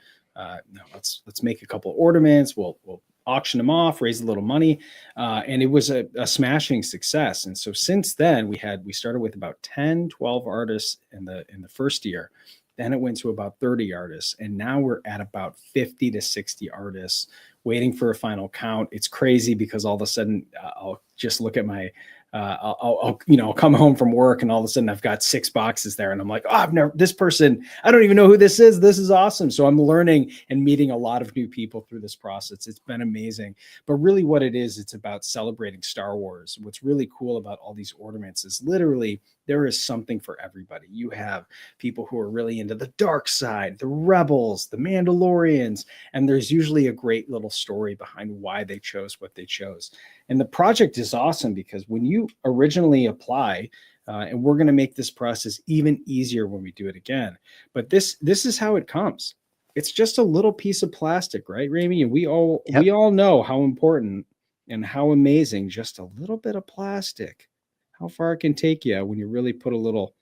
Speaker 6: let's make a couple of ornaments. We'll auction them off, raise a little money, and it was a smashing success. And so since then, we started with about 10, 12 artists in the first year. Then it went to about 30 artists, and now we're at about 50 to 60 artists waiting for a final count. It's crazy because all of a sudden I'll just look at my I'll come home from work and all of a sudden I've got 6 boxes there and I'm like, oh, this person, I don't even know who this is. This is awesome. So I'm learning and meeting a lot of new people through this process. It's been amazing. But really what it is, it's about celebrating Star Wars. What's really cool about all these ornaments is literally there is something for everybody. You have people who are really into the dark side, the rebels, the Mandalorians, and there's usually a great little story behind why they chose what they chose. And the project is awesome because when you originally apply, and we're going to make this process even easier when we do it again, but this is how it comes. It's just a little piece of plastic, right, Ramey? And we all know how important and how amazing just a little bit of plastic, how far it can take you when you really put a little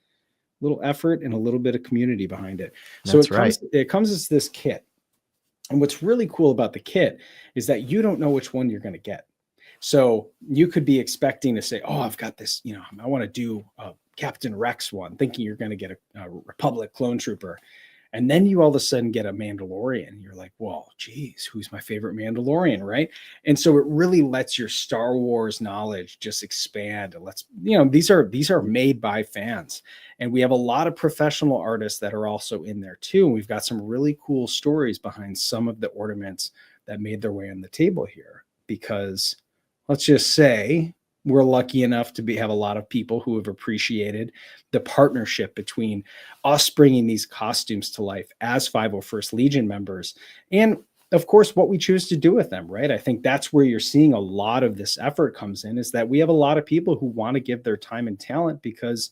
Speaker 6: effort and a little bit of community behind it. So it comes as this kit. And what's really cool about the kit is that you don't know which one you're going to get. So you could be expecting to say, oh, I've got this, I want to do a Captain Rex one, thinking you're going to get a Republic clone trooper. And then you all of a sudden get a Mandalorian. You're like, well, geez, who's my favorite Mandalorian, right? And so it really lets your Star Wars knowledge just expand. It lets, these are made by fans. And we have a lot of professional artists that are also in there too. And we've got some really cool stories behind some of the ornaments that made their way on the table here. Because let's just say we're lucky enough to have a lot of people who have appreciated the partnership between us bringing these costumes to life as 501st Legion members. And of course, what we choose to do with them, right? I think that's where you're seeing a lot of this effort comes in, is that we have a lot of people who want to give their time and talent because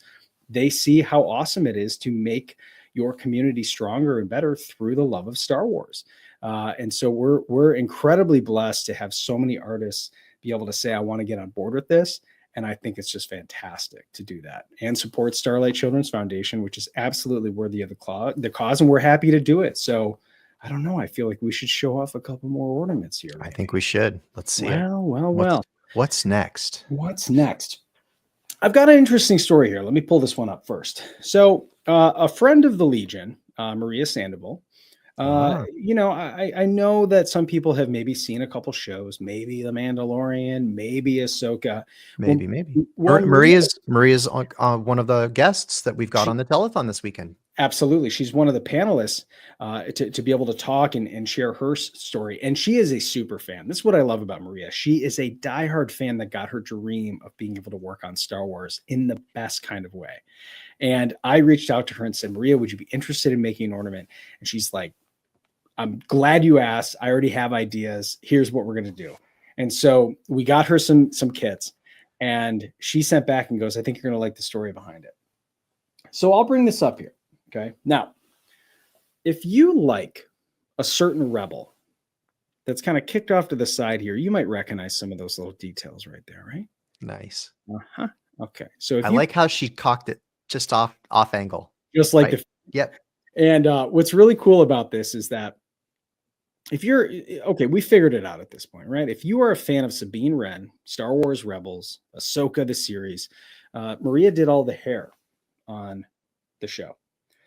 Speaker 6: they see how awesome it is to make your community stronger and better through the love of Star Wars. And so we're incredibly blessed to have so many artists be able to say, I want to get on board with this. And I think it's just fantastic to do that and support Starlight Children's Foundation, which is absolutely worthy of the cause. And we're happy to do it. So I don't know. I feel like we should show off a couple more ornaments here.
Speaker 18: I think we should. Let's see it.
Speaker 6: Well.
Speaker 18: What's next?
Speaker 6: What's next? I've got an interesting story here. Let me pull this one up first. So a friend of the Legion, Maria Sandoval, I know that some people have maybe seen a couple shows, maybe The Mandalorian, maybe Ahsoka.
Speaker 18: Maybe.
Speaker 6: Well,
Speaker 18: Maria's one of the guests that we've got on the telethon this weekend.
Speaker 6: Absolutely. She's one of the panelists to be able to talk and share her story. And she is a super fan. This is what I love about Maria. She is a diehard fan that got her dream of being able to work on Star Wars in the best kind of way. And I reached out to her and said, Maria, would you be interested in making an ornament? And she's like, I'm glad you asked. I already have ideas. Here's what we're going to do. And so we got her some kits, and she sent back and goes, I think you're going to like the story behind it. So I'll bring this up here. Okay. Now, if you like a certain rebel that's kind of kicked off to the side here, you might recognize some of those little details right there, right?
Speaker 18: Nice.
Speaker 6: Uh-huh. Okay. So if
Speaker 18: I
Speaker 6: you
Speaker 18: like how she cocked it just off angle.
Speaker 6: just like
Speaker 18: right? Yep.
Speaker 6: And what's really cool about this is that if you're okay, we figured it out at this point, right? If you are a fan of Sabine Wren, Star Wars Rebels, Ahsoka the series, Maria did all the hair on the show.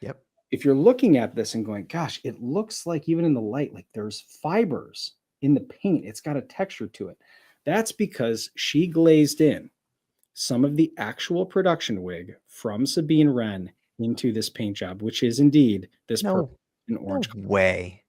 Speaker 18: Yep.
Speaker 6: If you're looking at this and going, gosh, it looks like even in the light, like there's fibers in the paint. It's got a texture to it. That's because she glazed in some of the actual production wig from Sabine Wren into this paint job, which is indeed this purple and orange.
Speaker 18: No way.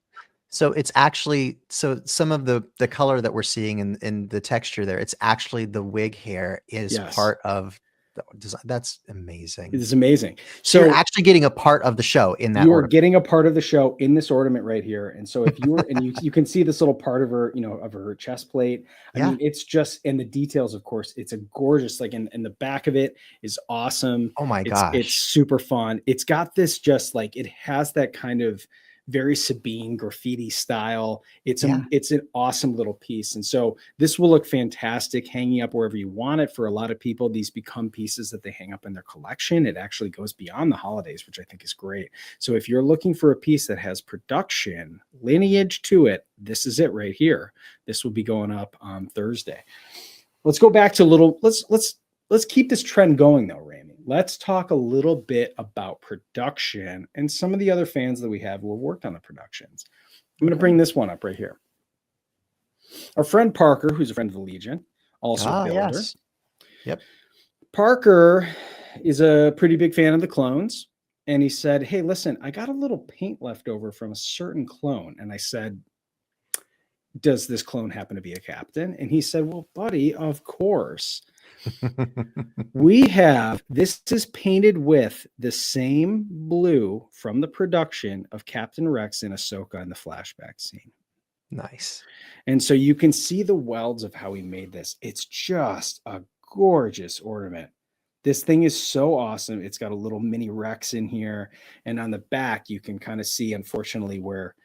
Speaker 18: So it's actually, so some of the color that we're seeing in the texture there, it's actually the wig hair is part of the design. That's amazing.
Speaker 6: It is amazing.
Speaker 18: So you're actually getting a part of the show in that
Speaker 6: you are
Speaker 18: ornament.
Speaker 6: getting a part of the show in this ornament right here. And so if you were, and you can see this little part of her, of her chest plate. I mean, it's just, and the details, of course, it's a gorgeous, like in the back of it is awesome.
Speaker 18: Oh my
Speaker 6: gosh. It's super fun. It's got this just like, it has that kind of very Sabine graffiti style. It's an awesome little piece. And so this will look fantastic hanging up wherever you want it. For a lot of people, these become pieces that they hang up in their collection. It actually goes beyond the holidays, which I think is great. So if you're looking for a piece that has production lineage to it, this is it right here. This will be going up on Thursday. Let's go back to let's keep this trend going though, Rami. Let's talk a little bit about production and some of the other fans that we have who have worked on the productions. I'm going to bring this one up right here. Our friend Parker, who's a friend of the Legion, also a builder.
Speaker 18: Yes. Yep.
Speaker 6: Parker is a pretty big fan of the clones. And he said, hey, listen, I got a little paint left over from a certain clone. And I said, does this clone happen to be a captain? And he said, well, buddy, of course. We have, this is painted with the same blue from the production of Captain Rex and Ahsoka in the flashback scene.
Speaker 18: Nice.
Speaker 6: And so you can see the welds of how he made this. It's just a gorgeous ornament. This thing is so awesome. It's got a little mini Rex in here. And on the back, you can kind of see, unfortunately, where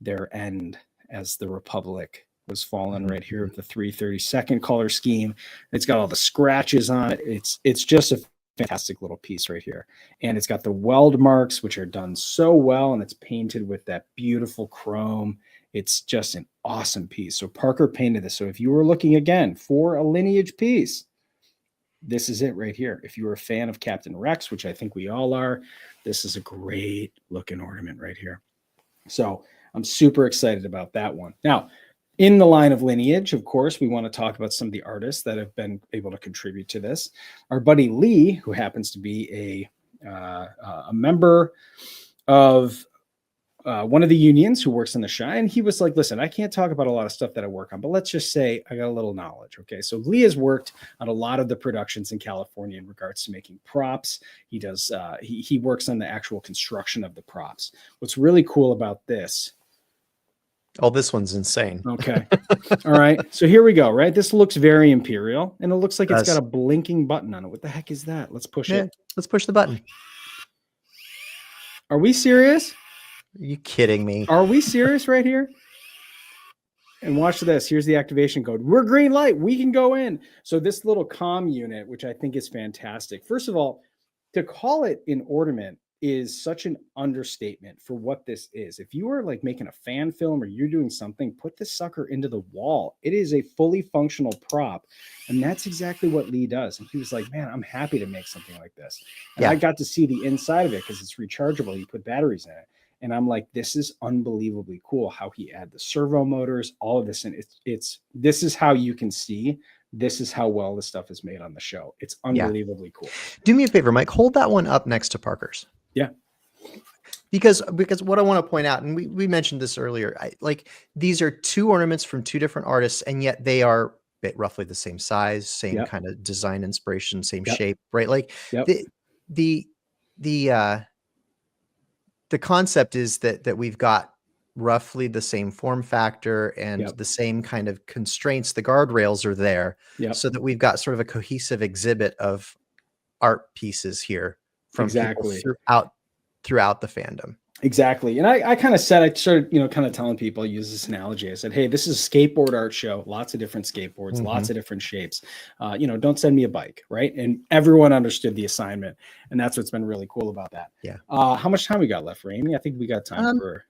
Speaker 6: their end as the Republic was fallen right here with the 332nd color scheme. It's got all the scratches on it. It's just a fantastic little piece right here. And it's got the weld marks, which are done so well. And it's painted with that beautiful chrome. It's just an awesome piece. So Parker painted this. So if you were looking again for a lineage piece, this is it right here. If you were a fan of Captain Rex, which I think we all are, this is a great looking ornament right here. So I'm super excited about that one. Now, in the line of lineage, of course, we want to talk about some of the artists that have been able to contribute to this. Our buddy Lee, who happens to be a member of one of the unions who works in the Shine, he was like, listen, I can't talk about a lot of stuff that I work on, but let's just say I got a little knowledge. Okay. So Lee has worked on a lot of the productions in California in regards to making props. He does, he works on the actual construction of the props. What's really cool about this.
Speaker 18: Oh, this one's insane.
Speaker 6: Okay. All right. So here we go, right? This looks very Imperial, and it looks like it's got a blinking button on it. What the heck is that? Let's push it.
Speaker 18: Let's push the button.
Speaker 6: Are we serious?
Speaker 18: Are you kidding me?
Speaker 6: Are we serious right here? And watch this. Here's the activation code. We're green light. We can go in. So this little comm unit, which I think is fantastic. First of all, to call it an ornament is such an understatement for what this is. If you are like making a fan film or you're doing something, put this sucker into the wall. It is a fully functional prop. And that's exactly what Lee does. And he was like, man, I'm happy to make something like this. And I got to see the inside of it because it's rechargeable. You put batteries in it. And I'm like, this is unbelievably cool how he added the servo motors, all of this. And this is how you can see, this is how well the stuff is made on the show. It's unbelievably cool.
Speaker 18: Do me a favor, Mike, hold that one up next to Parker's.
Speaker 6: Yeah.
Speaker 18: Because what I want to point out, and we mentioned this earlier, these are two ornaments from two different artists, and yet they are roughly the same size, same kind of design inspiration, same shape, right? Like the concept is that we've got roughly the same form factor and
Speaker 6: Yep.
Speaker 18: the same kind of constraints. The guardrails are there
Speaker 6: Yep.
Speaker 18: so that we've got sort of a cohesive exhibit of art pieces here from people
Speaker 6: Exactly.
Speaker 18: throughout the fandom.
Speaker 6: Exactly. And I kind of said, I started, kind of telling people, I use this analogy. I said, hey, this is a skateboard art show, lots of different skateboards, lots of different shapes. Don't send me a bike, right? And everyone understood the assignment. And that's what's been really cool about that.
Speaker 18: Yeah.
Speaker 6: How much time we got left, Raimi? I think we got time for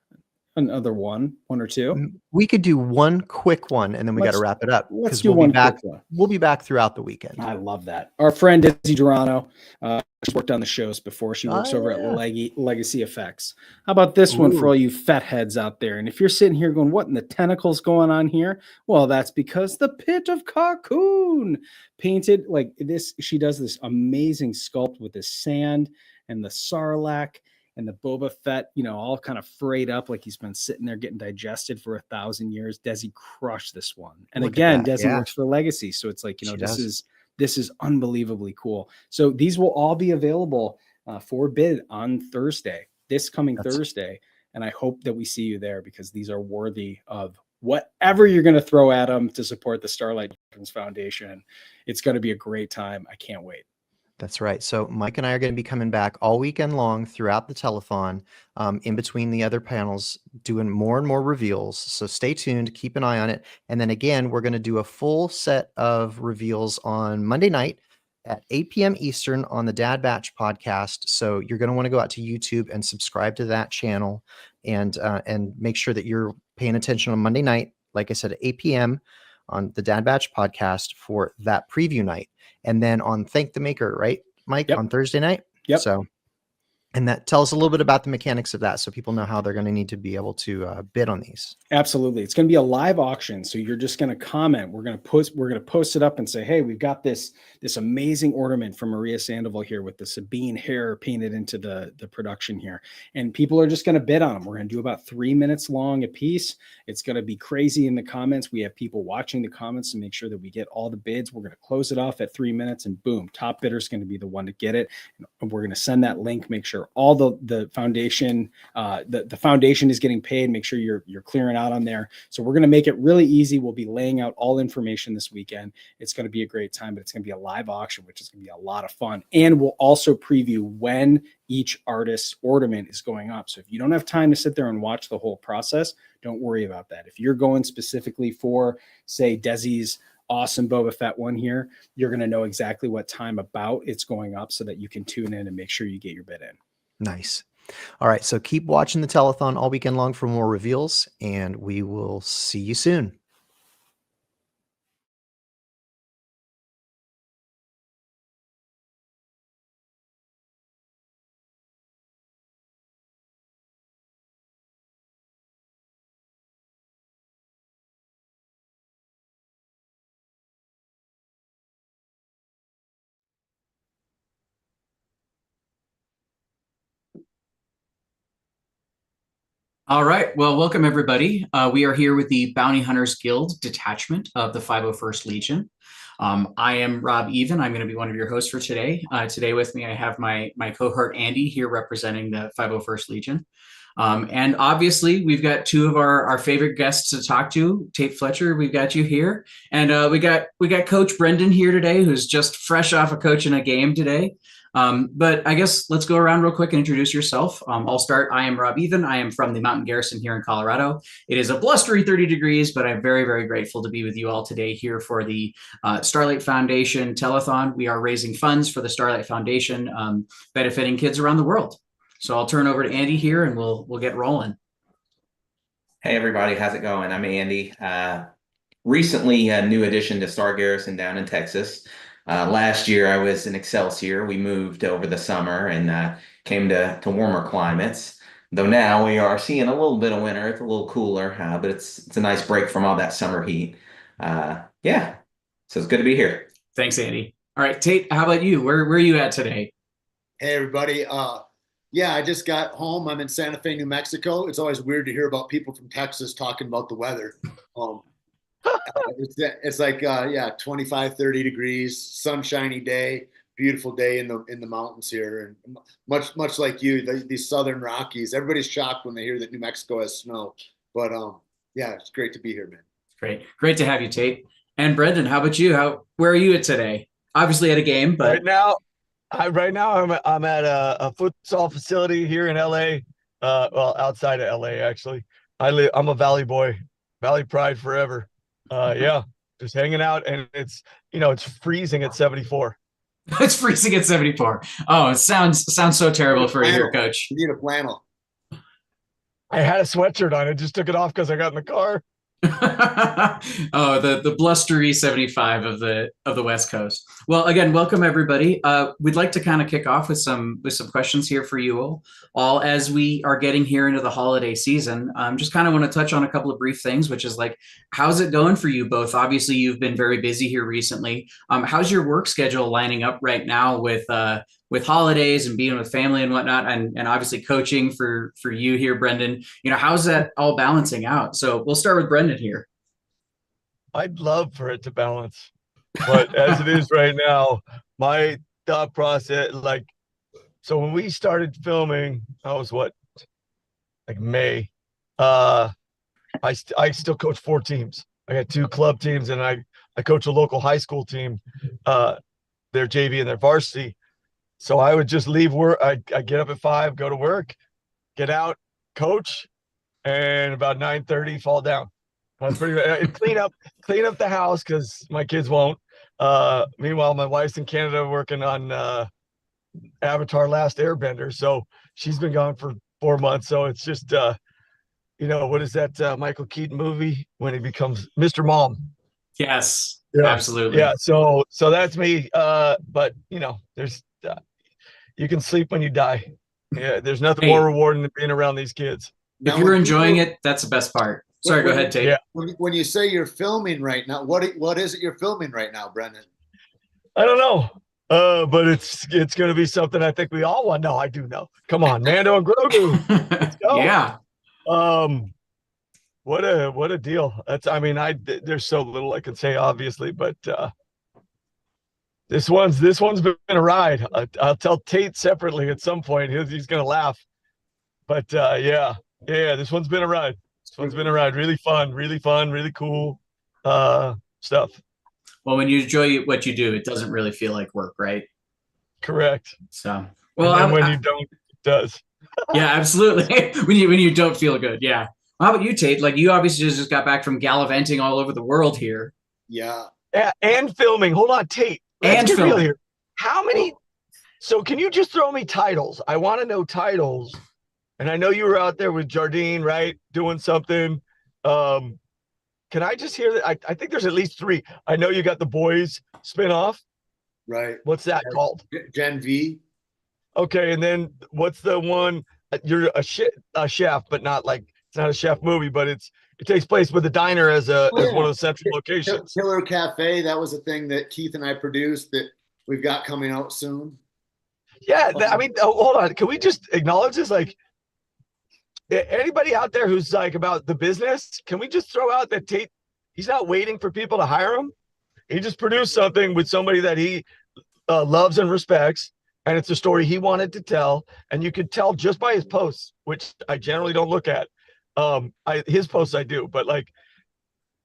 Speaker 6: another one or two.
Speaker 18: We could do one quick one and then we got to wrap it up
Speaker 6: Let's
Speaker 18: because
Speaker 6: do
Speaker 18: we'll
Speaker 6: one
Speaker 18: be back.
Speaker 6: quick one.
Speaker 18: We'll be back throughout the weekend.
Speaker 6: I love that. Our friend Desi Durano, she's worked on the shows before. She works over at Legacy Effects. How about this one for all you fat heads out there? And if you're sitting here going, what in the tentacles going on here? Well, that's because the Pit of Cocoon painted like this. She does this amazing sculpt with the sand and the sarlacc and the Boba Fett, all kind of frayed up like he's been sitting there getting digested for 1,000 years. Desi crushed this one. And again, Desi works for Legacy. So it's like, this is unbelievably cool. So these will all be available for bid on Thursday, this coming Thursday. And I hope that we see you there because these are worthy of whatever you're going to throw at them to support the Starlight Children's Foundation. It's going to be a great time. I can't wait.
Speaker 18: That's right. So Mike and I are going to be coming back all weekend long throughout the telethon, in between the other panels, doing more and more reveals. So stay tuned, keep an eye on it. And then again, we're going to do a full set of reveals on Monday night at 8 p.m. Eastern on the Dad Batch podcast. So you're going to want to go out to YouTube and subscribe to that channel and make sure that you're paying attention on Monday night, like I said, at 8 p.m. on the Dad Batch podcast for that preview night. And then on Thank the Maker, right, Mike, on Thursday night?
Speaker 6: Yep.
Speaker 18: So, and that tell us a little bit about the mechanics of that so people know how they're going to need to be able to bid on these.
Speaker 6: Absolutely. It's going to be a live auction. So you're just going to comment. We're going to post it up and say, hey, we've got this amazing ornament from Maria Sandoval here with the Sabine hair painted into the production here. And people are just going to bid on them. We're going to do about 3 minutes long a piece. It's going to be crazy in the comments. We have people watching the comments to make sure that we get all the bids. We're going to close it off at 3 minutes and boom, top bidder is going to be the one to get it. And we're going to send that link, make sure all the foundation, the foundation is getting paid. Make sure you're clearing out on there. So we're going to make it really easy. We'll be laying out all information this weekend. It's going to be a great time, but it's going to be a live auction, which is going to be a lot of fun. And we'll also preview when each artist's ornament is going up. So if you don't have time to sit there and watch the whole process, don't worry about that. If you're going specifically for, say, Desi's awesome Boba Fett one here, you're going to know exactly what time about it's going up so that you can tune in and make sure you get your bid in.
Speaker 18: Nice. All right. So keep watching the telethon all weekend long for more reveals, and we will see you soon.
Speaker 7: All right. Well, welcome everybody. We are here with the Bounty Hunters Guild detachment of the 501st Legion. I am Rob Even. I'm going to be one of your hosts for today. Today with me, I have my cohort Andy here representing the 501st Legion. And obviously, we've got two of our favorite guests to talk to. Tate Fletcher, we've got you here, and we got Coach Brendan here today, who's just fresh off of coaching a game today. But I guess let's go around real quick and introduce yourself. I'll start. I am Rob Even. I am from the Mountain Garrison here in Colorado. It is a blustery 30 degrees, but I'm very, very grateful to be with you all today here for the Starlight Foundation Telethon. We are raising funds for the Starlight Foundation, benefiting kids around the world. So I'll turn over to Andy here and we'll get rolling.
Speaker 8: Hey everybody, how's it going? I'm Andy. Recently a new addition to Star Garrison down in Texas. Last year I was in Excelsior. We moved over the summer and came to warmer climates. Though now we are seeing a little bit of winter. It's a little cooler, but it's a nice break from all that summer heat. Yeah, so it's good to be here.
Speaker 7: Thanks, Andy. All right, Tate, how about you? Where are you at today?
Speaker 9: Hey everybody. Yeah, I just got home. I'm in Santa Fe, New Mexico. It's always weird to hear about people from Texas talking about the weather. It's like 25, 30 degrees, sunshiny day, beautiful day in the mountains here. And much like you, these Southern Rockies, everybody's shocked when they hear that New Mexico has snow. But yeah, it's great to be here, man.
Speaker 7: Great to have you, Tate. And Brendan, how about you? Where are you at today? Obviously at a game, but
Speaker 5: Right now I'm at a futsal facility here in LA. Well, outside of LA actually. I'm a Valley boy, Valley Pride forever. Yeah, just hanging out, and it's freezing at 74.
Speaker 7: It's freezing at 74. Oh, it sounds so terrible for you here, Coach.
Speaker 9: You need a flannel.
Speaker 5: I had a sweatshirt on. I just took it off because I got in the car.
Speaker 7: Oh, the blustery 75 of the West Coast. Well, again, welcome everybody. We'd like to kind of kick off with some questions here for you all as we are getting here into the holiday season. Just kind of want to touch on a couple of brief things, which is like, how's it going for you both? Obviously, you've been very busy here recently. How's your work schedule lining up right now with holidays and being with family and whatnot, and obviously coaching for you here, Brendan? How's that all balancing out? So we'll start with Brendan here.
Speaker 5: I'd love for it to balance, but as it is right now, my thought process, so when we started filming, I was May. I still coach 4 teams. I got 2 club teams, and I coach a local high school team, their JV and their varsity. So I would just leave work. I get up at 5, go to work, get out, coach, and about 9:30 fall down. That's pretty clean up the house because my kids won't. Meanwhile, my wife's in Canada working on Avatar: Last Airbender, so she's been gone for 4 months. So it's just what is that Michael Keaton movie when he becomes Mr. Mom?
Speaker 7: Yes,
Speaker 5: yeah,
Speaker 7: absolutely.
Speaker 5: Yeah, so that's me. But there's you can sleep when you die. Yeah, there's nothing more rewarding than being around these kids.
Speaker 7: If you're enjoying it, that's the best part. Sorry, go ahead, Tate.
Speaker 5: Yeah.
Speaker 9: When you say you're filming right now, what is it you're filming right now, Brendan?
Speaker 5: I don't know. But it's going to be something I think we all want. No, I do know. Come on, Mando and Grogu. Let's go.
Speaker 7: Yeah.
Speaker 5: What a deal. There's so little I can say, obviously, but this one's been a ride. I'll tell Tate separately at some point. He's going to laugh. But yeah, this one's been a ride. Really fun, really cool stuff.
Speaker 7: Well, when you enjoy what you do, it doesn't really feel like work, right?
Speaker 5: Correct.
Speaker 7: So,
Speaker 5: when you don't, it does.
Speaker 7: Yeah, absolutely. when you don't feel good, yeah. How about you, Tate? Like, you obviously just got back from gallivanting all over the world here.
Speaker 9: Yeah.
Speaker 5: And filming. Hold on, Tate. Let's get real here. How many? So can you just throw me titles? I want to know titles. And I know you were out there with Jardine, right? Doing something. Can I just hear that? I think there's at least 3. I know you got the Boys spinoff.
Speaker 9: Right.
Speaker 5: What's that called?
Speaker 9: Gen V.
Speaker 5: Okay, and then what's the one? You're a chef, but not it's not a chef movie, but it takes place with the diner as as one of the central locations.
Speaker 9: Killer Cafe. That was a thing that Keith and I produced that we've got coming out soon.
Speaker 5: Yeah, hold on. Can we just acknowledge this? Anybody out there who's about the business, can we just throw out that Tate, he's not waiting for people to hire him. He just produced something with somebody that he loves and respects, and it's a story he wanted to tell. And you could tell just by his posts, which I generally don't look at. His posts I do, but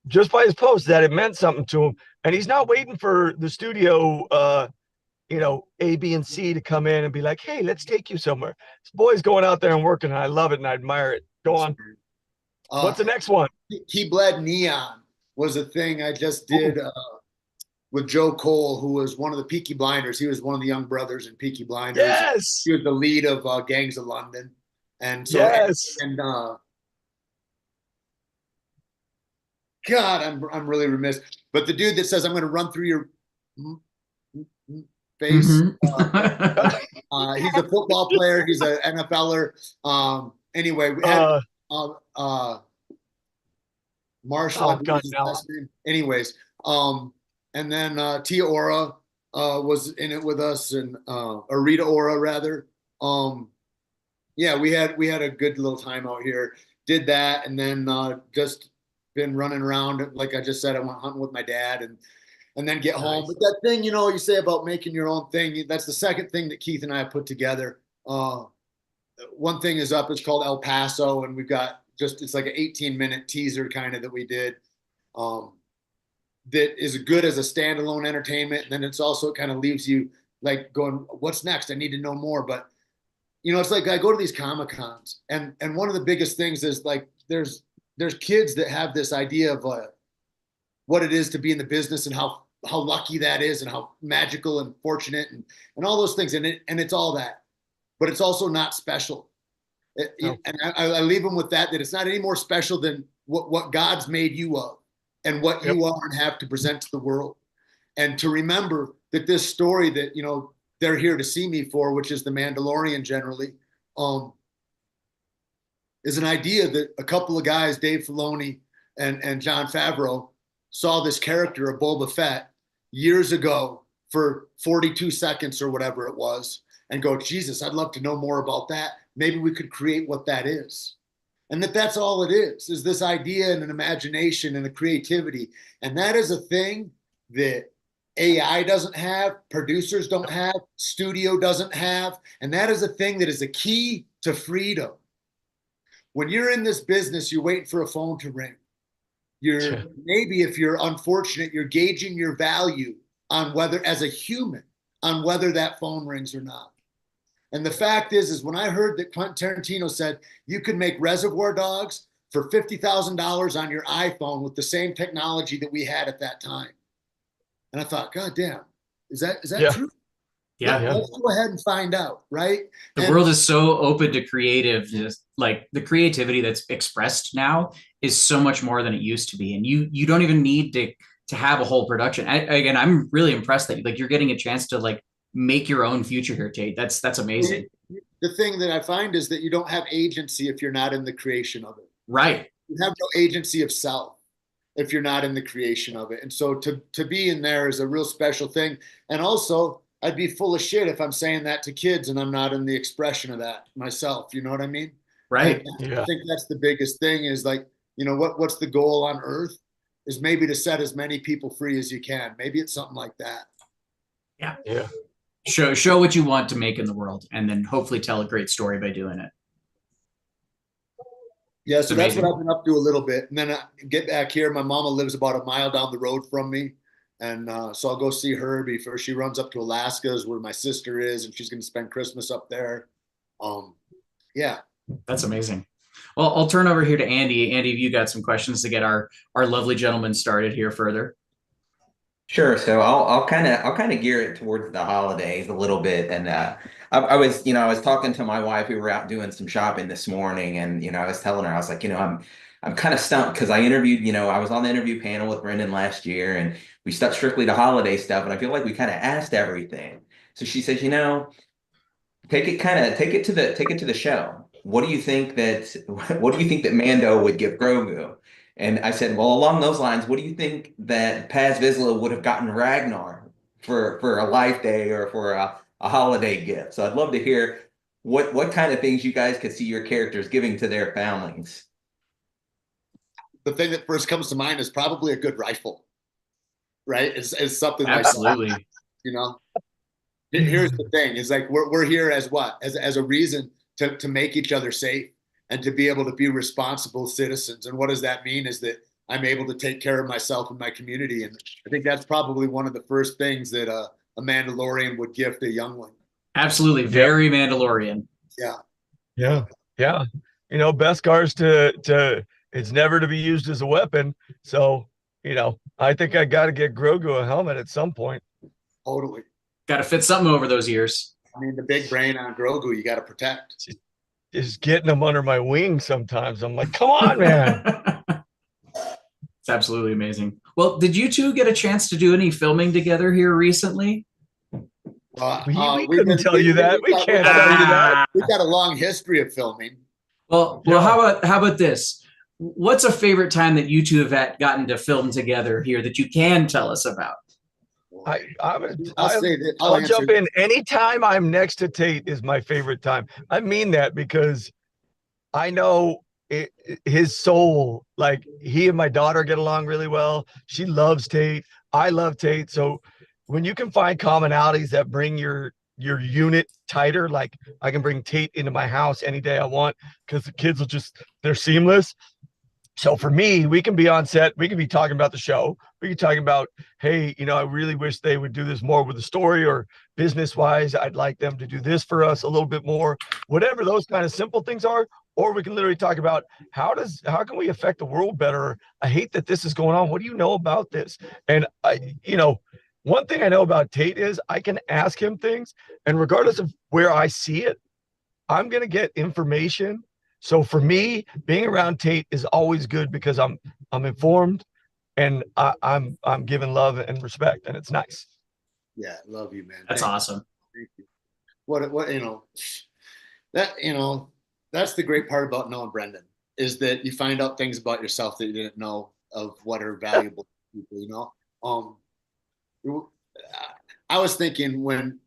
Speaker 5: just by his posts that it meant something to him. And he's not waiting for the studio, A, B, and C to come in and be like, hey, let's take you somewhere. This boy's going out there and working, and I love it and I admire it. Go on. What's the next one?
Speaker 9: He Bled Neon was a thing I just did with Joe Cole, who was one of the Peaky Blinders. He was one of the young brothers in Peaky Blinders.
Speaker 5: Yes.
Speaker 9: He was the lead of Gangs of London. And so,
Speaker 5: yes.
Speaker 9: God, I'm really remiss. But the dude that says, I'm going to run through your face.
Speaker 7: Mm-hmm.
Speaker 9: He's a football player. He's an NFLer. Anyway, we had Marshall. Anyways, and then Tia Ora was in it with us, and or Rita Ora rather. Yeah, we had a good little time out here. Did that, and then just been running around. Like I just said, I went hunting with my dad, and then get home. But that thing, you say about making your own thing, that's the second thing that Keith and I have put together. One thing is up, it's called El Paso, and we've got just it's like an 18-minute teaser kind of that we did. That is good as a standalone entertainment. And then it's also kind of leaves you like going, what's next? I need to know more. But it's like I go to these Comic Cons, and one of the biggest things is like there's kids that have this idea of what it is to be in the business and how lucky that is and how magical and fortunate and all those things. And it's all that, but it's also not special. And I leave them with that it's not any more special than what God's made you of and what you are and have to present to the world. And to remember that this story that, they're here to see me for, which is The Mandalorian generally, is an idea that a couple of guys, Dave Filoni and Jon Favreau, saw this character of Boba Fett years ago for 42 seconds or whatever it was, and go, Jesus, I'd love to know more about that. Maybe we could create what that is. And that's all it is this idea and an imagination and a creativity. And that is a thing that AI doesn't have, producers don't have, studio doesn't have. And that is a thing that is a key to freedom. When you're in this business, you're waiting for a phone to ring. Maybe if you're unfortunate, you're gauging your value on whether, as a human, on whether that phone rings or not. And the fact is when I heard that Quentin Tarantino said you could make Reservoir Dogs for $50,000 on your iPhone with the same technology that we had at that time. And I thought, God damn, is that true?
Speaker 7: Yeah.
Speaker 9: Let's go ahead and find out, right?
Speaker 7: The world is so open to creativeness. Like the creativity that's expressed now is so much more than it used to be. And you don't even need to have a whole production. Again, I'm really impressed that you're getting a chance to like make your own future here, Tate. That's amazing.
Speaker 9: The thing that I find is that you don't have agency if you're not in the creation of it.
Speaker 7: Right.
Speaker 9: You have no agency of self if you're not in the creation of it. And so to be in there is a real special thing. And also, I'd be full of shit if I'm saying that to kids and I'm not in the expression of that myself. You know what I mean?
Speaker 7: Right.
Speaker 9: I think that's the biggest thing is like, what's the goal on earth is maybe to set as many people free as you can. Maybe it's something like that.
Speaker 7: Yeah. Yeah. Show what you want to make in the world and then hopefully tell a great story by doing it.
Speaker 9: Yeah, so that's what I've been up to a little bit. And then I get back here. My mama lives about a mile down the road from me. And so I'll go see her before she runs up to Alaska, is where my sister is, and she's going to spend Christmas up there. Yeah.
Speaker 7: That's amazing. Well, I'll turn over here to Andy. Andy, have you got some questions to get our lovely gentleman started here further?
Speaker 8: Sure. So I'll kind of gear it towards the holidays a little bit. And I was talking to my wife. We were out doing some shopping this morning, and I was telling her, I was like, I'm kind of stumped because I interviewed, I was on the interview panel with Brendan last year, and we stuck strictly to holiday stuff, and I feel like we kind of asked everything. So she says, take it to the show. What do you think that Mando would give Grogu? And I said, well, along those lines, what do you think that Paz Vizsla would have gotten Ragnar for a life day or for a holiday gift? So I'd love to hear what kind of things you guys could see your characters giving to their families.
Speaker 9: The thing that first comes to mind is probably a good rifle, right? It's something
Speaker 7: absolutely.
Speaker 9: Like that, Here's the thing: is like we're here as what? As a reason to make each other safe and to be able to be responsible citizens. And what does that mean? Is that I'm able to take care of myself and my community. And I think that's probably one of the first things that a Mandalorian would gift a youngling.
Speaker 7: Absolutely, very Mandalorian.
Speaker 9: Yeah.
Speaker 5: Beskar's to it's never to be used as a weapon. So, I think I got to get Grogu a helmet at some point.
Speaker 9: Totally.
Speaker 7: Got to fit something over those ears.
Speaker 9: I mean, the big brain on Grogu, you got to protect.
Speaker 5: Just getting him under my wing sometimes. I'm like, come on, man.
Speaker 7: It's absolutely amazing. Well, did you two get a chance to do any filming together here recently?
Speaker 5: We couldn't tell you that. We can't tell you that.
Speaker 9: We've got a long history of filming.
Speaker 7: Well, how about this? What's a favorite time that you two have gotten to film together here that you can tell us about?
Speaker 5: I'll jump in. Anytime I'm next to Tate is my favorite time. I mean that because I know his soul, like he and my daughter get along really well. She loves Tate. I love Tate. So when you can find commonalities that bring your your unit tighter. Like I can bring Tate into my house any day I want because the kids will they're seamless. So for me, we can be on set, we can be talking about the show, we can talk about, hey, I really wish they would do this more with the story, or business wise, I'd like them to do this for us a little bit more, whatever those kind of simple things are. Or we can literally talk about how can we affect the world better? I hate that this is going on. What do you know about this? And one thing I know about Tate is I can ask him things, and regardless of where I see it, I'm going to get information. So for me, being around Tate is always good because I'm informed, and I'm giving love and respect, and it's nice.
Speaker 9: Yeah, love you, man.
Speaker 7: That's awesome.
Speaker 9: Thank you. That's the great part about knowing Brendan, is that you find out things about yourself that you didn't know of what are valuable to people. I was thinking when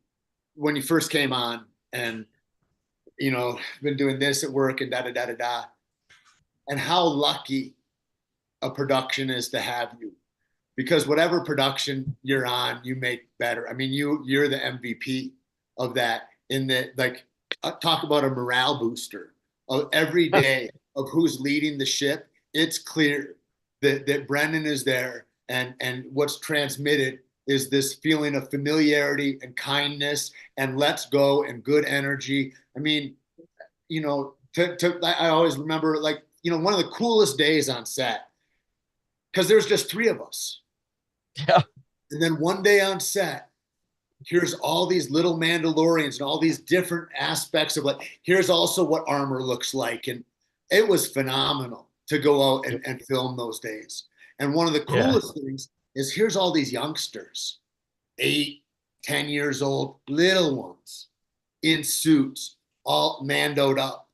Speaker 9: you first came on, and been doing this at work and da, and how lucky a production is to have you, because whatever production you're on, you make better. I mean, you're the MVP of that, in that, like, talk about a morale booster of every day of who's leading the ship. It's clear that Brendan is there, and what's transmitted is this feeling of familiarity and kindness and let's go and good energy. I mean, I always remember, like, one of the coolest days on set, because there's just 3 of us.
Speaker 5: Yeah.
Speaker 9: And then one day on set, here's all these little Mandalorians and all these different aspects of, like, here's also what armor looks like. And it was phenomenal to go out and film those days. And one of the coolest things is, here's all these youngsters, 8, 10 years old, little ones in suits, all mandoed up.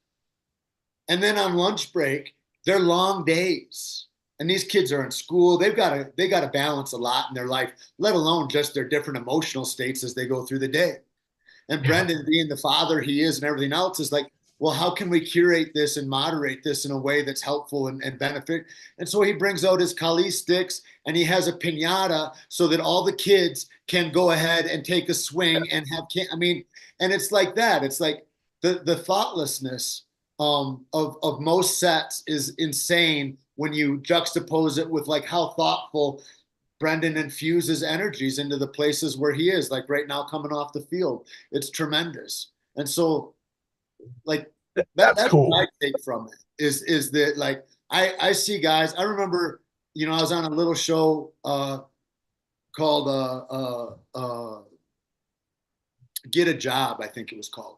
Speaker 9: And then on lunch break, they're long days. And these kids are in school. They got to balance a lot in their life, let alone just their different emotional states as they go through the day. And Brendan, being the father he is and everything else, is like, well, how can we curate this and moderate this in a way that's helpful and benefit? And so he brings out his Kali sticks, and he has a piñata so that all the kids can go ahead and take a swing and have, and it's like that. It's like the thoughtlessness of most sets is insane when you juxtapose it with, like, how thoughtful Brendan infuses energies into the places where he is, like right now coming off the field. It's tremendous. And so, like, that's cool. What I take from it is that, like, I see guys. I remember, I was on a little show called Get a Job, I think it was called.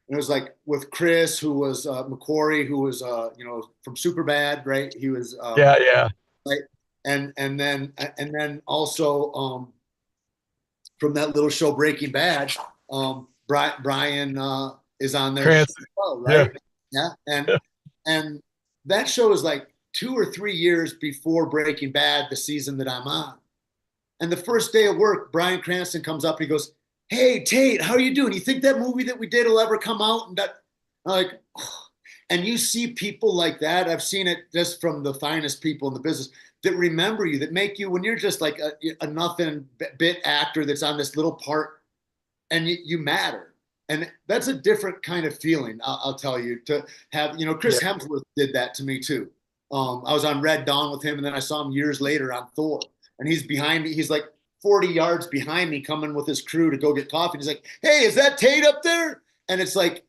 Speaker 9: And it was like with Chris, who was McQuarrie, who was from Superbad, right? He was right, and then also from that little show Breaking Bad, Brian is on there as well, right? Yeah. And that show is like 2 or 3 years before Breaking Bad, the season that I'm on. And the first day of work, Bryan Cranston comes up and he goes, "Hey, Tate, how are you doing? You think that movie that we did will ever come out?" And that, I'm like, oh. And you see people like that. I've seen it just from the finest people in the business that remember you, that make you, when you're just like a nothing bit actor that's on this little part, and you matter. And that's a different kind of feeling, I'll tell you, to have, Chris Hemsworth did that to me too. I was on Red Dawn with him, and then I saw him years later on Thor, and he's behind me. He's like 40 yards behind me, coming with his crew to go get coffee. He's like, "Hey, is that Tate up there?" And it's like,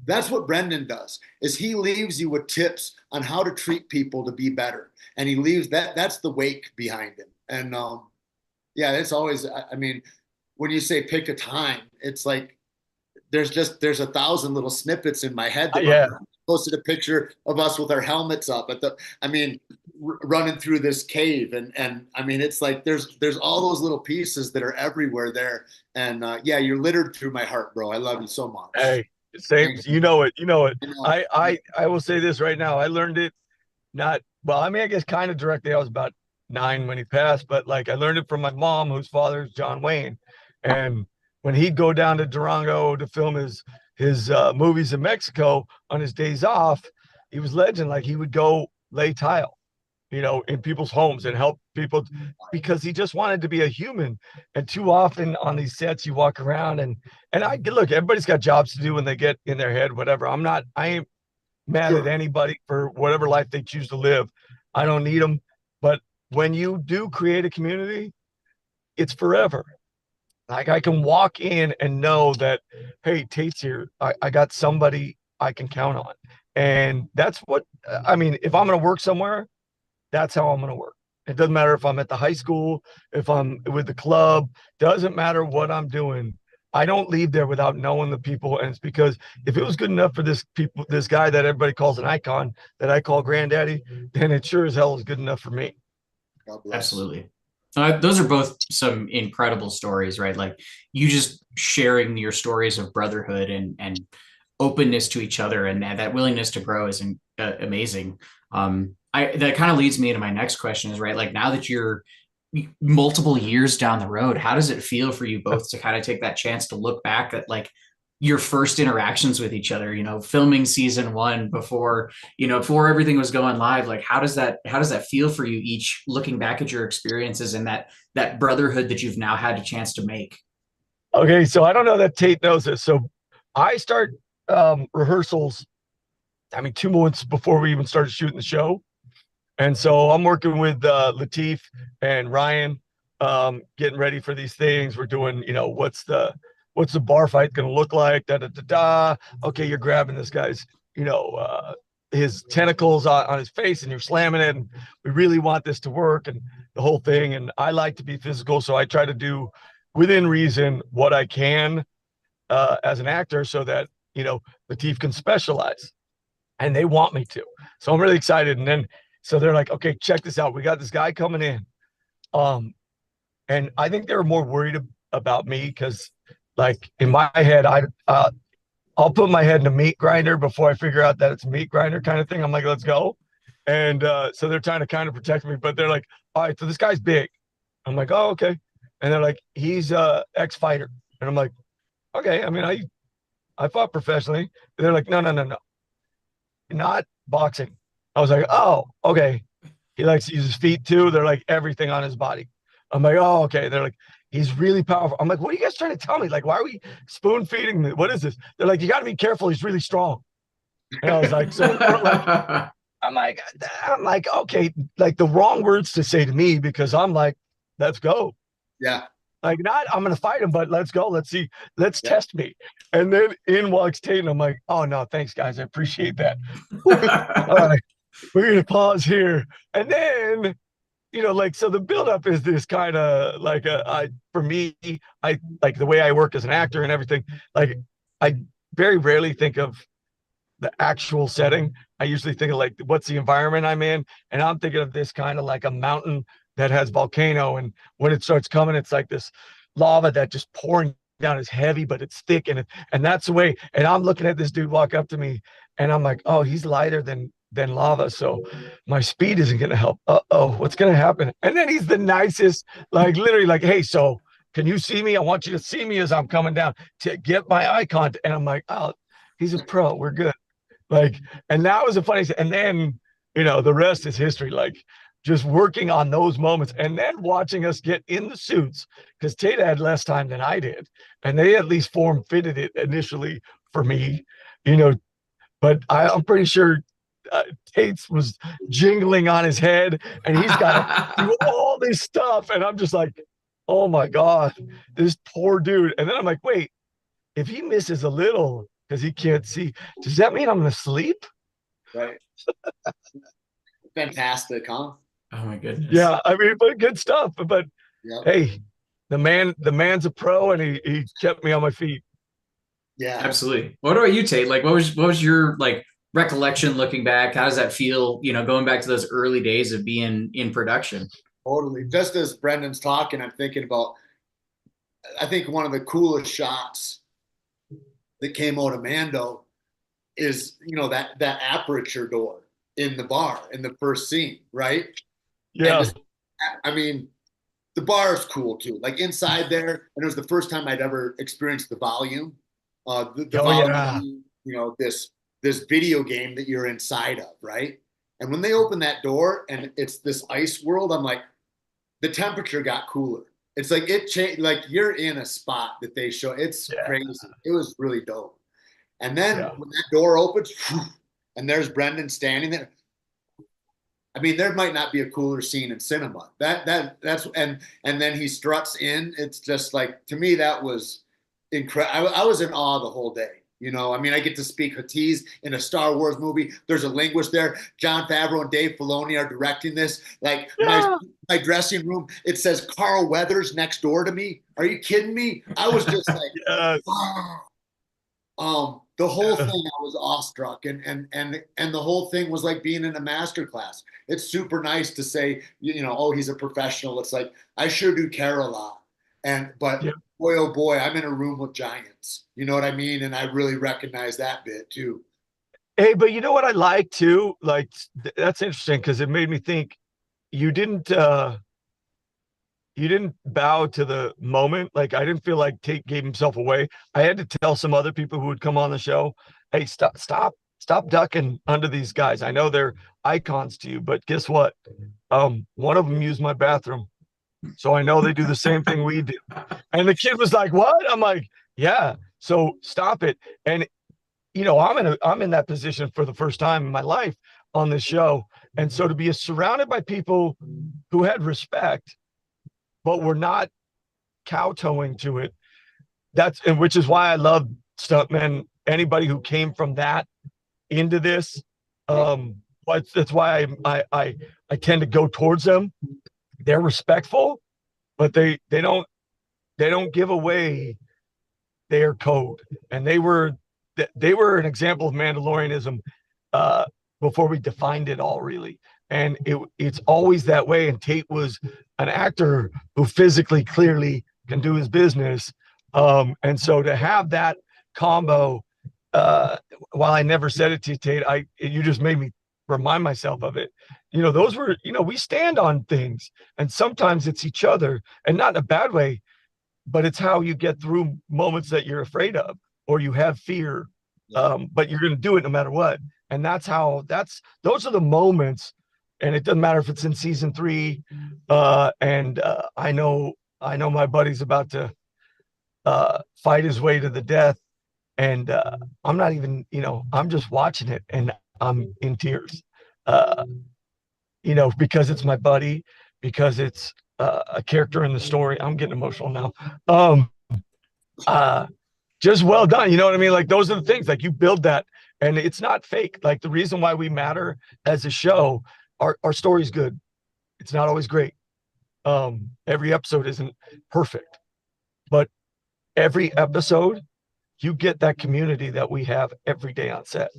Speaker 9: that's what Brendan does, is he leaves you with tips on how to treat people to be better. And he leaves that's the wake behind him. And it's always, I mean, when you say pick a time, it's like, there's 1,000 little snippets in my head that posted a picture of us with our helmets up running through this cave. And I mean, it's like, there's all those little pieces that are everywhere there. And you're littered through my heart, bro. I love you so much.
Speaker 5: Hey, same. You know it. I will say this right now. I learned it I guess kind of directly. I was about 9 when he passed, but like, I learned it from my mom, whose father is John Wayne. And when he'd go down to Durango to film his movies in Mexico on his days off, he was legend. Like, he would go lay tile, in people's homes and help people because he just wanted to be a human. And too often on these sets, you walk around and I look, everybody's got jobs to do when they get in their head, whatever. I ain't mad at anybody for whatever life they choose to live. I don't need them. But when you do create a community, it's forever. Like I can walk in and know that, hey, Tate's here. I got somebody I can count on. And that's what, I mean, if I'm going to work somewhere, that's how I'm going to work. It doesn't matter if I'm at the high school, if I'm with the club, doesn't matter what I'm doing. I don't leave there without knowing the people. And it's because if it was good enough for this guy that everybody calls an icon, that I call granddaddy, then it sure as hell is good enough for me.
Speaker 9: God bless.
Speaker 7: Absolutely. Those are both some incredible stories, right? Like you just sharing your stories of brotherhood and openness to each other, and that willingness to grow is amazing. That kind of leads me into my next question is, right, like now that you're multiple years down the road, how does it feel for you both to kind of take that chance to look back at like your first interactions with each other, filming season 1 before everything was going live? Like, how does that feel for you each, looking back at your experiences and that brotherhood that you've now had a chance to make?
Speaker 5: Okay. So I don't know that Tate knows this. So I start rehearsals, 2 months before we even started shooting the show. And so I'm working with Lateef and Ryan, getting ready for these things. We're doing, what's the bar fight going to look like? Da, da, da, da. Okay, you're grabbing this guy's, his tentacles on his face and you're slamming it. And we really want this to work and the whole thing. And I like to be physical. So I try to do within reason what I can as an actor so that, Lateef can specialize. And they want me to. So I'm really excited. And then, so they're like, okay, check this out. We got this guy coming in. And I think they were more worried about me because, like, in my head, I'll put my head in a meat grinder before I figure out that it's a meat grinder kind of thing. I'm like, let's go. And so they're trying to kind of protect me, but they're like, all right, so this guy's big. I'm like, oh, okay. And they're like, he's a ex-fighter. And I'm like, okay. I fought professionally. And they're like, no. Not boxing. I was like, oh, okay. He likes to use his feet too. They're like everything on his body. I'm like, oh, okay. They're like, he's really powerful. I'm like, what are you guys trying to tell me? Like, why are we spoon feeding me? What is this? They're like, you got to be careful. He's really strong. And I was like, so I'm like, okay, like the wrong words to say to me because I'm like, let's go.
Speaker 9: Yeah.
Speaker 5: Like, not, I'm going to fight him, but let's go. Let's see. Let's test me. And then in walks Tate, and I'm like, oh, no, thanks, guys. I appreciate that. All right. We're going to pause here. And then, so the buildup is this kind of like, for me, I like the way I work as an actor and everything. Like, I very rarely think of the actual setting. I usually think of like, what's the environment I'm in? And I'm thinking of this kind of like a mountain that has volcano, and when it starts coming, it's like this lava that just pouring down is heavy, but it's thick, and that's the way. And I'm looking at this dude walk up to me, and I'm like, oh, he's lighter than lava, so my speed isn't gonna help. What's gonna happen? And then he's the nicest, like literally, like, hey, so can you see me? I want you to see me as I'm coming down to get my eye contact. And I'm like, oh, he's a pro. We're good. Like, and that was a funny. And then the rest is history. Like, just working on those moments and then watching us get in the suits because Tate had less time than I did. And they at least form fitted it initially for me, but I'm pretty sure Tate's was jingling on his head and he's got to do all this stuff. And I'm just like, oh my God, this poor dude. And then I'm like, wait, if he misses a little because he can't see, does that mean I'm going to sleep?
Speaker 9: Right. Fantastic, huh?
Speaker 7: Oh my goodness.
Speaker 5: Yeah, but good stuff. But hey, the man's a pro, and he kept me on my feet.
Speaker 9: Yeah,
Speaker 7: absolutely. What about you, Tate? Like, what was your like recollection looking back? How does that feel? Going back to those early days of being in production.
Speaker 9: Totally. Just as Brendan's talking, I'm thinking about. I think one of the coolest shots that came out of Mando is that aperture door in the bar in the first scene, right?
Speaker 5: Yeah.
Speaker 9: The bar is cool too. Like inside there, and it was the first time I'd ever experienced the volume. The volume, this video game that you're inside of, right? And when they open that door and it's this ice world, I'm like, the temperature got cooler. It's like it changed. Like you're in a spot that they show. It's crazy. It was really dope. And then when that door opens, and there's Brendan standing there. I mean, there might not be a cooler scene in cinema. That's and then he struts in. It's just like, to me, that was incredible. I was in awe the whole day. You know, I mean, I get to speak Huttese in a Star Wars movie. There's a linguist there. Jon Favreau and Dave Filoni are directing this. Like my dressing room, it says Carl Weathers next door to me. Are you kidding me? I was just like, wow. The whole thing, I was awestruck, and the whole thing was like being in a master class. It's super nice to say, you know, oh, he's a professional. It's like, I sure do care a lot. But boy, oh boy, I'm in a room with giants. You know what I mean? And I really recognize that bit too.
Speaker 5: Hey, but you know what I like too? Like, that's interesting because it made me think you didn't bow to the moment. Like, I didn't feel like Tate gave himself away. I had to tell some other people who would come on the show, hey, stop ducking under these guys. I know they're icons to you, but guess what? One of them used my bathroom. So I know they do the same thing we do. And the kid was like, what? I'm like, yeah. So stop it. And, you know, I'm in that position for the first time in my life on this show. And so to be surrounded by people who had respect, but were not kowtowing to it, which is why I love stuntmen, anybody who came from that into this. But that's why I tend to go towards them. They're respectful, but they don't give away their code. And they were an example of Mandalorianism before we defined it all, really. And it's always that way. And Tate was an actor who physically clearly can do his business. And so to have that combo, while I never said it to you, Tate, you just made me remind myself of it. You know, those were, you know, we stand on things, and sometimes it's each other, and not in a bad way, but it's how you get through moments that you're afraid of or you have fear. But you're going to do it no matter what. And those are the moments. And it doesn't matter if it's in season 3. I know my buddy's about to fight his way to the death. And I'm not even, you know, I'm just watching it and I'm in tears. You know, because it's my buddy, because it's a character in the story. I'm getting emotional now. Just well done. You know what I mean? Like, those are the things, like, you build that, and it's not fake. Like, the reason why we matter as a show, our story's good. It's not always great. Every episode isn't perfect, but every episode you get that community that we have every day on set.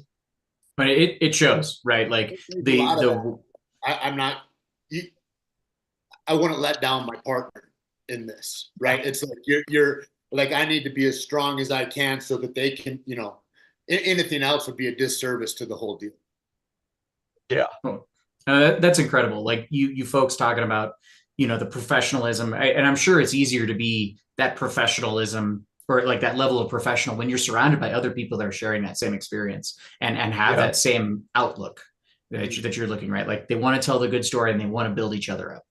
Speaker 7: But it shows, right? Like
Speaker 9: I'm not. I wouldn't let down my partner in this, right? It's like you're like, I need to be as strong as I can so that they can, you know, anything else would be a disservice to the whole deal.
Speaker 5: Yeah,
Speaker 7: that's incredible. Like you folks talking about, you know, the professionalism, and I'm sure it's easier to be that professionalism or like that level of professional when you're surrounded by other people that are sharing that same experience and have that same outlook that you're looking, right? Like, they want to tell the good story and they want to build each other up.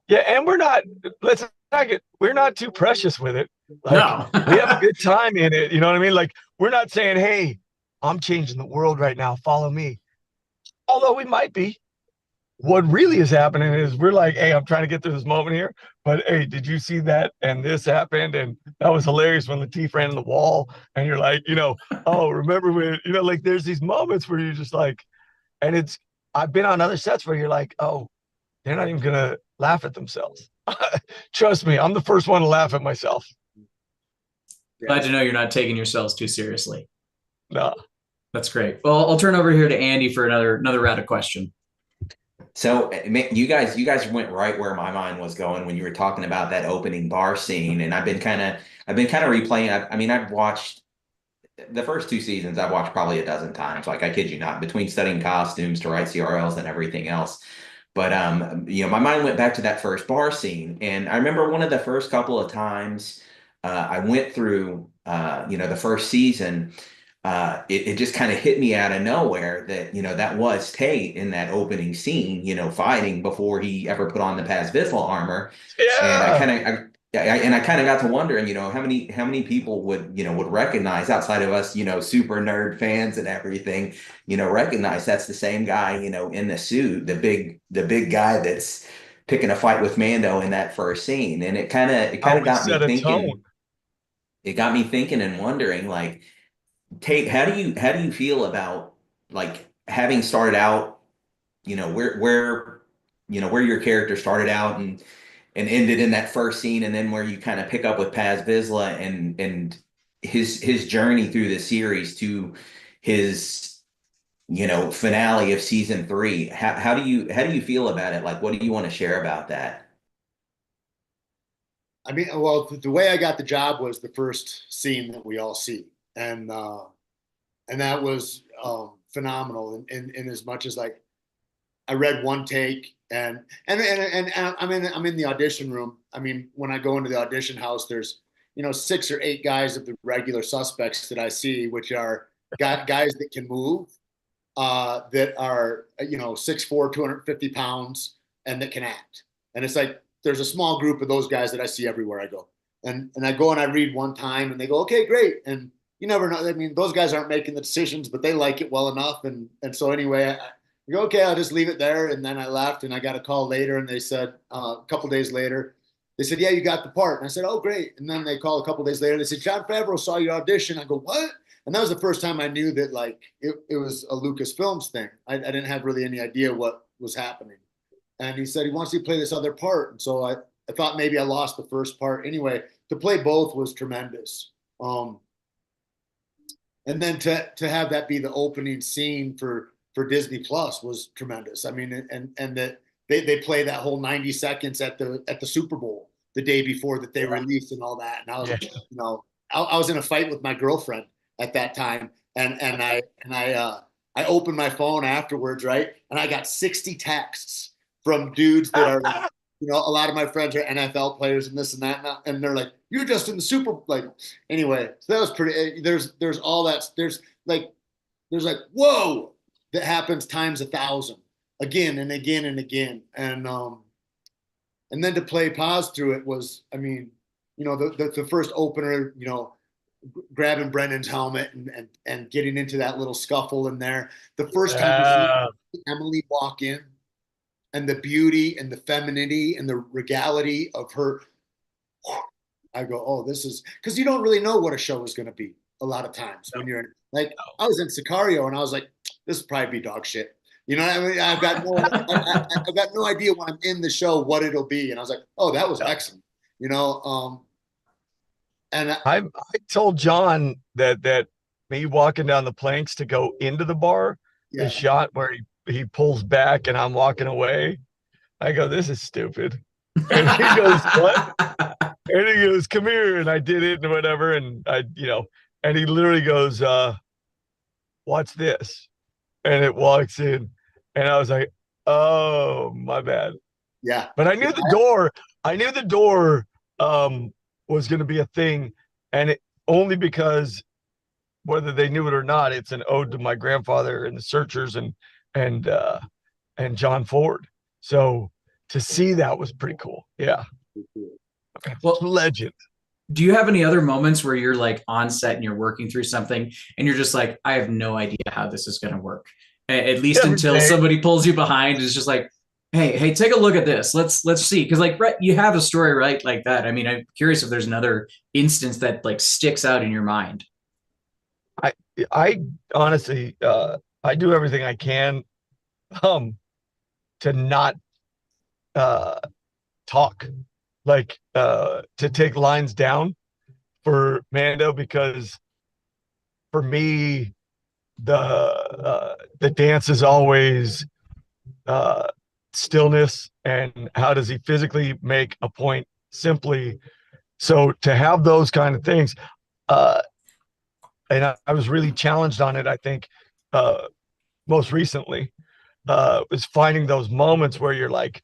Speaker 5: Yeah, and we're not too precious with it. Like,
Speaker 7: no.
Speaker 5: We have a good time in it. You know what I mean? Like, we're not saying, hey, I'm changing the world right now, follow me. Although we might be. What really is happening is we're like, hey, I'm trying to get through this moment here, but hey, did you see that? And this happened, and that was hilarious when Lateef ran in the wall, and you're like, you know, oh, remember when, you know, like, there's these moments where you're just like, and I've been on other sets where you're like, oh, they're not even gonna laugh at themselves. Trust me, I'm the first one to laugh at myself.
Speaker 7: Glad to know you're not taking yourselves too seriously.
Speaker 5: No.
Speaker 7: That's great. Well, I'll turn over here to Andy for another round of question.
Speaker 8: So you guys went right where my mind was going when you were talking about that opening bar scene, and I've been kind of replaying. I mean, I've watched the first 2 seasons. I've watched probably a dozen times. Like, I kid you not, between studying costumes to write CRLs and everything else. But you know, my mind went back to that first bar scene, and I remember one of the first couple of times I went through, you know, the first season. it just kind of hit me out of nowhere that, that was Tate in that opening scene, fighting before he ever put on the Paz Vizsla armor. And I
Speaker 5: Yeah.
Speaker 8: kind of, I kind of got to wondering, how many people would recognize outside of us, super nerd fans and everything, recognize that's the same guy, in the suit, the big guy that's picking a fight with Mando in that first scene. And it kind of
Speaker 5: Always
Speaker 8: got me
Speaker 5: set a
Speaker 8: thinking.
Speaker 5: tone.
Speaker 8: It got me thinking and wondering, like, Tate, how do you feel about, like, having started out, where your character started out and ended in that first scene, and then where you kind of pick up with Paz Vizsla and his journey through the series to his, finale of season 3. How do you feel about it? Like, what do you want to share about that?
Speaker 9: I mean, well, the way I got the job was the first scene that we all see, and that was phenomenal. In as much as, like, I read one take, and I'm in the audition room. I mean, when I go into the audition house, there's 6 or 8 guys of the regular suspects that I see, which are guys that can move, that are 6'4", 250 pounds, and that can act. And it's like there's a small group of those guys that I see everywhere I go. And I go and I read one time, and they go, okay, great. And you never know. I mean, those guys aren't making the decisions, but they like it well enough. And so anyway, I go, okay, I'll just leave it there. And then I left, and I got a call later, and they said, a couple days later, they said, yeah, you got the part. And I said, oh, great. And then they called a couple days later. They said, Jon Favreau saw your audition. I go, what? And that was the first time I knew that, like, it was a Lucasfilms thing. I didn't have really any idea what was happening. And he said he wants you to play this other part. And so I thought maybe I lost the first part. Anyway, to play both was tremendous. And then to have that be the opening scene for Disney Plus was tremendous. I mean, and that they play that whole 90 seconds at the Super Bowl the day before that they released and all that. And I was, I was in a fight with my girlfriend at that time, and I opened my phone afterwards, right, and I got 60 texts from dudes that are, a lot of my friends are NFL players and this and that, and they're like, you're just in the Super, like, anyway. So that was pretty. There's all that. There's like whoa, that happens times 1,000 again and again and again, and then to play Paz through it was, I mean, the first opener, grabbing Brendan's helmet and getting into that little scuffle in there. The first time you see Emily walk in, and the beauty and the femininity and the regality of her, I go, oh, this is, because you don't really know what a show is going to be a lot of times when you're in, like, I was in Sicario and I was like, this will probably be dog shit. You know what I mean? I've got no idea when I'm in the show what it'll be. And I was like, oh, that was excellent. And
Speaker 5: I told John that me walking down the planks to go into the bar, the shot where he pulls back and I'm walking away. I go, this is stupid. And he goes, what? And he goes, come here. And I did it and whatever. And and he literally goes, watch this. And it walks in. And I was like, oh, my bad.
Speaker 9: Yeah.
Speaker 5: But I knew the door was going to be a thing. And it only because, whether they knew it or not, it's an ode to my grandfather and the Searchers and John Ford. So to see that was pretty cool. Yeah.
Speaker 7: Well,
Speaker 5: legend.
Speaker 7: Do you have any other moments where you're like on set and you're working through something and you're just like, I have no idea how this is going to work, at least until somebody pulls you behind and is just like, hey, take a look at this. Let's see. Because, like, right, you have a story, right, like that. I mean, I'm curious if there's another instance that, like, sticks out in your mind.
Speaker 5: I honestly, I do everything I can to not talk, like, to take lines down for Mando, because for me the dance is always stillness and how does he physically make a point simply. So to have those kind of things, and I was really challenged on it, I think, most recently, was finding those moments where you're like,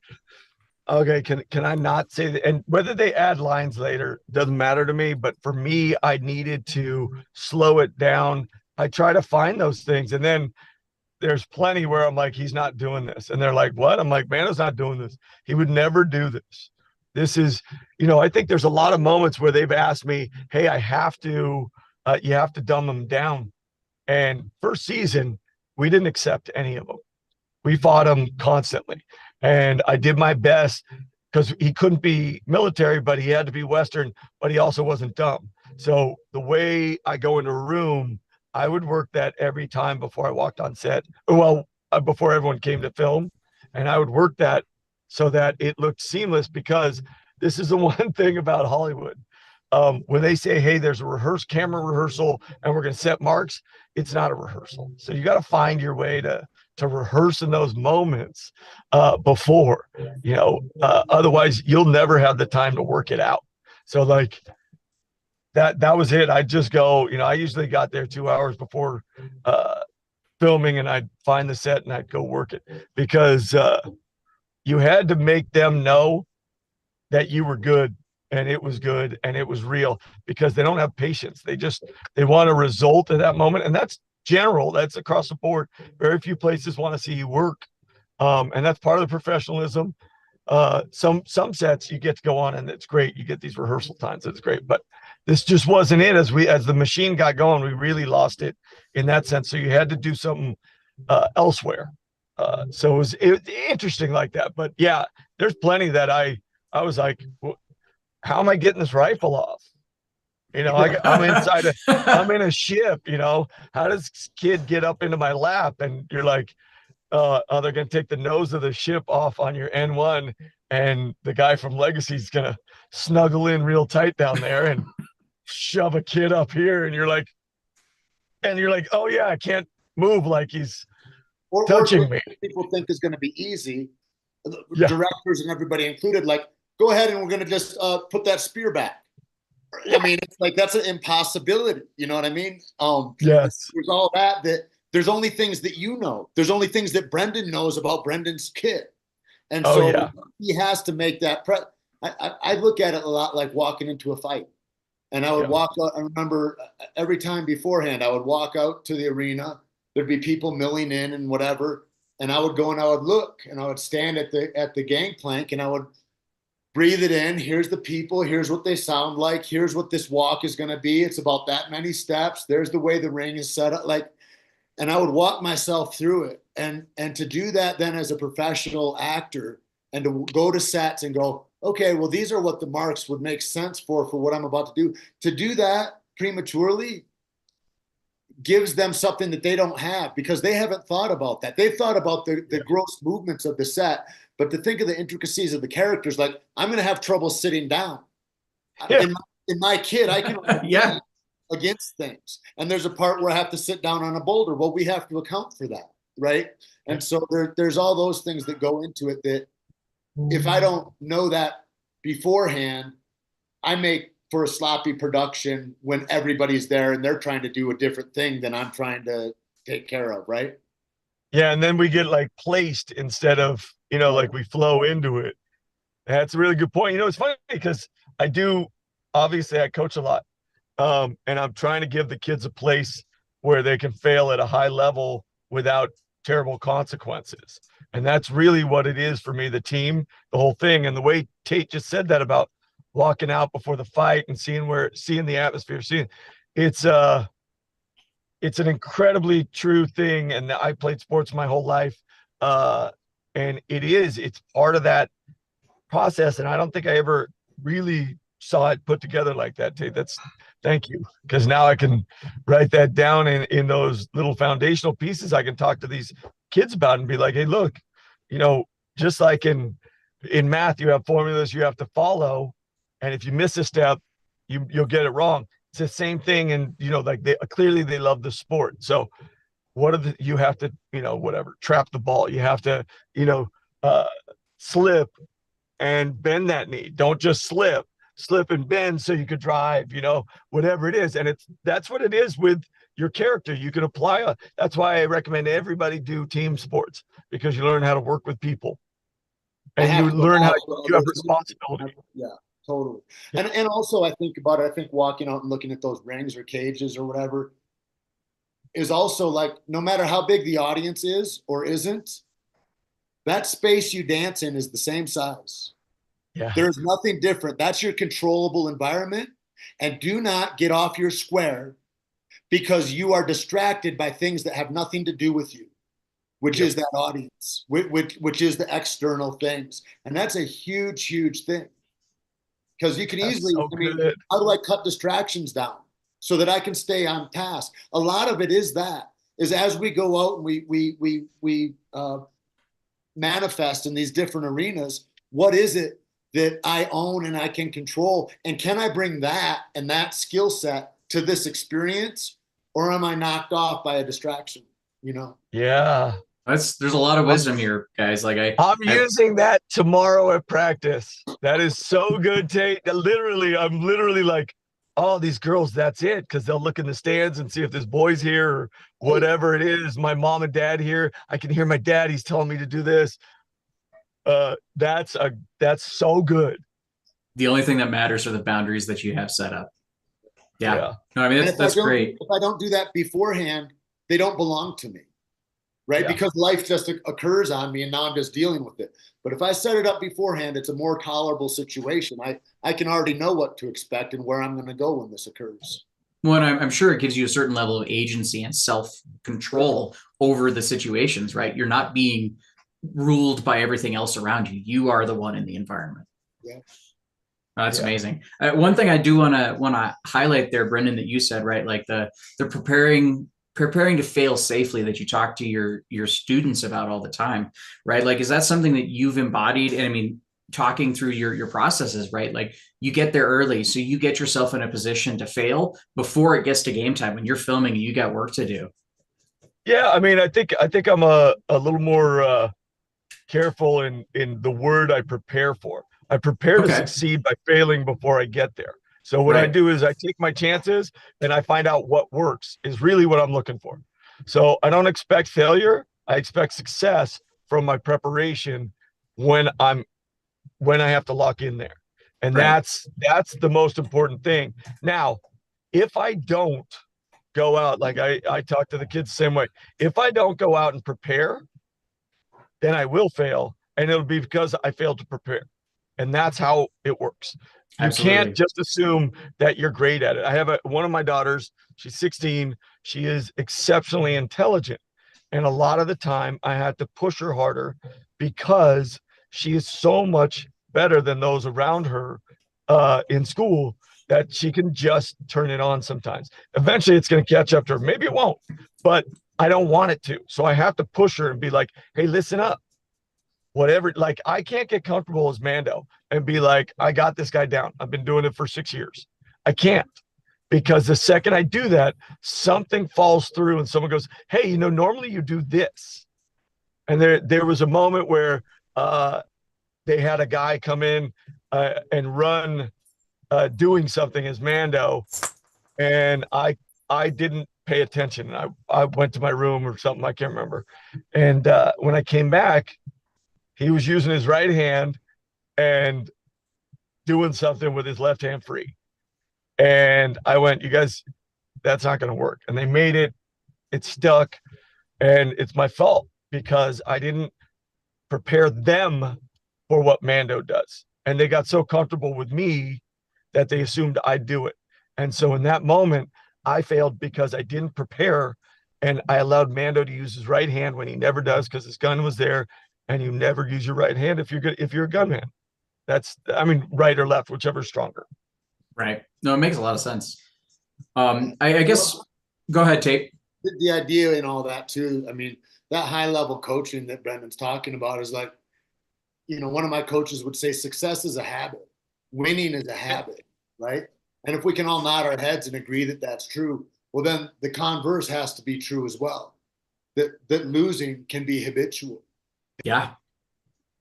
Speaker 5: okay, can I not say that? And whether they add lines later doesn't matter to me. But for me, I needed to slow it down I try to find those things. And then there's plenty where I'm like, he's not doing this. And they're like, what? I'm like, Mano's not doing this. He would never do this. This is, I think there's a lot of moments where they've asked me, hey, you have to dumb them down. And first season, we didn't accept any of them. We fought him constantly. And I did my best because he couldn't be military, but he had to be Western, but he also wasn't dumb. So the way I go into a room, I would work that every time before I walked on set. Well, before everyone came to film. And I would work that so that it looked seamless, because this is the one thing about Hollywood. When they say, hey, there's a camera rehearsal and we're going to set marks, it's not a rehearsal. So you got to find your way to rehearse in those moments before, otherwise you'll never have the time to work it out. So like that was it. I just go, I usually got there 2 hours before filming, and I'd find the set and I'd go work it, because you had to make them know that you were good and it was good and it was real, because they don't have patience. They want a result at that moment. And that's general. That's across the board. Very few places want to see you work. And that's part of the professionalism. Some sets you get to go on and it's great. You get these rehearsal times. It's great. But this just wasn't it. As the machine got going, we really lost it in that sense. So you had to do something elsewhere. So it was interesting like that. But yeah, there's plenty that I was like, how am I getting this rifle off? I'm in a ship, how does this kid get up into my lap? And you're like, they're going to take the nose of the ship off on your N1. And the guy from Legacy is going to snuggle in real tight down there and shove a kid up here. And you're like, oh yeah, I can't move like he's touching me.
Speaker 9: People think is going to be easy. Directors and everybody included, like, go ahead and we're going to just put that spear back. I mean, it's like, that's an impossibility. You know what I mean?
Speaker 5: Yes.
Speaker 9: There's all that there's only things that there's only things that Brendan knows about Brendan's kid. And so he has to make that I look at it a lot like walking into a fight. And I would walk out. I remember every time beforehand, I would walk out to the arena. There'd be people milling in and whatever. And I would go and I would look and I would stand at the gangplank and I would breathe it in. Here's the people. Here's what they sound like. Here's what this walk is going to be. It's about that many steps. There's the way the ring is set up. And I would walk myself through it. And to do that then as a professional actor, and to go to sets and go, okay, well, these are what the marks would make sense for what I'm about to do. To do that prematurely gives them something that they don't have, because they haven't thought about that. They've thought about the gross movements of the set, but to think of the intricacies of the characters, like, I'm going to have trouble sitting down. In my kid, I can against things. And there's a part where I have to sit down on a boulder. Well, we have to account for that, right? And so there's all those things that go into it that if I don't know that beforehand, I make for a sloppy production when everybody's there and they're trying to do a different thing than I'm trying to take care of, right?
Speaker 5: Yeah, and then we get like placed instead of, like we flow into it. That's a really good point. It's funny because obviously I coach a lot. And I'm trying to give the kids a place where they can fail at a high level without terrible consequences. And that's really what it is for me, the team, the whole thing. And the way Tate just said that about walking out before the fight and seeing the atmosphere, it's an incredibly true thing. And I played sports my whole life. And it's part of that process. And I don't think I ever really saw it put together like that, Tate. Thank you. Because now I can write that down in those little foundational pieces. I can talk to these kids about and be like, hey, look, just like in math, you have formulas you have to follow. And if you miss a step, you'll get it wrong. It's the same thing. And, like clearly they love the sport. So you have to, trap the ball. You have to, slip and bend that knee. Don't just slip and bend so you could drive, whatever it is. And that's what it is with your character. You can apply that's why I recommend everybody do team sports, because you learn how to work with people and you learn how you have responsibility.
Speaker 9: Yeah, totally. And also I think about it, I think walking out and looking at those rings or cages or whatever, is also like, no matter how big the audience is or isn't, that space you dance in is the same size.
Speaker 5: Yeah.
Speaker 9: There's nothing different. That's your controllable environment. And do not get off your square because you are distracted by things that have nothing to do with you, which is that audience, which is the external things. And that's a huge, huge thing. Because you can easily, how do I cut distractions down so that I can stay on task? A lot of it is as we go out and we manifest in these different arenas, what is it that I own and I can control? And can I bring that and that skill set to this experience, or am I knocked off by a distraction?
Speaker 5: Yeah.
Speaker 7: There's a lot of wisdom here, guys. Like
Speaker 5: I'm using that tomorrow at practice. That is so good, Tate. I'm literally like, oh, these girls, that's it. Because they'll look in the stands and see if there's boys here or whatever it is. My mom and dad here. I can hear my dad. He's telling me to do this. That's so good.
Speaker 7: The only thing that matters are the boundaries that you have set up. Yeah. No, I mean, that's great.
Speaker 9: If I don't do that beforehand, they don't belong to me. Right? Because life just occurs on me and now I'm just dealing with it. But if I set it up beforehand, it's a more tolerable situation. I can already know what to expect and where I'm going to go when this occurs.
Speaker 7: Well, and I'm sure it gives you a certain level of agency and self-control over the situations, right? You're not being ruled by everything else around you. You are the one in the environment.
Speaker 9: Yeah.
Speaker 7: That's amazing. One thing I do want to highlight there, Brendan, that you said, right? Like the preparing to fail safely that you talk to your students about all the time, right? Like, is that something that you've embodied? And I mean, talking through your processes, right? Like you get there early, so you get yourself in a position to fail before it gets to game time when you're filming and you got work to do.
Speaker 5: Yeah, I mean, I think I'm a little more careful in the word I prepare for. I prepare to succeed by failing before I get there. So what I do is I take my chances and I find out what works is really what I'm looking for. So I don't expect failure. I expect success from my preparation when I have to lock in there. And that's the most important thing. Now, if I don't go out, like I talk to the kids the same way, if I don't go out and prepare, then I will fail. And it'll be because I failed to prepare. And that's how it works. You can't just assume that you're great at it. I have one of my daughters, she's 16. She is exceptionally intelligent. And a lot of the time I had to push her harder because she is so much better than those around her in school that she can just turn it on sometimes. Eventually it's going to catch up to her. Maybe it won't, but I don't want it to. So I have to push her and be like, hey, listen up. Whatever, like I can't get comfortable as Mando and be like, I got this guy down. I've been doing it for 6 years. I can't, because the second I do that, something falls through and someone goes, hey, normally you do this. And there was a moment where they had a guy come in and run doing something as Mando. And I didn't pay attention. I went to my room or something. I can't remember. And when I came back, he was using his right hand and doing something with his left hand free. And I went, you guys, that's not going to work. And they made it stuck. And it's my fault because I didn't prepare them for what Mando does. And they got so comfortable with me that they assumed I'd do it. And so in that moment, I failed because I didn't prepare. And I allowed Mando to use his right hand when he never does because his gun was there. And you never use your right hand if you're a gunman. That's, I mean, right or left, whichever's stronger.
Speaker 7: Right. No, it makes a lot of sense. I guess, go ahead, Tate.
Speaker 9: The idea in all that too, I mean, that high level coaching that Brendan's talking about is like, one of my coaches would say success is a habit. Winning is a habit, right? And if we can all nod our heads and agree that that's true, well, then the converse has to be true as well, that losing can be habitual.
Speaker 7: Yeah.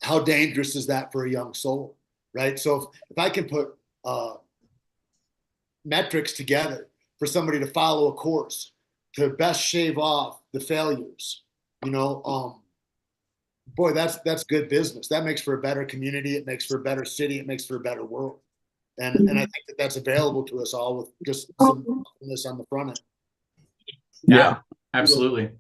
Speaker 9: How dangerous is that for a young soul, right? So if I can put metrics together for somebody to follow a course to best shave off the failures, boy, that's good business. That makes for a better community. It makes for a better city. It makes for a better world. And I think that's available to us all with just some this on the front end.
Speaker 7: Yeah. Absolutely.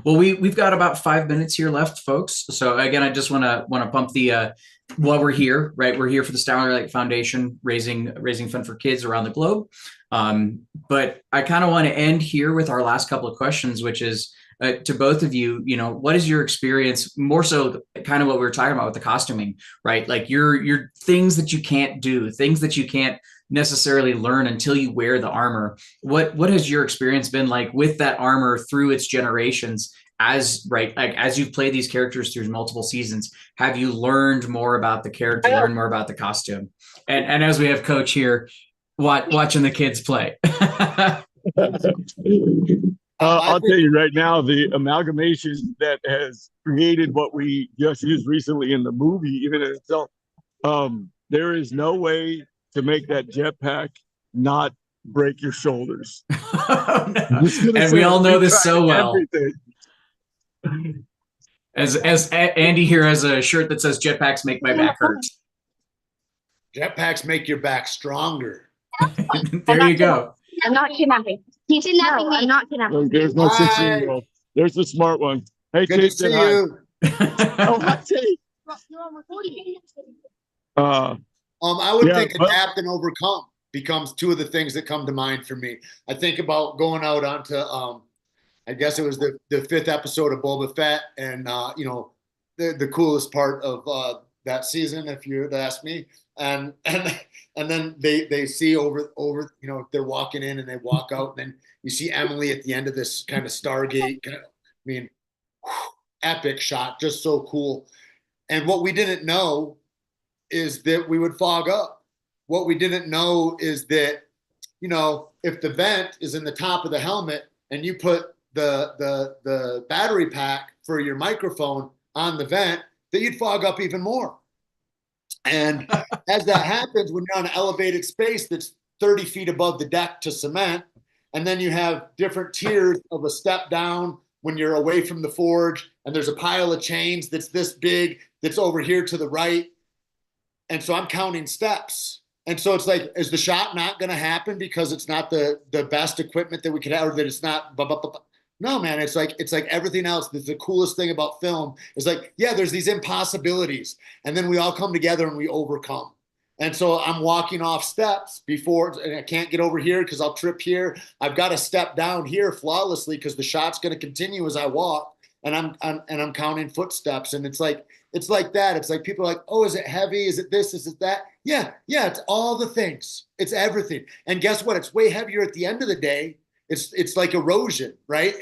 Speaker 7: Well, we've got about 5 minutes here left, folks. So again, I just want to pump the while we're here, right? We're here for the Starlight Foundation, raising fund for kids around the globe. But I kind of want to end here with our last couple of questions, which is to both of you. You know, what is your experience? More so, kind of what we were talking about with the costuming, right? Like your things that you can't do, things that you can't necessarily learn until you wear the armor. What has your experience been like with that armor through its generations? As right, like as you've played these characters through multiple seasons, have you learned more about the character, learned more about the costume? And as we have Coach here, watching the kids play.
Speaker 5: I'll tell you right now, the amalgamation that has created what we just used recently in the movie, even in itself, there is no way to make that jetpack not break your shoulders.
Speaker 7: And we all know this so well.
Speaker 5: Everything.
Speaker 7: As Andy here has a shirt that says "Jetpacks make my back hurt."
Speaker 9: Jetpacks make your back stronger.
Speaker 7: There you go.
Speaker 11: I'm not kidnapping. He's kidnapping me. I'm not kidnapping.
Speaker 5: There's no 16-year-old. There's the smart one. Hey,
Speaker 9: Good to see you.
Speaker 5: Oh, hi, Tate.
Speaker 9: I would
Speaker 5: Yeah,
Speaker 9: think
Speaker 5: but-
Speaker 9: adapt and overcome becomes two of the things that come to mind for me. I think about going out onto I guess it was the 5th episode of Boba Fett, and you know, the coolest part of that season, if you would ask me. And then they see over, you know, they're walking in and they walk out, and then you see Emily at the end of this kind of Stargate kind of, I mean, epic shot, just so cool. And what we didn't know is that we would fog up. What we didn't know is that, you know, if the vent is in the top of the helmet and you put the battery pack for your microphone on the vent, that you'd fog up even more. And as that happens, when you're on an elevated space that's 30 feet above the deck to cement, and then you have different tiers of a step down when you're away from the forge, and there's a pile of chains that's this big, that's over here to the right. And so I'm counting steps. And so it's like, is the shot not going to happen because it's not the best equipment that we could have, or that it's not, no, man, it's like everything else. That's the coolest thing about film is like, yeah, there's these impossibilities, and then we all come together and we overcome. And so I'm walking off steps before, and I can't get over here because I'll trip here. I've got to step down here flawlessly because the shot's going to continue as I walk, and I'm counting footsteps. And it's like that. It's like people are like, oh, is it heavy? Is it this? Is it that? Yeah, it's all the things. It's everything. And guess what? It's way heavier at the end of the day. It's like erosion, right?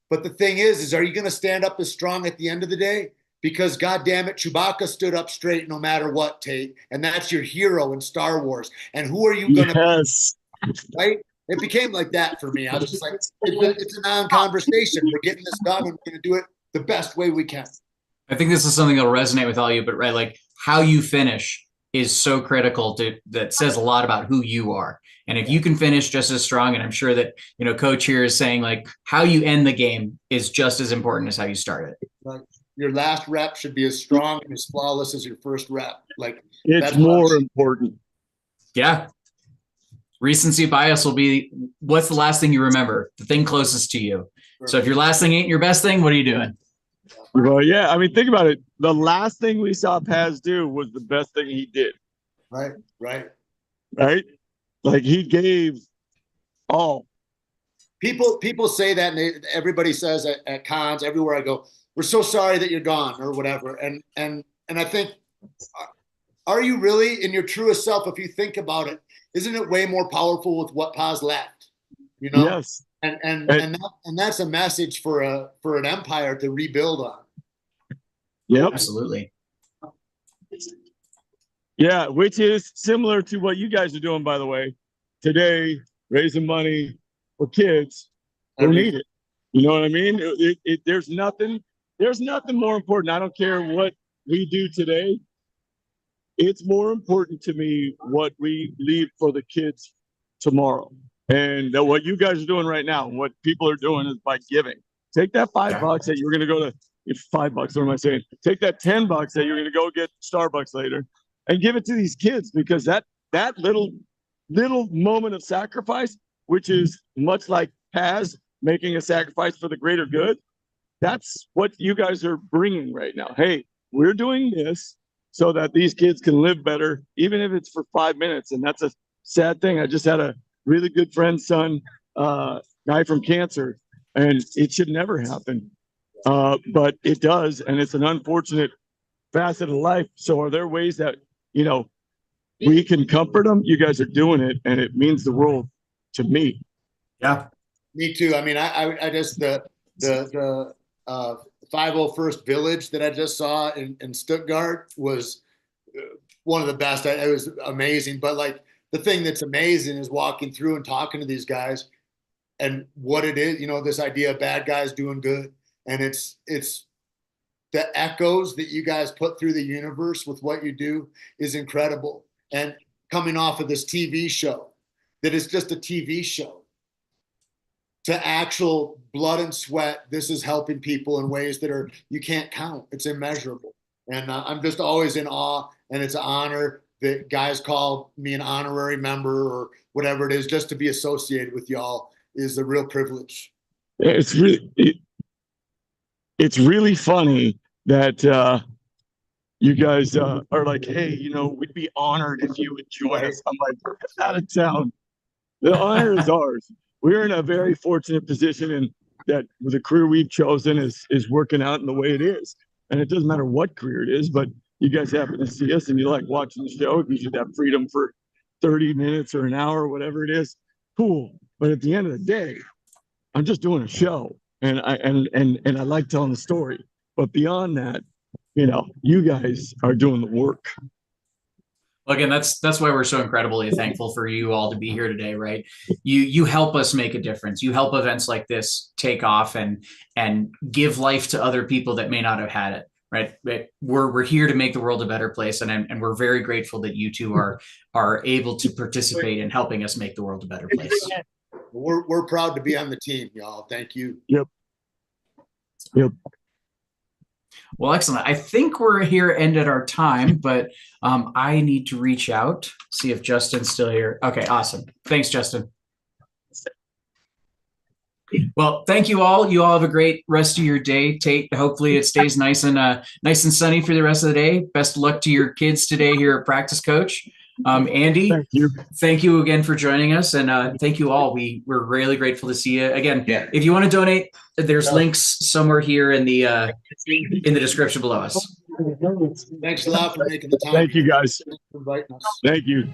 Speaker 9: But the thing is are you going to stand up as strong at the end of the day? Because God damn it, Chewbacca stood up straight no matter what, Tate. And that's your hero in Star Wars. And who are you going to be? Right? It became like that for me. I was just like, it's a non-conversation. We're getting this done, and we're going to do it the best way we can.
Speaker 7: I think this is something that'll resonate with all you, but right, like how you finish is so critical that says a lot about who you are. And if you can finish just as strong, and I'm sure that, you know, Coach here is saying like how you end the game is just as important as how you start it.
Speaker 9: Like your last rep should be as strong and as flawless as your first rep. Like
Speaker 5: It's more important.
Speaker 7: Yeah. Recency bias will be what's the last thing you remember, the thing closest to you. So if your last thing ain't your best thing, what are you doing?
Speaker 5: Well, yeah, I mean, think about it. The last thing we saw Paz do was the best thing he did.
Speaker 9: Right.
Speaker 5: Right? Like he gave all.
Speaker 9: People say that, and everybody says at cons, everywhere I go, we're so sorry that you're gone or whatever. And I think, are you really in your truest self? If you think about it, isn't it way more powerful with what Paz left? You know?
Speaker 5: Yes.
Speaker 9: And that's a message for an empire to rebuild on.
Speaker 5: Yep.
Speaker 7: Absolutely.
Speaker 5: Yeah, which is similar to what you guys are doing, by the way. Today, raising money for kids who need it. You know what I mean? There's nothing more important. I don't care what we do today. It's more important to me what we leave for the kids tomorrow. And what you guys are doing right now, what people are doing is by giving. Take that $5 that you're going to go to, $5, what am I saying? Take that $10 that you're going to go get Starbucks later and give it to these kids, because that little moment of sacrifice, which is much like Paz
Speaker 16: making a sacrifice for the greater good. That's what you guys are bringing right now. Hey, we're doing this so that these kids can live better, even if it's for 5 minutes. And that's a sad thing. I just had a really good friend's son, guy from cancer, and it should never happen. But it does, and it's an unfortunate facet of life. So are there ways that, you know, we can comfort them? You guys are doing it, and it means the world to me.
Speaker 7: Yeah.
Speaker 9: Me too. I mean, I just the 501st Village that I just saw in Stuttgart was one of the best. It was amazing. But like the thing that's amazing is walking through and talking to these guys and what it is, you know, this idea of bad guys doing good. And it's the echoes that you guys put through the universe with what you do is incredible. And coming off of this TV show that is just a TV show to actual blood and sweat, this is helping people in ways that are, you can't count. It's immeasurable. And I'm just always in awe, and it's an honor that guys call me an honorary member or whatever it is. Just to be associated with y'all is a real privilege.
Speaker 16: It's really funny that you guys are like, hey, you know, we'd be honored if you would join us. I'm like, out of town. The honor is ours. We're in a very fortunate position, and that the career we've chosen is working out in the way it is. And it doesn't matter what career it is, but you guys happen to see us and you like watching the show. You should have freedom for 30 minutes or an hour or whatever it is. Cool. But at the end of the day, I'm just doing a show, and I like telling the story. But beyond that, you know, you guys are doing the work.
Speaker 7: Well, again, that's why we're so incredibly thankful for you all to be here today, right? You help us make a difference. You help events like this take off and give life to other people that may not have had it, right? We're here to make the world a better place, and we're very grateful that you two are able to participate in helping us make the world a better place.
Speaker 9: We're proud to be on the team, y'all. Thank you.
Speaker 16: Yep.
Speaker 7: Well, excellent. I think we're here ended our time, but I need to reach out, see if Justin's still here. Okay, awesome. Thanks, Justin. Well, thank you all. You all have a great rest of your day. Tate, hopefully it stays nice and sunny for the rest of the day. Best of luck to your kids today here at Practice Coach. Andy, thank you again for joining us, and thank you all. We're really grateful to see you again. Yeah. If you want to donate, there's links somewhere here in the description below us.
Speaker 9: Thanks a lot for making the time.
Speaker 16: Thank you, guys.
Speaker 9: Inviting us.
Speaker 16: Thank you.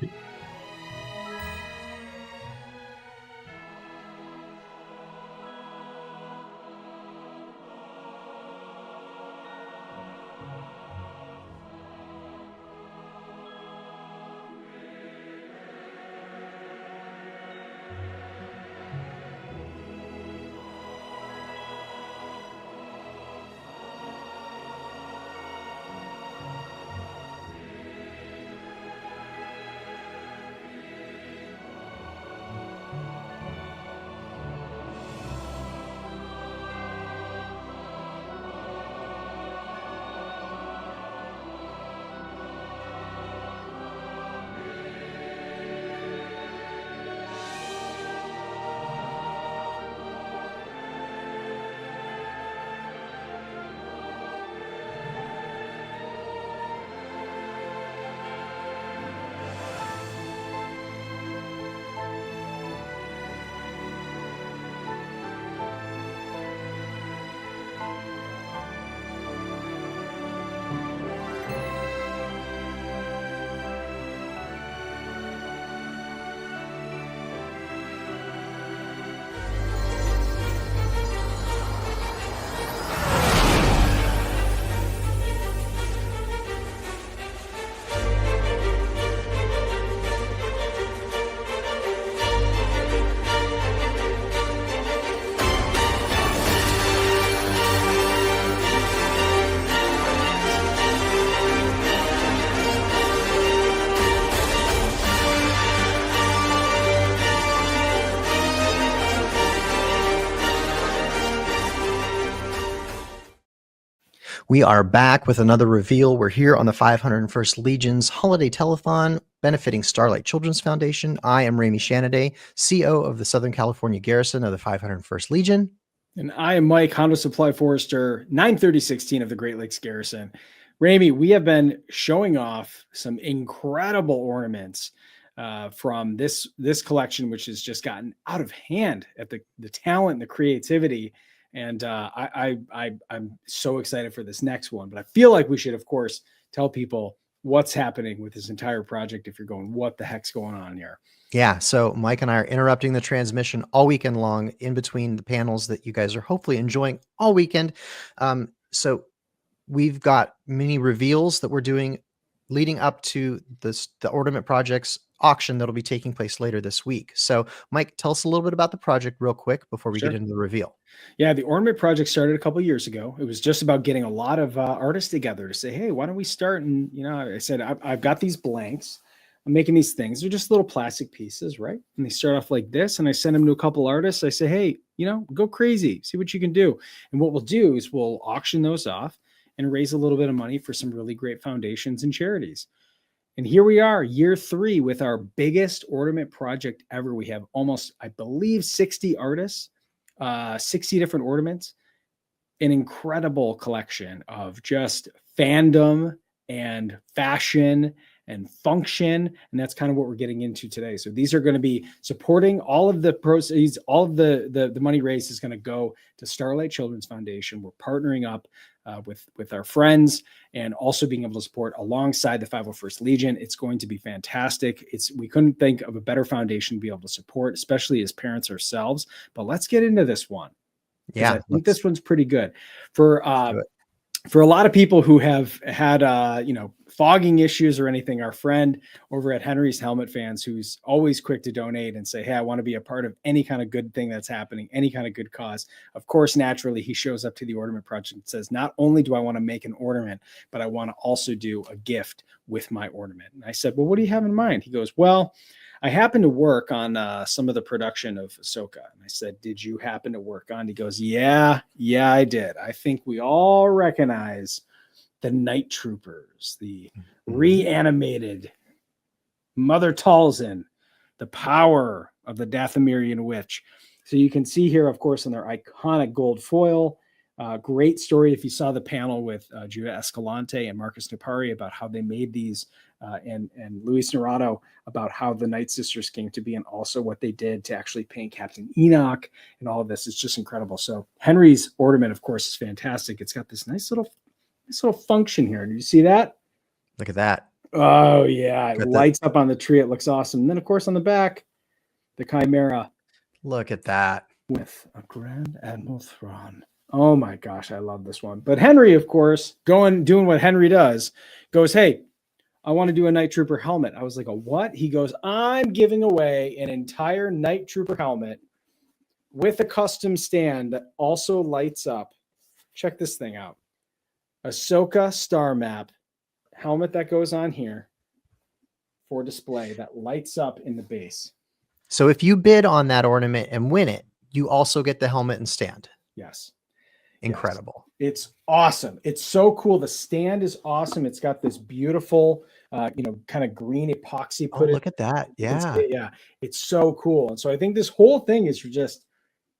Speaker 18: We are back with another reveal. We're here on the 501st Legion's Holiday Telethon benefiting Starlight Children's Foundation. I am Ramey Shanaday, CO of the Southern California Garrison of the 501st Legion.
Speaker 6: And I am Mike, Honda Supply Forester, 93016 of the Great Lakes Garrison. Ramey, we have been showing off some incredible ornaments from this collection, which has just gotten out of hand at the talent and the creativity. And I'm so excited for this next one. But I feel like we should, of course, tell people what's happening with this entire project if you're going, what the heck's going on here?
Speaker 18: Yeah, so Mike and I are interrupting the transmission all weekend long in between the panels that you guys are hopefully enjoying all weekend. So we've got mini reveals that we're doing leading up to the ornament project's auction that'll be taking place later this week. So Mike, tell us a little bit about the project real quick before we get into the reveal.
Speaker 6: Yeah, the ornament project started a couple of years ago. It was just about getting a lot of artists together to say, hey, why don't we start? And, I said, I've got these blanks. I'm making these things. They're just little plastic pieces, right? And they start off like this. And I send them to a couple artists. I say, hey, go crazy. See what you can do. And what we'll do is we'll auction those off and raise a little bit of money for some really great foundations and charities. And here we are, year 3 with our biggest ornament project ever. We have almost, I believe, 60 artists, 60 different ornaments, an incredible collection of just fandom and fashion and function. And that's kind of what we're getting into today. So these are going to be supporting all of the proceeds, all of the money raised is going to go to Starlight Children's Foundation. We're partnering up with our friends and also being able to support alongside the 501st Legion. It's going to be fantastic. We couldn't think of a better foundation to be able to support, especially as parents ourselves. But let's get into this one.
Speaker 18: Yeah,
Speaker 6: I think this one's pretty good for a lot of people who have had fogging issues or anything. Our friend over at Henry's Helmet Fans, who's always quick to donate and say, hey, I want to be a part of any kind of good thing that's happening, any kind of good cause. Of course, naturally, he shows up to the ornament project and says, not only do I want to make an ornament, but I want to also do a gift with my ornament. And I said, well, what do you have in mind? He goes, well, I happened to work on some of the production of Ahsoka. And I said, did you happen to work on? He goes, yeah, I did. I think we all recognize the Night Troopers, the reanimated Mother Talzin, the power of the Dathomirian Witch. So you can see here, of course, in their iconic gold foil. Great story if you saw the panel with Judah Escalante and Marcus Napari about how they made these, and Luis Narado about how the Night Sisters came to be, and also what they did to actually paint Captain Enoch and all of this. It's just incredible. So Henry's ornament, of course, is fantastic. It's got this nice little function here. Do you see that?
Speaker 18: Look at that.
Speaker 6: Oh yeah, it lights up on the tree. It looks awesome. And then, of course, on the back, the Chimera.
Speaker 18: Look at that.
Speaker 6: With a Grand Admiral Thrawn. Oh my gosh, I love this one. But Henry, of course, doing what Henry does, goes, hey, I want to do a Night Trooper helmet. I was like, a what? He goes, I'm giving away an entire Night Trooper helmet with a custom stand that also lights up. Check this thing out. Ahsoka star map helmet that goes on here for display that lights up in the base.
Speaker 18: So if you bid on that ornament and win it, you also get the helmet and stand.
Speaker 6: Yes.
Speaker 18: Incredible.
Speaker 6: Yes. It's awesome. It's so cool. The stand is awesome. It's got this beautiful, kind of green epoxy.
Speaker 18: Look at that. Yeah.
Speaker 6: Yeah. It's so cool. And so I think this whole thing is just,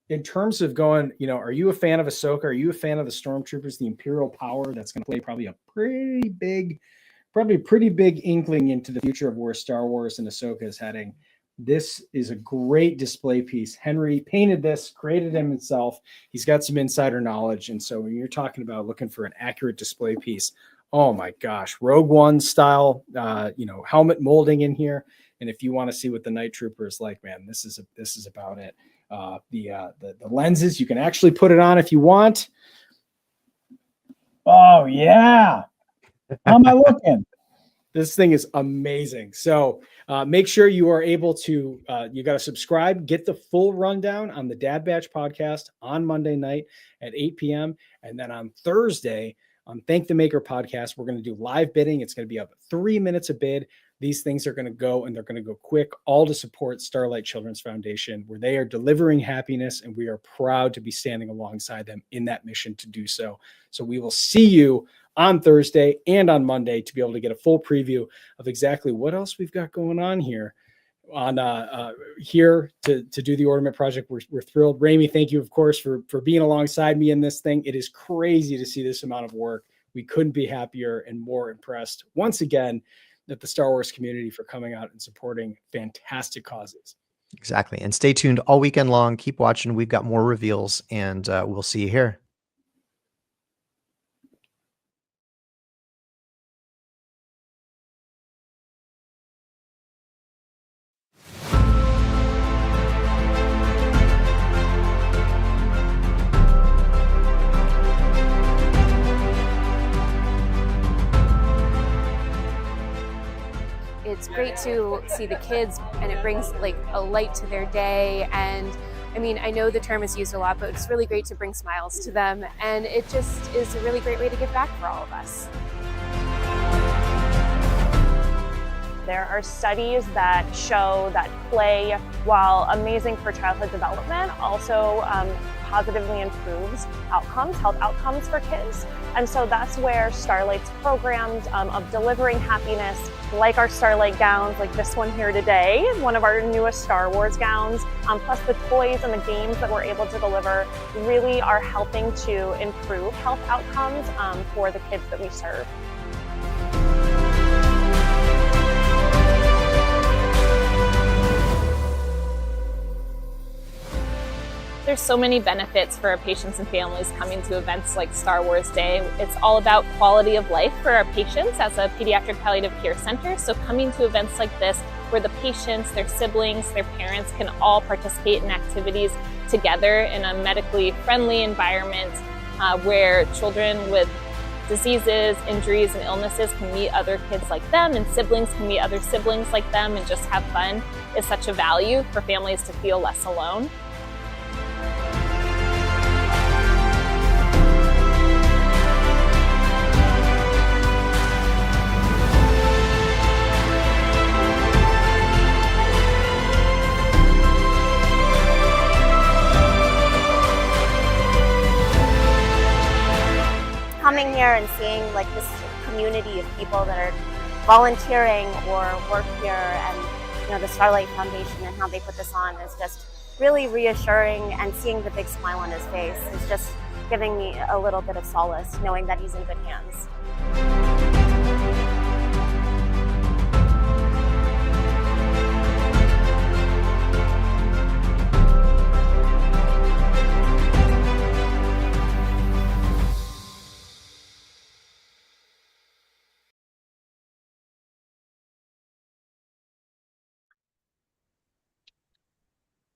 Speaker 6: in terms of going, are you a fan of Ahsoka? Are you a fan of the Stormtroopers, the Imperial power that's going to play probably a pretty big inkling into the future of where Star Wars and Ahsoka is heading? This is a great display piece. Henry painted this, created him himself. He's got some insider knowledge. And so when you're talking about looking for an accurate display piece, oh my gosh, Rogue One style, helmet molding in here. And if you want to see what the Night Trooper is like, man, this is about it. The lenses, you can actually put it on if you want. Oh yeah. How am I looking? This thing is amazing. So make sure you are able to, you got to subscribe, get the full rundown on the Dad Batch podcast on Monday night at 8 p.m. And then on Thursday on Thank the Maker podcast, we're going to do live bidding. It's going to be up 3 minutes a bid. These things are going to go, and they're going to go quick, all to support Starlight Children's Foundation, where they are delivering happiness, and we are proud to be standing alongside them in that mission to do so. So we will see you on Thursday and on Monday to be able to get a full preview of exactly what else we've got going on here here to do the ornament project. We're thrilled. Ramey, thank you, of course, for being alongside me in this thing. It is crazy to see this amount of work. We couldn't be happier and more impressed once again at the Star Wars community for coming out and supporting fantastic causes.
Speaker 18: Exactly. And stay tuned all weekend long. Keep watching. We've got more reveals, and we'll see you here.
Speaker 15: It's great to see the kids, and it brings like a light to their day. And I mean, I know the term is used a lot, but it's really great to bring smiles to them. And it just is a really great way to give back for all of us.
Speaker 22: There are studies that show that play, while amazing for childhood development, also positively improves outcomes, health outcomes for kids. And so that's where Starlight's programs of delivering happiness, like our Starlight gowns, like this one here today, one of our newest Star Wars gowns, plus the toys and the games that we're able to deliver, really are helping to improve health outcomes for the kids that we serve.
Speaker 23: There's so many benefits for our patients and families coming to events like Star Wars Day. It's all about quality of life for our patients as a pediatric palliative care center. So coming to events like this, where the patients, their siblings, their parents can all participate in activities together in a medically friendly environment where children with diseases, injuries, and illnesses can meet other kids like them, and siblings can meet other siblings like them and just have fun, is such a value for families to feel less alone.
Speaker 22: Coming here and seeing like this community of people that are volunteering or work here, and the Starlight Foundation and how they put this on is just really reassuring, and seeing the big smile on his face is just giving me a little bit of solace, knowing that he's in good hands.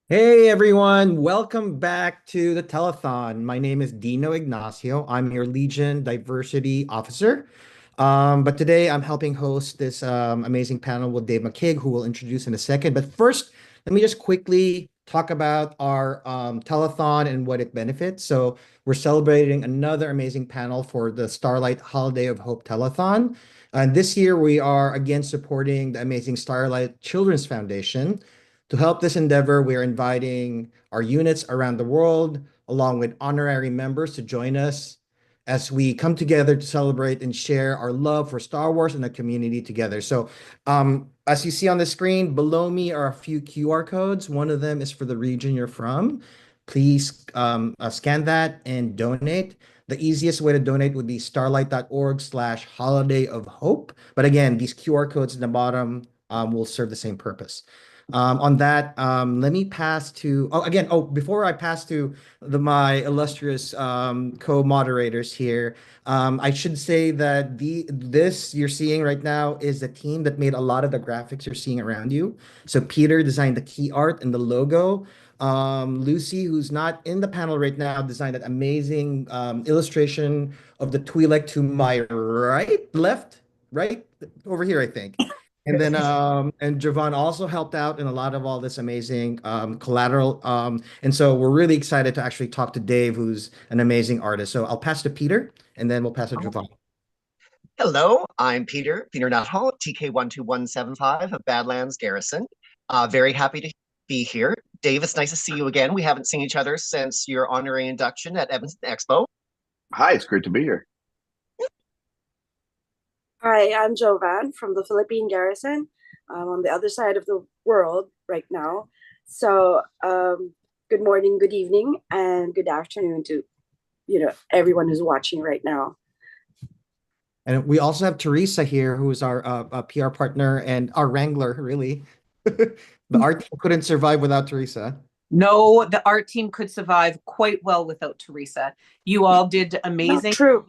Speaker 18: Hey everyone, welcome back to the telethon. My name is Dino Ignacio. I'm your Legion Diversity Officer. But today I'm helping host this amazing panel with Dave McCaig, who we'll introduce in a second. But first, let me just quickly talk about our telethon and what it benefits. So we're celebrating another amazing panel for the Starlight Holiday of Hope Telethon. And this year we are again supporting the amazing Starlight Children's Foundation. To help this endeavor, we are inviting our units around the world, along with honorary members, to join us as we come together to celebrate and share our love for Star Wars and the community together. So as you see on the screen, below me are a few QR codes. One of them is for the region you're from. Please scan that and donate. The easiest way to donate would be starlight.org/holiday of hope. But again, these QR codes in the bottom will serve the same purpose. On that, let me pass to, before I pass to my illustrious co-moderators here, I should say that this you're seeing right now is the team that made a lot of the graphics you're seeing around you. So Peter designed the key art and the logo. Lucy, who's not in the panel right now, designed that amazing illustration of the Twi'lek to my right, over here, I think. And then and Javon also helped out in a lot of all this amazing collateral. And so we're really excited to actually talk to Dave, who's an amazing artist. So I'll pass to Peter, and then we'll pass to Javon.
Speaker 3: Hello, I'm Peter Nuthall, TK12175 of Badlands Garrison. Very happy to be here. Dave, it's nice to see you again. We haven't seen each other since your honorary induction at Evanston Expo.
Speaker 2: Hi, it's great to be here.
Speaker 12: Hi, I'm Jovan from the Philippine Garrison. I'm on the other side of the world right now. So, good morning, good evening, and good afternoon to everyone who's watching right now.
Speaker 18: And we also have Teresa here, who's our PR partner and our wrangler, really. Our team couldn't survive without Teresa.
Speaker 13: No, the art team could survive quite well without Teresa. You all did amazing.
Speaker 12: Not true.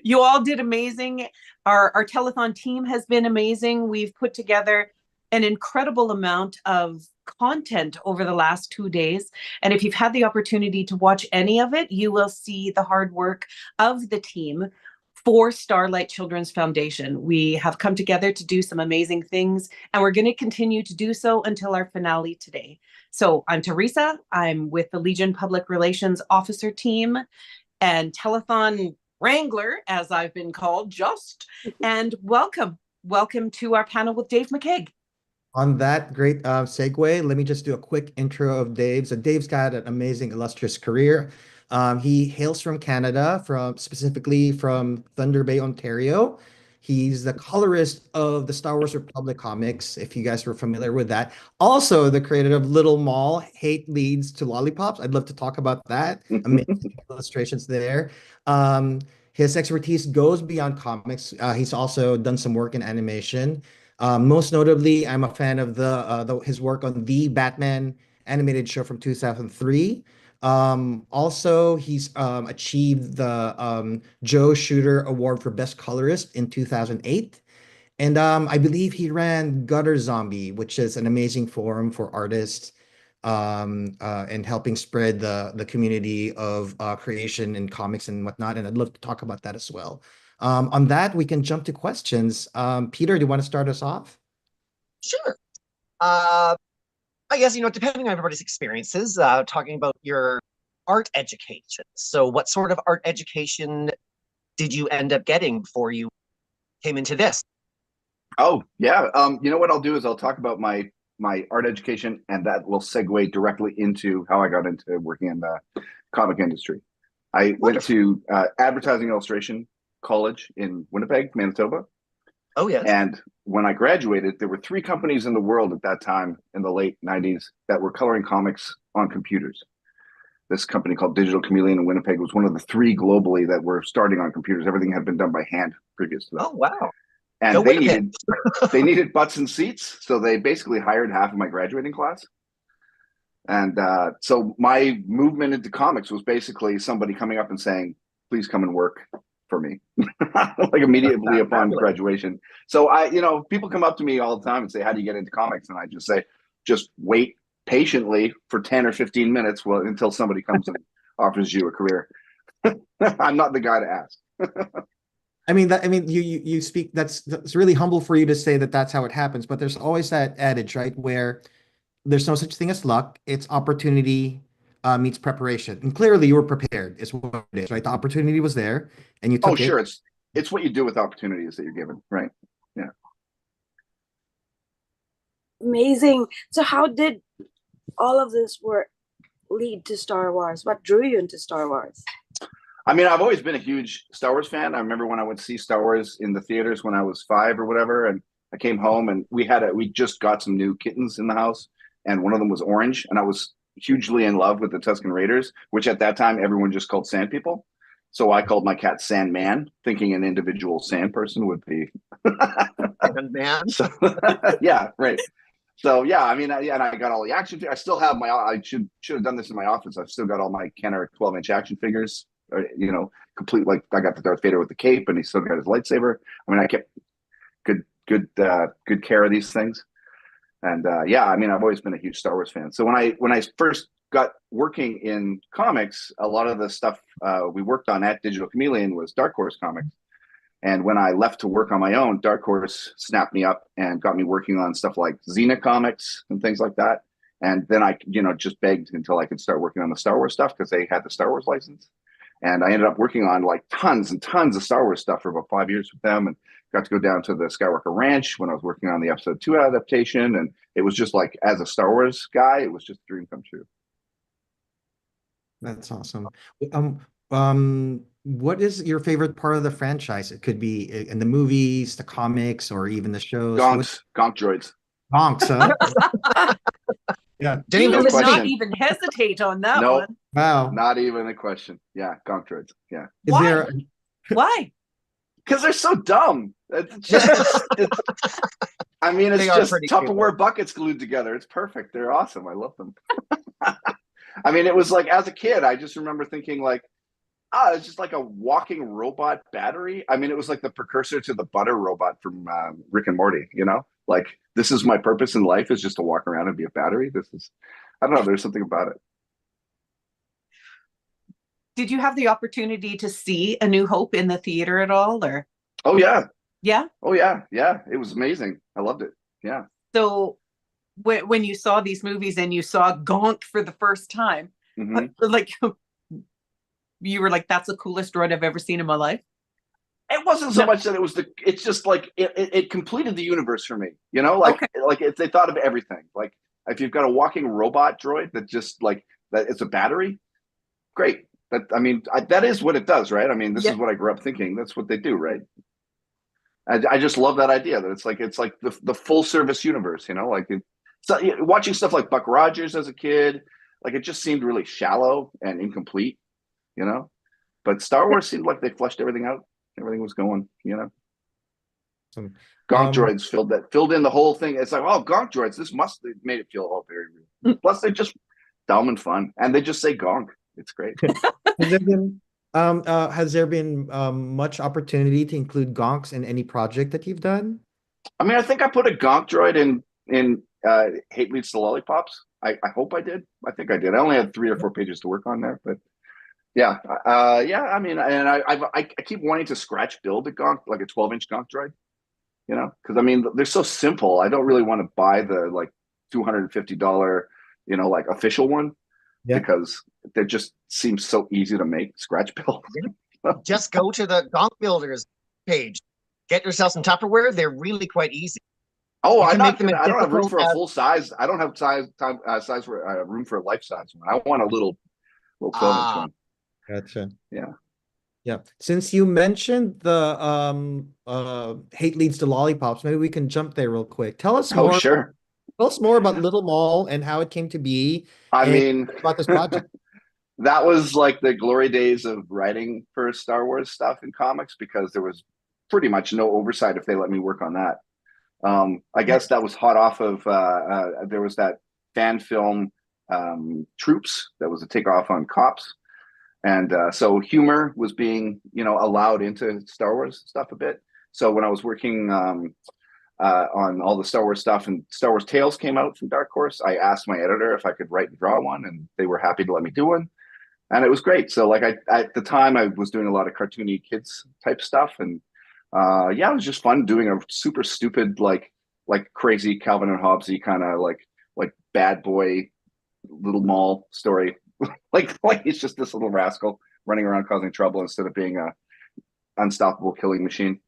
Speaker 13: You all did amazing. Our telethon team has been amazing. We've put together an incredible amount of content over the last 2 days. And if you've had the opportunity to watch any of it, you will see the hard work of the team for Starlight Children's Foundation. We have come together to do some amazing things, and we're going to continue to do so until our finale today. So I'm Teresa. I'm with the Legion Public Relations Officer team and Telethon Wrangler, as I've been called, and welcome to our panel with Dave McKeag.
Speaker 18: On that great segue, let me just do a quick intro of Dave. So Dave's got an amazing, illustrious career. He hails from Canada, specifically from Thunder Bay, Ontario. He's the colorist of the Star Wars Republic comics, if you guys were familiar with that. Also, the creator of Little Mall, Hate Leads to Lollipops. I'd love to talk about that. Amazing illustrations there. His expertise goes beyond comics. He's also done some work in animation. Most notably, I'm a fan of his work on the Batman animated show from 2003. Also, he's achieved the Joe Shooter Award for Best Colorist in 2008. And I believe he ran Gutter Zombie, which is an amazing forum for artists and helping spread the community of creation and comics and whatnot. And I'd love to talk about that as well. On that, we can jump to questions. Peter, do you want to start us off?
Speaker 3: Sure. I guess, depending on everybody's experiences, talking about your art education. So what sort of art education did you end up getting before you came into this?
Speaker 2: Oh, yeah. You know what I'll do is I'll talk about my art education, and that will segue directly into how I got into working in the comic industry. I went to advertising illustration college in Winnipeg, Manitoba.
Speaker 3: Oh, yes.
Speaker 2: And when I graduated, there were 3 companies in the world at that time in the late 90s that were coloring comics on computers. This company called Digital Chameleon in Winnipeg was one of the 3 globally that were starting on computers. Everything had been done by hand previous to that.
Speaker 3: Oh, wow.
Speaker 2: And they needed butts and seats, so they basically hired half of my graduating class. And so my movement into comics was basically somebody coming up and saying, please come and work for me, like immediately upon graduation. So people come up to me all the time and say, how do you get into comics? And I just say, just wait patiently for 10 or 15 minutes until somebody comes and offers you a career. I'm not the guy to ask.
Speaker 18: You speak, that's really humble for you to say that that's how it happens, but there's always that adage, right, where there's no such thing as luck. It's opportunity meets preparation. And clearly you were prepared, is what it is, right? The opportunity was there and you took it.
Speaker 2: Oh, sure. It's what you do with opportunities that you're given, right? Yeah.
Speaker 12: Amazing. So how did all of this work lead to Star Wars? What drew you into Star Wars?
Speaker 2: I've always been a huge Star Wars fan. I remember when I would see Star Wars in the theaters when I was 5 or whatever, and I came home and we just got some new kittens in the house, and one of them was orange, and I was hugely in love with the Tusken Raiders, which at that time everyone just called Sand People. So I called my cat Sandman, thinking an individual sand person would be
Speaker 3: Sandman.
Speaker 2: Yeah, right. So yeah, and I got all the action figures. I still have I should have done this in my office. I've still got all my Kenner 12-inch action figures. Complete. Like I got the Darth Vader with the cape, and he still got his lightsaber. I kept good care of these things. And I've always been a huge Star Wars fan. So when I first got working in comics, a lot of the stuff we worked on at Digital Chameleon was Dark Horse Comics. And when I left to work on my own, Dark Horse snapped me up and got me working on stuff like Xena comics and things like that. And then I just begged until I could start working on the Star Wars stuff because they had the Star Wars license. And I ended up working on like tons and tons of Star Wars stuff for about 5 years with them, and got to go down to the Skywalker Ranch when I was working on the Episode 2 adaptation. And it was just like, as a Star Wars guy, it was just a dream come true.
Speaker 17: That's awesome. What is your favorite part of the franchise? It could be in the movies, the comics, or even the shows.
Speaker 2: Gonk droids.
Speaker 17: Gonks, huh? Yeah.
Speaker 13: You
Speaker 2: No
Speaker 13: did not
Speaker 2: question.
Speaker 13: even hesitate on that
Speaker 2: No,
Speaker 13: one.
Speaker 17: Wow.
Speaker 2: Not even a question. Yeah, gonk droids. Yeah.
Speaker 13: Why? Why?
Speaker 2: Because they're so dumb. It's just, I mean, it's
Speaker 3: They are
Speaker 2: just
Speaker 3: pretty
Speaker 2: Tupperware buckets glued together. It's perfect. They're awesome. I love them. I mean, it was like, as a kid, I just remember thinking like, it's just like a walking robot battery. I mean, it was like the precursor to the butter robot from Rick and Morty, you know? Like, this is my purpose in life, is just to walk around and be a battery. This is, I don't know, there's something about it.
Speaker 13: Did you have the opportunity to see A New Hope in the theater at all, or?
Speaker 2: Oh, yeah.
Speaker 13: Yeah.
Speaker 2: Oh, yeah. Yeah. It was amazing. I loved it. Yeah.
Speaker 13: So when you saw these movies and you saw Gonk for the first time, like you were like, that's the coolest droid I've ever seen in my life?
Speaker 2: It wasn't so much that it was it's just like it completed the universe for me, you know, like like if they thought of everything, like if you've got a walking robot droid that just like that, it's a battery, great. That, I mean, that is what it does, right? I mean, this is what I grew up thinking. That's what they do, right? I just love that idea that it's like the full service universe, you know, like so, watching stuff like Buck Rogers as a kid, like it just seemed really shallow and incomplete, you know. But Star Wars seemed like they fleshed everything out. Everything was going, you know. Gonk droids filled in the whole thing. It's like, oh, gonk droids. This must have made it feel all very real. Plus, they're just dumb and fun, and they just say gonk. It's great.
Speaker 17: Has there been much opportunity to include gonks in any project that you've done?
Speaker 2: I mean, I think I put a gonk droid in Hate Leads to Lollipops. I hope I did. I think I did. I only had 3 or 4 pages to work on there, but yeah, yeah. I mean, and I keep wanting to scratch build a gonk, like a 12-inch gonk droid, you know, because I mean they're so simple. I don't really want to buy the like $250, you know, like official one, because they just seem so easy to make. Scratch build.
Speaker 3: Just go to the Gonk Builders page. Get yourself some Tupperware. They're really quite easy.
Speaker 2: Oh,
Speaker 3: You
Speaker 2: I
Speaker 3: can make them
Speaker 2: don't have room for a
Speaker 3: difficult
Speaker 2: full size. I don't have size for room for a life size one. I want a little 12-inch one.
Speaker 17: Gotcha.
Speaker 2: Yeah.
Speaker 17: Yeah. Since you mentioned the Hate Leads to Lollipops, maybe we can jump there real quick. Tell us more.
Speaker 2: Oh, sure.
Speaker 17: Tell us more about Little Mall and how it came to be.
Speaker 2: I mean,
Speaker 17: about this project.
Speaker 2: That was like the glory days of writing for Star Wars stuff in comics, because there was pretty much no oversight if they let me work on that. I guess that was hot off of there was that fan film Troops that was a takeoff on Cops, and so humor was being, you know, allowed into Star Wars stuff a bit. So when I was working on all the Star Wars stuff, and Star Wars Tales came out from Dark Horse, I asked my editor if I could write and draw one, and they were happy to let me do one, and it was great. So like at the time I was doing a lot of cartoony kids type stuff, and yeah, it was just fun doing a super stupid like crazy Calvin and Hobbesy kind of like bad boy Little Mall story. like it's just this little rascal running around causing trouble instead of being a unstoppable killing machine,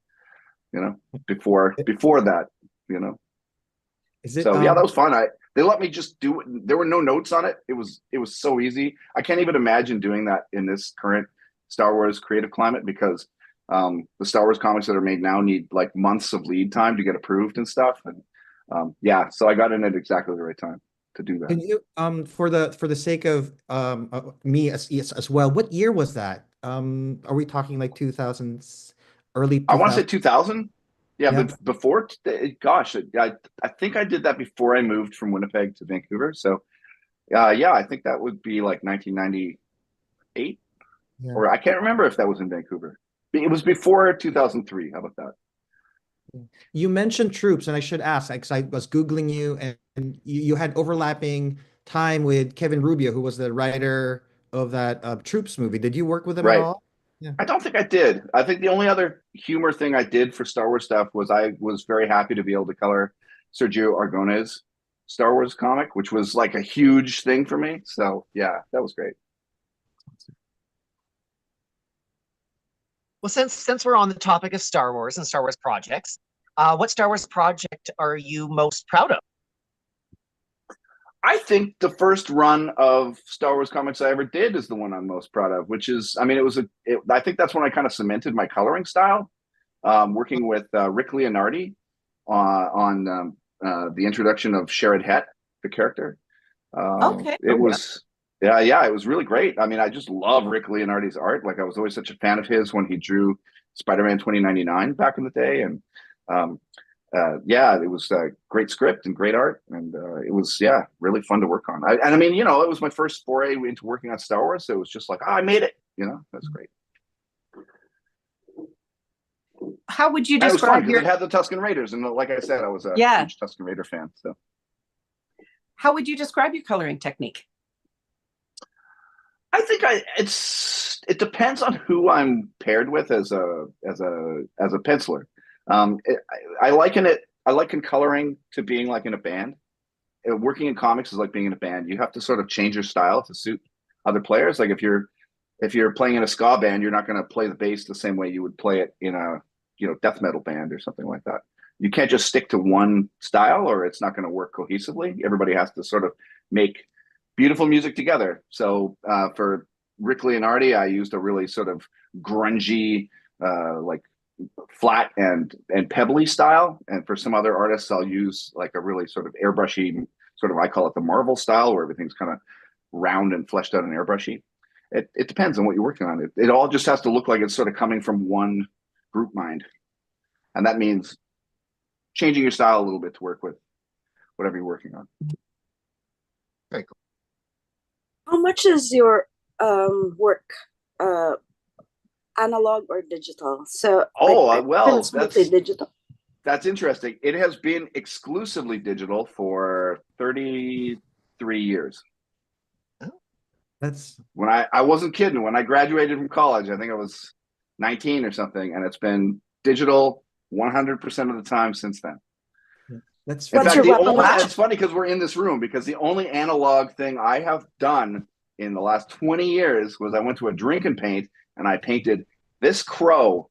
Speaker 2: you know, before that, you know. So yeah, that was fun. They let me just do it. There were no notes on it. It was so easy. I can't even imagine doing that in this current Star Wars creative climate, because the Star Wars comics that are made now need like months of lead time to get approved and stuff. And yeah, so I got in at exactly the right time to do that.
Speaker 17: Can you, for the sake of me as well, what year was that? Are we talking like 2000s, early 2000s?
Speaker 2: I want to say 2000. Yeah, but before, gosh, I think I did that before I moved from Winnipeg to Vancouver. So yeah, I think that would be like 1998, or I can't remember if that was in Vancouver. It was before 2003. How about that?
Speaker 17: You mentioned Troops, and I should ask, because I was Googling you, and you had overlapping time with Kevin Rubio, who was the writer of that Troops movie. Did you work with him at all? Yeah.
Speaker 2: I don't think I did. I think the only other humor thing I did for Star Wars stuff was I was very happy to be able to color Sergio Aragonés' Star Wars comic, which was like a huge thing for me. So yeah, that was great.
Speaker 3: Well, since we're on the topic of Star Wars and Star Wars projects, what Star Wars project are you most proud of?
Speaker 2: I think the first run of Star Wars comics I ever did is the one I'm most proud of, which is, I mean, I think that's when I kind of cemented my coloring style, working with Rick Leonardi on the introduction of Sherrod Het, the character.
Speaker 13: Okay.
Speaker 2: It was, yeah, it was really great. I mean, I just love Rick Leonardi's art. Like, I was always such a fan of his when he drew Spider-Man 2099 back in the day, and yeah, it was a great script and great art, and it was really fun to work on. And I mean, you know, it was my first foray into working on Star Wars, so it was just like, oh, I made it. You know, that's great.
Speaker 13: How would you
Speaker 2: And it was fun
Speaker 13: describe
Speaker 2: because it had the Tusken Raiders, and like I said, I was a huge Tusken Raider fan. So,
Speaker 13: how would you describe your coloring technique?
Speaker 2: I think it depends on who I'm paired with as a penciler. I liken coloring to being like in a band. Working in comics is like being in a band. You have to sort of change your style to suit other players. Like if you're playing in a ska band, you're not going to play the bass the same way you would play it in a death metal band or something like that. You can't just stick to one style, or it's not going to work cohesively. Everybody has to sort of make beautiful music together. So for Rick Leonardi, I used a really sort of grungy, like flat and pebbly style. And for some other artists, I'll use like a really sort of airbrushy, sort of, I call it the Marvel style, where everything's kind of round and fleshed out and airbrushy. It depends on what you're working on. It all just has to look like it's sort of coming from one group mind. And that means changing your style a little bit to work with whatever you're working on.
Speaker 3: Very cool.
Speaker 12: How much is your work analog or digital? So
Speaker 2: well,
Speaker 12: it's mostly digital.
Speaker 2: That's interesting. It has been exclusively digital for 33 years.
Speaker 17: That's
Speaker 2: when I wasn't kidding. When I graduated from college, I think I was 19 or something, and it's been digital 100% of the time since then.
Speaker 17: That's
Speaker 2: in fact, it's funny because we're in this room, because the only analog thing I have done in the last 20 years was I went to a drink and paint and I painted this crow.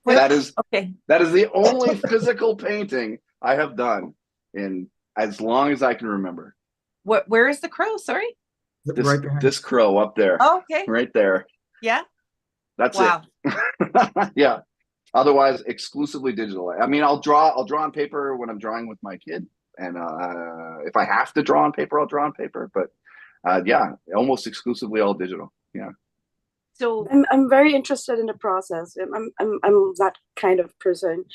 Speaker 2: that is the only physical painting I have done in as long as I can remember.
Speaker 13: Where is the crow? Sorry.
Speaker 2: This crow up there.
Speaker 13: Oh, okay.
Speaker 2: Right there.
Speaker 13: Yeah.
Speaker 2: That's it. Yeah. Otherwise, exclusively digital. I mean, I'll draw on paper when I'm drawing with my kid, and if I have to draw on paper, I'll draw on paper. But yeah, almost exclusively all digital. Yeah.
Speaker 13: So
Speaker 12: I'm very interested in the process. I'm that kind of person.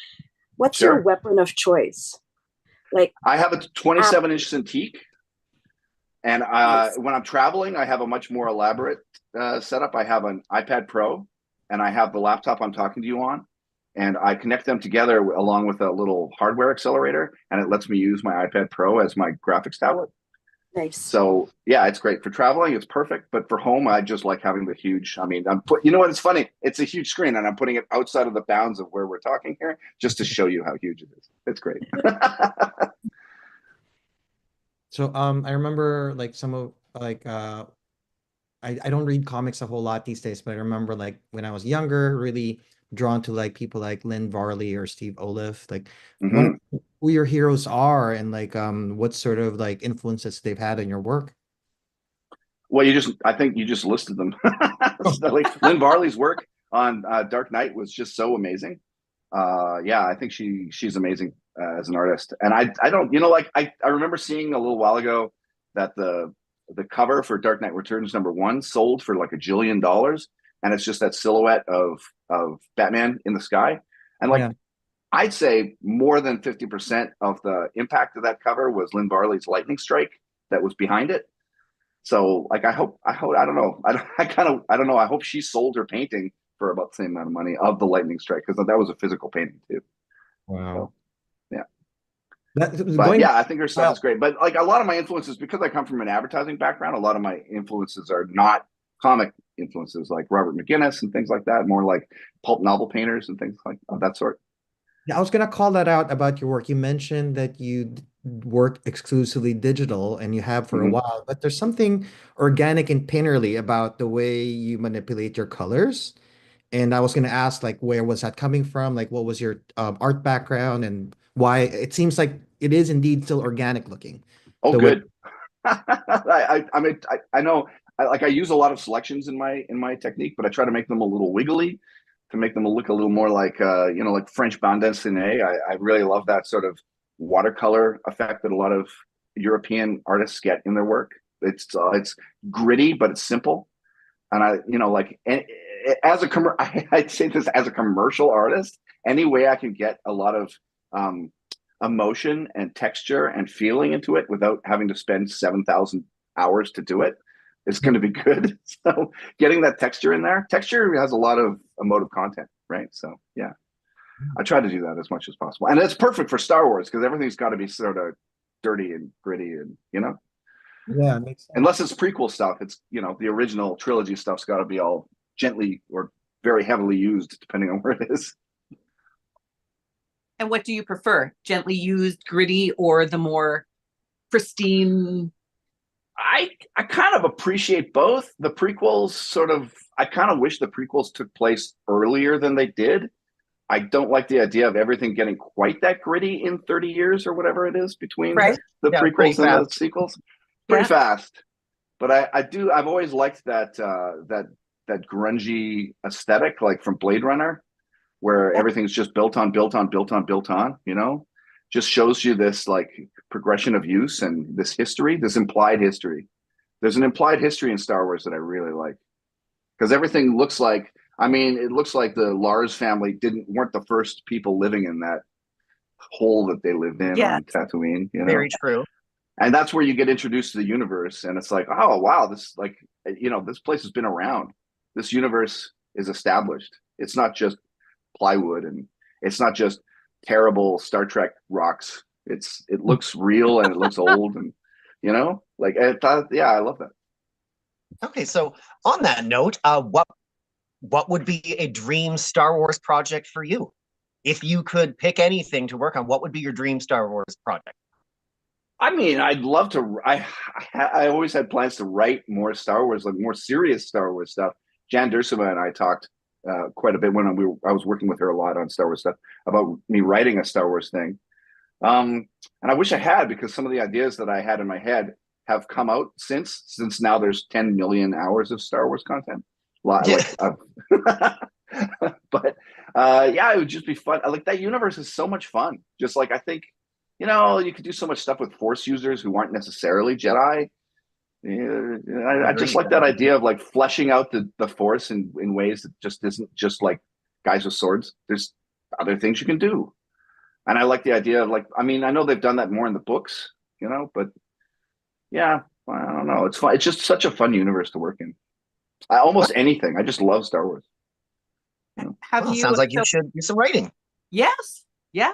Speaker 12: What's your weapon of choice? Like,
Speaker 2: I have a 27-inch Cintiq, and when I'm traveling, I have a much more elaborate setup. I have an iPad Pro, and I have the laptop I'm talking to you on. And I connect them together along with a little hardware accelerator, and it lets me use my iPad Pro as my graphics tablet.
Speaker 12: Nice.
Speaker 2: So yeah, it's great for traveling. It's perfect, but for home, I just like having the huge. I mean, you know what? It's funny. It's a huge screen, and I'm putting it outside of the bounds of where we're talking here, just to show you how huge it is. It's great.
Speaker 17: So I remember like some of like I don't read comics a whole lot these days, but I remember like when I was younger, really drawn to like people like Lynn Varley or Steve Oliff, like who your heroes are, and like what sort of like influences they've had in your work.
Speaker 2: Well, I think you just listed them. So, like Lynn Varley's work on Dark Knight was just so amazing. Yeah, I think she's amazing as an artist. And I don't, like I remember seeing a little while ago that the cover for Dark Knight Returns #1 sold for like $1 jillion. And it's just that silhouette of Batman in the sky. And like, I'd say more than 50% of the impact of that cover was Lynn Varley's lightning strike that was behind it. So like, I don't know. I don't know. I hope she sold her painting for about the same amount of money of the lightning strike, because that was a physical painting too.
Speaker 17: Wow.
Speaker 2: So, yeah. I think her stuff is great. But like a lot of my influences, because I come from an advertising background, a lot of my influences are not comic influences like Robert McGinnis and things like that, more like pulp novel painters and things like of that sort.
Speaker 17: Yeah, I was gonna call that out about your work. You mentioned that you work exclusively digital, and you have for a while, but there's something organic and painterly about the way you manipulate your colors. And I was going to ask, like, where was that coming from? Like, what was your art background and why it seems like it is indeed still organic looking.
Speaker 2: Oh,
Speaker 17: the way-
Speaker 2: good. I mean, I know I use a lot of selections in my technique, but I try to make them a little wiggly to make them look a little more like like French bande dessinée. I really love that sort of watercolor effect that a lot of European artists get in their work. It's gritty, but it's simple. And as I'd say this as a commercial artist, any way I can get a lot of emotion and texture and feeling into it without having to spend 7,000 hours to do it is going to be good. So getting that texture in there, texture has a lot of emotive content, right? So yeah, I try to do that as much as possible. And it's perfect for Star Wars because everything's got to be sort of dirty and gritty and,
Speaker 17: Yeah, it makes sense.
Speaker 2: unless it's prequel stuff, it's, the original trilogy stuff's got to be all gently or very heavily used depending on where it is.
Speaker 13: And what do you prefer? Gently used, gritty, or the more pristine?
Speaker 2: I kind of appreciate both. The prequels I kind of wish the prequels took place earlier than they did. I don't like the idea of everything getting quite that gritty in 30 years or whatever it is between the prequels and the sequels. Pretty fast. But I've always liked that grungy aesthetic, like from Blade Runner, where everything's just built on, just shows you this like progression of use and this history, this implied history. There's an implied history in Star Wars that I really like because everything looks like, it looks like the Lars family weren't the first people living in that hole that they lived in on Tatooine.
Speaker 3: Very true.
Speaker 2: And that's where you get introduced to the universe. And it's like, oh, wow, this this place has been around. This universe is established. It's not just plywood and it's not just terrible Star Trek rocks. It looks real and it looks old and, I love that.
Speaker 3: Okay, so on that note, what would be a dream Star Wars project for you? If you could pick anything to work on, what would be your dream Star Wars project?
Speaker 2: I'd love to. I always had plans to write more Star Wars, like more serious Star Wars stuff. Jan Dursema and I talked quite a bit when I was working with her a lot on Star Wars stuff about me writing a Star Wars thing. And I wish I had, because some of the ideas that I had in my head have come out since now there's 10 million hours of Star Wars content. But it would just be fun. Like, that universe is so much fun. Just like, I think, you could do so much stuff with Force users who aren't necessarily Jedi. I just like that idea of like fleshing out the Force in ways that just isn't just like guys with swords. There's other things you can do. And I like the idea of like, I know they've done that more in the books, but yeah, I don't know. It's fun. It's just such a fun universe to work in. Almost anything. I just love Star Wars.
Speaker 3: Sounds like you should do some writing.
Speaker 13: Yes. Yeah.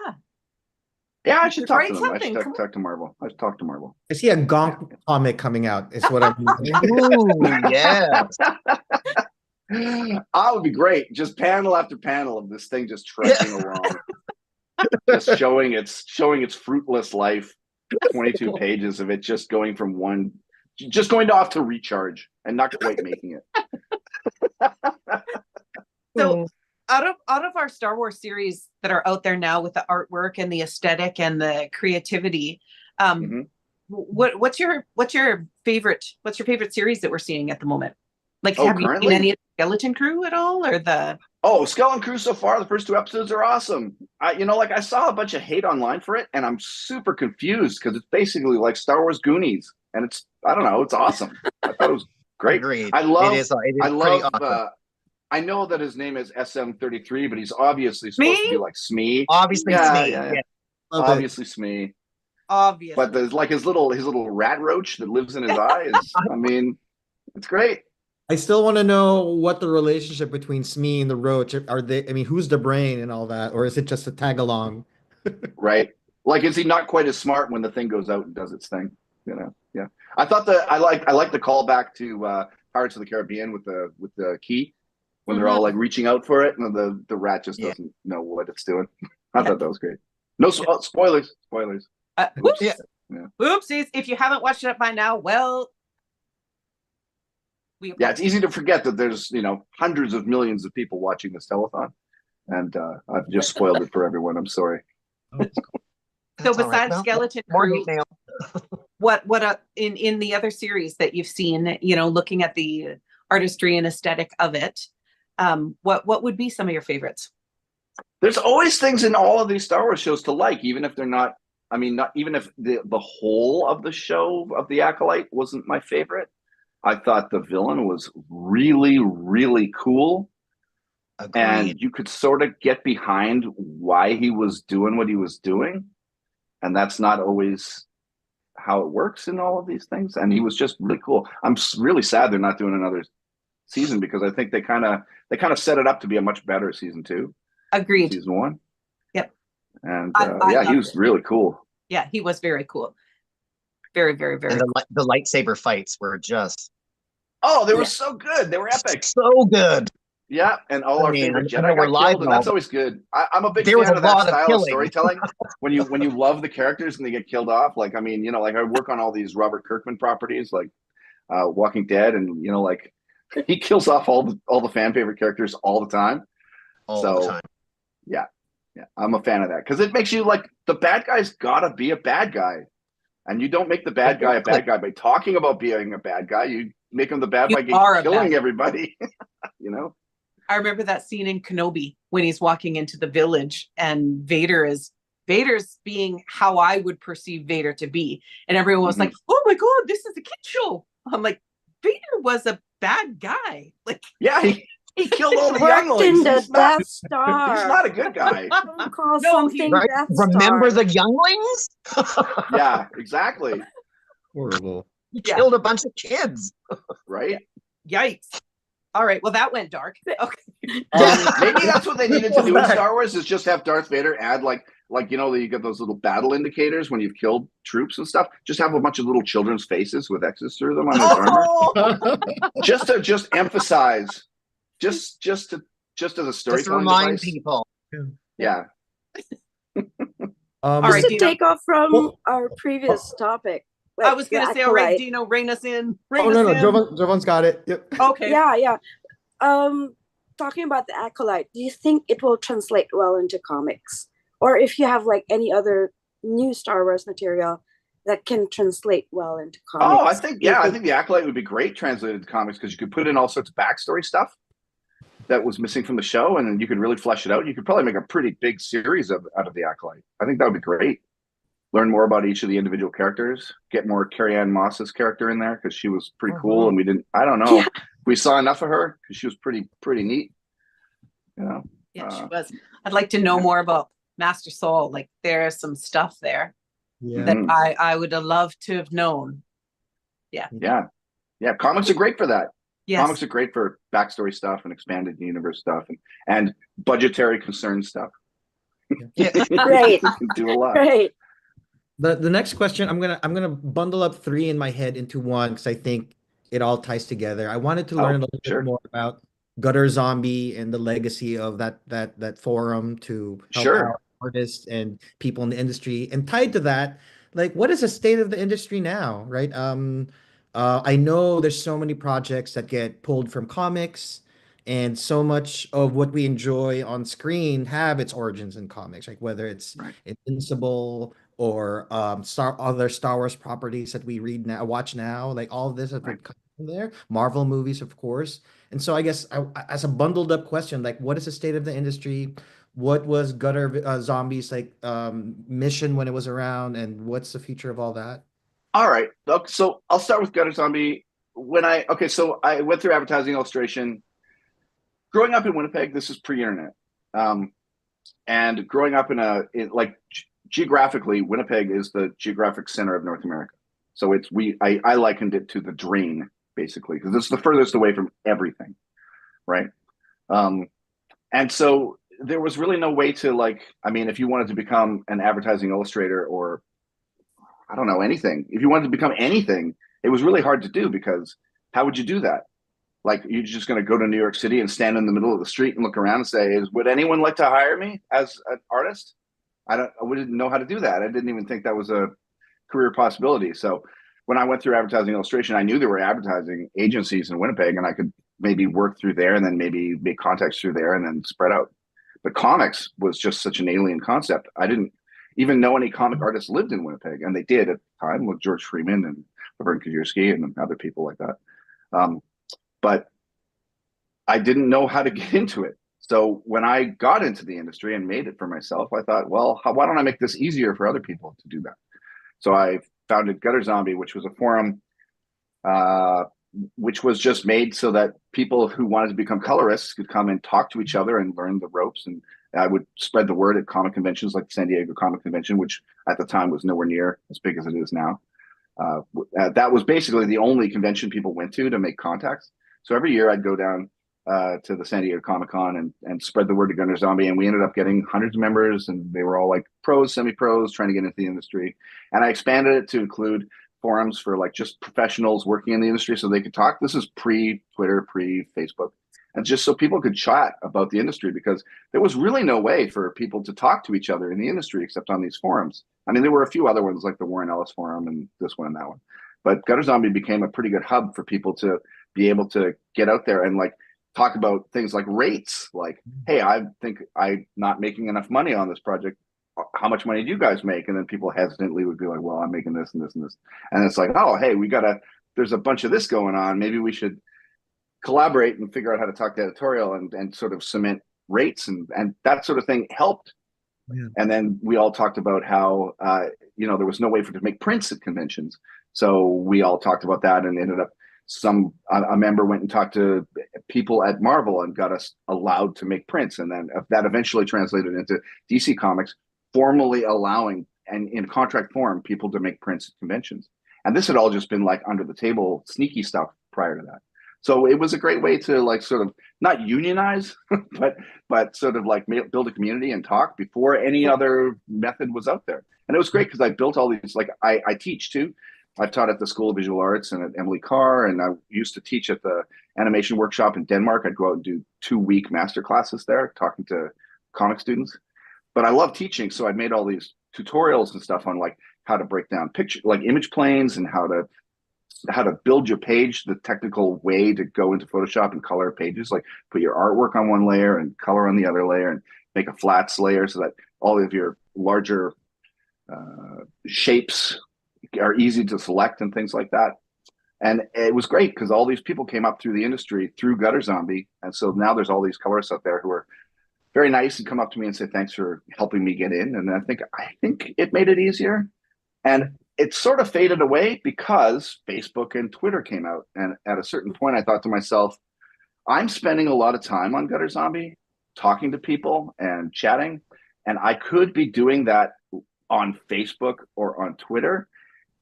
Speaker 2: Yeah, I should talk
Speaker 13: write
Speaker 2: to them. I
Speaker 13: something.
Speaker 2: should talk to Marvel. I should talk to Marvel.
Speaker 17: I see a Gonk comic coming out. Is what I'm.
Speaker 3: Ooh, yeah.
Speaker 2: That would be great. Just panel after panel of this thing just trudging along, just showing its fruitless life. 22 pages of it just going off to recharge and not quite making it.
Speaker 13: So out of our Star Wars series that are out there now with the artwork and the aesthetic and the creativity, what's your favorite series that we're seeing at the moment? Like, have you seen any of the Skeleton Crew at all, or the?
Speaker 2: Oh, Skeleton Crew so far, the first 2 episodes are awesome. I saw a bunch of hate online for it, and I'm super confused because it's basically like Star Wars Goonies, and it's awesome. I thought it was great.
Speaker 3: Agreed.
Speaker 2: I love.
Speaker 3: It is
Speaker 2: I love.
Speaker 3: awesome.
Speaker 2: I know that his name is SM33, but he's obviously supposed to be like Smee.
Speaker 3: Obviously,
Speaker 2: yeah,
Speaker 3: Smee.
Speaker 2: Yeah.
Speaker 3: Yeah.
Speaker 2: Obviously Smee.
Speaker 13: Obviously.
Speaker 2: But there's like his little rat roach that lives in his eye is. It's great.
Speaker 17: I still want to know what the relationship between Smee and the Roach are. They, who's the brain and all that, or is it just a tag along?
Speaker 2: Right. Like, is he not quite as smart when the thing goes out and does its thing? Yeah. I thought that I like the callback to Pirates of the Caribbean with the key when they're all like reaching out for it and the rat just doesn't know what it's doing. I thought that was great. No spoilers. Spoilers.
Speaker 13: Oops.
Speaker 2: Yeah.
Speaker 13: Oopsies! If you haven't watched it by now, well.
Speaker 2: Yeah, it's easy to forget that there's, you know, hundreds of millions of people watching this telethon, and I've just spoiled it for everyone. I'm sorry.
Speaker 13: So
Speaker 3: That's all right.
Speaker 13: besides
Speaker 3: Well,
Speaker 13: Skeleton
Speaker 3: more
Speaker 13: Crew,
Speaker 3: hate mail.
Speaker 13: what in the other series that you've seen, you know, looking at the artistry and aesthetic of it, what would be some of your favorites?
Speaker 2: There's always things in all of these Star Wars shows to like, even if they're not. I mean, not even if the whole of the show of the Acolyte wasn't my favorite. I thought the villain was really, really cool.
Speaker 3: Agreed.
Speaker 2: And you could sort of get behind why he was doing what he was doing. And that's not always how it works in all of these things. And he was just really cool. I'm really sad they're not doing another season, because I think they kind of set it up to be a much better season 2.
Speaker 13: Agreed.
Speaker 2: Season 1.
Speaker 13: Yep.
Speaker 2: And
Speaker 13: I
Speaker 2: yeah, he
Speaker 13: loved
Speaker 2: was
Speaker 13: it.
Speaker 2: really cool.
Speaker 13: Yeah, he was very cool. Very, very, very
Speaker 3: And
Speaker 13: cool.
Speaker 3: the lightsaber fights were just
Speaker 2: They were so good. They were epic.
Speaker 3: so good.
Speaker 2: Yeah, and all our favorite
Speaker 3: and
Speaker 2: Jedi
Speaker 3: they were
Speaker 2: got
Speaker 3: live
Speaker 2: killed, and
Speaker 3: and all,
Speaker 2: that's always good. I'm a big
Speaker 3: there was
Speaker 2: fan
Speaker 3: a
Speaker 2: of that
Speaker 3: lot of
Speaker 2: style of
Speaker 3: killing.
Speaker 2: storytelling. when you love the characters and they get killed off, like, I mean, you know, like I work on all these Robert Kirkman properties, like Walking Dead, and you know, like he kills off all the fan favorite characters all the time.
Speaker 3: All the time.
Speaker 2: Yeah, I'm a fan of that, because it makes you like, the bad guy's gotta be a bad guy, and you don't make the bad guy a bad guy by talking about being a bad guy. You make him the bad
Speaker 13: You
Speaker 2: by
Speaker 13: are a
Speaker 2: killing
Speaker 13: bad-
Speaker 2: everybody. You know.
Speaker 13: I remember that scene in Kenobi when he's walking into the village and Vader's being how I would perceive Vader to be. And everyone was like, oh my God, this is a kid show. I'm like, Vader was a bad guy. Like,
Speaker 2: yeah, he killed all the
Speaker 12: Worked
Speaker 2: younglings.
Speaker 12: in the
Speaker 2: He's not-
Speaker 12: Death Star.
Speaker 2: He's not a good guy.
Speaker 12: Don't call
Speaker 13: No,
Speaker 12: something
Speaker 3: Right?
Speaker 12: Death
Speaker 3: Remember
Speaker 12: Star.
Speaker 3: the younglings?
Speaker 2: Yeah, exactly.
Speaker 17: Horrible.
Speaker 3: He
Speaker 13: Yeah.
Speaker 3: killed a bunch of kids.
Speaker 2: Right.
Speaker 13: yikes. All right, well, that went dark. Okay.
Speaker 2: Maybe that's what they needed to do in Star Wars, is just have Darth Vader add like you know, you get those little battle indicators when you've killed troops and stuff. Just have a bunch of little children's faces with X's through them on his armor, just to emphasize, just as a
Speaker 3: Just to
Speaker 2: storytelling
Speaker 3: remind
Speaker 2: device.
Speaker 3: people.
Speaker 2: Yeah.
Speaker 13: All right,
Speaker 12: Just to
Speaker 13: Dino.
Speaker 12: take off from our previous topic.
Speaker 13: I
Speaker 12: like
Speaker 13: was
Speaker 12: the
Speaker 13: going to say, all right,
Speaker 12: Acolyte.
Speaker 13: Dino, rein us in.
Speaker 17: Oh no, Jovan's got it. Yep.
Speaker 13: Okay.
Speaker 12: Yeah. Talking about the Acolyte, do you think it will translate well into comics? Or if you have like any other new Star Wars material that can translate well into comics?
Speaker 2: Oh, I think the Acolyte would be great translated to comics, because you could put in all sorts of backstory stuff that was missing from the show, and then you could really flesh it out. You could probably make a pretty big series out of the Acolyte. I think that would be great. Learn more about each of the individual characters. Get more Carrie-Anne Moss's character in there, because she was pretty cool, and we didn't. I don't know.
Speaker 12: Yeah.
Speaker 2: We saw enough of her, because she was pretty neat. You know.
Speaker 13: Yeah, she was. I'd like to know more about Master Soul. Like, there's some stuff there that I would have loved to have known. Yeah.
Speaker 2: Yeah. Comics are great for that.
Speaker 13: Yes.
Speaker 2: Comics are great for backstory stuff and expanded universe stuff and budgetary concern stuff.
Speaker 12: Yeah. Right.
Speaker 2: You can do a lot.
Speaker 12: Right.
Speaker 17: The next question, I'm gonna bundle up 3 in my head into one, because I think it all ties together. I wanted to learn a little bit more about Gutter Zombie and the legacy of that forum to help out artists and people in the industry. And tied to that, like, what is the state of the industry now, right? I know there's so many projects that get pulled from comics, and so much of what we enjoy on screen have its origins in comics, like whether it's Invincible or other Star Wars properties that we watch now, like all of this has been coming from there. Marvel movies, of course. And so I guess as a bundled up question, like, what is the state of the industry? What was Gutter Zombies like mission when it was around, and what's the future of all that?
Speaker 2: All right. So I'll start with Gutter Zombie. So I went through advertising illustration. Growing up in Winnipeg, this is pre-internet, and growing up geographically, Winnipeg is the geographic center of North America. So I likened it to the drain, basically, because it's the furthest away from everything, right? And so there was really no way to, like, I mean, if you wanted to become an advertising illustrator, or I don't know, anything, if you wanted to become anything, it was really hard to do, because how would you do that? Like, you're just going to go to New York City and stand in the middle of the street and look around and say, would anyone like to hire me as an artist? I wouldn't know how to do that. I didn't even think that was a career possibility. So when I went through advertising illustration, I knew there were advertising agencies in Winnipeg, and I could maybe work through there and then maybe make contacts through there and then spread out. But comics was just such an alien concept. I didn't even know any comic artists lived in Winnipeg, and they did at the time with George Freeman and Laverne Kajewski and other people like that. But I didn't know how to get into it. So when I got into the industry and made it for myself, I thought, well, why don't I make this easier for other people to do that? So I founded Gutter Zombie, which was a forum which was just made so that people who wanted to become colorists could come and talk to each other and learn the ropes. And I would spread the word at comic conventions like the San Diego Comic Convention, which at the time was nowhere near as big as it is now. That was basically the only convention people went to make contacts. So every year I'd go down to the San Diego Comic Con and spread the word to Gunner Zombie. And we ended up getting hundreds of members, and they were all like pros, semi-pros, trying to get into the industry. And I expanded it to include forums for like just professionals working in the industry so they could talk. This is pre-Twitter, pre-Facebook. And just so people could chat about the industry, because there was really no way for people to talk to each other in the industry except on these forums. I mean, there were a few other ones like the Warren Ellis Forum and this one and that one. But Gutter Zombie became a pretty good hub for people to be able to get out there and like talk about things like rates. Like, hey, I think I'm not making enough money on this project. How much money do you guys make? And then people hesitantly would be like, well, I'm making this and this and this. And it's like, oh, hey, there's a bunch of this going on. Maybe we should collaborate and figure out how to talk to editorial and sort of cement rates and that sort of thing helped. Yeah. And then we all talked about how, there was no way to make prints at conventions. So we all talked about that and ended up a member went and talked to people at Marvel and got us allowed to make prints. And then that eventually translated into DC Comics formally allowing, and in contract form, people to make prints at conventions. And this had all just been like under the table, sneaky stuff prior to that. So it was a great way to like sort of not unionize, but sort of like build a community and talk before any other method was out there. And it was great because I built all these, like I teach too. I've taught at the School of Visual Arts and at Emily Carr, and I used to teach at the animation workshop in Denmark. I'd go out and do 2-week master classes there, talking to comic students. But I love teaching, so I made all these tutorials and stuff on like how to break down like image planes and how to build your page, the technical way to go into Photoshop and color pages, like put your artwork on one layer and color on the other layer and make a flats layer so that all of your larger shapes are easy to select and things like that. And it was great because all these people came up through the industry through Gutter Zombie. And so now there's all these colorists out there who are very nice and come up to me and say, thanks for helping me get in. And I think it made it easier. And it sort of faded away because Facebook and Twitter came out. And at a certain point, I thought to myself, I'm spending a lot of time on Gutter Zombie, talking to people and chatting. And I could be doing that on Facebook or on Twitter.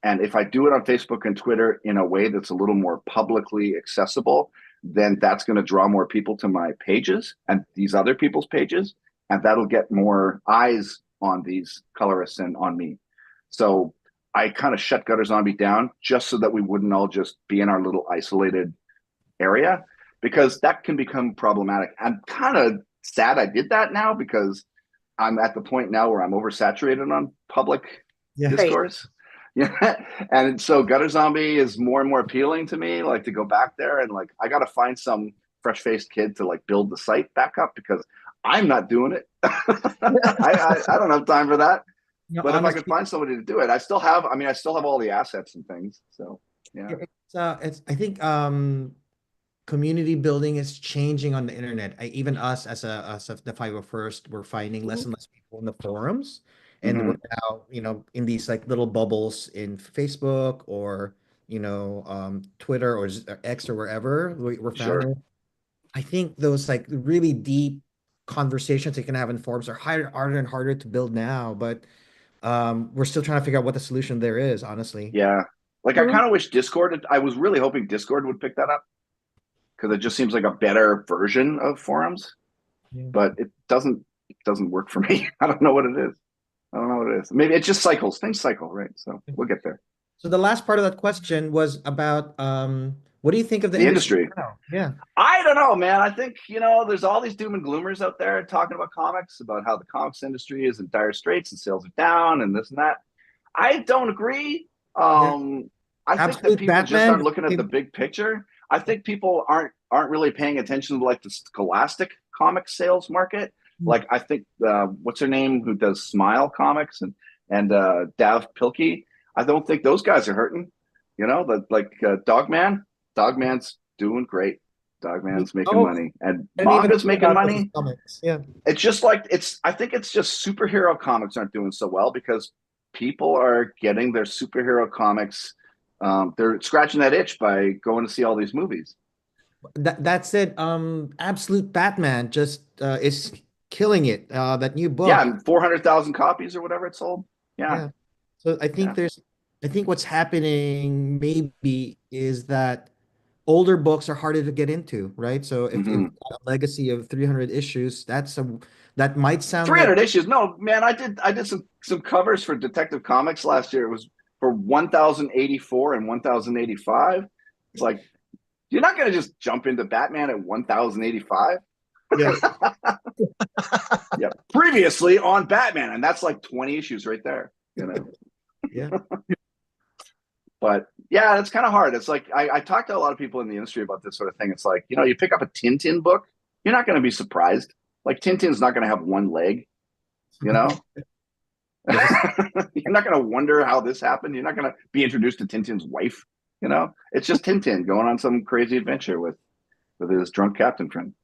Speaker 2: And if I do it on Facebook and Twitter in a way that's a little more publicly accessible, then that's going to draw more people to my pages and these other people's pages. And that'll get more eyes on these colorists and on me. So I kind of shut Gutter Zombie down just so that we wouldn't all just be in our little isolated area, because that can become problematic. I'm kind of sad I did that now because I'm at the point now where I'm oversaturated on public discourse. Yeah. And so Gutter Zombie is more and more appealing to me, like to go back there and like, I got to find some fresh faced kid to like build the site back up because I'm not doing it. I don't have time for that. No, but honestly, if I could find somebody to do it, I still have all the assets and things. So yeah.
Speaker 17: I think community building is changing on the internet. Even us as the 501st, we're finding less and less people in the forums. And we're now, in these like little bubbles in Facebook or, Twitter or X or wherever we're found. Sure. I think those like really deep conversations you can have in forums are harder and harder to build now. But we're still trying to figure out what the solution there is, honestly.
Speaker 2: Yeah. Like I kind of wish I was really hoping Discord would pick that up because it just seems like a better version of forums. Yeah. But it doesn't work for me. I don't know what it is. Maybe it just cycles. Things cycle, right? So we'll get there.
Speaker 17: So the last part of that question was about what do you think of the
Speaker 2: industry?
Speaker 17: Yeah.
Speaker 2: I don't know, man. I think, there's all these doom and gloomers out there talking about comics, about how the comics industry is in dire straits and sales are down and this and that. I don't agree. I think that
Speaker 17: Absolute
Speaker 2: people just
Speaker 17: Batman.
Speaker 2: aren't looking at the big picture. I think people aren't really paying attention to like the Scholastic comic sales market. Like I think what's her name who does Smile Comics and Dav Pilkey. I don't think those guys are hurting. You know, Dogman's doing great. Dogman's making
Speaker 17: Oh,
Speaker 2: money, and
Speaker 17: I didn't even
Speaker 2: manga's
Speaker 17: think
Speaker 2: making
Speaker 17: about those
Speaker 2: money.
Speaker 17: comics. Yeah.
Speaker 2: It's just like I think it's just superhero comics aren't doing so well because people are getting their superhero comics. They're scratching that itch by going to see all these movies.
Speaker 17: That's it. Absolute Batman just is killing it. That new book.
Speaker 2: Yeah, 400,000 copies or whatever it sold. Yeah.
Speaker 17: Yeah. So I think I think what's happening maybe is that older books are harder to get into, right? So if you've got a legacy of 300 issues, that might sound
Speaker 2: 300
Speaker 17: like
Speaker 2: issues. No, man, I did some covers for Detective Comics last year. It was for 1,084 and 1,085. It's like you're not going to just jump into Batman at 1,085.
Speaker 17: Yeah.
Speaker 2: Yeah. Previously on Batman, and that's like 20 issues right there. You know.
Speaker 17: Yeah.
Speaker 2: But yeah, it's kind of hard. It's like I talk to a lot of people in the industry about this sort of thing. It's like, you know, you pick up a Tintin book, you're not going to be surprised. Like Tintin's not going to have one leg, you know. You're not going to wonder how this happened. You're not going to be introduced to Tintin's wife, you know. It's just Tintin going on some crazy adventure with his drunk captain friend.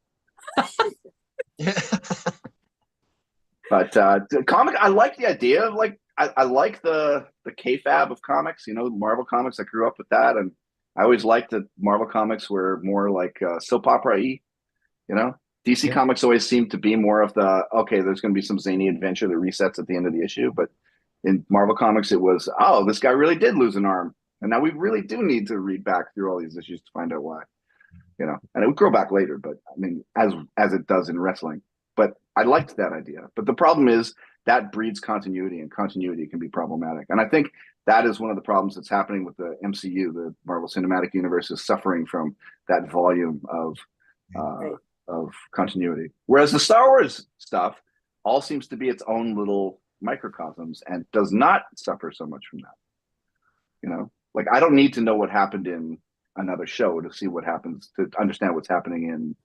Speaker 2: But the comic, I like the idea of like I like the kayfabe of comics. You know, Marvel comics. I grew up with that, and I always liked that Marvel comics were more like soap opera-y. You know, DC Comics always seemed to be more of the okay. There's going to be some zany adventure that resets at the end of the issue, but in Marvel Comics, it was this guy really did lose an arm, and now we really do need to read back through all these issues to find out why. You know, and it would grow back later, but I mean, as it does in wrestling. But I liked that idea. But the problem is that breeds continuity, and continuity can be problematic. And I think that is one of the problems that's happening with the MCU. The Marvel Cinematic Universe is suffering from that volume of continuity. Whereas the Star Wars stuff all seems to be its own little microcosms and does not suffer so much from that. You know, like I don't need to know what happened in another show to see what happens, to understand what's happening in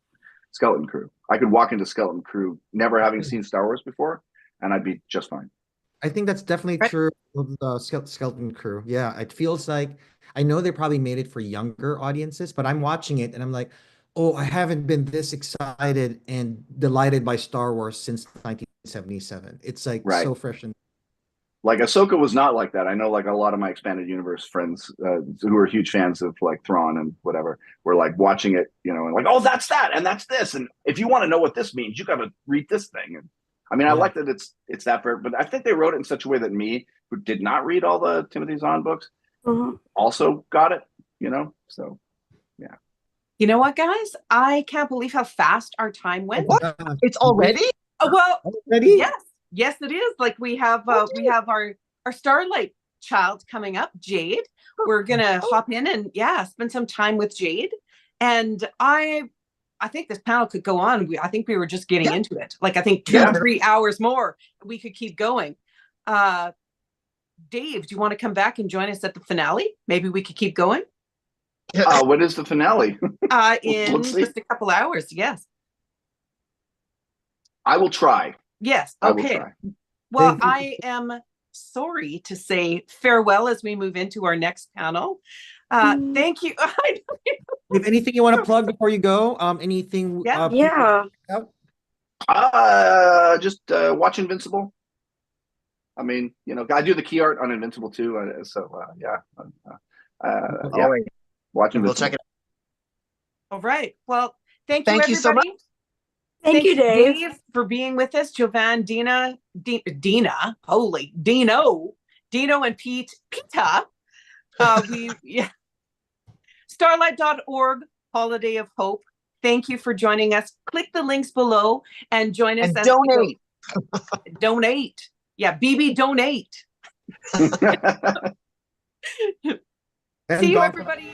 Speaker 2: Skeleton Crew. I could walk into Skeleton Crew never having seen Star Wars before, and I'd be just fine.
Speaker 17: I think that's definitely true of the Skeleton Crew. Yeah, it feels like I know they probably made it for younger audiences, but I'm watching it and I'm like, oh, I haven't been this excited and delighted by Star Wars since 1977. It's like so fresh and
Speaker 2: like Ahsoka was not like that. I know like a lot of my expanded universe friends who are huge fans of like Thrawn and whatever were like watching it, you know, and like, oh, that's that and that's this. And if you want to know what this means, you got to read this thing. And I mean, I like that it's that fair, but I think they wrote it in such a way that me, who did not read all the Timothy Zahn books, also got it, you know? So, yeah.
Speaker 13: You know what, guys? I can't believe how fast our time went.
Speaker 3: What? It's already?
Speaker 13: Well,
Speaker 17: already?
Speaker 13: Yes, it is. Like we have our Starlight child coming up, Jade. We're gonna hop in and spend some time with Jade. And I think this panel could go on. I think we were just getting into it. Like I think 2 or 3 hours more, we could keep going. Dave, do you want to come back and join us at the finale? Maybe we could keep going.
Speaker 2: What is the finale?
Speaker 13: In just a couple hours. Yes.
Speaker 2: I will try.
Speaker 13: Yes.
Speaker 2: I will
Speaker 13: Okay.
Speaker 2: try.
Speaker 13: Well, I am sorry to say farewell as we move into our next panel. Thank you.
Speaker 17: If anything you want to plug before you go, anything?
Speaker 2: Just watch Invincible. I mean, you know, I do the key art on Invincible too. Watch Invincible.
Speaker 3: We'll check it out.
Speaker 13: All right. Well, thank
Speaker 3: Thank
Speaker 13: you,
Speaker 3: you so
Speaker 13: everybody.
Speaker 3: much.
Speaker 12: Thank you, Dave.
Speaker 13: For being with us. Jovan, Dino, and Peta. Starlight.org, Holiday of Hope. Thank you for joining us. Click the links below and join us.
Speaker 3: And donate.
Speaker 13: Donate. Yeah, BB, donate. See you, everybody.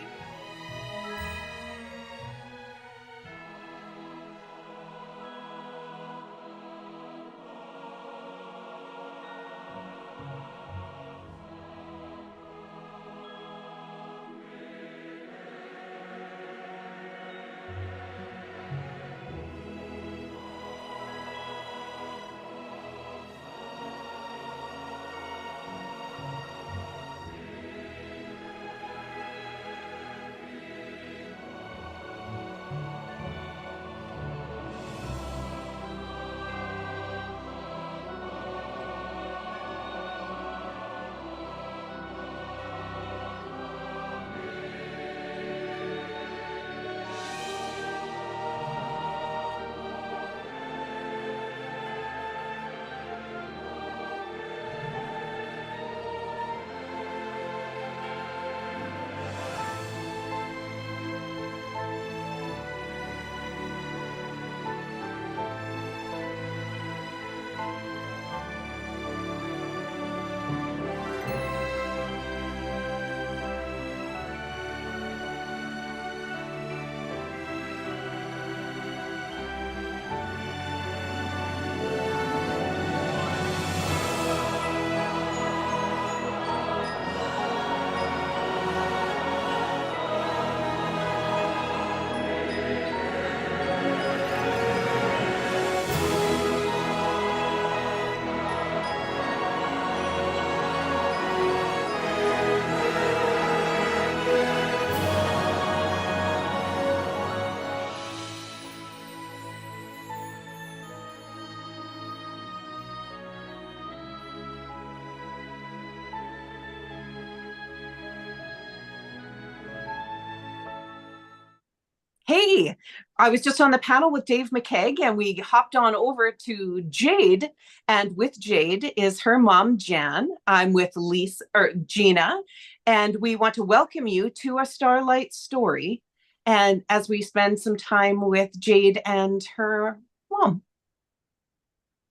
Speaker 13: Hey, I was just on the panel with Dave McKeag and we hopped on over to Jade. And with Jade is her mom, Jan. I'm with Lisa or Gina. And we want to welcome you to a Starlight story. And as we spend some time with Jade and her mom.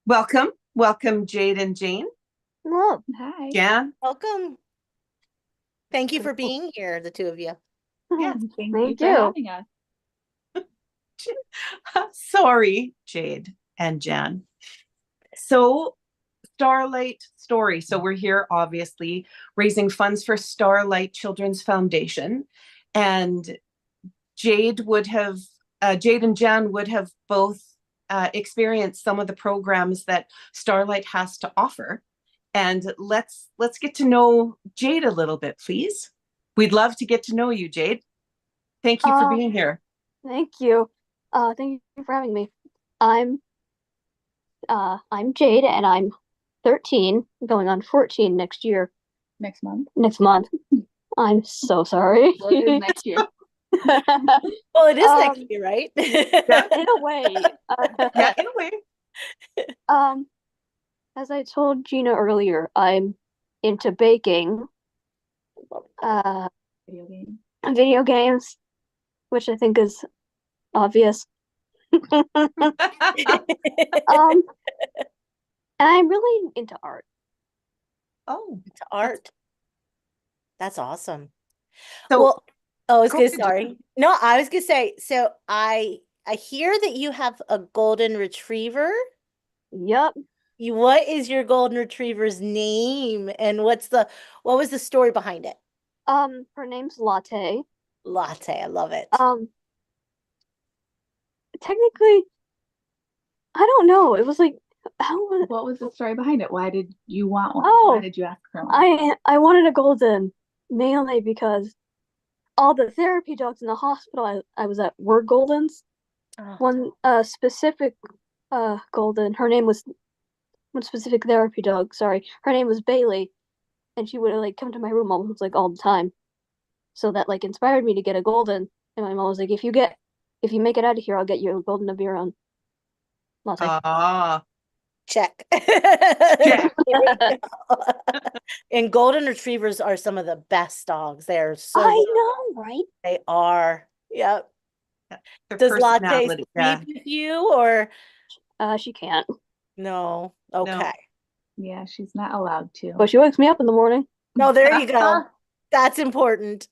Speaker 13: Welcome, Jade and Jane.
Speaker 19: Well, hi.
Speaker 13: Jan.
Speaker 19: Welcome. Thank you for being here, the two of you.
Speaker 13: Yeah,
Speaker 19: thank
Speaker 13: you
Speaker 19: for
Speaker 13: for
Speaker 19: having us.
Speaker 13: Sorry, Jade and Jan. So, Starlight story. So we're here obviously raising funds for Starlight Children's Foundation, and Jade and Jan would have both experienced some of the programs that Starlight has to offer. And let's get to know Jade a little bit, please. We'd love to get to know you, Jade. Thank you for being here.
Speaker 19: Thank you. Thank you for having me. I'm Jade and I'm 13, going on 14 next year.
Speaker 20: Next month.
Speaker 19: Next month. I'm so sorry.
Speaker 20: Well, it is next year.
Speaker 19: Well, it is next year, right? In a way.
Speaker 13: Yeah, in a way.
Speaker 19: As I told Gina earlier, I'm into baking, video games, which I think is obvious. And I'm really into art.
Speaker 13: Oh,
Speaker 19: into art.
Speaker 21: That's awesome.
Speaker 13: So,
Speaker 21: well, I was
Speaker 13: go
Speaker 21: gonna
Speaker 13: ahead,
Speaker 21: sorry. No, I was gonna say, so I hear that you have a golden retriever.
Speaker 19: Yep.
Speaker 21: What is your golden retriever's name and what was the story behind it?
Speaker 19: Her name's Latte.
Speaker 21: Latte, I love it.
Speaker 19: Technically, I don't know. It was like,
Speaker 20: What was the story behind it? Why did you want one?
Speaker 19: Oh,
Speaker 20: Why did you ask for one?
Speaker 19: I wanted a golden mainly because all the therapy dogs in the hospital I was at were goldens.
Speaker 21: Oh.
Speaker 19: One specific golden, her name was one specific therapy dog, sorry. Her name was Bailey, and she would like come to my room almost like all the time. So that like inspired me to get a golden. And my mom was like, if you make it out of here, I'll get you a golden of your own. Latte.
Speaker 21: Check.
Speaker 13: Check.
Speaker 21: And golden retrievers are some of the best dogs. They're so
Speaker 19: I know, right?
Speaker 21: They are. Yep.
Speaker 13: Their
Speaker 21: Does Latte
Speaker 13: personality,
Speaker 21: sleep
Speaker 13: yeah.
Speaker 21: with you or
Speaker 19: She can't.
Speaker 21: no? Okay.
Speaker 20: Yeah, she's not allowed to.
Speaker 19: But she wakes me up in the morning.
Speaker 21: No, there you go. That's important.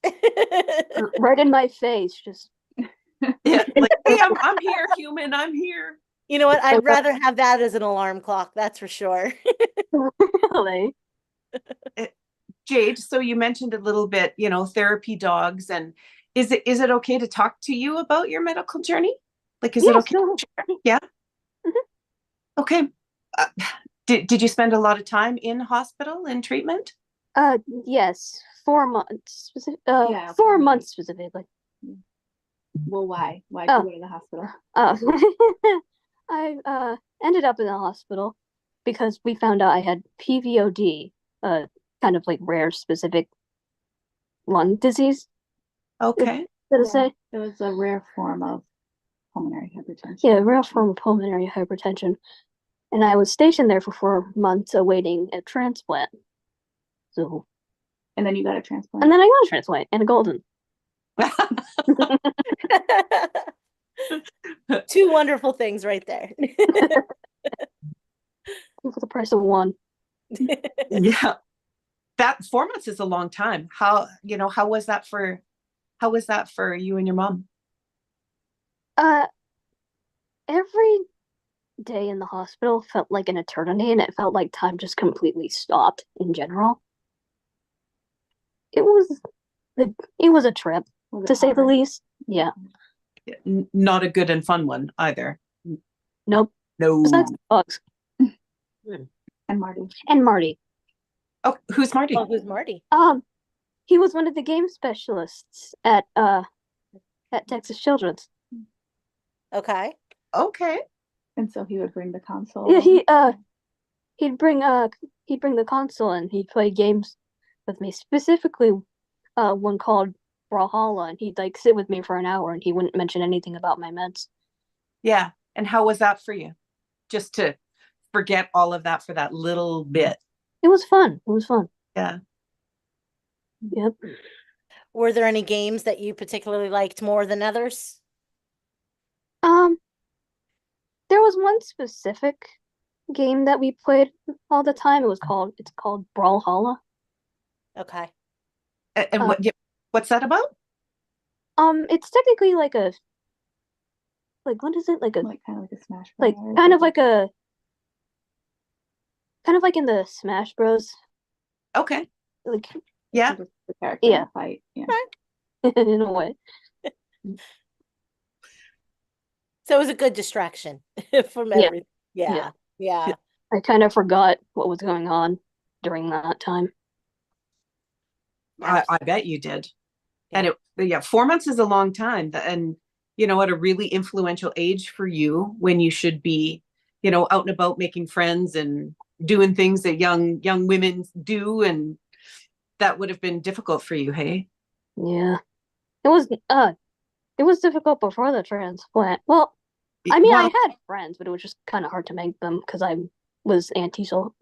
Speaker 19: Right in my face, just
Speaker 13: Yeah, like, hey, I'm here, human. I'm here.
Speaker 21: You know what? I'd rather have that as an alarm clock. That's for sure.
Speaker 19: Really?
Speaker 13: Jade, so you mentioned a little bit, therapy dogs, and is it okay to talk to you about your medical journey? Like, is it okay?
Speaker 19: No.
Speaker 13: To share? Yeah. Okay. Did you spend a lot of time in hospital in treatment?
Speaker 19: Yes, 4 months. 4 months specifically.
Speaker 20: Well, why? Why did you go to the hospital?
Speaker 19: I ended up in the hospital because we found out I had PVOD, kind of like rare specific lung disease.
Speaker 13: Okay.
Speaker 19: Did I say?
Speaker 20: It was a rare form of pulmonary hypertension.
Speaker 19: Yeah, rare form of pulmonary hypertension. And I was stationed there for 4 months awaiting a transplant. So.
Speaker 20: And then you got a transplant?
Speaker 19: And then I got a transplant and a golden.
Speaker 21: Two wonderful things right there.
Speaker 19: For the price of one.
Speaker 13: Yeah. That 4 months is a long time. How was that for you and your mom?
Speaker 19: Every day in the hospital felt like an eternity, and it felt like time just completely stopped in general. It was a trip, to say the least. Yeah.
Speaker 13: Not a good and fun one either.
Speaker 19: Nope.
Speaker 13: No.
Speaker 19: Besides bugs.
Speaker 20: And Marty.
Speaker 19: And Marty.
Speaker 13: Oh, who's Marty?
Speaker 21: Oh, who's Marty?
Speaker 19: He was one of the game specialists at Texas Children's.
Speaker 21: Okay.
Speaker 13: Okay.
Speaker 20: And so he would bring the console.
Speaker 19: Yeah, he'd bring the console and he'd play games with me. Specifically, one called Brawlhalla, and he'd like sit with me for an hour, and he wouldn't mention anything about my meds.
Speaker 13: Yeah. And how was that for you? Just to forget all of that for that little bit.
Speaker 19: It was fun. It was fun.
Speaker 13: Yeah.
Speaker 19: Yep.
Speaker 21: Were there any games that you particularly liked more than others?
Speaker 19: There was one specific game that we played all the time. It's called Brawlhalla.
Speaker 21: Okay.
Speaker 13: And what's that about?
Speaker 19: It's technically like what is it?
Speaker 20: Like kind of like a Smash
Speaker 19: like
Speaker 20: Bros.
Speaker 19: kind of like a kind of like in the Smash Bros.
Speaker 13: Okay.
Speaker 19: Like
Speaker 13: yeah.
Speaker 20: Just the character in a fight. Yeah.
Speaker 19: in a way.
Speaker 21: So it was a good distraction from
Speaker 19: Yeah.
Speaker 21: everything. Yeah. Yeah.
Speaker 19: I kind of forgot what was going on during that time.
Speaker 13: I bet you did. And 4 months is a long time. And, at a really influential age for you when you should be, out and about making friends and doing things that young women do. And that would have been difficult for you, hey?
Speaker 19: Yeah. It was difficult before the transplant. Well, I mean, I had friends, but it was just kind of hard to make them because I was antisocial.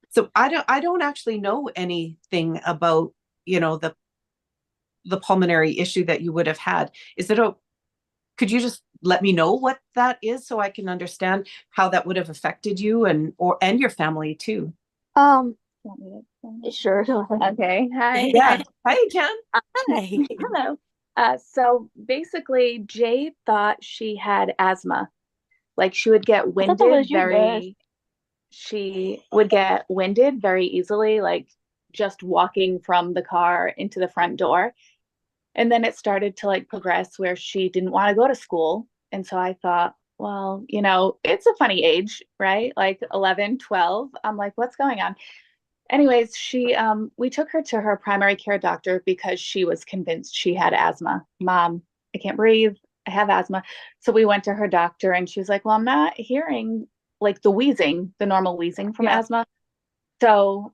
Speaker 13: So I don't actually know anything about, the pulmonary issue that you would have had. Could you just let me know what that is so I can understand how that would have affected you and your family too?
Speaker 19: Sure.
Speaker 20: Okay. Hi.
Speaker 13: Yeah. Hi, Jen.
Speaker 20: Hi. Hello. So basically, Jade thought she had asthma. Like she would get winded she would get winded very easily, like just walking from the car into the front door. And then it started to like progress where she didn't want to go to school. And so I thought, well, it's a funny age, right? Like 11, 12. I'm like, what's going on? Anyways, we took her to her primary care doctor because she was convinced she had asthma. Mom, I can't breathe. I have asthma. So we went to her doctor and she was like, well, I'm not hearing like the wheezing, the normal wheezing from asthma. So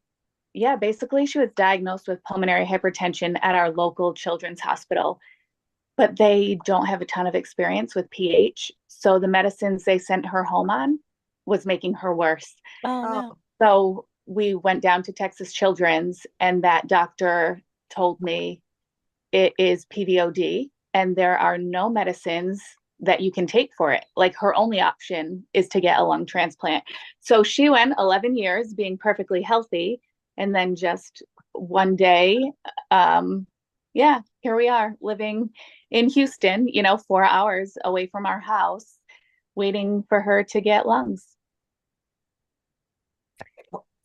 Speaker 20: yeah, basically she was diagnosed with pulmonary hypertension at our local children's hospital, but they don't have a ton of experience with pH. So the medicines they sent her home on was making her worse.
Speaker 21: Oh no.
Speaker 20: So we went down to Texas Children's and that doctor told me it is PVOD and there are no medicines that you can take for it. Like her only option is to get a lung transplant. So she went 11 years being perfectly healthy. And then just one day, here we are living in Houston, 4 hours away from our house, waiting for her to get lungs.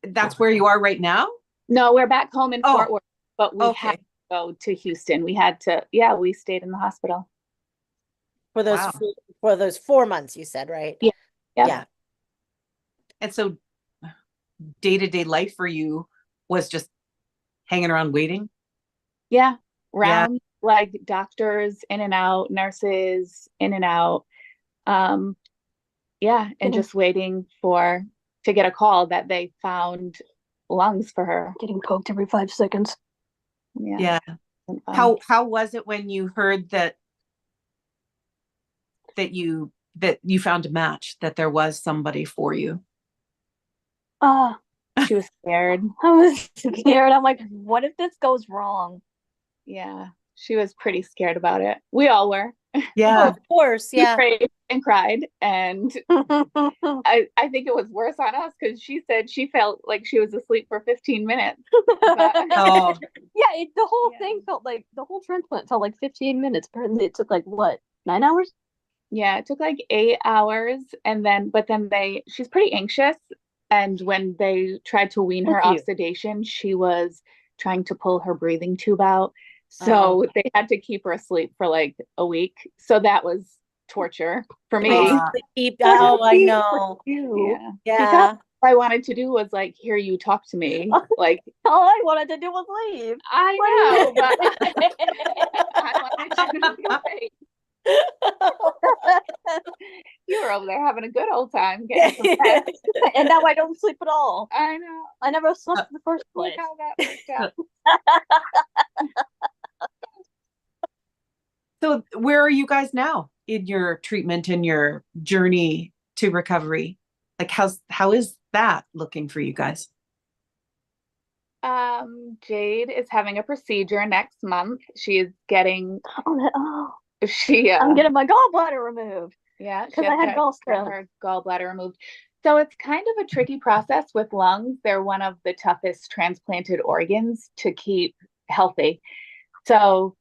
Speaker 13: That's where you are right now?
Speaker 20: No, we're back home in Fort Worth, but we had to go to Houston. We had to, we stayed in the hospital.
Speaker 21: For those 4 months, you said, right?
Speaker 20: Yeah.
Speaker 13: And so day-to-day life for you was just hanging around waiting?
Speaker 20: Yeah. Like doctors in and out, nurses in and out. And just waiting to get a call that they found lungs for her.
Speaker 19: Getting poked every 5 seconds.
Speaker 20: Yeah.
Speaker 13: How was it when you heard that you found a match, that there was somebody for you?
Speaker 20: She was scared.
Speaker 19: I was scared. I'm like, what if this goes wrong?
Speaker 20: Yeah, she was pretty scared about it. We all were.
Speaker 13: Yeah.
Speaker 21: Of course. Yeah.
Speaker 20: She prayed and cried. And I think it was worse on us because she said she felt like she was asleep for 15 minutes.
Speaker 19: Yeah, the whole thing felt like, the whole transplant felt like 15 minutes. Apparently it took like, what, 9 hours?
Speaker 20: Yeah, it took like 8 hours. And then, she's pretty anxious. And when they tried to wean her off sedation, she was trying to pull her breathing tube out. So they had to keep her asleep for like a week. So that was torture for me.
Speaker 21: I know.
Speaker 20: Yeah. What I wanted to do was like, hear you talk to me. Like
Speaker 19: all I wanted to do was leave.
Speaker 20: I know, but I wanted you to be awake. You were over there having a good old time getting some rest.
Speaker 19: And now I don't sleep at all.
Speaker 20: I know.
Speaker 19: I never slept in the first place.
Speaker 20: Look how that worked out.
Speaker 13: So where are you guys now in your treatment and your journey to recovery? Like how is that looking for you guys?
Speaker 20: Jade is having a procedure next month. She's getting
Speaker 19: Oh,
Speaker 20: she
Speaker 19: I'm getting my gallbladder removed.
Speaker 20: Yeah,
Speaker 19: because I had gallstones.
Speaker 20: her gallbladder removed. So it's kind of a tricky process with lungs. They're one of the toughest transplanted organs to keep healthy. So,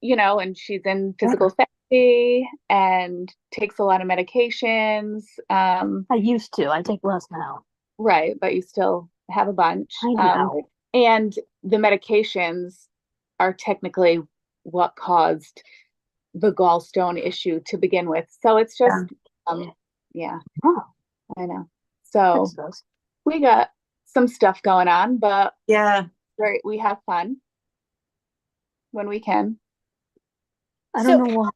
Speaker 20: and she's in physical therapy and takes a lot of medications.
Speaker 19: I used to. I take less now.
Speaker 20: Right, but you still have a bunch.
Speaker 19: I know.
Speaker 20: And the medications are technically what caused the gallstone issue to begin with. So it's just, yeah, I know. So we got some stuff going on, but we have fun when we can.
Speaker 19: I don't know why.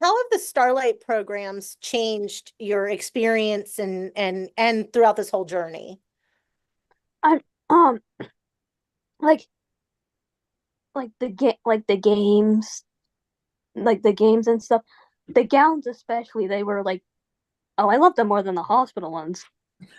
Speaker 21: How have the Starlight programs changed your experience and throughout this whole journey?
Speaker 19: Like the games, like the games and stuff. The gowns especially, they were like, oh, I love them more than the hospital ones.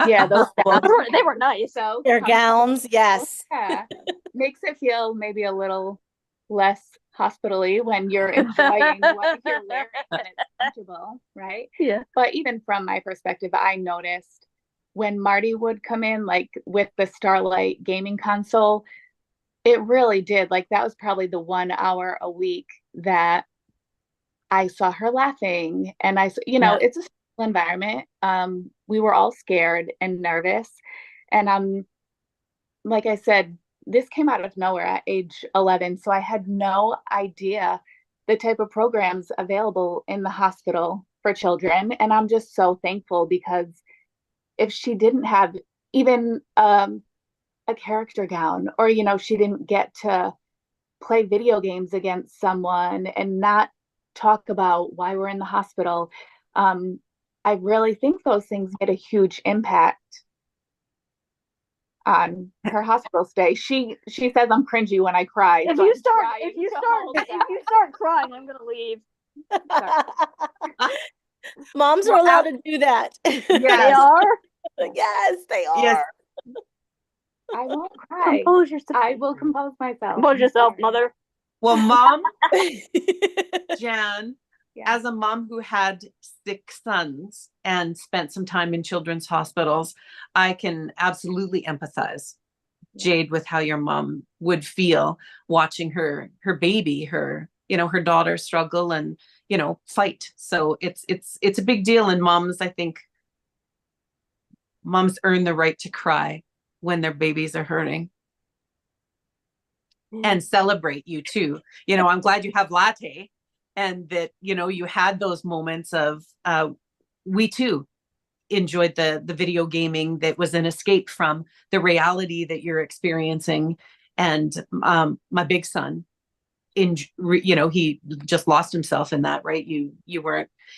Speaker 20: Yeah, those
Speaker 19: they were nice.
Speaker 20: So
Speaker 21: their gowns, yes.
Speaker 20: Yeah, makes it feel maybe a little less hospital-y when you're enjoying what you're wearing and it's comfortable, right?
Speaker 19: Yeah.
Speaker 20: But even from my perspective, I noticed when Marty would come in, like with the Starlight gaming console, it really did. Like that was probably the 1 hour a week that I saw her laughing, and it's a stressful environment. We were all scared and nervous, and like I said, this came out of nowhere at age 11, so I had no idea the type of programs available in the hospital for children, and I'm just so thankful because if she didn't have even a character gown, or she didn't get to play video games against someone and not talk about why we're in the hospital, I really think those things made a huge impact on her hospital stay. She says I'm cringy when I cry.
Speaker 19: If
Speaker 20: so
Speaker 19: you start crying, I'm gonna leave.
Speaker 21: Moms are allowed to do that.
Speaker 19: They are.
Speaker 21: Yes, they are.
Speaker 13: Yes.
Speaker 20: I won't cry.
Speaker 19: Compose yourself.
Speaker 20: I will compose myself.
Speaker 19: Compose yourself, mother.
Speaker 13: Well, Mom, Jan, as a mom who had 6 sons and spent some time in children's hospitals, I can absolutely empathize, Jade, with how your mom would feel watching her baby, her daughter struggle and fight. So it's a big deal, and I think moms earn the right to cry when their babies are hurting. And celebrate you too. I'm glad you have Latte, and that you had those moments of we too enjoyed the video gaming that was an escape from the reality that you're experiencing. And my big son, he just lost himself in that, right? You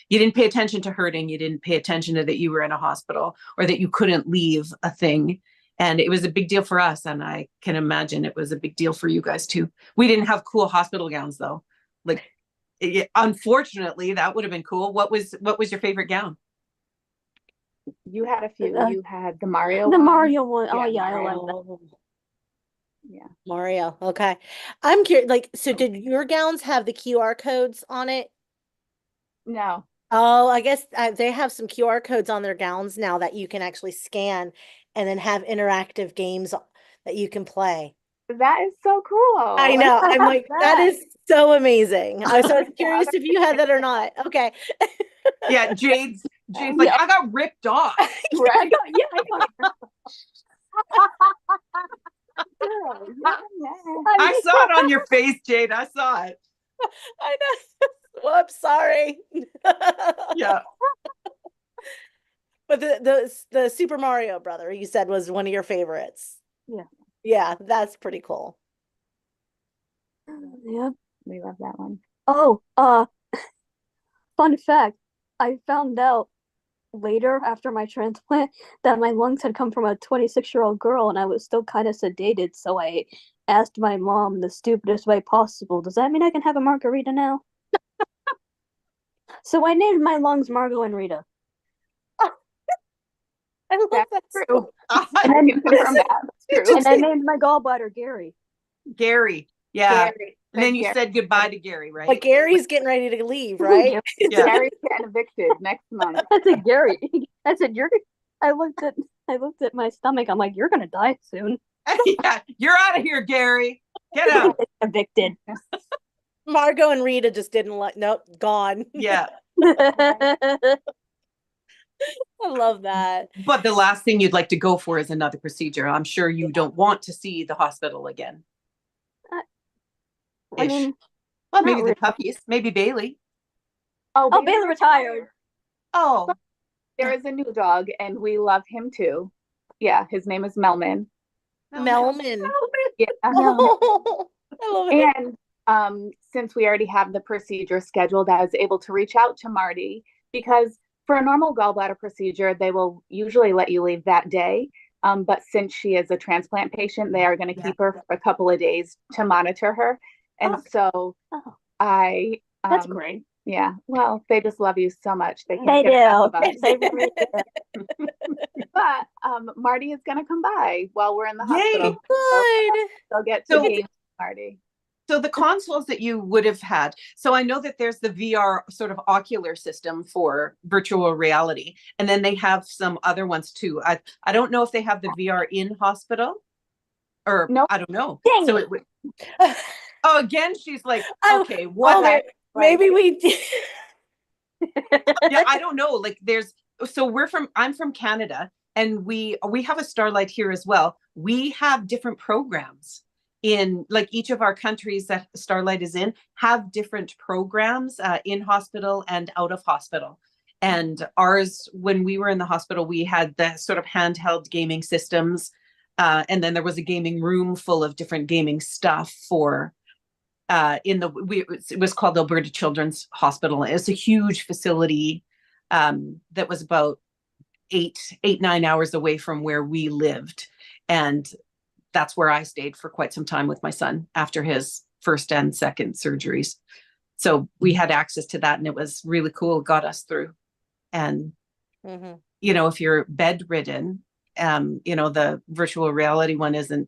Speaker 13: didn't pay attention to hurting, you didn't pay attention to that you were in a hospital or that you couldn't leave a thing. And it was a big deal for us, and I can imagine it was a big deal for you guys too. We didn't have cool hospital gowns though. Unfortunately, that would have been cool. What was your favorite gown?
Speaker 20: You had a few. You had the Mario
Speaker 19: The
Speaker 20: one.
Speaker 19: Mario one. Oh yeah,
Speaker 20: Mario.
Speaker 19: I like that.
Speaker 20: Yeah.
Speaker 21: Mario. Okay. I'm curious, so did your gowns have the QR codes on it?
Speaker 20: No.
Speaker 21: Oh, I guess they have some QR codes on their gowns now that you can actually scan and then have interactive games that you can play.
Speaker 20: That is so cool.
Speaker 21: I know. I'm like, that is so amazing. I was curious if you had that or not. Okay.
Speaker 13: Yeah, Jade's like, I got ripped off.
Speaker 19: I got
Speaker 13: I saw it on your face, Jade. I saw it.
Speaker 21: I know. Whoops, sorry.
Speaker 13: Yeah.
Speaker 21: But the Super Mario brother, you said, was one of your favorites.
Speaker 19: Yeah.
Speaker 21: Yeah, that's pretty cool.
Speaker 19: Yeah.
Speaker 20: We love that one.
Speaker 19: Oh, fun fact. I found out later after my transplant that my lungs had come from a 26-year-old girl, and I was still kind of sedated, so I asked my mom the stupidest way possible. Does that mean I can have a margarita now? So I named my lungs Margot and Rita.
Speaker 21: I love that.
Speaker 20: True.
Speaker 19: And
Speaker 20: I
Speaker 19: then,
Speaker 20: can confirm that. It's true.
Speaker 19: and I named my gallbladder Gary.
Speaker 13: Gary. Yeah.
Speaker 20: Gary.
Speaker 13: And then you
Speaker 20: Gary.
Speaker 13: said goodbye to Gary, right?
Speaker 21: But Gary's getting ready to leave, right?
Speaker 13: Yeah.
Speaker 20: Gary's getting evicted next month.
Speaker 19: I said, Gary. I said, I looked at my stomach. I'm like, you're gonna die soon.
Speaker 13: Yeah, you're out of here, Gary. Get out.
Speaker 19: Evicted.
Speaker 21: Margot and Rita just didn't let. Nope, gone.
Speaker 13: Yeah.
Speaker 21: I love that.
Speaker 13: But the last thing you'd like to go for is another procedure. I'm sure you don't want to see the hospital again.
Speaker 19: I mean,
Speaker 13: well, maybe
Speaker 19: really.
Speaker 13: the puppies, maybe Bailey.
Speaker 20: Oh,
Speaker 19: Bailey retired.
Speaker 13: Oh,
Speaker 20: there is a new dog, and we love him too. Yeah, his name is Melman.
Speaker 21: Melman.
Speaker 20: Yeah.
Speaker 21: I love it.
Speaker 20: And since we already have the procedure scheduled, I was able to reach out to Marty because for a normal gallbladder procedure, they will usually let you leave that day. But since she is a transplant patient, they are going to keep her for a couple of days to monitor her. And so
Speaker 19: that's great.
Speaker 20: Yeah. Well, they just love you so much. They can't
Speaker 19: They
Speaker 20: get enough
Speaker 19: do.
Speaker 20: of us.
Speaker 19: They really do.
Speaker 20: But Marty is going to come by while we're in the
Speaker 13: Yay.
Speaker 20: hospital.
Speaker 21: Good.
Speaker 20: They'll get to game with Marty.
Speaker 13: So the consoles that you would have had. So I know that there's the VR sort of ocular system for virtual reality, and then they have some other ones too. I don't know if they have the VR in hospital, or
Speaker 20: nope.
Speaker 13: I don't know.
Speaker 20: Dang
Speaker 13: so
Speaker 20: it.
Speaker 13: Oh, again, she's like, okay, what?
Speaker 21: Okay, maybe we.
Speaker 13: Yeah, I don't know. Like, I'm from Canada, and we have a Starlight here as well. We have different programs in like each of our countries that Starlight is in have different programs in hospital and out of hospital. And ours, when we were in the hospital, we had the sort of handheld gaming systems. And then there was a gaming room full of different gaming stuff for it was called Alberta Children's Hospital. It's a huge facility that was about 9 hours away from where we lived. And that's where I stayed for quite some time with my son after his first and second surgeries. So we had access to that, and it was really cool. It got us through. And, you know, if you're bedridden, you know, the virtual reality one isn't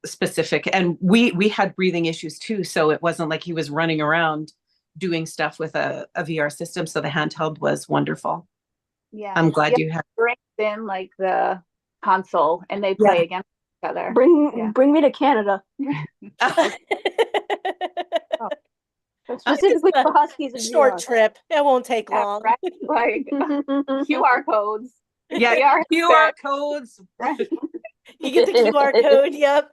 Speaker 13: specific. And we had breathing issues too. So it wasn't like he was running around doing stuff with a VR system. So the handheld was wonderful.
Speaker 20: Yeah.
Speaker 13: I'm glad you had.
Speaker 20: Brings in like the console and they play against each other.
Speaker 19: Bring me to Canada. Specifically for huskies and
Speaker 21: short
Speaker 19: VR.
Speaker 21: trip. It won't take long.
Speaker 20: Right? Like QR codes.
Speaker 13: Yeah, QR codes.
Speaker 21: You get the QR code. Yep.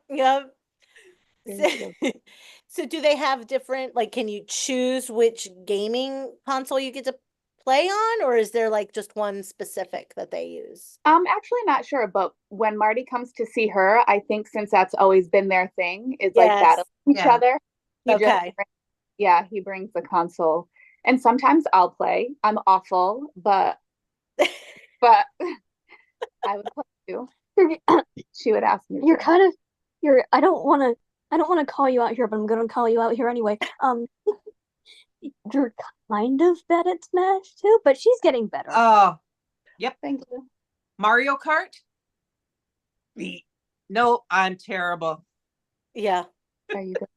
Speaker 21: So do they have different, like, can you choose which gaming console you get to play on, or is there like just one specific that they use?
Speaker 20: I'm actually not sure, but when Marty comes to see her, I think since that's always been their thing, is like battling each other. He brings the console. And sometimes I'll play. I'm awful, but I would play too. She would ask me.
Speaker 19: I don't want to call you out here, but I'm going to call you out here anyway. You're kind of bad at Smash too, but she's getting better.
Speaker 13: Oh, yep.
Speaker 20: Thank you.
Speaker 13: Mario Kart? No, I'm terrible.
Speaker 21: Yeah.
Speaker 20: Are you good?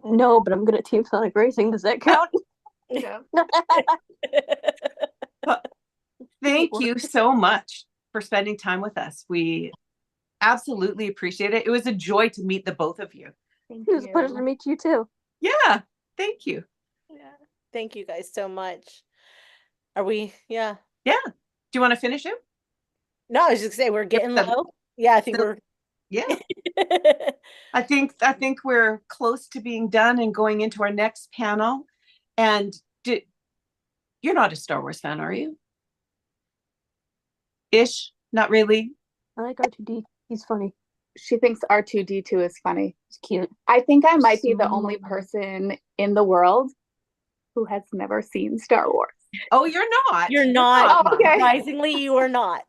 Speaker 19: No, but I'm good at Team Sonic Racing. Does that count?
Speaker 20: Yeah.
Speaker 13: Thank you so much for spending time with us. We absolutely appreciate it. It was a joy to meet the both of you.
Speaker 19: It was a pleasure to meet you too.
Speaker 13: Yeah, thank you.
Speaker 21: Yeah. Thank you guys so much. Are we? Yeah.
Speaker 13: Yeah. Do you want to finish it?
Speaker 21: No, I was just gonna say we're getting low. Yeah, I think we're.
Speaker 13: Yeah. I think we're close to being done and going into our next panel. And you're not a Star Wars fan, are you? Ish? Not really?
Speaker 19: I like R2D. He's funny.
Speaker 20: She thinks R2D2 is funny.
Speaker 19: It's cute.
Speaker 20: I think I might be the only person in the world who has never seen Star Wars.
Speaker 13: Oh, you're not.
Speaker 21: You're not.
Speaker 20: Oh, okay.
Speaker 21: Surprisingly, you are not.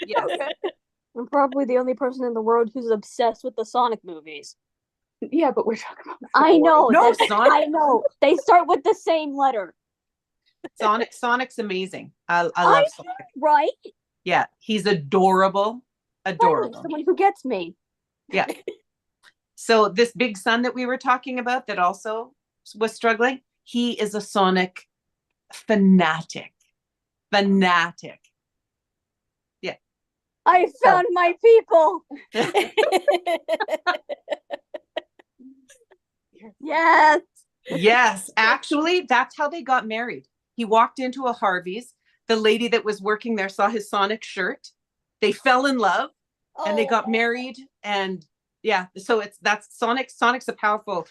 Speaker 13: Yes.
Speaker 19: I'm probably the only person in the world who's obsessed with the Sonic movies.
Speaker 20: Yeah, but we're talking about
Speaker 19: I know.
Speaker 13: No,
Speaker 19: that-
Speaker 13: Sonic.
Speaker 19: I know. They start with the same letter.
Speaker 13: Sonic's amazing. I love
Speaker 19: I know,
Speaker 13: Sonic.
Speaker 19: right?
Speaker 13: Yeah, he's adorable.
Speaker 19: Finally,
Speaker 13: Adorable.
Speaker 19: someone who gets me.
Speaker 13: Yeah. So this big son that we were talking about that also was struggling, he is a Sonic fanatic. Fanatic. Yeah.
Speaker 19: I found my people. Yes.
Speaker 13: Yes, actually, that's how they got married. He walked into a Harvey's. The lady that was working there saw his Sonic shirt. They fell in love and they got married. And yeah, so that's Sonic. Sonic's a powerful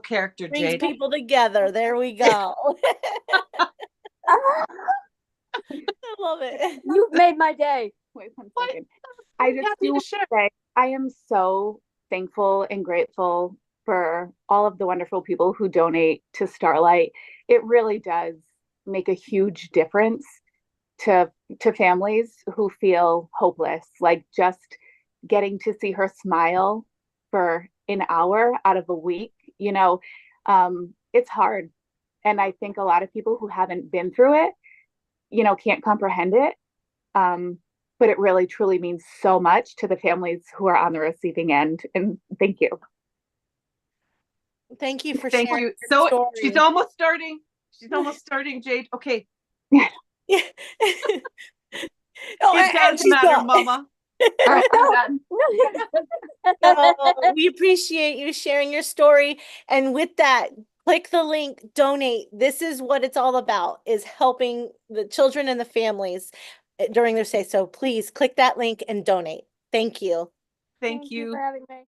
Speaker 13: character,
Speaker 21: Brings
Speaker 13: Jade.
Speaker 21: people together. There we go. I love it.
Speaker 19: You've made my day.
Speaker 20: Wait 1 second. I just do want to say I am so thankful and grateful for all of the wonderful people who donate to Starlight. It really does make a huge difference to families who feel hopeless. Like just getting to see her smile for an hour out of a week, it's hard. And I think a lot of people who haven't been through it, can't comprehend it. But it really truly means so much to the families who are on the receiving end. And thank you.
Speaker 21: Thank you for
Speaker 13: Thank
Speaker 21: sharing
Speaker 13: you.
Speaker 21: your
Speaker 13: So
Speaker 21: story.
Speaker 13: she's almost starting. She's almost starting, Jade. Okay.
Speaker 21: Oh,
Speaker 13: It does
Speaker 21: she's
Speaker 13: matter,
Speaker 21: gone.
Speaker 13: Mama.
Speaker 20: All right, I'm done.
Speaker 21: We appreciate you sharing your story. And with that, click the link, donate. This is what it's all about, is helping the children and the families during their stay. So please click that link and donate. Thank you.
Speaker 13: Thank you
Speaker 19: for having me.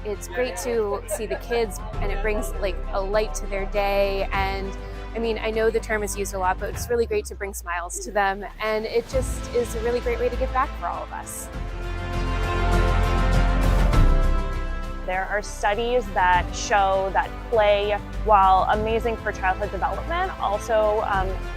Speaker 15: It's great to see the kids, and it brings like a light to their day. And I mean, I know the term is used a lot, but it's really great to bring smiles to them. And it just is a really great way to give back for all of us.
Speaker 22: There are studies that show that play, while amazing for childhood development, also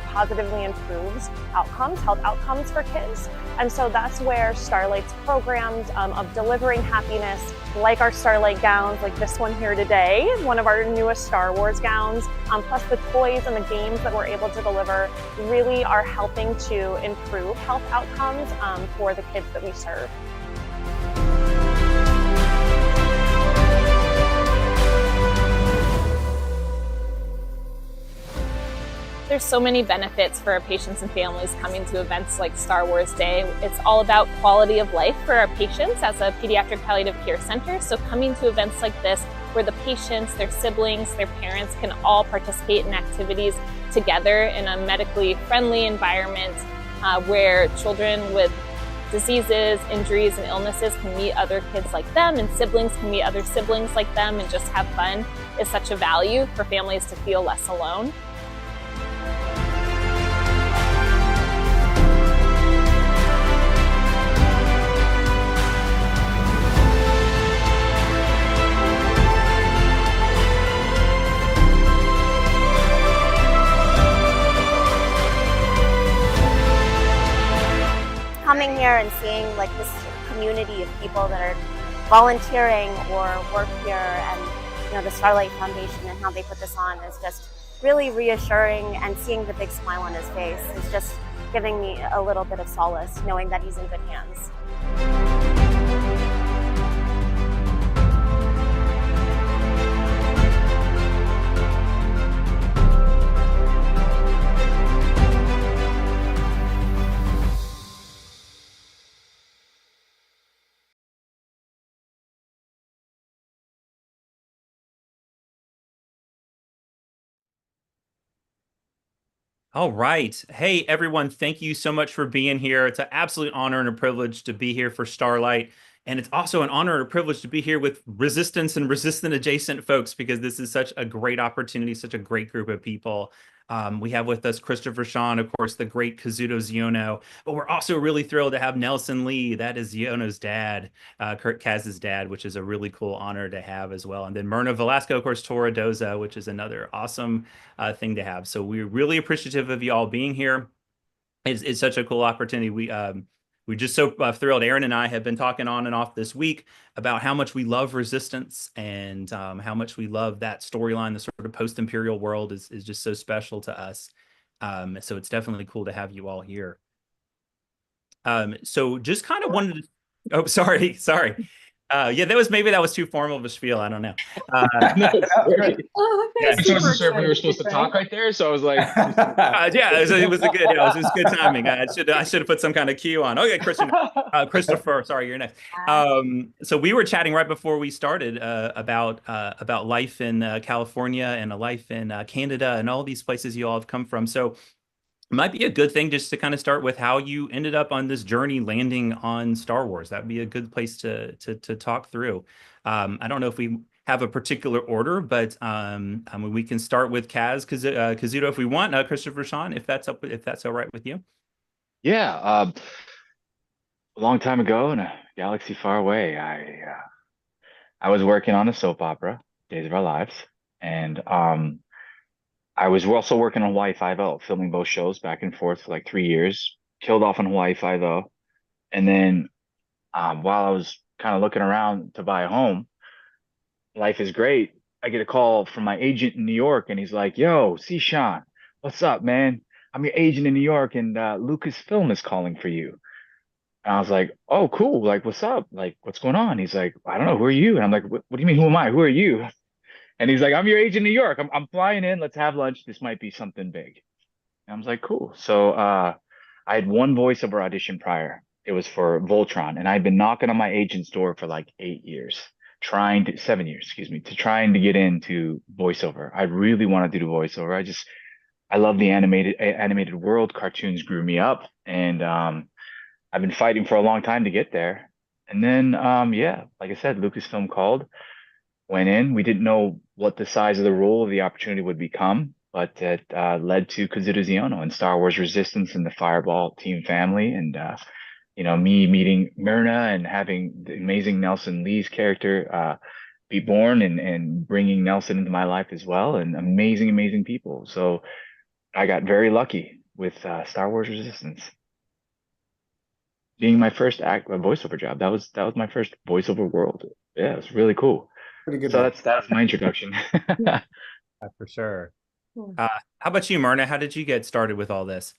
Speaker 22: positively improves health outcomes for kids. And so that's where Starlight's programs of delivering happiness, like our Starlight gowns, like this one here today, one of our newest Star Wars gowns, plus the toys and the games that we're able to deliver, really are helping to improve health outcomes for the kids that we serve.
Speaker 23: There's so many benefits for our patients and families coming to events like Star Wars Day. It's all about quality of life for our patients as a pediatric palliative care center. So coming to events like this, where the patients, their siblings, their parents can all participate in activities together in a medically friendly environment where children with diseases, injuries, and illnesses can meet other kids like them, and siblings can meet other siblings like them and just have fun, is such a value for families to feel less alone.
Speaker 1: Coming here and seeing like this community of people that are volunteering or work here, and the Starlight Foundation and how they put this on is just really reassuring, and seeing the big smile on his face is just giving me a little bit of solace, knowing that he's in good hands.
Speaker 10: All right. Hey, everyone. Thank you so much for being here. It's an absolute honor and a privilege to be here for Starlight. And it's also an honor and a privilege to be here with Resistance and Resistant adjacent folks, because this is such a great opportunity, such a great group of people. We have with us Christopher Sean, of course, the great Kazuto Ziono, but we're also really thrilled to have Nelson Lee. That is Ziono's dad, Kurt Kaz's dad, which is a really cool honor to have as well. And then Myrna Velasco, of course, Tora Doza, which is another awesome thing to have. So we're really appreciative of you all being here. It's such a cool opportunity. We're just so thrilled. Aaron and I have been talking on and off this week about how much we love Resistance and how much we love that storyline. The sort of post-imperial world is just so special to us. So it's definitely cool to have you all here. So just kind of wanted to, oh, sorry. Yeah, that was too formal of a spiel. I don't know.
Speaker 4: No, great.
Speaker 19: Oh,
Speaker 4: Yeah, I wasn't sure if we were supposed to talk right there, so I was like,
Speaker 10: yeah, it was good timing. I should have put some kind of cue on. Okay, Christopher, sorry, you're next. So we were chatting right before we started about life in California and a life in Canada and all these places you all have come from. So it might be a good thing just to kind of start with how you ended up on this journey landing on Star Wars. That would be a good place to talk through. I don't know if we have a particular order, but I mean, we can start with Kazuto if we want. Christopher Sean, if that's all right with you.
Speaker 4: yeah, a long time ago in a galaxy far away, I was working on a soap opera, Days of Our Lives, and I was also working on Hawaii Five-O, filming both shows back and forth for like 3 years. Killed off on Hawaii Five-O, and then while I was kind of looking around to buy a home, life is great. I get a call from my agent in New York, and he's like, "Yo, see Sean, what's up, man? I'm your agent in New York, and Lucasfilm is calling for you." And I was like, "Oh, cool. Like, what's up? Like, what's going on?" He's like, "I don't know. Who are you?" And I'm like, "What do you mean? Who am I? Who are you?" And he's like, "I'm your agent in New York. I'm flying in. Let's have lunch. This might be something big." And I was like, "Cool." So I had one voiceover audition prior. It was for Voltron, and I'd been knocking on my agent's door for like 7 years, trying to get into voiceover. I really wanted to do voiceover. I love the animated world. Cartoons grew me up, and I've been fighting for a long time to get there. And then, yeah, like I said, Lucasfilm called, went in. We didn't know what the size of the role of the opportunity would become, but it led to Kazuto Ziono and Star Wars Resistance and the Fireball team family. And, me meeting Myrna and having the amazing Nelson Lee's character be born and bringing Nelson into my life as well, and amazing, amazing people. So I got very lucky with Star Wars Resistance being my first voiceover job. That was my first voiceover world. Yeah, it was really cool.
Speaker 9: Pretty good.
Speaker 4: So that's my introduction.
Speaker 10: For sure. How about you, Myrna? How did you get started with all this?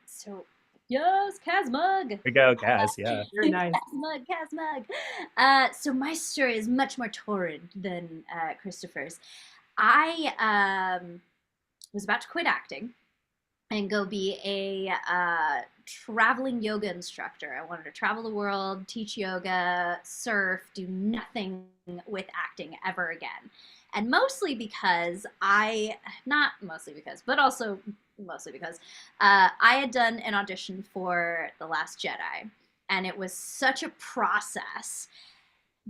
Speaker 8: So yes, Kazmug.
Speaker 10: Here we go, Kaz. Yeah.
Speaker 13: Very nice.
Speaker 8: Kazmug. So my story is much more torrid than Christopher's. I was about to quit acting and go be a traveling yoga instructor. I wanted to travel the world, teach yoga, surf, do nothing with acting ever again. And mostly because I had done an audition for The Last Jedi. And it was such a process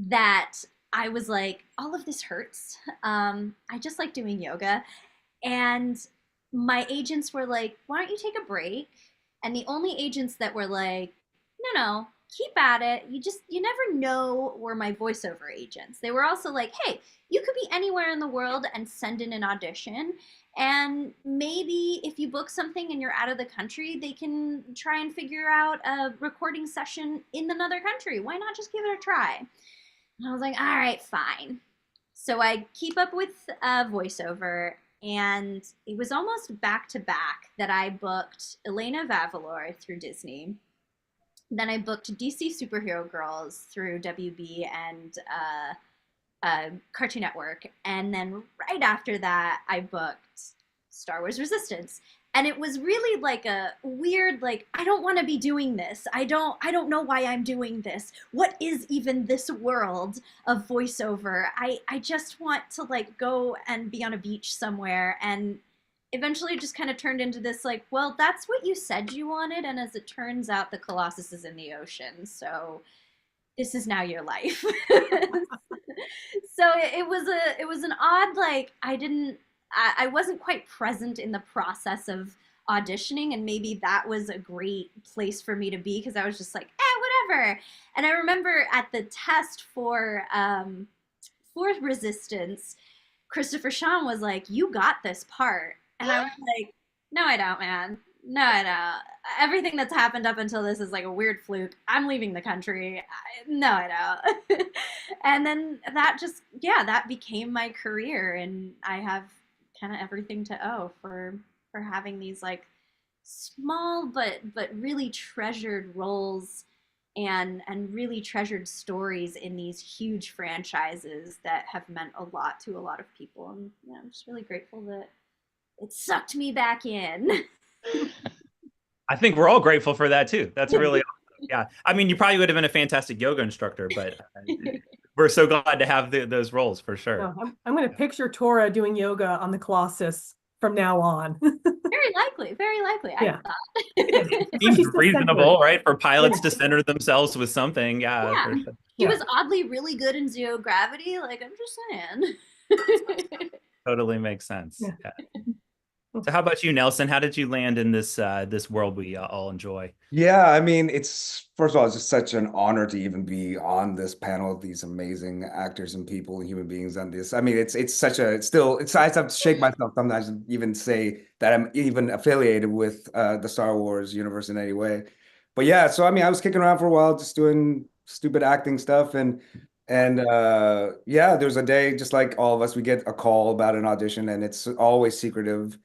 Speaker 8: that I was like, all of this hurts. I just like doing yoga. And my agents were like, why don't you take a break? And the only agents that were like, no, keep at it. You never know, were my voiceover agents. They were also like, hey, you could be anywhere in the world and send in an audition. And maybe if you book something and you're out of the country, they can try and figure out a recording session in another country. Why not just give it a try? And I was like, all right, fine. So I keep up with voiceover. And it was almost back to back that I booked Elena Vavilor through Disney. Then I booked DC Superhero Girls through WB and Cartoon Network. And then right after that, I booked Star Wars Resistance. And it was really like a weird, like, I don't want to be doing this. I don't know why I'm doing this. What is even this world of voiceover? I just want to like go and be on a beach somewhere. And eventually it just kind of turned into this like, well, that's what you said you wanted. And as it turns out, the Colossus is in the ocean. So this is now your life. So it was an odd, like, I wasn't quite present in the process of auditioning, and maybe that was a great place for me to be, because I was just like, whatever. And I remember at the test for Resistance, Christopher Sean was like, "You got this part," and I was like, "No, I don't, man. No, I don't. Everything that's happened up until this is like a weird fluke. I'm leaving the country. No, I don't." And then that just, yeah, that became my career, and I have kind of everything to owe for having these like small but really treasured roles and really treasured stories in these huge franchises that have meant a lot to a lot of people. And yeah, I'm just really grateful that it sucked me back in.
Speaker 10: I think we're all grateful for that too. That's really awesome. Yeah. I mean, you probably would have been a fantastic yoga instructor, but we're so glad to have those roles for sure.
Speaker 5: No, I'm going to picture Tora doing yoga on the Colossus from now on.
Speaker 8: Very likely.
Speaker 5: Yeah.
Speaker 8: I thought.
Speaker 10: Seems reasonable, right? For pilots to center themselves with something. Yeah.
Speaker 8: Yeah.
Speaker 10: For sure.
Speaker 8: He was oddly really good in zero gravity. Like, I'm just saying.
Speaker 10: Totally makes sense. Yeah. So how about you, Nelson? How did you land in this this world we all enjoy?
Speaker 11: Yeah, I mean, it's first of all, it's just such an honor to even be on this panel of these amazing actors and people and human beings on this. I mean, it's such a I have to shake myself sometimes and even say that I'm even affiliated with the Star Wars universe in any way. But yeah, so I mean, I was kicking around for a while, just doing stupid acting stuff, and yeah, there's a day just like all of us, we get a call about an audition, and it's always secretive.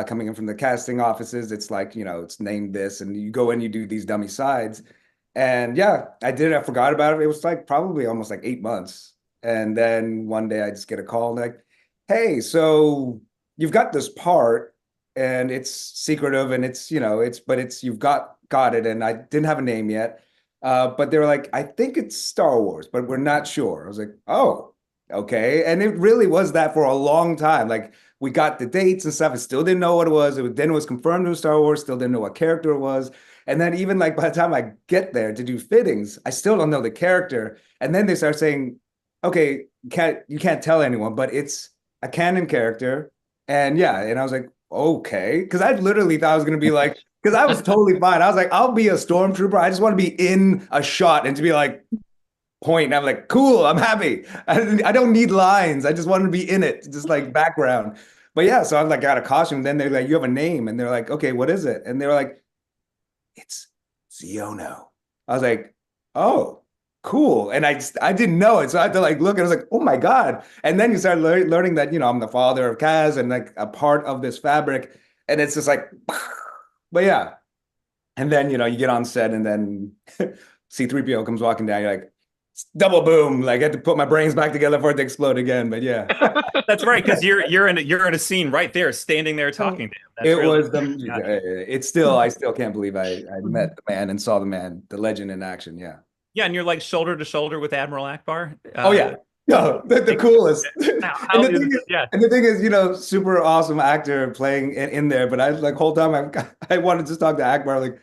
Speaker 11: Coming in from the casting offices, it's like, it's named this, and you go in, you do these dummy sides. And yeah, I did. I forgot about it. It was like probably almost like 8 months. And then one day I just get a call and like, hey, so you've got this part and it's secretive and you've got it. And I didn't have a name yet. But they were like, I think it's Star Wars, but we're not sure. I was like, oh, okay. And it really was that for a long time. Like, we got the dates and stuff and still didn't know what it was. Then it was confirmed it was Star Wars, still didn't know what character it was. And then even like by the time I get there to do fittings, I still don't know the character. And then they start saying, okay, you can't tell anyone, but it's a canon character. And yeah, and I was like, okay. Because I literally thought I was going to be like, because I was totally fine. I was like, I'll be a stormtrooper. I just want to be in a shot and to be like, point. And I'm like, cool, I'm happy. I don't need lines. I just want to be in it, just like background. But yeah, so I was like, got a costume. Then they're like, you have a name. And they're like, okay, what is it? And they're like, it's Ziono. I was like, oh, cool. And I didn't know it. So I had to like look and I was like, oh my God. And then you start learning that, I'm the father of Kaz and like a part of this fabric. And it's just like, but yeah. And then, you get on set and then C-3PO comes walking down. You're like, double boom! Like I had to put my brains back together for it to explode again. But yeah,
Speaker 10: that's right, because you're in a scene right there, standing there talking to him. That's
Speaker 11: It's still I still can't believe I met the man and saw the man, the legend in action. Yeah.
Speaker 10: Yeah, and you're like shoulder to shoulder with Admiral Akbar.
Speaker 11: Oh yeah, no, the coolest. And the thing is, super awesome actor playing in there. But I like whole time I wanted to talk to Akbar like.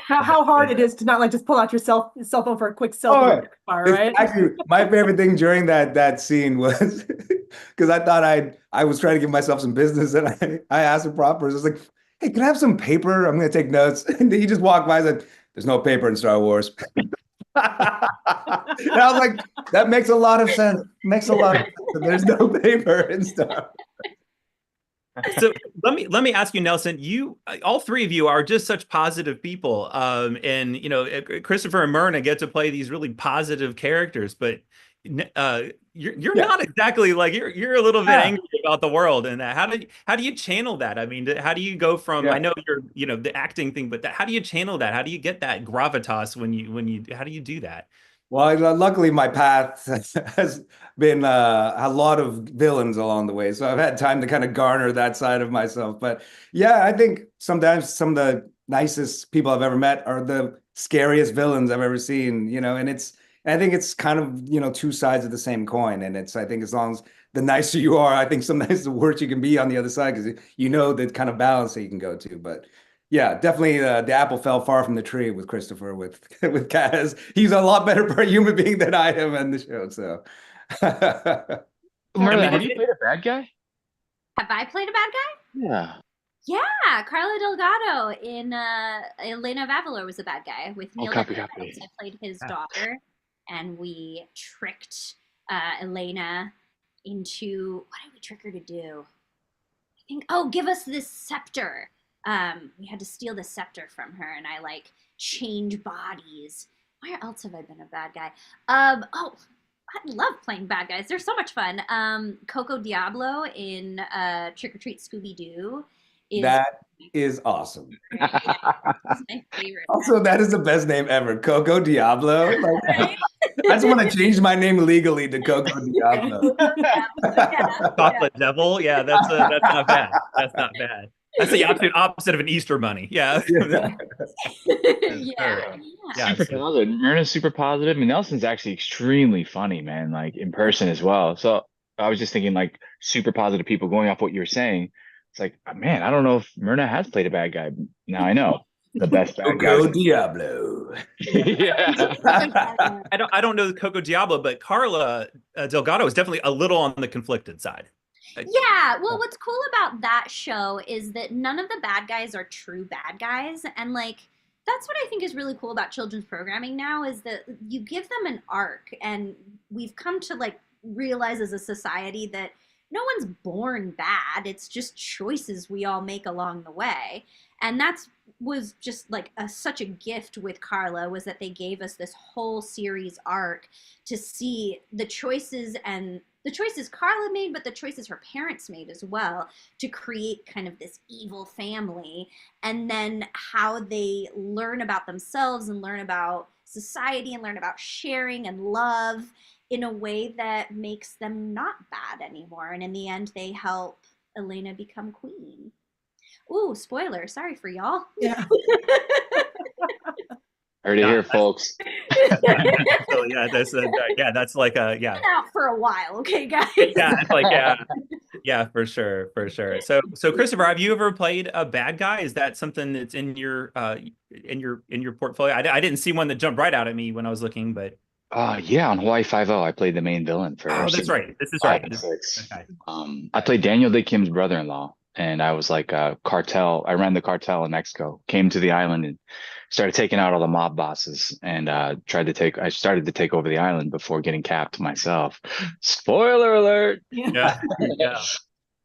Speaker 5: How hard it is to not like just pull out your cell phone for a quick selfie, right?
Speaker 11: Actually, my favorite thing during that scene was because I thought I was trying to give myself some business, and I asked the proper, I was like, "Hey, can I have some paper? I'm gonna take notes." And he just walked by and said, "There's no paper in Star Wars." And I was like, "That makes a lot of sense. Makes a lot of sense. There's no paper in Star Wars."
Speaker 10: So let me ask you, Nelson. You, all three of you, are just such positive people, and Christopher and Myrna get to play these really positive characters. But you're not exactly like you're a little bit angry about the world. And how do you channel that? I mean, how do you go from I know you're the acting thing, but how do you channel that? How do you get that gravitas when you how do you do that?
Speaker 11: Well, luckily my path has been a lot of villains along the way. So I've had time to kind of garner that side of myself. But yeah, I think sometimes some of the nicest people I've ever met are the scariest villains I've ever seen, and I think it's kind of, two sides of the same coin. And I think as long as the nicer you are, I think sometimes the worse you can be on the other side because the kind of balance that you can go to. But Yeah, definitely the apple fell far from the tree with Christopher, with with Kaz. He's a lot better per human being than I am in the show. So
Speaker 4: Marla, have you played a bad guy?
Speaker 8: Have I played a bad guy?
Speaker 4: Yeah.
Speaker 8: Yeah, Carlo Delgado in Elena of Avalor was a bad guy with Neil
Speaker 4: copy,
Speaker 8: deGrasse
Speaker 4: copy.
Speaker 8: Tyson. I played his daughter, and we tricked Elena into, what did we trick her to do? I think, oh, give us this scepter. We had to steal the scepter from her, and I like change bodies. Where else have I been a bad guy? Oh, I love playing bad guys. They're so much fun. Coco Diablo in Trick or Treat Scooby Doo is
Speaker 11: that is awesome.
Speaker 8: my favorite.
Speaker 11: Also, that is the best name ever, Coco Diablo. Like, I just want to change my name legally to Coco Diablo.
Speaker 10: Chocolate Devil. Yeah, that's not bad. That's not bad. That's the opposite of an Easter bunny. Yeah.
Speaker 4: Super positive. Myrna's super positive. And Nelson's actually extremely funny, man, like in person as well. So I was just thinking, like, super positive people going off what you were saying. It's like, man, I don't know if Myrna has played a bad guy. Now I know the best bad guy.
Speaker 11: Coco Diablo.
Speaker 4: Yeah.
Speaker 10: I don't know Coco Diablo, but Carla Delgado is definitely a little on the conflicted side.
Speaker 8: Yeah, well, what's cool about that show is that none of the bad guys are true bad guys, and like that's what I think is really cool about children's programming now is that you give them an arc, and we've come to like realize as a society that no one's born bad. It's just choices we all make along the way. And that's was just like such a gift with Carla was that they gave us this whole series arc to see the choices Carla made, but the choices her parents made as well to create kind of this evil family, and then how they learn about themselves and learn about society and learn about sharing and love in a way that makes them not bad anymore. And in the end, they help Elena become queen. Ooh, spoiler. Sorry for y'all.
Speaker 5: Yeah.
Speaker 4: Heard it here, folks.
Speaker 10: So yeah, that's like a
Speaker 8: Been out for a while, okay, guys.
Speaker 10: Yeah, it's like yeah, for sure. So Christopher, have you ever played a bad guy? Is that something that's in your portfolio? I didn't see one that jumped right out at me when I was looking, but
Speaker 4: Yeah, on Hawaii Five-0, I played the main villain for.
Speaker 10: Oh, that's right. This is right.
Speaker 4: Okay. I played Daniel Day Kim's brother-in-law, and I was like a cartel. I ran the cartel in Mexico. Came to the island and started taking out all the mob bosses, and I started to take over the island before getting capped myself. Spoiler alert!
Speaker 10: Yeah.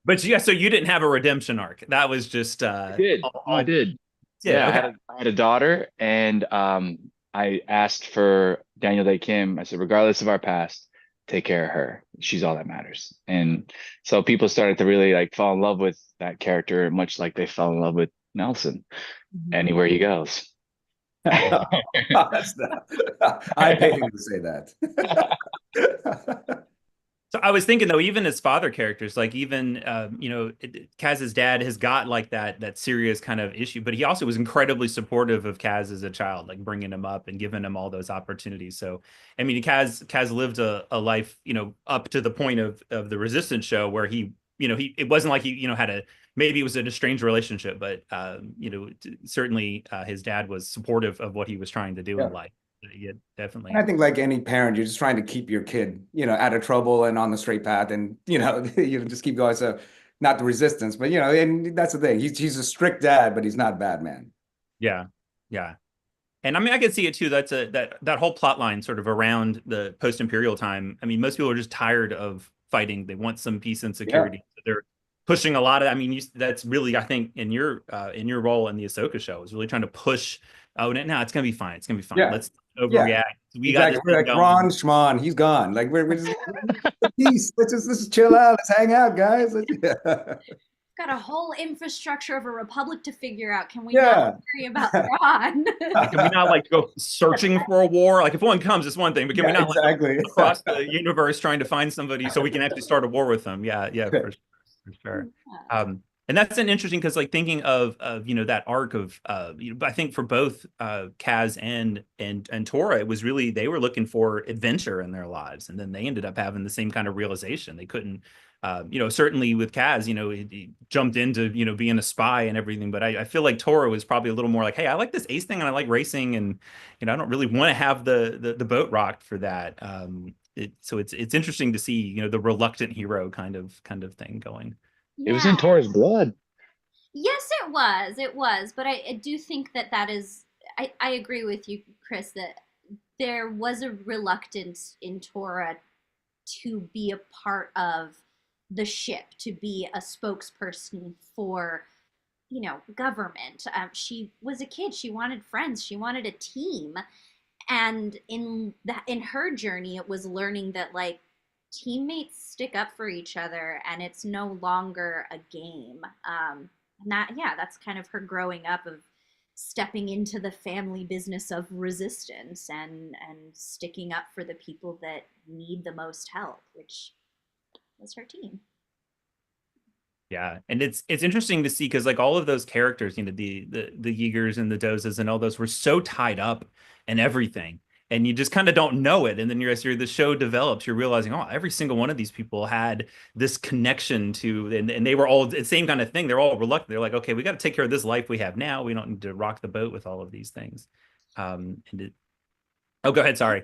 Speaker 10: But yeah, so you didn't have a redemption arc. That was just.
Speaker 4: I did. I did.
Speaker 10: Yeah,
Speaker 4: okay. I had a daughter, and I asked for Daniel Day Kim. I said, regardless of our past, take care of her. She's all that matters. And so people started to really like fall in love with that character, much like they fell in love with Nelson. Anywhere he goes.
Speaker 11: That's I paid him to say that.
Speaker 10: So I was thinking though, even as father characters, like even Kaz's dad has got like that serious kind of issue, but he also was incredibly supportive of Kaz as a child, like bringing him up and giving him all those opportunities. So I mean, Kaz lived a life, up to the point of the Resistance show where he it wasn't like he had maybe it was an estranged relationship, but certainly his dad was supportive of what he was trying to do in life. Yeah, definitely.
Speaker 11: And I think like any parent, you're just trying to keep your kid, out of trouble and on the straight path, and you just keep going. So not the Resistance, but and that's the thing. He's a strict dad, but he's not a bad man.
Speaker 10: Yeah. And I mean, I can see it too. That's that whole plot line sort of around the post-imperial time. I mean, most people are just tired of fighting. They want some peace and security. So they're pushing a lot of. I mean, that's really, I think, in your role in the Ahsoka show is really trying to push. Oh no, it's gonna be fine. It's gonna be fine.
Speaker 11: Yeah.
Speaker 10: Let's overreact. We
Speaker 11: exactly.
Speaker 10: got
Speaker 11: we're like Ron Schmon. He's gone. Like we're just peace. Let's just chill out. Let's hang out, guys.
Speaker 8: Got a whole infrastructure of a republic to figure out. Can we not worry about Ron?
Speaker 10: Can we not like go searching for a war? Like if one comes, it's one thing, but can we not like go across the universe trying to find somebody so we can actually start a war with them? Yeah, for sure. And that's an interesting because like thinking of that arc of I think for both Kaz and Tora, it was really they were looking for adventure in their lives, and then they ended up having the same kind of realization. They couldn't certainly with Kaz, he jumped into being a spy and everything, but I feel like Tora was probably a little more like, hey, I like this ace thing and I like racing, and I don't really want to have the boat rocked for that. So it's interesting to see the reluctant hero kind of thing going.
Speaker 4: It was in Tora's blood.
Speaker 8: Yes, it was. It was. But I do think that is, I agree with you, Chris, that there was a reluctance in Tora to be a part of the ship, to be a spokesperson for, government. She was a kid. She wanted friends. She wanted a team. And in her journey, it was learning that like teammates stick up for each other, and it's no longer a game. That's kind of her growing up of stepping into the family business of resistance and sticking up for the people that need the most help, which was her team.
Speaker 10: Yeah, and it's interesting to see because like all of those characters, the Yeagers and the Dozas and all those were so tied up in everything, and you just kind of don't know it. And then as the show develops, you're realizing, oh, every single one of these people had this connection to, and they were all the same kind of thing. They're all reluctant. They're like, okay, we got to take care of this life we have now. We don't need to rock the boat with all of these things. Oh, go ahead. Sorry.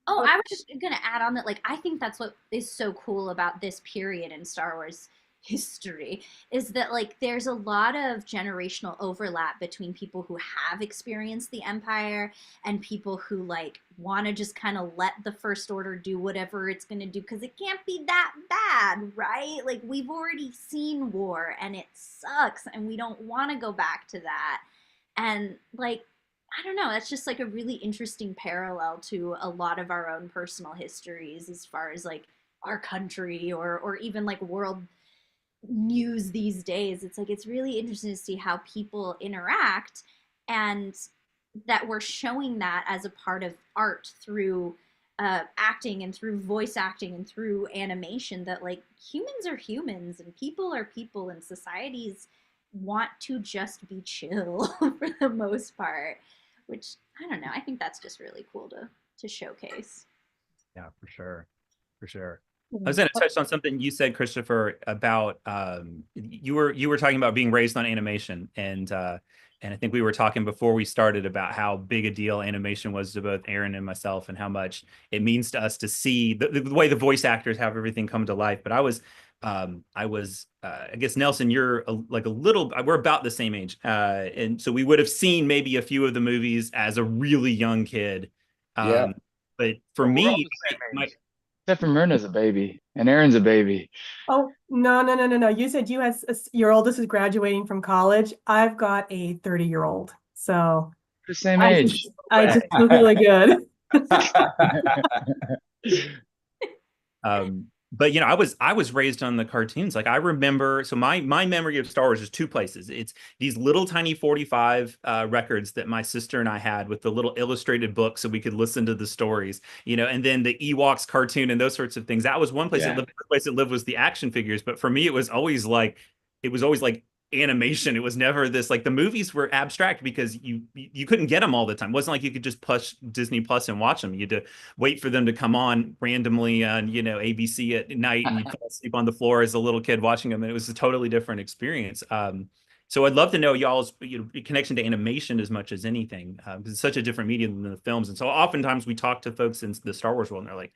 Speaker 8: Oh, I was just gonna add on that, like, I think that's what is so cool about this period in Star Wars history is that like there's a lot of generational overlap between people who have experienced the Empire and people who like want to just kind of let the First Order do whatever it's going to do because it can't be that bad, right? Like we've already seen war and it sucks and we don't want to go back to that. And like I don't know, that's just like a really interesting parallel to a lot of our own personal histories as far as like our country or even like world news these days. It's like it's really interesting to see how people interact and that we're showing that as a part of art through acting and through voice acting and through animation, that like humans are humans and people are people and societies want to just be chill for the most part, which I don't know, I think that's just really cool to showcase.
Speaker 10: Yeah, for sure. I was going to touch on something you said, Christopher, about you were talking about being raised on animation, and I think we were talking before we started about how big a deal animation was to both Aaron and myself, and how much it means to us to see the way the voice actors have everything come to life. But I guess Nelson, you're like a little. We're about the same age, and so we would have seen maybe a few of the movies as a really young kid.
Speaker 11: Yeah.
Speaker 10: But for
Speaker 4: We're all
Speaker 10: me,
Speaker 4: the same age. Except for Myrna's a baby and Aaron's a baby.
Speaker 5: Oh, no. You said your oldest is graduating from college. I've got a 30-year-old. So
Speaker 4: The same age.
Speaker 5: I just feel really good.
Speaker 10: But I was raised on the cartoons. Like I remember, so my memory of Star Wars is two places. It's these little tiny 45 records that my sister and I had with the little illustrated books so we could listen to the stories, and then the Ewoks cartoon and those sorts of things. That was one place that lived. The place that lived was the action figures. But for me, it was always like animation. It was never this, like the movies were abstract because you couldn't get them all the time. It wasn't like you could just push Disney Plus and watch them. You had to wait for them to come on randomly on ABC at night, and you'd fall asleep on the floor as a little kid watching them, and it was a totally different experience. So I'd love to know y'all's connection to animation as much as anything, because it's such a different medium than the films. And so oftentimes we talk to folks in the Star Wars world, and they're like,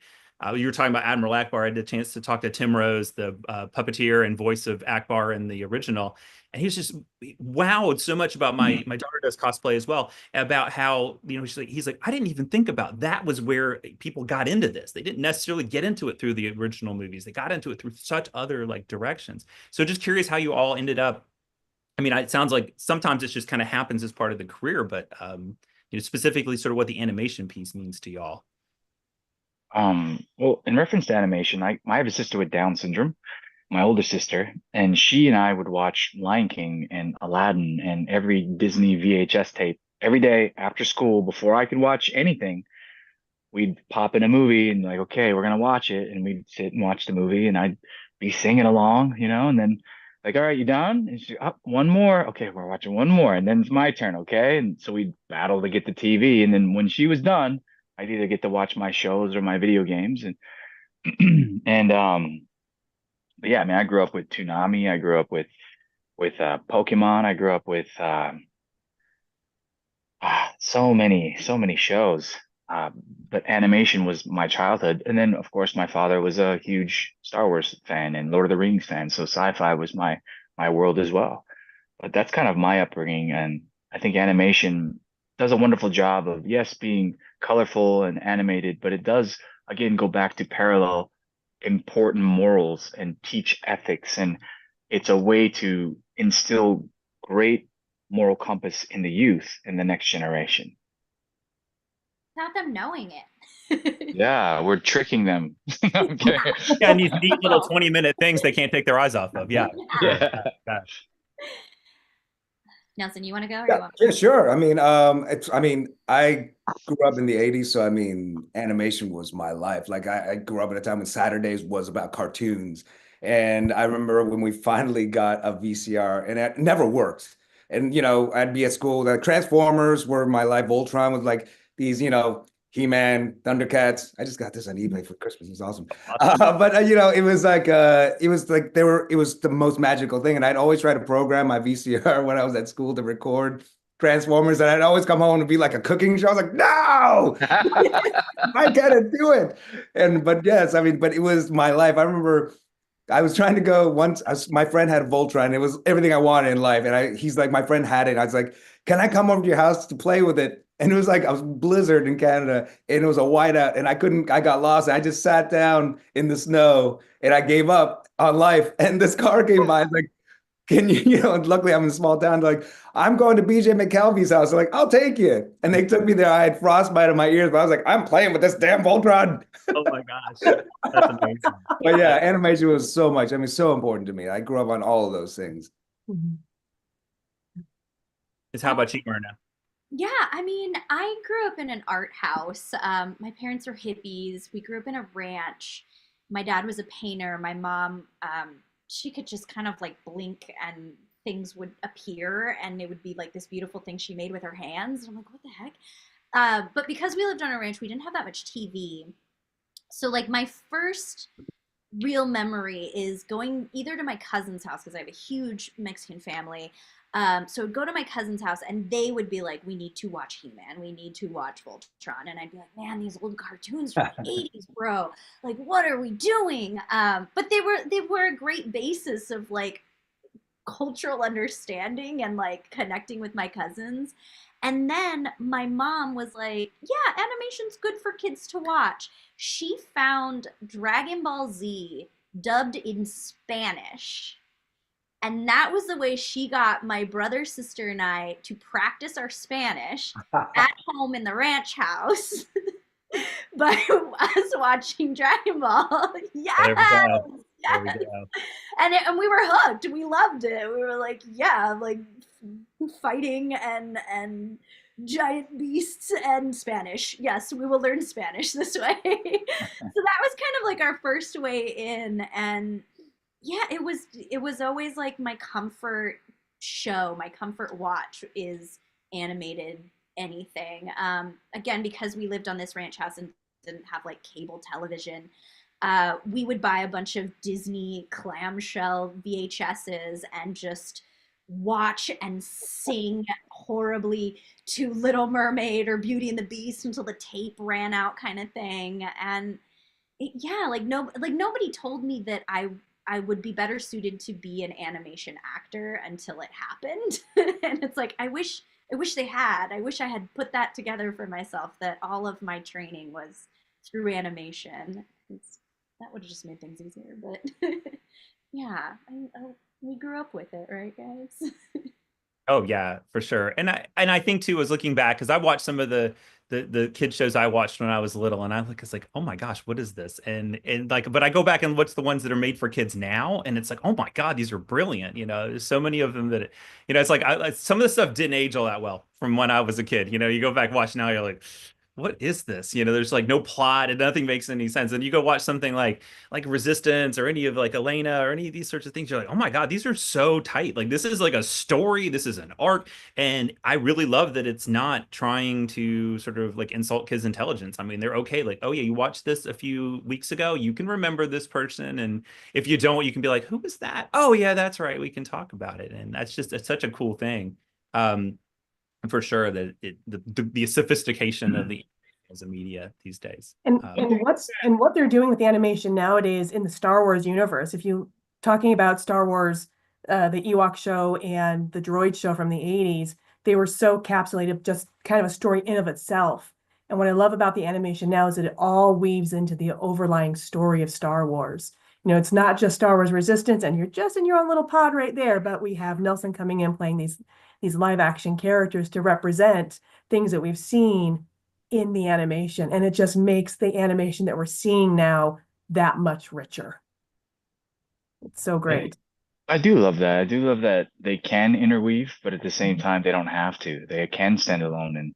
Speaker 10: you were talking about Admiral Akbar. I had a chance to talk to Tim Rose, the puppeteer and voice of Akbar in the original. And he was just wowed so much about my daughter does cosplay as well, about how, he's like, I didn't even think about that was where people got into this. They didn't necessarily get into it through the original movies. They got into it through such other like directions. So just curious how you all ended up. I mean, it sounds like sometimes it just kind of happens as part of the career, but specifically sort of what the animation piece means to y'all.
Speaker 4: Well, in reference to animation, I have a sister with Down syndrome, my older sister, and she and I would watch Lion King and Aladdin and every Disney VHS tape every day after school before I could watch anything. We'd pop in a movie and like, okay, we're gonna watch it, and we'd sit and watch the movie, and I'd be singing along, and then like, all right, you done? And she, up one more. Okay, we're watching one more, and then it's my turn. Okay, and so we battle to get the TV, and then when she was done, I'd either get to watch my shows or my video games, and and but yeah, I mean, I grew up with Toonami. I grew up with Pokemon. I grew up with so many shows. Uh, but animation was my childhood, and then of course my father was a huge Star Wars fan and Lord of the Rings fan, so sci-fi was my world as well. But that's kind of my upbringing, and I think animation does a wonderful job of, yes, being colorful and animated, but it does again go back to parallel important morals and teach ethics, and it's a way to instill great moral compass in the youth in the next generation.
Speaker 8: Without them knowing it.
Speaker 4: Yeah, we're tricking them. I'm kidding.
Speaker 10: Yeah, and these neat little 20-minute things they can't take their eyes off of. Yeah.
Speaker 4: Yeah.
Speaker 10: Gosh.
Speaker 8: Nelson, you want to go or you
Speaker 11: Yeah,
Speaker 8: want me
Speaker 11: yeah, sure. I mean, I grew up in the 80s, so I mean, animation was my life. Like I grew up at a time when Saturdays was about cartoons. And I remember when we finally got a VCR and it never worked. And I'd be at school, the Transformers were my life. Voltron was like these, He-Man, Thundercats. I just got this on eBay for Christmas. It was awesome. But it was the most magical thing. And I'd always try to program my VCR when I was at school to record Transformers. And I'd always come home and be like a cooking show. I was like, no, I gotta do it. But yes, I mean, but it was my life. I remember I was trying to go once. My friend had a Voltron. It was everything I wanted in life. And he's like, my friend had it. I was like, can I come over to your house to play with it? And it was like, I was blizzard in Canada and it was a whiteout and I got lost. I just sat down in the snow and I gave up on life. And this car came by. It's like, can you, and luckily I'm in a small town. They're like, I'm going to BJ McKelvey's house. They're like, I'll take you. And they took me there. I had frostbite in my ears, but I was like, I'm playing with this damn Voltron.
Speaker 10: Oh my gosh. That's amazing.
Speaker 11: But yeah, animation was so much. I mean, so important to me. I grew up on all of those things.
Speaker 10: How about you, Myrna?
Speaker 8: Yeah, I mean, I grew up in an art house. My parents were hippies. We grew up in a ranch. My dad was a painter. My mom, she could just kind of like blink and things would appear and it would be like this beautiful thing she made with her hands. And I'm like, what the heck? But because we lived on a ranch, we didn't have that much TV. So like my first real memory is going either to my cousin's house because I have a huge Mexican family. So I'd go to my cousin's house and they would be like, we need to watch He-Man, we need to watch Voltron. And I'd be like, man, these old cartoons from the 80s, bro. Like, what are we doing? But they were a great basis of like cultural understanding and like connecting with my cousins. And then my mom was like, yeah, animation's good for kids to watch. She found Dragon Ball Z dubbed in Spanish. And that was the way she got my brother, sister, and I to practice our Spanish at home in the ranch house by us watching Dragon Ball. Yes! Yes! And we were hooked. We loved it. We were like, yeah, like fighting and giant beasts and Spanish. Yes, we will learn Spanish this way. So that was kind of like our first way in. And yeah, it was always like my comfort show, my comfort watch is animated anything. Again, because we lived on this ranch house and didn't have like cable television, we would buy a bunch of Disney clamshell VHSs and just watch and sing horribly to Little Mermaid or Beauty and the Beast until the tape ran out, kind of thing. And nobody told me that I would be better suited to be an animation actor until it happened. And it's like, I wish they had. I wish I had put that together for myself, that all of my training was through animation. That would have just made things easier. But yeah, we grew up with it, right, guys?
Speaker 10: Oh yeah, for sure. And I think too, was looking back, because I watched some of the kid shows I watched when I was little, and I was like, oh my gosh, what is this? And like, but I go back and watch the ones that are made for kids now, and it's like, oh my God, these are brilliant. There's so many of them that, it's like some of the stuff didn't age all that well from when I was a kid. You go back watch now, you're like, what is this? You know, there's like no plot and nothing makes any sense. And you go watch something like Resistance or any of like Elena or any of these sorts of things, you're like, oh my God, these are so tight. Like this is like a story, this is an arc. And I really love that it's not trying to sort of like insult kids' intelligence. I mean, they're okay, like, oh yeah, you watched this a few weeks ago, you can remember this person. And if you don't, you can be like, who was that? Oh yeah, that's right, we can talk about it. And that's just, it's such a cool thing. For sure that the sophistication of the as a media these days.
Speaker 5: And what they're doing with the animation nowadays in the Star Wars universe, if you talking about Star Wars, the Ewok show and the Droid show from the 80s, they were so capsulated, just kind of a story in of itself. And what I love about the animation now is that it all weaves into the overlying story of Star Wars. You know, it's not just Star Wars Resistance and you're just in your own little pod right there, but we have Nelson coming in playing these live action characters to represent things that we've seen in the animation. And it just makes the animation that we're seeing now that much richer. It's so great.
Speaker 4: I do love that. I do love that they can interweave, but at the same time, they don't have to. They can stand alone and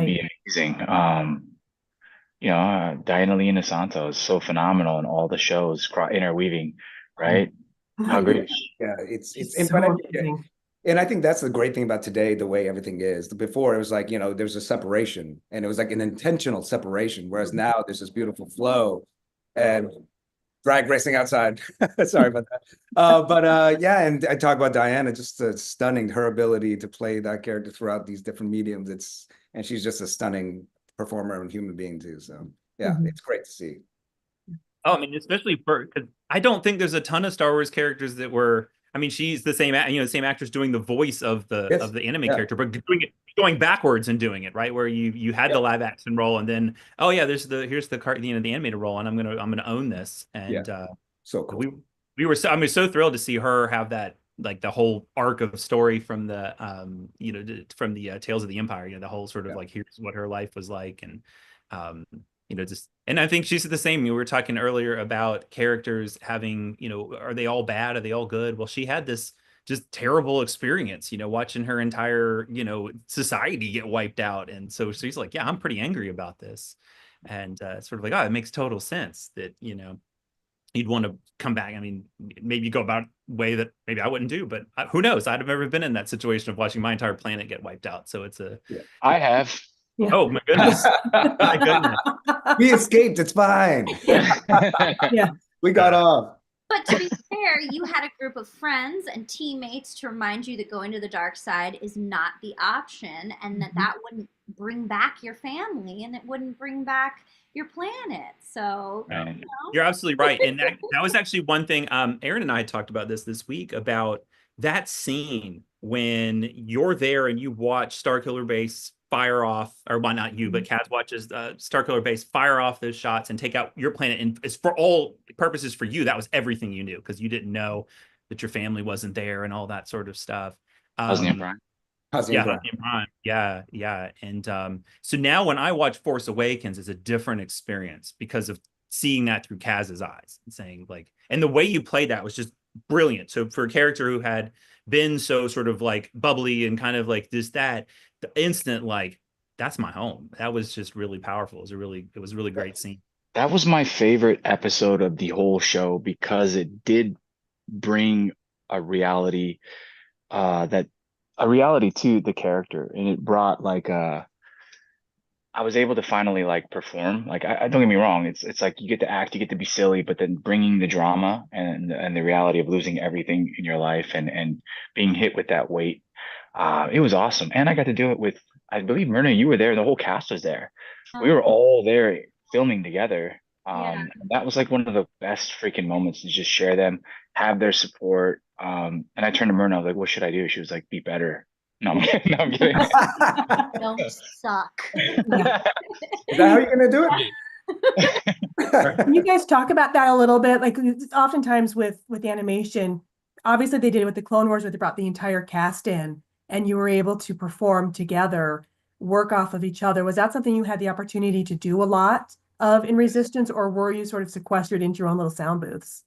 Speaker 4: be amazing. You know, Diana Lena Santo is so phenomenal in all the shows, interweaving, right? How great is she?
Speaker 11: Yeah, it's
Speaker 5: so amazing.
Speaker 11: And I think that's the great thing about today, the way everything is. Before it was like, you know, there's a separation and it was like an intentional separation. Whereas now there's this beautiful flow and drag racing outside. Sorry about that. Yeah, and I talk about Diana, just stunning, her ability to play that character throughout these different mediums. And she's just a stunning performer and human being too. So yeah, it's great to see.
Speaker 10: Oh, I mean, especially because I don't think there's a ton of Star Wars characters that were. I mean, she's the same, you know, the same actress doing the voice of the anime character, but going backwards and doing it right, where you had the live action role, and then here's the the animated role, and I'm gonna own this, and
Speaker 11: so cool.
Speaker 10: I mean, so thrilled to see her have that, like the whole arc of story from the from the Tales of the Empire, you know, the whole sort of like here's what her life was like, and you know, just, and I think she's the same. We were talking earlier about characters having, you know, are they all bad? Are they all good? Well, she had this just terrible experience, you know, watching her entire, you know, society get wiped out. And so she's like, yeah, I'm pretty angry about this. And sort of like, oh, it makes total sense that, you know, you'd want to come back. I mean, maybe go about a way that maybe I wouldn't do, but who knows? I'd have never been in that situation of watching my entire planet get wiped out. So it's
Speaker 4: I have.
Speaker 5: Yeah.
Speaker 10: Oh my goodness. My goodness.
Speaker 11: We escaped. It's fine.
Speaker 5: Yeah.
Speaker 11: We got off.
Speaker 8: But to be fair, you had a group of friends and teammates to remind you that going to the dark side is not the option, and that wouldn't bring back your family and it wouldn't bring back your planet. So you know.
Speaker 10: You're absolutely right. And that was actually one thing. Aaron and I had talked about this week about that scene when you're there and you watch Starkiller Base fire off, or well, not you, but Kaz watches Starkiller Base fire off those shots and take out your planet. And it's for all purposes for you. That was everything you knew because you didn't know that your family wasn't there and all that sort of stuff.
Speaker 4: Osnium Prime.
Speaker 10: Yeah. And so now when I watch Force Awakens, it's a different experience because of seeing that through Kaz's eyes and saying like, and the way you played that was just brilliant. So for a character who had been so sort of like bubbly and kind of like this, that the instant, like, that's my home. That was just really powerful. It was a really great scene.
Speaker 4: That was my favorite episode of the whole show because it did bring a reality to the character, and it brought like I was able to finally like perform. Like I don't get me wrong, it's like you get to act, you get to be silly, but then bringing the drama and the reality of losing everything in your life and being hit with that weight, it was awesome. And I got to do it with, I believe, Myrna, you were there, the whole cast was there. We were all there filming together. And that was like one of the best freaking moments to just share them, have their support. And I turned to Myrna, I was like, what should I do? She was like, be better. No, I'm kidding. No, I'm kidding.
Speaker 8: Don't suck.
Speaker 11: Is that how you're gonna do it?
Speaker 5: Can you guys talk about that a little bit? Like oftentimes with animation, obviously they did it with the Clone Wars where they brought the entire cast in and you were able to perform together, work off of each other. Was that something you had the opportunity to do a lot of in Resistance, or were you sort of sequestered into your own little sound booths?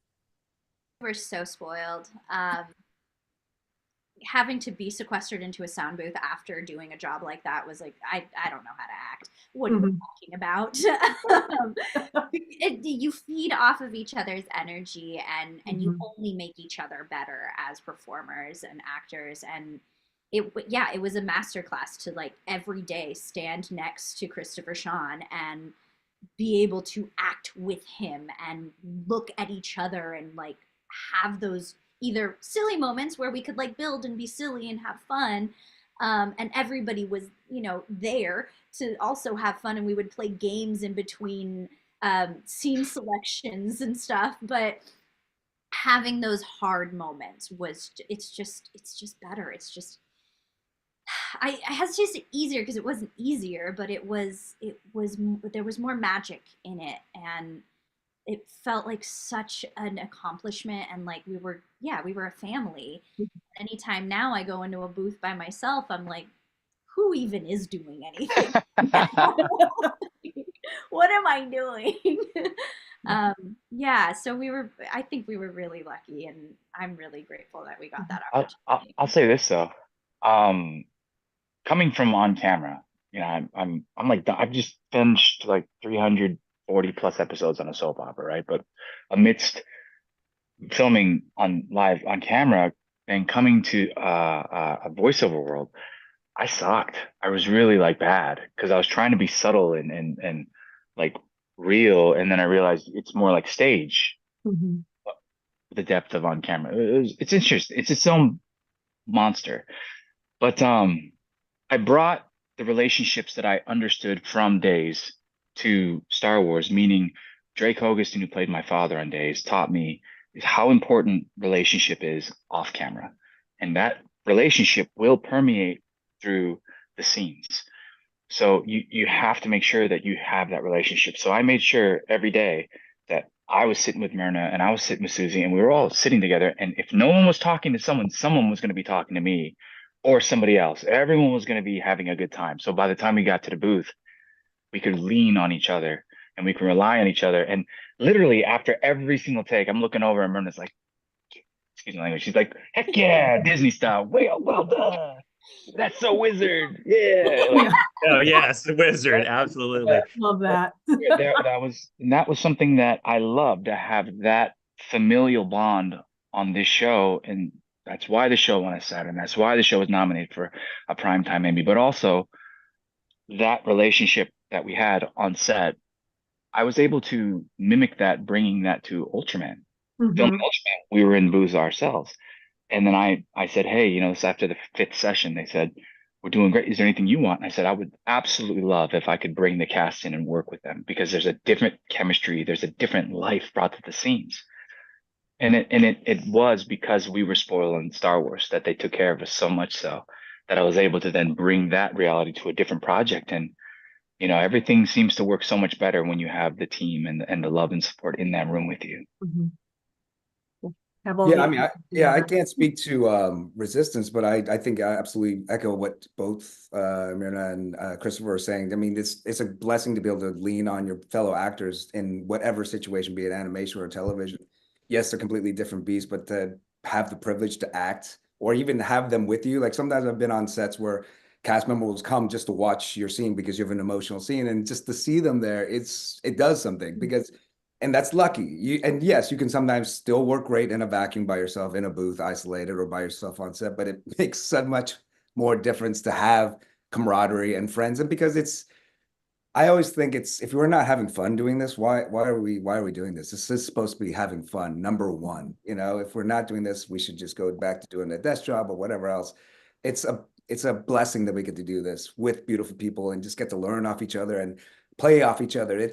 Speaker 8: We're so spoiled. having to be sequestered into a sound booth after doing a job like that was like, I don't know how to act. What are you talking about? You feed off of each other's energy, and you only make each other better as performers and actors. And it was a masterclass to like every day stand next to Christopher Sean and be able to act with him and look at each other and like have those either silly moments where we could like build and be silly and have fun, and everybody was, you know, there to also have fun, and we would play games in between scene selections and stuff. But having those hard moments was it's just better. It's just I hesitate to say easier because it wasn't easier, but there was more magic in it, and it felt like such an accomplishment. And like we were a family. Anytime now I go into a booth by myself, I'm like, who even is doing anything? What am I doing? So I think we were really lucky, and I'm really grateful that we got that opportunity.
Speaker 4: I'll say this though. Coming from on camera, you know, I'm like, I've just finished like 340 plus episodes on a soap opera, right? But amidst filming on live on camera and coming to a voiceover world, I sucked. I was really like bad because I was trying to be subtle and like real, and then I realized it's more like stage. The depth of on camera, it's interesting. It's its own monster. But I brought the relationships that I understood from Days to Star Wars, meaning Drake Hogestyn, who played my father on Days, taught me how important relationship is off camera. And that relationship will permeate through the scenes. So you have to make sure that you have that relationship. So I made sure every day that I was sitting with Myrna and I was sitting with Susie, and we were all sitting together. And if no one was talking to someone was going to be talking to me or somebody else. Everyone was going to be having a good time. So by the time we got to the booth, we could lean on each other and we could rely on each other. And literally after every single take, I'm looking over and Myrna's like, excuse my language. She's like, heck yeah, Disney style. Well done. That's so wizard. Yeah. Like,
Speaker 10: oh yes, the wizard. Absolutely.
Speaker 5: Love that.
Speaker 4: that was something that I loved, to have that familial bond on this show. And that's why the show won a Saturn. That's why the show was nominated for a Primetime Emmy. But also that relationship that we had on set, I was able to mimic that, bringing that to Ultraman. Filming Ultraman, we were in booths ourselves. And then I said, hey, you know, this after the 5th session, they said, we're doing great. Is there anything you want? And I said, I would absolutely love if I could bring the cast in and work with them, because there's a different chemistry. There's a different life brought to the scenes. And it was because we were spoiled in Star Wars that they took care of us so much so that I was able to then bring that reality to a different project. And, you know, everything seems to work so much better when you have the team and the love and support in that room with you.
Speaker 11: Yeah, I mean, I can't speak to Resistance, but I think I absolutely echo what both Myrna and Christopher are saying. I mean, it's a blessing to be able to lean on your fellow actors in whatever situation, be it animation or television. Yes, they're completely different beasts, but to have the privilege to act or even have them with you. Like sometimes I've been on sets where cast members come just to watch your scene because you have an emotional scene, and just to see them there, it does something, because, and that's lucky. And yes, you can sometimes still work great in a vacuum by yourself in a booth, isolated, or by yourself on set, but it makes so much more difference to have camaraderie and friends. And because I always think if we're not having fun doing this, why are we doing this? This is supposed to be having fun, number one. You know, if we're not doing this, we should just go back to doing a desk job or whatever else. It's a blessing that we get to do this with beautiful people and just get to learn off each other and play off each other.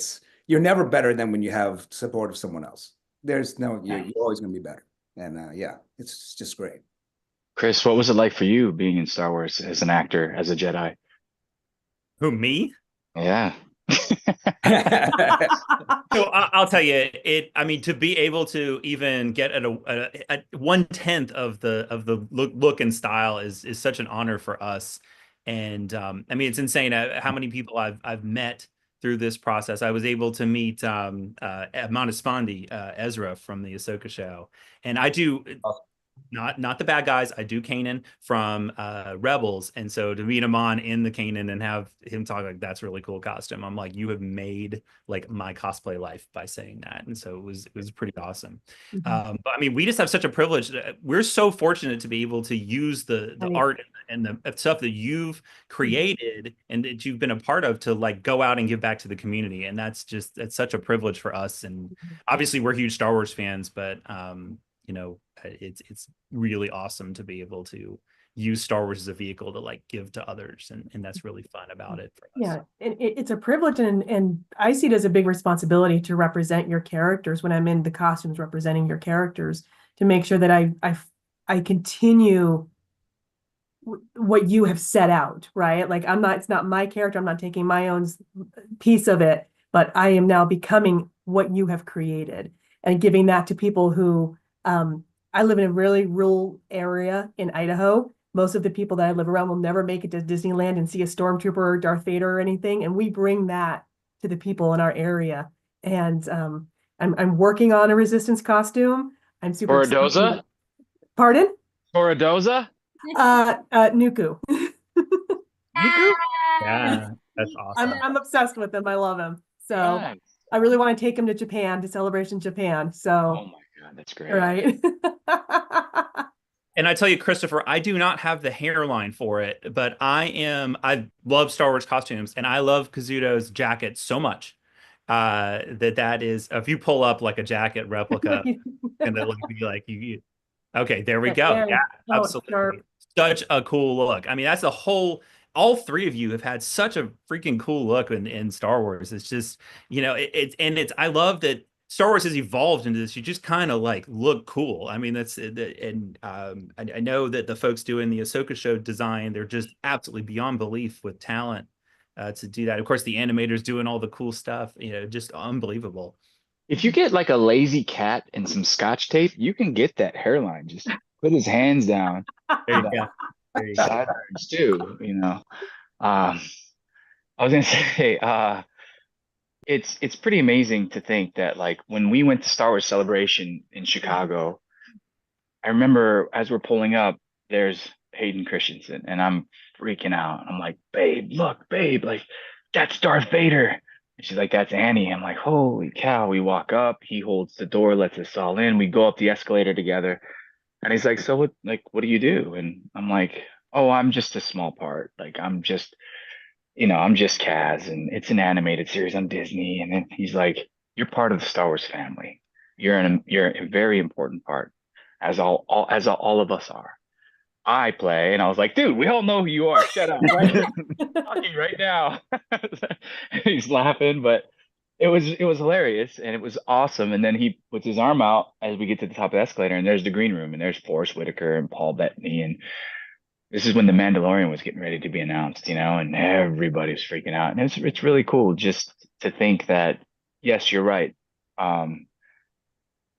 Speaker 11: You're never better than when you have support of someone else. You're always going to be better. And yeah, it's just great.
Speaker 4: Chris, what was it like for you being in Star Wars as an actor, as a Jedi?
Speaker 10: Who, me?
Speaker 4: Yeah.
Speaker 10: So I'll tell you, I mean, to be able to even get at a 1/10 of the look and style is such an honor for us. And I mean, it's insane how many people I've met through this process. I was able to meet Mount Espandi, Ezra from the Ahsoka show, and I do. not the bad guys. I do Kanan from Rebels, and so to meet him in the Kanan and have him talk like that's a really cool costume. I'm like, you have made like my cosplay life by saying that, and so it was pretty awesome. But I mean, we just have such a privilege. We're so fortunate to be able to use the art and the stuff that you've created and that you've been a part of to like go out and give back to the community, and that's such a privilege for us. And obviously, we're huge Star Wars fans, but you know, it's really awesome to be able to use Star Wars as a vehicle to like give to others, and that's really fun about it for us.
Speaker 5: Yeah, it's a privilege, and I see it as a big responsibility to represent your characters when I'm in the costumes representing your characters, to make sure that I continue what you have set out, right? Like it's not my character, I'm not taking my own piece of it, but I am now becoming what you have created and giving that to people who, I live in a really rural area in Idaho. Most of the people that I live around will never make it to Disneyland and see a stormtrooper or Darth Vader or anything. And we bring that to the people in our area. And I'm working on a Resistance costume. I'm super excited. Pardon?
Speaker 4: Doza?
Speaker 5: Nuku.
Speaker 10: Nuku? Yeah, that's awesome.
Speaker 5: I'm obsessed with him. I love him. So I really want to take him to Japan, to Celebration Japan. So
Speaker 4: oh my God, that's great.
Speaker 5: Right.
Speaker 10: And I tell you, Christopher, I do not have the hairline for it, but I love Star Wars costumes, and I love Kazuto's jacket so much that is, if you pull up like a jacket replica, and it would be like you. Okay, there we go. Yeah, absolutely. Such a cool look. I mean, that's all three of you have had such a freaking cool look in Star Wars. It's just, you know, I love that Star Wars has evolved into this. You just kind of like look cool. I mean, I know that the folks doing the Ahsoka show design, they're just absolutely beyond belief with talent to do that. Of course, the animators doing all the cool stuff, you know, just unbelievable.
Speaker 4: If you get like a lazy cat and some scotch tape, you can get that hairline. Just put his hands down.
Speaker 10: There you go. There you go.
Speaker 4: Sideburns too, you know. I was gonna say, it's pretty amazing to think that like when we went to Star Wars Celebration in Chicago, I remember as we're pulling up, there's Hayden Christensen, and I'm freaking out. I'm like, babe, look, babe, like that's Darth Vader. And she's like, that's Annie. I'm like, holy cow. We walk up, he holds the door, lets us all in. We go up the escalator together. And he's like, so what do you do? And I'm like, oh, I'm just a small part. Like I'm just Kaz, and it's an animated series on Disney. And then he's like, you're part of the Star Wars family. You're a very important part, as all of us are. I play, and I was like, dude, we all know who you are. Shut up. Talking right now. He's laughing, but it was hilarious and it was awesome. And then he puts his arm out as we get to the top of the escalator, and there's the green room, and there's Forrest Whitaker and Paul Bettany, and this is when the Mandalorian was getting ready to be announced, you know, and everybody was freaking out. And it's really cool just to think that, yes, you're right.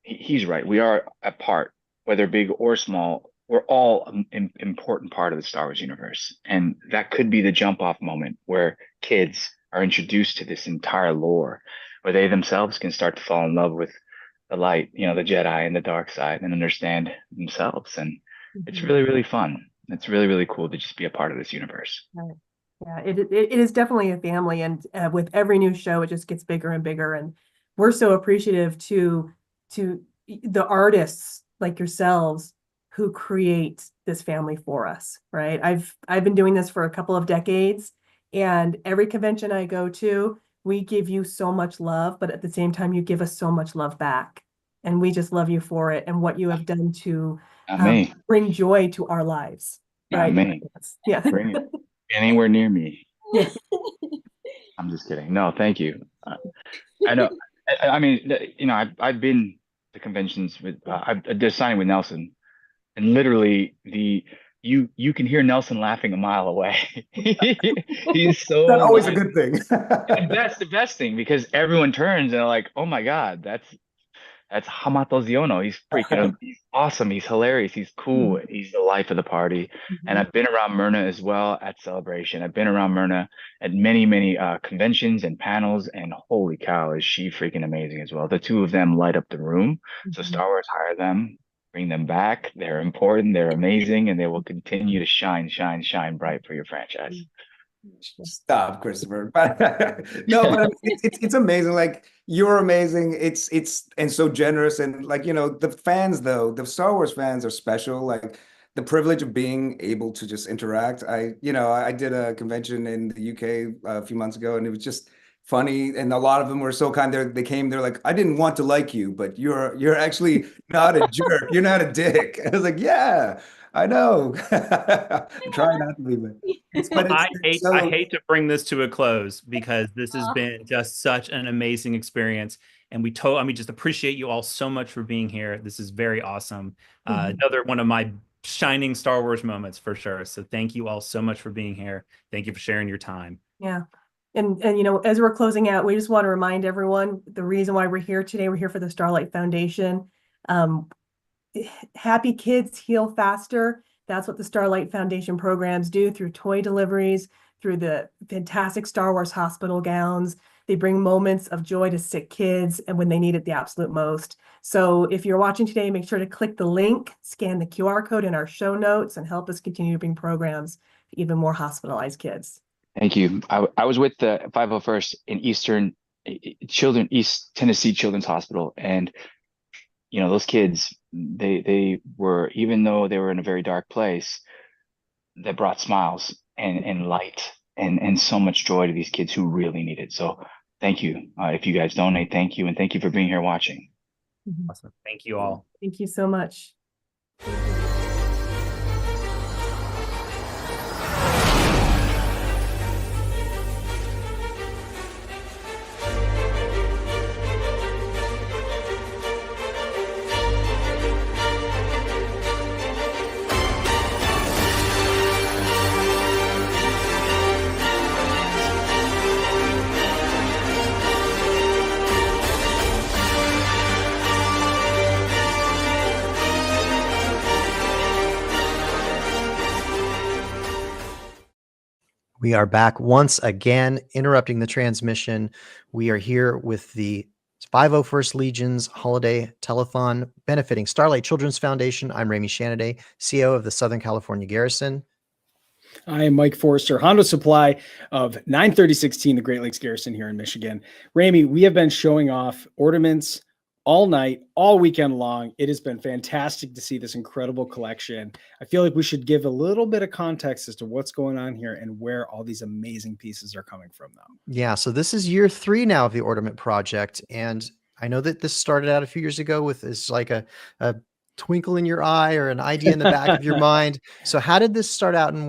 Speaker 4: He's right. We are a part, whether big or small. We're all an important part of the Star Wars universe. And that could be the jump off moment where kids are introduced to this entire lore, where they themselves can start to fall in love with the light, you know, the Jedi and the dark side, and understand themselves. And it's really, really fun. It's really, really cool to just be a part of this universe.
Speaker 5: Yeah, it is definitely a family. And with every new show, it just gets bigger and bigger. And we're so appreciative to the artists like yourselves who create this family for us, right? I've been doing this for a couple of decades, and every convention I go to, we give you so much love, but at the same time, you give us so much love back. And we just love you for it and what you have done to bring joy to our lives. Right? Yeah.
Speaker 4: Bring it anywhere near me.
Speaker 5: Yeah.
Speaker 4: I'm just kidding. No, thank you. I know. I mean, you know, I've been to conventions with, I did signing with Nelson. And literally, you can hear Nelson laughing a mile away. He's so
Speaker 11: that's always a good thing.
Speaker 4: And that's the best thing, because everyone turns and they're like, "Oh my God, that's Hamato Ziono. He's freaking he's awesome. He's hilarious. He's cool. He's the life of the party." And I've been around Myrna as well at Celebration. I've been around Myrna at many conventions and panels, and holy cow, is she freaking amazing as well. The two of them light up the room. So Star Wars hire them. Bring them back. They're important. They're amazing, and they will continue to shine, shine, shine bright for your franchise.
Speaker 11: Stop, Christopher. No, but it's amazing. Like, you're amazing. It's and so generous, and like, the fans, though, the Star Wars fans are special. Like, the privilege of being able to just interact. I did a convention in the UK a few months ago, and it was just funny, and a lot of them were so kind. They came, they're like, I didn't want to like you, but you're actually not a jerk. You're not a dick. I was like, yeah, I know. I'm trying not to be, but
Speaker 10: I hate to bring this to a close because this has been just such an amazing experience, and we just appreciate you all so much for being here. This is very awesome. Another one of my shining Star Wars moments for sure. So thank you all so much for being here. Thank you for sharing your time.
Speaker 5: Yeah. And as we're closing out, we just want to remind everyone the reason why we're here today. We're here for the Starlight Foundation. Happy kids heal faster. That's what the Starlight Foundation programs do through toy deliveries, through the fantastic Star Wars hospital gowns. They bring moments of joy to sick kids and when they need it the absolute most. So if you're watching today, make sure to click the link, scan the QR code in our show notes, and help us continue to bring programs to even more hospitalized kids.
Speaker 4: Thank you. I was with the 501st in East Tennessee Children's Hospital, and those kids, they were, even though they were in a very dark place, they brought smiles and light and so much joy to these kids who really need it. So thank you. If you guys donate, thank you, and thank you for being here watching.
Speaker 10: Awesome. Thank you all.
Speaker 5: Thank you so much.
Speaker 18: We are back once again, interrupting the transmission. We are here with the 501st Legion's Holiday Telethon benefiting Starlight Children's Foundation. I'm Ramey Shanaday, CEO of the Southern California Garrison.
Speaker 6: I am Mike Forrester, Hondo Supply of 93016, the Great Lakes Garrison here in Michigan. Ramey, we have been showing off ornaments all night, all weekend long. It has been fantastic to see this incredible collection. I feel like we should give a little bit of context as to what's going on here and where all these amazing pieces are coming from now.
Speaker 18: Yeah, so this is year 3 now of the Ornament Project. And I know that this started out a few years ago with this like a twinkle in your eye or an idea in the back of your mind. So how did this start out, and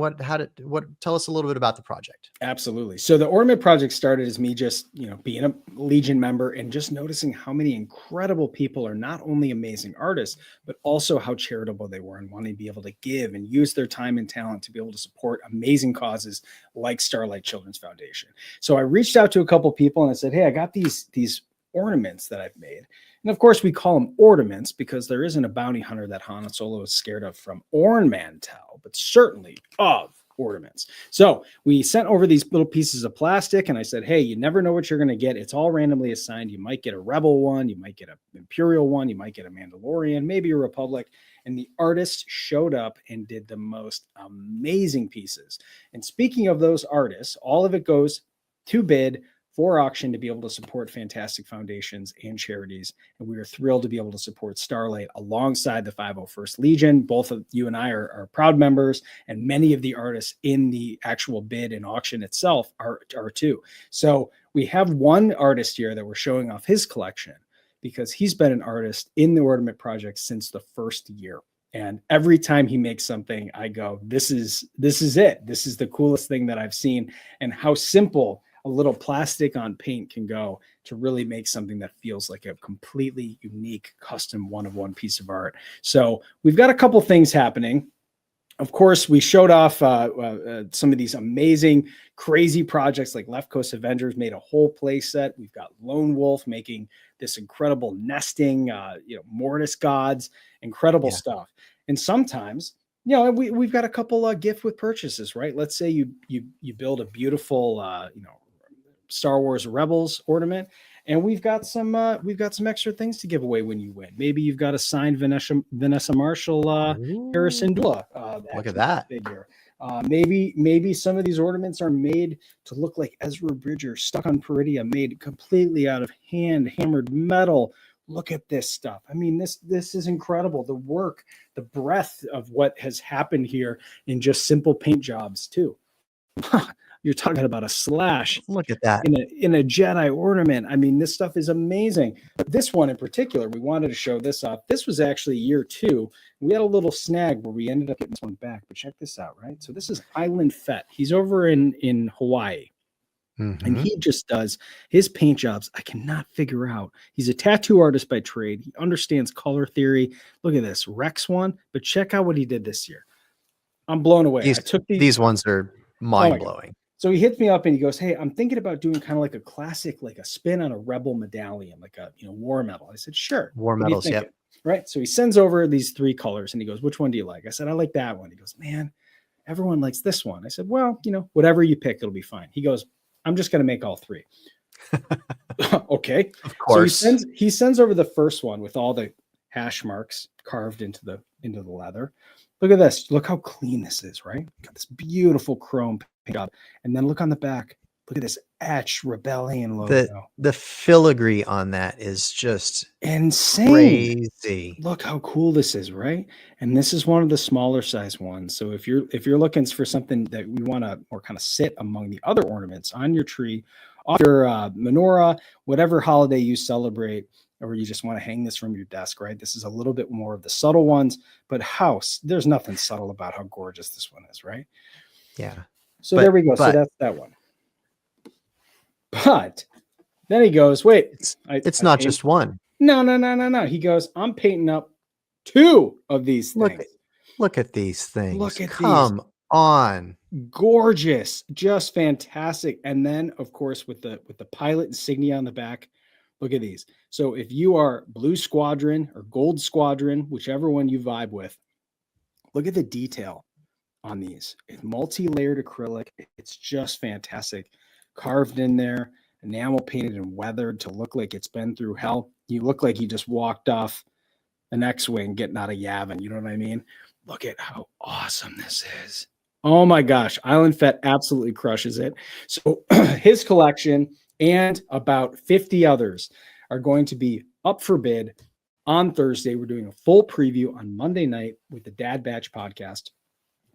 Speaker 18: tell us a little bit about the project?
Speaker 6: Absolutely. So the Ornament Project started as me just, being a Legion member and just noticing how many incredible people are not only amazing artists, but also how charitable they were and wanting to be able to give and use their time and talent to be able to support amazing causes like Starlight Children's Foundation. So I reached out to a couple people and I said, hey, I got these ornaments that I've made. And of course, we call them ornaments because there isn't a bounty hunter that Han Solo is scared of from Orn Mantell, but certainly of ornaments. So we sent over these little pieces of plastic, and I said, hey, you never know what you're going to get. It's all randomly assigned. You might get a Rebel one, you might get an Imperial one, you might get a Mandalorian, maybe a Republic. And the artists showed up and did the most amazing pieces. And speaking of those artists, all of it goes to bid for auction to be able to support fantastic foundations and charities. And we are thrilled to be able to support Starlight alongside the 501st Legion. Both of you and I are proud members, and many of the artists in the actual bid and auction itself are too. So we have one artist here that we're showing off his collection because he's been an artist in the Ornament Project since the first year. And every time he makes something, I go, this is it. This is the coolest thing that I've seen, and how simple a little plastic on paint can go to really make something that feels like a completely unique, custom one-of-one piece of art. So we've got a couple things happening. Of course, we showed off some of these amazing, crazy projects like Left Coast Avengers made a whole play set. We've got Lone Wolf making this incredible nesting, Mortis gods, incredible stuff. And sometimes, we've got a couple gift with purchases, right? Let's say you build a beautiful, Star Wars Rebels ornament, And we've got some extra things to give away when you win. Maybe you've got a signed Vanessa Marshall Harrison Dula
Speaker 18: Look at that
Speaker 6: figure. Maybe some of these ornaments are made to look like Ezra Bridger stuck on Peridia, made completely out of hammered metal. Look at this stuff. I mean, this is incredible. The work, the breadth of what has happened here in just simple paint jobs too. You're talking about a slash.
Speaker 18: Look at that.
Speaker 6: In a Jedi ornament. I mean, this stuff is amazing. But this one in particular, we wanted to show this off. This was actually year 2. We had a little snag where we ended up getting this one back. But check this out, right? So this is Island Fett. He's over in Hawaii. And he just does his paint jobs. I cannot figure out. He's a tattoo artist by trade. He understands color theory. Look at this Rex one. But check out what he did this year. I'm blown away. I took
Speaker 18: these ones are mind blowing.
Speaker 6: So he hits me up and he goes, "Hey, I'm thinking about doing kind of like a classic, like a spin on a Rebel medallion, like a war medal." I said, "Sure."
Speaker 18: War
Speaker 6: What are you
Speaker 18: medals, yep.
Speaker 6: thinking? Right. So he sends over these 3 colors and he goes, "Which one do you like?" I said, "I like that one." He goes, "Man, everyone likes this one." I said, "Well, whatever you pick, it'll be fine." He goes, "I'm just going to make all 3." Okay.
Speaker 18: Of course.
Speaker 6: So he sends over the first one with all the hash marks carved into the leather. Look at this. Look how clean this is, right? Got this beautiful chrome paint job. And then look on the back. Look at this etched Rebellion logo.
Speaker 18: The filigree on that is just
Speaker 6: insane.
Speaker 18: Crazy.
Speaker 6: Look how cool this is, right? And this is one of the smaller size ones. So if you're looking for something that we want to more kind of sit among the other ornaments on your tree, off your menorah, whatever holiday you celebrate, or you just want to hang this from your desk, right? This is a little bit more of the subtle ones, but there's nothing subtle about how gorgeous this one is, right?
Speaker 18: Yeah.
Speaker 6: So there we go. So that's that one. But then he goes, "Wait,
Speaker 18: it's not just one."
Speaker 6: No. He goes, "I'm painting up 2 of these things."
Speaker 18: Look at these things.
Speaker 6: Look at
Speaker 18: Come on.
Speaker 6: Gorgeous, just fantastic. And then, of course, with the pilot insignia on the back, look at these. So if you are Blue Squadron or Gold Squadron, whichever one you vibe with, look at the detail on these. It's multi-layered acrylic. It's just fantastic. Carved in there, enamel painted and weathered to look like it's been through hell. You look like you just walked off an X-Wing getting out of Yavin. You know what I mean? Look at how awesome this is. Oh my gosh. Island Fett absolutely crushes it. So his collection and about 50 others are going to be up for bid on Thursday. We're doing a full preview on Monday night with the Dad Batch podcast.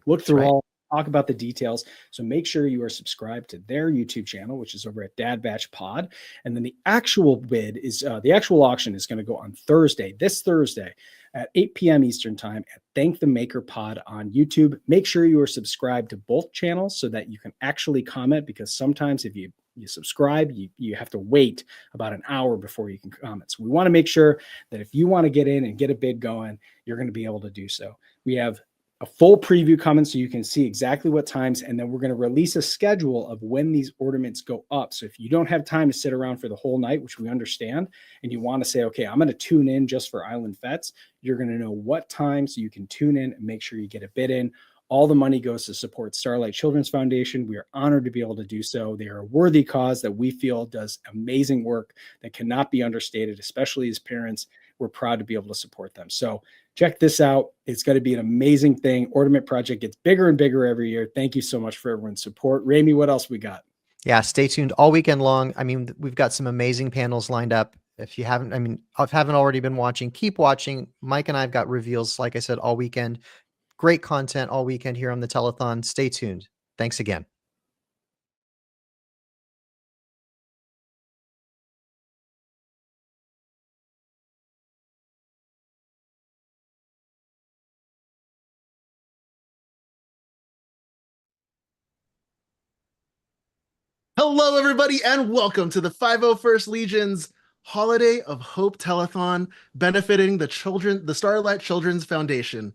Speaker 6: Look through all, talk about the details. So make sure you are subscribed to their YouTube channel, which is over at Dad Batch Pod. And then the actual bid is the actual auction is going to go on Thursday, this Thursday at 8 p.m. Eastern time at Thank the Maker Pod on YouTube. Make sure you are subscribed to both channels so that you can actually comment, because sometimes if you subscribe, you have to wait about an hour before you can comment. So we want to make sure that if you want to get in and get a bid going, you're going to be able to do so. We have a full preview coming so you can see exactly what times, and then we're going to release a schedule of when these ornaments go up. So if you don't have time to sit around for the whole night, which we understand, and you want to say, okay, I'm going to tune in just for Island Fets, you're going to know what time so you can tune in and make sure you get a bid in. All the money goes to support Starlight Children's Foundation. We are honored to be able to do so. They are a worthy cause that we feel does amazing work that cannot be understated, especially as parents. We're proud to be able to support them. So check this out. It's going to be an amazing thing. Ornament Project gets bigger and bigger every year. Thank you so much for everyone's support. Ramey, what else we got?
Speaker 18: Yeah, stay tuned all weekend long. I mean, we've got some amazing panels lined up. If you haven't already been watching, keep watching. Mike and I have got reveals, like I said, all weekend. Great content all weekend here on the telethon. Stay tuned. Thanks again.
Speaker 7: Hello, everybody, and welcome to the 501st Legion's Holiday of Hope Telethon, benefiting the Starlight Children's Foundation.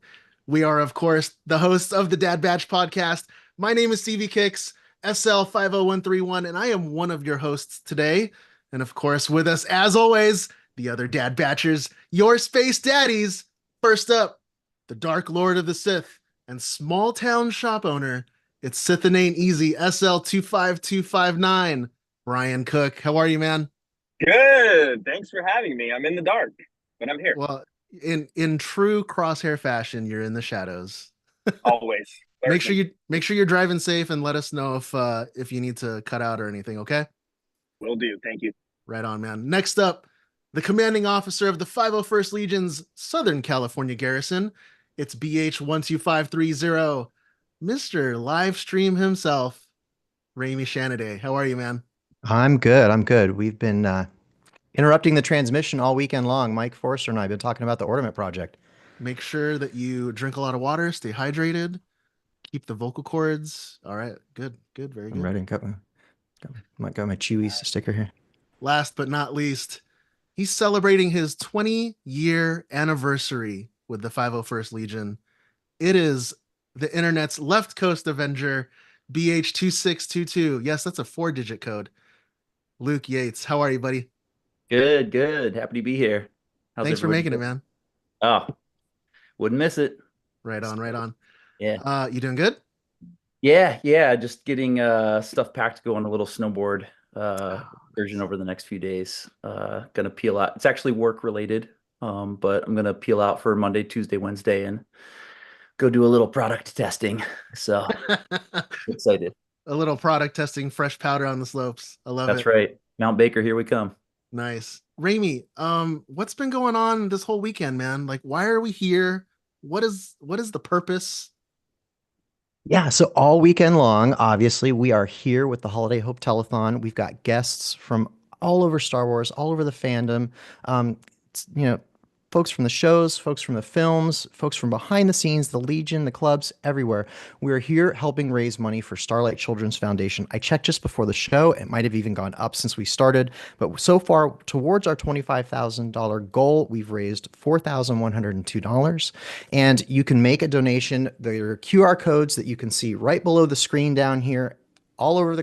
Speaker 7: We are, of course, the hosts of the Dad Batch podcast. My name is CV Kicks, SL50131, and I am one of your hosts today. And of course, with us, as always, the other Dad Batchers, your space daddies. First up, the Dark Lord of the Sith and small town shop owner. It's Sith and Ain't Easy, SL25259. Brian Cook, how are you, man?
Speaker 14: Good. good. Thanks for having me. I'm in the dark, but I'm here.
Speaker 7: Well, in true Crosshair fashion, you're in the shadows.
Speaker 14: Always.
Speaker 7: Make sure you're driving safe and let us know if you need to cut out or anything, okay?
Speaker 14: Will do. Thank you.
Speaker 7: Right on, man. Next up, the commanding officer of the 501st Legion's Southern California Garrison. It's BH12530, Mr. Livestream himself, Ramy Shanaday. How are you, man?
Speaker 18: I'm good. I'm good. We've been interrupting the transmission all weekend long. Mike Forster and I have been talking about the Ornament Project.
Speaker 7: Make sure that you drink a lot of water, stay hydrated, keep the vocal cords. All right, good, very good.
Speaker 18: I'm ready. Got my Chewies sticker here.
Speaker 7: Last but not least, he's celebrating his 20-year anniversary with the 501st Legion. It is the internet's left coast Avenger, BH2622. Yes, that's a 4-digit code. Luke Yates, how are you, buddy?
Speaker 16: Good. Happy to be here.
Speaker 7: Thanks for making it, man.
Speaker 16: Oh, wouldn't miss it.
Speaker 7: Right on.
Speaker 16: Yeah.
Speaker 7: You doing good?
Speaker 16: Yeah. Just getting stuff packed to go on a little snowboard excursion over the next few days. Gonna peel out. It's actually work related, but I'm gonna peel out for Monday, Tuesday, Wednesday, and go do a little product testing. So excited.
Speaker 7: A little product testing, fresh powder on the slopes. I love it.
Speaker 16: That's right. Mount Baker, here we come.
Speaker 7: Nice. Ramy, what's been going on this whole weekend, man? Like, why are we here? What is the purpose?
Speaker 18: Yeah, so all weekend long, obviously, we are here with the Holiday Hope Telethon. We've got guests from all over Star Wars, all over the fandom. Folks from the shows, folks from the films, folks from behind the scenes, the Legion, the clubs, everywhere. We're here helping raise money for Starlight Children's Foundation. I checked just before the show. It might have even gone up since we started. But so far, towards our $25,000 goal, we've raised $4,102. And you can make a donation. There are QR codes that you can see right below the screen down here. All over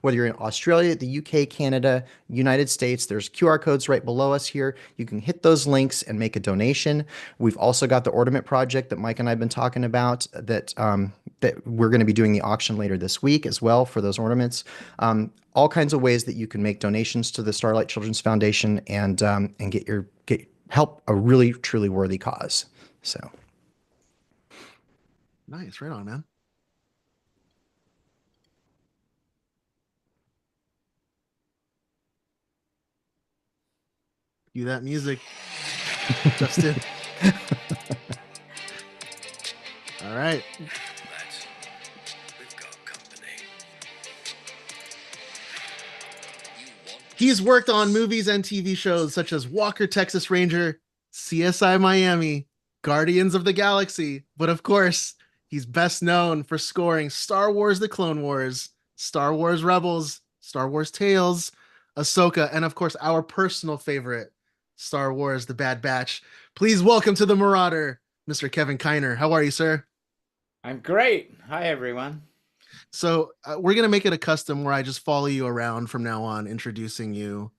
Speaker 18: whether you're in Australia, the UK, Canada, United States, there's QR codes right below us here. You can hit those links and make a donation. We've also got the Ornament Project that Mike and I have been talking about that we're going to be doing the auction later this week as well for those ornaments. All kinds of ways that you can make donations to the Starlight Children's Foundation and help a really, truly worthy cause. So.
Speaker 7: Nice. Right on, man. Cue that music, Justin. All right. He's worked on movies and TV shows such as Walker, Texas Ranger, CSI Miami, Guardians of the Galaxy, but of course, he's best known for scoring Star Wars: The Clone Wars, Star Wars Rebels, Star Wars Tales, Ahsoka, and of course, our personal favorite, Star Wars: The Bad Batch. Please welcome to the Marauder, Mr. Kevin Kiner. How are you, sir?
Speaker 17: I'm great. Hi, everyone.
Speaker 7: So we're going to make it a custom where I just follow you around from now on, introducing you,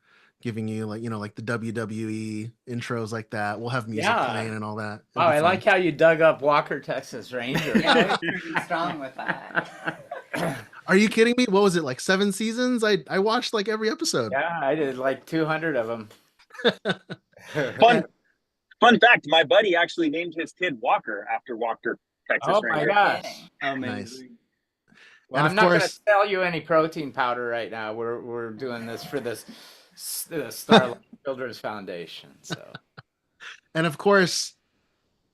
Speaker 7: giving you like the WWE intros like that. We'll have music playing and all that.
Speaker 17: Oh, I like how you dug up Walker, Texas Ranger.
Speaker 24: Yeah, I was pretty strong with that.
Speaker 7: Are you kidding me? What was it, like 7 seasons? I watched like every episode.
Speaker 17: Yeah, I did like 200 of them.
Speaker 14: Fun fact, my buddy actually named his kid Walker after Walker, Texas
Speaker 17: Oh
Speaker 14: Ranger.
Speaker 17: my gosh.
Speaker 7: Nice.
Speaker 17: Amazing. Well,
Speaker 7: And
Speaker 17: I'm
Speaker 7: of
Speaker 17: not going to
Speaker 7: course-
Speaker 17: sell you any protein powder right now. We're doing this for the Starlight Children's Foundation. So,
Speaker 7: And of course,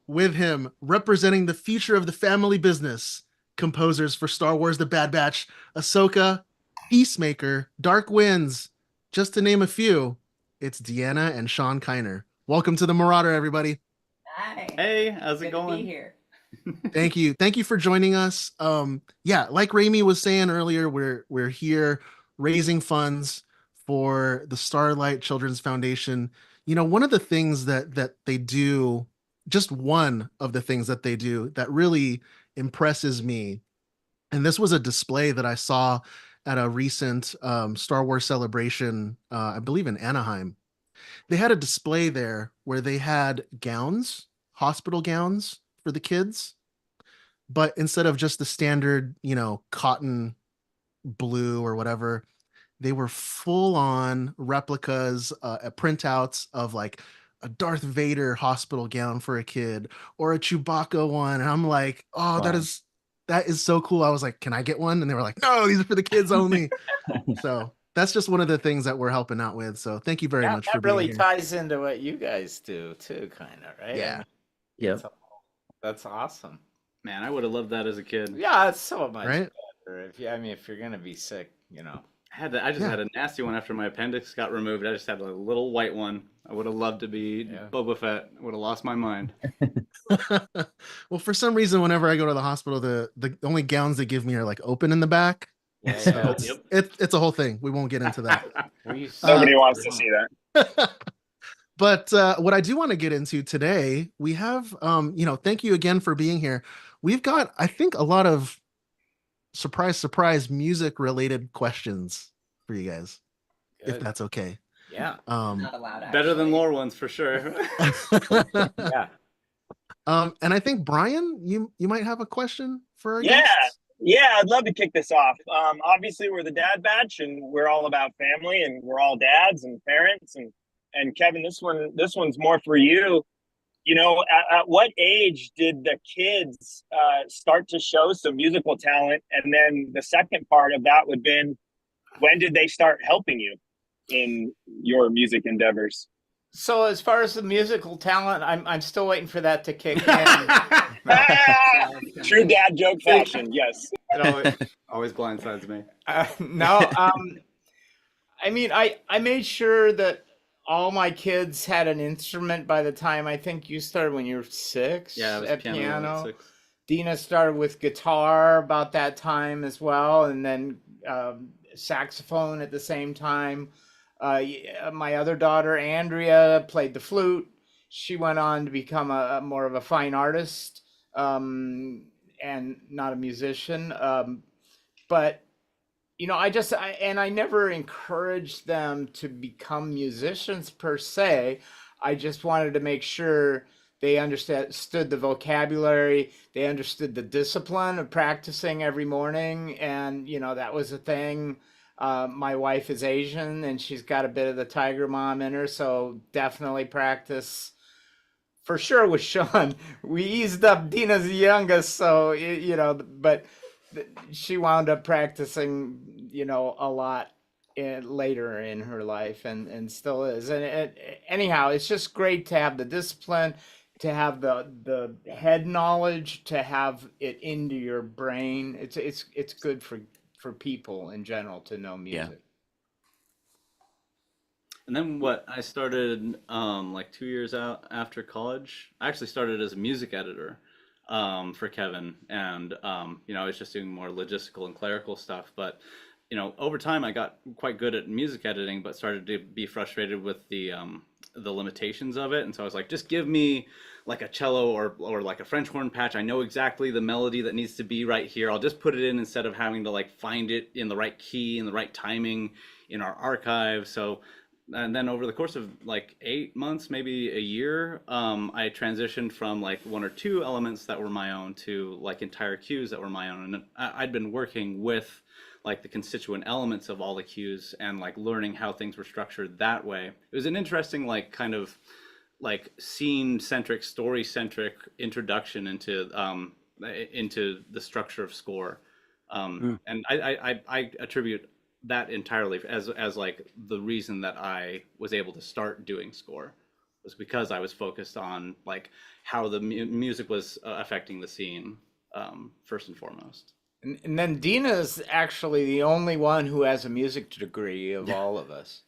Speaker 7: with him representing the future of the family business, composers for Star Wars: The Bad Batch, Ahsoka, Peacemaker, Dark Winds, just to name a few, it's Deanna and Sean Kiner. Welcome to the Marauder, everybody.
Speaker 24: Hi.
Speaker 16: Hey, how's
Speaker 24: Good
Speaker 16: it
Speaker 24: to
Speaker 16: going?
Speaker 24: be here.
Speaker 7: Thank you for joining us. Yeah, like Ramy was saying earlier, we're here raising funds for the Starlight Children's Foundation. You know, one of the things that they do, just one of the things that they do that really impresses me, and this was a display that I saw at a recent Star Wars celebration, I believe in Anaheim. They had a display there where they had gowns, hospital gowns for the kids, but instead of just the standard, cotton blue or whatever, they were full on replicas, printouts of like a Darth Vader hospital gown for a kid or a Chewbacca one. And I'm like, oh,
Speaker 16: Wow.
Speaker 7: that is so cool. I was like, can I get one? And they were like, no, these are for the kids only. So that's just one of the things that we're helping out with. So thank you very much for
Speaker 17: That
Speaker 7: being
Speaker 17: really
Speaker 7: here.
Speaker 17: ties into what you guys do too, kind of, right?
Speaker 7: Yeah.
Speaker 16: Yep.
Speaker 17: That's awesome.
Speaker 2: Man, I would have loved that as a kid.
Speaker 17: Yeah, it's so much
Speaker 7: Right?
Speaker 17: better. If you're gonna be sick, you know.
Speaker 2: I just had a nasty one after my appendix got removed. I just had a little white one. I would have loved to be Boba Fett. I would have lost my mind.
Speaker 7: Well, for some reason, whenever I go to the hospital, the only gowns they give me are like open in the back.
Speaker 17: Yeah,
Speaker 7: So
Speaker 17: yeah.
Speaker 7: it's a whole thing. We won't get into that.
Speaker 14: Nobody wants to see that.
Speaker 7: But what I do want to get into today, we have, thank you again for being here. We've got, I think, a lot of surprise music related questions for you guys, if that's okay.
Speaker 17: Yeah.
Speaker 24: Not allowed,
Speaker 2: Better than lore ones for sure.
Speaker 17: Yeah.
Speaker 7: And I think Brian, you might have a question for our
Speaker 14: Yeah.
Speaker 7: guests?
Speaker 14: Yeah, I'd love to kick this off. Obviously, we're the dad batch, and we're all about family, and we're all dads and parents. And Kevin, this one's more for you. You know, at what age did the kids start to show some musical talent? And then the second part of that would have been, when did they start helping you in your music endeavors?
Speaker 17: So as far as the musical talent, I'm still waiting for that to kick in.
Speaker 14: True dad joke fashion, yes.
Speaker 2: It always blindsides me.
Speaker 17: No, I made sure that all my kids had an instrument by the time I think you started when you were 6.
Speaker 2: Yeah, I was
Speaker 17: at
Speaker 2: piano at 6.
Speaker 17: Dina started with guitar about that time as well, and then saxophone at the same time. My other daughter, Andrea, played the flute. She went on to become a more of a fine artist and not a musician. But, I never encouraged them to become musicians per se. I just wanted to make sure they understood the vocabulary. They understood the discipline of practicing every morning. And, that was a thing. My wife is Asian and she's got a bit of the tiger mom in her, so definitely practice for sure with Sean. We eased up. Dina's the youngest, so but she wound up practicing, a lot later in her life, and still is. And anyhow, it's just great to have the discipline, to have the head knowledge, to have it into your brain. It's good for people in general to know music.
Speaker 2: Yeah. And then I started like 2 years out after college. I actually started as a music editor for Kevin, and I was just doing more logistical and clerical stuff. But over time, I got quite good at music editing, but started to be frustrated with the limitations of it. And so I was like, just give me like a cello or like a French horn patch. I know exactly the melody that needs to be right here. I'll just put it in instead of having to like find it in the right key and the right timing in our archive. So, and then over the course of like 8 months, maybe a year, I transitioned from like 1 or 2 elements that were my own to like entire cues that were my own. And I'd been working with like the constituent elements of all the cues and like learning how things were structured that way. It was an interesting like kind of like scene-centric, story-centric introduction into the structure of score. And I attribute that entirely as like the reason that I was able to start doing score, was because I was focused on like how the music was affecting the scene first and foremost.
Speaker 17: And then Dina's actually the only one who has a music degree of all of us,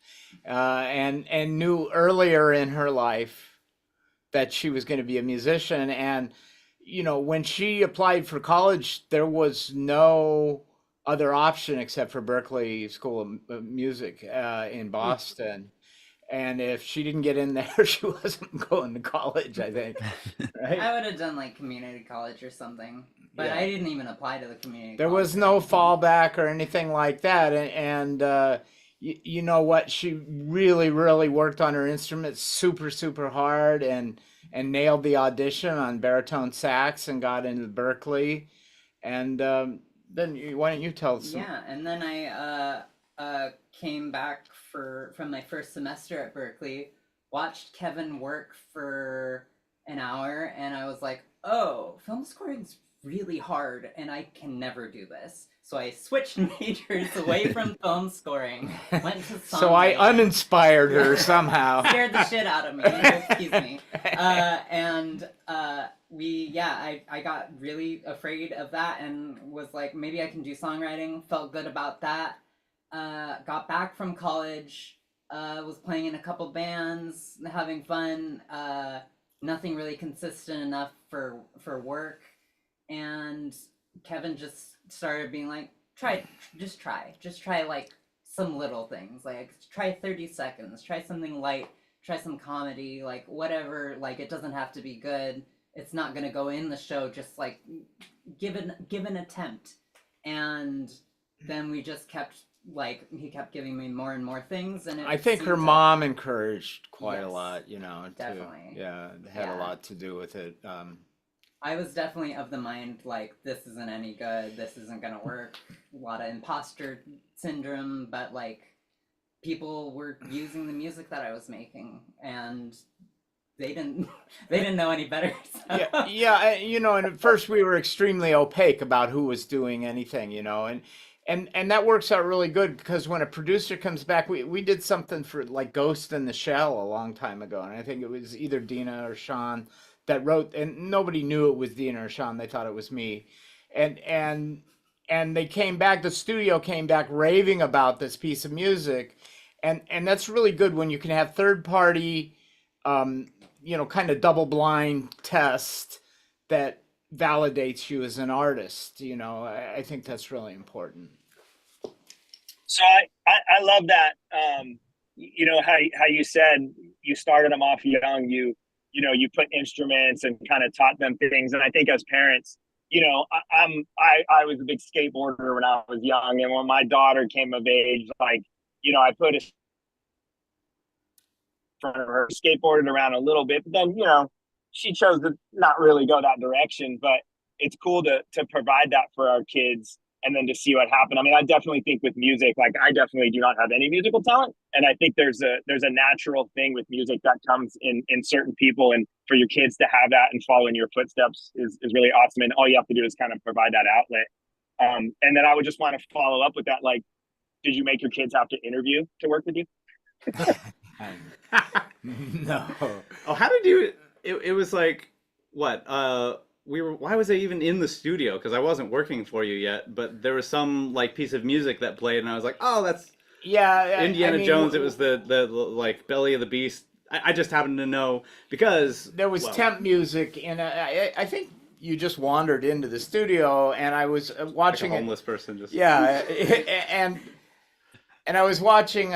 Speaker 17: and knew earlier in her life that she was going to be a musician. And when she applied for college, there was no other option except for Berklee School of Music in Boston. And if she didn't get in there, she wasn't going to college, I think. Right?
Speaker 24: I would have done like community college or something, but
Speaker 17: Yeah.
Speaker 24: I didn't even apply to the community
Speaker 17: There
Speaker 24: college
Speaker 17: was
Speaker 24: or
Speaker 17: no
Speaker 24: anything.
Speaker 17: fallback or anything like that. And you know what? She really, really worked on her instrument super, super hard and nailed the audition on baritone sax and got into Berklee. And then why don't you tell us?
Speaker 24: Yeah, and then I came back from my first semester at Berkeley, watched Kevin work for an hour, and I was like, oh, film scoring's really hard, and I can never do this. So I switched majors away from film scoring, went to songwriting.
Speaker 17: So I uninspired her somehow.
Speaker 24: Scared the shit out of me. Excuse me. I got really afraid of that and was like, maybe I can do songwriting. Felt good about that. Got back from college, was playing in a couple bands, having fun. Nothing really consistent enough for work. And Kevin just started being like, just try like some little things, like try 30 seconds, try something light, try some comedy, like whatever, like it doesn't have to be good, it's not going to go in the show, just like give an attempt. And then we just kept, like, he kept giving me more and more things, and
Speaker 17: I think her mom encouraged quite a lot, you know,
Speaker 24: definitely.
Speaker 17: It had a lot to do with it.
Speaker 24: I was definitely of the mind, like, this isn't any good, this isn't gonna work, a lot of imposter syndrome, but, like, people were using the music that I was making, and they didn't know any better. So.
Speaker 17: You know, and at first we were extremely opaque about who was doing anything, you know, and that works out really good, because when a producer comes back, we did something for, like, Ghost in the Shell a long time ago, and I think it was either Dina or Sean that wrote, and nobody knew it was Dina or Sean. They thought it was me, and they came back. The studio came back raving about this piece of music, and that's really good when you can have third party, you know, kind of double blind test that validates you as an artist. You know, I think that's really important.
Speaker 14: So I love that. You know how you said you started them off young. You put instruments and kind of taught them things. And I think as parents, you know, I was a big skateboarder when I was young. And when my daughter came of age, like, you know, I put a front of her, skateboarded around a little bit, but then, you know, she chose to not really go that direction. But it's cool to provide that for our kids and then to see what happened. I mean, I definitely think with music, like, I definitely do not have any musical talent. And I think there's a natural thing with music that comes in certain people, and for your kids to have that and follow in your footsteps is really awesome. And all you have to do is kind of provide that outlet. And then I would just want to follow up with that. Like, did you make your kids have to interview to work with you?
Speaker 17: No.
Speaker 2: Oh, how did you, it was like, what, why was I even in the studio? Because I wasn't working for you yet, but there was some, like, piece of music that played, and I was like, oh, that's Indiana Jones. It was the like Belly of the Beast. I just happened to know because
Speaker 17: there was temp music, and I think you just wandered into the studio, and I was watching
Speaker 2: like a homeless person just
Speaker 17: and I was watching.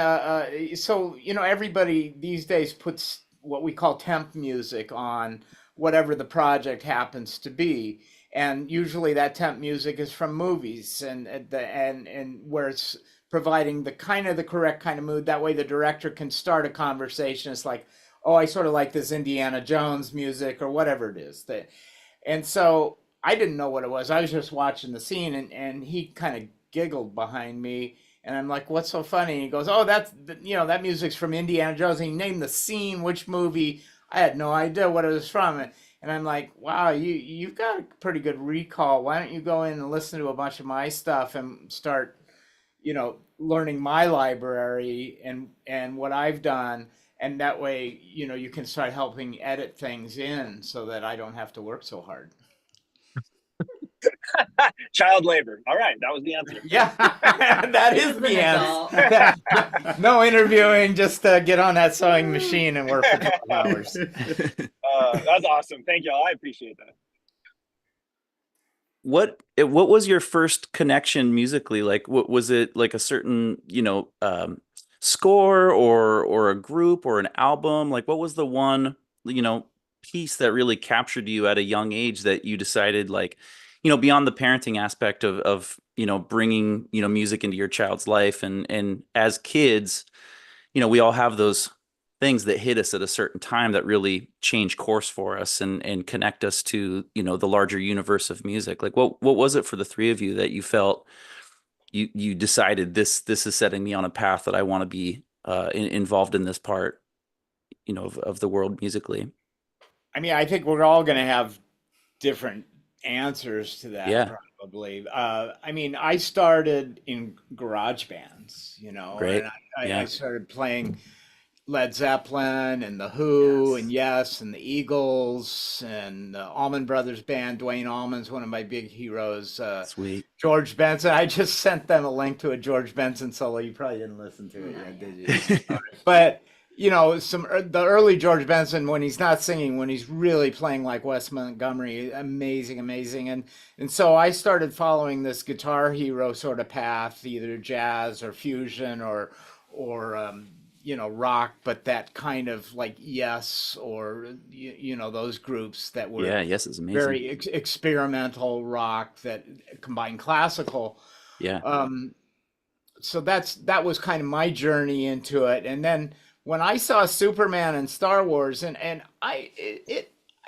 Speaker 17: So, you know, everybody these days puts what we call temp music on whatever the project happens to be, and usually that temp music is from movies, and where it's providing the correct kind of mood. That way the director can start a conversation. It's like, oh, I sort of like this Indiana Jones music or whatever it is. And so I didn't know what it was. I was just watching the scene, and he kind of giggled behind me, and I'm like, what's so funny? And he goes, oh, that's, you know, that music's from Indiana Jones. And he named the scene, which movie. I had no idea what it was from. And I'm like, wow, you've got a pretty good recall. Why don't you go in and listen to a bunch of my stuff and start, you know, learning my library and what I've done. And that way, you know, you can start helping edit things in so that I don't have to work so hard.
Speaker 14: Child labor. All right, that was the answer.
Speaker 17: Yeah, that is the answer. No interviewing, just get on that sewing machine and work for 12 hours.
Speaker 14: That's awesome. Thank y'all. I appreciate that.
Speaker 16: What was your first connection musically? Like, what was it, like a certain, you know, score or a group or an album? Like, what was the one, you know, piece that really captured you at a young age that you decided, like, you know, beyond the parenting aspect of, you know, bringing, you know, music into your child's life, and as kids, you know, we all have those things that hit us at a certain time that really change course for us and connect us to, you know, the larger universe of music. Like, what was it for the three of you that you felt, you decided this is setting me on a path that I want to be involved in this part, of the world musically?
Speaker 17: I mean, I think we're all going to have different answers to that,
Speaker 16: Yeah.
Speaker 17: probably. I mean, I started in garage bands,
Speaker 16: Great.
Speaker 17: and I
Speaker 16: Yeah.
Speaker 17: started playing Led Zeppelin and The Who and Yes and the Eagles and the Allman Brothers Band. Dwayne Allman's one of my big heroes.
Speaker 16: Sweet.
Speaker 17: George Benson. I just sent them a link to a George Benson solo. You probably didn't listen to it yet, did you? But the early George Benson, when he's not singing, when he's really playing like Wes Montgomery, amazing. And so I started following this guitar hero sort of path, either jazz or fusion or rock, but that kind of like Yes, or those groups that were
Speaker 16: Yes is amazing.
Speaker 17: very experimental rock that combined classical.
Speaker 16: Yeah.
Speaker 17: So that was kind of my journey into it. And then when I saw Superman and Star Wars, and I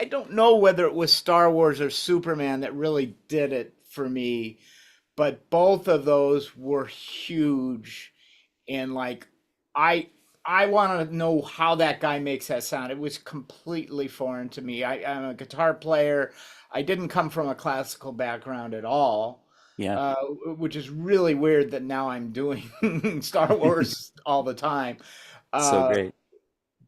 Speaker 17: don't know whether it was Star Wars or Superman that really did it for me, but both of those were huge. And like I want to know how that guy makes that sound. It was completely foreign to me. I'm a guitar player. I didn't come from a classical background at all.
Speaker 16: Yeah.
Speaker 17: Which is really weird that now I'm doing Star Wars all the time.
Speaker 16: So great.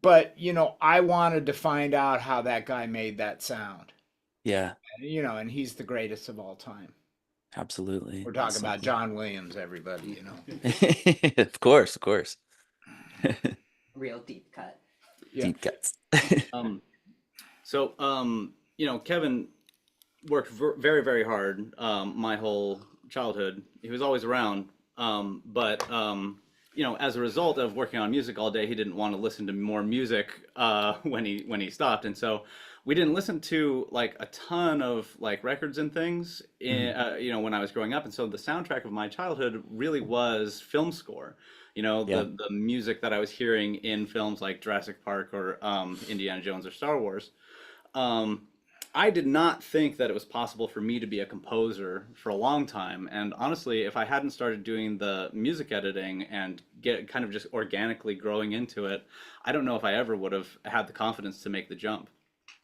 Speaker 17: But I wanted to find out how that guy made that sound.
Speaker 16: Yeah.
Speaker 17: And he's the greatest of all time.
Speaker 16: Absolutely.
Speaker 17: We're talking about John Williams, everybody.
Speaker 16: Of course.
Speaker 24: Real deep cut.
Speaker 17: Yeah.
Speaker 16: Deep cuts.
Speaker 2: Kevin worked very, very hard my whole childhood. He was always around, but as a result of working on music all day, he didn't want to listen to more music when he stopped, and so we didn't listen to like a ton of like records and things when I was growing up. And so the soundtrack of my childhood really was film score. The music that I was hearing in films like Jurassic Park or Indiana Jones or Star Wars. I did not think that it was possible for me to be a composer for a long time. And honestly, if I hadn't started doing the music editing and get kind of just organically growing into it, I don't know if I ever would have had the confidence to make the jump.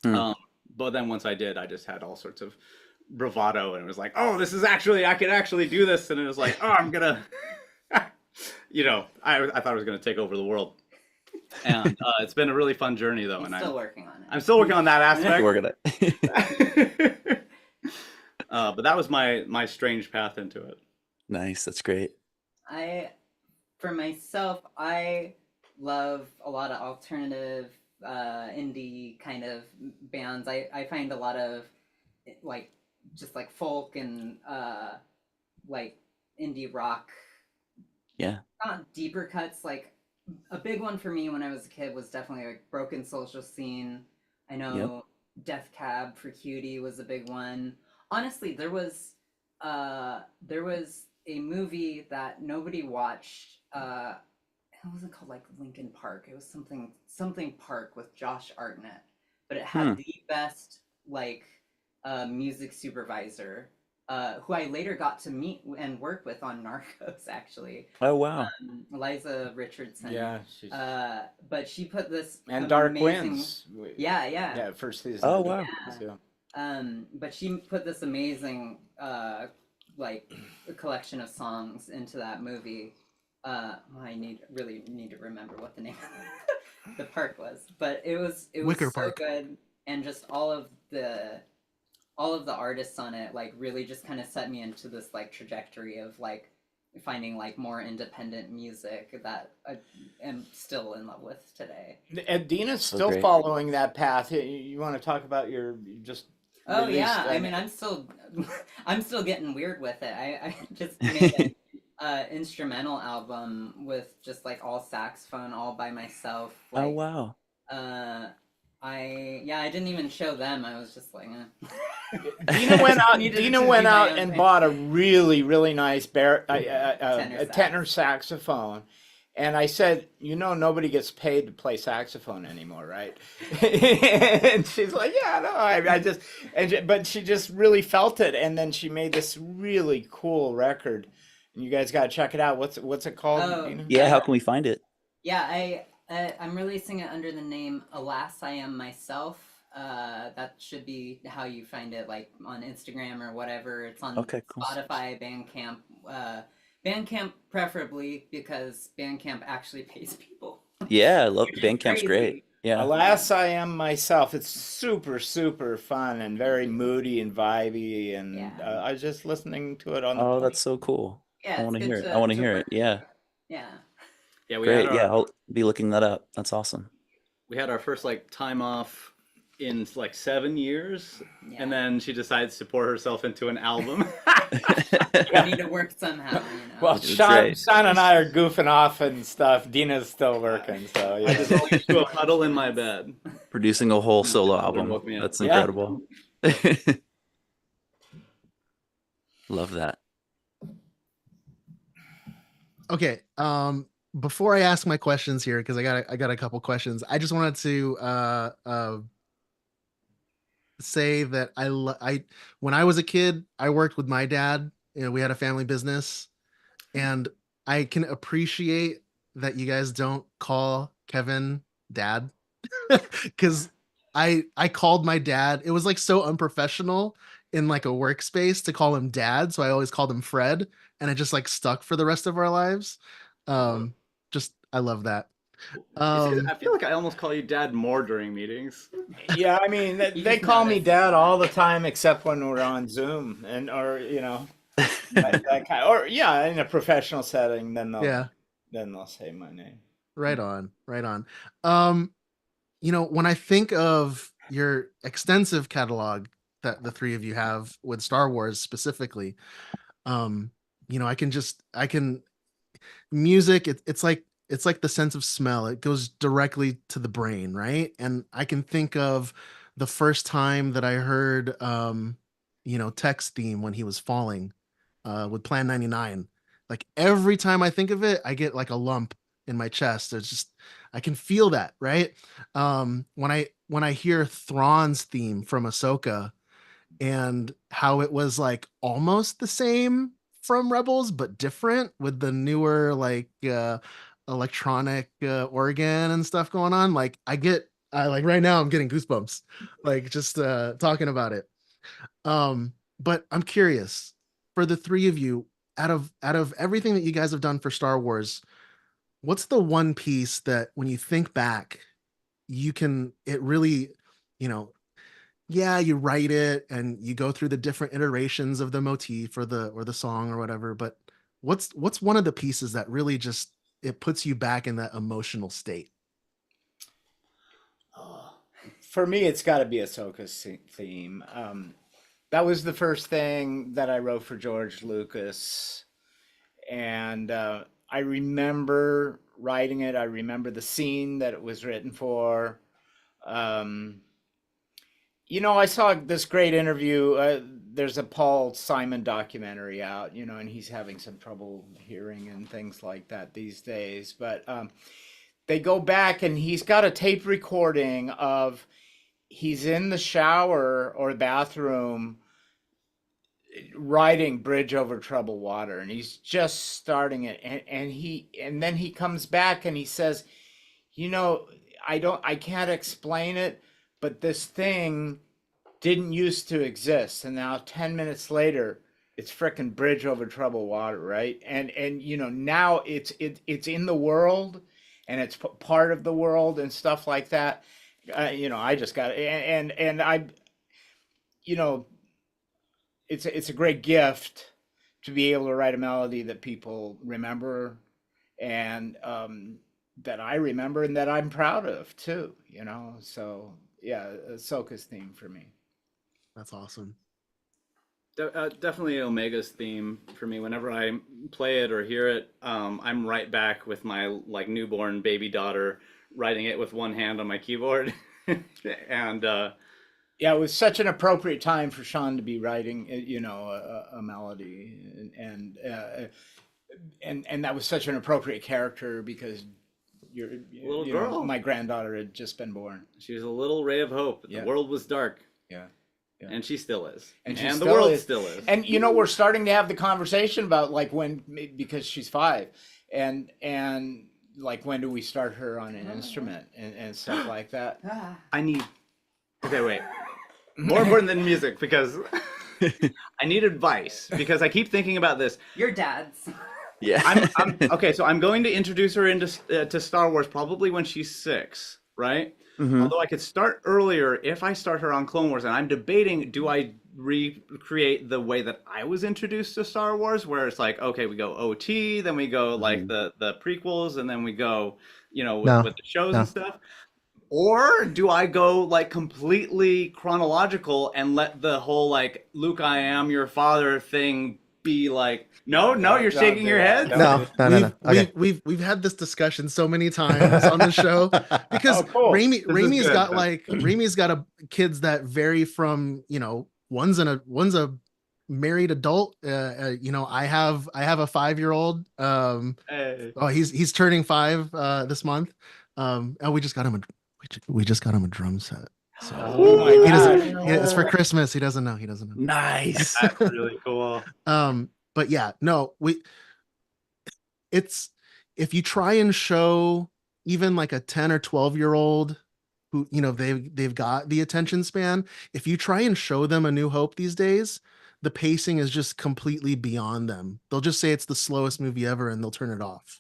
Speaker 2: But then once I did, I just had all sorts of bravado, and it was like, oh, I could actually do this. And it was like, oh, I'm gonna, I thought I was gonna take over the world. And it's been a really fun journey, though.
Speaker 24: I'm still working on it.
Speaker 2: I'm still working on that aspect.
Speaker 16: Working it.
Speaker 2: But that was my strange path into it.
Speaker 16: Nice, that's great.
Speaker 24: For myself, I love a lot of alternative indie kind of bands. I find a lot of like just like folk and like indie rock.
Speaker 16: Yeah.
Speaker 24: Not deeper cuts. Like a big one for me when I was a kid was definitely like Broken Social Scene. I know Death Cab for Cutie was a big one. Honestly, there was a movie that nobody watched. It wasn't called like Linkin Park. It was something Park with Josh Hartnett, but it had the best like music supervisor, who I later got to meet and work with on Narcos. Actually.
Speaker 16: Oh wow.
Speaker 24: Eliza Richardson.
Speaker 17: Yeah.
Speaker 24: But she put this
Speaker 17: and Dark
Speaker 24: amazing...
Speaker 17: Winds.
Speaker 24: Yeah.
Speaker 17: First season.
Speaker 16: Oh wow.
Speaker 24: Yeah. But she put this amazing like a collection of songs into that movie. I really need to remember what the name of the park was, but it was
Speaker 7: Wicker
Speaker 24: so
Speaker 7: Park.
Speaker 24: good, and just all of the artists on it like really just kind of set me into this like trajectory of like finding like more independent music that I am still in love with today.
Speaker 17: And Dina's
Speaker 16: So
Speaker 17: still
Speaker 16: great.
Speaker 17: following that path. You want to talk about your just?
Speaker 24: Oh
Speaker 17: released,
Speaker 24: yeah, I mean I'm still getting weird with it. I just made an instrumental album with just like all saxophone, all by myself. Like,
Speaker 16: Oh wow.
Speaker 24: I didn't even show them. I was just like,
Speaker 17: Dina went out.
Speaker 24: Needed to
Speaker 17: Dina
Speaker 24: do
Speaker 17: went
Speaker 24: my
Speaker 17: out
Speaker 24: own
Speaker 17: and
Speaker 24: thing.
Speaker 17: bought a really nice
Speaker 24: Tenor
Speaker 17: tenor saxophone, and I said, nobody gets paid to play saxophone anymore, right? And she's like, yeah, no, but she just really felt it, and then she made this really cool record, And you guys got to check it out. What's it called?
Speaker 24: Oh,
Speaker 17: Dina?
Speaker 16: Yeah, how can we find it?
Speaker 24: Yeah, I'm releasing it under the name Alas I Am Myself. That should be how you find it, like on Instagram or whatever. It's on
Speaker 16: Okay, cool.
Speaker 24: Spotify, Bandcamp, Bandcamp preferably, because Bandcamp actually pays people.
Speaker 16: Yeah, I love
Speaker 24: Which is
Speaker 16: Bandcamp's great.
Speaker 24: crazy.
Speaker 16: Yeah.
Speaker 17: Alas, I Am Myself. It's super, super fun and very moody and vibey. And I was just listening to it on the
Speaker 16: Oh,
Speaker 17: plane.
Speaker 16: that's so cool.
Speaker 24: Yeah,
Speaker 16: I
Speaker 24: it's
Speaker 16: want to
Speaker 24: good
Speaker 16: hear it. I
Speaker 24: to
Speaker 16: want to hear
Speaker 24: work.
Speaker 16: it. Yeah.
Speaker 24: Yeah.
Speaker 2: Yeah, we had
Speaker 16: Great. Yeah,
Speaker 2: our
Speaker 16: I'll be looking that up. That's awesome.
Speaker 2: we had our first like time off in like 7 years, and then she decides to pour herself into an album.
Speaker 24: I need to work somehow, you know.
Speaker 17: Well,
Speaker 16: That's
Speaker 17: Sean,
Speaker 16: right.
Speaker 17: Sean and I are goofing off and stuff. Dina's still working, so
Speaker 2: I
Speaker 17: yeah.
Speaker 2: just to a puddle in my bed.
Speaker 16: Producing a whole solo
Speaker 2: Someone
Speaker 16: album.
Speaker 2: woke me up.
Speaker 16: That's
Speaker 17: Yeah.
Speaker 16: incredible. Love that.
Speaker 7: Okay. Before I ask my questions here, because I got a couple questions. I just wanted to say that I when I was a kid, I worked with my dad. You know, we had a family business, and I can appreciate that you guys don't call Kevin dad, because I called my dad. It was like so unprofessional in like a workspace to call him dad, so I always called him Fred, and it just like stuck for the rest of our lives. Just I love that.
Speaker 2: I feel like I almost call you dad more during meetings.
Speaker 17: Yeah, I mean, they call me dad all the time, except when we're on Zoom or you know, that kind or yeah, in a professional setting. Then they'll say my name.
Speaker 7: Right on, right on. You know, when I think of your extensive catalog that the three of you have with Star Wars specifically, you know, I can music. It's like the sense of smell. It goes directly to the brain, right? And I can think of the first time that I heard, you know, Tech's theme when he was falling, with Plan 99. Like every time I think of it, I get like a lump in my chest. It's just I can feel that, right? When I hear Thrawn's theme from Ahsoka and how it was like almost the same from Rebels, but different with the newer like electronic organ and stuff going on. Like like right now I'm getting goosebumps, like just talking about it. But I'm curious, for the three of you, out of everything that you guys have done for Star Wars, what's the one piece that when you think back, it really, you know, yeah, you write it and you go through the different iterations of the motif or the song or whatever, but what's one of the pieces that really just it puts you back in that emotional state?
Speaker 17: For me, it's got to be Ahsoka's theme. That was the first thing that I wrote for George Lucas, and I remember writing it. I remember the scene that it was written for. You know, I saw this great interview. There's a Paul Simon documentary out, you know, and he's having some trouble hearing and things like that these days. But they go back and he's got a tape recording of he's in the shower or bathroom writing Bridge Over Troubled Water, and he's just starting it, and then he comes back and he says, you know, I can't explain it, but this thing didn't used to exist, and now 10 minutes later it's frickin' Bridge Over Troubled Water, right? And you know, now it's in the world and it's part of the world and stuff like that. You know, I just got and I, you know, it's a great gift to be able to write a melody that people remember and that I remember and that I'm proud of too, you know. So yeah, Ahsoka's theme for me.
Speaker 7: That's awesome.
Speaker 2: Definitely Omega's theme for me. Whenever I play it or hear it, I'm right back with my like newborn baby daughter, writing it with one hand on my keyboard. And
Speaker 17: yeah, it was such an appropriate time for Sean to be writing, you know, a melody, and that was such an appropriate character because
Speaker 2: little girl.
Speaker 17: My granddaughter had just been born.
Speaker 2: She was a little ray of hope. The world was dark.
Speaker 17: Yeah.
Speaker 2: And she still is.
Speaker 17: And
Speaker 2: And,
Speaker 17: she
Speaker 2: the
Speaker 17: still
Speaker 2: world
Speaker 17: is.
Speaker 2: still is.
Speaker 17: And we're starting to have the conversation about like when, because she's 5, and like when do we start her on an instrument and stuff like that.
Speaker 2: I need. Okay, wait. More important than music, because I need advice, because I keep thinking about this.
Speaker 24: Your dad's.
Speaker 16: Yeah.
Speaker 2: I'm okay. So I'm going to introduce her into to Star Wars probably when she's 6, right?
Speaker 16: Mhm.
Speaker 2: Although I could start earlier if I start her on Clone Wars, and I'm debating: do I recreate the way that I was introduced to Star Wars, where it's like, okay, we go OT, then we go like the prequels, and then we go,
Speaker 18: No,
Speaker 2: with the shows
Speaker 18: no.
Speaker 2: and stuff. Or do I go like completely chronological and let the whole like Luke, I am your father thing be like, no, you're shaking your head.
Speaker 18: No. Okay.
Speaker 7: We've had this discussion so many times on the show because Raimi's
Speaker 2: good.
Speaker 7: got Raimi's got kids that vary from, one's a married adult. I have a 5-year-old.
Speaker 2: Hey.
Speaker 7: Oh, he's turning 5 this month. And we just got him a drum set. So
Speaker 2: Oh my
Speaker 7: he
Speaker 2: God.
Speaker 7: doesn't. It's for Christmas. He doesn't know.
Speaker 16: Nice.
Speaker 2: That's really cool.
Speaker 7: But yeah, no, it's if you try and show even like a 10 or 12-year-old who, they've got the attention span, if you try and show them A New Hope these days, the pacing is just completely beyond them. They'll just say it's the slowest movie ever and they'll turn it off.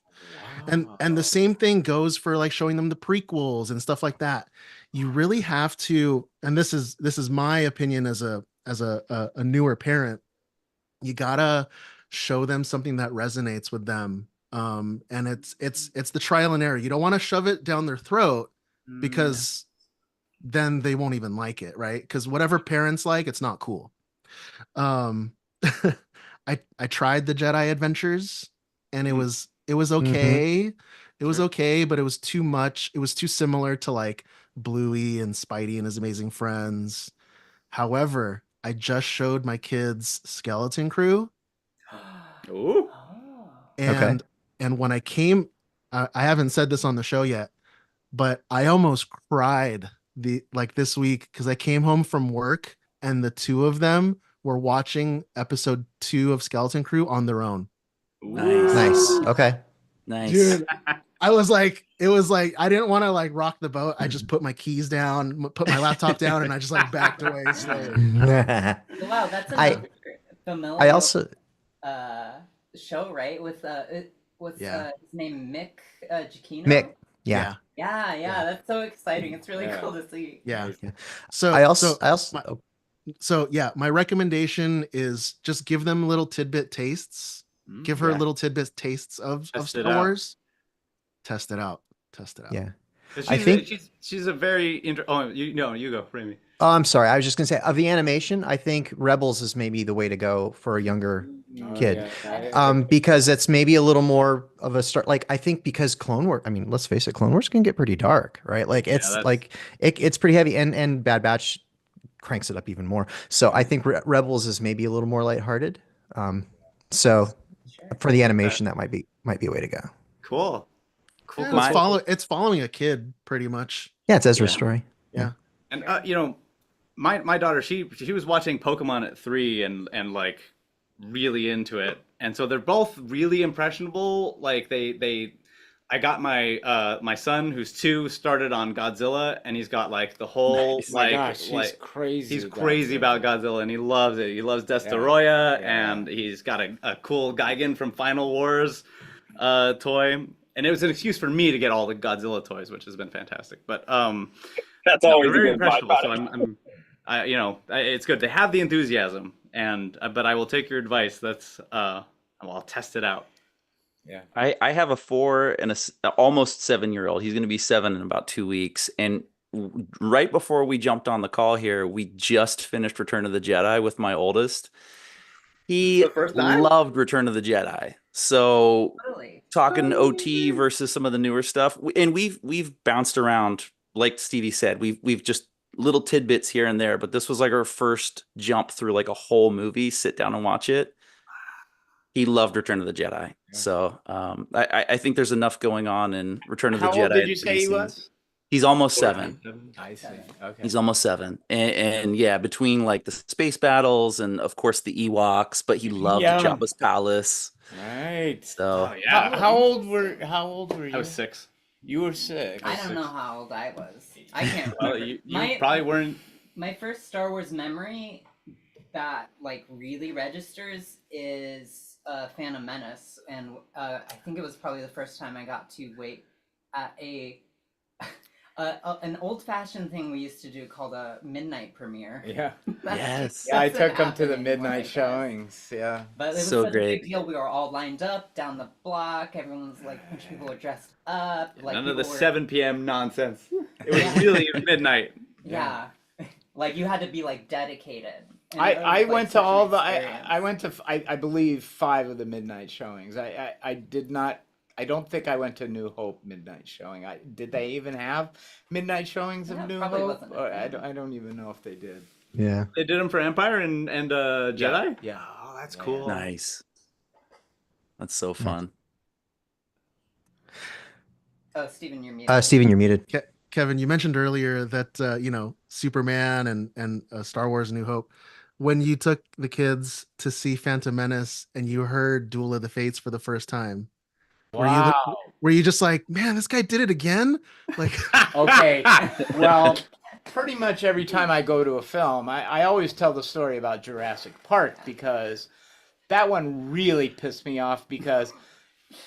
Speaker 7: And the same thing goes for like showing them the prequels and stuff like that. You really have to, and this is my opinion as a newer parent, you gotta show them something that resonates with them. And it's the trial and error. You don't want to shove it down their throat because then they won't even like it, right? Because whatever parents like, it's not cool. I tried the Jedi Adventures and it was okay. It was okay, but it was too much. It was too similar to like Bluey and Spidey and His Amazing Friends. However, I just showed my kids Skeleton Crew.
Speaker 2: Ooh.
Speaker 7: And when I came, I haven't said this on the show yet, but I almost cried this week because I came home from work and the two of them were watching episode 2 of Skeleton Crew on their own.
Speaker 18: Nice. Okay.
Speaker 16: Nice.
Speaker 7: Dude, it was like I didn't want to like rock the boat. I just put my keys down, put my laptop down, and I just like backed away slowly.
Speaker 24: Wow, that's another familiar.
Speaker 18: I also
Speaker 24: show, right? With his name Mick Giacchino.
Speaker 18: Mick. Yeah.
Speaker 24: Yeah, that's so exciting. It's really cool to see.
Speaker 7: Yeah. So my recommendation is just give them little tidbit tastes. Give her little tidbit tastes of Star Wars. Test it out.
Speaker 18: Yeah.
Speaker 2: I think she's a very you go, Remy.
Speaker 18: Oh, I'm sorry. I was just gonna say of the animation, I think Rebels is maybe the way to go for a younger kid. Because it's maybe a little more of a start. Like I think because Clone Wars, I mean, let's face it, Clone Wars can get pretty dark, right? Like it's it's pretty heavy, and Bad Batch cranks it up even more. So I think Rebels is maybe a little more lighthearted. So for the animation, that might be a way to go.
Speaker 2: Cool.
Speaker 7: It's following a kid pretty much.
Speaker 18: Yeah, it's Ezra's story.
Speaker 7: Yeah.
Speaker 2: And my daughter, she was watching Pokemon at 3 and like really into it. And so they're both really impressionable. Like I got my son who's 2 started on Godzilla, and he's got like the whole
Speaker 17: he's crazy.
Speaker 2: He's crazy about Godzilla, and he loves it. He loves Destoroyah, and he's got a cool Gigan from Final Wars toy. And it was an excuse for me to get all the Godzilla toys, which has been fantastic. But
Speaker 14: that's always
Speaker 2: very
Speaker 14: a good
Speaker 2: impressionable.
Speaker 14: byproduct.
Speaker 2: So it's good to have the enthusiasm, but I will take your advice. That's I'll test it out.
Speaker 16: Yeah. I have a 4 and almost 7-year-old. He's going to be 7 in about 2 weeks. And right before we jumped on the call here, we just finished Return of the Jedi with my oldest. He loved Return of the Jedi. So talking OT versus some of the newer stuff, and we've bounced around, like Stevie said, we've just little tidbits here and there, but this was like our first jump through like a whole movie, sit down and watch it. He loved Return of the Jedi. Yeah. So I think there's enough going on in Return of the Jedi.
Speaker 17: How old did you say he was?
Speaker 16: He's almost
Speaker 2: Or
Speaker 16: 7.
Speaker 2: 7.
Speaker 17: I see. Okay.
Speaker 16: He's almost 7, and yeah, between like the space battles and of course the Ewoks, but he loved
Speaker 17: Yeah.
Speaker 16: Jabba's palace.
Speaker 17: Right.
Speaker 16: So
Speaker 2: Oh yeah.
Speaker 17: How old were you?
Speaker 2: I was 6.
Speaker 17: You were 6.
Speaker 24: I don't know how old I was. I can't
Speaker 2: Well,
Speaker 24: remember.
Speaker 2: you probably weren't.
Speaker 24: My first Star Wars memory that like really registers is Phantom Menace, and I think it was probably the first time I got to wait at an old-fashioned thing we used to do called a midnight premiere.
Speaker 17: Yeah.
Speaker 16: Yes.
Speaker 17: Yeah, I
Speaker 24: Doesn't
Speaker 17: took him to the
Speaker 24: happen anymore, I
Speaker 17: midnight
Speaker 24: guess.
Speaker 17: showings. Yeah.
Speaker 24: But it was
Speaker 16: So
Speaker 24: such a
Speaker 16: great.
Speaker 24: big deal. We were all lined up down the block. Everyone's like, a bunch of people were dressed up. Like
Speaker 2: None of the
Speaker 24: people were-
Speaker 2: 7 p.m. nonsense. It was really midnight.
Speaker 24: Yeah. Like you had to be like dedicated. And
Speaker 17: I
Speaker 24: it was, like,
Speaker 17: went to
Speaker 24: such an
Speaker 17: all the
Speaker 24: experience.
Speaker 17: I went to I believe 5 of the midnight showings. I did not. I don't think I went to New Hope midnight showing. Did they even have midnight showings of
Speaker 24: Yeah,
Speaker 17: New
Speaker 24: probably
Speaker 17: Hope?
Speaker 24: wasn't.
Speaker 17: Or I don't even know if they did.
Speaker 18: Yeah.
Speaker 2: They did them for Empire and Jedi.
Speaker 17: Yeah. Oh, that's cool.
Speaker 16: Nice. That's so fun.
Speaker 24: Oh, Steven, you're muted.
Speaker 18: Steven, you're muted.
Speaker 7: Kevin, you mentioned earlier that Superman and Star Wars: A New Hope. When you took the kids to see Phantom Menace and you heard Duel of the Fates for the first time,
Speaker 17: Wow.
Speaker 7: were you just like, man, this guy did it again? Like,
Speaker 17: Okay. Well, pretty much every time I go to a film, I always tell the story about Jurassic Park because that one really pissed me off because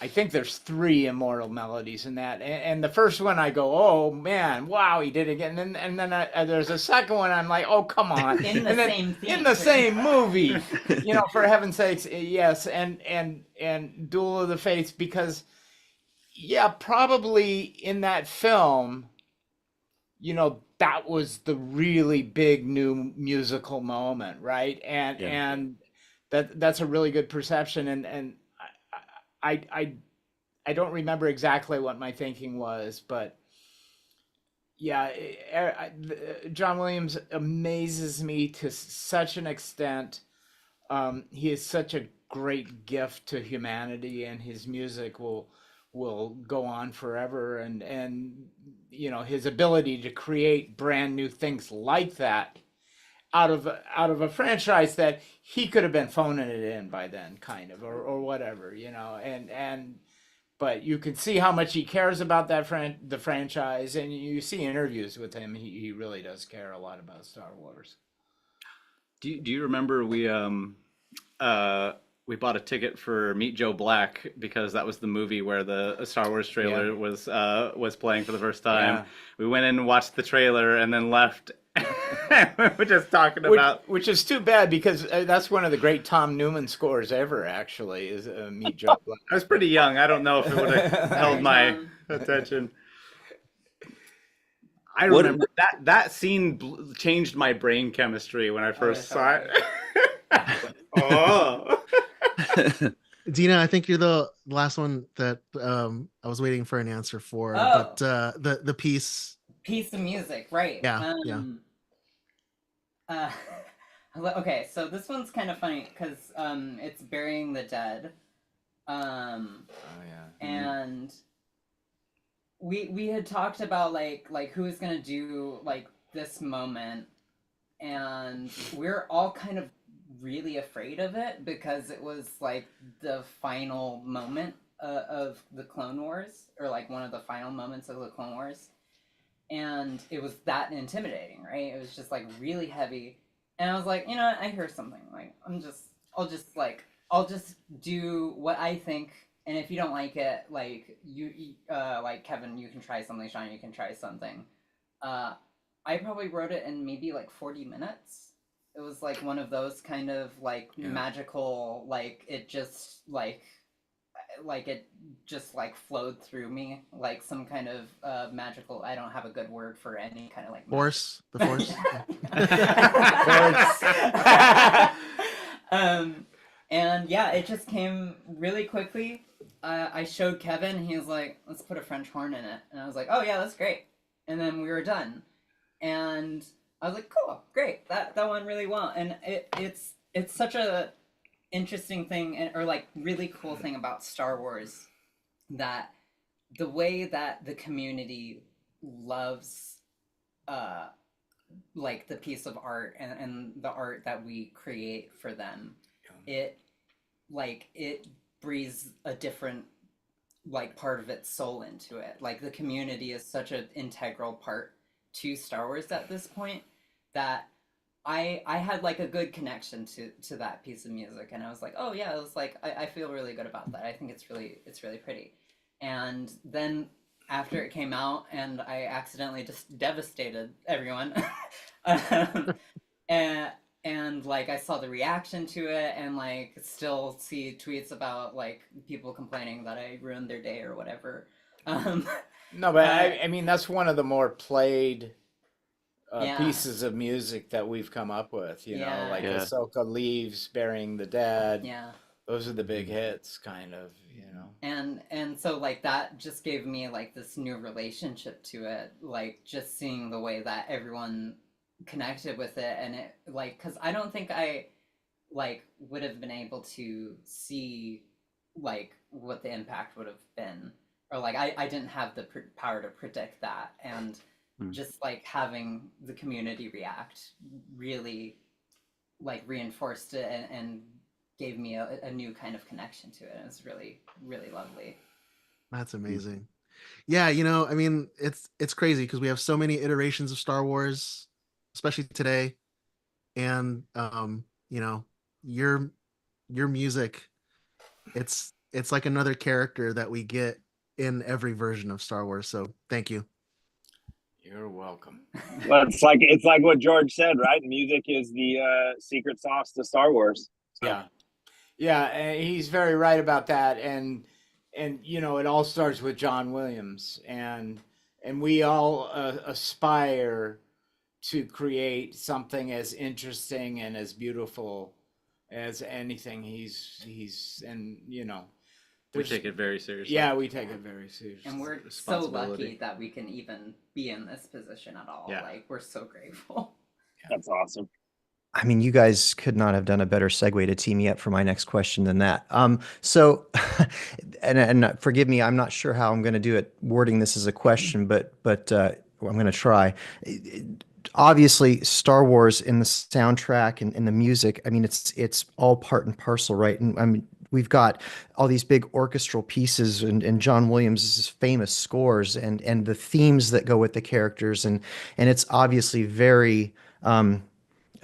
Speaker 17: I think there's 3 immortal melodies in that. And the first one I go, oh man, wow, he did it again. And then there's a second one I'm like, oh, come on.
Speaker 24: In the
Speaker 17: And then-
Speaker 24: same theme.
Speaker 17: In the same movie. For heaven's sakes, yes. And Duel of the Fates, because yeah, probably in that film, that was the really big new musical moment, right? And that's a really good perception. And I don't remember exactly what my thinking was, but yeah, John Williams amazes me to such an extent. He is such a great gift to humanity, and his music will go on forever. And his ability to create brand new things like that out of a franchise that he could have been phoning it in by then, kind of, or whatever, but you can see how much he cares about the franchise, and you see interviews with him. He really does care a lot about Star Wars.
Speaker 2: Do you remember we bought a ticket for Meet Joe Black because that was the movie where the Star Wars trailer was playing for the first time.
Speaker 17: Yeah.
Speaker 2: We went in and watched the trailer and then left. We're just talking about
Speaker 17: which is too bad because that's one of the great Tom Newman scores ever. Actually, is Meet Joe Black.
Speaker 2: I was pretty young. I don't know if it would have held my attention. I remember that scene changed my brain chemistry when I first saw it. Oh.
Speaker 7: Dina, I think you're the last one that I was waiting for an answer for.
Speaker 24: Oh.
Speaker 7: But the piece
Speaker 24: Piece of music, right?
Speaker 7: Yeah,
Speaker 24: Okay, so this one's kind of funny because it's Burying the Dead. And we had talked about like who's gonna do like this moment, and we're all kind of really afraid of it because it was like the final moment of the Clone Wars, or like one of the final moments of the Clone Wars. And it was that intimidating, right? It was just like really heavy. And I was like, I hear something. Like, I'll just do what I think. And if you don't like it, like like Kevin, you can try something. Sean, you can try something. I probably wrote it in maybe like 40 minutes. It was like one of those kind of like magical, like it just like it just like flowed through me like some kind of magical. I don't have a good word for any kind of like
Speaker 7: force. The force.
Speaker 24: And yeah, it just came really quickly. I showed Kevin. He was like, "Let's put a French horn in it," and I was like, "Oh yeah, that's great." And then we were done, and I was like, "Cool, great. That went really well." And it's such a interesting thing, or like really cool thing about Star Wars, that the way that the community loves like the piece of art and the art that we create for them. It breathes a different like part of its soul into it. Like the community is such an integral part to Star Wars at this point that I had like a good connection to that piece of music, and I was like, oh yeah, it was like I feel really good about that. I think it's really pretty. And then after it came out, and I accidentally just devastated everyone, and like I saw the reaction to it, and like still see tweets about like people complaining that I ruined their day or whatever.
Speaker 17: No, but I mean that's one of the more played
Speaker 24: Yeah.
Speaker 17: pieces of music that we've come up with, you know, like
Speaker 24: Yeah.
Speaker 17: Ahsoka leaves, Burying the Dead.
Speaker 24: Yeah.
Speaker 17: Those are the big hits, kind of, you know.
Speaker 24: And so like that just gave me like this new relationship to it, like just seeing the way that everyone connected with it, and it like because I don't think I like would have been able to see like what the impact would have been, or like I didn't have the power to predict that, and just like having the community react really like reinforced it and gave me a new kind of connection to it. It was really, really lovely.
Speaker 7: That's amazing. Yeah, you know, I mean, it's crazy because we have so many iterations of Star Wars, especially today. And you know, your music, it's like another character that we get in every version of Star Wars. So thank you.
Speaker 17: You're welcome.
Speaker 14: Well, it's like what George said, right? Music is the secret sauce to Star Wars. So.
Speaker 17: Yeah. Yeah, and he's very right about that, and you know it all starts with John Williams, and we all aspire to create something as interesting and as beautiful as anything he's and you know
Speaker 2: we take it very seriously.
Speaker 17: Yeah, we take it very seriously,
Speaker 24: and we're so lucky that we can even be in this position at all.
Speaker 2: Yeah.
Speaker 24: Like we're so grateful.
Speaker 14: That's awesome.
Speaker 18: I mean, you guys could not have done a better segue to tee me up for my next question than that. So, and forgive me, I'm not sure how I'm going to do it, wording this as a question, but I'm going to try. Obviously, Star Wars in the soundtrack and in the music, I mean, it's all part and parcel, right? And I mean, we've got all these big orchestral pieces and John Williams' famous scores and the themes that go with the characters, and it's obviously very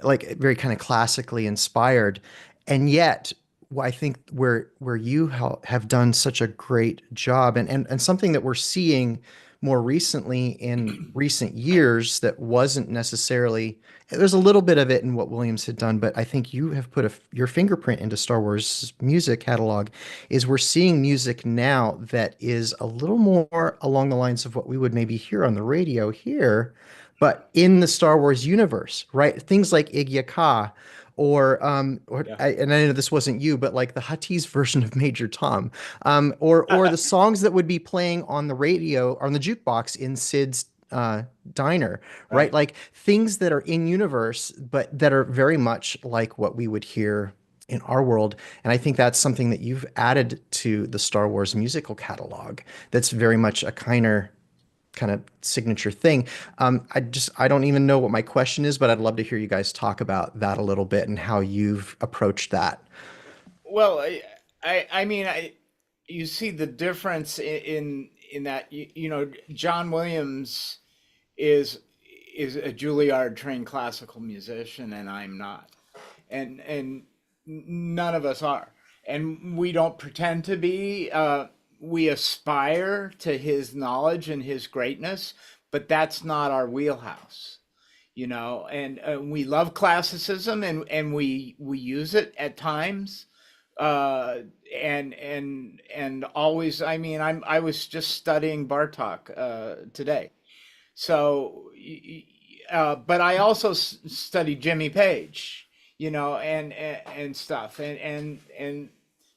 Speaker 18: like very kind of classically inspired. And yet I think where you have done such a great job, and something that we're seeing more recently in recent years that wasn't necessarily, there's a little bit of it in what Williams had done, but I think you have put your fingerprint into Star Wars music catalog, is we're seeing music now that is a little more along the lines of what we would maybe hear on the radio here, but in the Star Wars universe, right? Things like Igya Ka, or
Speaker 17: Yeah.
Speaker 18: and I know this wasn't you, but like the Huttese version of Major Tom, or the songs that would be playing on the radio or on the jukebox in Sid's diner, right? Like things that are in universe, but that are very much like what we would hear in our world. And I think that's something that you've added to the Star Wars musical catalog. That's very much a kind of signature thing. I don't even know what my question is, but I'd love to hear you guys talk about that a little bit and how you've approached that.
Speaker 17: Well, I mean, you see the difference in that you know John Williams is a Juilliard trained classical musician, and I'm not, and none of us are, and we don't pretend to be. We aspire to his knowledge and his greatness, but that's not our wheelhouse, you know. And we love classicism, and we use it at times, and always. I mean, I was just studying Bartok today, so but I also studied Jimmy Page, you know, and stuff, and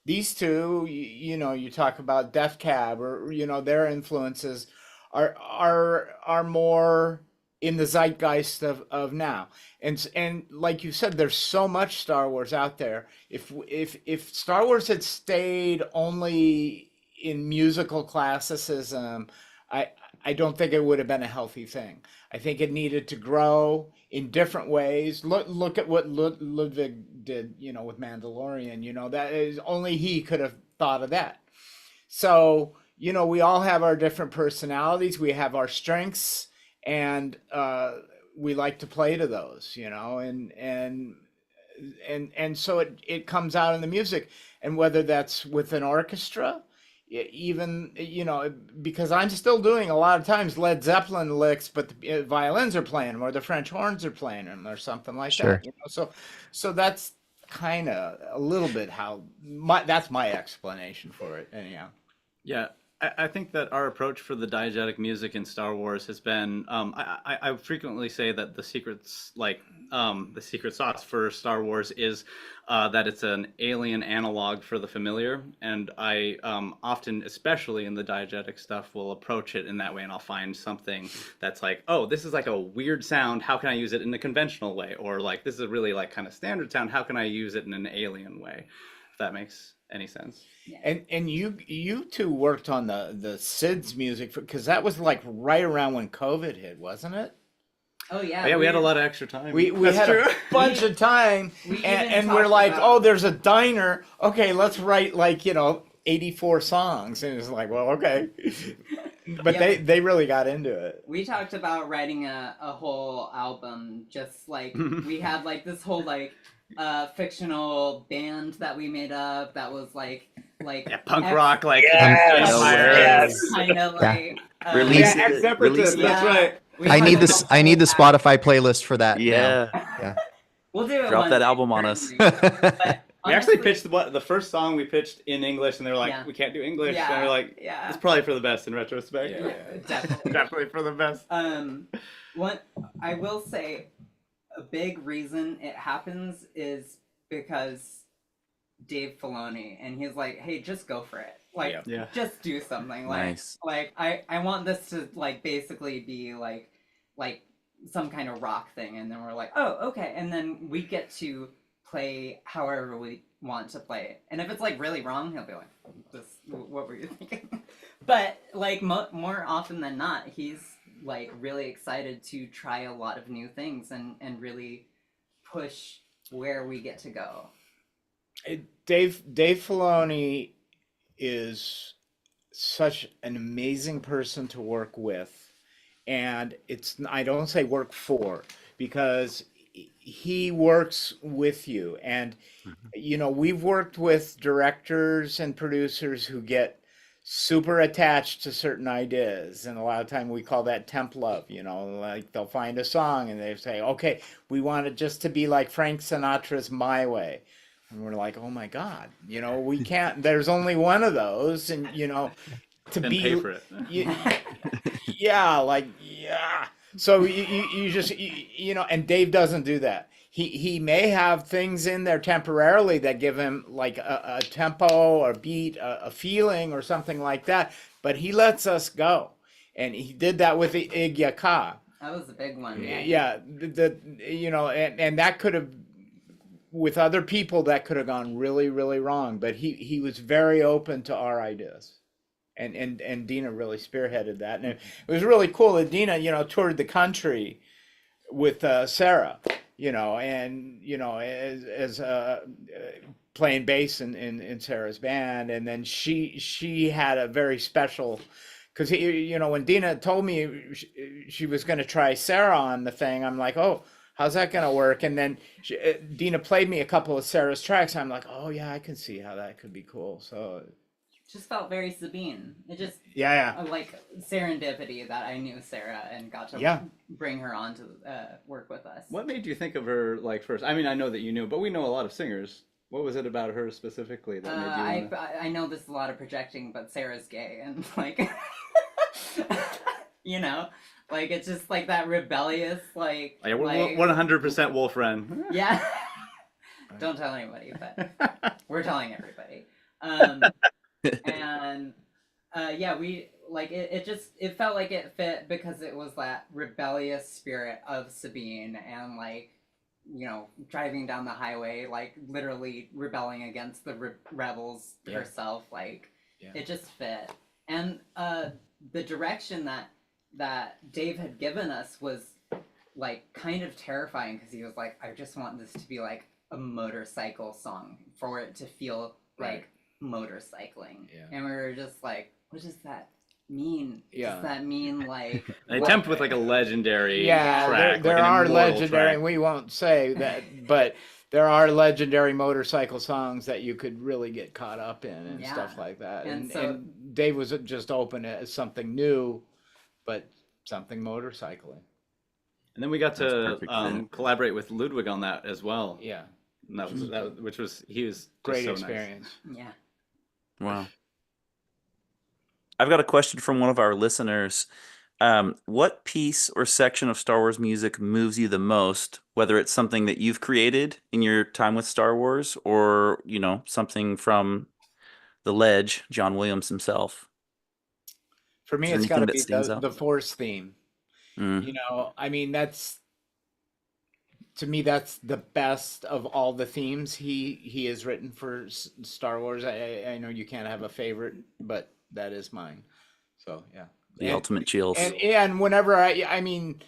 Speaker 17: these two, you know, you talk about Def Cab, or you know, their influences are more in the zeitgeist of now. And like you said, there's so much Star Wars out there. If Star Wars had stayed only in musical classicism, I don't think it would have been a healthy thing. I think it needed to grow in different ways. Look at what Ludwig did, with Mandalorian. That is only he could have thought of that. So, we all have our different personalities, we have our strengths, and we like to play to those, and so it comes out in the music. And whether that's with an orchestra, even, because I'm still doing a lot of times Led Zeppelin licks, but the violins are playing them, or the French horns are playing them, or something like
Speaker 18: Sure.
Speaker 17: that. So that's kind of a little bit how that's my explanation for it, anyhow.
Speaker 2: Yeah, I think that our approach for the diegetic music in Star Wars has been, I frequently say that the the secret sauce for Star Wars is that it's an alien analog for the familiar. And I often, especially in the diegetic stuff, will approach it in that way, and I'll find something that's like, oh, this is like a weird sound, how can I use it in a conventional way? Or like, this is a really like kind of standard sound, how can I use it in an alien way? If that makes any sense.
Speaker 17: And you two worked on the SIDS music, because that was like right around when COVID hit, wasn't it?
Speaker 24: Oh yeah.
Speaker 2: Oh, yeah, we had a lot of extra time.
Speaker 17: We had
Speaker 2: true.
Speaker 17: a bunch of time,
Speaker 24: We
Speaker 17: and
Speaker 24: even
Speaker 17: we're
Speaker 24: talked
Speaker 17: like,
Speaker 24: about-
Speaker 17: oh, there's a diner. Okay, let's write 84 songs, and it's like, well, okay. But
Speaker 24: Yeah.
Speaker 17: they really got into it.
Speaker 24: We talked about writing a whole album, just like we had like this whole fictional band that we made up that was like
Speaker 2: punk rock, like
Speaker 24: yes,
Speaker 2: yes.
Speaker 24: kind of like
Speaker 18: Release
Speaker 2: yeah,
Speaker 18: it, release it.
Speaker 2: That's right.
Speaker 18: I need this. I need the Spotify playlist for that.
Speaker 16: Yeah.
Speaker 18: now. Yeah.
Speaker 24: We'll do it.
Speaker 16: Drop
Speaker 24: one
Speaker 16: that
Speaker 24: day,
Speaker 16: album on us.
Speaker 24: certainly.
Speaker 2: We actually pitched the first song we pitched in English, and they were like,
Speaker 24: Yeah.
Speaker 2: we can't do English.
Speaker 24: Yeah,
Speaker 2: And we're like,
Speaker 24: yeah.
Speaker 2: it's probably for the best in retrospect.
Speaker 24: Yeah, definitely.
Speaker 2: Definitely for the best.
Speaker 24: What I will say, a big reason it happens is because Dave Filoni, and he's like, hey, just go for it. Like,
Speaker 2: Yeah.
Speaker 24: just do something.
Speaker 16: Nice.
Speaker 24: Like I want this to basically be like some kind of rock thing, and then we're like, oh, okay, and then we get to play however we want to play it. And if it's really wrong, he'll be like, what were you thinking? But more often than not, he's really excited to try a lot of new things and really push where we get to go.
Speaker 17: Dave Filoni is such an amazing person to work with, and I don't say work for, because he works with you. And we've worked with directors and producers who get super attached to certain ideas, and a lot of time we call that temp love. Like they'll find a song and they say, okay, we want it just to be like Frank Sinatra's My Way. And we're like, oh my God, we can't, there's only one of those. And, to
Speaker 2: And
Speaker 17: be,
Speaker 2: pay for it.
Speaker 17: yeah. So you just, and Dave doesn't do that. He may have things in there temporarily that give him like a tempo or beat, a feeling or something like that, but he lets us go. And he did that with the Igyaka.
Speaker 24: That was a big one.
Speaker 17: Yeah. And that could have, with other people, that could have gone really, really wrong. But he was very open to our ideas. And Dina really spearheaded that. And it was really cool that Dina, toured the country with Sarah, as playing bass in Sarah's band. And then she had a very special, because when Dina told me she was going to try Sarah on the thing, I'm like, oh, how's that going to work? And then Dina played me a couple of Sarah's tracks. I'm like, oh yeah, I can see how that could be cool. So
Speaker 24: just felt very Sabine. It just like serendipity that I knew Sarah and got to bring her on to work with us.
Speaker 2: What made you think of her first? I mean, I know that you knew, but we know a lot of singers. What was it about her specifically that made you
Speaker 24: I know this is a lot of projecting, but Sarah's gay, and it's just like that rebellious
Speaker 2: we're 100% Wolfren.
Speaker 24: Yeah. Don't tell anybody, but we're telling everybody. And we it felt like it fit because it was that rebellious spirit of Sabine, and driving down the highway, literally rebelling against the rebels herself. It just fit. And the direction that that Dave had given us was like kind of terrifying because he was like, I just want this to be like a motorcycle song for it to feel like motorcycling.
Speaker 17: Yeah.
Speaker 24: And we were just like, what does that mean?
Speaker 17: Yeah.
Speaker 24: Does that mean like
Speaker 2: They attempt with like a legendary
Speaker 17: Yeah,
Speaker 2: track,
Speaker 17: there
Speaker 2: like an
Speaker 17: are
Speaker 2: immortal
Speaker 17: legendary,
Speaker 2: track.
Speaker 17: and we won't say that, but there are legendary motorcycle songs that you could really get caught up in and stuff like that.
Speaker 24: And so-
Speaker 17: and Dave was just open as something new, but something motorcycling.
Speaker 2: And then we got
Speaker 17: That's
Speaker 2: to
Speaker 17: perfect fit.
Speaker 2: collaborate with Ludwig on that as well.
Speaker 17: Yeah.
Speaker 2: And which was he was just
Speaker 17: Great
Speaker 2: so
Speaker 17: experience.
Speaker 2: Nice.
Speaker 24: Yeah.
Speaker 16: Wow. I've got a question from one of our listeners. What piece or section of Star Wars music moves you the most, whether it's something that you've created in your time with Star Wars or, you know, something from the Ledge, John Williams himself?
Speaker 17: For me,
Speaker 16: Is there
Speaker 17: it's got to
Speaker 16: anything that
Speaker 17: be
Speaker 16: stands out?
Speaker 17: the Force theme.
Speaker 16: Mm.
Speaker 17: You know, I mean, to me, that's the best of all the themes he has written for Star Wars. I know you can't have a favorite, but that is mine. So yeah,
Speaker 16: The ultimate chills.
Speaker 17: And whenever I mean,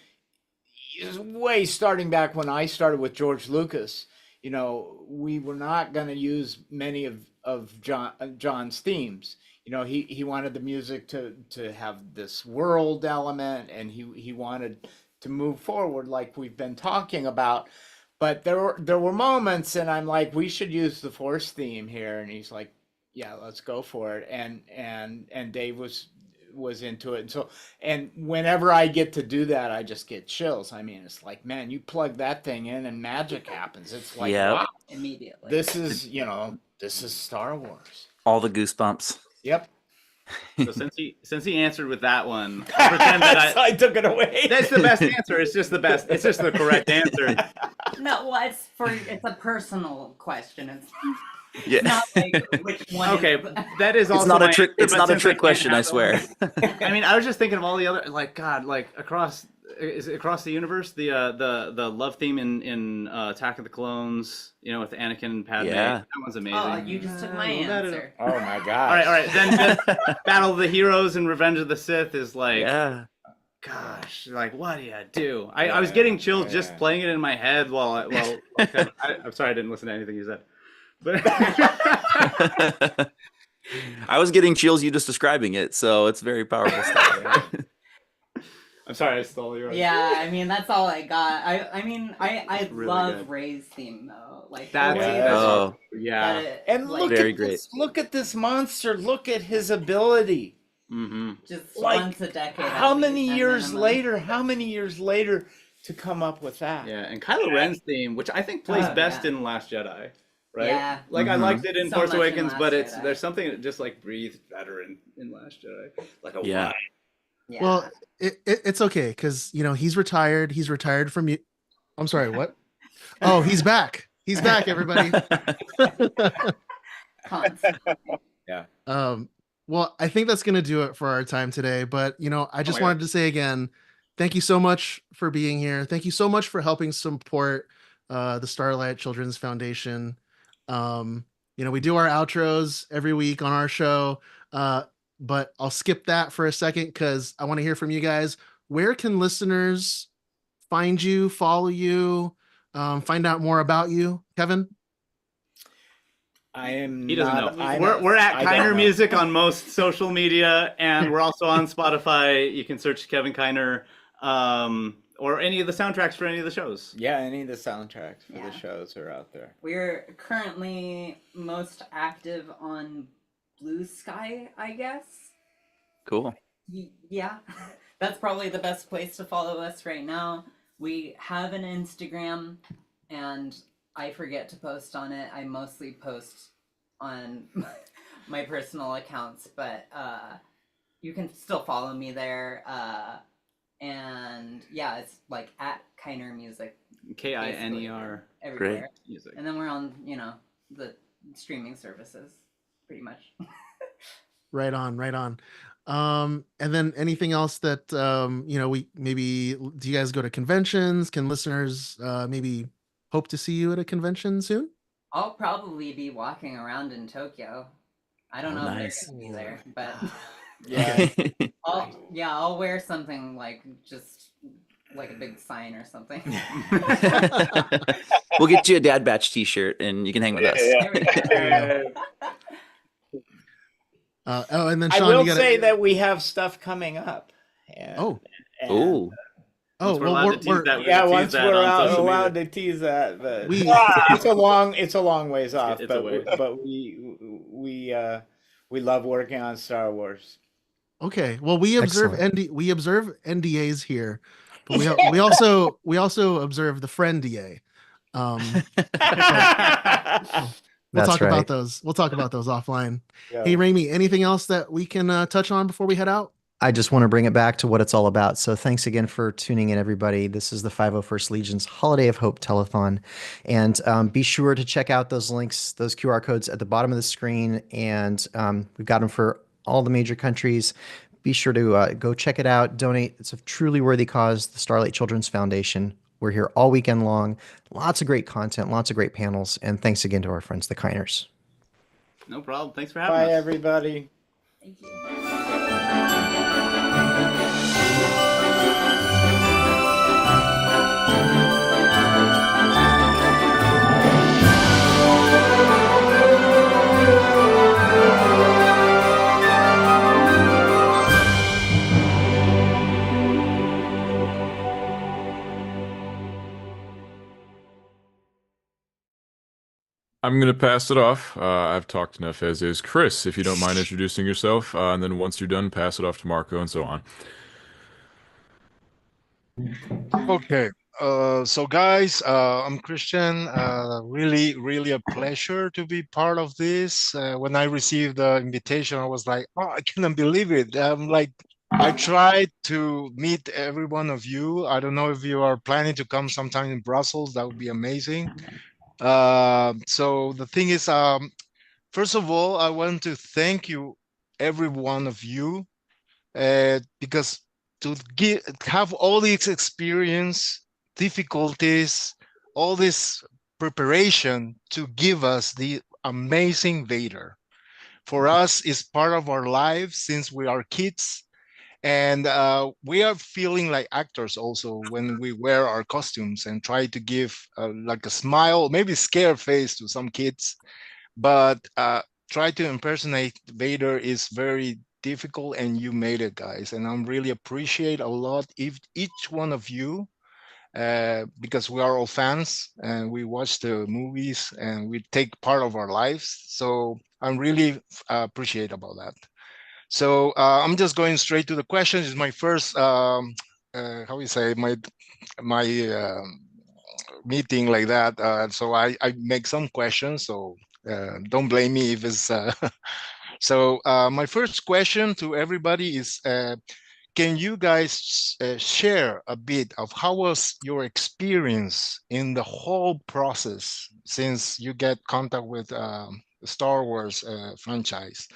Speaker 17: way starting back when I started with George Lucas, you know, we were not going to use many of John's themes. You know, he wanted the music to have this world element, and he wanted to move forward like we've been talking about. But there were moments, and I'm like, we should use the Force theme here, and he's like, yeah, let's go for it. And Dave was into it, and whenever I get to do that, I just get chills. I mean, it's like, man, you plug that thing in and magic happens. It's like, wow,
Speaker 24: immediately.
Speaker 17: this is Star Wars.
Speaker 16: All the goosebumps.
Speaker 17: Yep.
Speaker 2: So since he answered with that one, I'll pretend that
Speaker 17: I took it away.
Speaker 2: That's the best answer. It's just the best. It's just the correct answer.
Speaker 24: No, well, it's a personal question. It's
Speaker 16: Yeah.
Speaker 24: not like which one.
Speaker 2: Okay, that is also
Speaker 16: It's not a
Speaker 2: my
Speaker 16: trick.
Speaker 2: answer,
Speaker 16: It's
Speaker 2: but
Speaker 16: not a
Speaker 2: since
Speaker 16: trick
Speaker 2: can't
Speaker 16: question,
Speaker 2: have
Speaker 16: I
Speaker 2: the
Speaker 16: swear.
Speaker 2: one- I mean, I was just thinking of all the other, like, God, like across the universe, the love theme in Attack of the Clones, you know, with Anakin and Padme.
Speaker 16: Yeah.
Speaker 2: That one's amazing.
Speaker 24: Oh, you just took my answer.
Speaker 17: Oh my god.
Speaker 2: All right. Then Battle of the Heroes and Revenge of the Sith is like,
Speaker 16: yeah.
Speaker 2: Gosh, like what do you do? I was getting chills just playing it in my head while I'm sorry I didn't listen to anything you said. But
Speaker 16: I was getting chills you just describing it, so it's very powerful stuff.
Speaker 2: I'm sorry I stole yours.
Speaker 24: Yeah, I mean that's all I got. I mean I
Speaker 2: really
Speaker 24: love
Speaker 2: good.
Speaker 24: Ray's theme though. Like
Speaker 2: That's
Speaker 24: the way
Speaker 2: yeah.
Speaker 24: that it,
Speaker 17: And
Speaker 24: like,
Speaker 17: look
Speaker 16: Very
Speaker 17: at
Speaker 16: great.
Speaker 17: this. Look at this monster. Look at his ability.
Speaker 2: Mm-hmm.
Speaker 24: just
Speaker 17: Like,
Speaker 24: once a decade.
Speaker 17: How
Speaker 24: at
Speaker 17: many
Speaker 24: least, at
Speaker 17: years
Speaker 24: minimum.
Speaker 17: later? How many years later to come up with that?
Speaker 2: Yeah, and Kylo Ren's theme, which I think plays
Speaker 24: Oh,
Speaker 2: best
Speaker 24: yeah.
Speaker 2: in Last Jedi, right?
Speaker 24: Yeah.
Speaker 2: Like I
Speaker 16: Mhm.
Speaker 2: liked it in
Speaker 24: So
Speaker 2: Force
Speaker 24: much in
Speaker 2: Awakens,
Speaker 24: Last
Speaker 2: but
Speaker 24: Jedi.
Speaker 2: there's something that just like breathes better in Last Jedi, like a
Speaker 16: Yeah.
Speaker 2: wine.
Speaker 24: Yeah.
Speaker 7: Well, it's okay because you know he's retired. He's retired from you. I'm sorry, what? Oh, he's back. He's back, everybody.
Speaker 2: Yeah.
Speaker 7: Well, I think that's gonna do it for our time today. But you know, I just
Speaker 2: my God.
Speaker 7: wanted to say again, thank you so much for being here. Thank you so much for helping support the Starlight Children's Foundation. You know, we do our outros every week on our show. But I'll skip that for a second because I want to hear from you guys. Where can listeners find you, follow you, find out more about you? Kevin?
Speaker 17: I am.
Speaker 2: He doesn't
Speaker 17: not,
Speaker 2: know.
Speaker 17: I
Speaker 2: We're at
Speaker 17: I don't
Speaker 2: Kiner
Speaker 17: know.
Speaker 2: Music on most social media, and we're also on Spotify. You can search Kevin Kiner, or any of the soundtracks for any of the shows.
Speaker 17: Yeah, any of the soundtracks for
Speaker 24: Yeah.
Speaker 17: the shows are out there.
Speaker 24: We're currently most active on Blue Sky, I guess.
Speaker 16: Cool.
Speaker 24: Yeah, that's probably the best place to follow us right now. We have an Instagram, and I forget to post on it. I mostly post on my personal accounts, but you can still follow me there. And yeah, it's like at Kiner Music.
Speaker 2: KINER.
Speaker 24: Everywhere.
Speaker 2: Music.
Speaker 24: And then we're on, the streaming services, pretty much.
Speaker 7: Right on, right on. And then anything else that we maybe do you guys go to conventions? Can listeners maybe hope to see you at a convention soon?
Speaker 24: I'll probably be walking around in Tokyo. I don't know
Speaker 16: Nice.
Speaker 24: if they're gonna be there, but
Speaker 17: Yeah.
Speaker 24: I'll wear something like just like a big sign or something.
Speaker 16: We'll get you a Dad Batch T-shirt, and you can hang with us.
Speaker 24: There we go.
Speaker 7: And then
Speaker 17: I
Speaker 7: Sean,
Speaker 17: will
Speaker 7: you gotta
Speaker 17: say that we have stuff coming up. And,
Speaker 7: Oh.
Speaker 17: and
Speaker 2: Once we're allowed to tease that, we're
Speaker 17: yeah,
Speaker 2: gonna
Speaker 17: once
Speaker 2: tease that
Speaker 17: we're
Speaker 2: on social media.
Speaker 17: allowed to tease that, but
Speaker 7: We-
Speaker 17: it's a long ways off.
Speaker 2: It's a ways.
Speaker 17: But we love working on Star Wars.
Speaker 7: Okay. Well, we observe NDAs here, but we we also observe the friend DA. We'll
Speaker 18: That's
Speaker 7: talk about
Speaker 18: right.
Speaker 7: those. We'll talk about those offline.
Speaker 17: Yeah.
Speaker 7: Hey, Raimi, anything else that we can touch on before we head out?
Speaker 18: I just want to bring it back to what it's all about. So thanks again for tuning in, everybody. This is the 501st Legion's Holiday of Hope Telethon. And be sure to check out those links, those QR codes at the bottom of the screen. And we've got them for all the major countries. Be sure to go check it out, donate. It's a truly worthy cause, the Starlight Children's Foundation. We're here all weekend long. Lots of great content, lots of great panels. And thanks again to our friends, the Kiners.
Speaker 2: No problem. Thanks for having
Speaker 17: Bye,
Speaker 2: us.
Speaker 17: everybody.
Speaker 8: Thank you.
Speaker 3: I'm going to pass it off. I've talked enough as is. Chris, if you don't mind introducing yourself, and then once you're done, pass it off to Marco and so on.
Speaker 12: Okay. So guys, I'm Christian. Really a pleasure to be part of this. When I received the invitation, I was like, oh, I cannot believe it. I tried to meet every one of you. I don't know if you are planning to come sometime in Brussels. That would be amazing. So the thing is, first of all, I want to thank you, every one of you, because to have all this experience, difficulties, all this preparation to give us the amazing Vader. For us, is part of our lives since we are kids. And we are feeling like actors also when we wear our costumes and try to give like a smile, maybe scare face to some kids, but try to impersonate Vader is very difficult, and you made it, guys. And I'm really appreciate a lot if each one of you, because we are all fans and we watch the movies and we take part of our lives. So I'm really appreciate about that. So I'm just going straight to the questions. It's my first, how do you say, my meeting like that. So I make some questions. So don't blame me if it's. So my first question to everybody is, can you guys share a bit of how was your experience in the whole process since you get contact with the Star Wars franchise?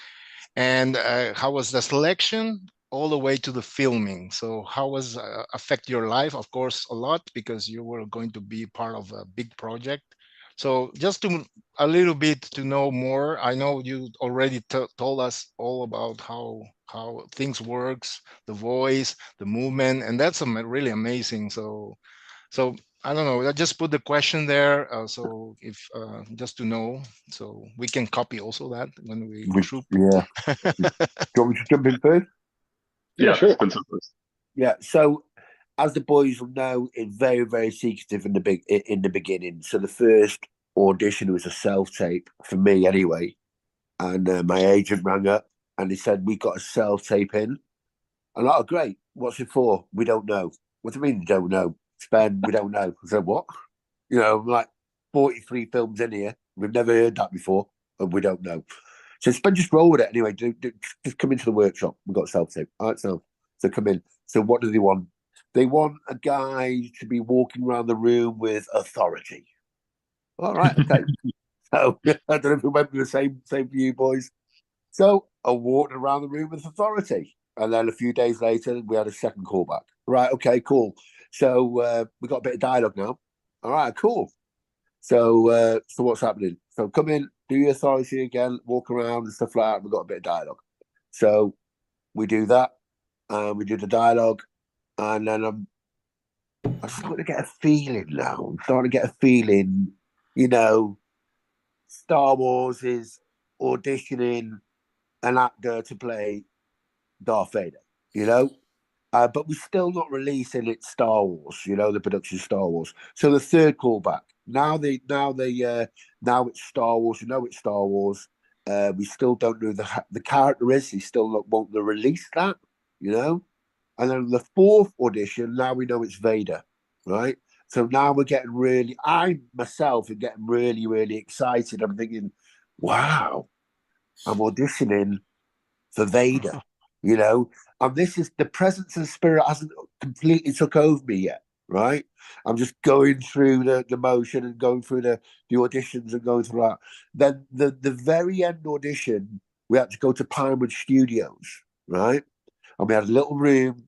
Speaker 12: And how was the selection all the way to the filming? So how was affect your life? Of course, a lot, because you were going to be part of a big project. So just to a little bit to know more. I know you already told us all about how things works, the voice, the movement, and that's really amazing. So I don't know. I just put the question there. So if just to know, so we can copy also that when we troop.
Speaker 20: Yeah. Do you want me to jump in first?
Speaker 21: Yeah, sure.
Speaker 20: Yeah. So, as the boys will know, it's very, very secretive in the beginning. So the first audition was a self-tape for me, anyway. And my agent rang up and he said, "We got a self-tape in." And oh, great. What's it for? We don't know. What do you mean you don't know? Spend, we don't know. I said, what? You know, like 43 films in here. We've never heard that before, and we don't know. So Spend, just roll with it anyway. Just come into the workshop. We've got self-tape. All right, so come in. So what do they want? They want a guy to be walking around the room with authority. All right, okay. So I don't know if it went the same for you boys. So I walked around the room with authority. And then a few days later, we had a second callback. Right, okay, cool. So we got a bit of dialogue now. All right, cool. So what's happening? So come in, do your authority again, walk around and stuff like that. We've got a bit of dialogue. So We do that. We do the dialogue, and then I'm starting to get a feeling now. I'm starting to get a feeling, Star Wars is auditioning an actor to play Darth Vader, but we're still not releasing it Star Wars, the production Star Wars. So the third callback. Now it's Star Wars. It's Star Wars. We still don't know the character is. They still not want to release that, And then the fourth audition, now we know it's Vader, right? So now we're getting I myself am getting really, really excited. I'm thinking, wow, I'm auditioning for Vader, and this is the presence and spirit hasn't completely took over me yet, right? I'm just going through the motion and going through the auditions and going through that. Then the very end audition, we had to go to Pinewood Studios, right? And we had a little room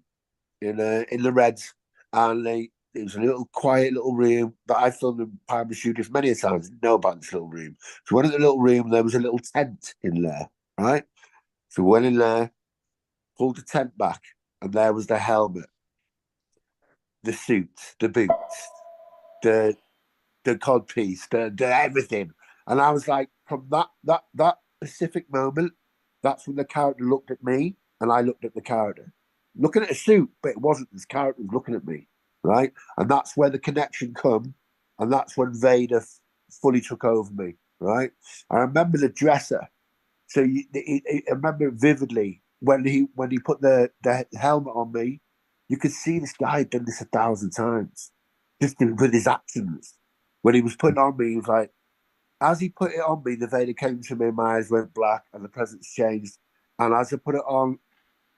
Speaker 20: in the Reds, and it was a little quiet little room that I filmed in Pinewood Studios many a times. Didn't know about this little room. So we went in the little room, there was a little tent in there, right? So we went in there, pulled the tent back, and there was the helmet, the suit, the boots, the codpiece, the everything. And I was like, from that specific moment, that's when the character looked at me and I looked at the character. Looking at a suit, but it wasn't. This character was looking at me, right? And that's where the connection come, and that's when Vader fully took over me, right? I remember the dresser. So I remember vividly when he put the helmet on me, you could see this guy had done this 1,000 times, just with his actions. When he was putting on me, he was like, as he put it on me, the Vader came to me, my eyes went black, and the presence changed. And as I put it on,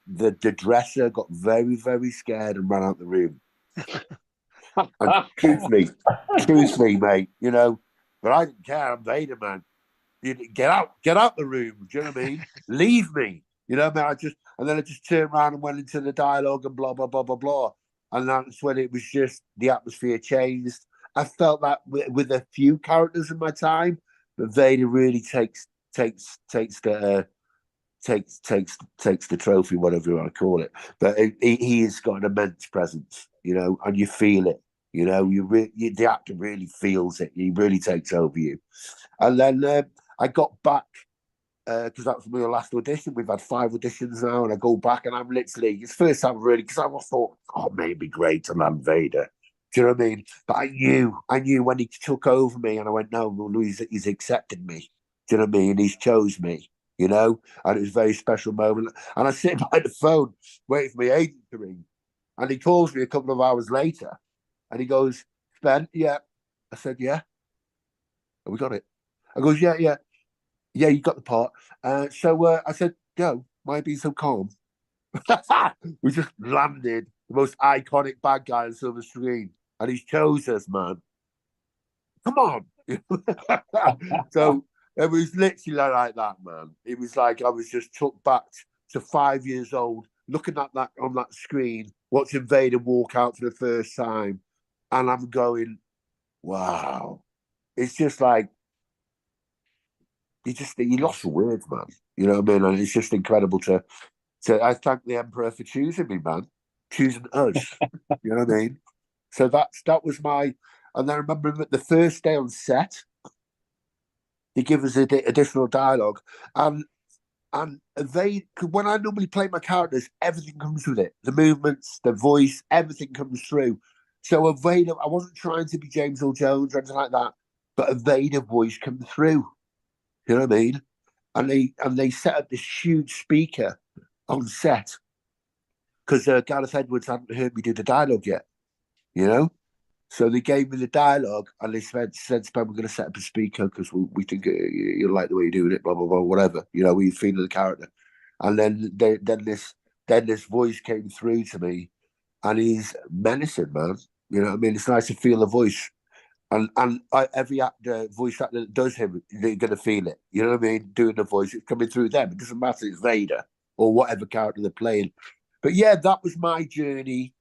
Speaker 20: the dresser got very, very scared and ran out the room. And truth me, mate, but I didn't care. I'm Vader, man. Get out the room. Do you know what I mean? Leave me. You know what I mean? And then I just turned around and went into the dialogue and blah, blah, blah, blah, blah. And that's when it was just the atmosphere changed. I felt that with a few characters in my time, but Vader really takes the trophy, whatever you want to call it. But he has got an immense presence, and you feel it. The actor really feels it. He really takes over you. And then I got back because that was my last audition. We've had 5 auditions now, and I go back, and I'm literally, it's the first time really, because I thought, oh, man, it'd be great to land Vader. Do you know what I mean? But I knew when he took over me, and I went, no, he's accepted me. Do you know what I mean? He's chose me, and it was a very special moment. And I sit by the phone, waiting for my agent to ring, and he calls me a couple of hours later, and he goes, Ben, yeah. I said, yeah. And we got it. I goes, yeah, you got the part. So I said, Joe, why be so calm? We just landed the most iconic bad guy on silver screen, and he's chose us, man. Come on. So it was literally like that, man. It was like I was just took back to 5 years old, looking at that on that screen, watching Vader walk out for the first time, and I'm going, wow. It's just like, you lost for words, man. You know what I mean? And it's just incredible to I thank the Emperor for choosing me, man. Choosing us. You know what I mean? So that was my, and I remember the first day on set, they give us additional dialogue. And when I normally play my characters, everything comes with it. The movements, the voice, everything comes through. So a Vader, I wasn't trying to be James Earl Jones or anything like that, but a Vader voice come through. You know what I mean? And they set up this huge speaker on set because Gareth Edwards hadn't heard me do the dialogue yet. So they gave me the dialogue and they said, "Spen, we're going to set up a speaker because we think you like the way you're doing it, blah blah blah, whatever. We feel the character." And then this voice came through to me, and he's menacing, man. You know what I mean? It's nice to feel the voice. And every voice actor that does him, they're going to feel it. You know what I mean? Doing the voice, it's coming through them. It doesn't matter, it's Vader or whatever character they're playing. But yeah, that was my journey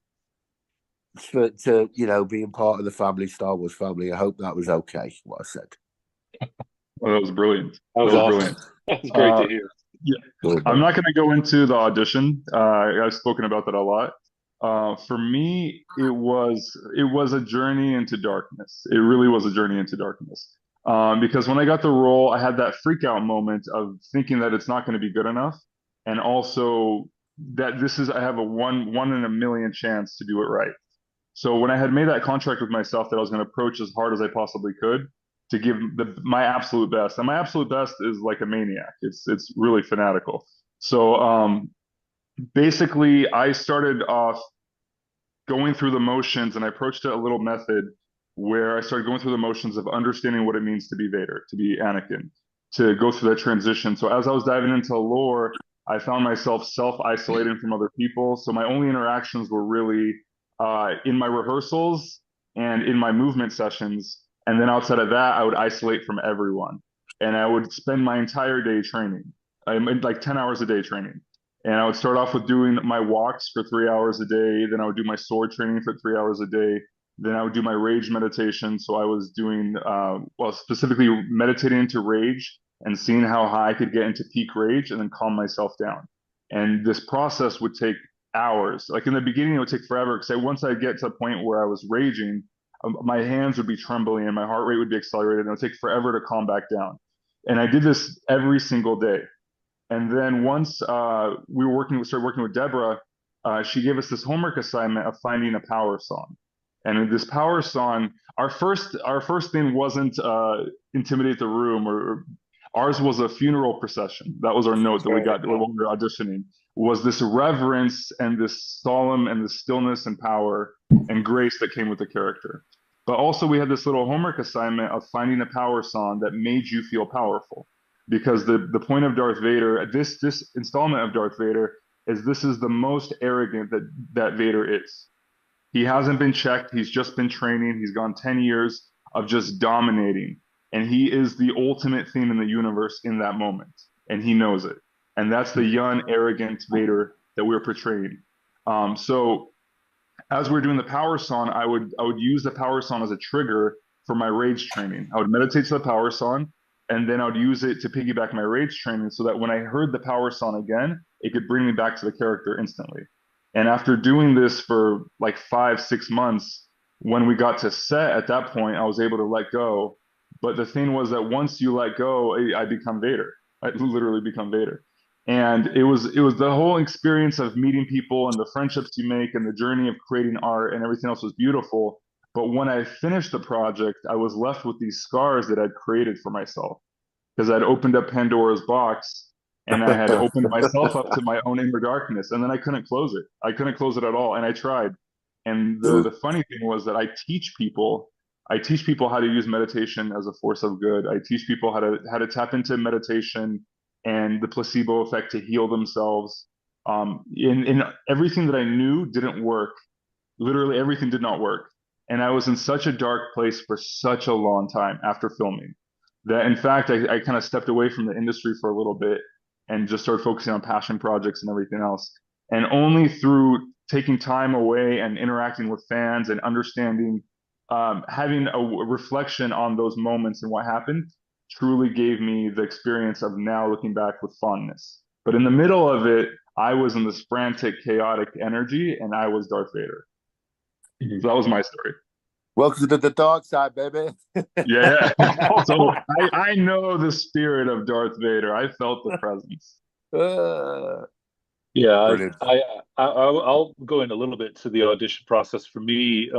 Speaker 20: to being part of the family, Star Wars family. I hope that was okay, what I said.
Speaker 3: Well, that was brilliant.
Speaker 15: That was awesome. Brilliant. That's great to hear. Yeah,
Speaker 20: Go ahead,
Speaker 15: I'm
Speaker 20: buddy.
Speaker 15: not going to go into the audition. I've spoken about that a lot. For me, it was a journey into darkness. It really was a journey into darkness. Because when I got the role, I had that freak out moment of thinking that it's not going to be good enough, and also that I have a one in a million chance to do it right. So when I had made that contract with myself that I was going to approach as hard as I possibly could to give my absolute best, and my absolute best is like a maniac. It's really fanatical. So basically, I started off going through the motions, and I approached it a little method where I started going through the motions of understanding what it means to be Vader, to be Anakin, to go through that transition. So as I was diving into lore, I found myself self-isolating from other people. So my only interactions were really in my rehearsals and in my movement sessions. And then outside of that, I would isolate from everyone. And I would spend my entire day training. I made like 10 hours a day training. And I would start off with doing my walks for 3 hours a day. Then I would do my sword training for 3 hours a day. Then I would do my rage meditation. So I was doing, specifically meditating into rage and seeing how high I could get into peak rage and then calm myself down. And this process would take hours. Like in the beginning, it would take forever because once I get to a point where I was raging, my hands would be trembling and my heart rate would be accelerated. And it would take forever to calm back down. And I did this every single day. And then once started working with Deborah, she gave us this homework assignment of finding a power song. And in this power song, our first thing wasn't intimidate the room, or ours was a funeral procession. That was our note that we got when we were auditioning. Was this reverence and this solemn and this stillness and power and grace that came with the character. But also we had this little homework assignment of finding a power song that made you feel powerful, because the point of Darth Vader, this installment of Darth Vader, is this is the most arrogant that Vader is. He hasn't been checked. He's just been training. He's gone 10 years of just dominating, and he is the ultimate thing in the universe in that moment, and he knows it. And that's the young, arrogant Vader that we're portraying. So as we were doing the power song, I would use the power song as a trigger for my rage training. I would meditate to the power song, and then I would use it to piggyback my rage training so that when I heard the power song again, it could bring me back to the character instantly. And after doing this for like 5-6 months, when we got to set at that point, I was able to let go. But the thing was that once you let go, I become Vader. I literally become Vader. And it was the whole experience of meeting people and the friendships you make and the journey of creating art and everything else was beautiful. But when I finished the project, I was left with these scars that I'd created for myself because I'd opened up Pandora's box and I had opened myself up to my own inner darkness, and then I couldn't close it. I couldn't close it at all, and I tried. And the funny thing was that I teach people how to use meditation as a force of good. I teach people how to tap into meditation and the placebo effect to heal themselves. In everything that I knew didn't work. Literally everything did not work. And I was in such a dark place for such a long time after filming that, in fact, I kind of stepped away from the industry for a little bit and just started focusing on passion projects and everything else. And only through taking time away and interacting with fans and understanding, having a reflection on those moments and what happened, truly gave me the experience of now looking back with fondness. But in the middle of it, I was in this frantic, chaotic energy, and I was Darth Vader. So that was my story.
Speaker 20: Welcome to the dark side, baby.
Speaker 15: Yeah. So I know the spirit of Darth Vader. I felt the presence.
Speaker 21: Yeah,
Speaker 20: Brilliant.
Speaker 21: I'll go in a little bit to the audition process for me.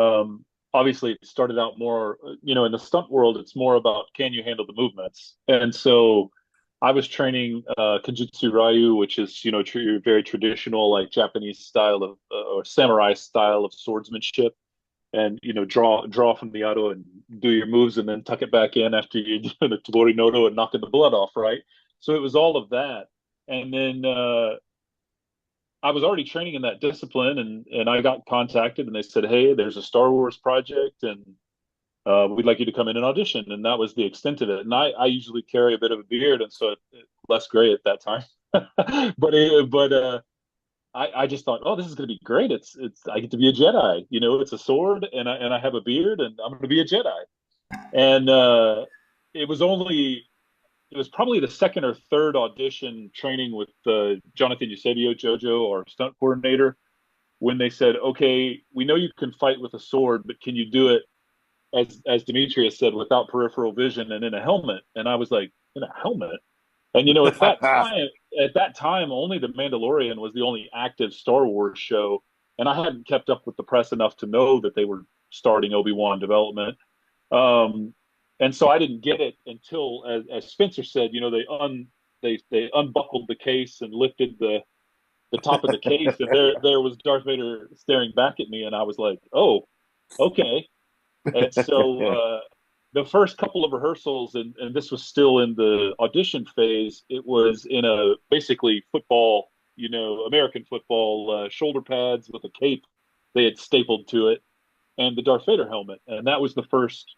Speaker 21: Obviously, it started out more, in the stunt world, it's more about can you handle the movements? And so I was training Kenjutsu Ryu, which is, very traditional, like Japanese style of or samurai style of swordsmanship. And draw from the auto and do your moves and then tuck it back in after you do the Tabori Noto and knocking the blood off, right? So it was all of that. And then I was already training in that discipline, and I got contacted and they said, hey, there's a Star Wars project and we'd like you to come in and audition. And that was the extent of it. And I usually carry a bit of a beard, and so less gray at that time. but I just thought, oh, this is going to be great. It's I get to be a Jedi. It's a sword, and I have a beard, and I'm going to be a Jedi. And it was only it was probably the second or third audition training with Jonathan Eusebio, JoJo, our stunt coordinator, when they said, okay, we know you can fight with a sword, but can you do it, as Demetrius said, without peripheral vision and in a helmet? And I was like, in a helmet? And at that time, only The Mandalorian was the only active Star Wars show, and I hadn't kept up with the press enough to know that they were starting Obi-Wan development. And so I didn't get it until, as Spencer said, they unbuckled the case and lifted the top of the case, and there was Darth Vader staring back at me, and I was like, oh, okay. And so the first couple of rehearsals, and this was still in the audition phase, it was in a basically football, American football shoulder pads with a cape they had stapled to it, and the Darth Vader helmet. And that was the first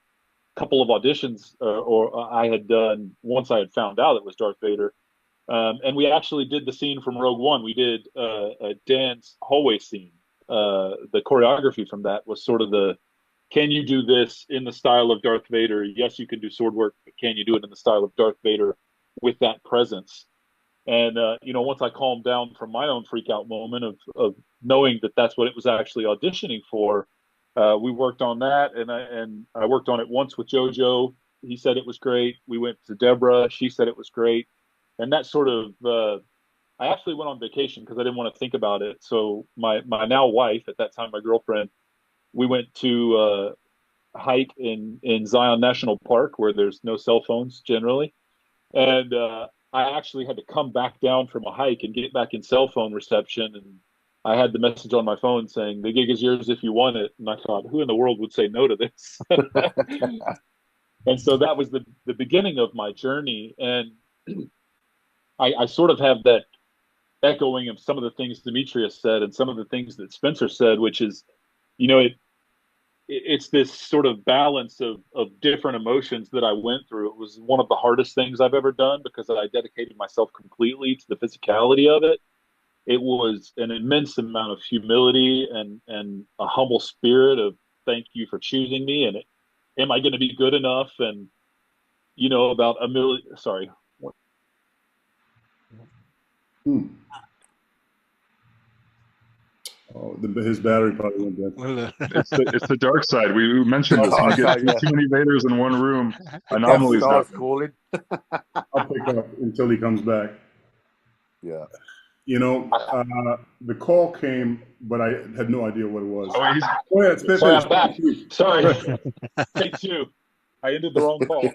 Speaker 21: couple of auditions or I had done once I had found out it was Darth Vader. And we actually did the scene from Rogue One. We did a dance hallway scene. The choreography from that was sort of can you do this in the style of Darth Vader? Yes, you can do sword work, but can you do it in the style of Darth Vader with that presence? And, once I calmed down from my own freak out moment of knowing that that's what it was actually auditioning for, we worked on that. And I worked on it once with JoJo. He said it was great. We went to Deborah. She said it was great. And that sort of, I actually went on vacation because I didn't want to think about it. So my now wife, at that time, my girlfriend, we went to hike in Zion National Park, where there's no cell phones generally. And I actually had to come back down from a hike and get back in cell phone reception. And I had the message on my phone saying, the gig is yours if you want it. And I thought, who in the world would say no to this? And so that was the beginning of my journey. And I sort of have that echoing of some of the things Demetrius said and some of the things that Spencer said, which is, it's this sort of balance of different emotions that I went through. It was one of the hardest things I've ever done because I dedicated myself completely to the physicality of it. It was an immense amount of humility and a humble spirit of thank you for choosing me. And am I going to be good enough? And, about a million, sorry.
Speaker 1: Oh, his battery probably went dead.
Speaker 15: It's the dark side. We mentioned this. When you get too many Vaders in one room, anomalies happen.
Speaker 1: Calling. I'll pick up until he comes back.
Speaker 20: Yeah.
Speaker 1: The call came, but I had no idea what it was.
Speaker 21: Go ahead, sorry, I'm back. Sorry. Take two. I ended the wrong call.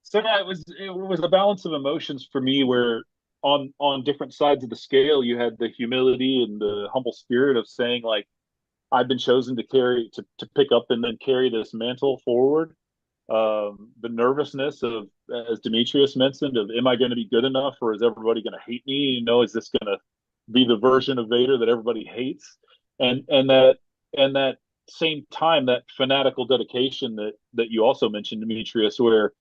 Speaker 21: So yeah, it was a balance of emotions for me where on different sides of the scale, you had the humility and the humble spirit of saying, like, I've been chosen to pick up and then carry this mantle forward. The nervousness of, as Demetrius mentioned, of am I going to be good enough, or is everybody going to hate me? Is this going to be the version of Vader that everybody hates? And that same time, that fanatical dedication that you also mentioned, Demetrius, where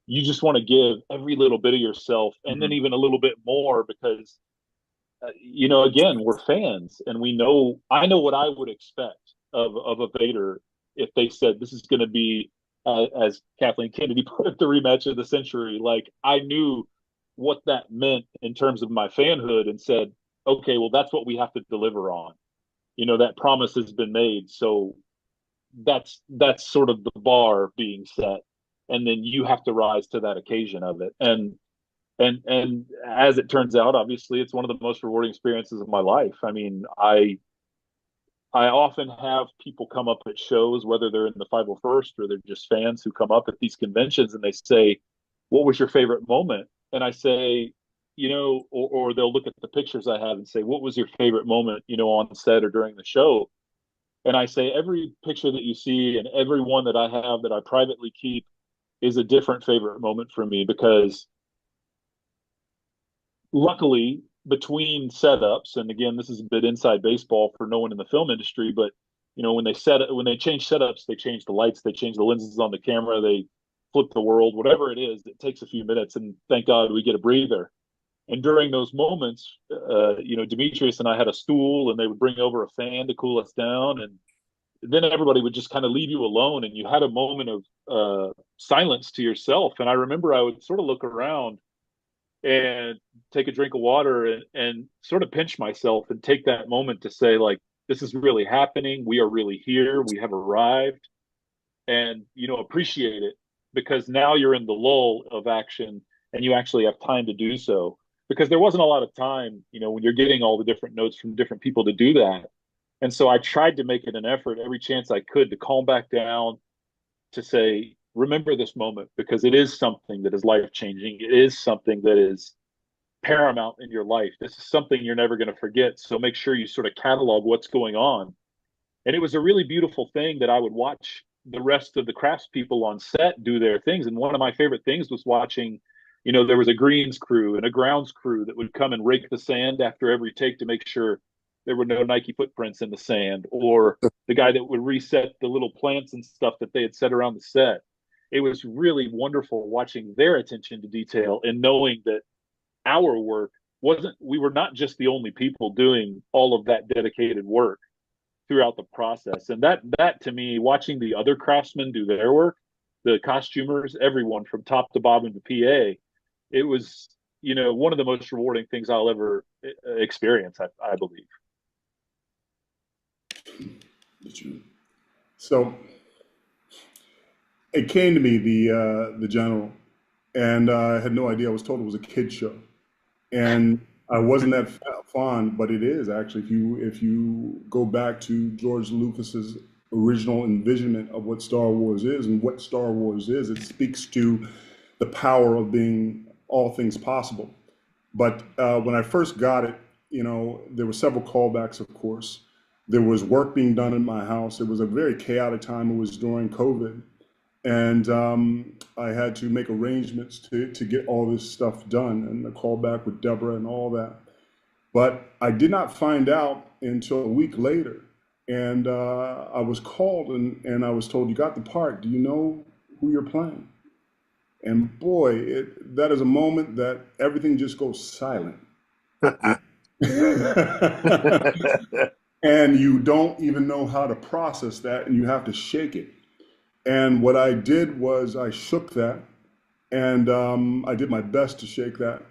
Speaker 21: you just want to give every little bit of yourself and then even a little bit more because, again, we're fans and I know what I would expect of a Vader if they said this is going to be, as Kathleen Kennedy put it, the rematch of the century. Like, I knew what that meant in terms of my fanhood and said, okay, well, that's what we have to deliver on. That promise has been made. So that's sort of the bar being set. And then you have to rise to that occasion of it. And as it turns out, obviously, it's one of the most rewarding experiences of my life. I mean, I often have people come up at shows, whether they're in the 501st or they're just fans who come up at these conventions and they say, what was your favorite moment? And I say, or they'll look at the pictures I have and say, what was your favorite moment, on set or during the show? And I say, every picture that you see and every one that I have that I privately keep is a different favorite moment for me because luckily between setups, and again, this is a bit inside baseball for no one in the film industry, but when they change setups, they change the lights, they change the lenses on the camera, they flip the world, whatever it is, it takes a few minutes, and thank God we get a breather. And during those moments, Demetrius and I had a stool, and they would bring over a fan to cool us down, and then everybody would just kind of leave you alone, and you had a moment of silence to yourself. And I remember I would sort of look around and take a drink of water and sort of pinch myself and take that moment to say, like, this is really happening. We are really here. We have arrived, and, you know, appreciate it, because now you're in the lull of action and you actually have time to do so. Because there wasn't a lot of time, you know, when you're getting all the different notes from different people to do that. And so I tried to make it an effort every chance I could to calm back down, to say, remember this moment, because it is something that is life changing. It is something that is paramount in your life. This is something you're never going to forget. So make sure you sort of catalog what's going on. And it was a really beautiful thing that I would watch the rest of the craftspeople on set do their things. And one of my favorite things was watching, you know, there was a greens crew and a grounds crew that would come and rake the sand after every take to make sure there were no Nike footprints in the sand, or the guy that would reset the little plants and stuff that they had set around the set. It was really wonderful watching their attention to detail and knowing that our work wasn't, we were not just the only people doing all of that dedicated work throughout the process. And that to me, watching the other craftsmen do their work, the costumers, everyone from top to bottom to PA, it was, you know, one of the most rewarding things I'll ever experience, I believe.
Speaker 1: So it came to me, the general, and I had no idea. I was told it was a kid show, and I wasn't that fond, but it is actually. If you go back to George Lucas's original envisionment of what Star Wars is and what Star Wars is, it speaks to the power of being all things possible. But when I first got it, you know, there were several callbacks, of course. There was work being done in my house. It was a very chaotic time. It was during COVID. And I had to make arrangements to get all this stuff done, and the callback with Deborah and all that. But I did not find out until a week later. And I was called and I was told, you got the part. Do you know who you're playing? And boy, that is a moment that everything just goes silent. And you don't even know how to process that, and you have to shake it. And what I did was I shook that, and I did my best to shake that.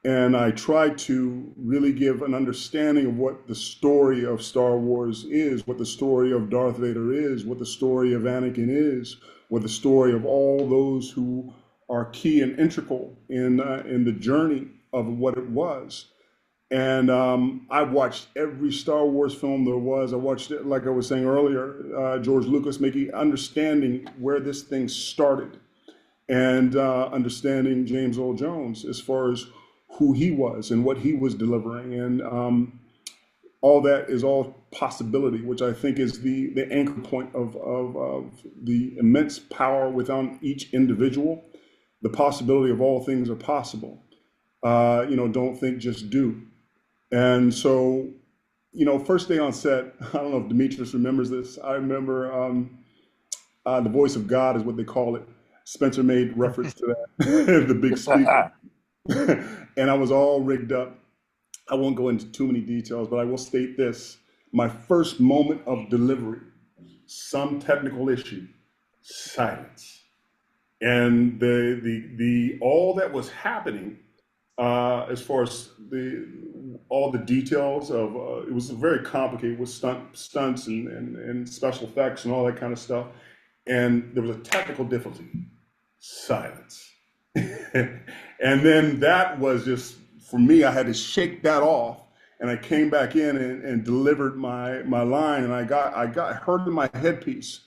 Speaker 1: And I tried to really give an understanding of what the story of Star Wars is, what the story of Darth Vader is, what the story of Anakin is, what the story of all those who are key and integral in the journey of what it was. And I watched every Star Wars film there was. I watched it, like I was saying earlier, George Lucas making understanding where this thing started, and understanding James Earl Jones as far as who he was and what he was delivering. And all that is all possibility, which I think is the anchor point of the immense power within each individual. The possibility of all things are possible. You know, don't think, just do. And so, you know, first day on set, I don't know if Demetrius remembers this. I remember the voice of God is what they call it. Spencer made reference to that, the big speaker. And I was all rigged up. I won't go into too many details, but I will state this. My first moment of delivery, some technical issue, silence. And the all that was happening as far as all the details of it was very complicated with stunts and special effects and all that kind of stuff. And there was a technical difficulty, silence. And then that was just, for me, I had to shake that off, and I came back in and delivered my line, and I heard in my headpiece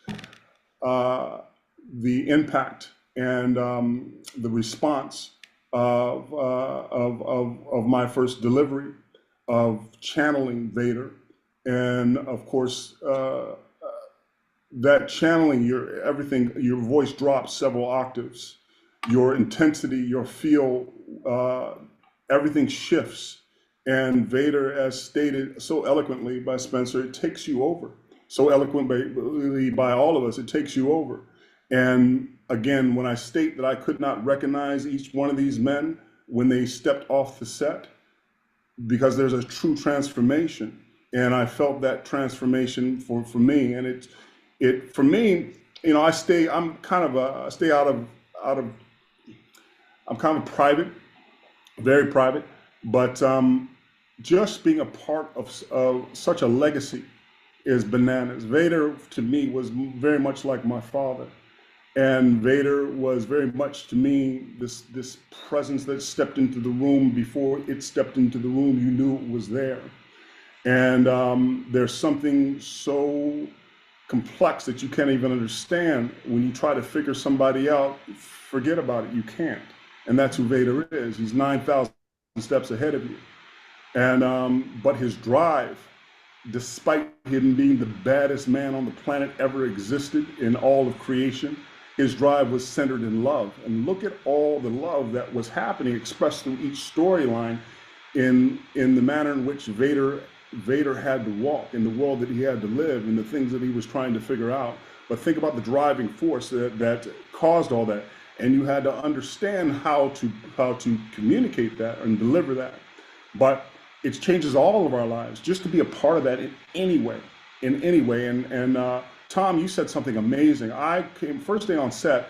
Speaker 1: the impact and the response of my first delivery of channeling Vader, and of course that channeling, your voice drops several octaves, your intensity, your feel, everything shifts. And Vader, as stated so eloquently by Spencer, it takes you over. So eloquently by all of us, it takes you over. And again, when I state that I could not recognize each one of these men when they stepped off the set, because there's a true transformation. and I felt that transformation for me. And it for me, you know, I'm kind of I stay out of I'm kind of private, very private, but just being a part of such a legacy is bananas. Vader to me was very much like my father, and Vader was very much to me this presence that stepped into the room before it stepped into the room. You knew it was there, and there's something so complex that you can't even understand when you try to figure somebody out. Forget about it. You can't, and that's who Vader is. He's 9,000 steps ahead of you, and but his drive, despite him being the baddest man on the planet ever existed in all of creation, his drive was centered in love. And look at all the love that was happening, expressed through each storyline, in the manner in which Vader had to walk, in the world that he had to live, and the things that he was trying to figure out. But think about the driving force that caused all that, and you had to understand how to communicate that and deliver that. But it changes all of our lives just to be a part of that in any way, And Tom, you said something amazing. I came first day on set.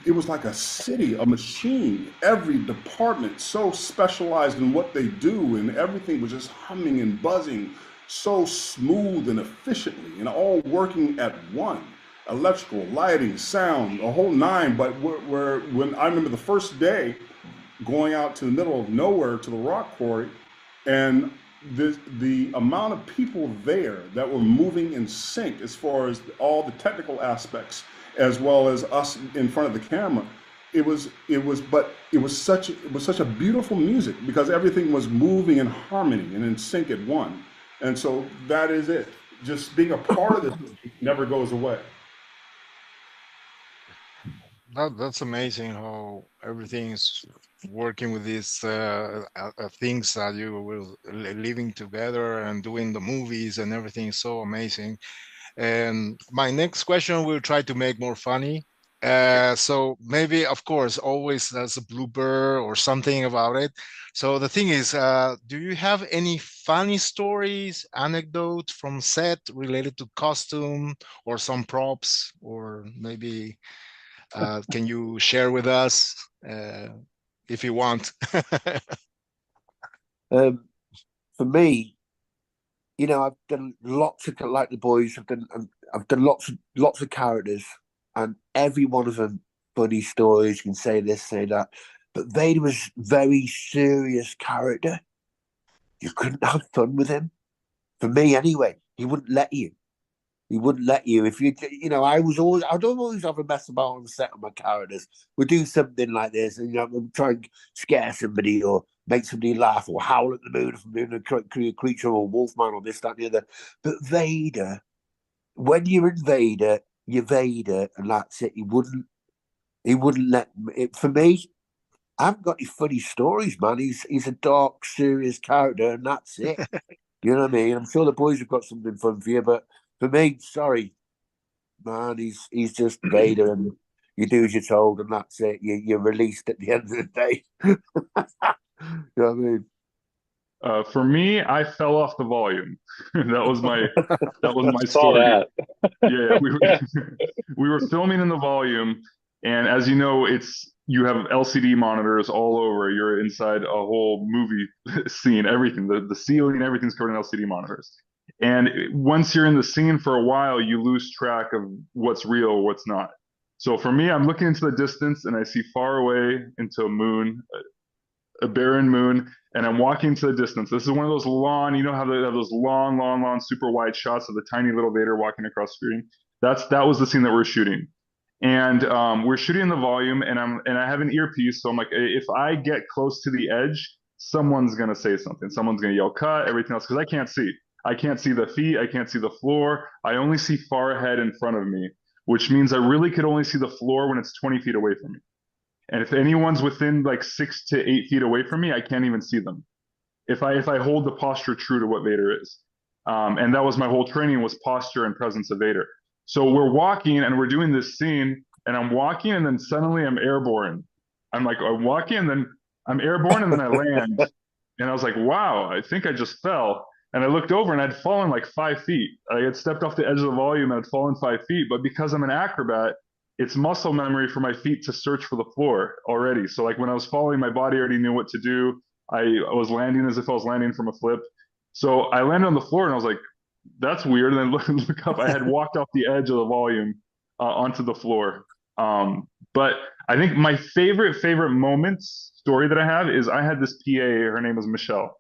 Speaker 1: It was like a city, a machine. Every department so specialized in what they do, and everything was just humming and buzzing so smooth and efficiently, and all working at one. Electrical, lighting, sound, a whole nine. But when I remember the first day going out to the middle of nowhere to the rock quarry, and the amount of people there that were moving in sync as far as all the technical aspects, as well as us in front of the camera, it was such a beautiful music because everything was moving in harmony and in sync at one. And so that is it. Just being a part of this never goes away.
Speaker 12: That's amazing how everything is working with these things that you were living together and doing the movies and everything is so amazing. And my next question will try to make more funny. So maybe, of course, always there's a blooper or something about it. So the thing is, do you have any funny stories, anecdotes from set related to costume or some props, or maybe can you share with us if you want?
Speaker 20: For me, you know, I've done lots of like the boys. I've done lots of characters, and every one of them funny stories. You can say this, say that, but Vader was very serious character. You couldn't have fun with him. For me, anyway, he wouldn't let you. He wouldn't let you if you know. I don't always have a mess about on set of my characters. We do something like this, and we'll try and scare somebody or make somebody laugh or howl at the moon if I'm doing a creature or wolfman or this, that, and the other. But Vader, when you're in Vader, you're Vader, and that's it. He wouldn't let it. For me, I haven't got any funny stories, man. He's a dark, serious character, and that's it. You know what I mean? I'm sure the boys have got something fun for you, but for me, sorry, man, he's just Vader, and you do as you're told, and that's it. You're released at the end of the day. You know what I mean?
Speaker 15: For me, I fell off the volume. That was my
Speaker 21: Saw
Speaker 15: story.
Speaker 21: that.
Speaker 15: Yeah, we were filming in the volume, and as you know, you have LCD monitors all over. You're inside a whole movie scene. Everything, the ceiling, everything's covered in LCD monitors. And once you're in the scene for a while, you lose track of what's real, what's not. So for me, I'm looking into the distance, and I see far away into a moon, a barren moon, and I'm walking to the distance. This is one of those long, you know how they have those long, super wide shots of the tiny little Vader walking across the screen. That was the scene that we're shooting, and we're shooting in the volume, and I have an earpiece, so I'm like, if I get close to the edge, someone's gonna say something. Someone's gonna yell cut, everything else, because I can't see. I can't see the feet. I can't see the floor. I only see far ahead in front of me, which means I really could only see the floor when it's 20 feet away from me. And if anyone's within like 6 to 8 feet away from me, I can't even see them. If I hold the posture true to what Vader is, and that was my whole training, was posture and presence of Vader. So we're walking and we're doing this scene, and I'm walking, and then suddenly I'm airborne. I'm walking, and then I'm airborne, and then I land, and I was like, wow, I think I just fell. And I looked over and I'd fallen like 5 feet. I had stepped off the edge of the volume and I'd fallen 5 feet. But because I'm an acrobat, it's muscle memory for my feet to search for the floor already. So like when I was falling, my body already knew what to do. I was landing as if I was landing from a flip. So I landed on the floor and I was like, that's weird. And then look up, I had walked off the edge of the volume onto the floor. But I think my favorite moments story that I have is I had this PA, her name was Michelle.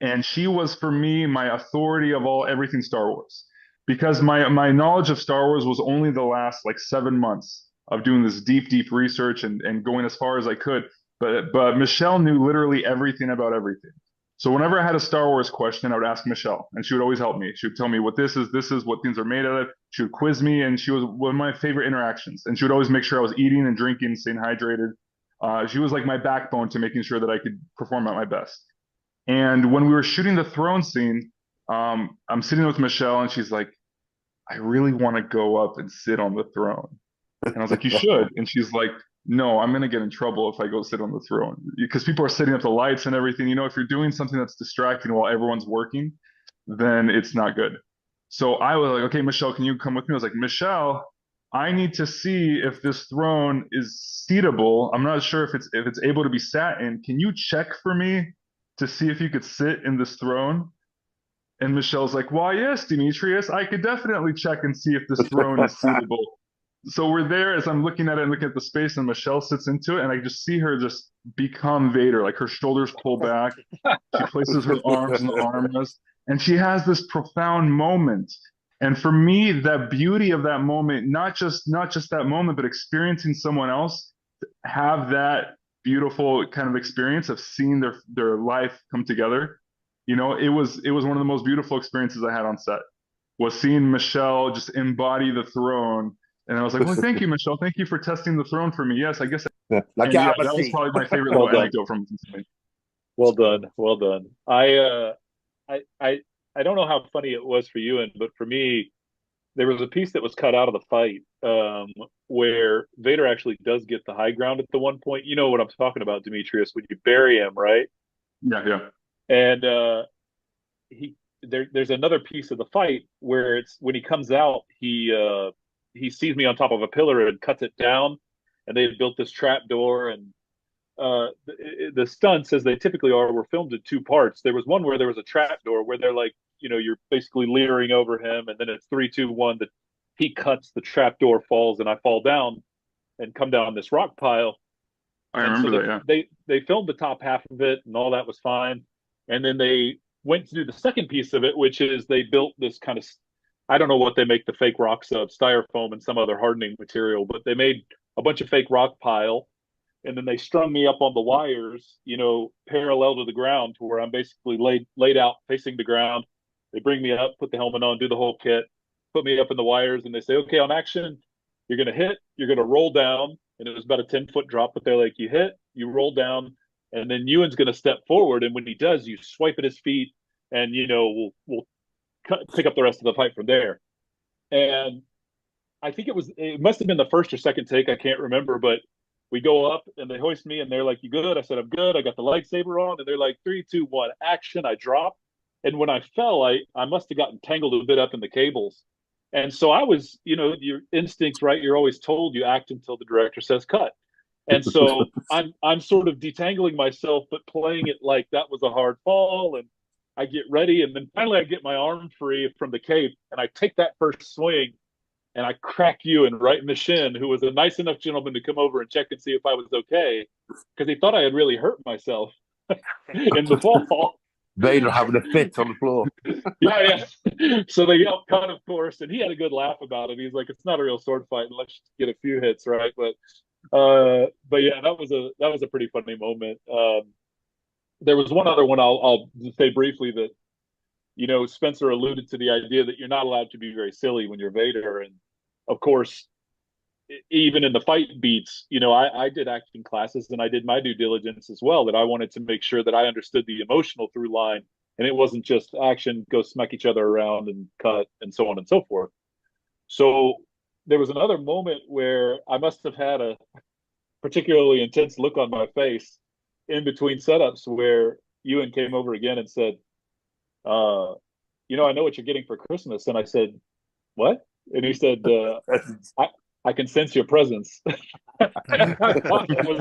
Speaker 15: And she was for me my authority of everything Star Wars, because my knowledge of Star Wars was only the last like 7 months of doing this deep research and going as far as I could. But Michelle knew literally everything about everything. So whenever I had a Star Wars question, I would ask Michelle, and she would always help me. She would tell me what this is, what things are made out of. She would quiz me, and she was one of my favorite interactions. And she would always make sure I was eating and drinking, staying hydrated. She was like my backbone to making sure that I could perform at my best. And when we were shooting the throne scene, I'm sitting with Michelle, and she's like, I really want to go up and sit on the throne. And I was like, you should. And she's like, no, I'm going to get in trouble if I go sit on the throne, because people are setting up the lights and everything. You know, if you're doing something that's distracting while everyone's working, then it's not good. So I was like, okay, Michelle, can you come with me? I was like, Michelle, I need to see if this throne is seatable. I'm not sure if it's able to be sat in. Can you check for me to see if you could sit in this throne? And Michelle's like, well, yes, Demetrius, I could definitely check and see if this throne is suitable. So we're there as I'm looking at it and looking at the space, and Michelle sits into it, and I just see her just become Vader. Like her shoulders pull back. She places her arms in the armrest, and she has this profound moment. And for me, that beauty of that moment, not just that moment, but experiencing someone else have that beautiful kind of experience of seeing their life come together. You know, it was one of the most beautiful experiences I had on set, was seeing Michelle just embody the throne. And I was like, well, thank you, Michelle. Thank you for testing the throne for me. Yes, I guess.
Speaker 20: Like,
Speaker 15: And
Speaker 20: get
Speaker 15: yeah,
Speaker 20: out of
Speaker 15: that
Speaker 20: my
Speaker 15: was
Speaker 20: seat.
Speaker 15: probably my favorite
Speaker 21: Well
Speaker 15: little
Speaker 21: done.
Speaker 15: anecdote from something.
Speaker 21: Well done. Well done. I don't know how funny it was for you, but for me, there was a piece that was cut out of the fight where Vader actually does get the high ground at the one point. You know what I'm talking about, Demetrius, when you bury him, right?
Speaker 15: Yeah.
Speaker 21: And there's another piece of the fight where it's when he comes out, he sees me on top of a pillar and cuts it down, and they've built this trap door, and the stunts, as they typically are, were filmed in two parts. There was one where there was a trap door where they're like, you know, you're basically leering over him, and then it's 3, 2, 1 that he cuts, the trap door falls, and I fall down and come down this rock pile.
Speaker 15: I
Speaker 21: And so
Speaker 15: remember that, yeah.
Speaker 21: they filmed the top half of it, and all that was fine. And then they went to do the second piece of it, which is they built this kind of, I don't know what they make the fake rocks of, styrofoam and some other hardening material, but they made a bunch of fake rock pile, and then they strung me up on the wires, you know, parallel to the ground, to where I'm basically laid out facing the ground. They bring me up, put the helmet on, do the whole kit, put me up in the wires, and they say, okay, on action, you're going to hit, you're going to roll down. And it was about a 10-foot drop, but they're like, you hit, you roll down, and then Ewan's going to step forward. And when he does, you swipe at his feet, and, you know, we'll pick up the rest of the fight from there. And I think it must have been the first or second take, I can't remember, but we go up and they hoist me, and they're like, you good? I said, I'm good. I got the lightsaber on. And they're like, 3, 2, 1, action. I drop. And when I fell, I must have gotten tangled a bit up in the cables. And so I was, you know, your instincts, right? You're always told you act until the director says cut. And so I'm sort of detangling myself, but playing it like that was a hard fall. And I get ready, and then finally I get my arm free from the cape, and I take that first swing, and I crack Ewan right in the shin, who was a nice enough gentleman to come over and check and see if I was okay, because he thought I had really hurt myself in the fall.
Speaker 20: Vader having a fit on the floor.
Speaker 21: Yeah. So they yelled cut, of course, and he had a good laugh about it. He's like, "It's not a real sword fight unless you get a few hits, right?" But yeah, that was a pretty funny moment. There was one other one I'll say briefly that, you know, Spencer alluded to the idea that you're not allowed to be very silly when you're Vader, and of course, even in the fight beats, you know, I did acting classes, and I did my due diligence as well, that I wanted to make sure that I understood the emotional through line, and it wasn't just action, go smack each other around and cut and so on and so forth. So there was another moment where I must have had a particularly intense look on my face in between setups, where Ewan came over again and said, I know what you're getting for Christmas. And I said, what? And he said, I can sense your presence. And I thought that was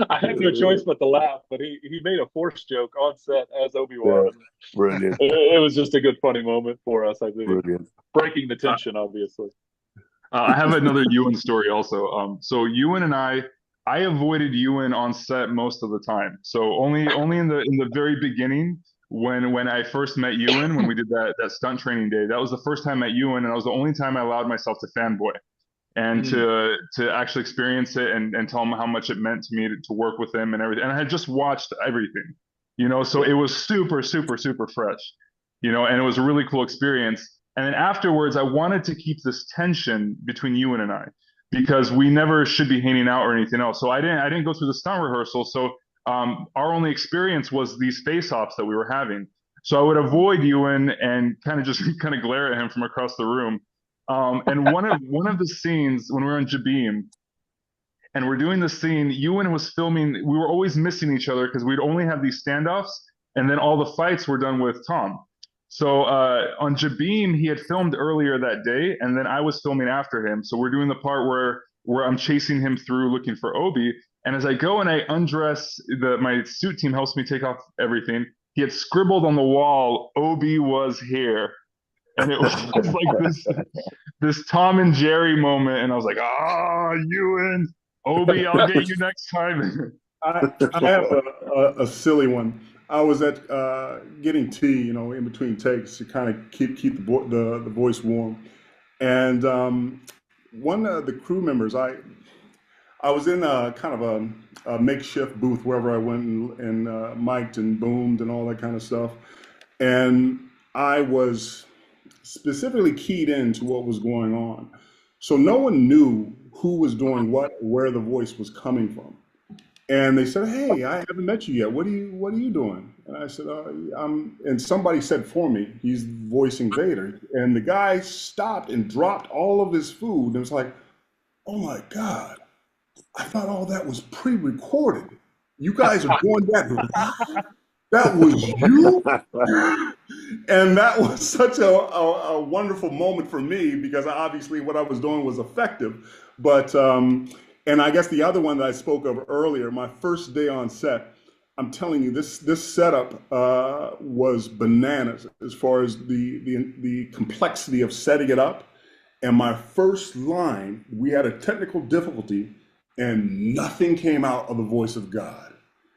Speaker 21: I had no choice but to laugh, but he made a Force joke on set as Obi-Wan.
Speaker 20: Yeah, brilliant.
Speaker 21: It was just a good, funny moment for us, I think.
Speaker 20: Brilliant.
Speaker 21: Breaking the tension, obviously.
Speaker 15: I have another Ewan story also. So Ewan and I avoided Ewan on set most of the time. So only in the very beginning when I first met Ewan, when we did that stunt training day, that was the first time I met Ewan, and that was the only time I allowed myself to fanboy and to actually experience it and tell him how much it meant to me to work with him and everything. And I had just watched everything, so it was super, super, super fresh, and it was a really cool experience. And then afterwards, I wanted to keep this tension between Ewan and I because we never should be hanging out or anything else. So I didn't go through the stunt rehearsal. So our only experience was these face-offs that we were having. So I would avoid Ewan and kind of just kind of glare at him from across the room. And one of the scenes when we were in Jabim and we're doing the scene, Ewan was filming. We were always missing each other because we'd only have these standoffs, and then all the fights were done with Tom. So on Jabim, he had filmed earlier that day, and then I was filming after him. So we're doing the part where I'm chasing him through looking for Obi. And as I go and I undress, my suit team helps me take off everything. He had scribbled on the wall, "Obi was here." And it was like this Tom and Jerry moment, and I was like, Ewan, Obi, I'll get you next time.
Speaker 1: I have a silly one. I was at getting tea, in between takes to kind of keep the voice warm, and one of the crew members, I was in a kind of a makeshift booth wherever I went and mic'd and boomed and all that kind of stuff, and I was specifically keyed into what was going on. So no one knew who was doing what, where the voice was coming from. And they said, "Hey, I haven't met you yet. What are you doing?" And I said, and somebody said for me, he's voicing Vader. And the guy stopped and dropped all of his food and was like, "Oh my God, I thought all that was pre-recorded. You guys are going that live? That was you?" And that was such a wonderful moment for me because obviously what I was doing was effective. But, and I guess the other one that I spoke of earlier, my first day on set, I'm telling you, this setup was bananas as far as the complexity of setting it up. And my first line, we had a technical difficulty and nothing came out of the voice of God.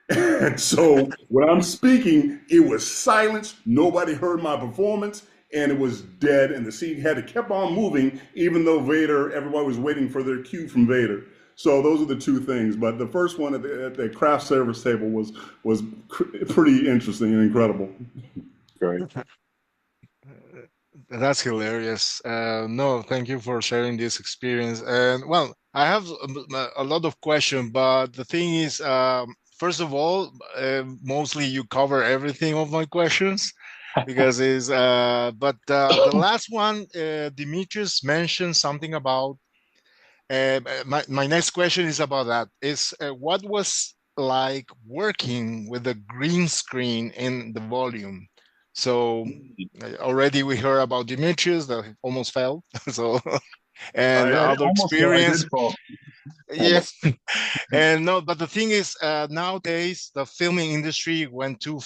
Speaker 1: And so when I'm speaking, it was silence. Nobody heard my performance, and it was dead. And the scene had to keep on moving, even though everybody was waiting for their cue from Vader. So those are the two things. But the first one at the craft service table was pretty interesting and incredible.
Speaker 21: Great.
Speaker 12: That's hilarious. No, thank you for sharing this experience. And well, I have a lot of questions, but the thing is, first of all, mostly you cover everything of my questions because but the last one, Demetrius mentioned something about, my next question is about that, is what was like working with the green screen in the volume? So already we heard about Demetrius that almost fell. So and
Speaker 15: I
Speaker 12: other
Speaker 15: almost fell. I
Speaker 12: experience.
Speaker 15: did fall.
Speaker 12: Yes. And no, but the thing is, nowadays the filming industry went to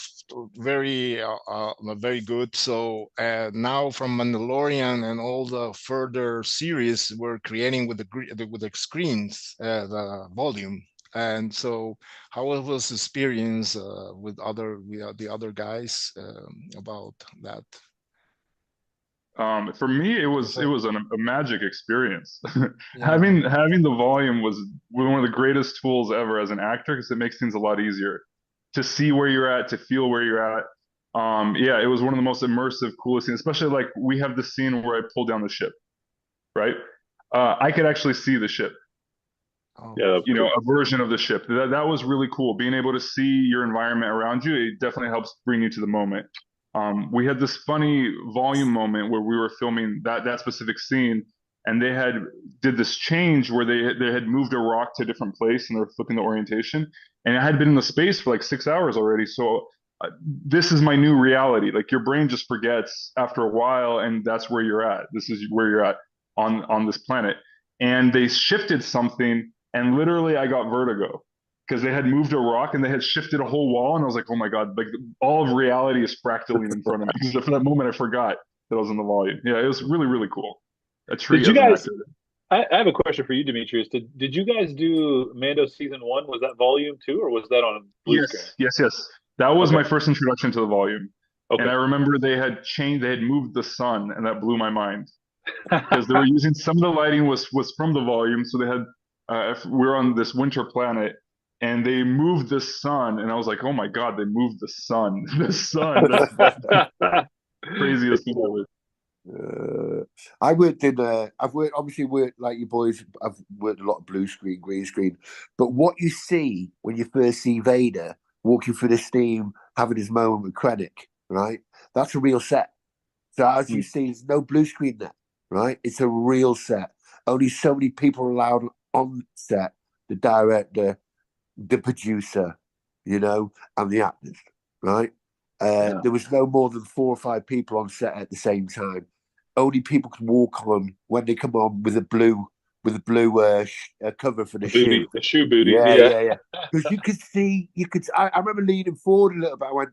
Speaker 12: very very good. So now from Mandalorian and all the further series we're creating with the screens, the volume. And so how was the experience with the other guys about that?
Speaker 15: For me, it was a magic experience.
Speaker 12: Yeah.
Speaker 15: Having the volume was one of the greatest tools ever as an actor because it makes things a lot easier to see where you're at, to feel where you're at. Yeah, it was one of the most immersive, coolest scenes. Especially like we have the scene where I pull down the ship, right? I could actually see the ship.
Speaker 21: Yeah,
Speaker 15: A version of the ship. That was really cool. Being able to see your environment around you, it definitely helps bring you to the moment. We had this funny volume moment where we were filming that specific scene, and they did this change where they had moved a rock to a different place and they were flipping the orientation. And I had been in the space for like 6 hours already, so this is my new reality. Like your brain just forgets after a while, and that's where you're at. This is where you're at on this planet. And they shifted something, and literally I got vertigo because they had moved a rock and they had shifted a whole wall, and I was like, oh my god, like all of reality is fractaling in front of me. Because for that moment, I forgot that I was in the volume. Yeah, it was really really cool. A treat
Speaker 21: Did you
Speaker 15: as an
Speaker 21: guys?
Speaker 15: actor.
Speaker 21: I have a question for you, Demetrius. Did you guys do Mando season 1? Was that volume 2 or was that on blue screen?
Speaker 15: Yes. That was
Speaker 21: Okay.
Speaker 15: my first introduction to the volume.
Speaker 21: Okay.
Speaker 15: And I remember they had moved the sun, and that blew my mind because they were using some of the lighting was from the volume. So they had we're on this winter planet, and they moved the sun, and I was like, oh my god, they moved the sun, the sun. That's craziest thing ever.
Speaker 20: I worked in obviously worked like you boys. I've worked a lot of blue screen, green screen, but what you see when you first see Vader walking through the steam, having his moment with Krennic, right? That's a real set. So as you see, there's no blue screen there, right? It's a real set. Only so many people are allowed on set: the director, the producer, and the actors, right? There was no more than 4 or 5 people on set at the same time. Only people can walk on when they come on with a blue cover for the shoe.
Speaker 21: The shoe booty.
Speaker 20: Yeah. Because you could see, I remember leaning forward a little bit. I went,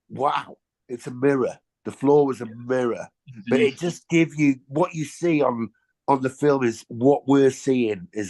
Speaker 20: wow, it's a mirror. The floor was a mirror, but it just gives you what you see on the film is what we're seeing is